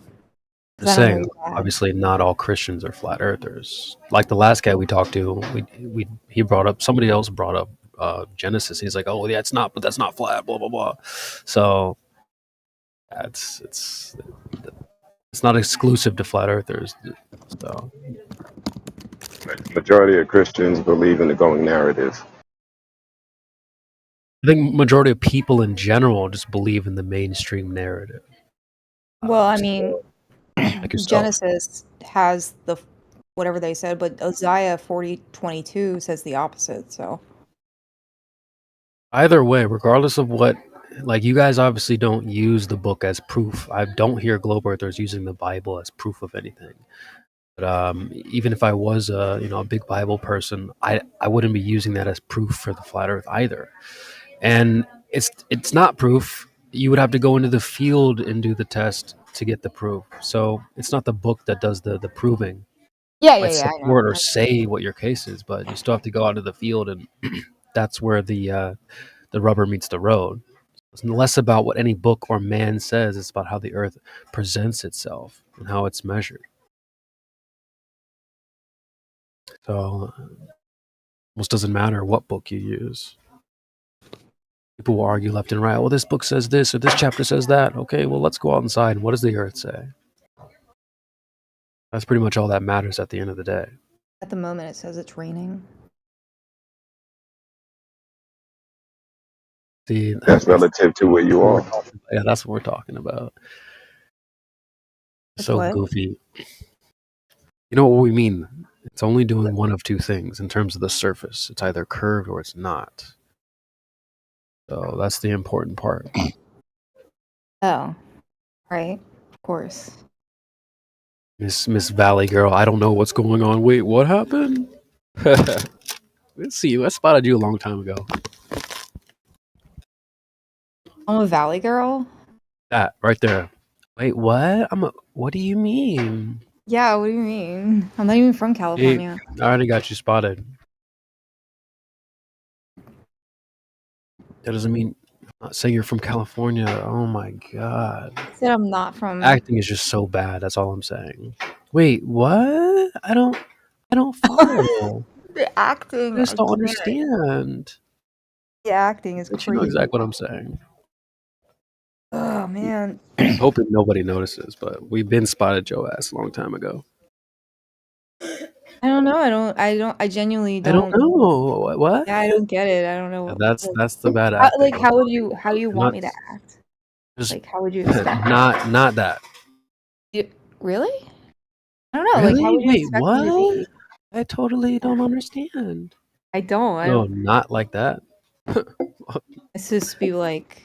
just saying, obviously, not all Christians are flat earthers. Like the last guy we talked to, somebody else brought up Genesis. He's like, oh yeah, it's not, but that's not flat. Blah blah blah. So it's not exclusive to flat earthers. So Majority of Christians believe in the going narrative. I think majority of people in general just believe in the mainstream narrative. Well, I mean, Like yourself. Genesis has the whatever they said, but Isaiah 40:22 says the opposite. So Either way, regardless of what, like you guys obviously don't use the book as proof. I don't hear globe earthers using the Bible as proof of anything. But even if I was a big Bible person, I wouldn't be using that as proof for the flat Earth either. And it's not proof. You would have to go into the field and do the test to get the proof. So it's not the book that does the proving. yeah, It might I know. support or say what your case is, but you still have to go out to the field, and that's where the rubber meets the road. It's less about what any book or man says. It's about how the Earth presents itself and how it's measured. So almost doesn't matter what book you use. People will argue left and right. Well, this book says this or this chapter says that. Okay, well, let's go out inside. What does the Earth say? That's pretty much all that matters at the end of the day. At the moment, it says it's raining. See, That's relative to where you are. Yeah, that's what we're talking about. That's So what? goofy. You know what we mean? It's only doing one of two things in terms of the surface. It's either curved or it's not. So that's the important part. Oh, right. Of course. Miss Valley Girl, I don't know what's going on. Wait, what happened? Let's see. I spotted you a long time ago. I'm a Valley girl. That right there. Wait, what? What do you mean? Yeah, what do you mean? I'm not even from Hey, California. I already got you spotted. That doesn't mean say you're from California. Oh my god. I said I'm not from. Acting is just so bad. That's all I'm saying. Wait, what? I don't follow. The acting. I just don't can't. understand. The acting is But crazy. you know exactly what I'm saying. Oh man. I'm hoping nobody notices, but we've been spotted Joe ass a long time ago. I don't know. I genuinely I don't don't. know. What? Yeah, I don't get it. I don't know. Yeah, that's the bad How, acting. like, how do you I'm want not me to act? just Like, how would you expect? not that. Really? I don't know. Like, how Really? would you Wait, expect me to what? be? I totally don't understand. I don't. I No, don't. not like that. It's just be like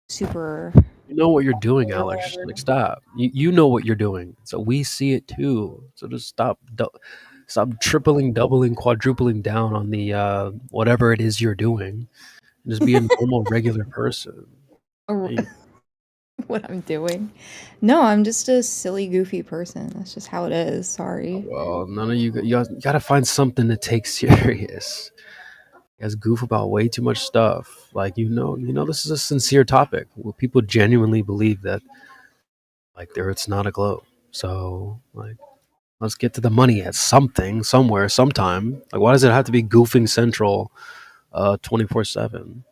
super. You know what you're doing, or Alex. whatever. Like, stop. You know what you're doing. So we see it too. So just stop tripling, doubling, quadrupling down on the whatever it is you're doing. And just be a normal, regular person. Or Hey, what I'm doing. No, I'm just a silly, goofy person. That's just how it is. Sorry. well, none of you gotta find something to take serious. You guys goof about way too much stuff. Like you know, this is a sincere topic where people genuinely believe that like the Earth's not a globe. So like let's get to the money at something, somewhere, sometime. Like why does it have to be goofing central 24/7?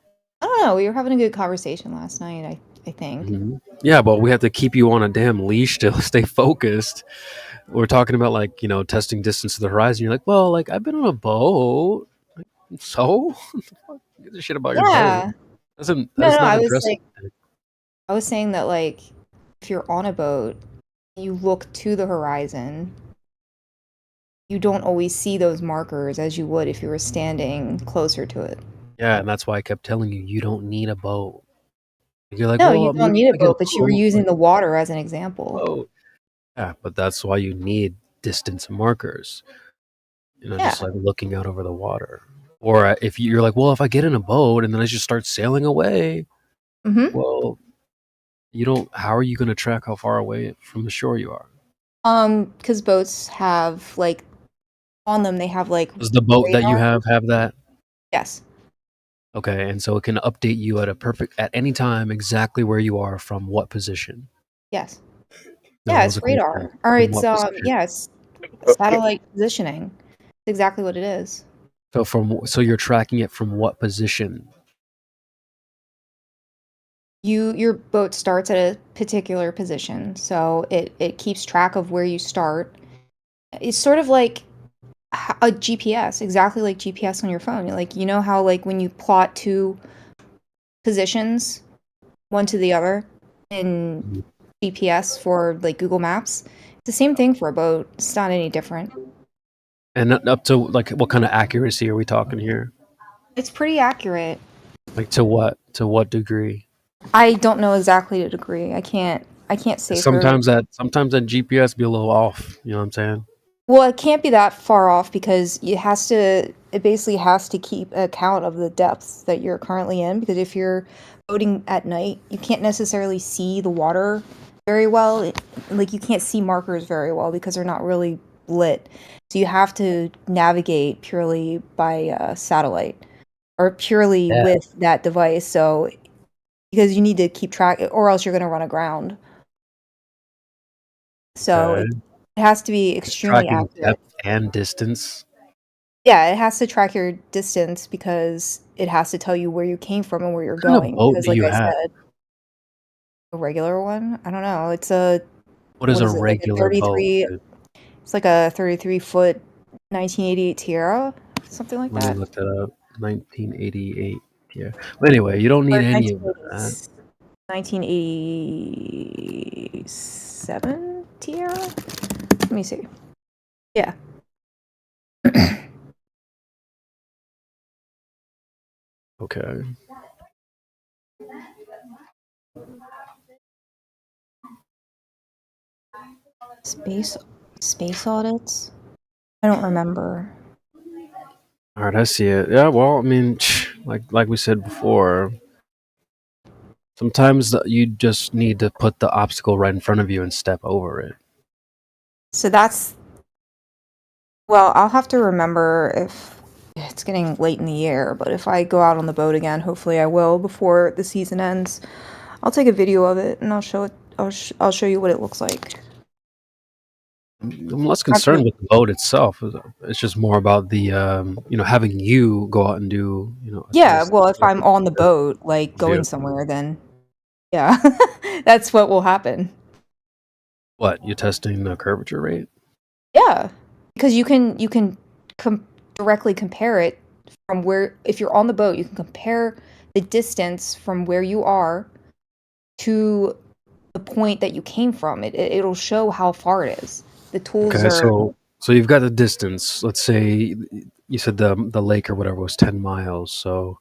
I don't know. We were having a good conversation last night. I think. Mhm. Yeah, but we have to keep you on a damn leash to stay focused. We're talking about like, testing distance to the horizon. You're like, well, like I've been on a boat. Like, so get the shit about your boat. Yeah. That's No, not I was addressing. like, I was saying that like, if you're on a boat, you look to the horizon. You don't always see those markers as you would if you were standing closer to it. Yeah, and that's why I kept telling you, you don't need a boat. You're like, No, well, you don't maybe need if a I get boat, but you were using the water as an example. boat. Yeah, but that's why you need distance markers. Just Yeah. like looking out over the water. Or if you're like, well, if I get in a boat and then I just start sailing away, Mm-hmm. well, how are you going to track how far away from the shore you are? Because boats have like on them, they have like Does the boat that you radar. have that? Yes. Okay, and so it can update you at any time exactly where you are from what position. Yes. No, Yeah, what was it's the question? radar. Or From it's what position? yeah, it's satellite positioning. It's exactly what it is. So you're tracking it from what position? Your boat starts at a particular position, so it keeps track of where you start. It's sort of like a GPS, exactly like GPS on your phone. Like, you know how like when you plot two positions, one to the other, in GPS for like Google Maps, it's the same thing for a boat. It's not any different. And up to like what kind of accuracy are we talking here? It's pretty accurate. Like to what? To what degree? I don't know exactly the degree. I can't say for. Sometimes that GPS be a little off. You know what I'm saying? Well, it can't be that far off because it basically has to keep account of the depths that you're currently in, because if you're boating at night, you can't necessarily see the water very well. Like you can't see markers very well because they're not really lit. So you have to navigate purely by satellite or purely Yeah. with that device. So because you need to keep track, or else you're going to run aground. So Okay. it has to be It's extremely tracking accurate. depth and distance. Yeah, it has to track your distance because it has to tell you where you came from and where you're What kind of going. boat Because, do like you I have? said, a regular one. I don't know. It's a What is what a is it? Like a regular boat? 33. It's like a 33-foot 1988 Tierra, something like Let me that. look that up. 1988. Yeah. But anyway, you don't need Or any of that. 1987 Tierra. Let me see. Yeah. Okay. Space audits. I don't remember. All right, I see it. Yeah. Well, I mean, like we said before, sometimes you just need to put the obstacle right in front of you and step over it. So well, I'll have to remember if it's getting late in the year, but if I go out on the boat again, hopefully I will before the season ends. I'll take a video of it and I'll show it. I'll show you what it looks like. I'm less concerned with the boat itself. It's just more about the having you go out and do Yeah, well, if I'm on the boat, like going somewhere, then yeah, that's what will happen. What, you're testing the curvature rate? Yeah, because you can directly compare it from where, if you're on the boat, you can compare the distance from where you are to the point that you came from. It'll show how far it is. The tools Okay, are. so you've got the distance. Let's say you said the lake or whatever was 10 miles. So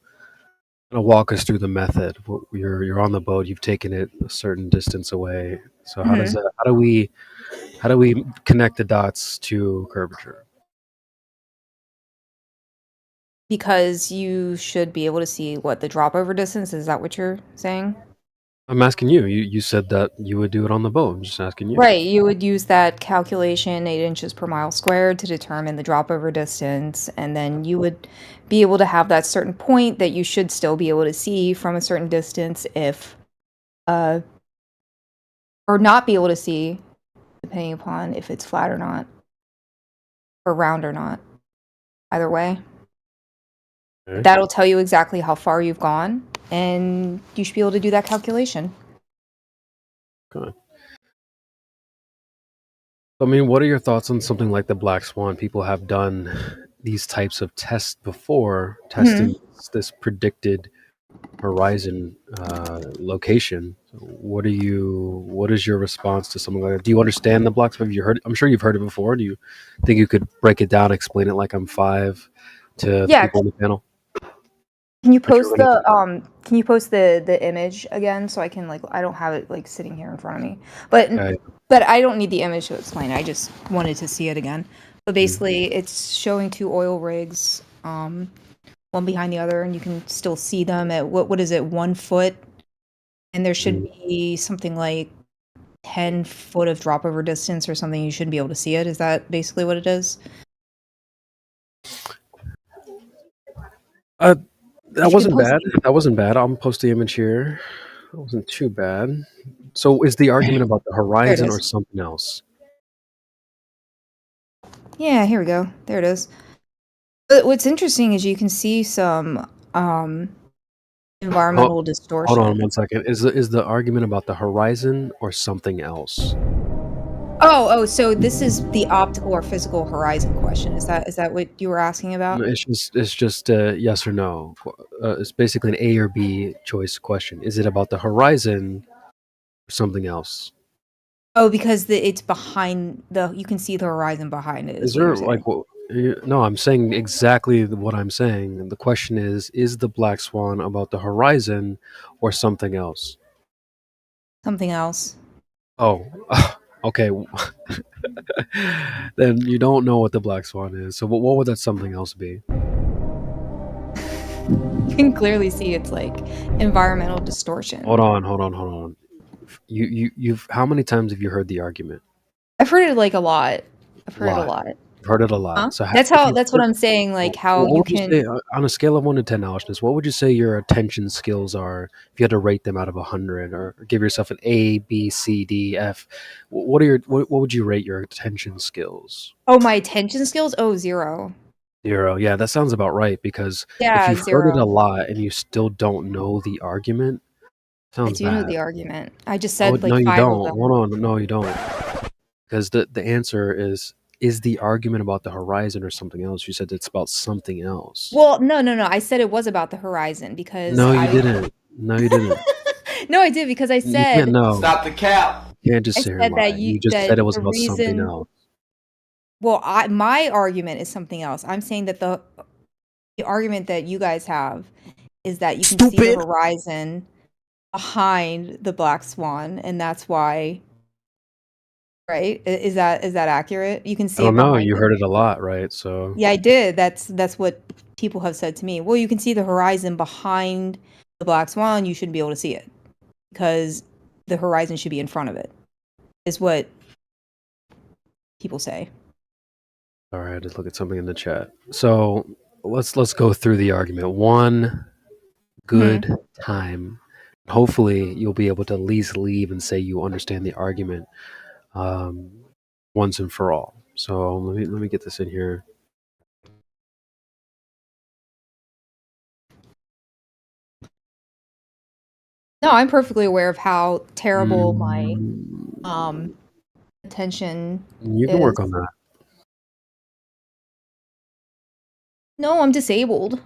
walk us through the method. You're on the boat. You've taken it a certain distance away. So how does that? How do we connect the dots to curvature? Because you should be able to see what the drop over distance is. That what you're saying? I'm asking you. You said that you would do it on the boat. I'm just asking you. Right, you would use that calculation, 8 inches per mile squared, to determine the drop over distance, and then you would be able to have that certain point that you should still be able to see from a certain distance if, or not be able to see, depending upon if it's flat or not, or round or not. Either way. Okay. That'll tell you exactly how far you've gone, and you should be able to do that calculation. Okay. I mean, what are your thoughts on something like the Black Swan? People have done these types of tests before, testing this predicted horizon location. What is your response to something like that? Do you understand the Black Swan? Have you heard? I'm sure you've heard it before. Do you think you could break it down, explain it like I'm 5 to the people on the panel? Can you post the image again so I can, like, I don't have it like sitting here in front of me. But I don't need the image to explain it. I just wanted to see it again. But basically it's showing 2 oil rigs, one behind the other, and you can still see them at what is it, 1 foot? And there should be something like 10 foot of drop over distance or something, you shouldn't be able to see it. Is that basically what it is? That You wasn't can post bad. That wasn't bad. I'm post the image here. That wasn't too bad. So is the argument about the horizon or is. something else? Yeah, here we go. There it is. But what's interesting is you can see some environmental distortion. Hold on 1 second. Is the argument about the horizon or something else? Oh, so this is the optical or physical horizon question. Is that what you were asking about? No, it's just yes or no. It's basically an A or B choice question. Is it about the horizon or something else? Oh, because it's behind you can see the horizon behind it. Is there like no? I'm saying exactly what I'm saying. And the question is the black swan about the horizon or something else? Something else. Oh, okay. Then you don't know what the black swan is. So what would that something else be? You can clearly see it's like environmental distortion. Hold on. You've how many times have you heard the argument? I've heard it like a lot. I've heard it a lot. I've heard it a lot. Huh? So That's what I'm saying. Like how what you would can. say, on a scale of 1 to 10 knowledgeness, what would you say your attention skills are if you had to rate them out of 100, or give yourself an A, B, C, D, F? What would you rate your attention skills? Oh, my attention skills? Oh, 0. 0. Yeah, that sounds about right, because Yeah, if you've heard it 0. a lot and you still don't know the argument, I sounds do know bad. the argument. I just Oh, said like no, you 5 don't. of them. Hold on. No, you don't. Because the answer is the argument about the horizon or something else? You said it's about something else. Well, no. I said it was about the horizon because No, you didn't. No, you didn't. No, I did because I You said can't know. Stop the cap. You can't just I sit here said and lie. that You just that said it was the about something reason. else. Well, my argument is something else. I'm saying that the argument that you guys have is that you can see the horizon behind the black swan, and that's why. Right? Is that accurate? You can see I don't it know. behind You it. heard it a lot, right? So Yeah, I did. That's what people have said to me. Well, you can see the horizon behind the black swan. You shouldn't be able to see it because the horizon should be in front of it. Is what people say. all right, just look at something in the chat. So let's go through the argument one good time. Hopefully, you'll be able to at least leave and say you understand the argument once and for all. So let me get this in here. No, I'm perfectly aware of how terrible my attention You can is. work on that. No, I'm disabled.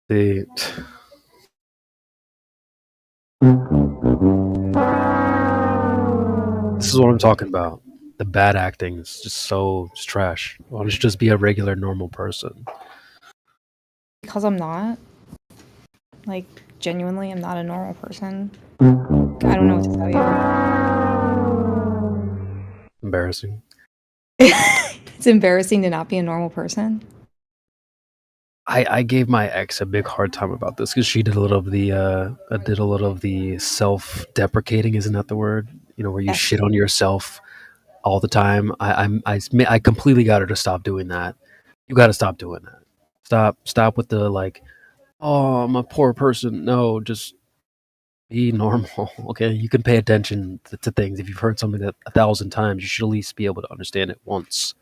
The This is what I'm talking about. The bad acting is just it's trash. Why don't you just be a regular, normal person? Because I'm not. Like, genuinely, I'm not a normal person. I don't know what to tell you. Embarrassing. It's embarrassing to not be a normal person. I gave my ex a big hard time about this because she did a little of the self-deprecating. Isn't that the word? You know, where you shit on yourself all the time. I completely got her to stop doing that. You got to stop doing that. Stop with the like, oh, I'm a poor person. No, just be normal. Okay, you can pay attention to things. If you've heard something 1,000 times, you should at least be able to understand it once.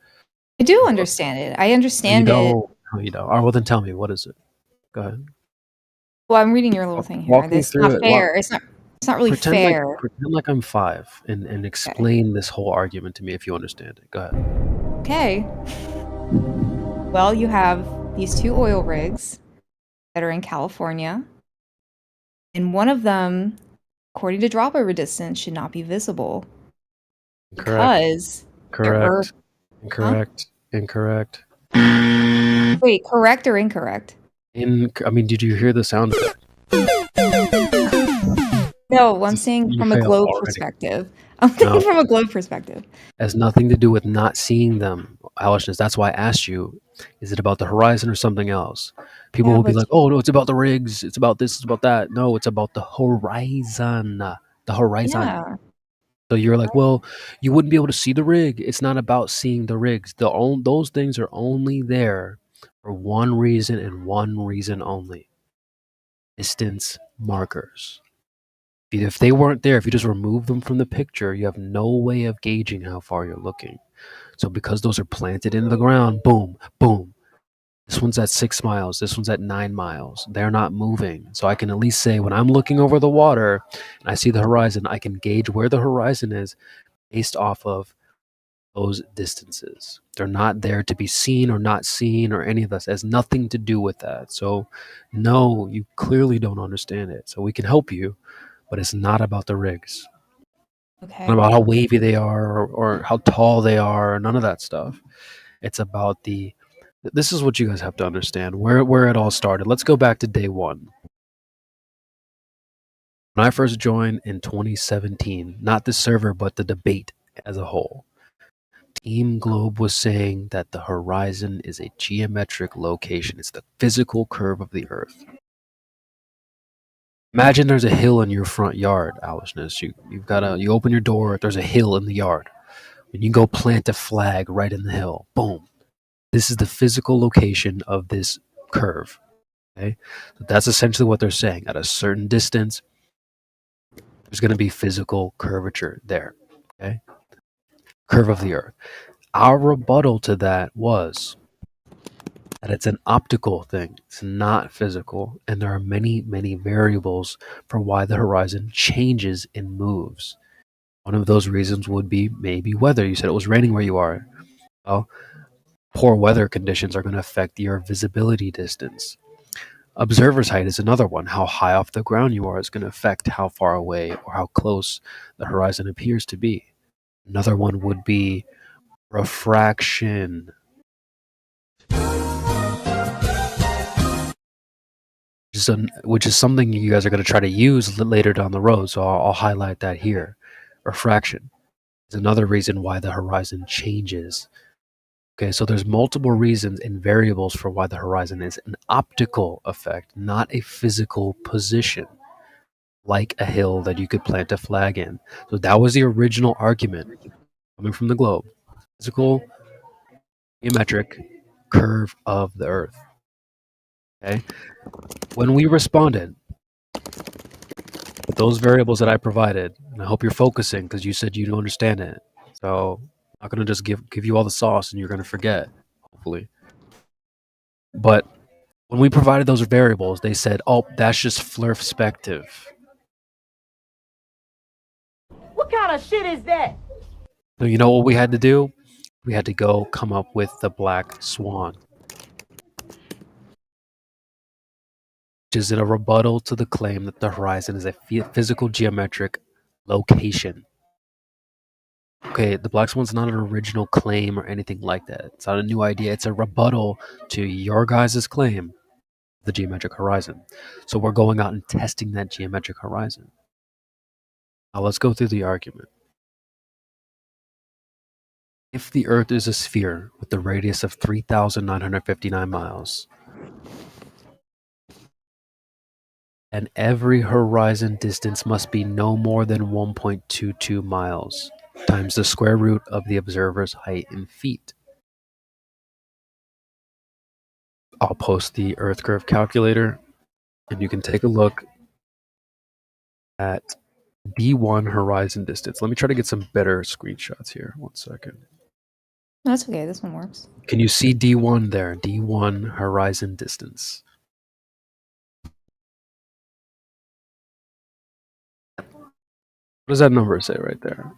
I do understand it. I understand it. No, you don't. All right, well then tell me, what is it? Go ahead. Well, I'm reading your little thing here. It's not fair. It's not really fair. Pretend like I'm 5 and explain this whole argument to me if you understand it. Go ahead. Okay. Well, you have these 2 oil rigs that are in California, and one of them, according to drop over distance, should not be visible. Because Correct. Incorrect. Wait, correct or incorrect? Did you hear the sound effect? No, I'm saying from a globe perspective. I'm thinking from a globe perspective. Has nothing to do with not seeing them, Alishness. That's why I asked you, is it about the horizon or something else? People will be like, oh, no, it's about the rigs. It's about this, it's about that. No, it's about the horizon. The horizon. Yeah. So you're like, well, you wouldn't be able to see the rig. It's not about seeing the rigs. Those things are only there for one reason and one reason only: distance markers. If they weren't there, if you just remove them from the picture, you have no way of gauging how far you're looking. So because those are planted into the ground, boom, boom. This one's at 6 miles. This one's at 9 miles. They're not moving. So I can at least say when I'm looking over the water and I see the horizon, I can gauge where the horizon is based off of those distances. They're not there to be seen or not seen or any of this. It has nothing to do with that. So no, you clearly don't understand it. So we can help you, but it's not about the rigs. Okay. Not about how wavy they are or how tall they are, or none of that stuff. It's about this is what you guys have to understand, where it all started. Let's go back to day one. When I first joined in 2017, not the server, but the debate as a whole, Team Globe was saying that the horizon is a geometric location. It's the physical curve of the Earth. Imagine there's a hill in your front yard, Alishness. You open your door, there's a hill in the yard. And you go plant a flag right in the hill. Boom. This is the physical location of this curve. Okay? So that's essentially what they're saying. At a certain distance, there's going to be physical curvature there. Okay? Curve of the Earth. Our rebuttal to that was that it's an optical thing. It's not physical. And there are many, many variables for why the horizon changes and moves. One of those reasons would be maybe weather. You said it was raining where you are. Well, poor weather conditions are going to affect your visibility distance. Observer's height is another one. How high off the ground you are is going to affect how far away or how close the horizon appears to be. Another one would be refraction. Which is something you guys are going to try to use later down the road, so I'll highlight that here. Refraction is another reason why the horizon changes. Okay, so there's multiple reasons and variables for why the horizon is an optical effect, not a physical position, like a hill that you could plant a flag in. So that was the original argument coming from the globe. Physical, geometric curve of the Earth. Okay, when we responded with those variables that I provided, and I hope you're focusing because you said you don't understand it. So I'm not going to just give you all the sauce and you're going to forget, hopefully. But when we provided those variables, they said, oh, that's just flurfspective. What kind of shit is that? So you know what we had to do? We had to go come up with the black swan. Which is a rebuttal to the claim that the horizon is a physical geometric location. Okay, the black swan's not an original claim or anything like that. It's not a new idea. It's a rebuttal to your guys' claim, the geometric horizon. So we're going out and testing that geometric horizon. Now let's go through the argument. If the Earth is a sphere with a radius of 3,959 miles, and every horizon distance must be no more than 1.22 miles times the square root of the observer's height in feet. I'll post the Earth curve calculator, and you can take a look at D1 horizon distance. Let me try to get some better screenshots here. 1 second. That's okay. This one works. Can you see D1 there? D1 horizon distance. What does that number say right there?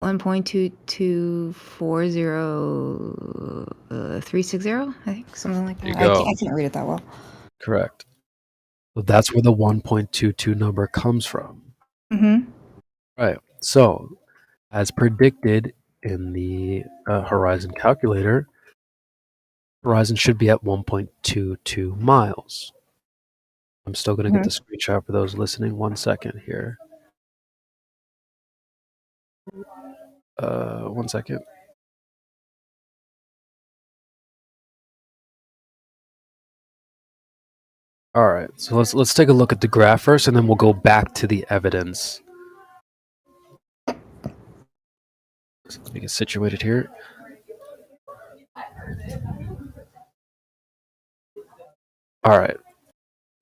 1.2240360, I think, something like that. I can't read it that well. Correct. So that's where the 1.22 number comes from. Mm-hmm. Right. So, as predicted in the horizon calculator, horizon should be at 1.22 miles. I'm still going to get the screenshot for those listening. 1 second here. 1 second. All right, so let's take a look at the graph first, and then we'll go back to the evidence. What Let me get situated here. All right.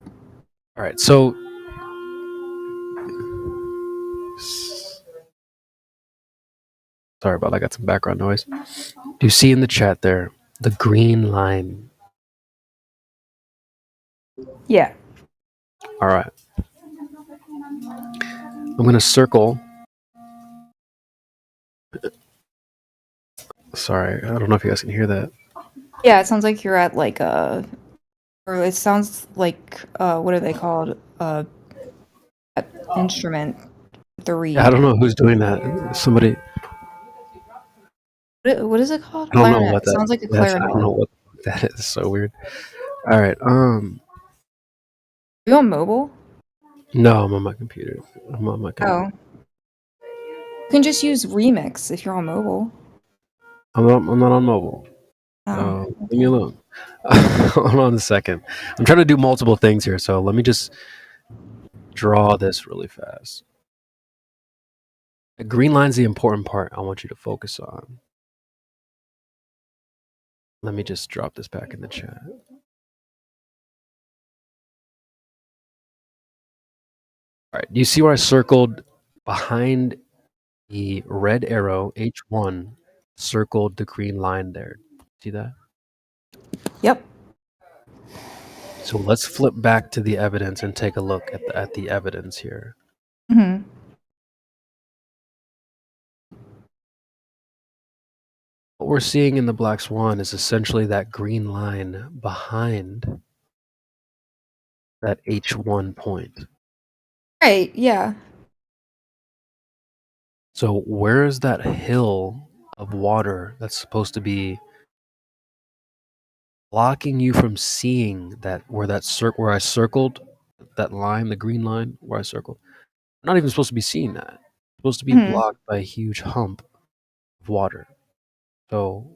All right. So sorry about that. I got some background noise. Do you see in the chat there the green line? Yeah. All right. I'm going to circle. Sorry, I don't know if you guys can hear that. Yeah, it sounds like you're at like a, or it sounds like what are they called? An instrument. The reed. Yeah, I don't know who's doing that. Somebody. What is it called? I don't know Clarinet. what It that. sounds like a That's, I clarinet. don't know what that is. So weird. All right. Are you on mobile? No, I'm on my computer. I'm on my computer. Oh. You can just use Remix if you're on mobile. I'm not on mobile. Oh, Leave me alone. Hold on a second. I'm trying to do multiple things here, so let me just draw this really fast. The green line's the important part I want you to focus on. Let me just drop this back in the chat. All right, do you see where I circled behind the red arrow, H1, circled the green line there? See that? Yep. So let's flip back to the evidence and take a look at the evidence here. Mm-hmm. What we're seeing in the Black Swan is essentially that green line behind that H1 point. Right, yeah. So where is that hill of water that's supposed to be blocking you from seeing that where where I circled that line, the green line where I circled? I'm not even supposed to be seeing that. It's supposed to be blocked by a huge hump of water. So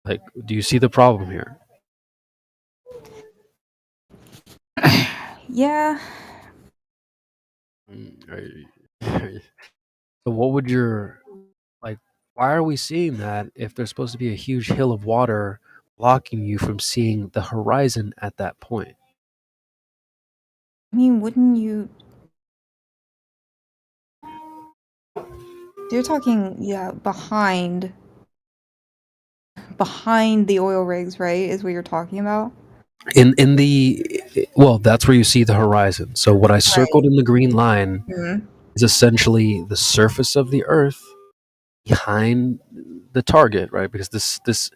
like, do you see the problem here? Yeah. So what would your, like, why are we seeing that if there's supposed to be a huge hill of water blocking you from seeing the horizon at that point? I mean, wouldn't you? You're talking, yeah, behind the oil rigs, right? Is what you're talking about? In the, well, that's where you see the horizon. So what I circled in the green line is essentially the surface of the Earth behind the target, right? Because this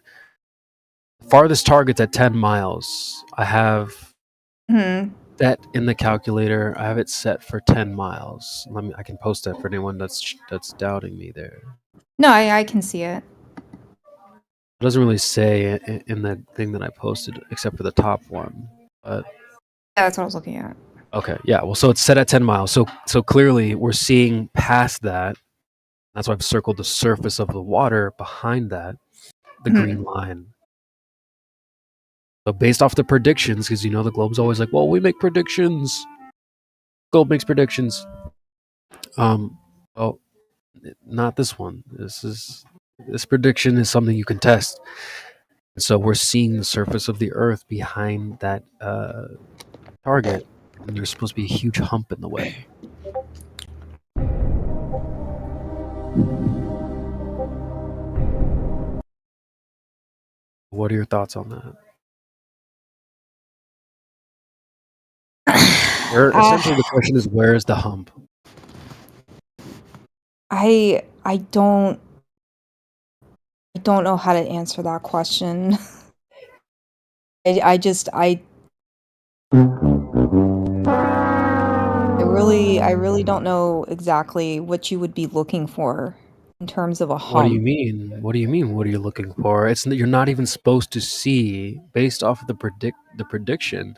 farthest target's at 10 miles. I have that in the calculator. I have it set for 10 miles. I can post that for anyone that's doubting me there. No, I can see it. It doesn't really say in the thing that I posted, except for the top one. But Yeah, that's what I was looking at. okay, yeah. Well, so it's set at 10 miles. So clearly we're seeing past that. That's why I've circled the surface of the water behind that, the green line. So based off the predictions, because you know the Globe's always like, well, we make predictions. Globe makes predictions. Well, not this one. This prediction is something you can test. So we're seeing the surface of the Earth behind that target, and there's supposed to be a huge hump in the way. What are your thoughts on that? Essentially, the question is, where is the hump? I don't know how to answer that question. I really don't know exactly what you would be looking for in terms of a hump. What do you mean? What do you mean? What are you looking for? You're not even supposed to see based off of the prediction.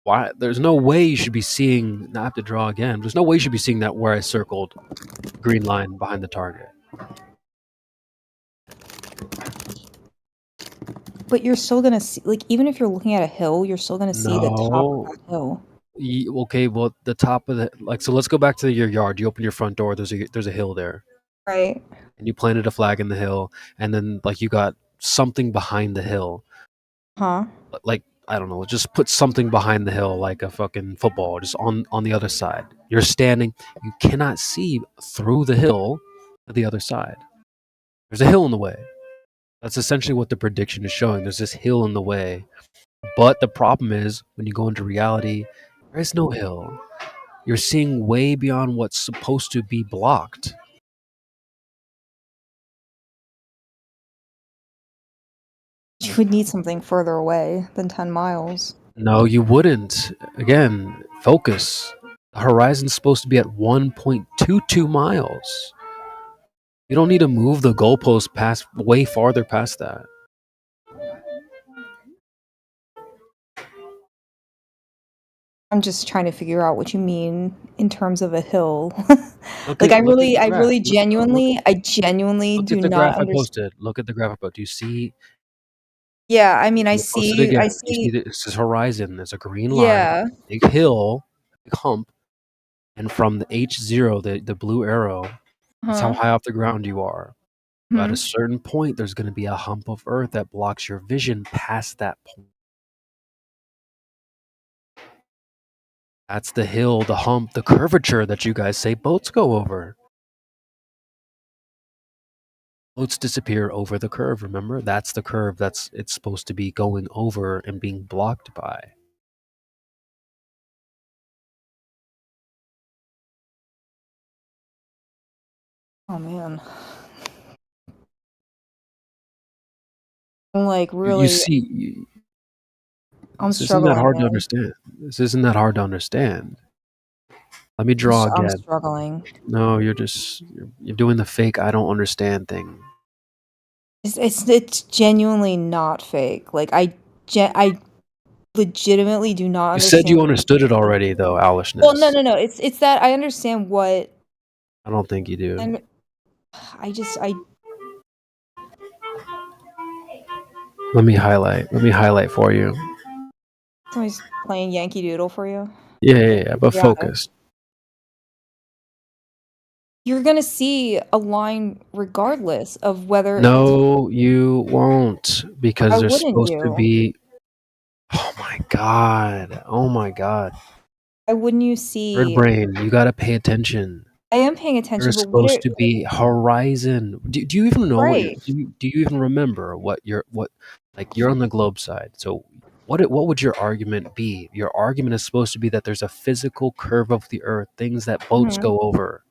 Why? There's no way you should be seeing. Now I have to draw again. There's no way you should be seeing that where I circled green line behind the target. But you're still gonna see, like, even if you're looking at a hill, you're still gonna see the top of that hill. Okay, well, the top of the so let's go back to your yard. You open your front door. There's a hill there, Right. and you planted a flag in the hill, and then you got something behind the hill. Huh? Like, I don't know, just put something behind the hill, like a fucking football, just on the other side. You're standing. You cannot see through the hill to the other side. There's a hill in the way. That's essentially what the prediction is showing. There's this hill in the way. But the problem is, when you go into reality, there is no hill. You're seeing way beyond what's supposed to be blocked. You would need something further away than 10 miles. No, you wouldn't. Again, focus. The horizon's supposed to be at 1.22 miles. You don't need to move the goalpost way farther past that. I'm just trying to figure out what you mean in terms of a hill. Look Like, at I really the graph. genuinely Look do at the not graph I understand. posted. Look at the graph I posted. Do you see? Yeah, I mean, I I'm gonna post it see, again. I You see see, this is horizon. There's a green line, yeah. big hill, big hump, and from the H0, the blue arrow, that's how Huh. high off the ground you are. At a Hmm. certain point, there's going to be a hump of earth that blocks your vision past that point. That's the hill, the hump, the curvature that you guys say boats go over. Boats disappear over the curve, remember? That's the curve it's supposed to be going over and being blocked by. Oh, man. I'm like, You really, see, I'm this isn't that struggling, hard to man. understand. This isn't that hard to understand. Let me draw I'm again. struggling. No, you're doing the fake I don't understand thing. It's genuinely not fake. Like, I legitimately do not You said understand. you understood it already, though, Alishness. Well, no. It's that I understand what I don't think you do. I Let me highlight for you. somebody's playing Yankee Doodle for you. Yeah, but Yeah. focus. You're gonna see a line regardless of whether. No, you won't, because Why there's wouldn't supposed to you? be. Oh my god! Oh my god! Why wouldn't you Bird see? brain, you gotta pay attention. I am paying attention, There's but what supposed to be horizon. Do you even know what? right? Do you even remember what you're on the globe side? So what would your argument be? Your argument is supposed to be that there's a physical curve of the earth, things that boats Mhm. go over.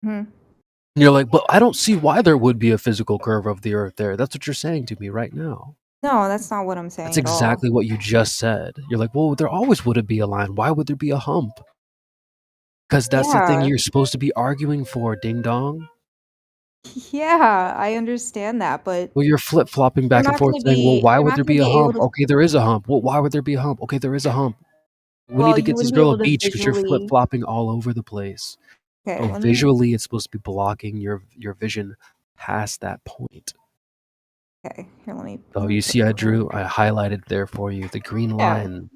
Mhm. And you're like, but I don't see why there would be a physical curve of the earth there. That's what you're saying to me right now. No, that's not what I'm saying That's at all. exactly what you just said. You're like, well, there always would be a line. Why would there be a hump? Because that's the thing Yeah. you're supposed to be arguing for, ding dong. Yeah, I understand that, but Well, you're flip-flopping you're back and not forth gonna saying, well, be why you're would not there gonna be a be able hump? to. Okay, there is a hump. Well, why would there be a hump? Okay, there is a hump. We Well, need to you get this wouldn't be girl able a to beach because you're visually. flip-flopping all over the place. Okay, So let me. visually, it's supposed to be blocking your vision past that point. Okay, here, let me. So Let me you put see, I it here. highlighted there for you, the green Yeah. line.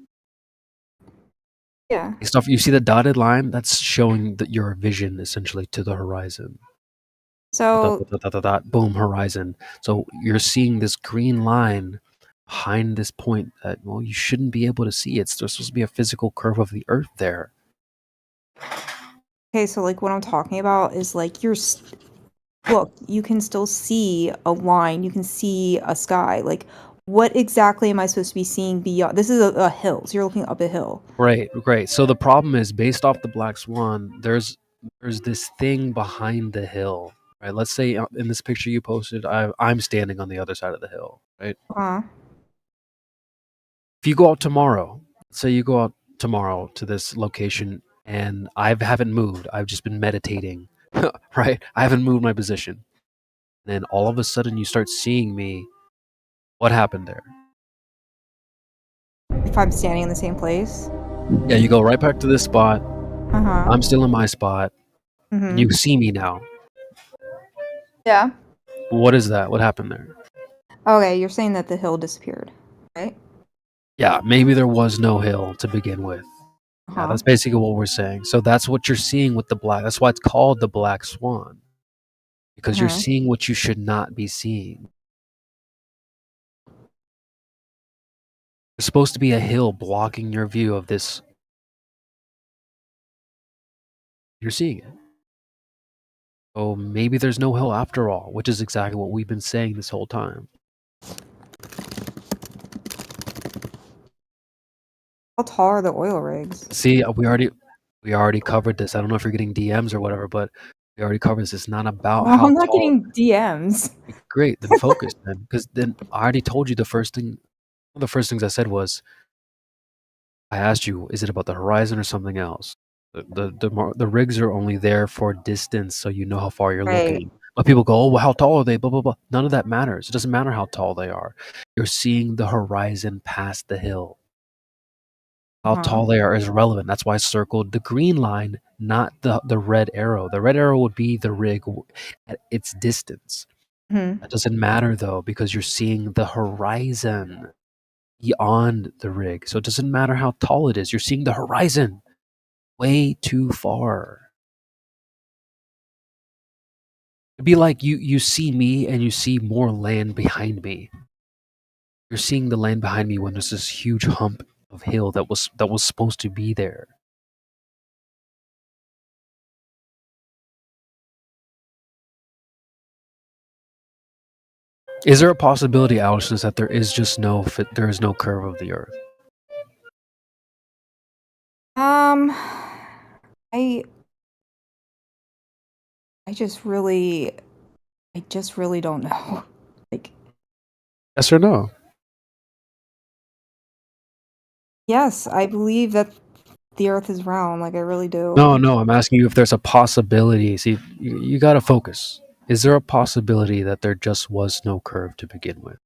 Yeah. Stuff you see the dotted line, that's showing that your vision essentially to the horizon. So Boom, horizon. So you're seeing this green line behind this point that, well, you shouldn't be able to see. There's supposed to be a physical curve of the earth there. okay, so like what I'm talking about is like look, you can still see a line, you can see a sky. Like, what exactly am I supposed to be seeing beyond? This is a hill, so you're looking up a hill. Great. So the problem is, based off the Black Swan, there's this thing behind the hill, right? Let's say in this picture you posted, I'm standing on the other side of the hill, right? If you go out tomorrow, say you go out tomorrow to this location, and I haven't moved, I've just been meditating, right? I haven't moved my position. And then all of a sudden you start seeing me. What happened there? If I'm standing in the same place. Yeah, you go right back to this spot. Uh-huh. I'm still in my spot. Mhm. And you see me now. Yeah. What is that? What happened there? Okay, you're saying that the hill disappeared, right? Yeah, maybe there was no hill to begin with. Yeah, that's basically what we're saying. So that's what you're seeing with the black. That's why it's called the black swan, because you're seeing what you should not be seeing. There's supposed to be a hill blocking your view of this. You're seeing it. So maybe there's no hill after all, which is exactly what we've been saying this whole time. How tall are the oil rigs? See, we already covered this. I don't know if you're getting DMs or whatever, but we already covered this. It's not about how I'm not tall. getting DMs. Great, then focus then, because then I already told you the first thing. One of the first things I said was, I asked you, is it about the horizon or something else? The rigs are only there for distance, so you know how far you're looking. But people go, oh, well, how tall are they? Blah blah blah. None of that matters. It doesn't matter how tall they are. You're seeing the horizon past the hill. How tall they are is irrelevant. That's why I circled the green line, not the red arrow. The red arrow would be the rig at its distance. That doesn't matter though, because you're seeing the horizon beyond the rig. So it doesn't matter how tall it is. You're seeing the horizon way too far. It'd be like you see me and you see more land behind me. You're seeing the land behind me when there's this huge hump of hill that was supposed to be there. Is there a possibility, Alishness, that there is no curve of the Earth? I just really don't know. Like, Yes or no? yes, I believe that the Earth is round. Like, I really do. No, I'm asking you if there's a possibility. See, you got to focus. Is there a possibility that there just was no curve to begin with?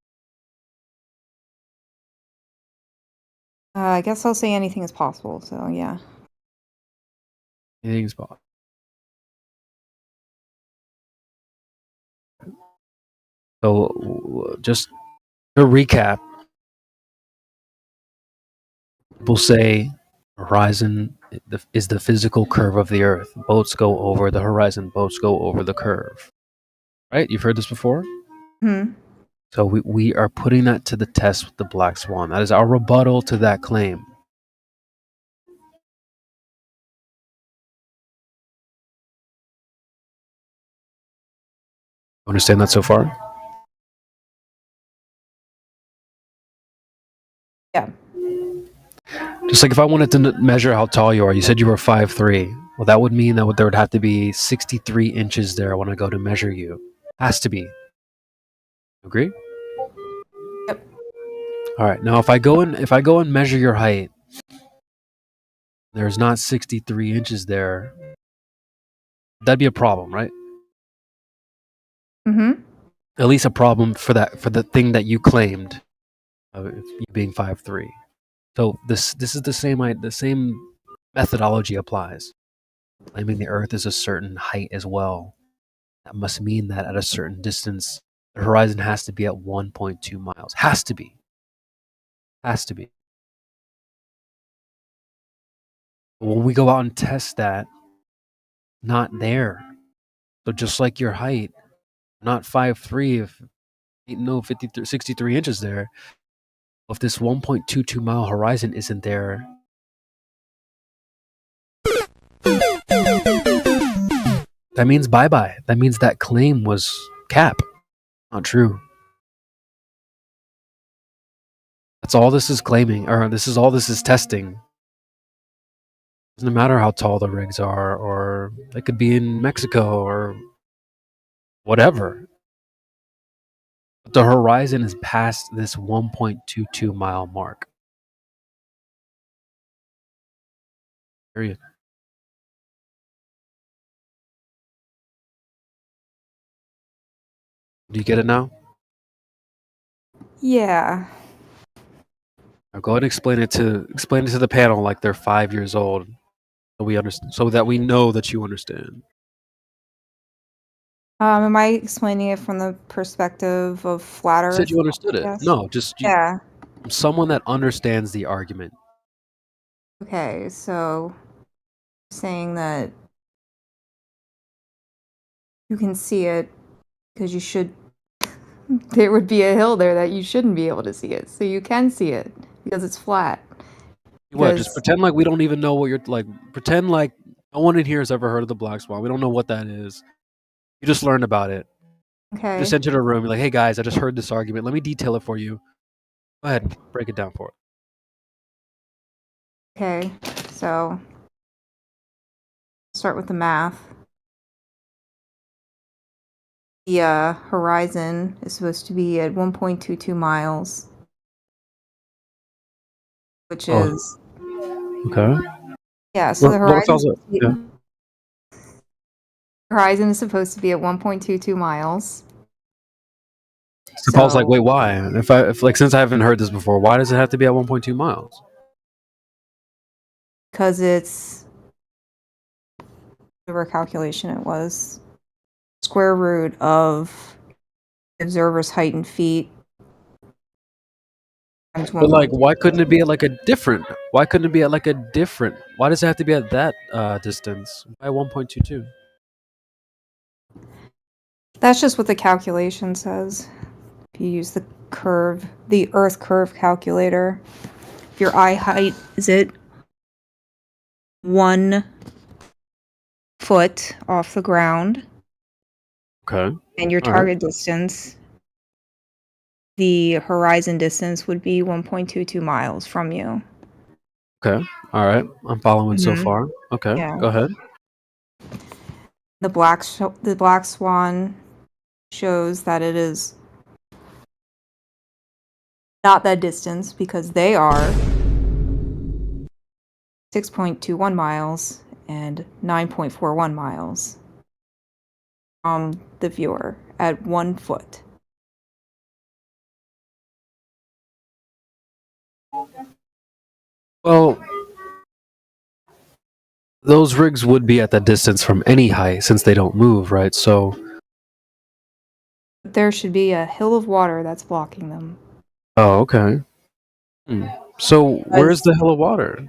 I guess I'll say anything is possible. So yeah. Anything's possible. So, just to recap, people say horizon is the physical curve of the Earth. Boats go over the horizon. Boats go over the curve. Right? You've heard this before? So we are putting that to the test with the Black Swan. That is our rebuttal to that claim. Understand that so far? Yeah. Just like if I wanted to measure how tall you are, you said you were 5'3". Well, that would mean that there would have to be 63 inches there when I go to measure you. Has to be. Agree? Yep. All right. Now, if I go and measure your height, there's not 63 inches there. That'd be a problem, right? At least a problem for the thing that you claimed, you being 5'3". So this is the same methodology applies. Claiming the Earth is a certain height as well. That must mean that at a certain distance, the horizon has to be at 1.2 miles. Has to be. Has to be. When we go out and test that, not there. So just like your height, not 5'3", if ain't no 63 inches there. If this 1.22 mile horizon isn't there, that means bye-bye. That means that claim was cap. Not true. That's all this is claiming, or this is all this is testing. Doesn't matter how tall the rigs are, or they could be in Mexico or whatever. But the horizon is past this 1.22 mile mark. Period. Do you get it now? Yeah. Now go ahead and explain it to the panel like they're 5 years old, so we understand, so that we know that you understand. Am I explaining it from the perspective of flat Earth? You said you understood it. Yes. No, just yeah. someone that understands the argument. Okay, so saying that you can see it because you should. There would be a hill there that you shouldn't be able to see it, so you can see it because it's flat. What? Just pretend like we don't even know what you're like. Pretend like no one in here has ever heard of the Black Swan. We don't know what that is. You just learned about it. Okay. Just entered a room. You're like, hey guys, I just heard this argument. Let me detail it for you. Go ahead, break it down for us. Okay, so start with the math. The horizon is supposed to be at 1.22 miles, which is Okay. yeah. So the horizon is supposed to be at 1.22 miles. So Paul's like, wait, why? If since I haven't heard this before, why does it have to be at 1.2 miles? Because it's whatever calculation it was, square root of the observer's height in feet. But like, why couldn't it be at like a different? Why couldn't it be at like a different? Why does it have to be at that distance? By 1.22? That's just what the calculation says. If you use the curve, the Earth curve calculator, if your eye height is at 1 foot off the ground, okay, and your target distance, the horizon distance would be 1.22 miles from you. Okay, all right, I'm following so far. Okay, Yeah. go ahead. The black swan shows that it is not that distance because they are 6.21 miles and 9.41 miles from the viewer at 1 foot. Well, those rigs would be at that distance from any height since they don't move, right? So There should be a hill of water that's blocking them. oh, okay. So where's the hill of water?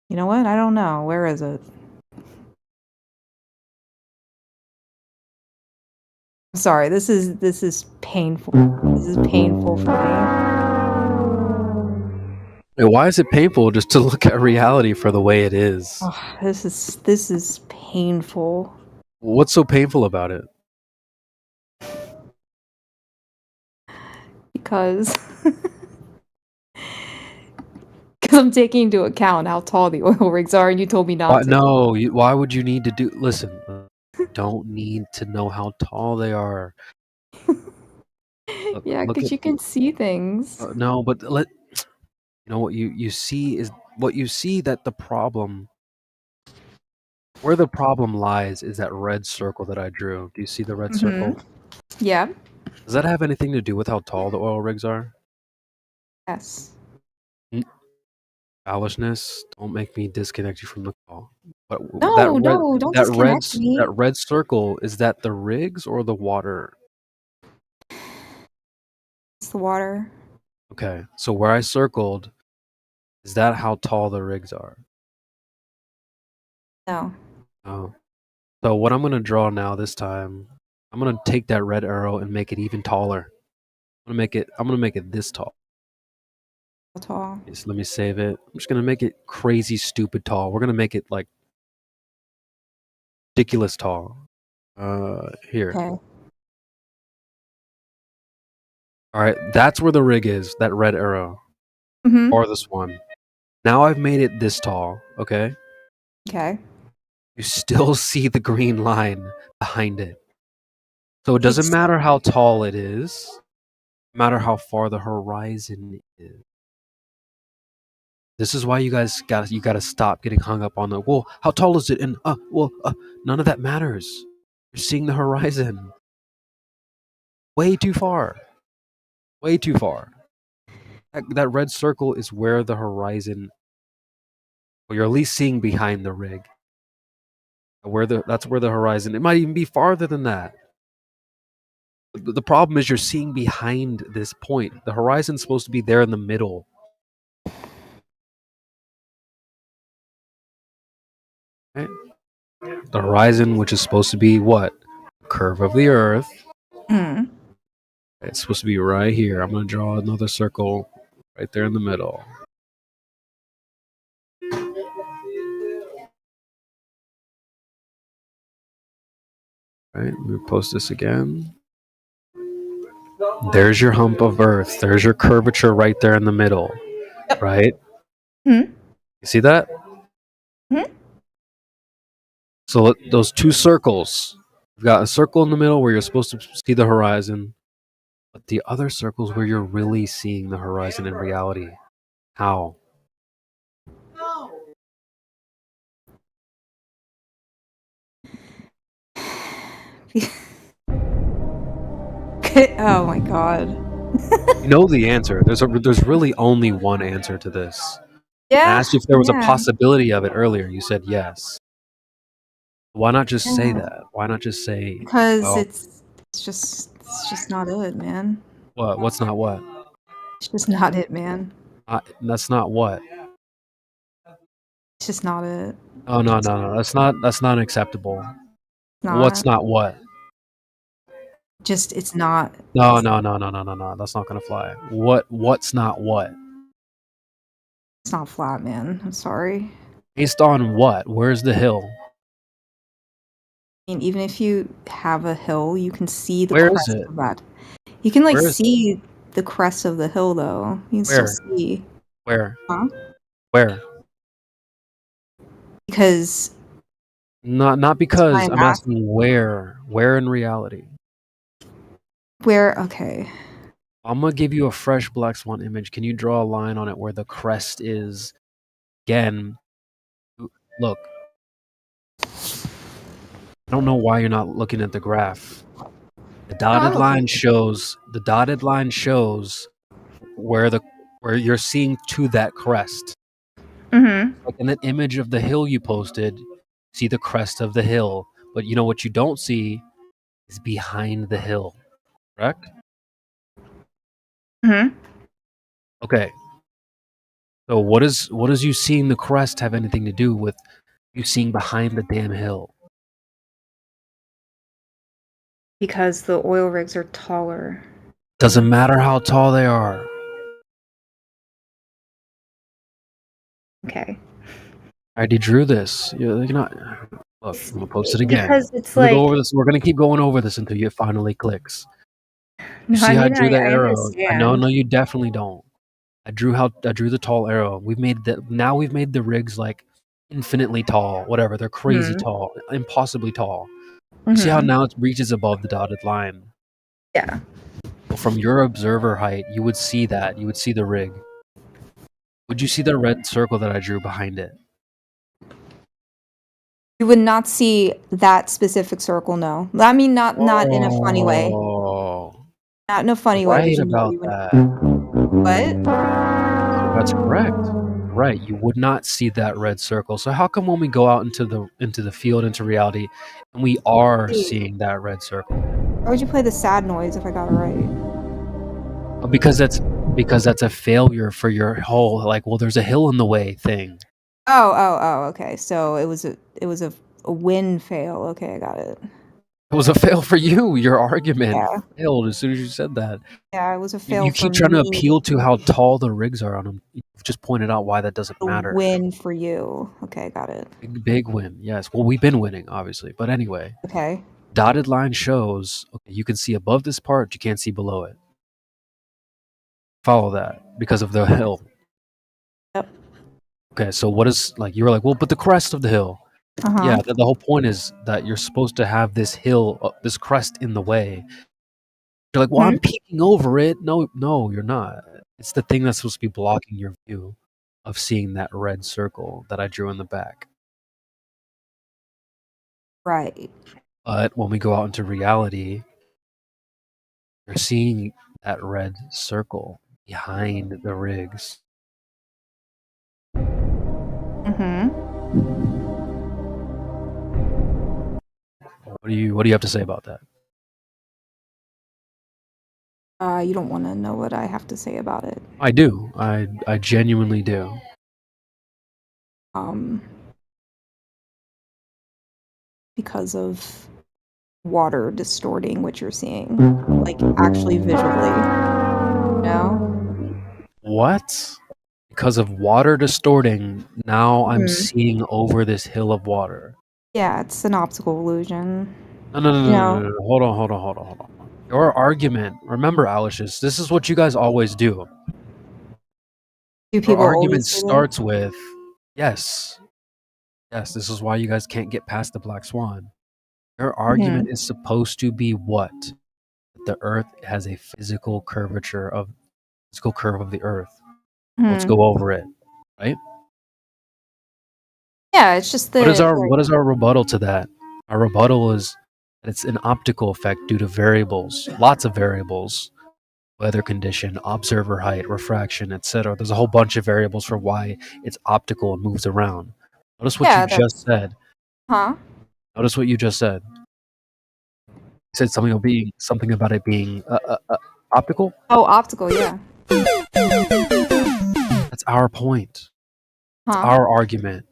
You know what? I don't know. Where is it? Sorry, this is painful. This is painful for me. Why is it painful just to look at reality for the way it is? Oh, this is painful. What's so painful about it? Because I'm taking into account how tall the oil rigs are, and you told me not to. No, why would you need to do? Listen, you don't need to know how tall they are. Yeah, because you can see things. No, but you know what you see is what you see that the problem. Where the problem lies is that red circle that I drew. Do you see the red circle? Yeah. Does that have anything to do with how tall the oil rigs are? Yes. Owlishness, don't make me disconnect you from the call. But No, don't disconnect me. That red circle, is that the rigs or the water? It's the water. Okay, so where I circled, is that how tall the rigs are? No. Oh. So what I'm going to draw now this time, I'm going to take that red arrow and make it even taller. I'm going to make it this tall. How tall? Okay, so let me save it. I'm just going to make it crazy stupid tall. We're going to make it like ridiculous tall. Here. Okay. All right, that's where the rig is, that red arrow. Or this one. Now I've made it this tall, okay? Okay. You still see the green line behind it. So it doesn't matter how tall it is, no matter how far the horizon is. This is why you guys gotta stop getting hung up on the, well, how tall is it? And none of that matters. You're seeing the horizon. Way too far. Way too far. That red circle is where the horizon, or you're at least seeing behind the rig. That's where the horizon, it might even be farther than that. The problem is you're seeing behind this point. The horizon's supposed to be there in the middle. Right? The horizon, which is supposed to be what? Curve of the Earth. Mm. It's supposed to be right here. I'm going to draw another circle right there in the middle. Right, we post this again. There's your hump of Earth. There's your curvature right there in the middle. Right? Mm. You see that? Mm. So those two circles. You've got a circle in the middle where you're supposed to see the horizon, but the other circles where you're really seeing the horizon in reality. How? Oh my god. You know the answer. There's really only one answer to this. Yeah. I asked you if there was a yeah. possibility of it earlier. You said yes. Why not just say Yeah. that? Why not just say Because well, it's just not it, man. what? What's not what? It's just not it, man. That's not what. It's just not it. Oh no. That's not acceptable. What's Not not what? just it's not No. That's not gonna fly. What's not what? it's not flat, man. I'm sorry. Based on what? Where's the hill? I mean, even if you have a hill, you can see the Where is crest it? of that. You can like Where is see the crest of the hill though. You can Where? still see. Where? Huh? Where? Because Not because why I'm I'm asking where. Where in reality? where okay. I'm gonna give you a fresh Black Swan image. Can you draw a line on it where the crest is? Again, look. I don't know why you're not looking at the graph. The dotted line shows where you're seeing to that crest. Mm-hmm. Like in that image of the hill you posted, see the crest of the hill, but you know what you don't see is behind the hill. Correct? Mm-hmm. Okay. So what does you seeing the crest have anything to do with you seeing behind the damn hill? Because the oil rigs are taller. Doesn't matter how tall they are. Okay. I already drew this. You're not. Look, I'm gonna post it again. Because it's We're gonna like go over this. We're gonna keep going over this until it finally clicks. You no, see how I mean, drew that I arrow? understand. No, you definitely don't. I drew the tall arrow. We've made the rigs like infinitely tall. Whatever, they're crazy tall, impossibly tall. You see how now it reaches above the dotted line. Yeah. Well, from your observer height, you would see that. You would see the rig. Would you see the red circle that I drew behind it? You would not see that specific circle, no. I mean not in a funny way. Oh, Not in a funny way. right but you know about you would- that. What? That's correct. Right, you would not see that red circle. So how come when we go out into the field, into reality, and we are seeing that red circle? Why would you play the sad noise if I got it right? Because that's a failure for your whole like, well, there's a hill in the way thing. Oh, okay. So it was a win fail. Okay, I got it. It was a fail for you. Your argument Yeah. failed as soon as you said that. Yeah, it was a fail. You keep for trying to me. appeal to how tall the rigs are on them. You've just pointed out why that doesn't A matter. win for you. Okay, got it. Big win. Yes. Well, we've been winning, obviously. But anyway, Okay. dotted line shows okay, you can see above this part, you can't see below it. Follow that because of the hill. Yep. Okay, so what is like you were like, well, but the crest of the hill. Uh-huh. Yeah, the whole point is that you're supposed to have this hill, this crest in the way. You're like, well, I'm peeking over it. No, you're not. It's the thing that's supposed to be blocking your view of seeing that red circle that I drew in the back. Right. But when we go out into reality, you're seeing that red circle behind the rigs. What do you have to say about that? You don't want to know what I have to say about it. I do. I genuinely do. because of water distorting what you're seeing, like actually visually. No? What? Because of water distorting, now I'm Mhm. seeing over this hill of water. Yeah, it's an optical illusion. No, no, no, You no, no, know? no. Hold on. Your argument, remember, Aloysius, this is what you guys always do. Do Your people argument always say that? starts with, yes, this is why you guys can't get past the Black Swan. Your argument is supposed to be what? The Earth has a physical curve of the Earth. Let's Mhm. go over it, right? Yeah, it's just What is the our rebuttal to that? Our rebuttal is that it's an optical effect due to variables, lots of variables, weather condition, observer height, refraction, etc. There's a whole bunch of variables for why it's optical and moves around. Notice what Yeah, you just that's said. Huh? Notice what you just said. You said something about it being optical. Oh, optical, yeah. That's our point. That's Huh? our argument.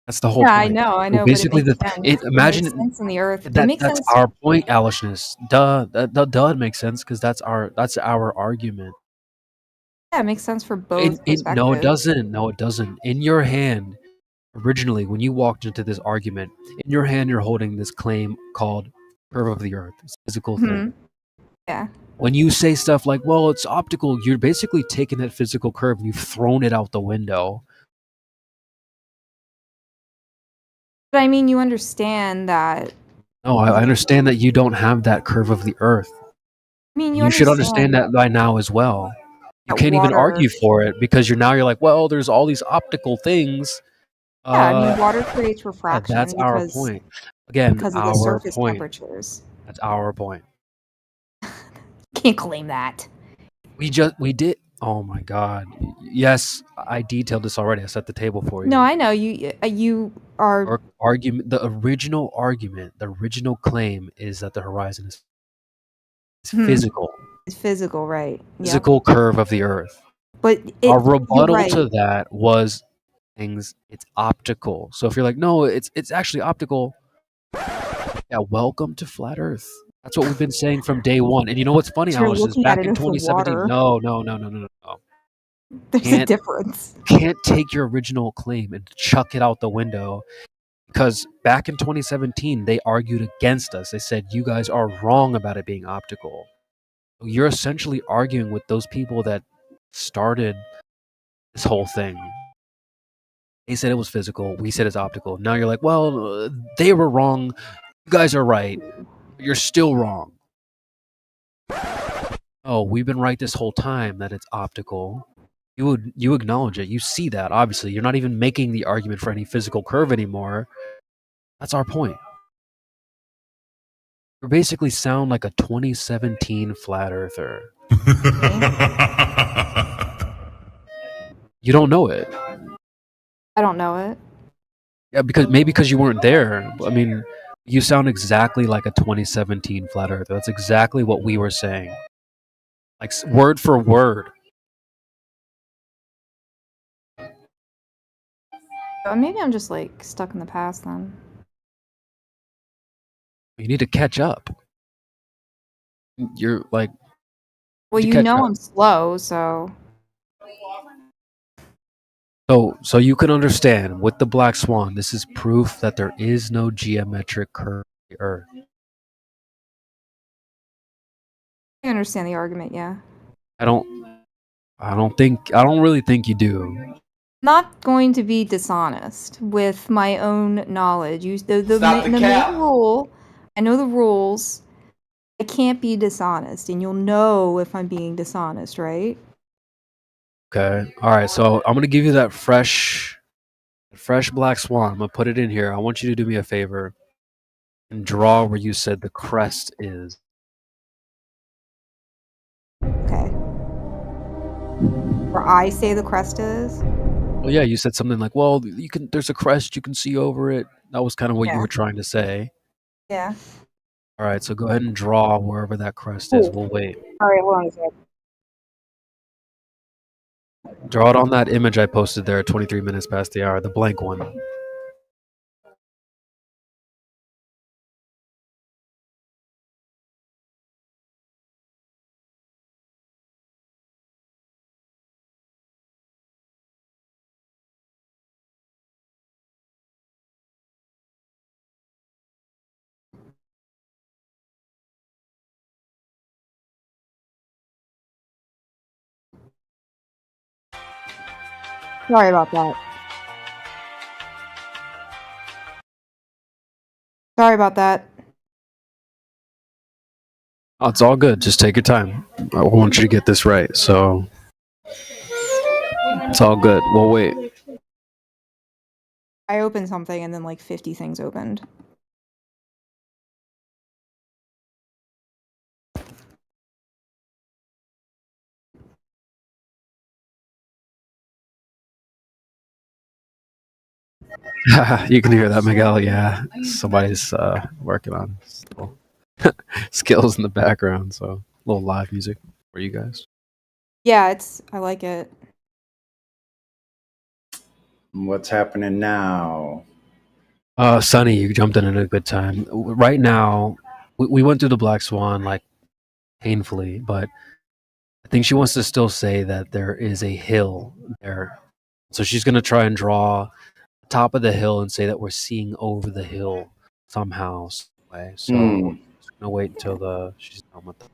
That's the whole Yeah, point. I So know, but it basically, makes sense. It imagine makes sense in the Earth. It that makes that's sense. our point, Alishness. Duh, it makes sense because that's our argument. Yeah, it makes sense for both No, it perspectives. doesn't. No, it doesn't. In your hand, originally, when you walked into this argument, in your hand, you're holding this claim called curve of the Earth. It's a physical thing. Mhm. Yeah. When you say stuff like, well, it's optical, you're basically taking that physical curve and you've thrown it out the window. But I mean, you understand that. No, I understand that you don't have that curve of the Earth. I mean, You should understand that by now as well. You can't even argue for it because you're like, well, there's all these optical things. Yeah, I mean, water creates refraction. That's our point. Again, because of the our surface point. temperatures. That's our point. Can't claim that. We did. Oh my God. Yes, I detailed this already. I set the table for you. No, I know you are. Our argument, the original claim is that the horizon is physical. It's physical, right? Physical curve of the Earth. But our rebuttal right. to that was it's optical. So if you're like, no, it's actually optical. Yeah, welcome to flat Earth. That's what we've been saying from day one. And you know what's funny, You're Alice, is looking back at it in as the 2017. water. No. There's a difference. Can't take your original claim and chuck it out the window. Because back in 2017, they argued against us. They said, you guys are wrong about it being optical. You're essentially arguing with those people that started this whole thing. They said it was physical. We said it's optical. Now you're like, well, they were wrong. You guys are right. You're still wrong. Oh, we've been right this whole time that it's optical. You acknowledge it. You see that, obviously. You're not even making the argument for any physical curve anymore. That's our point. You basically sound like a 2017 flat earther. You don't know it. I don't know it. Yeah, because you weren't there. I mean, you sound exactly like a 2017 flat earther. That's exactly what we were saying. Like word for word. Maybe I'm just like stuck in the past then. You need to catch up. You're like, well, you know I'm slow, so. So you can understand with the Black Swan, this is proof that there is no geometric curve of the Earth. I understand the argument, yeah. I don't really think you do. Not going to be dishonest with my own knowledge. The main rule. I know the rules. I can't be dishonest, and you'll know if I'm being dishonest, right? Okay. All right. So I'm gonna give you that fresh Black Swan. I'm gonna put it in here. I want you to do me a favor and draw where you said the crest is. Okay. Where I say the crest is. Well, yeah, you said something like, "Well, there's a crest you can see over it." That was kind of what you were trying to say. Yeah. All right, so go ahead and draw wherever that crest is. We'll wait. All right, hold on a sec. Draw it on that image I posted there at 23 minutes past the hour, the blank one. Sorry about that. Sorry about that. Oh, it's all good. Just take your time. I want you to get this right. So it's all good. We'll wait. I opened something and then like 50 things opened. You can hear that, Miguel. Yeah, somebody's working on skills in the background. So a little live music for you guys. Yeah, I like it. What's happening now? Sonny, you jumped in at a good time. Right now, we went through the Black Swan like painfully, but I think she wants to still say that there is a hill there. So she's gonna try and draw the top of the hill and say that we're seeing over the hill somehow, some way. So we're gonna wait until she's done with that.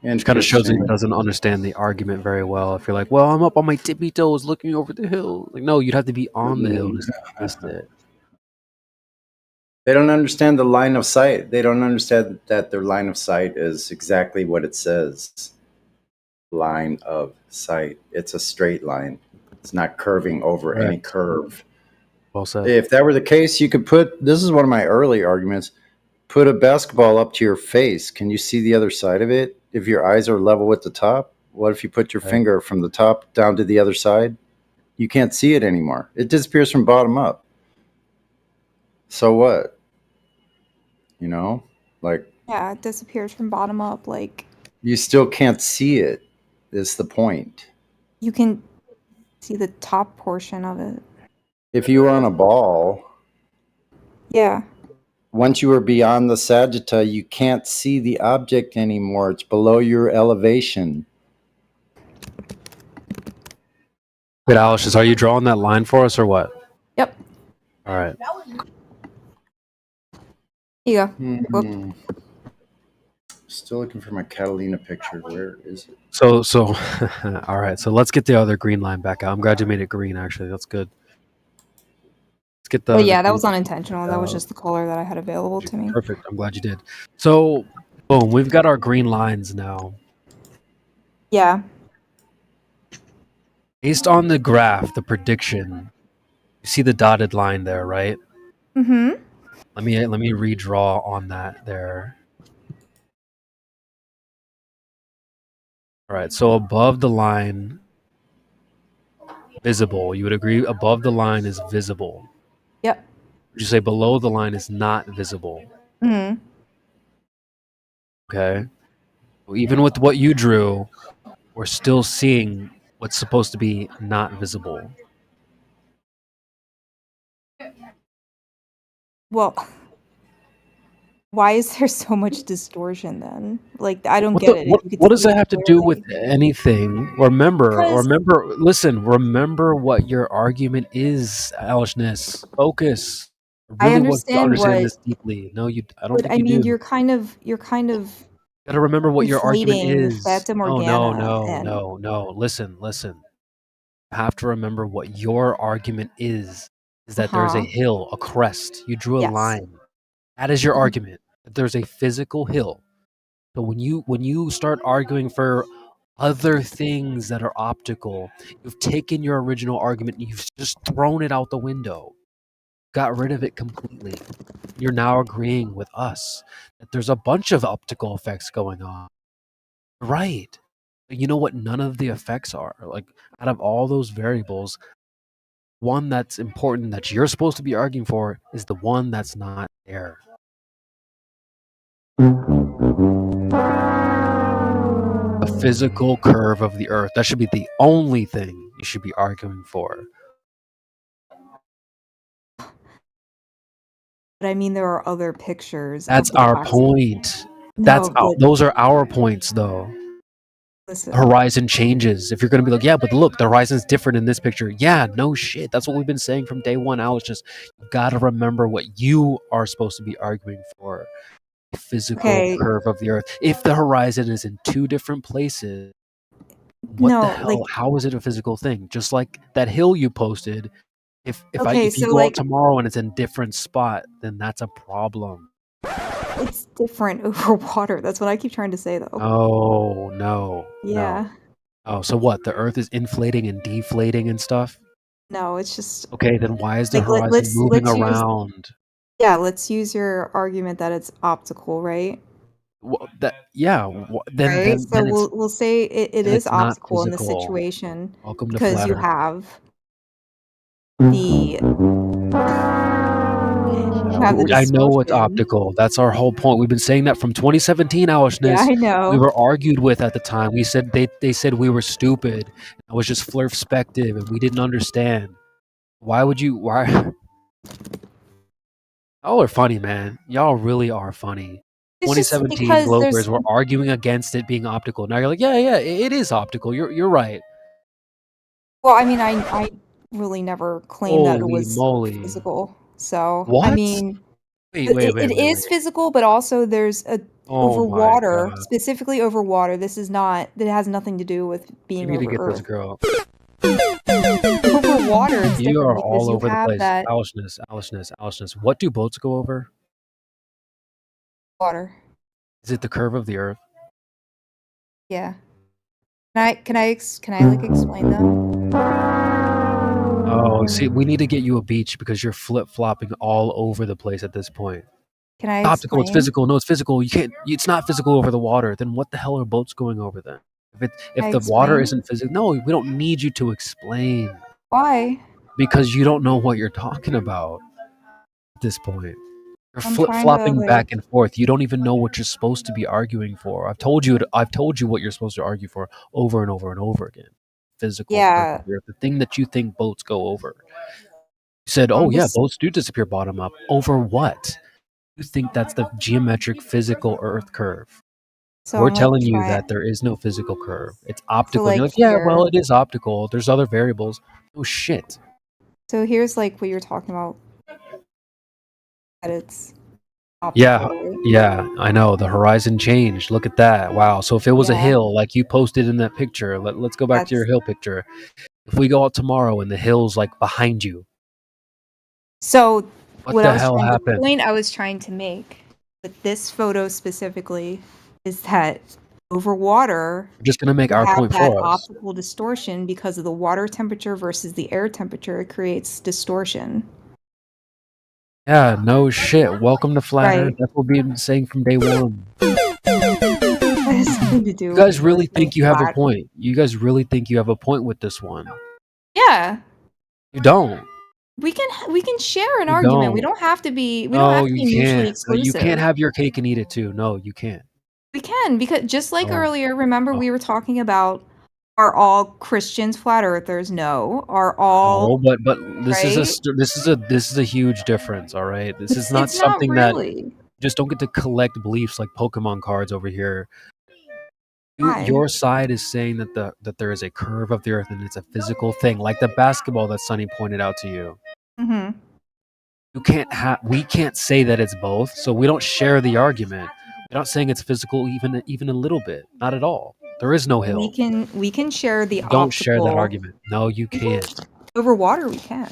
And it kind of shows that he doesn't understand the argument very well. If you're like, well, I'm up on my tippy toes looking over the hill. Like, no, you'd have to be on the hill to see past it. They don't understand the line of sight. They don't understand that their line of sight is exactly what it says. Line of sight. It's a straight line. It's not curving over any curve. Well said. If that were the case, you could this is one of my early arguments, put a basketball up to your face. Can you see the other side of it? If your eyes are level with the top, what if you put your finger from the top down to the other side? You can't see it anymore. It disappears from bottom up. So what? You know, like. Yeah, it disappears from bottom up. Like. You still can't see it, is the point. You can see the top portion of it. If you were on a ball. Yeah. Once you are beyond the sagitta, you can't see the object anymore. It's below your elevation. Wait, Alice, are you drawing that line for us or what? Yep. All right. Here you go. Still looking for my Catalina picture. Where is it? So, all right. So let's get the other green line back out. I'm glad you made it green, actually. That's good. Get the. Oh yeah, that was unintentional. That was just the color that I had available to me. Perfect. I'm glad you did. So, boom, we've got our green lines now. Yeah. Based on the graph, the prediction, you see the dotted line there, right? Mm-hmm. Let me redraw on that there. All right. So above the line, visible. You would agree above the line is visible. Yep. Would you say below the line is not visible? Mm-hmm. Okay. Well, even with what you drew, we're still seeing what's supposed to be not visible. Well, why is there so much distortion then? Like, I don't get it. What does that have to do with anything? Remember, listen, remember what your argument is, Alishness. Focus. I understand this deeply. No, I don't think I you mean, do. you're kind of gotta remember what your argument is. Fata Morgana No. Listen. You have to remember what your argument is that there's a hill, a crest. You drew a line. That is your argument. That there's a physical hill. So when you start arguing for other things that are optical, you've taken your original argument and you've just thrown it out the window. Got rid of it completely. You're now agreeing with us that there's a bunch of optical effects going on. Right. You know what none of the effects are? Like, out of all those variables, one that's important that you're supposed to be arguing for is the one that's not there. The physical curve of the Earth. That should be the only thing you should be arguing for. But I mean, there are other pictures. That's our point. Those are our points, though. Listen. The horizon changes. If you're going to be like, yeah, but look, the horizon's different in this picture. Yeah, no shit. That's what we've been saying from day one. Alex, just you got to remember what you are supposed to be arguing for. The physical curve of the Earth. If the horizon is in two different places, What No, the hell? like How is it a physical thing? Just like that hill you posted. If okay, if you so go out like tomorrow and it's in a different spot, then that's a problem. it's different over water. That's what I keep trying to say though. Oh no, no. Yeah. Oh, so what? The Earth is inflating and deflating and stuff. No, it's just Okay, then why is the like horizon moving let's use around? yeah, let's use your argument that it's optical, right? Then Right. So then it's we'll say it then is it's not optical in this physical. situation Welcome to because Flat you Earth. have the I know it's distortion. optical. That's our whole point. We've been saying that from 2017, Yeah, Alishness. I We know. were argued with at the time. We said they said we were stupid. I was just flirspective and we didn't understand. Why? Y'all are funny, man. Y'all really are funny. It's just 2017 because Glopers were arguing against it being optical. Now you're like, yeah, it is optical. You're right. well, I mean, I really never claimed that it Holy was moly. physical. So, I What? mean, Wait. it is physical, but also there's a Oh over my water, god. specifically over water. This is not that has nothing to do with You being need to over get this Earth. girl. Over water, it's You different are because all you over the have place. that Alishness. What do boats go over? water. Is it the curve of the Earth? Yeah. Can I like explain them? Oh, see, we need to get you a beach because you're flip-flopping all over the place at this point. Can I Optical, it's explain? physical. No, it's physical. You can't. It's not physical over the water. Then what the hell are boats going over then? If Can I the water explain? isn't physical, no, we don't need you to explain Why? because you don't know what you're talking about at this point. You're I'm trying to flip-flopping back like and forth. You don't even know what you're supposed to be arguing for. I've told you what you're supposed to argue for over and over and over again. Physical curve yeah. of the Earth, the thing that you think boats go over. You said, I'm "Oh yeah, just boats do disappear bottom up." Over what? You think that's the geometric physical Earth curve? so We're I'm like telling you trying that there is no physical curve. It's so optical. And you're like like, yeah, well, here. it is optical. There's other variables. Oh shit. So here's like what you're talking about that it's Yeah, optical, right? yeah, I know. The horizon changed. Look at that. Wow. So if it was a Yeah. hill, like you posted in that picture, let's go back to your That's hill picture. If we go out tomorrow and the hill's like behind you, so what what the I was hell trying the happened? point I was trying to make with this photo specifically is that over water We're just gonna make you our have point that for us. optical distortion because of the water temperature versus the air temperature. It creates distortion. Yeah, no shit. Welcome to Flat Earth. Right. That's what we've been saying from day one. That has something to do You with guys the really Earth being think you have a flat. point. You guys really think you have a point with this one. Yeah. You don't. We can share an You argument. We don't. don't have to be No, you mutually can't. No, you exclusive. can't have your cake and eat it too. No, you can't. We can because just like Oh. earlier, remember Oh. we were talking about are all Christians flat earthers? No. Are all Oh, but this is right? this is a huge difference. All right, this is not It's not something that really. you just don't get to collect beliefs like Pokemon cards over here. Why? Your side is saying that there is a curve of the Earth and it's a physical thing, like the basketball that Sonny pointed out to you. Mm-hmm. We can't say that it's both, so we don't share the argument. We're not saying it's physical even a little bit. Not at all. There is no hill. We can share the Don't share that optical argument. No, you can't. over water. We can.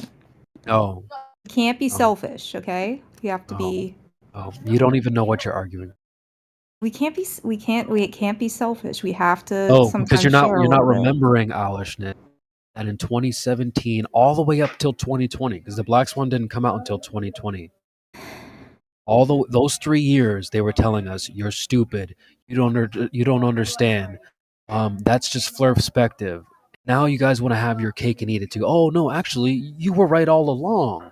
No. We can't be No. selfish. Okay. We have to No. be. Oh, you don't even know what you're arguing. We can't be. We can't be selfish. We have to Oh, because sometimes you're share a not little bit. remembering Alishness. And in 2017, all the way up till 2020, because the Black Swan didn't come out until 2020. Those 3 years, they were telling us, "You're stupid. You don't understand. That's just flirspective." Now you guys want to have your cake and eat it too. Oh no, actually, you were right all along.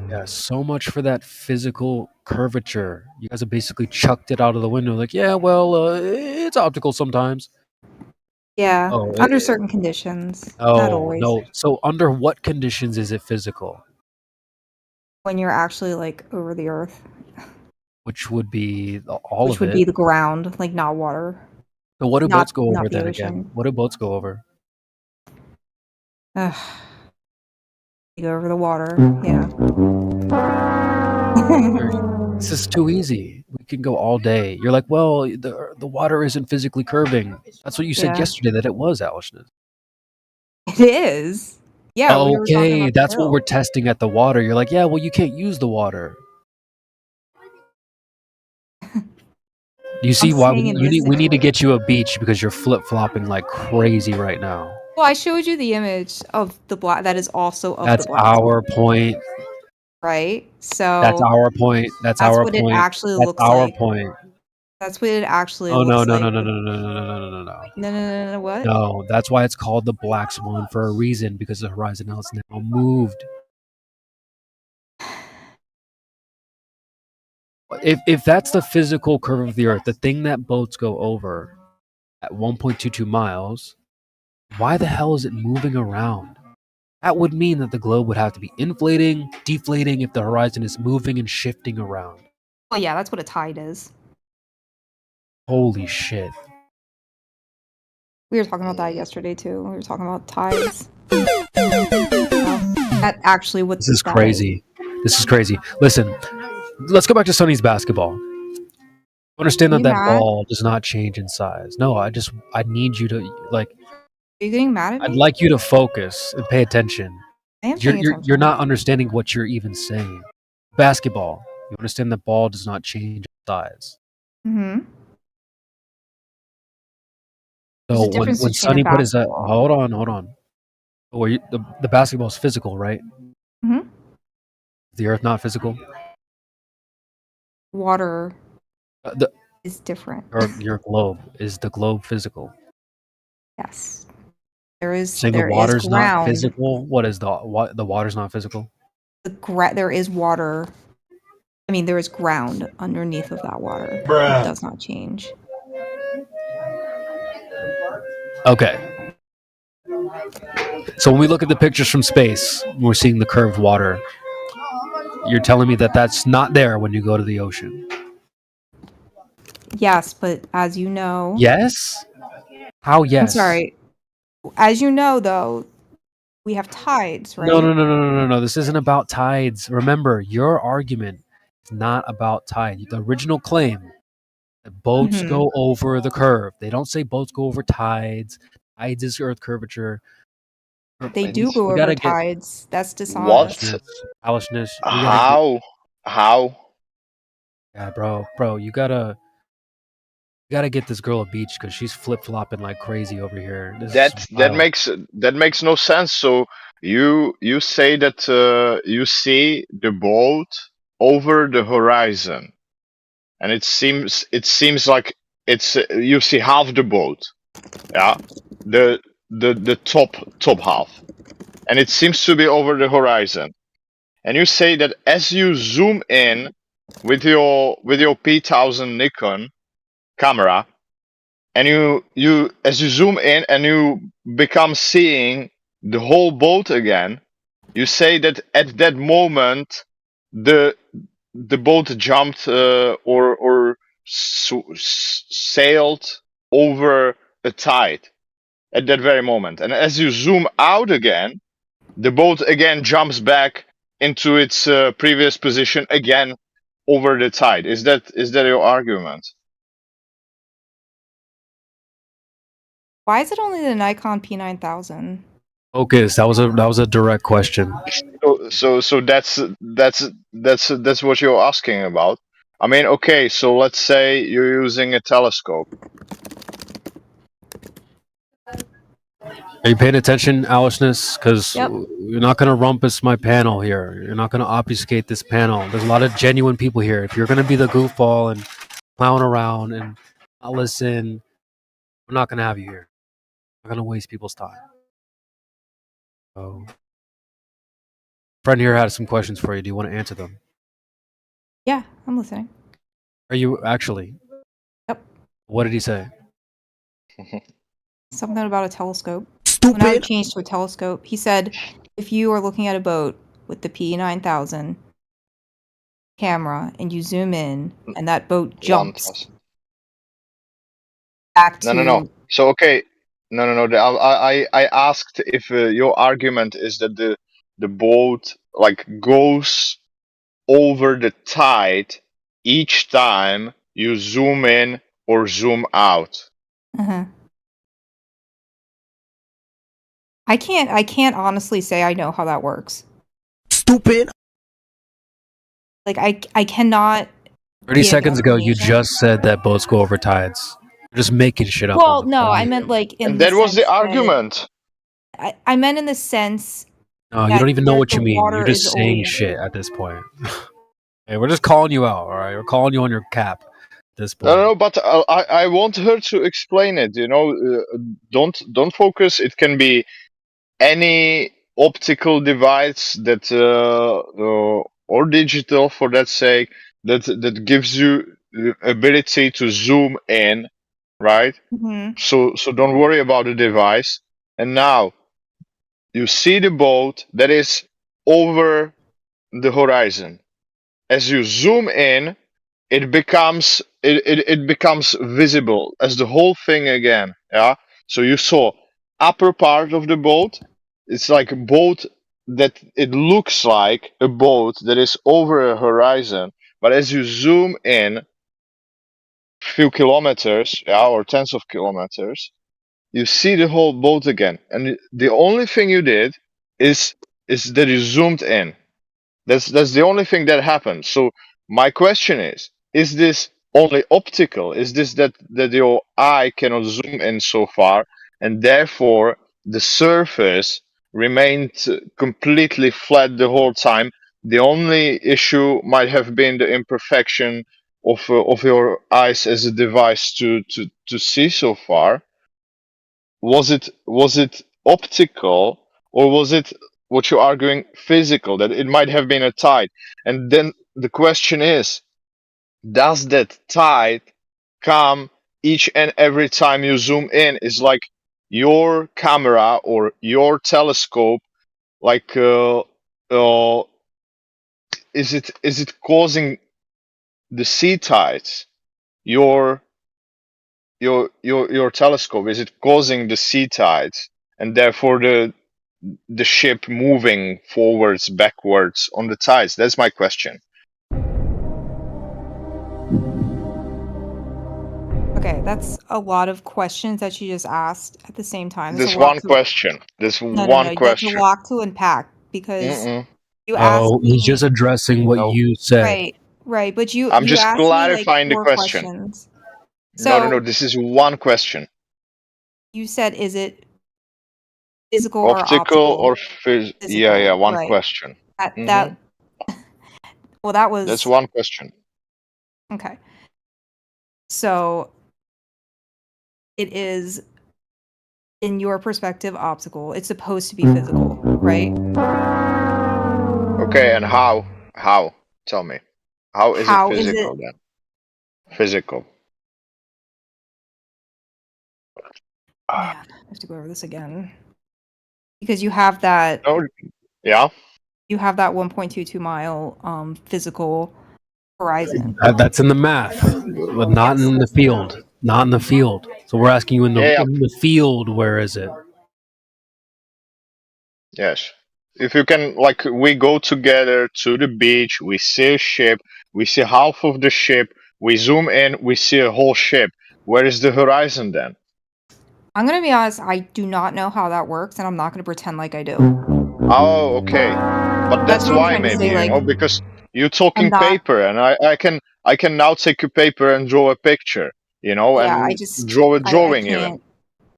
Yeah, so much for that physical curvature. You guys have basically chucked it out of the window. Like, yeah, well, it's optical sometimes. Yeah, Oh, under certain conditions. Not oh always. no. So under what conditions is it physical? When you're actually like over the earth, Which would be all which of would it. be the ground, like not water. So what do Not boats go over not the then again? ocean. What do boats go over? Ugh. You go over the water. Yeah. It's just too easy. We can go all day. You're like, well, the water isn't physically curving. That's what you said Yeah. yesterday that it was, Alishness. It is. Yeah. We were talking Okay, about that's what Phil. we're testing at the water. You're like, yeah, well, you can't use the water. You see I'm why saying in this we need to get you a beach because you're flip flopping like crazy right now. Well, I showed you the image of the black that is also of That's the black our swan, point. right? That's So our point. That's that's our what it point. actually That's looks our like. point. That's what it actually Oh no looks no like. no no no no no no no no no. No, what? No, that's why it's called the black swan for a reason, because the horizon has now moved. If that's the physical curve of the Earth, the thing that boats go over at 1.22 miles, why the hell is it moving around? That would mean that the globe would have to be inflating, deflating if the horizon is moving and shifting around. Well, yeah, that's what a tide is. Holy shit. We were talking about that yesterday too. We were talking about tides. That actually what This is that crazy. This is crazy. Listen, let's go back to Sonny's basketball. Understand Are that you that mad? ball does not change in size. No, I need you to, like, Are you getting mad at I'd me? like you to focus and pay attention. I am paying attention. You're not understanding what you're even saying. Basketball. You understand the ball does not change in size. Mm-hmm. So There's a difference when between a Sonny put his basketball. hold on. Oh, the basketball is physical, right? Mhm. The Earth not physical. Water The is different. your globe, is the globe physical? Yes. There is Saying there the is water's not ground. physical. What is the water's not physical? There is water. I mean, there is ground underneath of that water. Bruh. It does not change. Okay. So when we look at the pictures from space, we're seeing the curved water. You're telling me that that's not there when you go to the ocean? Yes, but as you know, Yes? How yes? I'm sorry. As you know, though, we have tides, right? No. This isn't about tides. Remember, your argument is not about tide. The original claim that boats Mhm. go over the curve. They don't say boats go over tides. Tides is Earth curvature. They do go We over gotta get tides. That's What? dishonest. Alishness. How? How? Yeah, bro, you gotta get this girl a beach because she's flip flopping like crazy over here. This is That wild. makes no sense. So you say that you see the boat over the horizon, and it seems like it's you see half the boat, yeah, the top half, and it seems to be over the horizon. And you say that as you zoom in with your P1000 Nikon camera, and you as you zoom in and you become seeing the whole boat again, you say that at that moment the boat jumped or sailed over a tide at that very moment. And as you zoom out again, the boat again jumps back into its previous position again over the tide. Is that your argument? Why is it only the Nikon P9000? Focus. That was a direct question. So that's what you're asking about. I mean, okay, so let's say you're using a telescope. Are you paying attention, Alishness? Because Yep. you're not going to rumpus my panel here. You're not going to obfuscate this panel. There's a lot of genuine people here. If you're going to be the goofball and clown around and not listen, we're not going to have you here. We're not going to waste people's time. So, friend here had some questions for you. Do you want to answer them? Yeah, I'm listening. Are you actually? Yep. What did he say? Something about a telescope. Stupid. When I would change to a telescope, he said, if you are looking at a boat with the P9000 camera and you zoom in and that boat jumps back to No. So okay, no. I asked if your argument is that the boat like goes over the tide each time you zoom in or zoom out. Uh-huh. I can't honestly say I know how that works. Stupid. Like I cannot 30 give seconds ago, you information. just said that boats go over tides. You're just making shit up. Well, on the no, fly I here. meant like in And the that was sense the argument. that I meant in the sense No, you that don't even know what the you mean. water You're is just saying always shit at this point. Hey, we're just calling you out, all right? We're calling you on your cap at this point. No, but I want her to explain it. Don't focus. It can be any optical device that or digital, for that sake, that gives you the ability to zoom in, right? Mhm. So don't worry about the device. And now you see the boat that is over the horizon. As you zoom in, it becomes visible as the whole thing again. Yeah. So you saw upper part of the boat. It's like a boat that it looks like a boat that is over a horizon. But as you zoom in few kilometers, yeah, or tens of kilometers, you see the whole boat again. And the only thing you did is that you zoomed in. That's the only thing that happened. So my question is this only optical? Is this that your eye cannot zoom in so far, and therefore the surface remained completely flat the whole time? The only issue might have been the imperfection of your eyes as a device to see so far. Was it optical, or was it what you're arguing physical, that it might have been a tide? And then the question is, does that tide come each and every time you zoom in? Is like your camera or your telescope, like is it causing the sea tides? Your telescope, is it causing the sea tides, and therefore the ship moving forwards, backwards on the tides? That's my question. Okay, that's a lot of questions that you just asked at the same time. There's one question. There's No, one that's a question. lot to unpack because Mm-mm. you asked Oh, he's me. just addressing what you said. Right, but you I'm just asked me like clarifying the 4 question. questions. No. So This is one question. you said, is it physical or Optical optical? or yeah, one right. question. That well, that was That's one question. okay. So it is, in your perspective, optical. It's supposed to be physical, right? Okay, and how? Tell me. How is it physical then? Physical. Man, I have to go over this again. Because you have that. Oh, yeah. You have that 1.22 mile physical horizon. That's in the math, but not in the field. Not in the field. So we're asking you in the field, where is it? Yes. If you can, like, we go together to the beach, we see a ship, we see half of the ship, we zoom in, we see a whole ship. Where is the horizon then? I'm going to be honest, I do not know how that works, and I'm not going to pretend like I do. Oh, okay. But that's why maybe, because you're talking paper, and I can now take a paper and draw a picture, Yeah, and draw a drawing I even.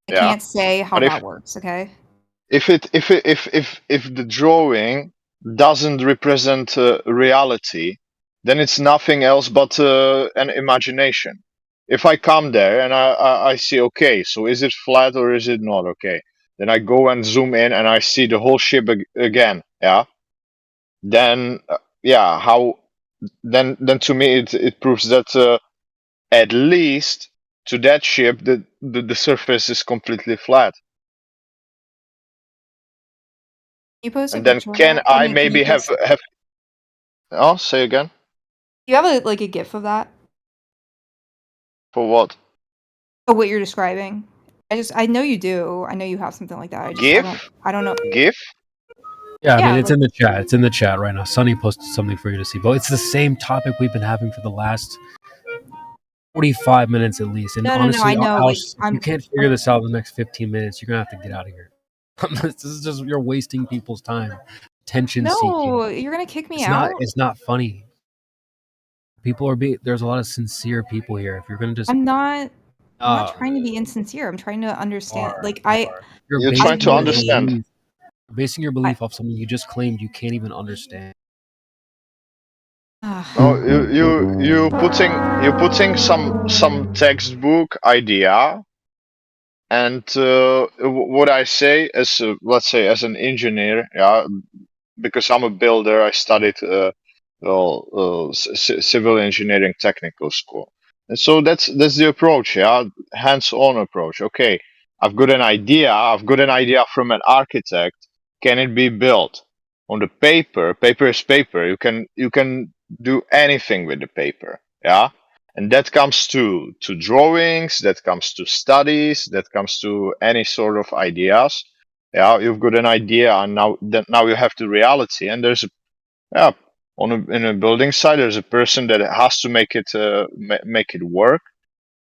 can't say how that works, okay? If the drawing doesn't represent reality, then it's nothing else but an imagination. If I come there and I see, okay, so is it flat or is it not? Okay, then I go and zoom in and I see the whole ship again. Yeah. Then then to me it proves that at least to that ship the surface is completely flat. You post a And then picture of can that? I mean, maybe have oh, say again? Do you have a GIF of that? For what? Oh, what you're describing? I know you do. I know you have something like that. GIF? I don't know. GIF? Yeah, I Yeah, mean, it's like- in the chat. It's in the chat right now. Sunny posted something for you to see. But it's the same topic we've been having for the last 45 minutes at least. And No, honestly, I know. Alice, Like, if you can't figure this out in the next 15 minutes, you're going to have to get out of here. This is just, you're wasting people's time. Attention seeking. No, you're gonna kick me out. It's not funny. People are there's a lot of sincere people here. If you're going to just... I'm not trying to be insincere. I'm trying to understand. You're trying to understand. Basing your belief off something you just claimed you can't even understand. No, you putting some textbook idea, and what I say as let's say as an engineer, yeah, because I'm a builder. I studied civil engineering technical school, and so that's the approach, yeah, hands-on approach. Okay, I've got an idea. I've got an idea from an architect. Can it be built? On the paper is paper. You can do anything with the paper, yeah. And that comes to drawings, that comes to studies, that comes to any sort of ideas. Yeah, you've got an idea, and now you have the reality. And there's in a building site, there's a person that has to make it work,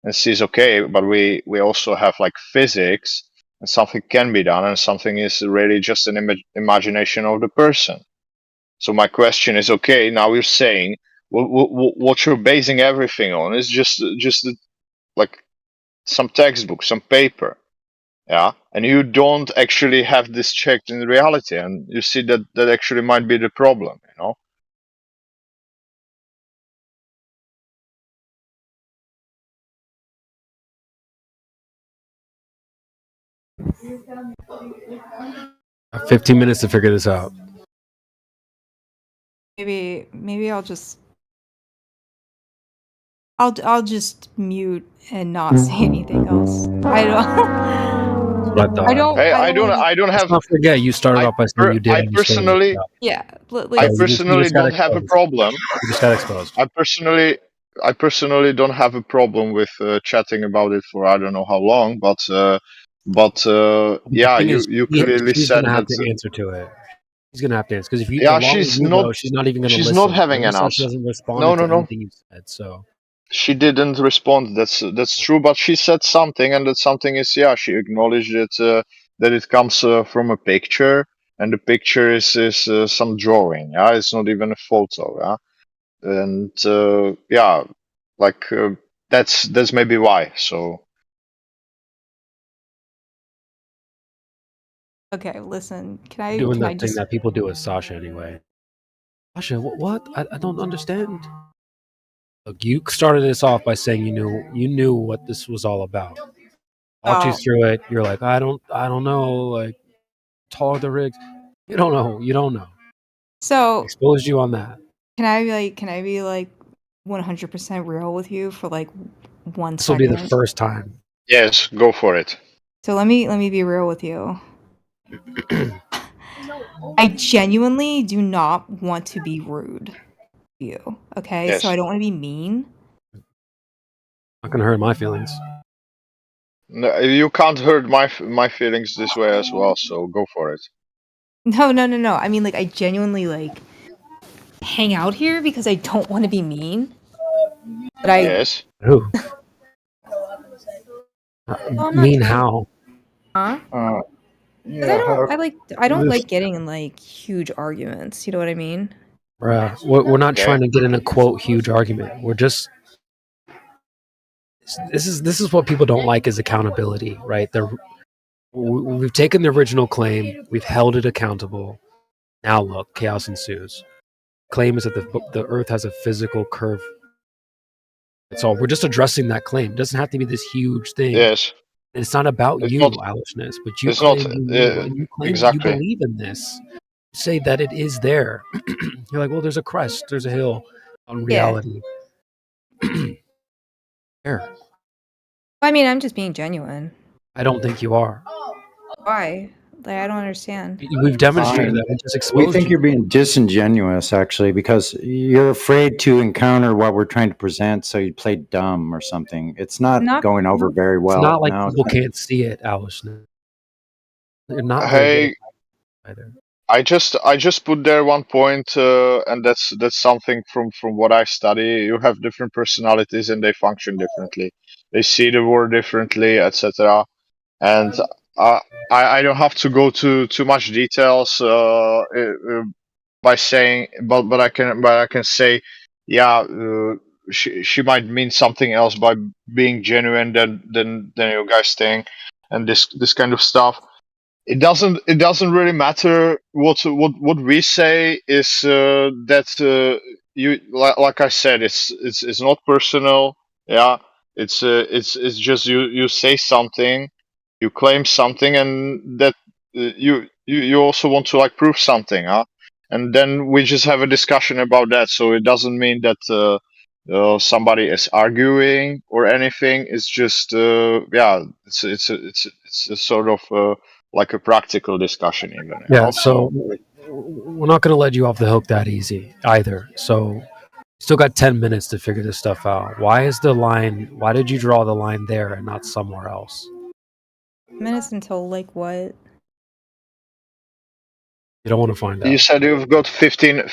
and sees, okay, but we also have like physics, and something can be done, and something is really just an imagination of the person. So my question is, okay, now you're saying what you're basing everything on is just like some textbook, some paper, yeah, and you don't actually have this checked in reality, and you see that actually might be the problem, you know. 15 minutes to figure this out. Maybe I'll just I'll just mute and not say anything else. I don't. I don't. Hey, I don't have. Let's not forget, you started off by saying you did. I personally, Yeah. I personally don't have a problem. You just got exposed. I personally don't have a problem with chatting about it for I don't know how long, but yeah, you clearly she's said gonna have that. to answer to it. She's gonna have to answer because if you, Yeah, the longer she's you not. go, she's not even gonna She's listen. not having an Unless answer. She doesn't respond No. to anything you said. So She didn't respond. That's true, but she said something, and that something is, yeah, she acknowledged that it comes from a picture, and the picture is some drawing. Yeah, it's not even a photo. Yeah, and yeah, like that's maybe why. So Okay, listen. Can I doing can I that thing just that people do with Sasha anyway. Sasha, what? I don't understand. Look, you started this off by saying you knew what this was all about. Walked you Oh. through it. You're like, I don't know. Like, taller the rigs. You don't know. So Exposed you on that. can I be like 100% real with you for like 1 This will second? be the first time. yes, go for it. So let me be real with you. I genuinely do not want to be rude to you. Okay, Yes. so I don't want to be mean. Not gonna hurt my feelings. No, you can't hurt my feelings this way as well. So go for it. No. I mean, like, I genuinely like hang out here because I don't want to be mean. But I Yes. Who? I'm not Mean trying- how? Huh? 'Cause I don't like getting in like huge arguments. You know what I mean? Bruh, we're not Okay. trying to get in a quote huge argument. We're just this is what people don't like is accountability, right? We've taken the original claim, we've held it accountable. Now look, chaos ensues. Claim is that the Earth has a physical curve. That's all. We're just addressing that claim. It doesn't have to be this huge thing. Yes. It's not about It's you, not- Alishness, but you it's claim not, you know, and you claim exactly. you believe in this. You say that it is there. You're like, well, there's a crest, there's a hill on reality. There. I mean, I'm just being genuine. I don't think you are. Why? Like, I don't understand. We've demonstrated that. We just exposed We think you. you're being disingenuous, actually, because you're afraid to encounter what we're trying to present, so you play dumb or something. It's not going over very well. It's not like No, people can't see it, Alishness. They're not Hey, either. I just put there one point, and that's something from what I study. You have different personalities and they function differently. They see the world differently, etc. And I don't have to go to too much details by saying, but I can say, yeah, she might mean something else by being genuine than you guys think, and this kind of stuff. It doesn't really matter what we say is that you like I said, it's not personal. Yeah, it's just you say something, you claim something, and that you also want to like prove something, huh? And then we just have a discussion about that. So it doesn't mean that somebody is arguing or anything. It's just yeah, it's a sort of like a practical discussion even. Yeah, so we're not going to let you off the hook that easy either. So still got 10 minutes to figure this stuff out. Why did you draw the line there and not somewhere else? Minutes until like what? You don't want to find out. You said you've got 15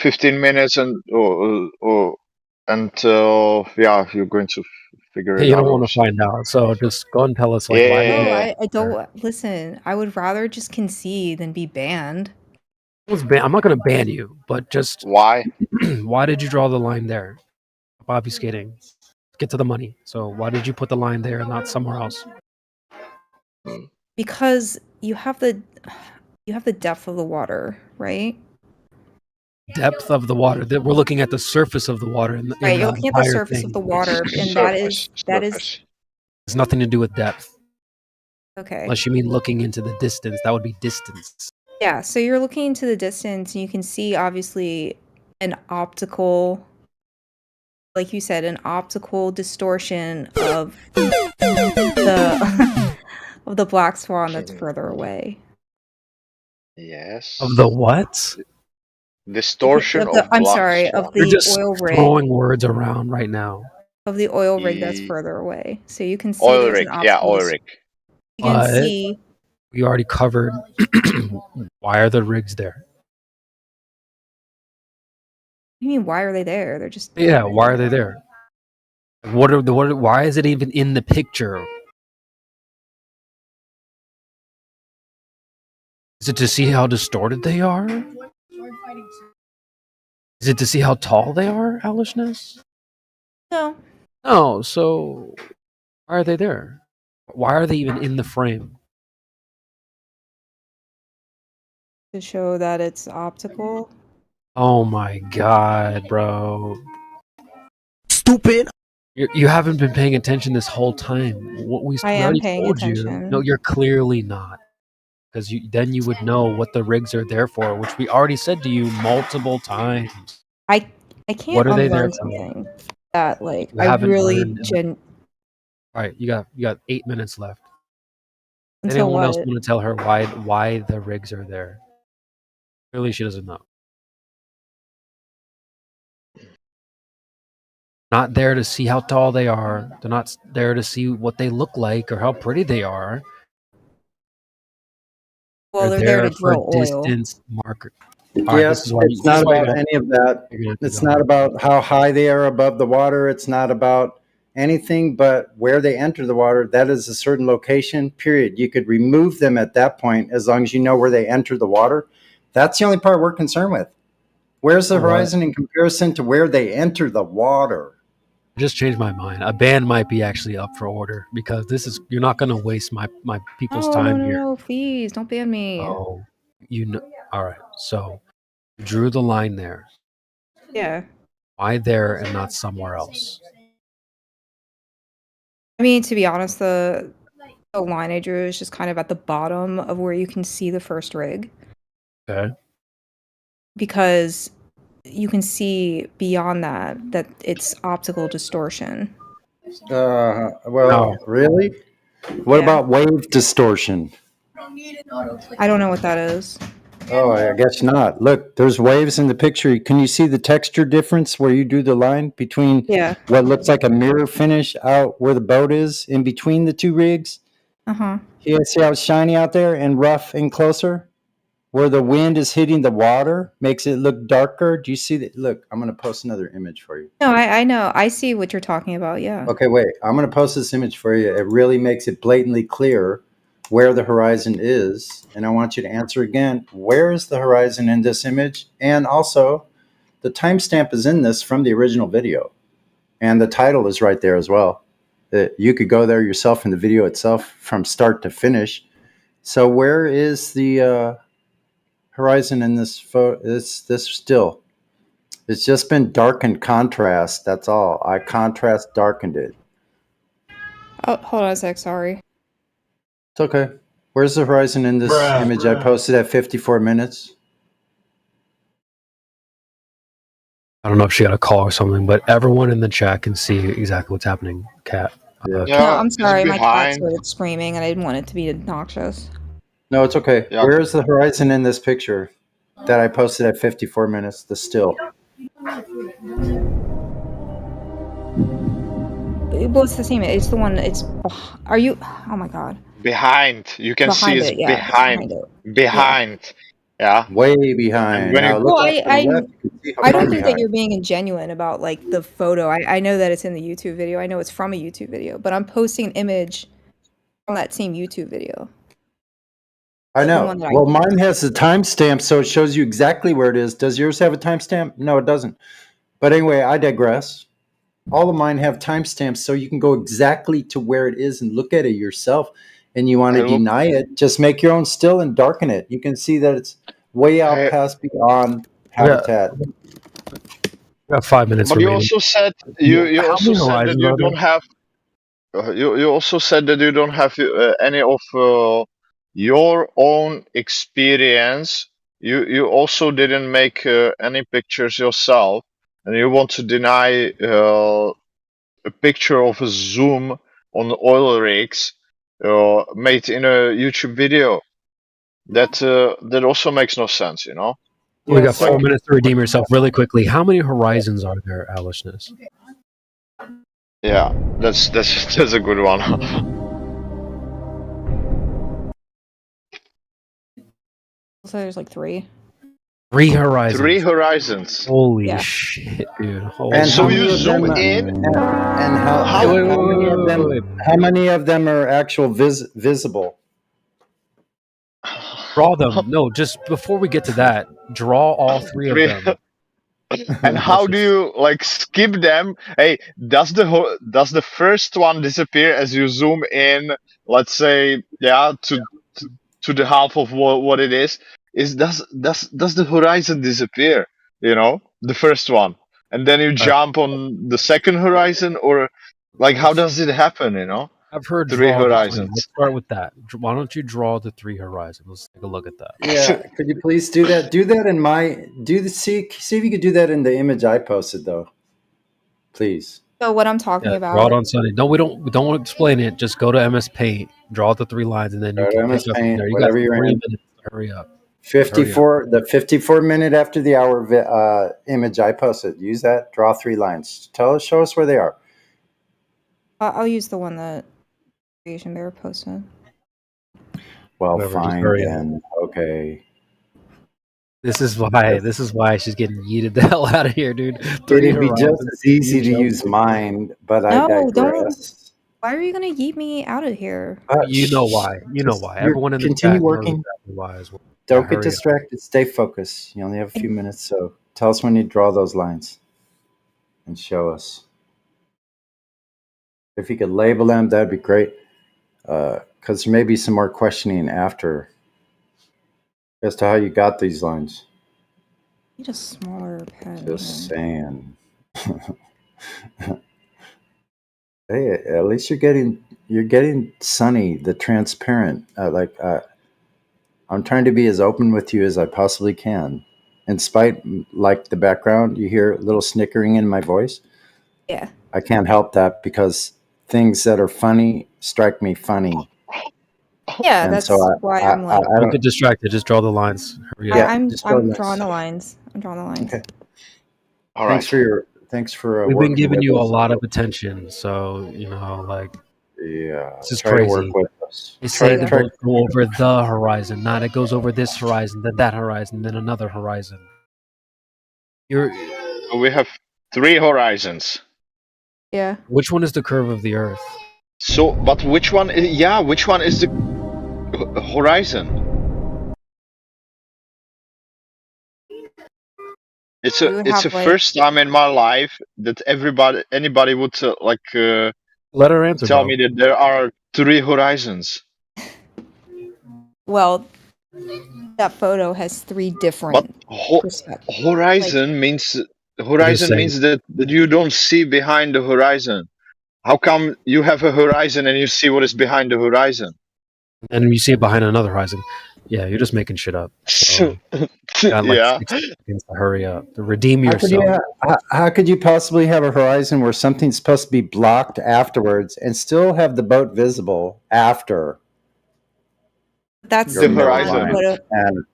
minutes and until yeah, you're going to figure it out. You don't want to find out, so just go and tell us like why. Yeah. I don't listen. I would rather just concede than be banned. I'm not going to ban you, but just why? Why did you draw the line there? Obfuscating. Get to the money. So why did you put the line there and not somewhere else? Because you have the depth of the water, right? Depth of the water. That we're looking at the surface of the water. Right, you're looking at the surface of the water, and that is It's nothing to do with depth. Okay. Unless you mean looking into the distance, that would be distance. Yeah, so you're looking into the distance, and you can see obviously an optical, like you said, an optical distortion of the of the black swan that's further away. Yes. Of the what? Distortion of the You're just oil rig. throwing words around right now. Of the oil rig that's further away. So you can see Oil there's rig, an yeah, optical oil rig. You can But see we already covered. Why are the rigs there? what do you mean why are they there? They're just Yeah, why are they there? Why is it even in the picture? Is it to see how distorted they are? Is it to see how tall they are, Alishness? No. No, so why are they there? Why are they even in the frame? to show that it's optical. Oh my god, bro. Stupid! You haven't been paying attention this whole time. What we I am already paying told attention. you. No, you're clearly not. Because then you would know what the rigs are there for, which we already said to you multiple times. I can't What are they there unlearn for? something that like You I haven't really learned All right, you got 8 minutes left. Until Anyone else what? want to tell her why the rigs are there? Clearly, she doesn't know. Not there to see how tall they are. They're not there to see what they look like or how pretty they are. Well, they're there to for drill oil. distance marker. All right, Yes, this is why it's not about any of that. It's not about how high they are above the water. It's not about anything but where they enter the water. That is a certain location, period. You could remove them at that point as long as you know where they enter the water. That's the only part we're concerned with. Where's the All right. horizon in comparison to where they enter the water? I just changed my mind. A ban might be actually up for order because you're not going to waste my people's No, time no, here. no, please don't ban me. Oh, you know. All right, so you drew the line there. Yeah. Why there and not somewhere else? I mean, to be honest, the line I drew is just kind of at the bottom of where you can see the first rig Okay. because you can see beyond that it's optical distortion. Well, No. really? What Yeah. about wave distortion? I don't know what that is. Oh, I guess not. Look, there's waves in the picture. Can you see the texture difference where you drew the line between Yeah. what looks like a mirror finish out where the boat is in between the two rigs? Uh-huh. You see how it's shiny out there and rough and closer? where the wind is hitting the water makes it look darker. Do you see that? Look, I'm going to post another image for you. No, I know. I see what you're talking about. Yeah. Okay, wait. I'm going to post this image for you. It really makes it blatantly clear where the horizon is. And I want you to answer again, where is the horizon in this image? And also, the timestamp is in this from the original video. And the title is right there as well. You could go there yourself in the video itself from start to finish. So where is the horizon in this photo? This still. It's just been darkened contrast. That's all. I contrast darkened it. Oh, hold on a sec. Sorry. It's okay. Where's the horizon in this image I posted at 54 minutes? I don't know if she got a call or something, but everyone in the chat can see exactly what's happening. Cat. No, I'm sorry. My cat started screaming, and I didn't want it to be obnoxious. No, it's okay. Yeah. Where is the horizon in this picture that I posted at 54 minutes? The still. Well, it's the same. It's the one. It's. Are you? Oh my god. Behind. You can see it's it, yeah, behind. Behind. Yeah. Way behind. When now, you, Well, left, I far don't think that behind. you're being ingenuine about like the photo. I know that it's in the YouTube video. I know it's from a YouTube video, but I'm posting an image from that same YouTube video. I The know. one that Well, mine has the timestamp, so it shows you exactly where it is. Does yours have a timestamp? No, it doesn't. But anyway, I digress. All of mine have timestamps, so you can go exactly to where it is and look at it yourself. And you want to deny it, just make your own still and darken it. You can see that it's way out past beyond habitat. We got 5 minutes but you remaining. also said you How also many said that horizons you are there? don't have you also said that you don't have any of your own experience. You also didn't make any pictures yourself, and you want to deny a picture of a zoom on oil rigs made in a YouTube video. That also makes no sense, you know. We got 4 minutes to redeem yourself really quickly. How many horizons are there, Alishness? Yeah, that's a good one. So there's like 3. 3 horizons. 3 horizons. Holy Yeah. shit, dude. Holy And So how you many of zoom them, in. and how many of them are actual visible? Draw them. No, just before we get to that, draw all 3 of them. And how do you like skip them? Hey, does the first one disappear as you zoom in? Let's say, yeah, to the half of what it is. Does the horizon disappear? You know, the first one, and then you jump on the second horizon, or like how does it happen? You know, I've heard 3 draw the 3. horizons. Let's start with that. Why don't you draw the 3 horizons? Let's take a look at that. Yeah, could you please do that? Do that in see if you could do that in the image I posted though. Please. So what I'm talking Yeah, about. draw it on Sunday. No, we don't explain it. Just go to MS Paint, draw the 3 lines, and then you Go to can MS pick up from Paint, there. You got whatever 3 you're in. minutes to hurry up. 54 the 54 minute after the hour image I posted. Use that. Draw 3 lines. Show us where they are. I'll use the one that Asian Bear posted. Well, Whatever, just fine hurry up. then. Okay. This is why she's getting yeeted the hell out of here, dude. 3 It'd be just horizons. as easy to You use mine, but I No, don't. digress. Why are you gonna yeet me out of here? You know why. You know why. You're- Everyone in the continue chat working. knows exactly why as well. Don't Yeah, get hurry up. distracted. Stay focused. You only have a few minutes, so tell us when you draw those lines and show us. If you could label them, that'd be great. Because there may be some more questioning after as to how you got these lines. Need a smaller pen. Just saying. Hey, at least you're getting Sunny, the transparent. I'm trying to be as open with you as I possibly can. In spite, like the background, you hear a little snickering in my voice. Yeah. I can't help that because things that are funny strike me funny. Yeah, And that's so why I'm like. Don't get distracted. Just draw the lines. Hurry up. I'm just draw the drawing lines. the lines. Okay. All Thanks for We've been working giving with you a us. lot of attention, so like Yeah, this is try to crazy. work with They say the boats go over the horizon, not it goes over this horizon, then that horizon, then another horizon. So we have 3 horizons. Yeah. Which one is the curve of the Earth? So, but which one? Which one is the horizon? It's a first time in my life that anybody would let her answer. Tell me that there are 3 horizons. Well, that photo has 3 different perspectives. Horizon means that you don't see behind the horizon. How come you have a horizon and you see what is behind the horizon? And you see it behind another horizon. Yeah, you're just making shit up. So, got like 6 seconds to hurry up. To redeem yourself. How could you possibly have a horizon where something's supposed to be blocked afterwards and still have the boat visible after? That's the horizon.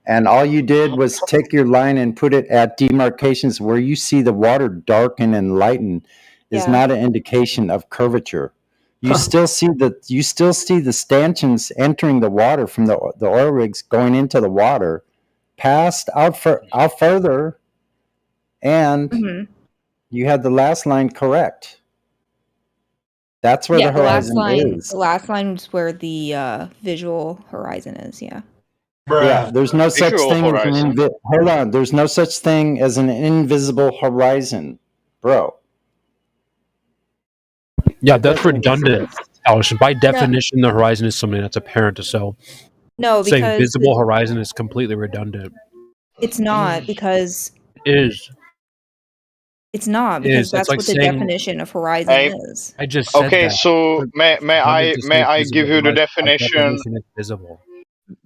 And all you did was take your line and put it at demarcations where you see the water darken and lighten is not an indication of curvature. You still see the stanchions entering the water from the oil rigs going into the water, past out further, and you had the last line correct. That's where the horizon is. The last line is where the visual horizon is. Yeah. Yeah, there's no such thing as hold on. There's no such thing as an invisible horizon, bro. Yeah, that's redundant, Allison. By definition, the horizon is something that's apparent to so. No, because saying visible horizon is completely redundant. It's not because it is. It's not because that's like what the definition of horizon is. I just said that. So may I give you the definition? Visible.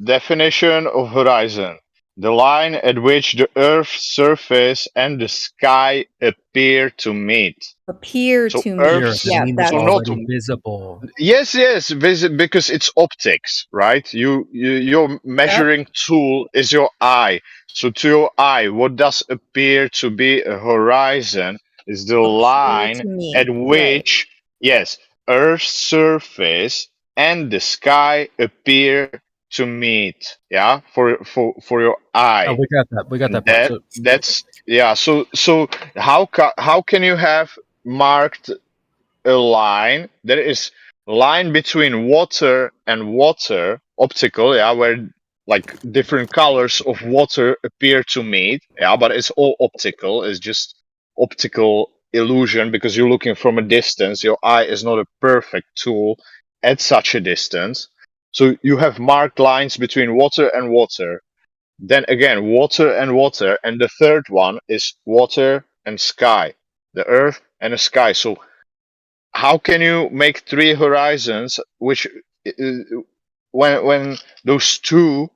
Definition of horizon: the line at which the Earth's surface and the sky appear to meet. Appear to meet. Yeah, that's not visible. Yes, because it's optics, right? Your measuring tool is your eye. So to your eye, what does appear to be a horizon is the line at which, Earth's surface and the sky appear to meet. Yeah, for your eye. Oh, we got that. That's So how can you have marked a line that is line between water and water, optical, where like different colors of water appear to meet, but it's all optical. It's just optical illusion because you're looking from a distance. Your eye is not a perfect tool at such a distance. So you have marked lines between water and water. Then again, water and water. And the third one is water and sky. The earth and the sky. So how can you make 3 horizons which when those 2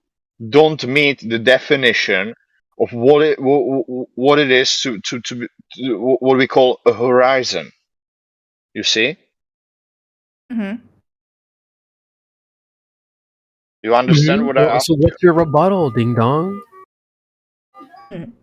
don't meet the definition of what it is to what we call a horizon? You see? You understand what I asked? So what's your rebuttal, ding dong? Ding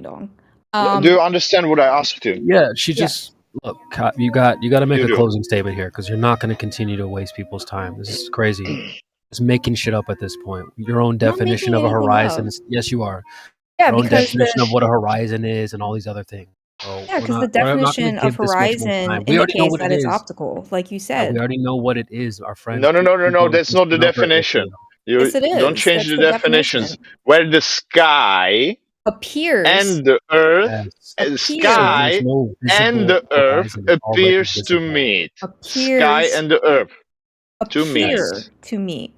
dong. Do you understand what I asked you? Yeah, she just look. You got to make a closing statement here because you're not going to continue to waste people's time. This is crazy. Just making shit up at this point. Your own definition of a horizon. Yes, you are. Yeah, your own definition of what a horizon is and all these other things. So because the definition of horizon indicates that it's optical, like you said. We already know what it is, our friend. No. That's not the definition. Yes, it is. Don't change the definitions. Where the sky appears and the earth, sky and the earth appears to meet. Sky and the earth to meet.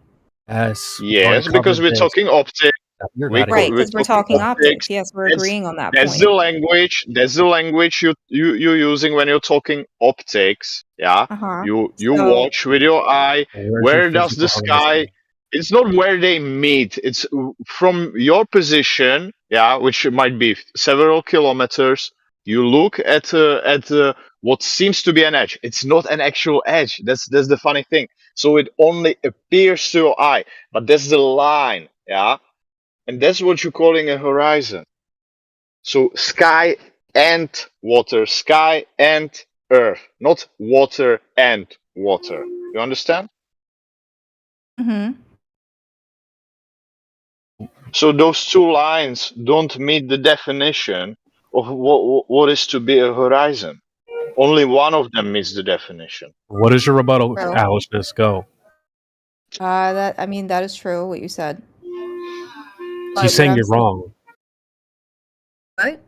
Yes, because we're talking optics. Right, because we're talking optics. Yes, we're agreeing on that that's point. That's the language you're using when you're talking optics. Yeah, you watch with your eye. Where does the sky? It's not where they meet. It's from your position. Yeah, which might be several kilometers. You look at what seems to be an edge. It's not an actual edge. That's the funny thing. So it only appears to your eye, but that's the line. Yeah. And that's what you're calling a horizon. So sky and water, sky and earth, not water and water. You understand? Mm-hmm. So those two lines don't meet the definition of what is to be a horizon. Only one of them meets the definition. What is your rebuttal, True. Alishness? Go. That is true what you said. He's saying you're wrong. What?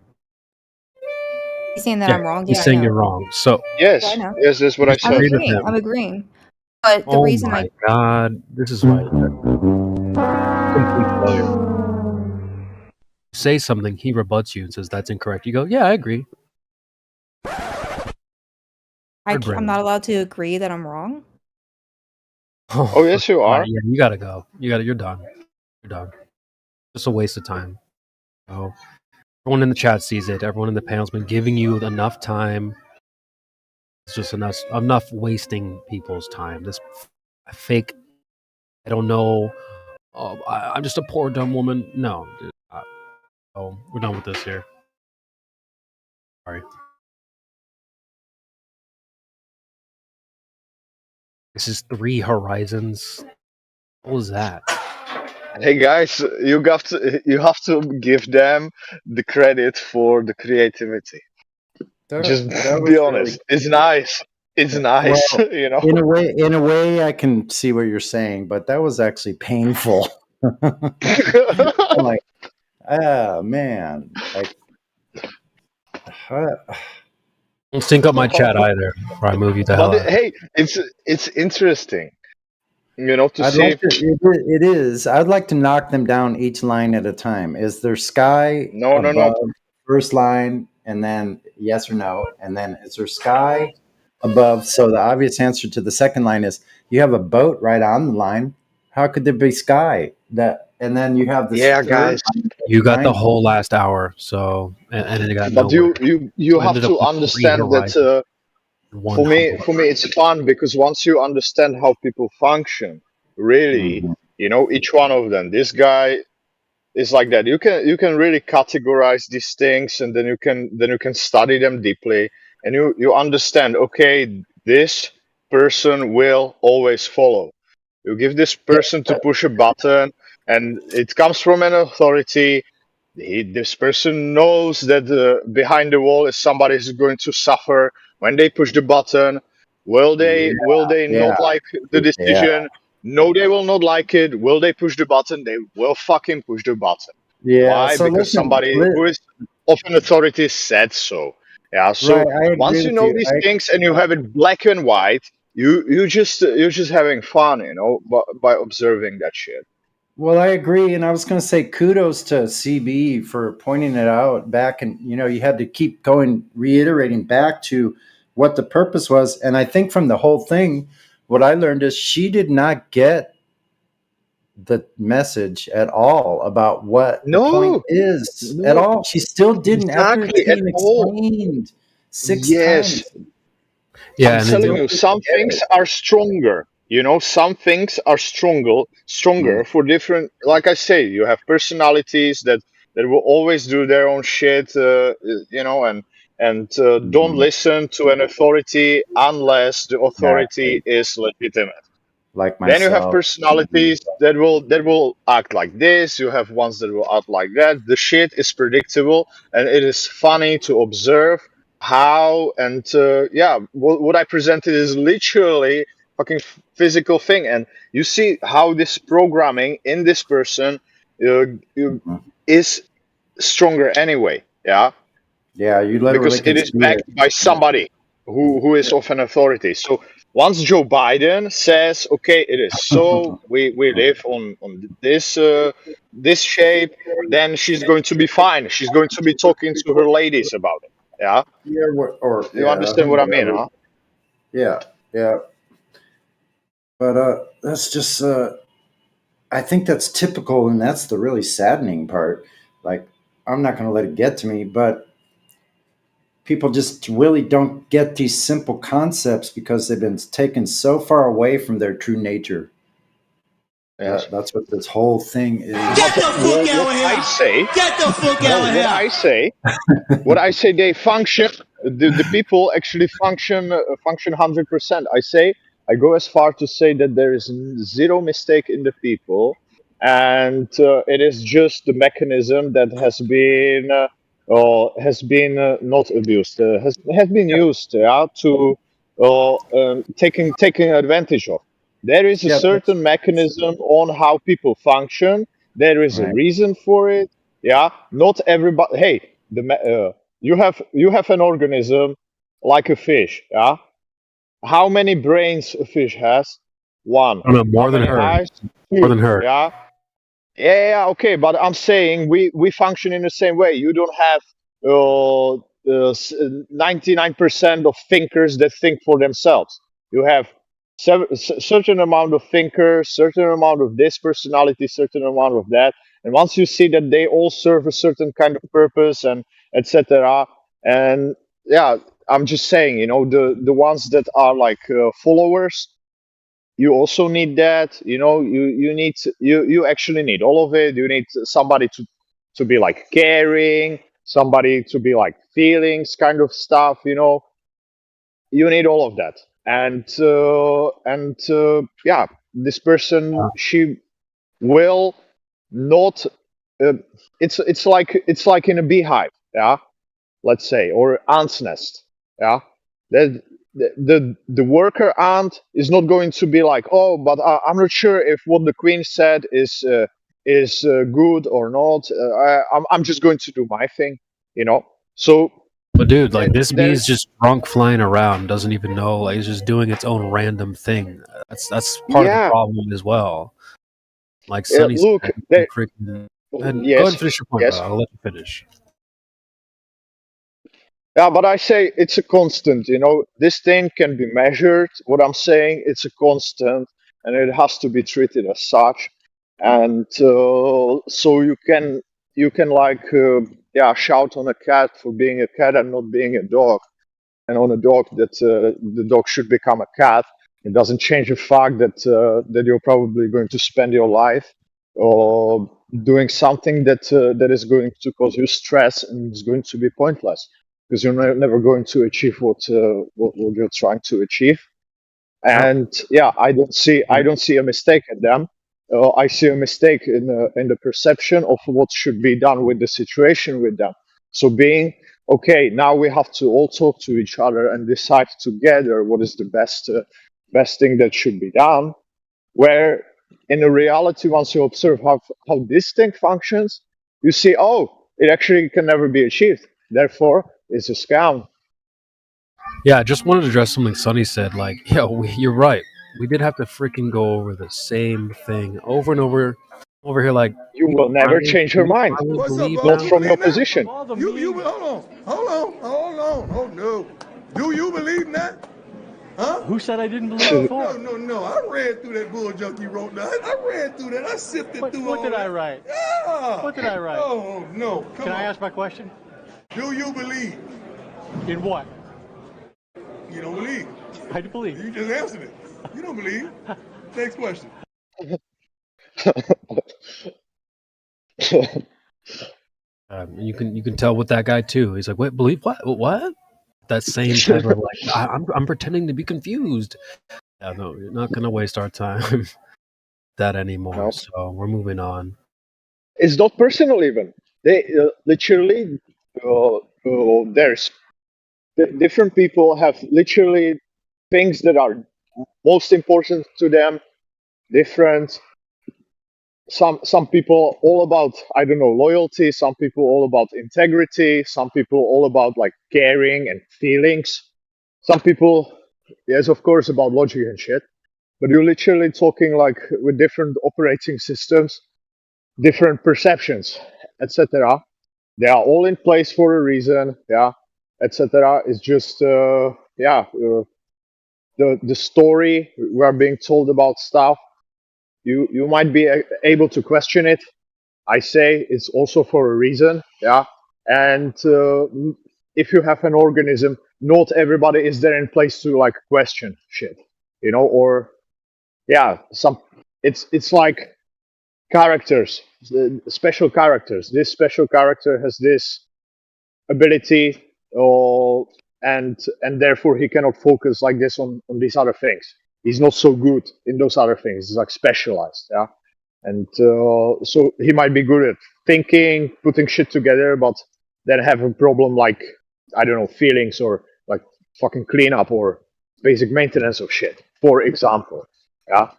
He's saying that Yeah, I'm wrong. he's Yeah, I saying know. you're wrong. So Yes, I know. yes, that's what I said. I'm agreeing. But the Oh reason my God, this is why. Complete failure. Say something, he rebuts you and says that's incorrect. You go, yeah, I agree. I'm not allowed to agree that I'm wrong. Oh, yes, you are. Yeah, you gotta go. You're done. You're done. Just a waste of time. So, everyone in the chat sees it. Everyone in the panel's been giving you enough time. It's just enough wasting people's time. This fake, I don't know. Oh, I'm just a poor dumb woman. No. Dude, we're done with this here. Sorry. This is 3 Horizons. What was that? Hey guys, you have to give them the credit for the creativity. Just that be was honest. really- It's nice. It's nice, Well, you know. in a way, I can see what you're saying, but that was actually painful. I'm like, man, like, Don't sync up my chat either, before I move you the hell But out. hey, it's interesting, you know, to I'd see. like to, it is. I'd like to knock them down each line at a time. Is there sky No. above first line, and then yes or no, and then is there sky above? So the obvious answer to the second line is you have a boat right on the line. How could there be sky? And then you have this. Yeah, third guys. You got the line. whole last hour, so and it got But nowhere. you So have ended to up with 3 understand that Horizons. for me it's fun because once you understand how people function, really, you know, each one of them. This guy is like that. You can really categorize these things, and then you can study them deeply, and you understand. Okay, this person will always follow. You give this person to push a button, and it comes from an authority. This person knows that behind the wall is somebody who's going to suffer when they push the button. Will they not like the decision? No, they will not like it. Will they push the button? They will fucking push the button. Yeah. Why? So Because listen, somebody who is of an authority said so. Yeah. So Right, I agree once you with know you. these things and you have it black and white, you're just having fun, you know, by observing that shit. Well, I agree, and I was going to say kudos to CB for pointing it out back, and you had to keep going, reiterating back to what the purpose was. And I think from the whole thing, what I learned is she did not get the message at all about what the point is at all. She still didn't. After it's Exactly, at being all. explained 6 Yes. times. Yeah, I'm and telling you, some things are stronger. You know, some things are stronger for different. Like I say, you have personalities that will always do their own shit. You know, and don't listen to an authority unless the authority is legitimate. Like Then you have myself. personalities that will act like this. You have ones that will act like that. The shit is predictable, and it is funny to observe how and what I presented is literally fucking physical thing, and you see how this programming in this person is stronger anyway. Yeah. Yeah, you literally Because can it is see backed it. by somebody who is of an authority. So once Joe Biden says, "Okay, it is so," we live on this this shape, then she's going to be fine. She's going to be talking to her ladies about it. Yeah. Yeah, You understand what I mean, huh? Yeah, yeah. But that's just I think that's typical, and that's the really saddening part. Like, I'm not going to let it get to me, but people just really don't get these simple concepts because they've been taken so far away from their true nature. Yes. That's what this whole thing is. Get the fuck out of here! I say, get the fuck out of here! What I say, they function. The people actually function 100%. I say I go as far to say that there is zero mistake in the people, and it is just the mechanism that has been not abused, has been used to taking advantage of. There is a Yeah, but certain mechanism on how people function. There is a right. reason for it. Yeah, not everybody. Hey, you have an organism like a fish. Yeah, how many brains a fish has? One. Oh, no, How more than many her. eyes? More Two. than her. Yeah. Yeah, okay, but I'm saying we function in the same way. You don't have 99% of thinkers that think for themselves. You have certain amount of thinkers, certain amount of this personality, certain amount of that, and once you see that they all serve a certain kind of purpose and etc. And yeah, I'm just saying, the ones that are like followers, you also need that. You actually need all of it. You need somebody to be like caring, somebody to be like feelings kind of stuff. You need all of that. And yeah, this person, she will not uh, it's like in a beehive, yeah, let's say, or ant's nest, yeah. The worker ant is not going to be like, oh, but I'm not sure if what the queen said is good or not. I'm just going to do my thing, so But dude, like this bee there's is just drunk flying around, doesn't even know, like it's just doing its own random thing. That's part of the yeah. problem as well. Like Sonny Look, said, there, freaking go ahead yes, and finish your point, yes. bro. I'll let you finish. Yeah, but I say it's a constant. This thing can be measured. What I'm saying, it's a constant, and it has to be treated as such. And so you can like shout on a cat for being a cat and not being a dog, and on a dog that the dog should become a cat. It doesn't change the fact that you're probably going to spend your life or doing something that is going to cause you stress and is going to be pointless because you're never going to achieve what you're trying to achieve. And yeah, I don't see a mistake in them. I see a mistake in the perception of what should be done with the situation with them. So being okay, now we have to all talk to each other and decide together what is the best thing that should be done. Where in the reality, once you observe how this thing functions, you see, oh, it actually can never be achieved. Therefore, it's a scam. Yeah, I just wanted to address something Sonny said. Like, you're right. We did have to freaking go over the same thing over and over here. Like, you will never change your mind. What's up, Not from your position. You hold on. Oh no. Do you believe that? Huh? Who said I didn't believe before? No. I read through that bull junk you wrote down. I read through that. I sifted through What all did that. I write? Yeah. What did I write? Oh no. Can I ask my question? Do you believe? In what? You don't believe. I do believe. You just answered it. You don't believe. Next question. you can tell with that guy too. He's like, wait, believe what? What? That same type of like, I'm pretending to be confused. Yeah, no, you're not gonna waste our time that anymore. No. So we're moving on. It's not personal even. They literally there's different people have literally things that are most important to them. Different. Some people all about, I don't know, loyalty. Some people all about integrity. Some people all about like caring and feelings. Some people, yes, of course, about logic and shit. But you're literally talking like with different operating systems, different perceptions, etc. They are all in place for a reason, yeah, etc. It's just the story we are being told about stuff. You might be able to question it. I say it's also for a reason, yeah. And if you have an organism, not everybody is there in place to like question shit, or yeah, it's like characters, special characters. This special character has this ability, and therefore he cannot focus like this on these other things. he's not so good in those other things. He's like specialized, yeah. And so he might be good at thinking, putting shit together, but then have a problem like, I don't know, feelings or like fucking cleanup or basic maintenance of shit, for example. Yeah.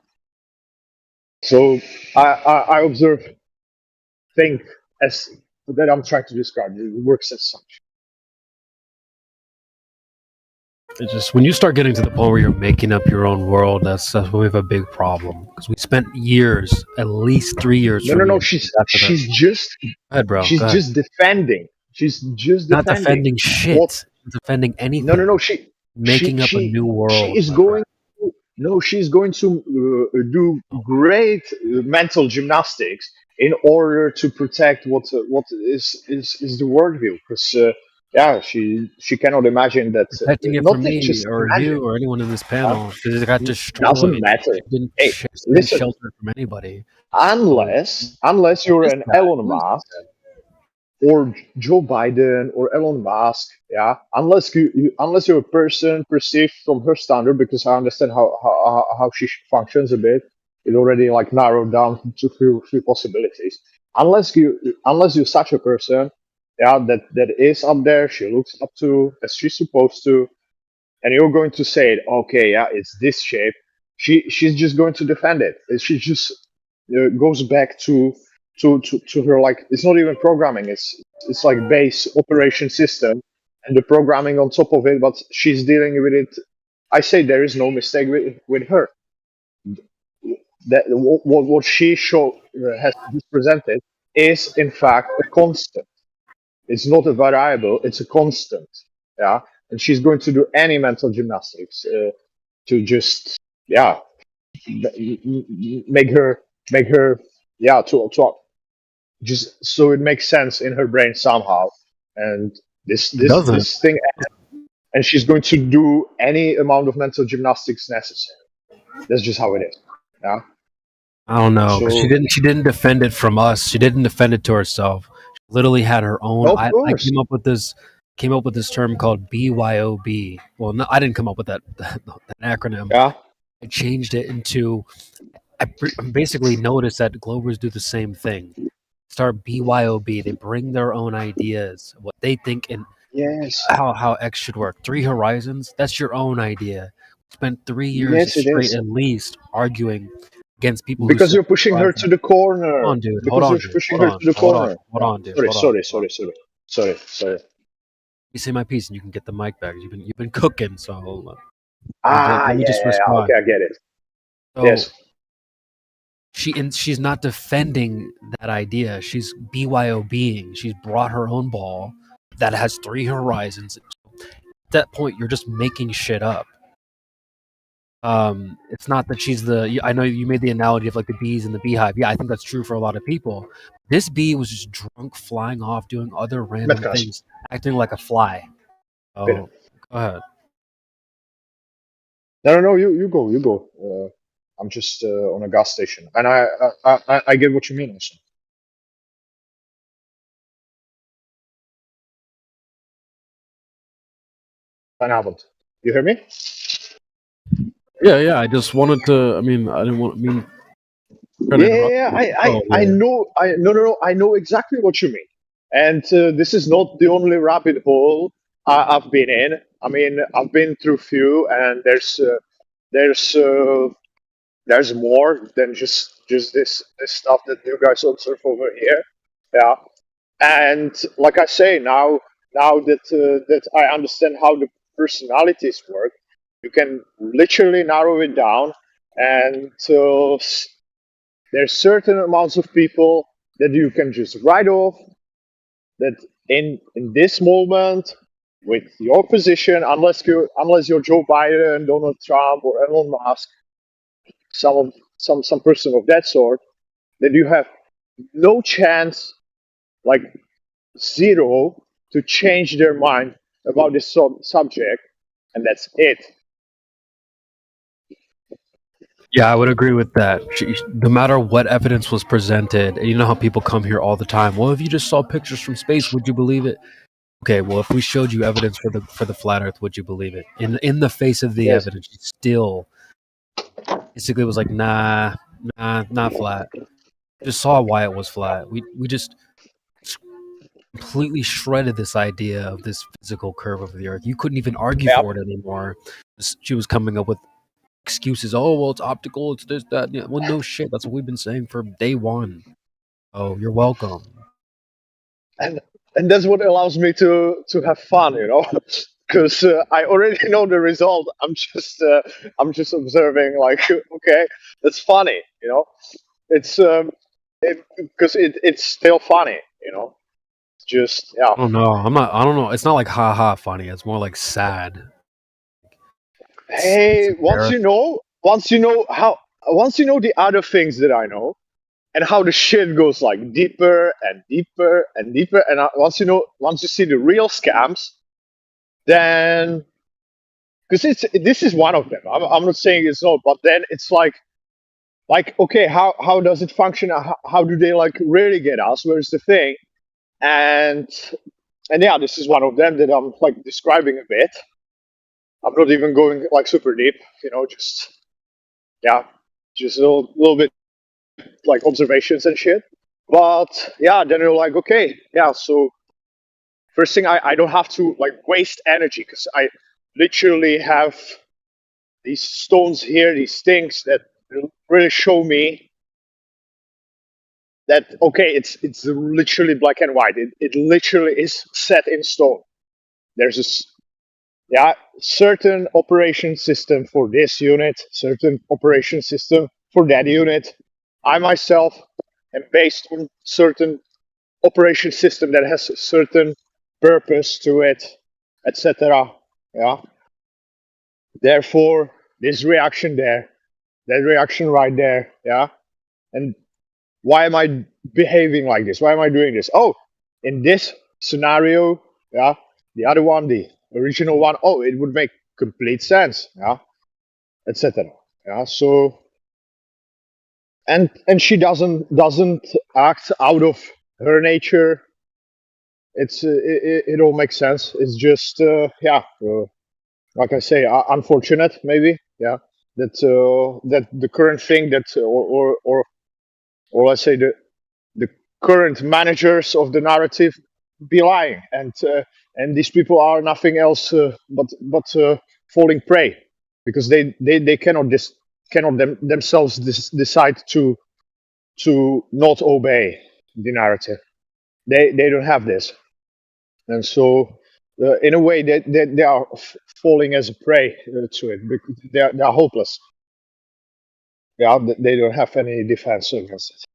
So I observe, think as that I'm trying to describe. It works as such. It's just when you start getting to the point where you're making up your own world, that's when we have a big problem. Because we spent years, at least 3 years. No. She's just. Go ahead, bro. She's just defending. She's just not defending shit. What? Defending anything. No. Making up a new world. She is going. No, she's going to do great mental gymnastics in order to protect what is the worldview. Because yeah, she cannot imagine that. Protecting it from me or you or anyone in this panel, because it got destroyed. Doesn't matter. Didn't listen, shelter from anybody. Unless you're an Elon Musk or Joe Biden or Elon Musk, yeah. Unless you're a person perceived from her standard, because I understand how she functions a bit. It already like narrowed down to few possibilities. Unless you're such a person, yeah, that is up there, she looks up to as she's supposed to, and you're going to say, okay, yeah, it's this shape. She's just going to defend it. She just goes back to her, like, it's not even programming. It's like base operation system and the programming on top of it. But she's dealing with it. I say there is no mistake with her. That what she has presented is in fact a constant. It's not a variable. It's a constant. Yeah, and she's going to do any mental gymnastics to just make her to just so it makes sense in her brain somehow. And this thing, and she's going to do any amount of mental gymnastics necessary. That's just how it is. Yeah. I don't know. So, she didn't defend it from us. She didn't defend it to herself. She literally had her own. I came up with this term called BYOB. Well, no, I didn't come up with that acronym. Yeah. I changed it into. I basically noticed that Globers do the same thing. Start BYOB. They bring their own ideas, what they think, and how X should work. 3 Horizons. That's your own idea. Spent 3 years straight at least arguing against people because you're pushing her to the corner. Hold on, dude. Because you're pushing her to the corner. Hold on, dude. Sorry. You say my piece, and you can get the mic back. You've been cooking, so let me just respond. Okay, I get it. So, yes. She's not defending that idea. She's BYOBing. She's brought her own ball that has 3 horizons. At that point, you're just making shit up. It's not that she's I know you made the analogy of like the bees in the beehive. Yeah, I think that's true for a lot of people. This bee was just drunk, flying off, doing other random things, acting like a fly. Oh, go ahead. No, you go. I'm just on a gas station, and I get what you mean also. Vanavond, you hear me? Yeah. I just wanted to. I mean, I didn't want. I know. I know exactly what you mean, and this is not the only rabbit hole I've been in. I mean, I've been through few, and there's more than just this stuff that you guys observe over here. Yeah, and like I say, now that I understand how the personalities work, you can literally narrow it down, and there's certain amounts of people that you can just write off. That in this moment, with your position, unless you're Joe Biden, Donald Trump, or Elon Musk, some person of that sort, that you have no chance, like zero, to change their mind about this subject, and that's it. Yeah, I would agree with that. No matter what evidence was presented, and you know how people come here all the time. Well, if you just saw pictures from space, would you believe it? Okay, well, if we showed you evidence for the flat Earth, would you believe it? In the face of the evidence, you still Basically, it was like, nah, not flat. Just saw why it was flat. We just completely shredded this idea of this physical curve of the Earth. You couldn't even argue Yep. for it anymore. She was coming up with excuses. Oh, well, it's optical. It's this, that. Yeah. Well, no shit. That's what we've been saying for day one. Oh, you're welcome. And that's what allows me to have fun, you know, because I already know the result. I'm just observing, like, okay, that's funny, you know. It's because it's still funny, you know. It's just yeah. I don't know. I don't know. It's not like ha funny. It's more like sad. Hey, once you know the other things that I know, and how the shit goes like deeper and deeper and deeper, and once you see the real scams, then because this is one of them. I'm not saying it's not, but then it's like okay, how does it function? How do they like really get us? Where's the thing? And yeah, this is one of them that I'm like describing a bit. I'm not even going like super deep, you know, just a little bit like observations and shit. But yeah, then you're like, okay, yeah, so first thing, I don't have to like waste energy because I literally have these stones here, these things that really show me that okay, it's literally black and white. It literally is set in stone. There's a certain operation system for this unit, certain operation system for that unit. I myself am based on certain operation system that has a certain purpose to it, etc. Yeah. Therefore, this reaction there, that reaction right there, yeah. And why am I behaving like this? Why am I doing this? Oh, in this scenario, yeah, the other one, the original one, oh, it would make complete sense, yeah, etc. Yeah, so and she doesn't act out of her nature. It all makes sense. It's just like I say, unfortunate maybe, yeah, that that the current thing that or let's say the current managers of the narrative be lying, and these people are nothing else but falling prey because they cannot themselves decide to not obey the narrative. They don't have this, and so in a way they are falling as a prey to it because they are hopeless. Yeah, they don't have any defense against it.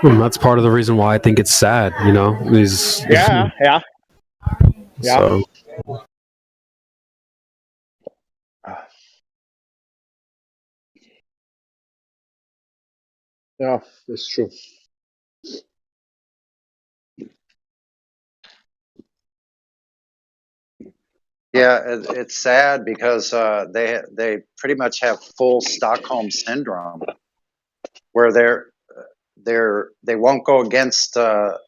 And that's part of the reason why I think it's sad, you know. Yeah. So yeah, that's true. Yeah, it's sad because they pretty much have full Stockholm syndrome, where they won't go against the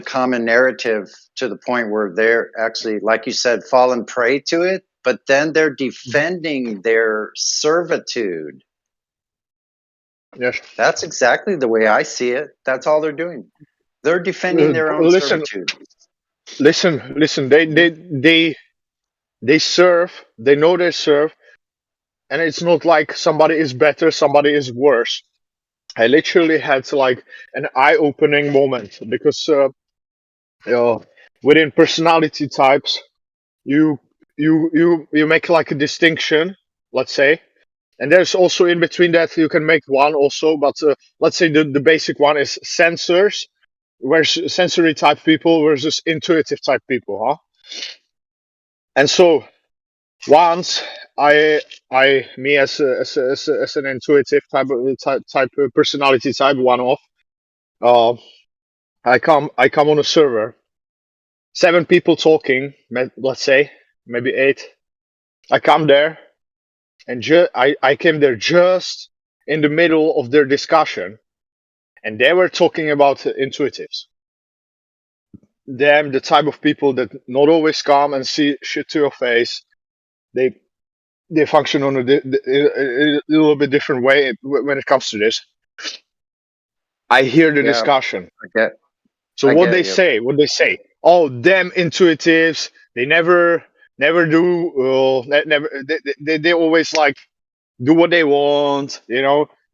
common narrative to the point where they're actually, like you said, fallen prey to it, but then they're defending their servitude. Yes, that's exactly the way I see it. That's all they're doing. They're defending their own servitude. Listen. They serve. They know they serve, and it's not like somebody is better, somebody is worse. I literally had like an eye-opening moment because within personality types, you make like a distinction, let's say, and there's also in between that you can make one also, but let's say the basic one is sensors, where's sensory type people versus intuitive type people, huh? And so once me as an intuitive type personality type one off, I come on a server, 7 people talking, let's say maybe 8. I come there, and I came there just in the middle of their discussion, and they were talking about intuitives. Them, the type of people that not always come and see shit to your face. They they function on a little bit different way when it comes to this. I hear the discussion. So what they say, oh, them intuitives, they never do, they always like do what they want,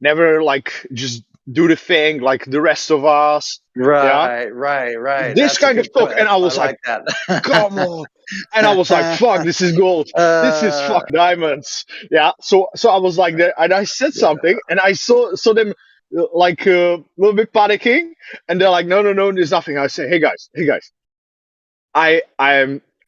never like just do the thing like the rest of us. Right. This kind of talk, and I was like that. come on. And I was like, fuck, this is gold. This is fuck diamonds. Yeah. So I was like there, and I said something, and I saw them like a little bit panicking, and they're like, no, there's nothing. I say, hey guys,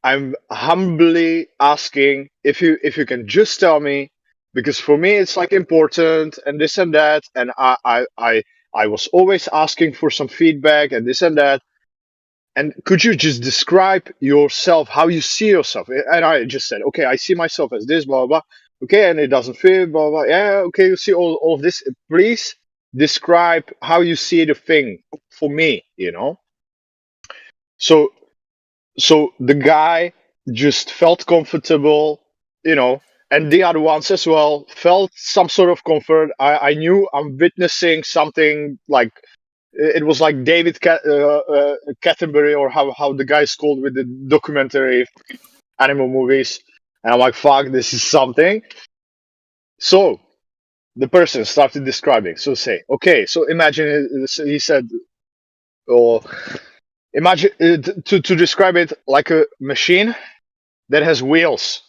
I'm humbly asking if you can just tell me, because for me it's like important and this and that, and I was always asking for some feedback and this and that. And could you just describe yourself, how you see yourself? And I just said, okay, I see myself as this, blah, blah. Okay, and it doesn't fit, blah, blah. Yeah, okay, you see all of this. Please describe how you see the thing for me, So the guy just felt comfortable, and the other ones as well felt some sort of comfort. I knew I'm witnessing something like, it was like David Cattenberry, or how the guy's called with the documentary animal movies. And I'm like, fuck, this is something. So the person started describing. So say, okay, so imagine, he said, or imagine to describe it like a machine that has wheels.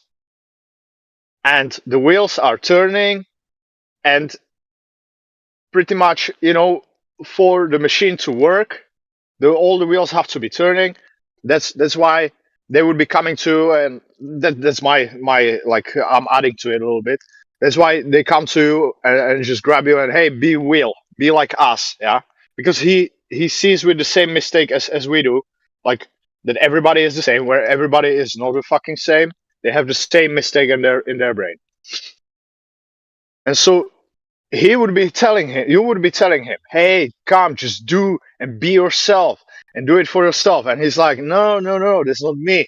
And the wheels are turning, and pretty much, for the machine to work, all the wheels have to be turning. That's why they would be coming to, and that's my like, I'm adding to it a little bit. That's why they come to and just grab you and, hey, be wheel, be like us, yeah. Because he sees with the same mistake as we do, like that everybody is the same, where everybody is not the fucking same. They have the same mistake in their brain, and so. You would be telling him, hey, come, just do and be yourself and do it for yourself. And he's like, no, that's not me.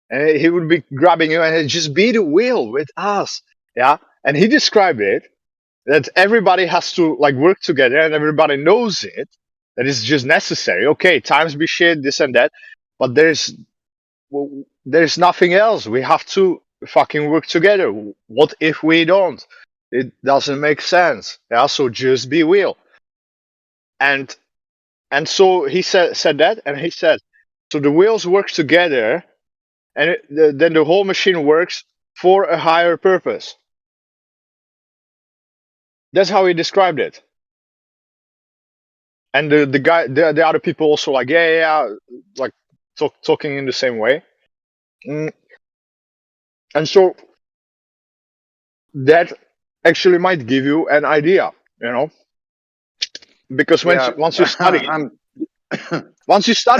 And he would be grabbing you and just be the wheel with us. Yeah. And he described it that everybody has to like work together, and everybody knows it, that it's just necessary. Okay, times be shit, this and that. But there's nothing else. We have to fucking work together. What if we don't? It doesn't make sense. Yeah, so just be real. And so he said that, and he said, so the wheels work together, and then the whole machine works for a higher purpose. That's how he described it. And the guy, the other people also like, yeah, like talking in the same way. And so that actually might give you an idea, because once you study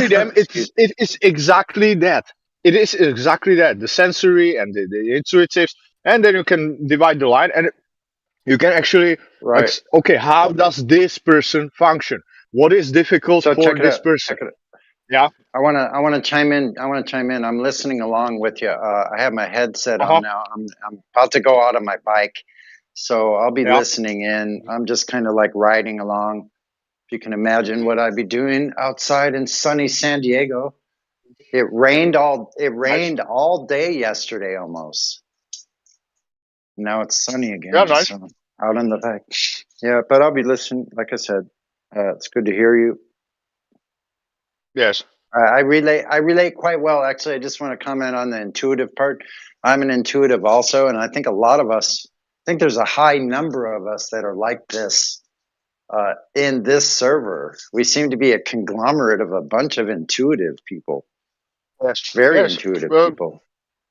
them, it is exactly that. It is exactly that, the sensory and the intuitives, and then you can divide the line, and you can actually okay, how does this person function? What is difficult for this person? Yeah, I want to chime in. I'm listening along with you. I have my headset on now. I'm about to go out on my bike. So I'll be listening in. I'm just kind of like riding along. If you can imagine what I'd be doing outside in sunny San Diego. It rained all day yesterday almost. Now it's sunny again. Yeah, nice. So out on the bike. Yeah, but I'll be listening. Like I said, it's good to hear you. Yes. I relate quite well. Actually, I just want to comment on the intuitive part. I'm an intuitive also, and I think a lot of us, I think there's a high number of us that are like this in this server. We seem to be a conglomerate of a bunch of intuitive people. Yes, very intuitive people.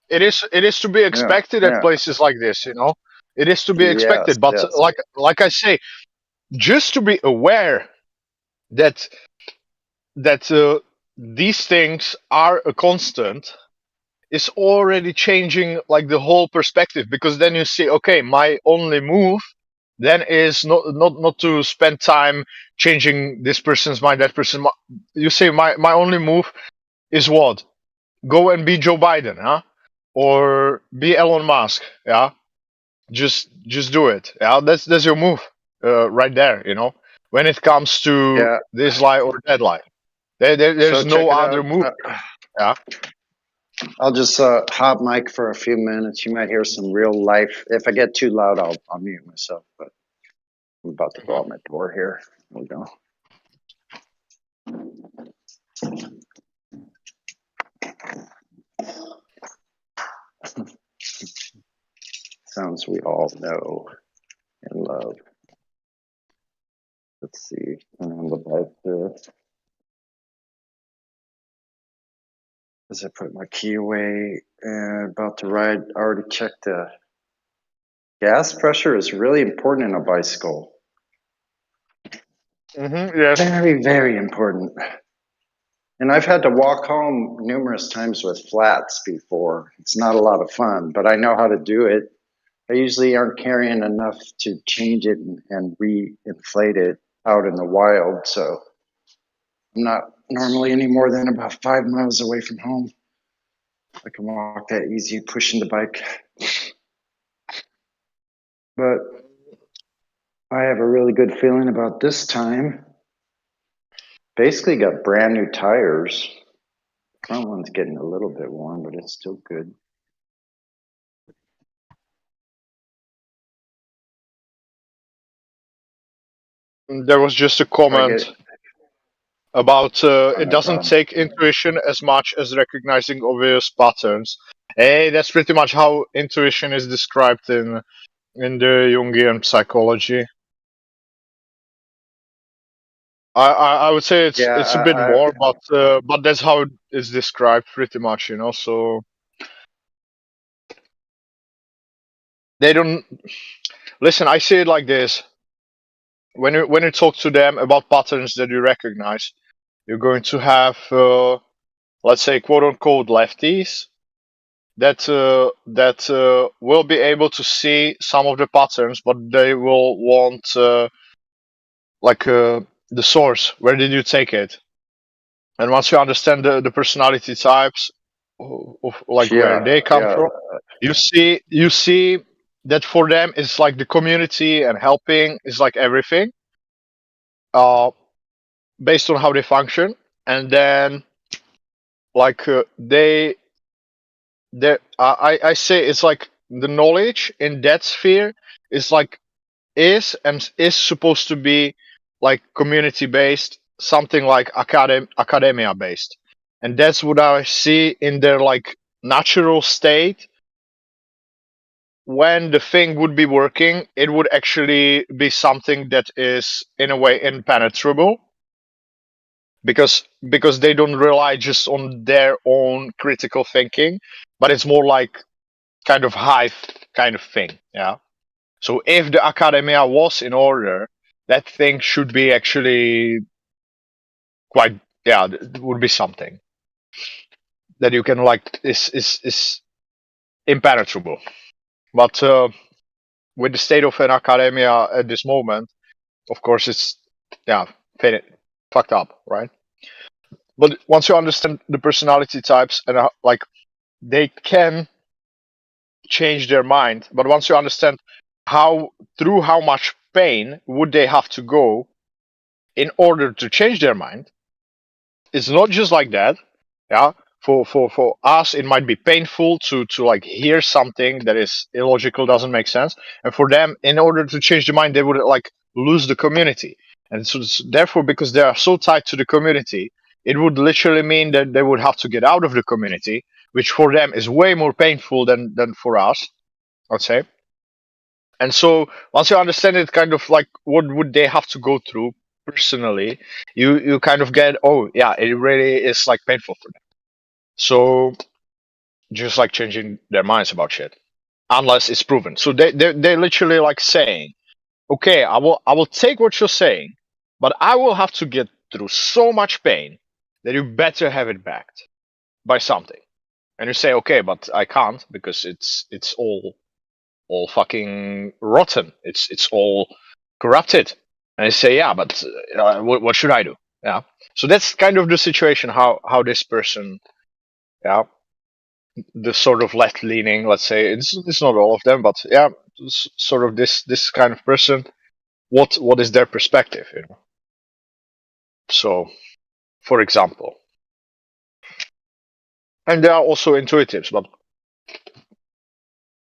It is to be expected at places like this, It is to be expected, but like I say, just to be aware that these things are a constant is already changing like the whole perspective, because then you see, okay, my only move then is not to spend time changing this person's mind, that person. You say my only move is what? Go and be Joe Biden, huh? Or be Elon Musk, yeah? just do it. Yeah, that's your move, right there. You know, when it comes to Yeah. this lie or that lie, there's So check no it other out. move. Yeah. I'll just hot mic for a few minutes. You might hear some real life. If I get too loud, I'll mute myself. But I'm about to go out my door here. There we go. Sounds we all know and love. Let's see. I'm about to. As I put my key away and about to ride, I already checked the gas pressure is really important in a bicycle. Yes. Very, very important. And I've had to walk home numerous times with flats before. It's not a lot of fun, but I know how to do it. I usually aren't carrying enough to change it and re-inflate it out in the wild, so I'm not normally any more than about 5 miles away from home. I can walk that easy pushing the bike. But I have a really good feeling about this time. Basically got brand new tires. Front one's getting a little bit worn, but it's still good. There was just a comment about it doesn't take intuition as much as recognizing obvious patterns. Hey, that's pretty much how intuition is described in the Jungian psychology. I would say it's a bit more, but that's how it's described pretty much, you know. So they don't listen. I say it like this: when you talk to them about patterns that you recognize, you're going to have, let's say, quote unquote lefties that will be able to see some of the patterns, but they will want the source. Where did you take it? And once you understand the personality types of where they come from, you see that for them it's like the community and helping is like everything, based on how they function. And then I say it's like the knowledge in that sphere is supposed to be like community based, something like academia based, and that's what I see in their like natural state. When the thing would be working, it would actually be something that is in a way impenetrable, because they don't rely just on their own critical thinking, but it's more like kind of hive kind of thing. Yeah. So if the academia was in order, that thing should be actually quite, it would be something that you can like is impenetrable. But with the state of an academia at this moment, of course it's fucked up, right? But once you understand the personality types and like they can change their mind, but once you understand through how much pain would they have to go in order to change their mind, it's not just like that. Yeah, for us it might be painful to like hear something that is illogical, doesn't make sense, and for them, in order to change their mind, they would like lose the community. And so therefore, because they are so tied to the community, it would literally mean that they would have to get out of the community, which for them is way more painful than for us, I'd say. And so once you understand it, kind of like what would they have to go through personally, you kind of get, oh yeah, it really is like painful for them. So just like changing their minds about shit, unless it's proven. So they're literally like saying, okay, I will take what you're saying, but I will have to get through so much pain that you better have it backed by something. And you say, okay, but I can't because it's all fucking rotten. It's all corrupted. And I say, yeah, but what should I do? Yeah. So that's kind of the situation. How this person, the sort of left leaning, let's say, it's not all of them, but yeah, sort of this kind of person, what is their perspective, you know? So, for example, and there are also intuitives, but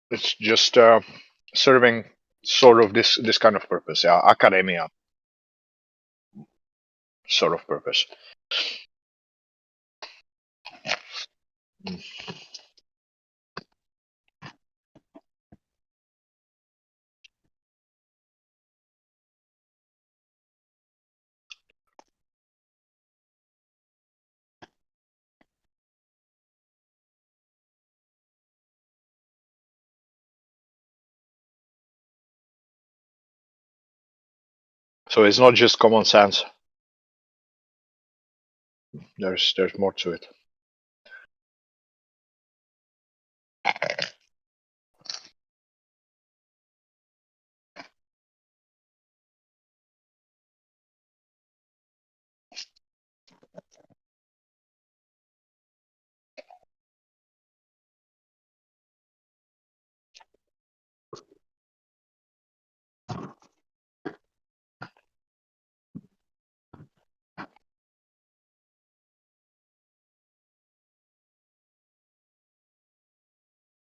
it's just serving sort of this kind of purpose, yeah, academia sort of purpose. So it's not just common sense. There's more to it.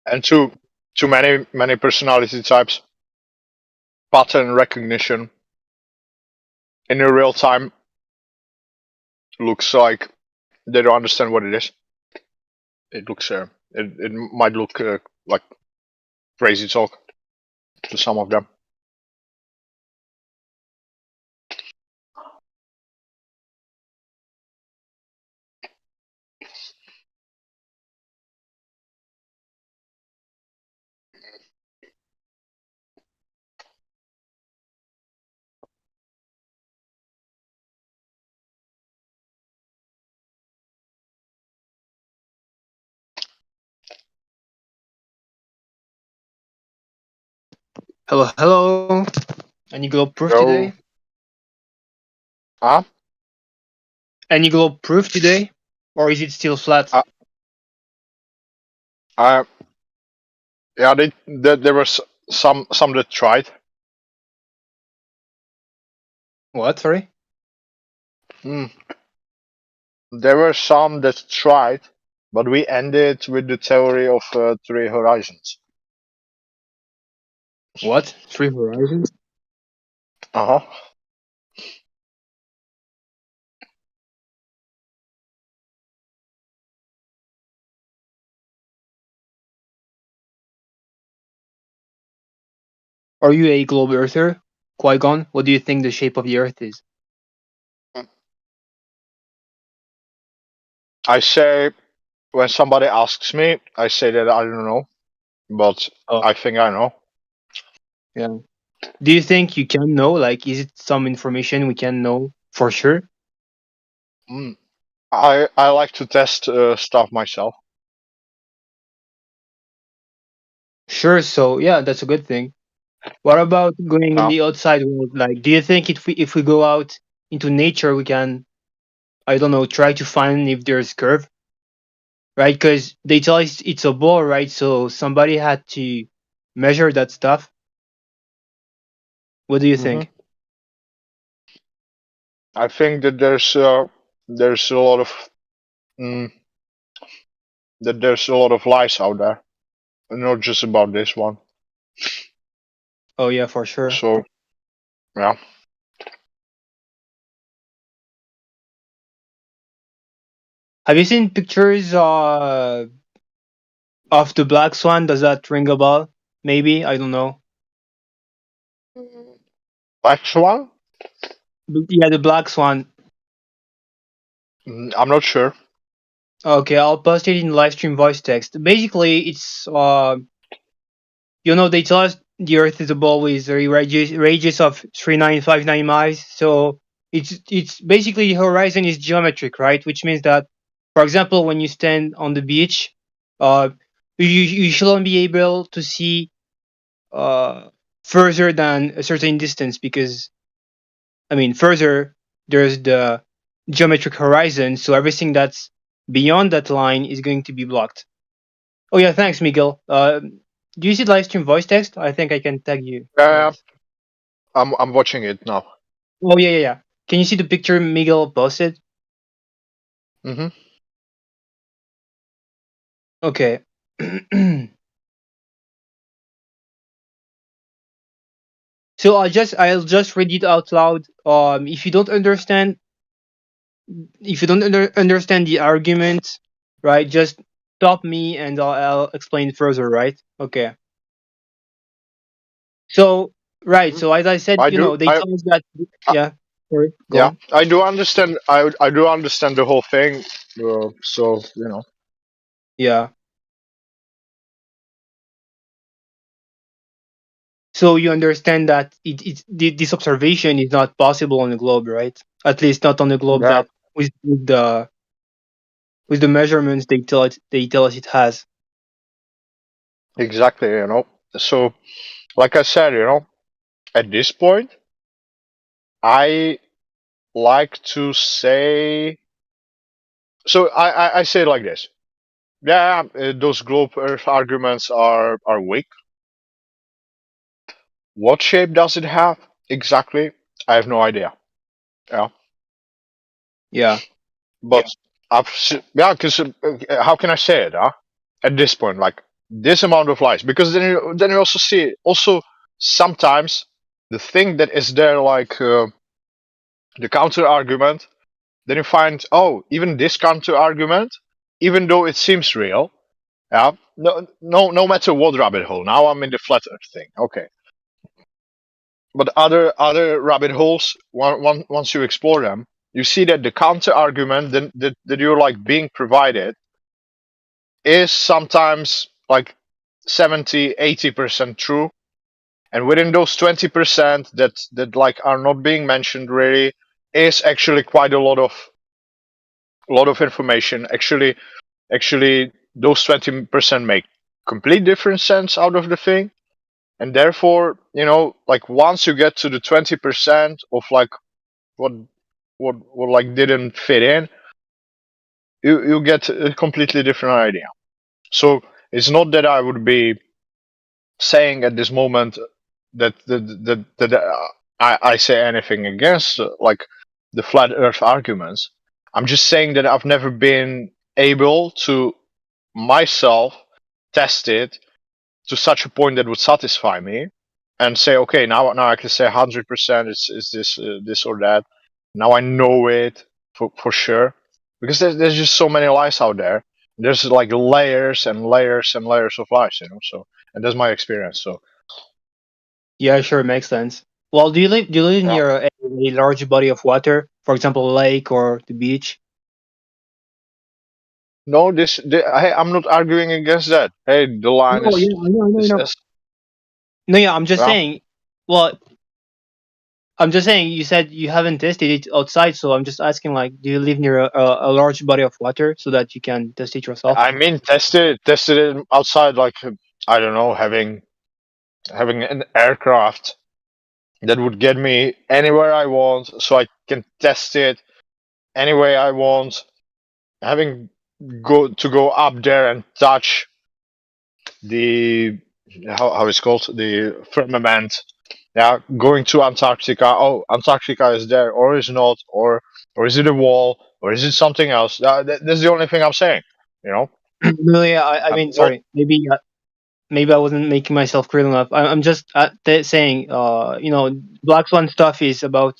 And too many personality types, pattern recognition in real time looks like they don't understand what it is. It looks it might look like crazy talk to some of them. Hello, hello. Any globe proof Hello. today? Huh? Any globe proof today, or is it still flat? Yeah, there was some that tried. What? Sorry. There were some that tried, but we ended with the theory of 3 horizons. What? 3 horizons? Uh-huh. Are you a globe earther? Qui-Gon, what do you think the shape of the Earth is? I say, when somebody asks me, I say that I don't know, but I think I know. Yeah. Do you think you can know? Like, is it some information we can know for sure? I like to test stuff myself. Sure. So yeah, that's a good thing. What about going in the outside world? Like, do you think if we go out into nature, we can, I don't know, try to find if there's curve, right? Because they tell us it's a ball, right? So somebody had to measure that stuff. What do you think? I think that there's a lot of lies out there, not just about this one. Oh yeah, for sure. So, yeah. Have you seen pictures of the black swan? Does that ring a bell? Maybe, I don't know. Black swan? Yeah, the black swan. I'm not sure. Okay, I'll post it in live stream voice text. Basically, it's they tell us the Earth is a ball with a radius of 3959 miles. So it's basically the horizon is geometric, right? Which means that, for example, when you stand on the beach, you shouldn't be able to see further than a certain distance because, further there's the geometric horizon. So everything that's beyond that line is going to be blocked. Oh yeah, thanks, Miguel. do you see live stream voice text? I think I can tag you. I'm watching it now. Oh yeah. Can you see the picture Miguel posted? Mm-hmm. Okay. So I'll just read it out loud. If you don't understand understand the argument, right? Just stop me and I'll explain further, right? Okay. So right. So as I said, I they do. tell us that. Yeah. Sorry. Go Yeah, on. I do understand. I do understand the whole thing. So Yeah. So you understand that this observation is not possible on the globe, right? At least not on the globe Yeah. that with the measurements they tell us it has. Exactly. So like I said, at this point, I like to say. So I say it like this. Yeah, those globe Earth arguments are weak. What shape does it have exactly? I have no idea. Yeah. Yeah. But because how can I say it? At this point, like this amount of lies, because then you also see sometimes the thing that is there, like the counter argument. Then you find even this counter argument, even though it seems real, no matter what rabbit hole. Now I'm in the flat Earth thing, okay. But other rabbit holes, once you explore them, you see that the counter argument that you're like being provided is sometimes like 70-80% true, and within those 20% that like are not being mentioned really is actually quite a lot of information. Actually those 20% make complete different sense out of the thing, and therefore like once you get to the 20% of like what like didn't fit in, you get a completely different idea. So it's not that I would be saying at this moment that I say anything against like the flat Earth arguments. I'm just saying that I've never been able to myself test it to such a point that would satisfy me and say, okay, now I can say 100% is this or that. Now I know it for sure, because there's just so many lies out there. There's like layers and layers and layers of lies, So, and that's my experience. So, Yeah, sure, makes sense. Well, do you live near a large body of water, for example, a lake or the beach? no, I'm not arguing against that. Hey, the line No, is. yeah, I know. No, yeah, I'm just Yeah. saying. Well, I'm just saying. You said you haven't tested it outside, so I'm just asking. Like, do you live near a large body of water so that you can test it yourself? I mean, tested it outside, like I don't know, having an aircraft that would get me anywhere I want, so I can test it any way I want. Having go up there and touch the how it's called, the firmament. Yeah, going to Antarctica. Oh, Antarctica is there, or is not, or is it a wall, or is it something else? That's the only thing I'm saying. No, yeah, I mean, sorry, maybe I wasn't making myself clear enough. I'm just saying, Black Swan stuff is about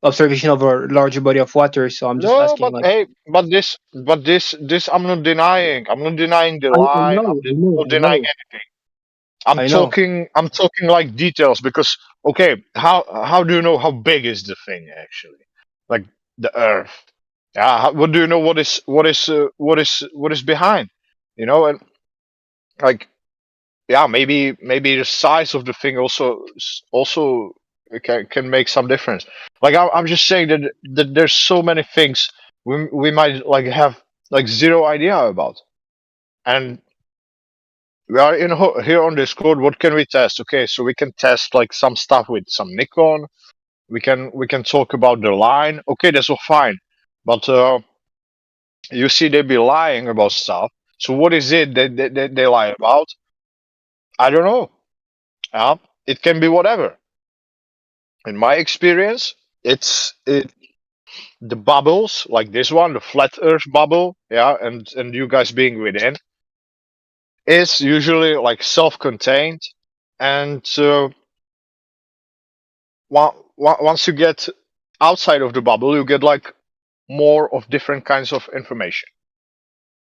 observation of a larger body of water. So I'm just asking, but hey, but this, I'm not denying. I'm not denying the lie. I'm not denying anything. I'm talking like details, because okay, how do you know how big is the thing actually? Like the Earth. Yeah, what do you know? What is behind? And like, yeah, maybe the size of the thing also can make some difference. Like I'm just saying that there's so many things we might like have like zero idea about, and we are here on Discord. What can we test? Okay, so we can test like some stuff with some Nikon. We can talk about the line. Okay, that's all fine, but you see, they be lying about stuff. So what is it that they lie about? I don't know. It can be whatever. In my experience, the bubbles like this one, the flat Earth bubble, and you guys being within, is usually like self-contained, and once you get outside of the bubble, you get like more of different kinds of information.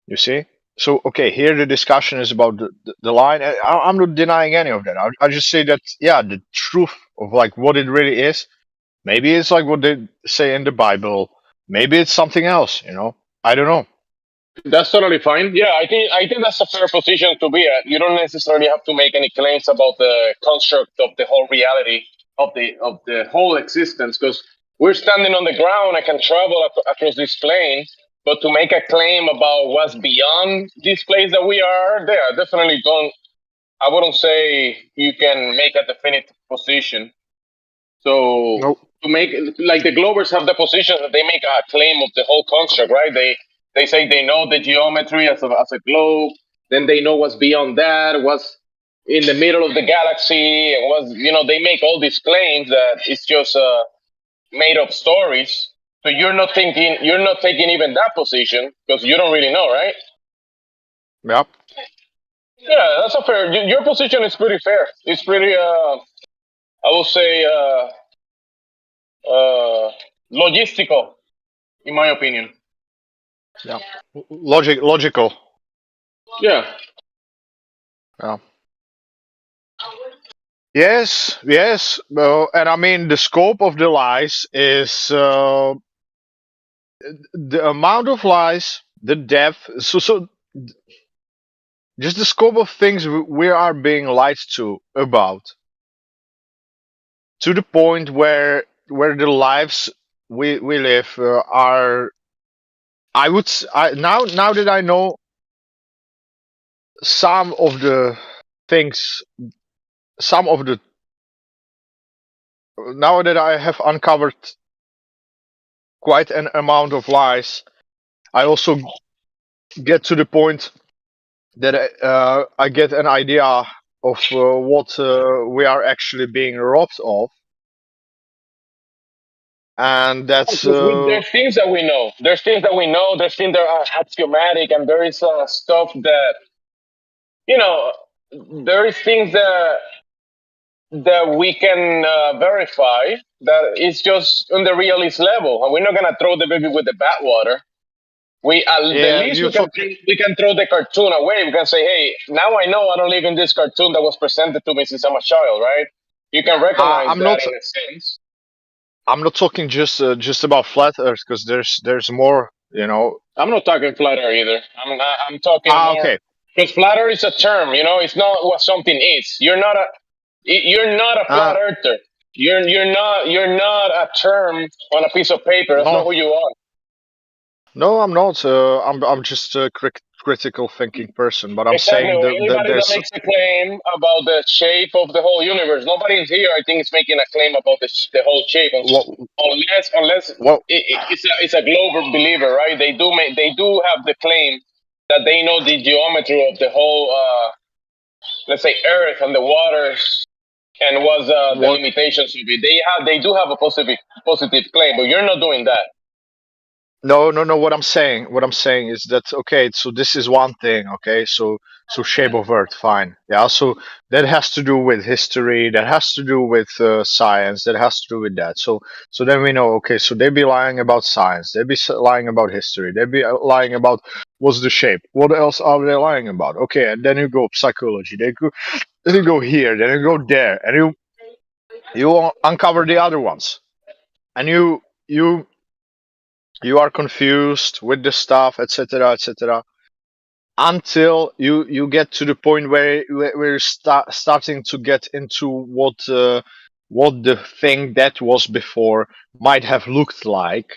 You see? So okay, here the discussion is about the line. I'm not denying any of that. I just say that the truth of like what it really is. Maybe it's like what they say in the Bible. Maybe it's something else. I don't know. That's totally fine. Yeah, I think that's a fair position to be at. You don't necessarily have to make any claims about the construct of the whole reality of the whole existence, because we're standing on the ground. I can travel across this plane, but to make a claim about what's beyond this place that we are, there, definitely don't. I wouldn't say you can make a definitive position. So to make, like, the Glovers have the position that they make a claim of the whole construct, right? They say they know the geometry as a globe, then they know what's beyond that, what's in the middle of the galaxy, and they make all these claims that it's just made up stories. So you're not taking even that position because you don't really know, right? Yep. Yeah, that's a fair. Your position is pretty fair. It's pretty, I will say, logistical, in my opinion. Yeah, logical. Yeah. Yeah. Yes. And I mean, the scope of the lies is the amount of lies, the depth. So just the scope of things we are being lied to about, to the point where the lives we live are. Now that I know some of the things, now that I have uncovered quite an amount of lies, I also get to the point that I get an idea of what we are actually being robbed of. And that's there's things that we know. There's things that are axiomatic, and there is stuff that there is things that we can verify that it's just on the realist level, and we're not gonna throw the baby with the bathwater. We can throw the cartoon away. We can say, hey, now I know I don't live in this cartoon that was presented to me since I'm a child, right? You can recognize that in a sense. I'm not talking just about flat Earth, because there's more. I'm not talking flat Earth either. I'm talking more. Okay. Because flat Earth is a term. It's not what something is. You're not a flat earther. You're not a term on a piece of paper. That's not who you are. No, I'm not. I'm just a critical thinking person. But I'm saying that anybody that makes a claim about the shape of the whole universe, nobody in here, I think, is making a claim about the whole shape. Unless it's a Glover believer, right? They do have the claim that they know the geometry of the whole, let's say, Earth and the waters, and what's the limitations of it. They do have a positive claim, but you're not doing that. No. What I'm saying is that, okay, so this is one thing, okay, so shape of Earth, fine, yeah. So that has to do with history, that has to do with science, that has to do with that. So then we know, okay, so they'd be lying about science, they'd be lying about history, they'd be lying about what's the shape. What else are they lying about? Okay, and then you go psychology, then you go here, then you go there, and you uncover the other ones, and you are confused with the stuff, etc., until you get to the point where we're starting to get into what the thing that was before might have looked like.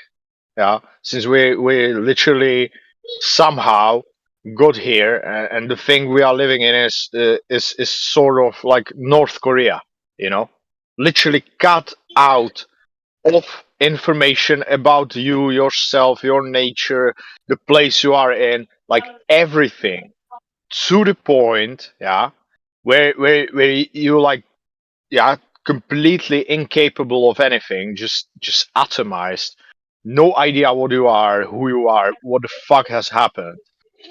Yeah, since we literally somehow got here, and the thing we are living in is sort of like North Korea. Literally cut out of information about you, yourself, your nature, the place you are in, like everything, to the point, yeah, where you like, yeah, completely incapable of anything, just atomized, no idea what you are, who you are, what the fuck has happened.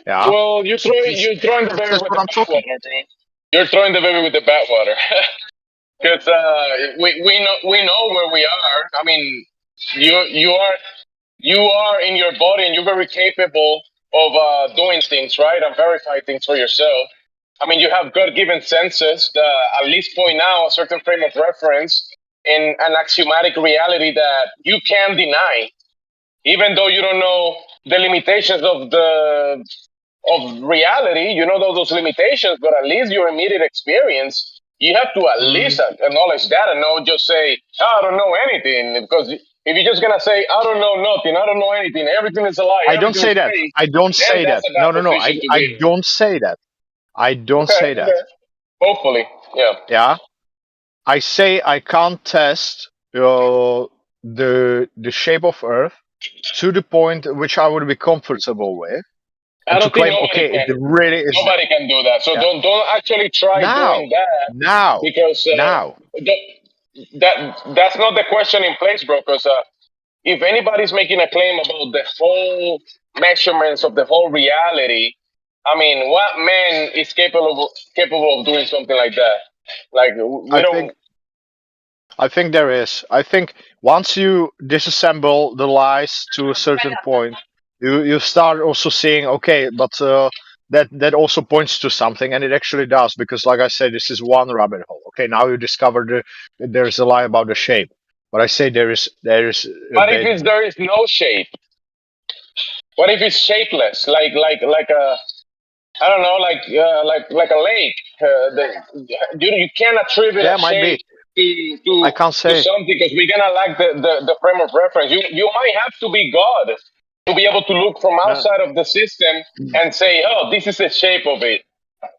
Yeah. Well, you're throwing the baby That's with what the I'm talking. bathwater, dude. You're throwing the baby with the bathwater. Because we know where we are. I mean, you are in your body, and you're very capable of doing things, right, and verify things for yourself. I mean, you have God-given senses that at least point out a certain frame of reference in an axiomatic reality that you can't deny, even though you don't know the limitations of reality. You know those limitations, but at least your immediate experience, you have to at least acknowledge that and not just say, I don't know anything. Because if you're just gonna say, I don't know nothing, I don't know anything, everything is a lie, I don't say that. I don't say that. No. I don't say that. I don't say that. Hopefully, yeah. Yeah. I say I can't test the shape of Earth to the point which I would be comfortable with. I don't think it really is. Nobody can do that. So don't actually try doing that. Because that's not the question in place, bro. Because if anybody's making a claim about the whole measurements of the whole reality, I mean, what man is capable of doing something like that? Like I think there is. I think once you disassemble the lies to a certain point, you start also seeing, okay, but that also points to something, and it actually does, because like I said, this is one rabbit hole. Okay, now you discover there's a lie about the shape, but I say there is. What if there is no shape? What if it's shapeless, like a, I don't know, like a lake? You can't attribute a shape to I can't say to something, because we're gonna lack the frame of reference. You might have to be God to be able to look from outside of the system and say, oh, this is the shape of it.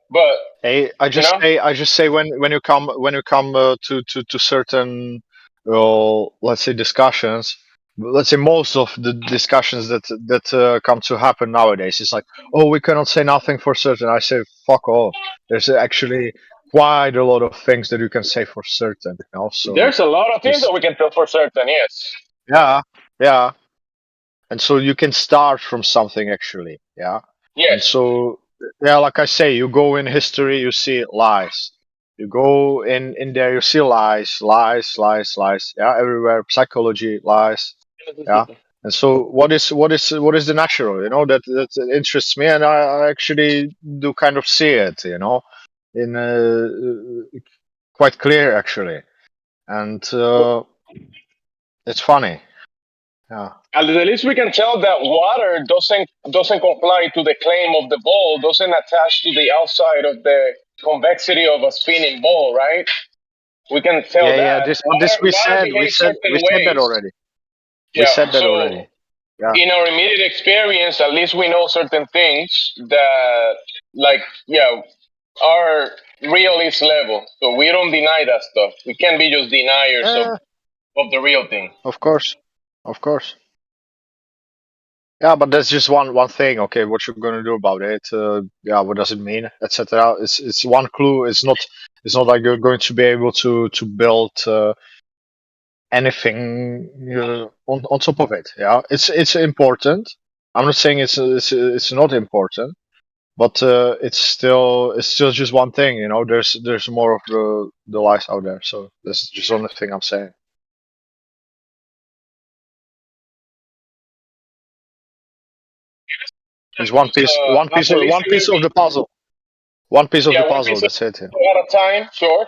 But hey, I just say when you come to certain let's say discussions, let's say most of the discussions that come to happen nowadays, it's like, oh, we cannot say nothing for certain. I say, fuck off. There's actually quite a lot of things that you can say for certain. You know? So there's a lot of things that we can tell for certain. Yes. Yeah. And so you can start from something actually. Yeah. Yes. And so yeah, like I say, you go in history, you see lies. You go in there, you see lies. Yeah, everywhere. Psychology, lies. Yeah. And so what is the natural? You know, that interests me, and I actually do kind of see it. You know, in quite clear actually, and it's funny. Yeah. At least we can tell that water doesn't comply to the claim of the ball, doesn't attach to the outside of the convexity of a spinning ball, right? We can tell that. Yeah, this we said that already. We said that already. Yeah. In our immediate experience, at least we know certain things that, like, are realist level. So we don't deny that stuff. We can't be just deniers of the real thing. Of course. Yeah, but that's just one thing. Okay, what you're gonna do about it? What does it mean, etc. It's one clue. It's not like you're going to be able to build anything on top of it. Yeah, it's important. I'm not saying it's not important, but it's still just one thing. You know, there's more of the lies out there. So that's just the only thing I'm saying. It's one piece of the puzzle. One piece of the puzzle. That's it. At a time, sure.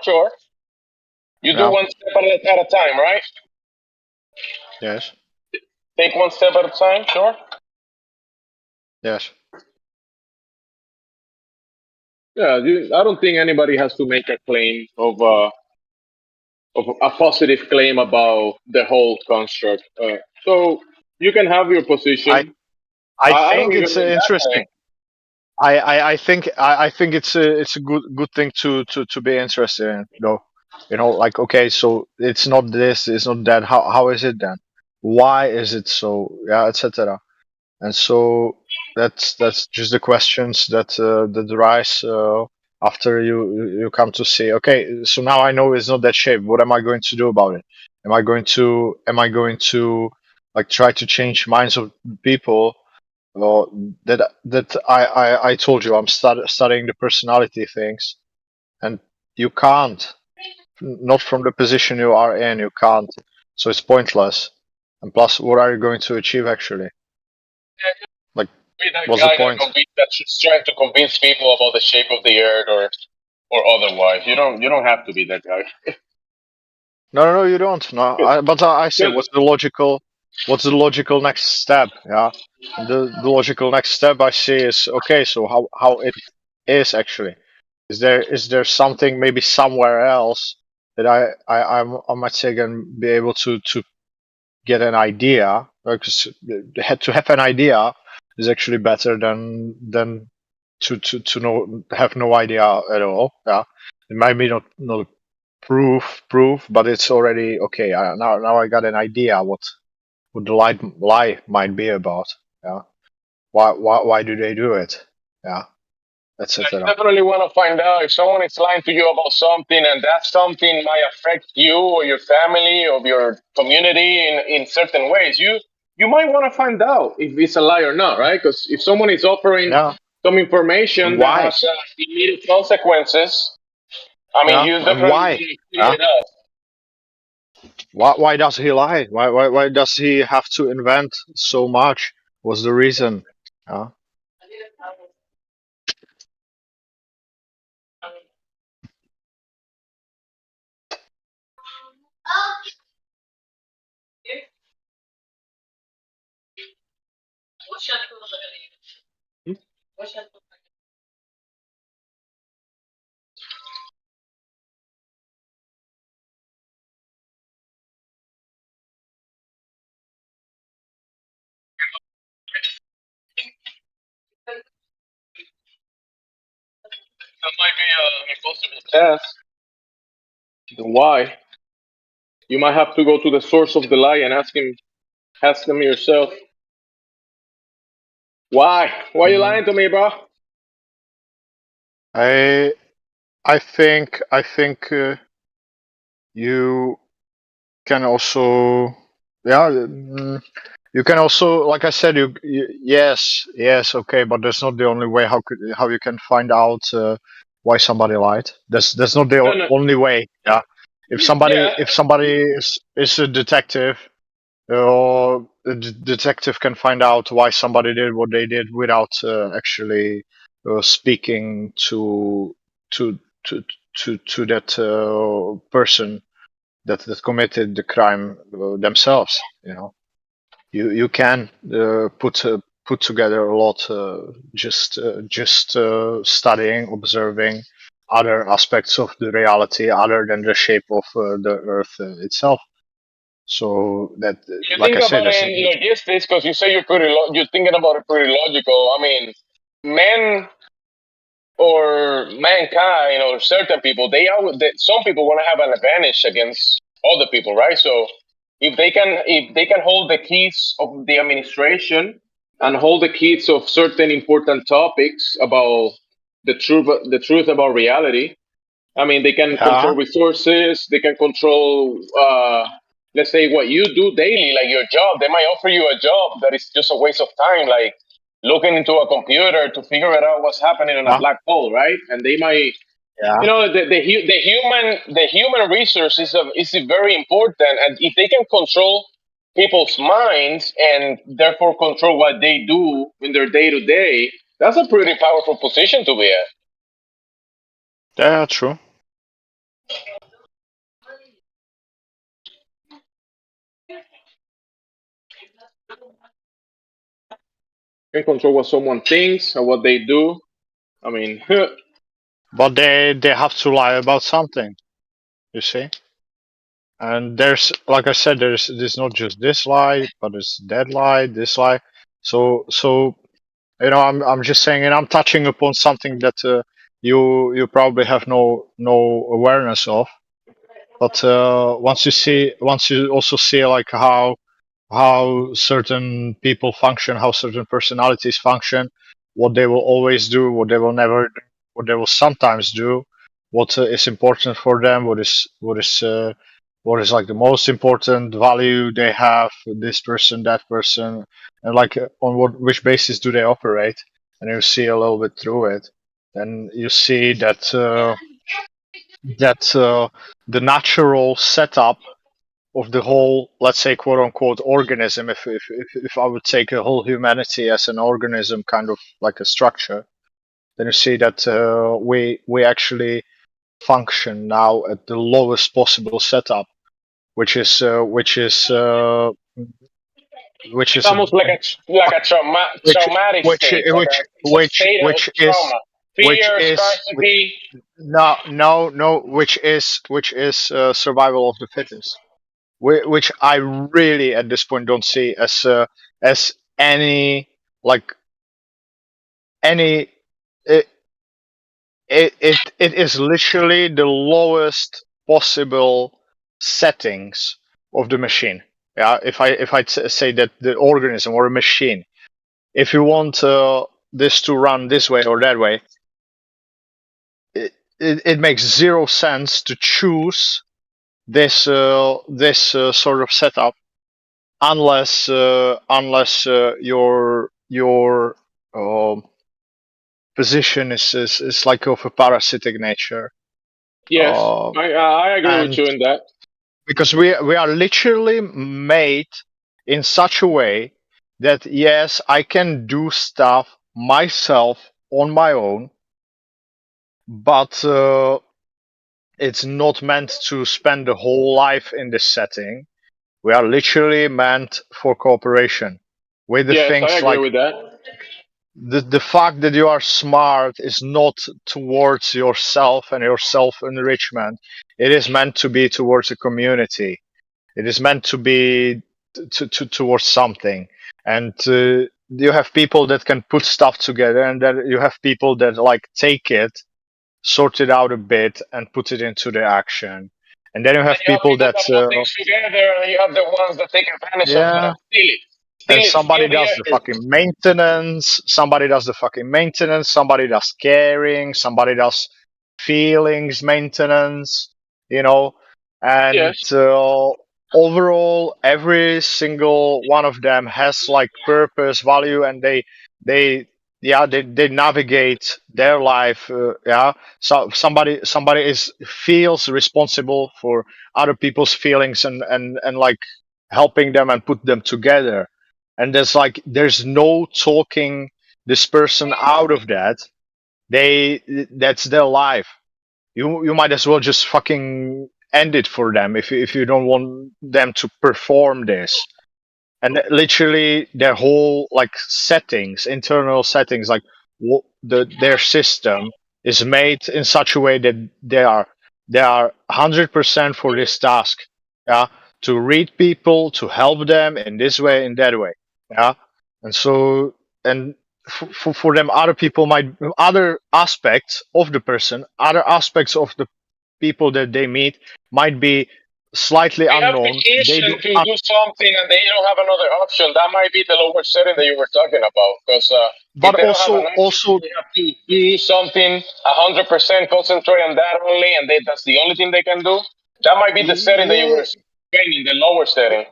You do one step at a time, right? Yes. Take one step at a time, sure. Yes. Yeah, I don't think anybody has to make a claim of a positive claim about the whole construct. So you can have your position. I think it's interesting. I think it's a good thing to be interested in, though. You know, like, okay, so it's not this, it's not that. How is it then? Why is it so? Yeah, etc. And so that's just the questions that rise after you come to see, okay, so now I know it's not that shape. What am I going to do about it? Am I going to like try to change minds of people? Or that I told you I'm studying the personality things, and you can't, not from the position you are in, you can't. So it's pointless. And plus, what are you going to achieve actually? Like, Be that what's the guy point? that's just trying to convince people about the shape of the earth or otherwise. You don't have to be that guy. No, you don't. No, but I say, what's the logical next step? Yeah, the logical next step I see is, okay, so how it is actually. Is there something maybe somewhere else that I might say can be able to get an idea? Because to have an idea is actually better than to know, have no idea at all. Yeah, it might be not proof, but it's already okay. Now I got an idea what the lie might be about. Yeah, why do they do it? Yeah, You etc. definitely want to find out if someone is lying to you about something, and that something might affect you or your family or your community in certain ways. You might want to find out if it's a lie or not, right? Because if someone is offering some information that Why? has immediate consequences, I mean, Yeah, you and definitely why? want to clear it up. Why does he lie? Why does he have to invent so much? What's the reason? Yeah. That might be an impossible task. Then why? You might have to go to the source of the lie and ask them yourself. Why? Why are you lying to me, bro? I think you can also, yeah, you can also, like I said, yes, okay, but that's not the only way how you can find out why somebody lied. That's not the only way. Yeah, if somebody is a detective, or the detective can find out why somebody did what they did without actually speaking to that person that committed the crime themselves. You can put together a lot just studying, observing other aspects of the reality other than the shape of the earth itself. So that, You like think I said, about it in logistics because you say you're thinking about it pretty logical. I mean, men or mankind or certain people, some people want to have an advantage against other people, right? So if they can hold the keys of the administration and hold the keys of certain important topics about the truth about reality, I mean, they can control resources. They can control, let's say, what you do daily, like your job. They might offer you a job that is just a waste of time, like looking into a computer to figure out what's happening in a black hole, right? And they might, you know, the human resource is very important, and if they can control people's minds and therefore control what they do in their day to day, that's a pretty powerful position to be at. Yeah, true. Can control what someone thinks or what they do. I mean, but they have to lie about something, you see. And there's, like I said, there's not just this lie, but it's that lie, this lie. So you know, I'm just saying, and I'm touching upon something that you probably have no awareness of. But once you also see like how certain people function, how certain personalities function, what they will always do, what they will never do, what they will sometimes do, what is important for them, what is like the most important value they have, this person, that person, and like on which basis do they operate, and you see a little bit through it, then you see that the natural setup of the whole, let's say, quote unquote, organism, if I would take a whole humanity as an organism, kind of like a structure, then you see that we actually function now at the lowest possible setup, which is It's almost like a traumatic state, like a state of trauma, fear, scarcity. No, which is survival of the fittest, which I really at this point don't see as any like any it is literally the lowest possible settings of the machine. Yeah, if I say that the organism or a machine, if you want this to run this way or that way, it makes zero sense to choose this sort of setup unless your position is like of a parasitic nature. Yes, I agree with you in that. Because we are literally made in such a way that yes, I can do stuff myself on my own, but it's not meant to spend the whole life in this setting. We are literally meant for cooperation with the Yes, things I agree like with that. the fact that you are smart is not towards yourself and your self enrichment. It is meant to be towards a community. It is meant to be towards something. And you have people that can put stuff together, and then you have people that like take it, sort it out a bit, and put it into the action. And then you have people that put things together, and you have the ones that take advantage of yeah. that, steal it. And somebody does the fucking maintenance. Somebody does the fucking maintenance. Somebody does caring. Somebody does feelings maintenance. You know, and overall, every single one of them has like purpose, value, and they navigate their life. Yeah, so somebody feels responsible for other people's feelings and like helping them and put them together. And there's no talking this person out of that. That's their life. You might as well just fucking end it for them if you don't want them to perform this. And literally their whole like settings, internal settings, like their system is made in such a way that they are 100% for this task. Yeah, to read people, to help them in this way, in that way. Yeah, and so and for them, other people other aspects of the person, other aspects of the people that they meet might be slightly unknown. They do something, and they don't have another option. That might be the lower setting that you were talking about, because but also they have to do something 100%, concentrate on that only, and that's the only thing they can do. That might be the setting that you were explaining, the lower setting.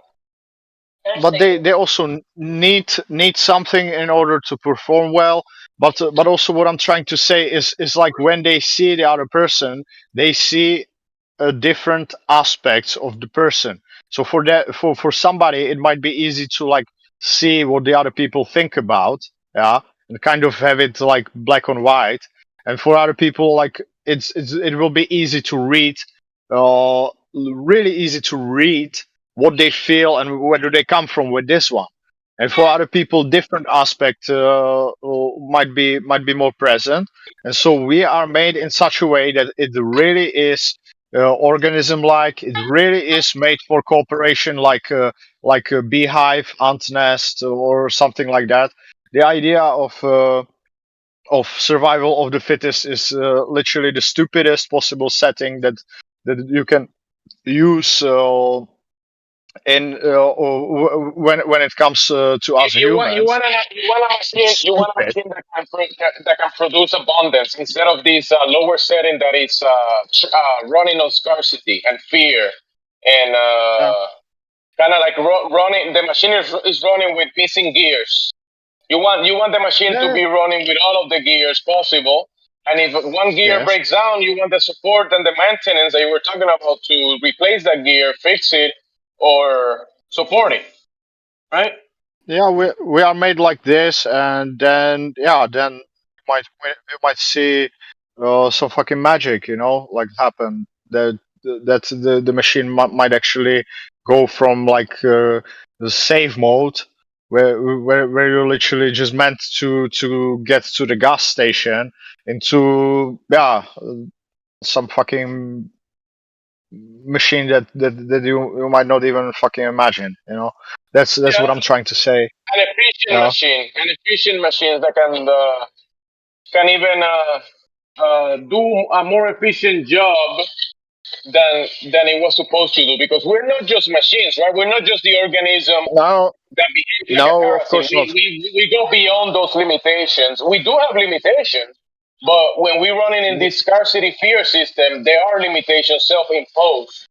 But they also need something in order to perform well. But also what I'm trying to say is like when they see the other person, they see different aspects of the person. So for somebody, it might be easy to like see what the other people think about, yeah, and kind of have it like black and white. And for other people, like it will be easy to read, really easy to read what they feel and where do they come from with this one. And for other people, different aspects might be more present. And so we are made in such a way that it really is organism-like. It really is made for cooperation, like a beehive, ant nest, or something like that. The idea of survival of the fittest is literally the stupidest possible setting that you can use in when it comes to us You want humans. you want a Stupid. machine that can produce abundance instead of this lower setting that is running on scarcity and fear and kind of like running. The machine is running with missing gears. You want the machine to be running with all of the gears possible. And if one gear Yes. breaks down, you want the support and the maintenance that you were talking about to replace that gear, fix it, or support it, right? Yeah, we are made like this, and then then we might see some fucking magic, like happen that the machine might actually go from like the save mode where you're literally just meant to get to the gas station into some fucking machine that you might not even fucking imagine. That's what I'm trying to say. An efficient machine that can even do a more efficient job than it was supposed to do, because we're not just machines, right? We're not just the organism that behaves like a No, of parasite. course not. We go beyond those limitations. We do have limitations, but when we're running in this scarcity fear system, there are limitations self-imposed.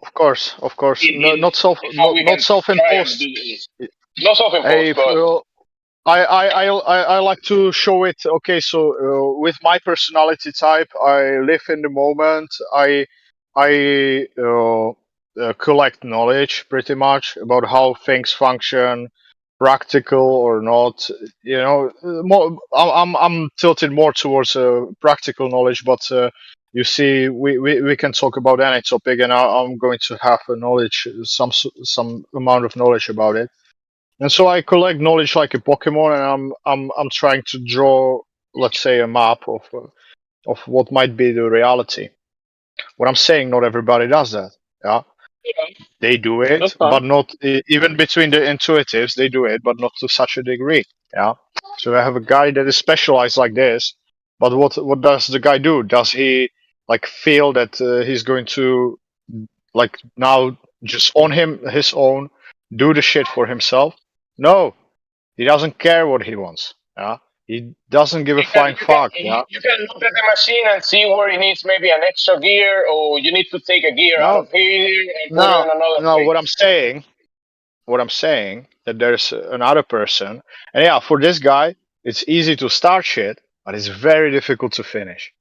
Of course. Not self-imposed. Not self-imposed, but I like to show it. Okay, so with my personality type, I live in the moment. I collect knowledge pretty much about how things function, practical or not. I'm tilted more towards practical knowledge, but you see, we can talk about any topic, and I'm going to have a knowledge, some amount of knowledge about it. And so I collect knowledge like a Pokemon, and I'm trying to draw, let's say, a map of what might be the reality. What I'm saying, not everybody does that. Yeah, they do it, but not even between the intuitives. They do it, but not to such a degree. Yeah. So I have a guy that is specialized like this, but what does the guy do? Does he like feel that he's going to like now just on his own do the shit for himself? No, he doesn't care what he wants. Yeah, he doesn't give a flying fuck. Yeah, you can look at the machine and see where it needs maybe an extra gear, or you need to take a gear out of here and put it in another place. What I'm saying that there's another person, and for this guy, it's easy to start shit, but it's very difficult to finish.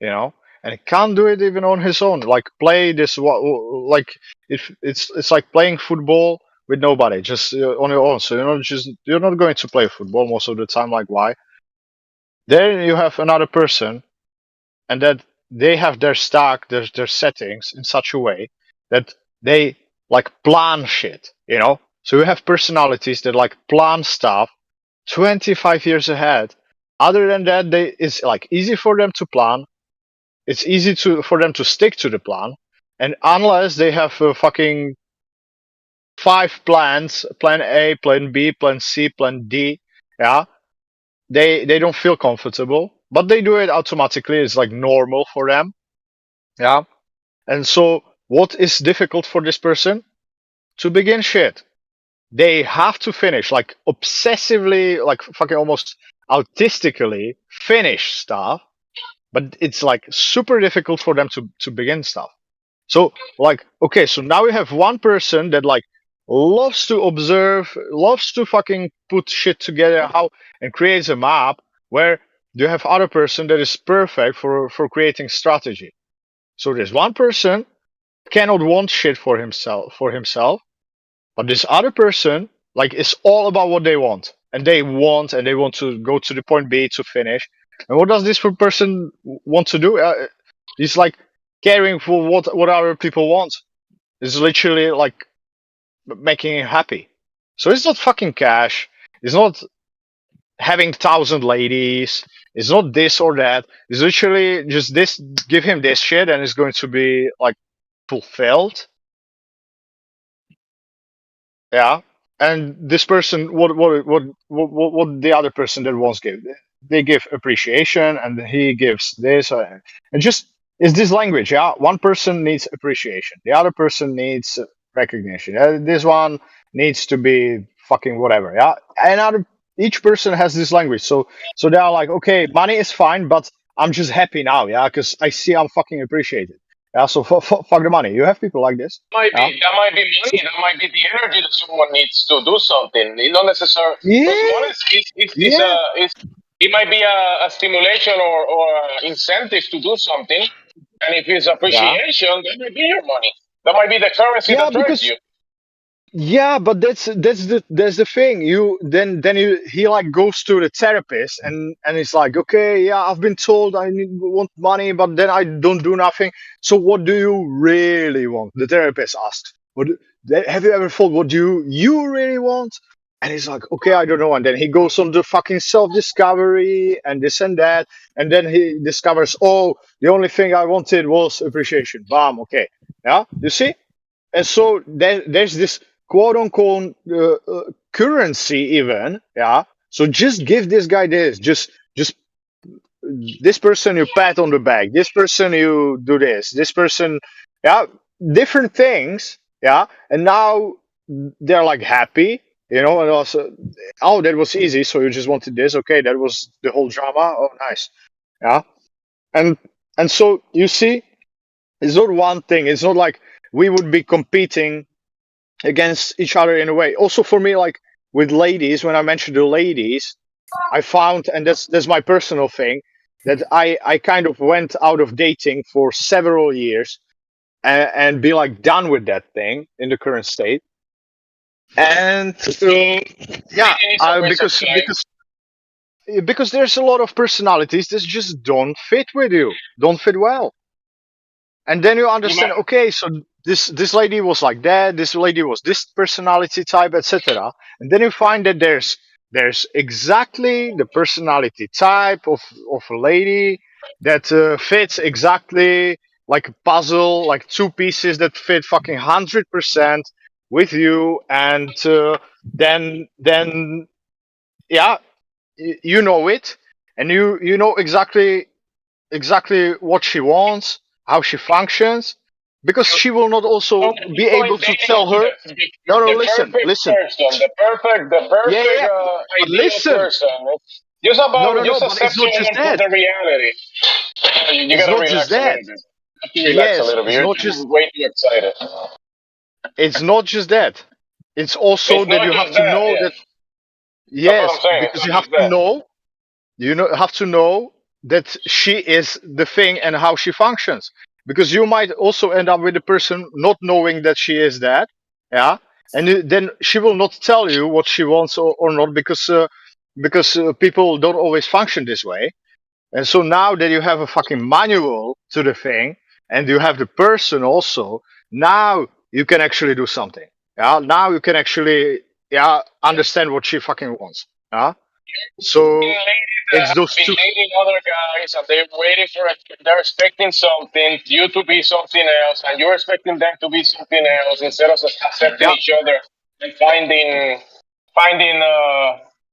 And he can't do it even on his own. Like play this, like it's like playing football with nobody, just on your own. So you're not going to play football most of the time. Like why? Then you have another person, and that they have their stack, their settings in such a way that they like plan shit. So you have personalities that like plan stuff 25 years ahead. Other than that, it's like easy for them to plan. It's easy for them to stick to the plan, and unless they have fucking 5 plans, plan A, plan B, plan C, plan D, they don't feel comfortable, but they do it automatically. It's like normal for them. And so what is difficult for this person? To begin shit. They have to finish, like obsessively, like fucking almost autistically finish stuff, but it's like super difficult for them to begin stuff. So like, okay, so now we have one person that like loves to observe, loves to fucking put shit together, and creates a map, where you have other person that is perfect for creating strategy. So there's one person cannot want shit for himself, but this other person like is all about what they want, and they want to go to the point B to finish. And what does this person want to do? He's like caring for what other people want. It's literally like making him happy. So it's not fucking cash. It's not having 1,000 ladies. It's not this or that. It's literally just this. Give him this shit, and it's going to be like fulfilled. Yeah. And this person, what the other person that wants give? They give appreciation, and he gives this, and just it's this language. Yeah, one person needs appreciation, the other person needs recognition. This one needs to be fucking whatever. Yeah, and each person has this language. So they are like, okay, money is fine, but I'm just happy now. Yeah, because I see I'm fucking appreciated. Yeah, so fuck the money. You have people like this. That might be money. That might be the energy that someone needs to do something. It's not necessarily. It might be a stimulation or incentive to do something. And if it's appreciation, that might be your money. That might be the currency that drives you. Yeah, but that's the thing. He like goes to the therapist and it's like, okay, yeah, I've been told I want money, but then I don't do nothing. So what do you really want? The therapist asked. Have you ever thought what do you really want? And he's like, okay, I don't know. And then he goes on the fucking self-discovery and this and that. And then he discovers, oh, the only thing I wanted was appreciation. Bam, okay. Yeah, you see? And so there's this quote unquote currency even. Yeah. So just give this guy this. Just this person you pat on the back. This person you do this. This person, yeah, different things. Yeah. And now they're like happy. And also, oh, that was easy. So you just wanted this. Okay, that was the whole drama. Oh, nice. Yeah. And so you see, it's not one thing. It's not like we would be competing against each other in a way. Also for me, like with ladies, when I mentioned the ladies, I found, and that's my personal thing, that I kind of went out of dating for several years and be like done with that thing in the current state. And because there's a lot of personalities that just don't fit with you, don't fit well. And then you understand, okay, so this lady was like that, this lady was this personality type, etc. And then you find that there's exactly the personality type of a lady that fits exactly like a puzzle, like two pieces that fit fucking 100% with you. And then yeah, you know it, and you know exactly what she wants, how she functions, because she will not also be able to tell her. No, listen. Person, the perfect ideal person. Just about just accepting the reality. You gotta relax a little bit. You have to relax a little bit. You're just way too excited. It's not just that. It's also that you have to know that. Yes, because you have to know. Have to know that she is the thing and how she functions, because you might also end up with a person not knowing that she is that, yeah, and then she will not tell you what she wants or not, because people don't always function this way. And so now that you have a fucking manual to the thing and you have the person also, now you can actually do something. Yeah, now you can actually understand what she fucking wants. Yeah. So it's those two. Dating other guys, and they're waiting for they're expecting something, you to be something else, and you're expecting them to be something else, instead of accepting each other and finding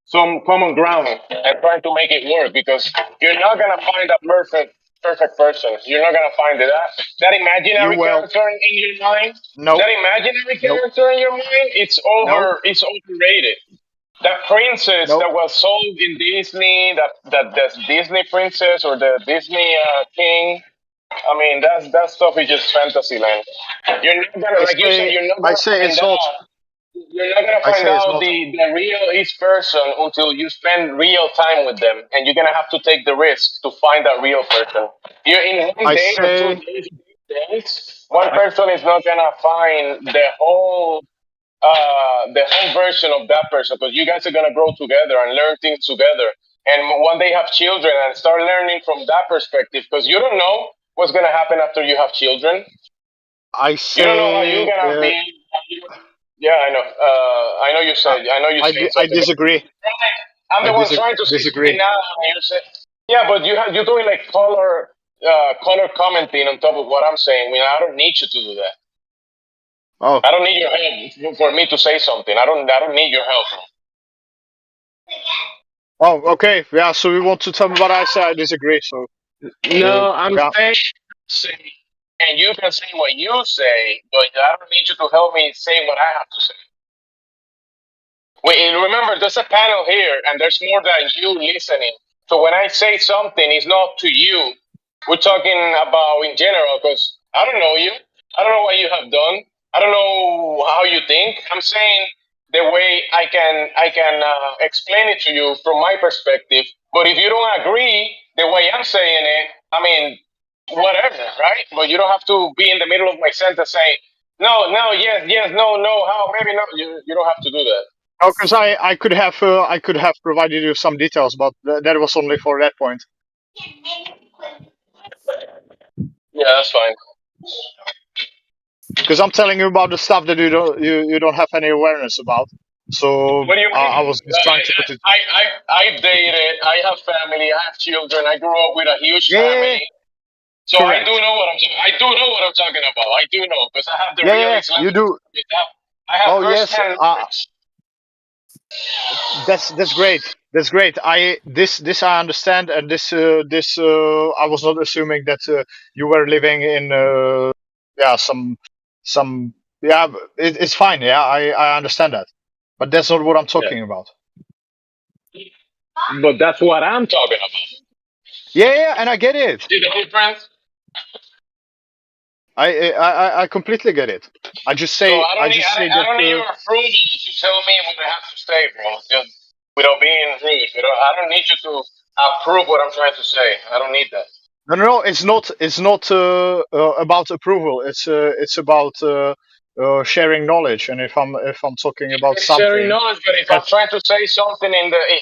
some common ground and trying to make it work, because you're not gonna find a perfect person. You're not gonna find it. That imaginary character in your mind. That imaginary character in your mind. It's overrated. That princess that was sold in Disney, that Disney princess or the Disney king. I mean, that stuff is just fantasy land. You're not gonna, like you said, you're not gonna find out. You're not gonna find out the real each person until you spend real time with them, and you're gonna have to take the risk to find that real person. You're in one day or 2 days. One person is not gonna find the whole version of that person, because you guys are going to grow together and learn things together, and one day have children and start learning from that perspective, because you don't know what's going to happen after you have children. You don't know how you're going to be. Yeah, I know. I know you said. I disagree. I'm the one trying to disagree now. You say, yeah, but you're doing like color commenting on top of what I'm saying. I mean, I don't need you to do that. Oh. I don't need your help for me to say something. I don't need your help. Oh, okay. Yeah, so you want to tell me what I said? I disagree. So no, I'm saying and you can say what you say, but I don't need you to help me say what I have to say. Wait, remember, there's a panel here, and there's more than you listening. So when I say something, it's not to you. We're talking about in general, because I don't know you. I don't know what you have done. I don't know how you think. I'm saying the way I can explain it to you from my perspective. But if you don't agree the way I'm saying it, I mean, whatever, right? But you don't have to be in the middle of my sentence saying, no, no, yes, yes, no, no, how, maybe no. You don't have to do that. Oh, because I could have provided you some details, but that was only for that point. Yeah, that's fine. Because I'm telling you about the stuff that you don't have any awareness about. So What do you mean? I was just trying to put it. I've dated. I have family. I have children. I grew up with a huge Yeah, family. So correct. I do know what I'm talking about. I do know because I have the real Yeah, Islam. you do. I have Oh yes, firsthand knowledge. that's great. That's great. This I understand, and this I was not assuming that you were living in some it's fine. Yeah, I understand that, but that's not what I'm talking about. But that's what I'm talking about. Yeah, and I get it. See the difference? I completely get it. I just say So I don't need your that. approval to tell me what I have to say, bro. Just without being rude. I don't need you to approve what I'm trying to say. I don't need that. No, it's not. It's not about approval. It's about sharing knowledge. And if I'm talking about It's sharing something, knowledge, but if I'm trying to say something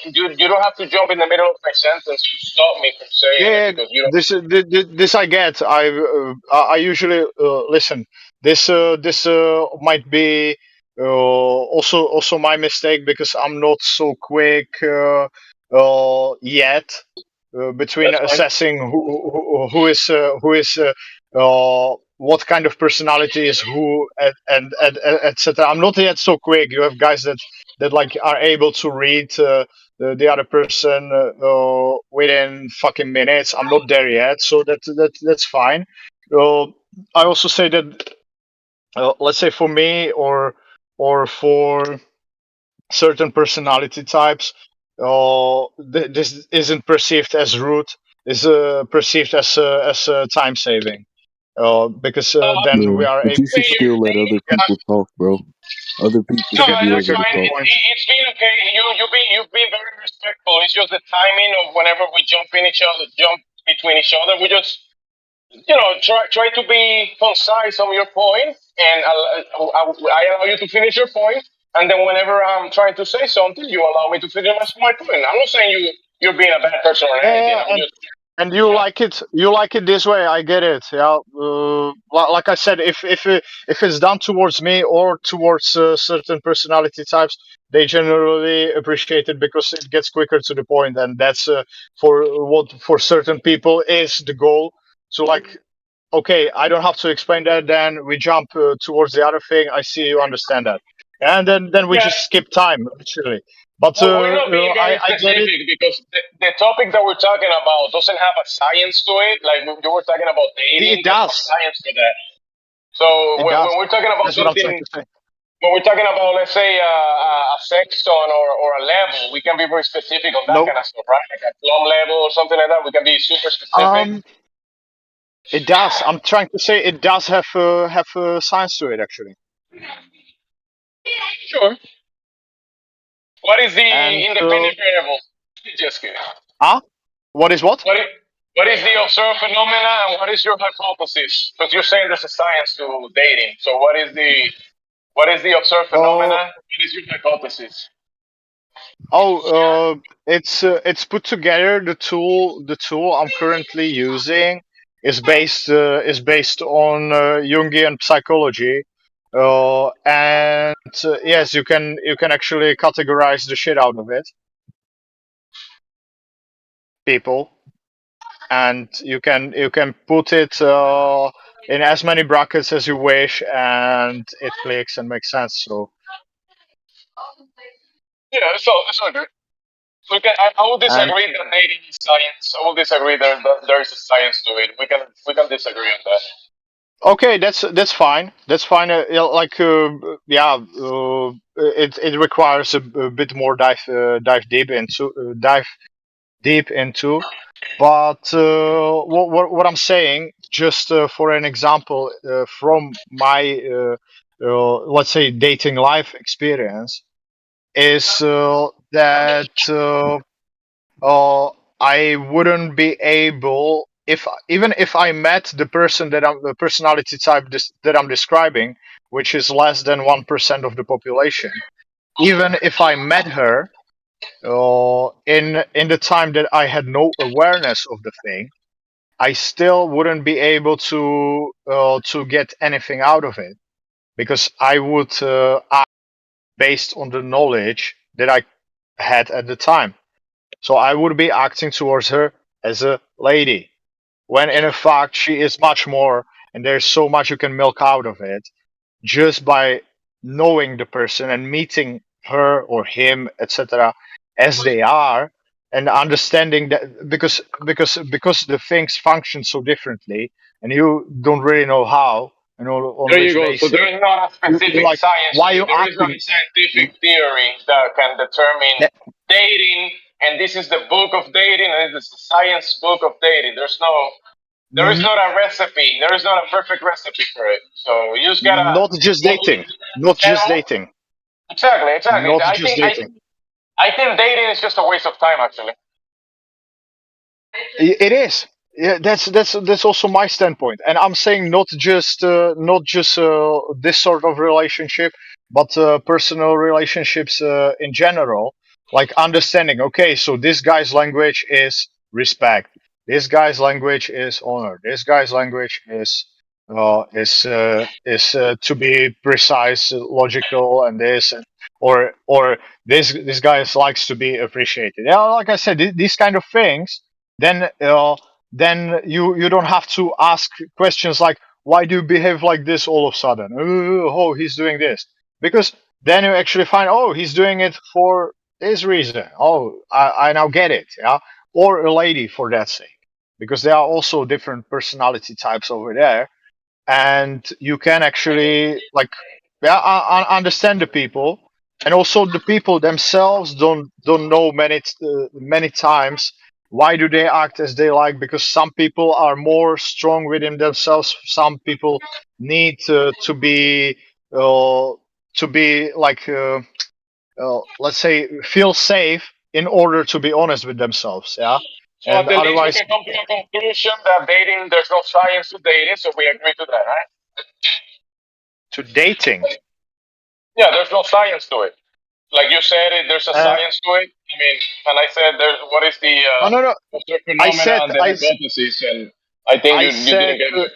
you don't have to jump in the middle of my sentence to stop me from saying it because you don't. this I get. I usually listen. This might be also my mistake because I'm not so quick yet between assessing who is what kind of personality is who and etc. I'm not yet so quick. You have guys that like are able to read the other person within fucking minutes. I'm not there yet, so that's fine. I also say that let's say for me or for certain personality types, this isn't perceived as rude. Is perceived as time saving, because then Bro, we are but able you should to still let other people talk, bro. Other people No, should be able that's to fine. talk. It's been okay. You've been very respectful. It's just the timing of whenever we jump between each other. We just try to be concise on your point, and I allow you to finish your point. And then whenever I'm trying to say something, you allow me to finish my point. I'm not saying you're being a bad person or anything. I'm just. And you like it this way. I get it. Yeah. Like I said, if it's done towards me or towards certain personality types, they generally appreciate it because it gets quicker to the point, and that's for certain people is the goal. So like, okay, I don't have to explain that. Then we jump towards the other thing. I see you understand that, and then we just skip time actually. But We're not being very I get it. specific because the topic that we're talking about doesn't have a science to it. Like you were talking about dating, It does. there's no science to that. So when we're talking about That's what I'm something, trying to say. when we're talking about, let's say, a sex tone or a level, we can be very specific on that kind of stuff, right? Like a plum level or something like that. We can be super specific. It does. I'm trying to say it does have science to it, actually. Sure. What is the independent variable? Just kidding. What is what? What is the observed phenomena and what is your hypothesis? Because you're saying there's a science to dating. So what is the observed phenomena? What is your hypothesis? It's put together. The tool I'm currently using is based on Jungian psychology, and yes, you can actually categorize the shit out of it, people, and you can put it in as many brackets as you wish, and it clicks and makes sense. So yeah, it's all good. I will disagree that dating is science. I will disagree that there is a science to it. We can disagree on that. Okay, that's fine. That's fine. It requires a bit more dive deep into. But what I'm saying, just for an example, from my let's say dating life experience, is that I wouldn't be able, if even if I met the personality type that I'm describing, which is less than 1% of the population, even if I met her in the time that I had no awareness of the thing, I still wouldn't be able to get anything out of it, because I would act based on the knowledge that I had at the time. So I would be acting towards her as a lady, when in fact she is much more, and there's so much you can milk out of it just by knowing the person and meeting her or him, etc., as they are, and understanding that, because the things function so differently, and you don't really know how and on There which you go. So basis. there is not a specific Like, science. why you There is not a acting? scientific theory that can determine dating, and this is the book of dating, and this is the science book of dating. There is not a recipe. There is not a perfect recipe for it. So you just gotta. Not just dating. Not just dating. Exactly. Not just dating. I think dating is just a waste of time, actually. It is. Yeah, that's also my standpoint, and I'm saying not just this sort of relationship, but personal relationships in general. Like understanding, okay, so this guy's language is respect. This guy's language is honor. This guy's language is to be precise, logical, and this, or this guy likes to be appreciated. Yeah, like I said, these kind of things. Then you don't have to ask questions like, why do you behave like this all of a sudden? Oh, he's doing this, because then you actually find, oh, he's doing it for this reason. Oh, I now get it. Yeah, or a lady for that sake, because there are also different personality types over there, and you can actually understand the people, and also the people themselves don't know many times why do they act as they like, because some people are more strong within themselves. Some people need to be let's say, feel safe in order to be honest with themselves. Yeah. So at And the least we otherwise, can come to a conclusion that dating, there's no science to dating, so we agree to that, right? to dating. Yeah, there's no science to it. Like you said, there's a science to it. I mean, and I said, what is the no. phenomena and the hypothesis, and I think you didn't get my point.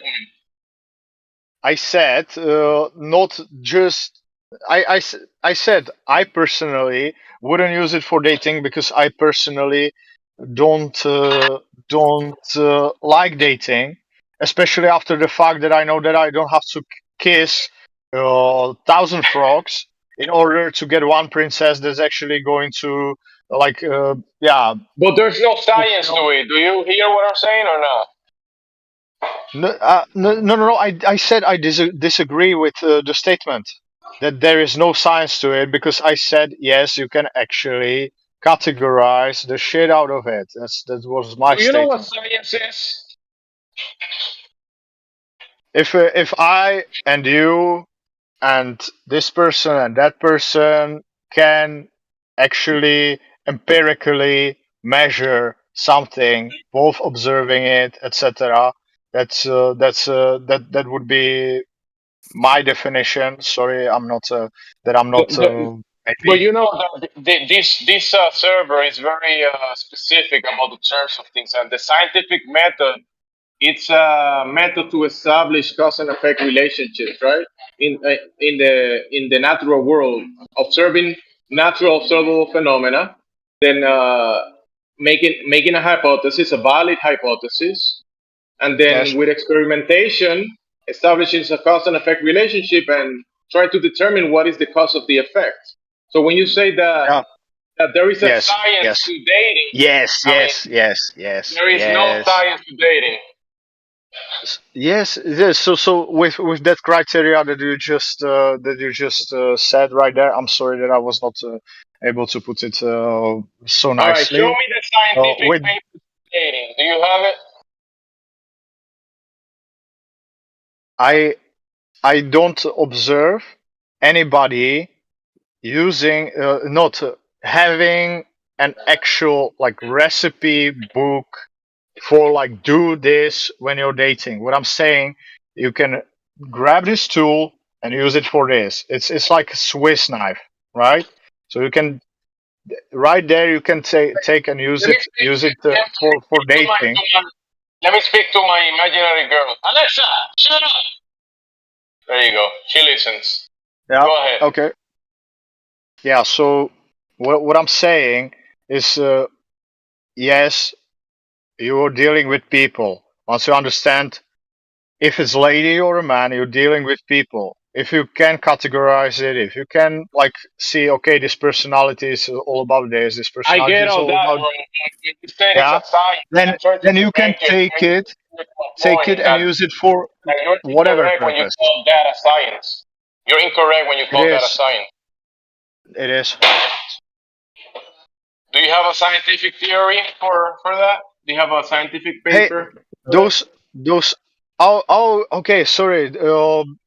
I said not just. I said I personally wouldn't use it for dating, because I personally don't like dating, especially after the fact that I know that I don't have to kiss 1,000 frogs in order to get one princess that's actually going to yeah. But there's no science to it. Do you hear what I'm saying or not? No. I said I disagree with the statement that there is no science to it, because I said yes, you can actually categorize the shit out of it. That was my statement. You know what science is? If I and you and this person and that person can actually empirically measure something, both observing it, etc., that would be my definition. Sorry, I'm not But you know, this server is very specific about the terms of things, and the scientific method, it's a method to establish cause and effect relationships, right? In the natural world, observing natural observable phenomena, then making a hypothesis, a valid hypothesis, and then with experimentation, establishing a cause and effect relationship and trying to determine what is the cause of the effect. So when you say that there is a science to dating, yes. there is no science to dating. Yes, yes. So with that criteria that you just said right there, I'm sorry that I was not able to put it so All right, show nicely. me the scientific With paper stating. Do you have it? I don't observe anybody using not having an actual like recipe book for like do this when you're dating. What I'm saying, you can grab this tool and use it for this. It's like a Swiss knife, right? So you can right there you can take and use Let me it speak, for to my, dating. let me speak to my imaginary girl. Alexa, shut up. There you go. She listens. Yeah. Go ahead. Okay. Yeah. So what I'm saying is, yes, you are dealing with people. Once you understand if it's lady or a man, you're dealing with people. If you can categorize it, if you can like see, okay, this personality is all about this I personality get is all all that, about, bro. You said it's yeah. a science. I'm trying to Then you can correct you. I'm take trying to it, prove a point and use it for that you're whatever incorrect when you purpose. call that a science. You're incorrect when you It call that a is. science. It is. Do you have a scientific theory for that? Do you have a scientific Hey, paper? those. Oh, okay. Sorry.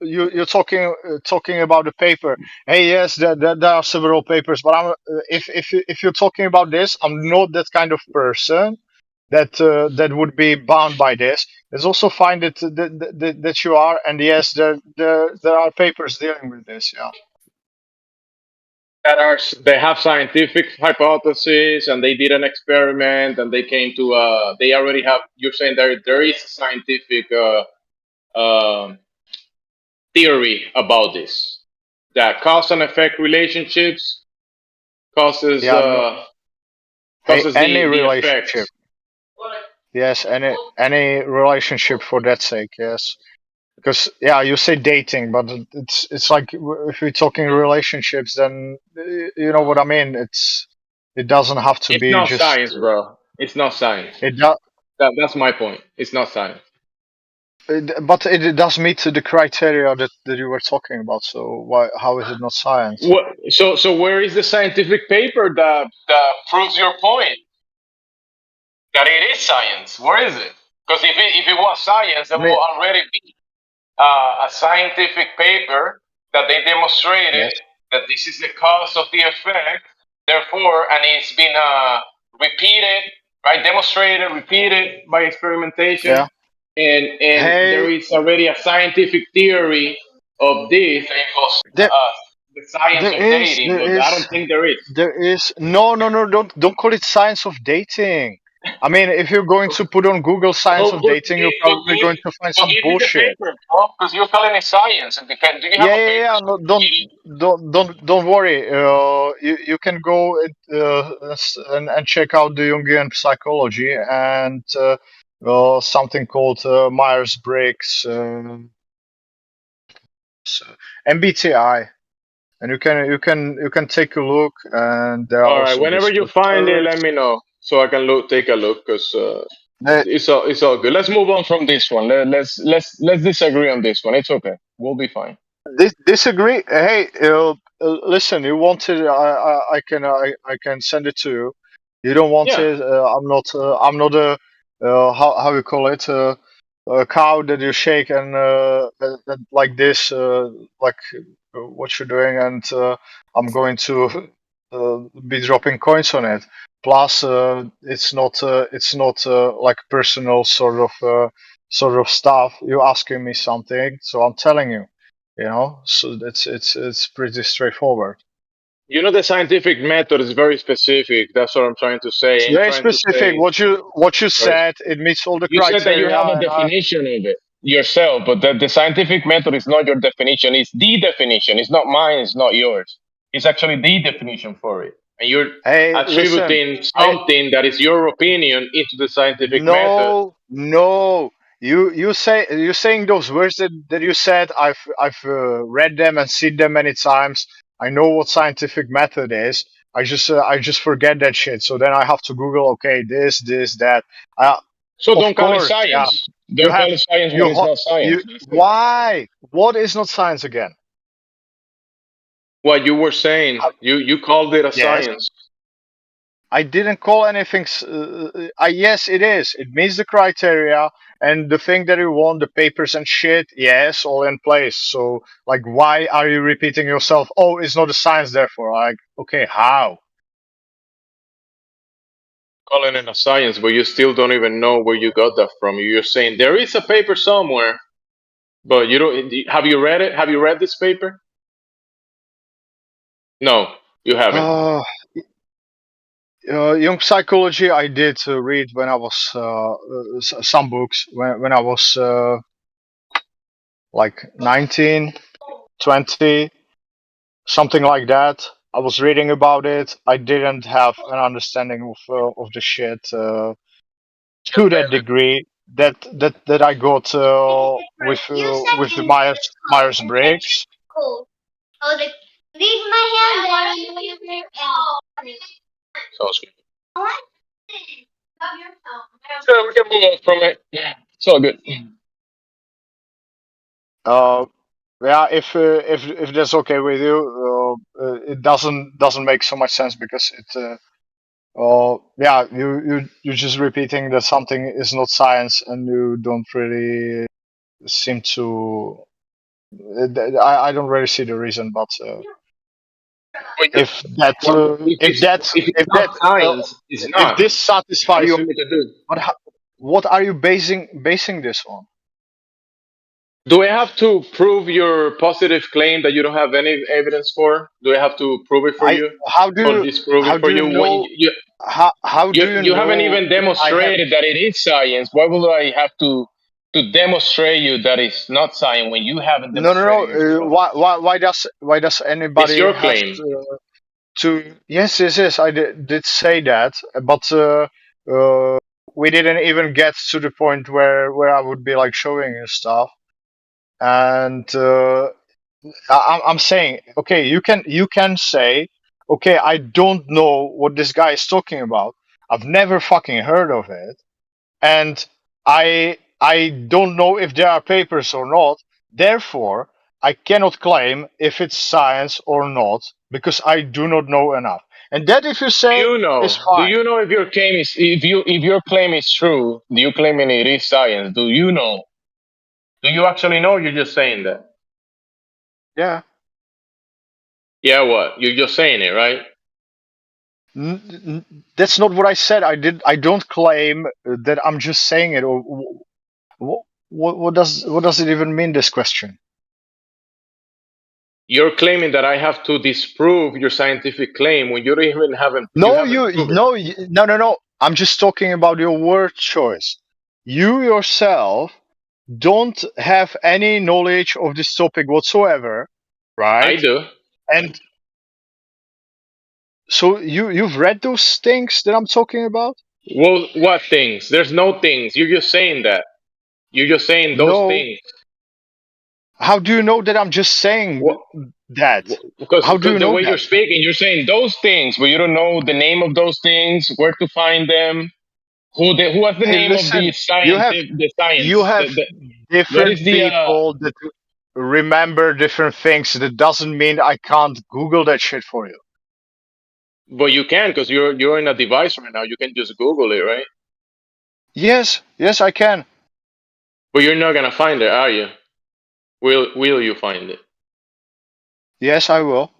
You're talking about the paper. Hey, yes, there are several papers, but I'm if you're talking about this, I'm not that kind of person that would be bound by this. It's also fine that you are, and yes, there are papers dealing with this. Yeah. They have scientific hypotheses and they did an experiment and they came to they already have, you're saying there is a scientific theory about this, that cause and effect relationships causes Yeah. No, causes any the relationship. effects. Yes, any relationship for that sake. Yes. Because yeah, you say dating, but it's like if we're talking relationships, then you know what I mean. It doesn't have to It's be not just. science, bro. It's not science. That's my point. It's not science. But it does meet the criteria that you were talking about. So why? How is it not science? So where is the scientific paper that proves your point that it is science? Where is it? Because if it was science, there will already be a scientific paper that they demonstrated that this is the cause of the effect. Therefore, and it's been repeated, right? Demonstrated, repeated by experimentation, Yeah. and there is already a scientific theory of this. It was the science of dating, but I don't think there is. There is no. Don't call it science of dating. I mean, if you're going to put on Google science of dating, you're probably going to find some Give me the bullshit. paper, bro, because you're calling it science. And do you have a paper? Yeah. No, don't worry. You can go and check out the Jungian psychology and something called Myers Briggs MBTI, and you can take a look. And there are All right. also Whenever you find it, let me know so I can take a look. Because it's all good. Let's move on from this one. Let's disagree on this one. It's okay. We'll be fine. Disagree. Hey, listen. You want it? I can send it to you. You don't want it? I'm not a how you call it a cow that you shake and like this like what you're doing, and I'm going to be dropping coins on it. Plus, it's not like personal sort of stuff. You're asking me something, so I'm telling you. You know, so it's pretty straightforward. You know, the scientific method is very specific. That's what I'm trying to say. It's very specific. What you said, it meets all the You criteria. said that you have a definition of it yourself, but the scientific method is not your definition. It's the definition. It's not mine. It's not yours. It's actually the definition for it. And you're attributing something that is your opinion into the scientific method. No. You're saying those words that you said. I've read them and seen them many times. I know what scientific method is. I just forget that shit. So then I have to Google. Okay, this, that. So Of don't call it course, yeah. science. Don't call it science when it's not science. Why? What is not science again? What you were saying, you called it a Yes. science. I didn't call anything. Yes, it is. It meets the criteria, and the thing that you want, the papers and shit, yes, all in place. So, like, why are you repeating yourself? Oh, it's not a science, therefore. Like, okay, how? Calling it a science, but you still don't even know where you got that from. You're saying there is a paper somewhere, but you don't. Have you read it? Have you read this paper? No, you haven't. Young psychology, I did read when I was some books when I was like 19, 20, something like that. I was reading about it. I didn't have an understanding of the shit to that degree that I got with the Myers Briggs. Leave my hand there. Sounds good. So we can move on from it. It's all good. Yeah, if that's okay with you, it doesn't make so much sense because it. Yeah, you're just repeating that something is not science, and you don't really seem to. I don't really see the reason, but if that science, it's not. if this satisfies What do you you, want me to do? what are you basing this on? Do I have to prove your positive claim that you don't have any evidence for? Do I have to prove it for you? How do or disprove it for you? know? How do you you know? haven't even demonstrated that it is science. Why would I have to demonstrate you that it's not science when you haven't demonstrated it? Why does anybody It's your have claim. to yes I did say that, but we didn't even get to the point where I would be like showing you stuff, and I'm saying, okay, you can say, okay, I don't know what this guy is talking about. I've never fucking heard of it, and I don't know if there are papers or not. Therefore, I cannot claim if it's science or not because I do not know enough. And that, if you say, is Do fine. you know if your claim is if your claim is true? Do you claim it is science? Do you know? Do you actually know? Or you're just saying that. Yeah. Yeah. What? You're just saying it, right? That's not what I said. I don't claim that I'm just saying it. Or what does it even mean? This question. You're claiming that I have to disprove your scientific claim when you don't even haven't. No, no. I'm just talking about your word choice. You yourself don't have any knowledge of this topic whatsoever, right? I do. And so you've read those things that I'm talking about? Well, what things? There's no things. You're just saying that. You're just saying those things. How do you know that I'm just saying that? Because How do you the know way that? you're speaking, you're saying those things, but you don't know the name of those things, where to find them, who has the name of the science. You have what different is the people that remember different things. That doesn't mean I can't Google that shit for you. But you can, because you're in a device right now. You can just Google it, right? Yes, I can. But you're not gonna find it, are you? Will you find it? Yes, I will.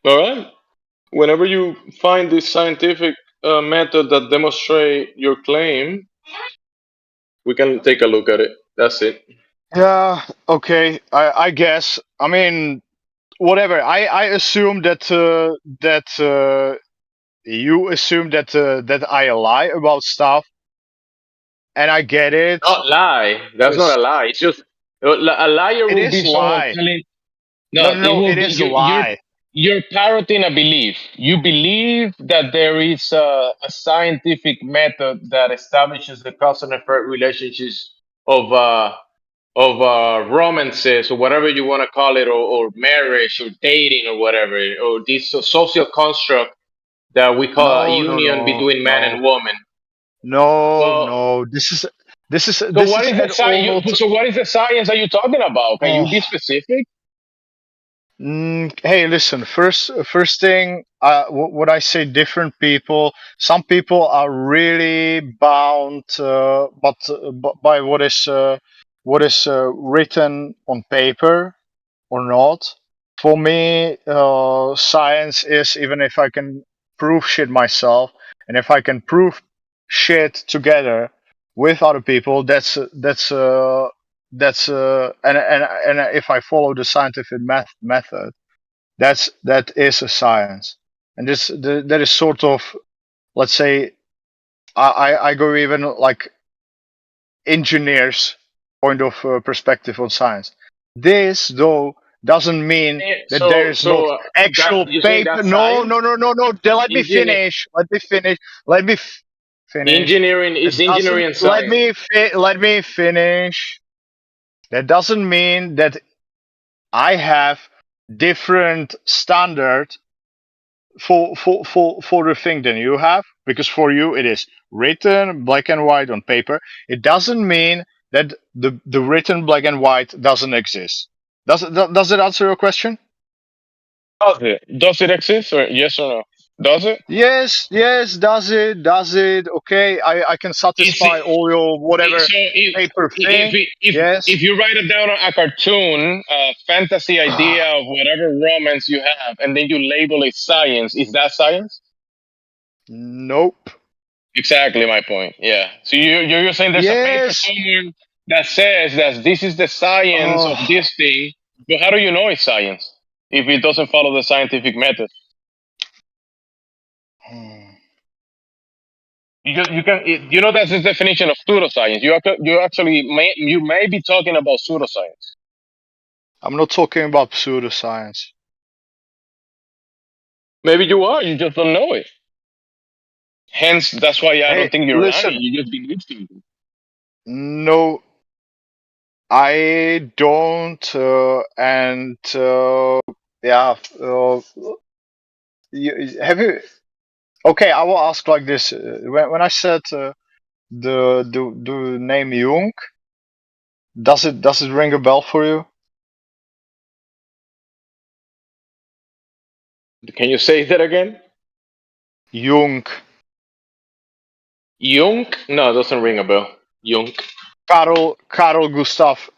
All right. Whenever you find this scientific method that demonstrate your claim, we can take a look at it. That's it. Yeah. Okay. I guess. I mean, whatever. I assume that you assume that I lie about stuff, and I get it. Not lie. That's not a lie. It's just a liar It will is be someone lie. telling. No, it is a lie. You're parroting a belief. You believe that there is a scientific method that establishes the cause and effect relationships of romances or whatever you want to call it, or marriage or dating or whatever, or this social construct that we call a union between man and woman. No. This is So this what is is the at all not. So what is the science that you're talking about? Can you be specific? Hey, listen. First thing, when I say different people, some people are really bound, but by what is written on paper or not. For me, science is even if I can prove shit myself, and if I can prove shit together with other people, that's and if I follow the scientific method, that is a science, and that is sort of, let's say, I go even like engineers point of perspective on science. This though doesn't mean that there is not actual you saying paper. that's No. science? Let me finish. Engineering It is doesn't. engineering science. Let me finish. That doesn't mean that I have different standard for the thing than you have, because for you it is written black and white on paper. It doesn't mean that the written black and white doesn't exist. Does it answer your question? Does it exist, or yes or no? Does it? Yes, does it? Okay, I can satisfy all your whatever So paper thing. Yes. if you write it down on a cartoon, a fantasy idea of whatever romance you have, and then you label it science, is that science? Nope. Exactly my point. Yeah. So you're saying there's a paper somewhere that says that this is the science of this thing, but how do you know it's science if it doesn't follow the scientific method? You know that's the definition of pseudoscience. You may be talking about pseudoscience. I'm not talking about pseudoscience. Maybe you are. You just don't know it. Hence, that's why I don't think you're lying. You just believe something. No, I don't. Yeah. Have you? Okay, I will ask like this. When I said the name Jung, does it ring a bell for you? Can you say that again? Jung. Jung? No, it doesn't ring a bell. Jung. Carl Gustav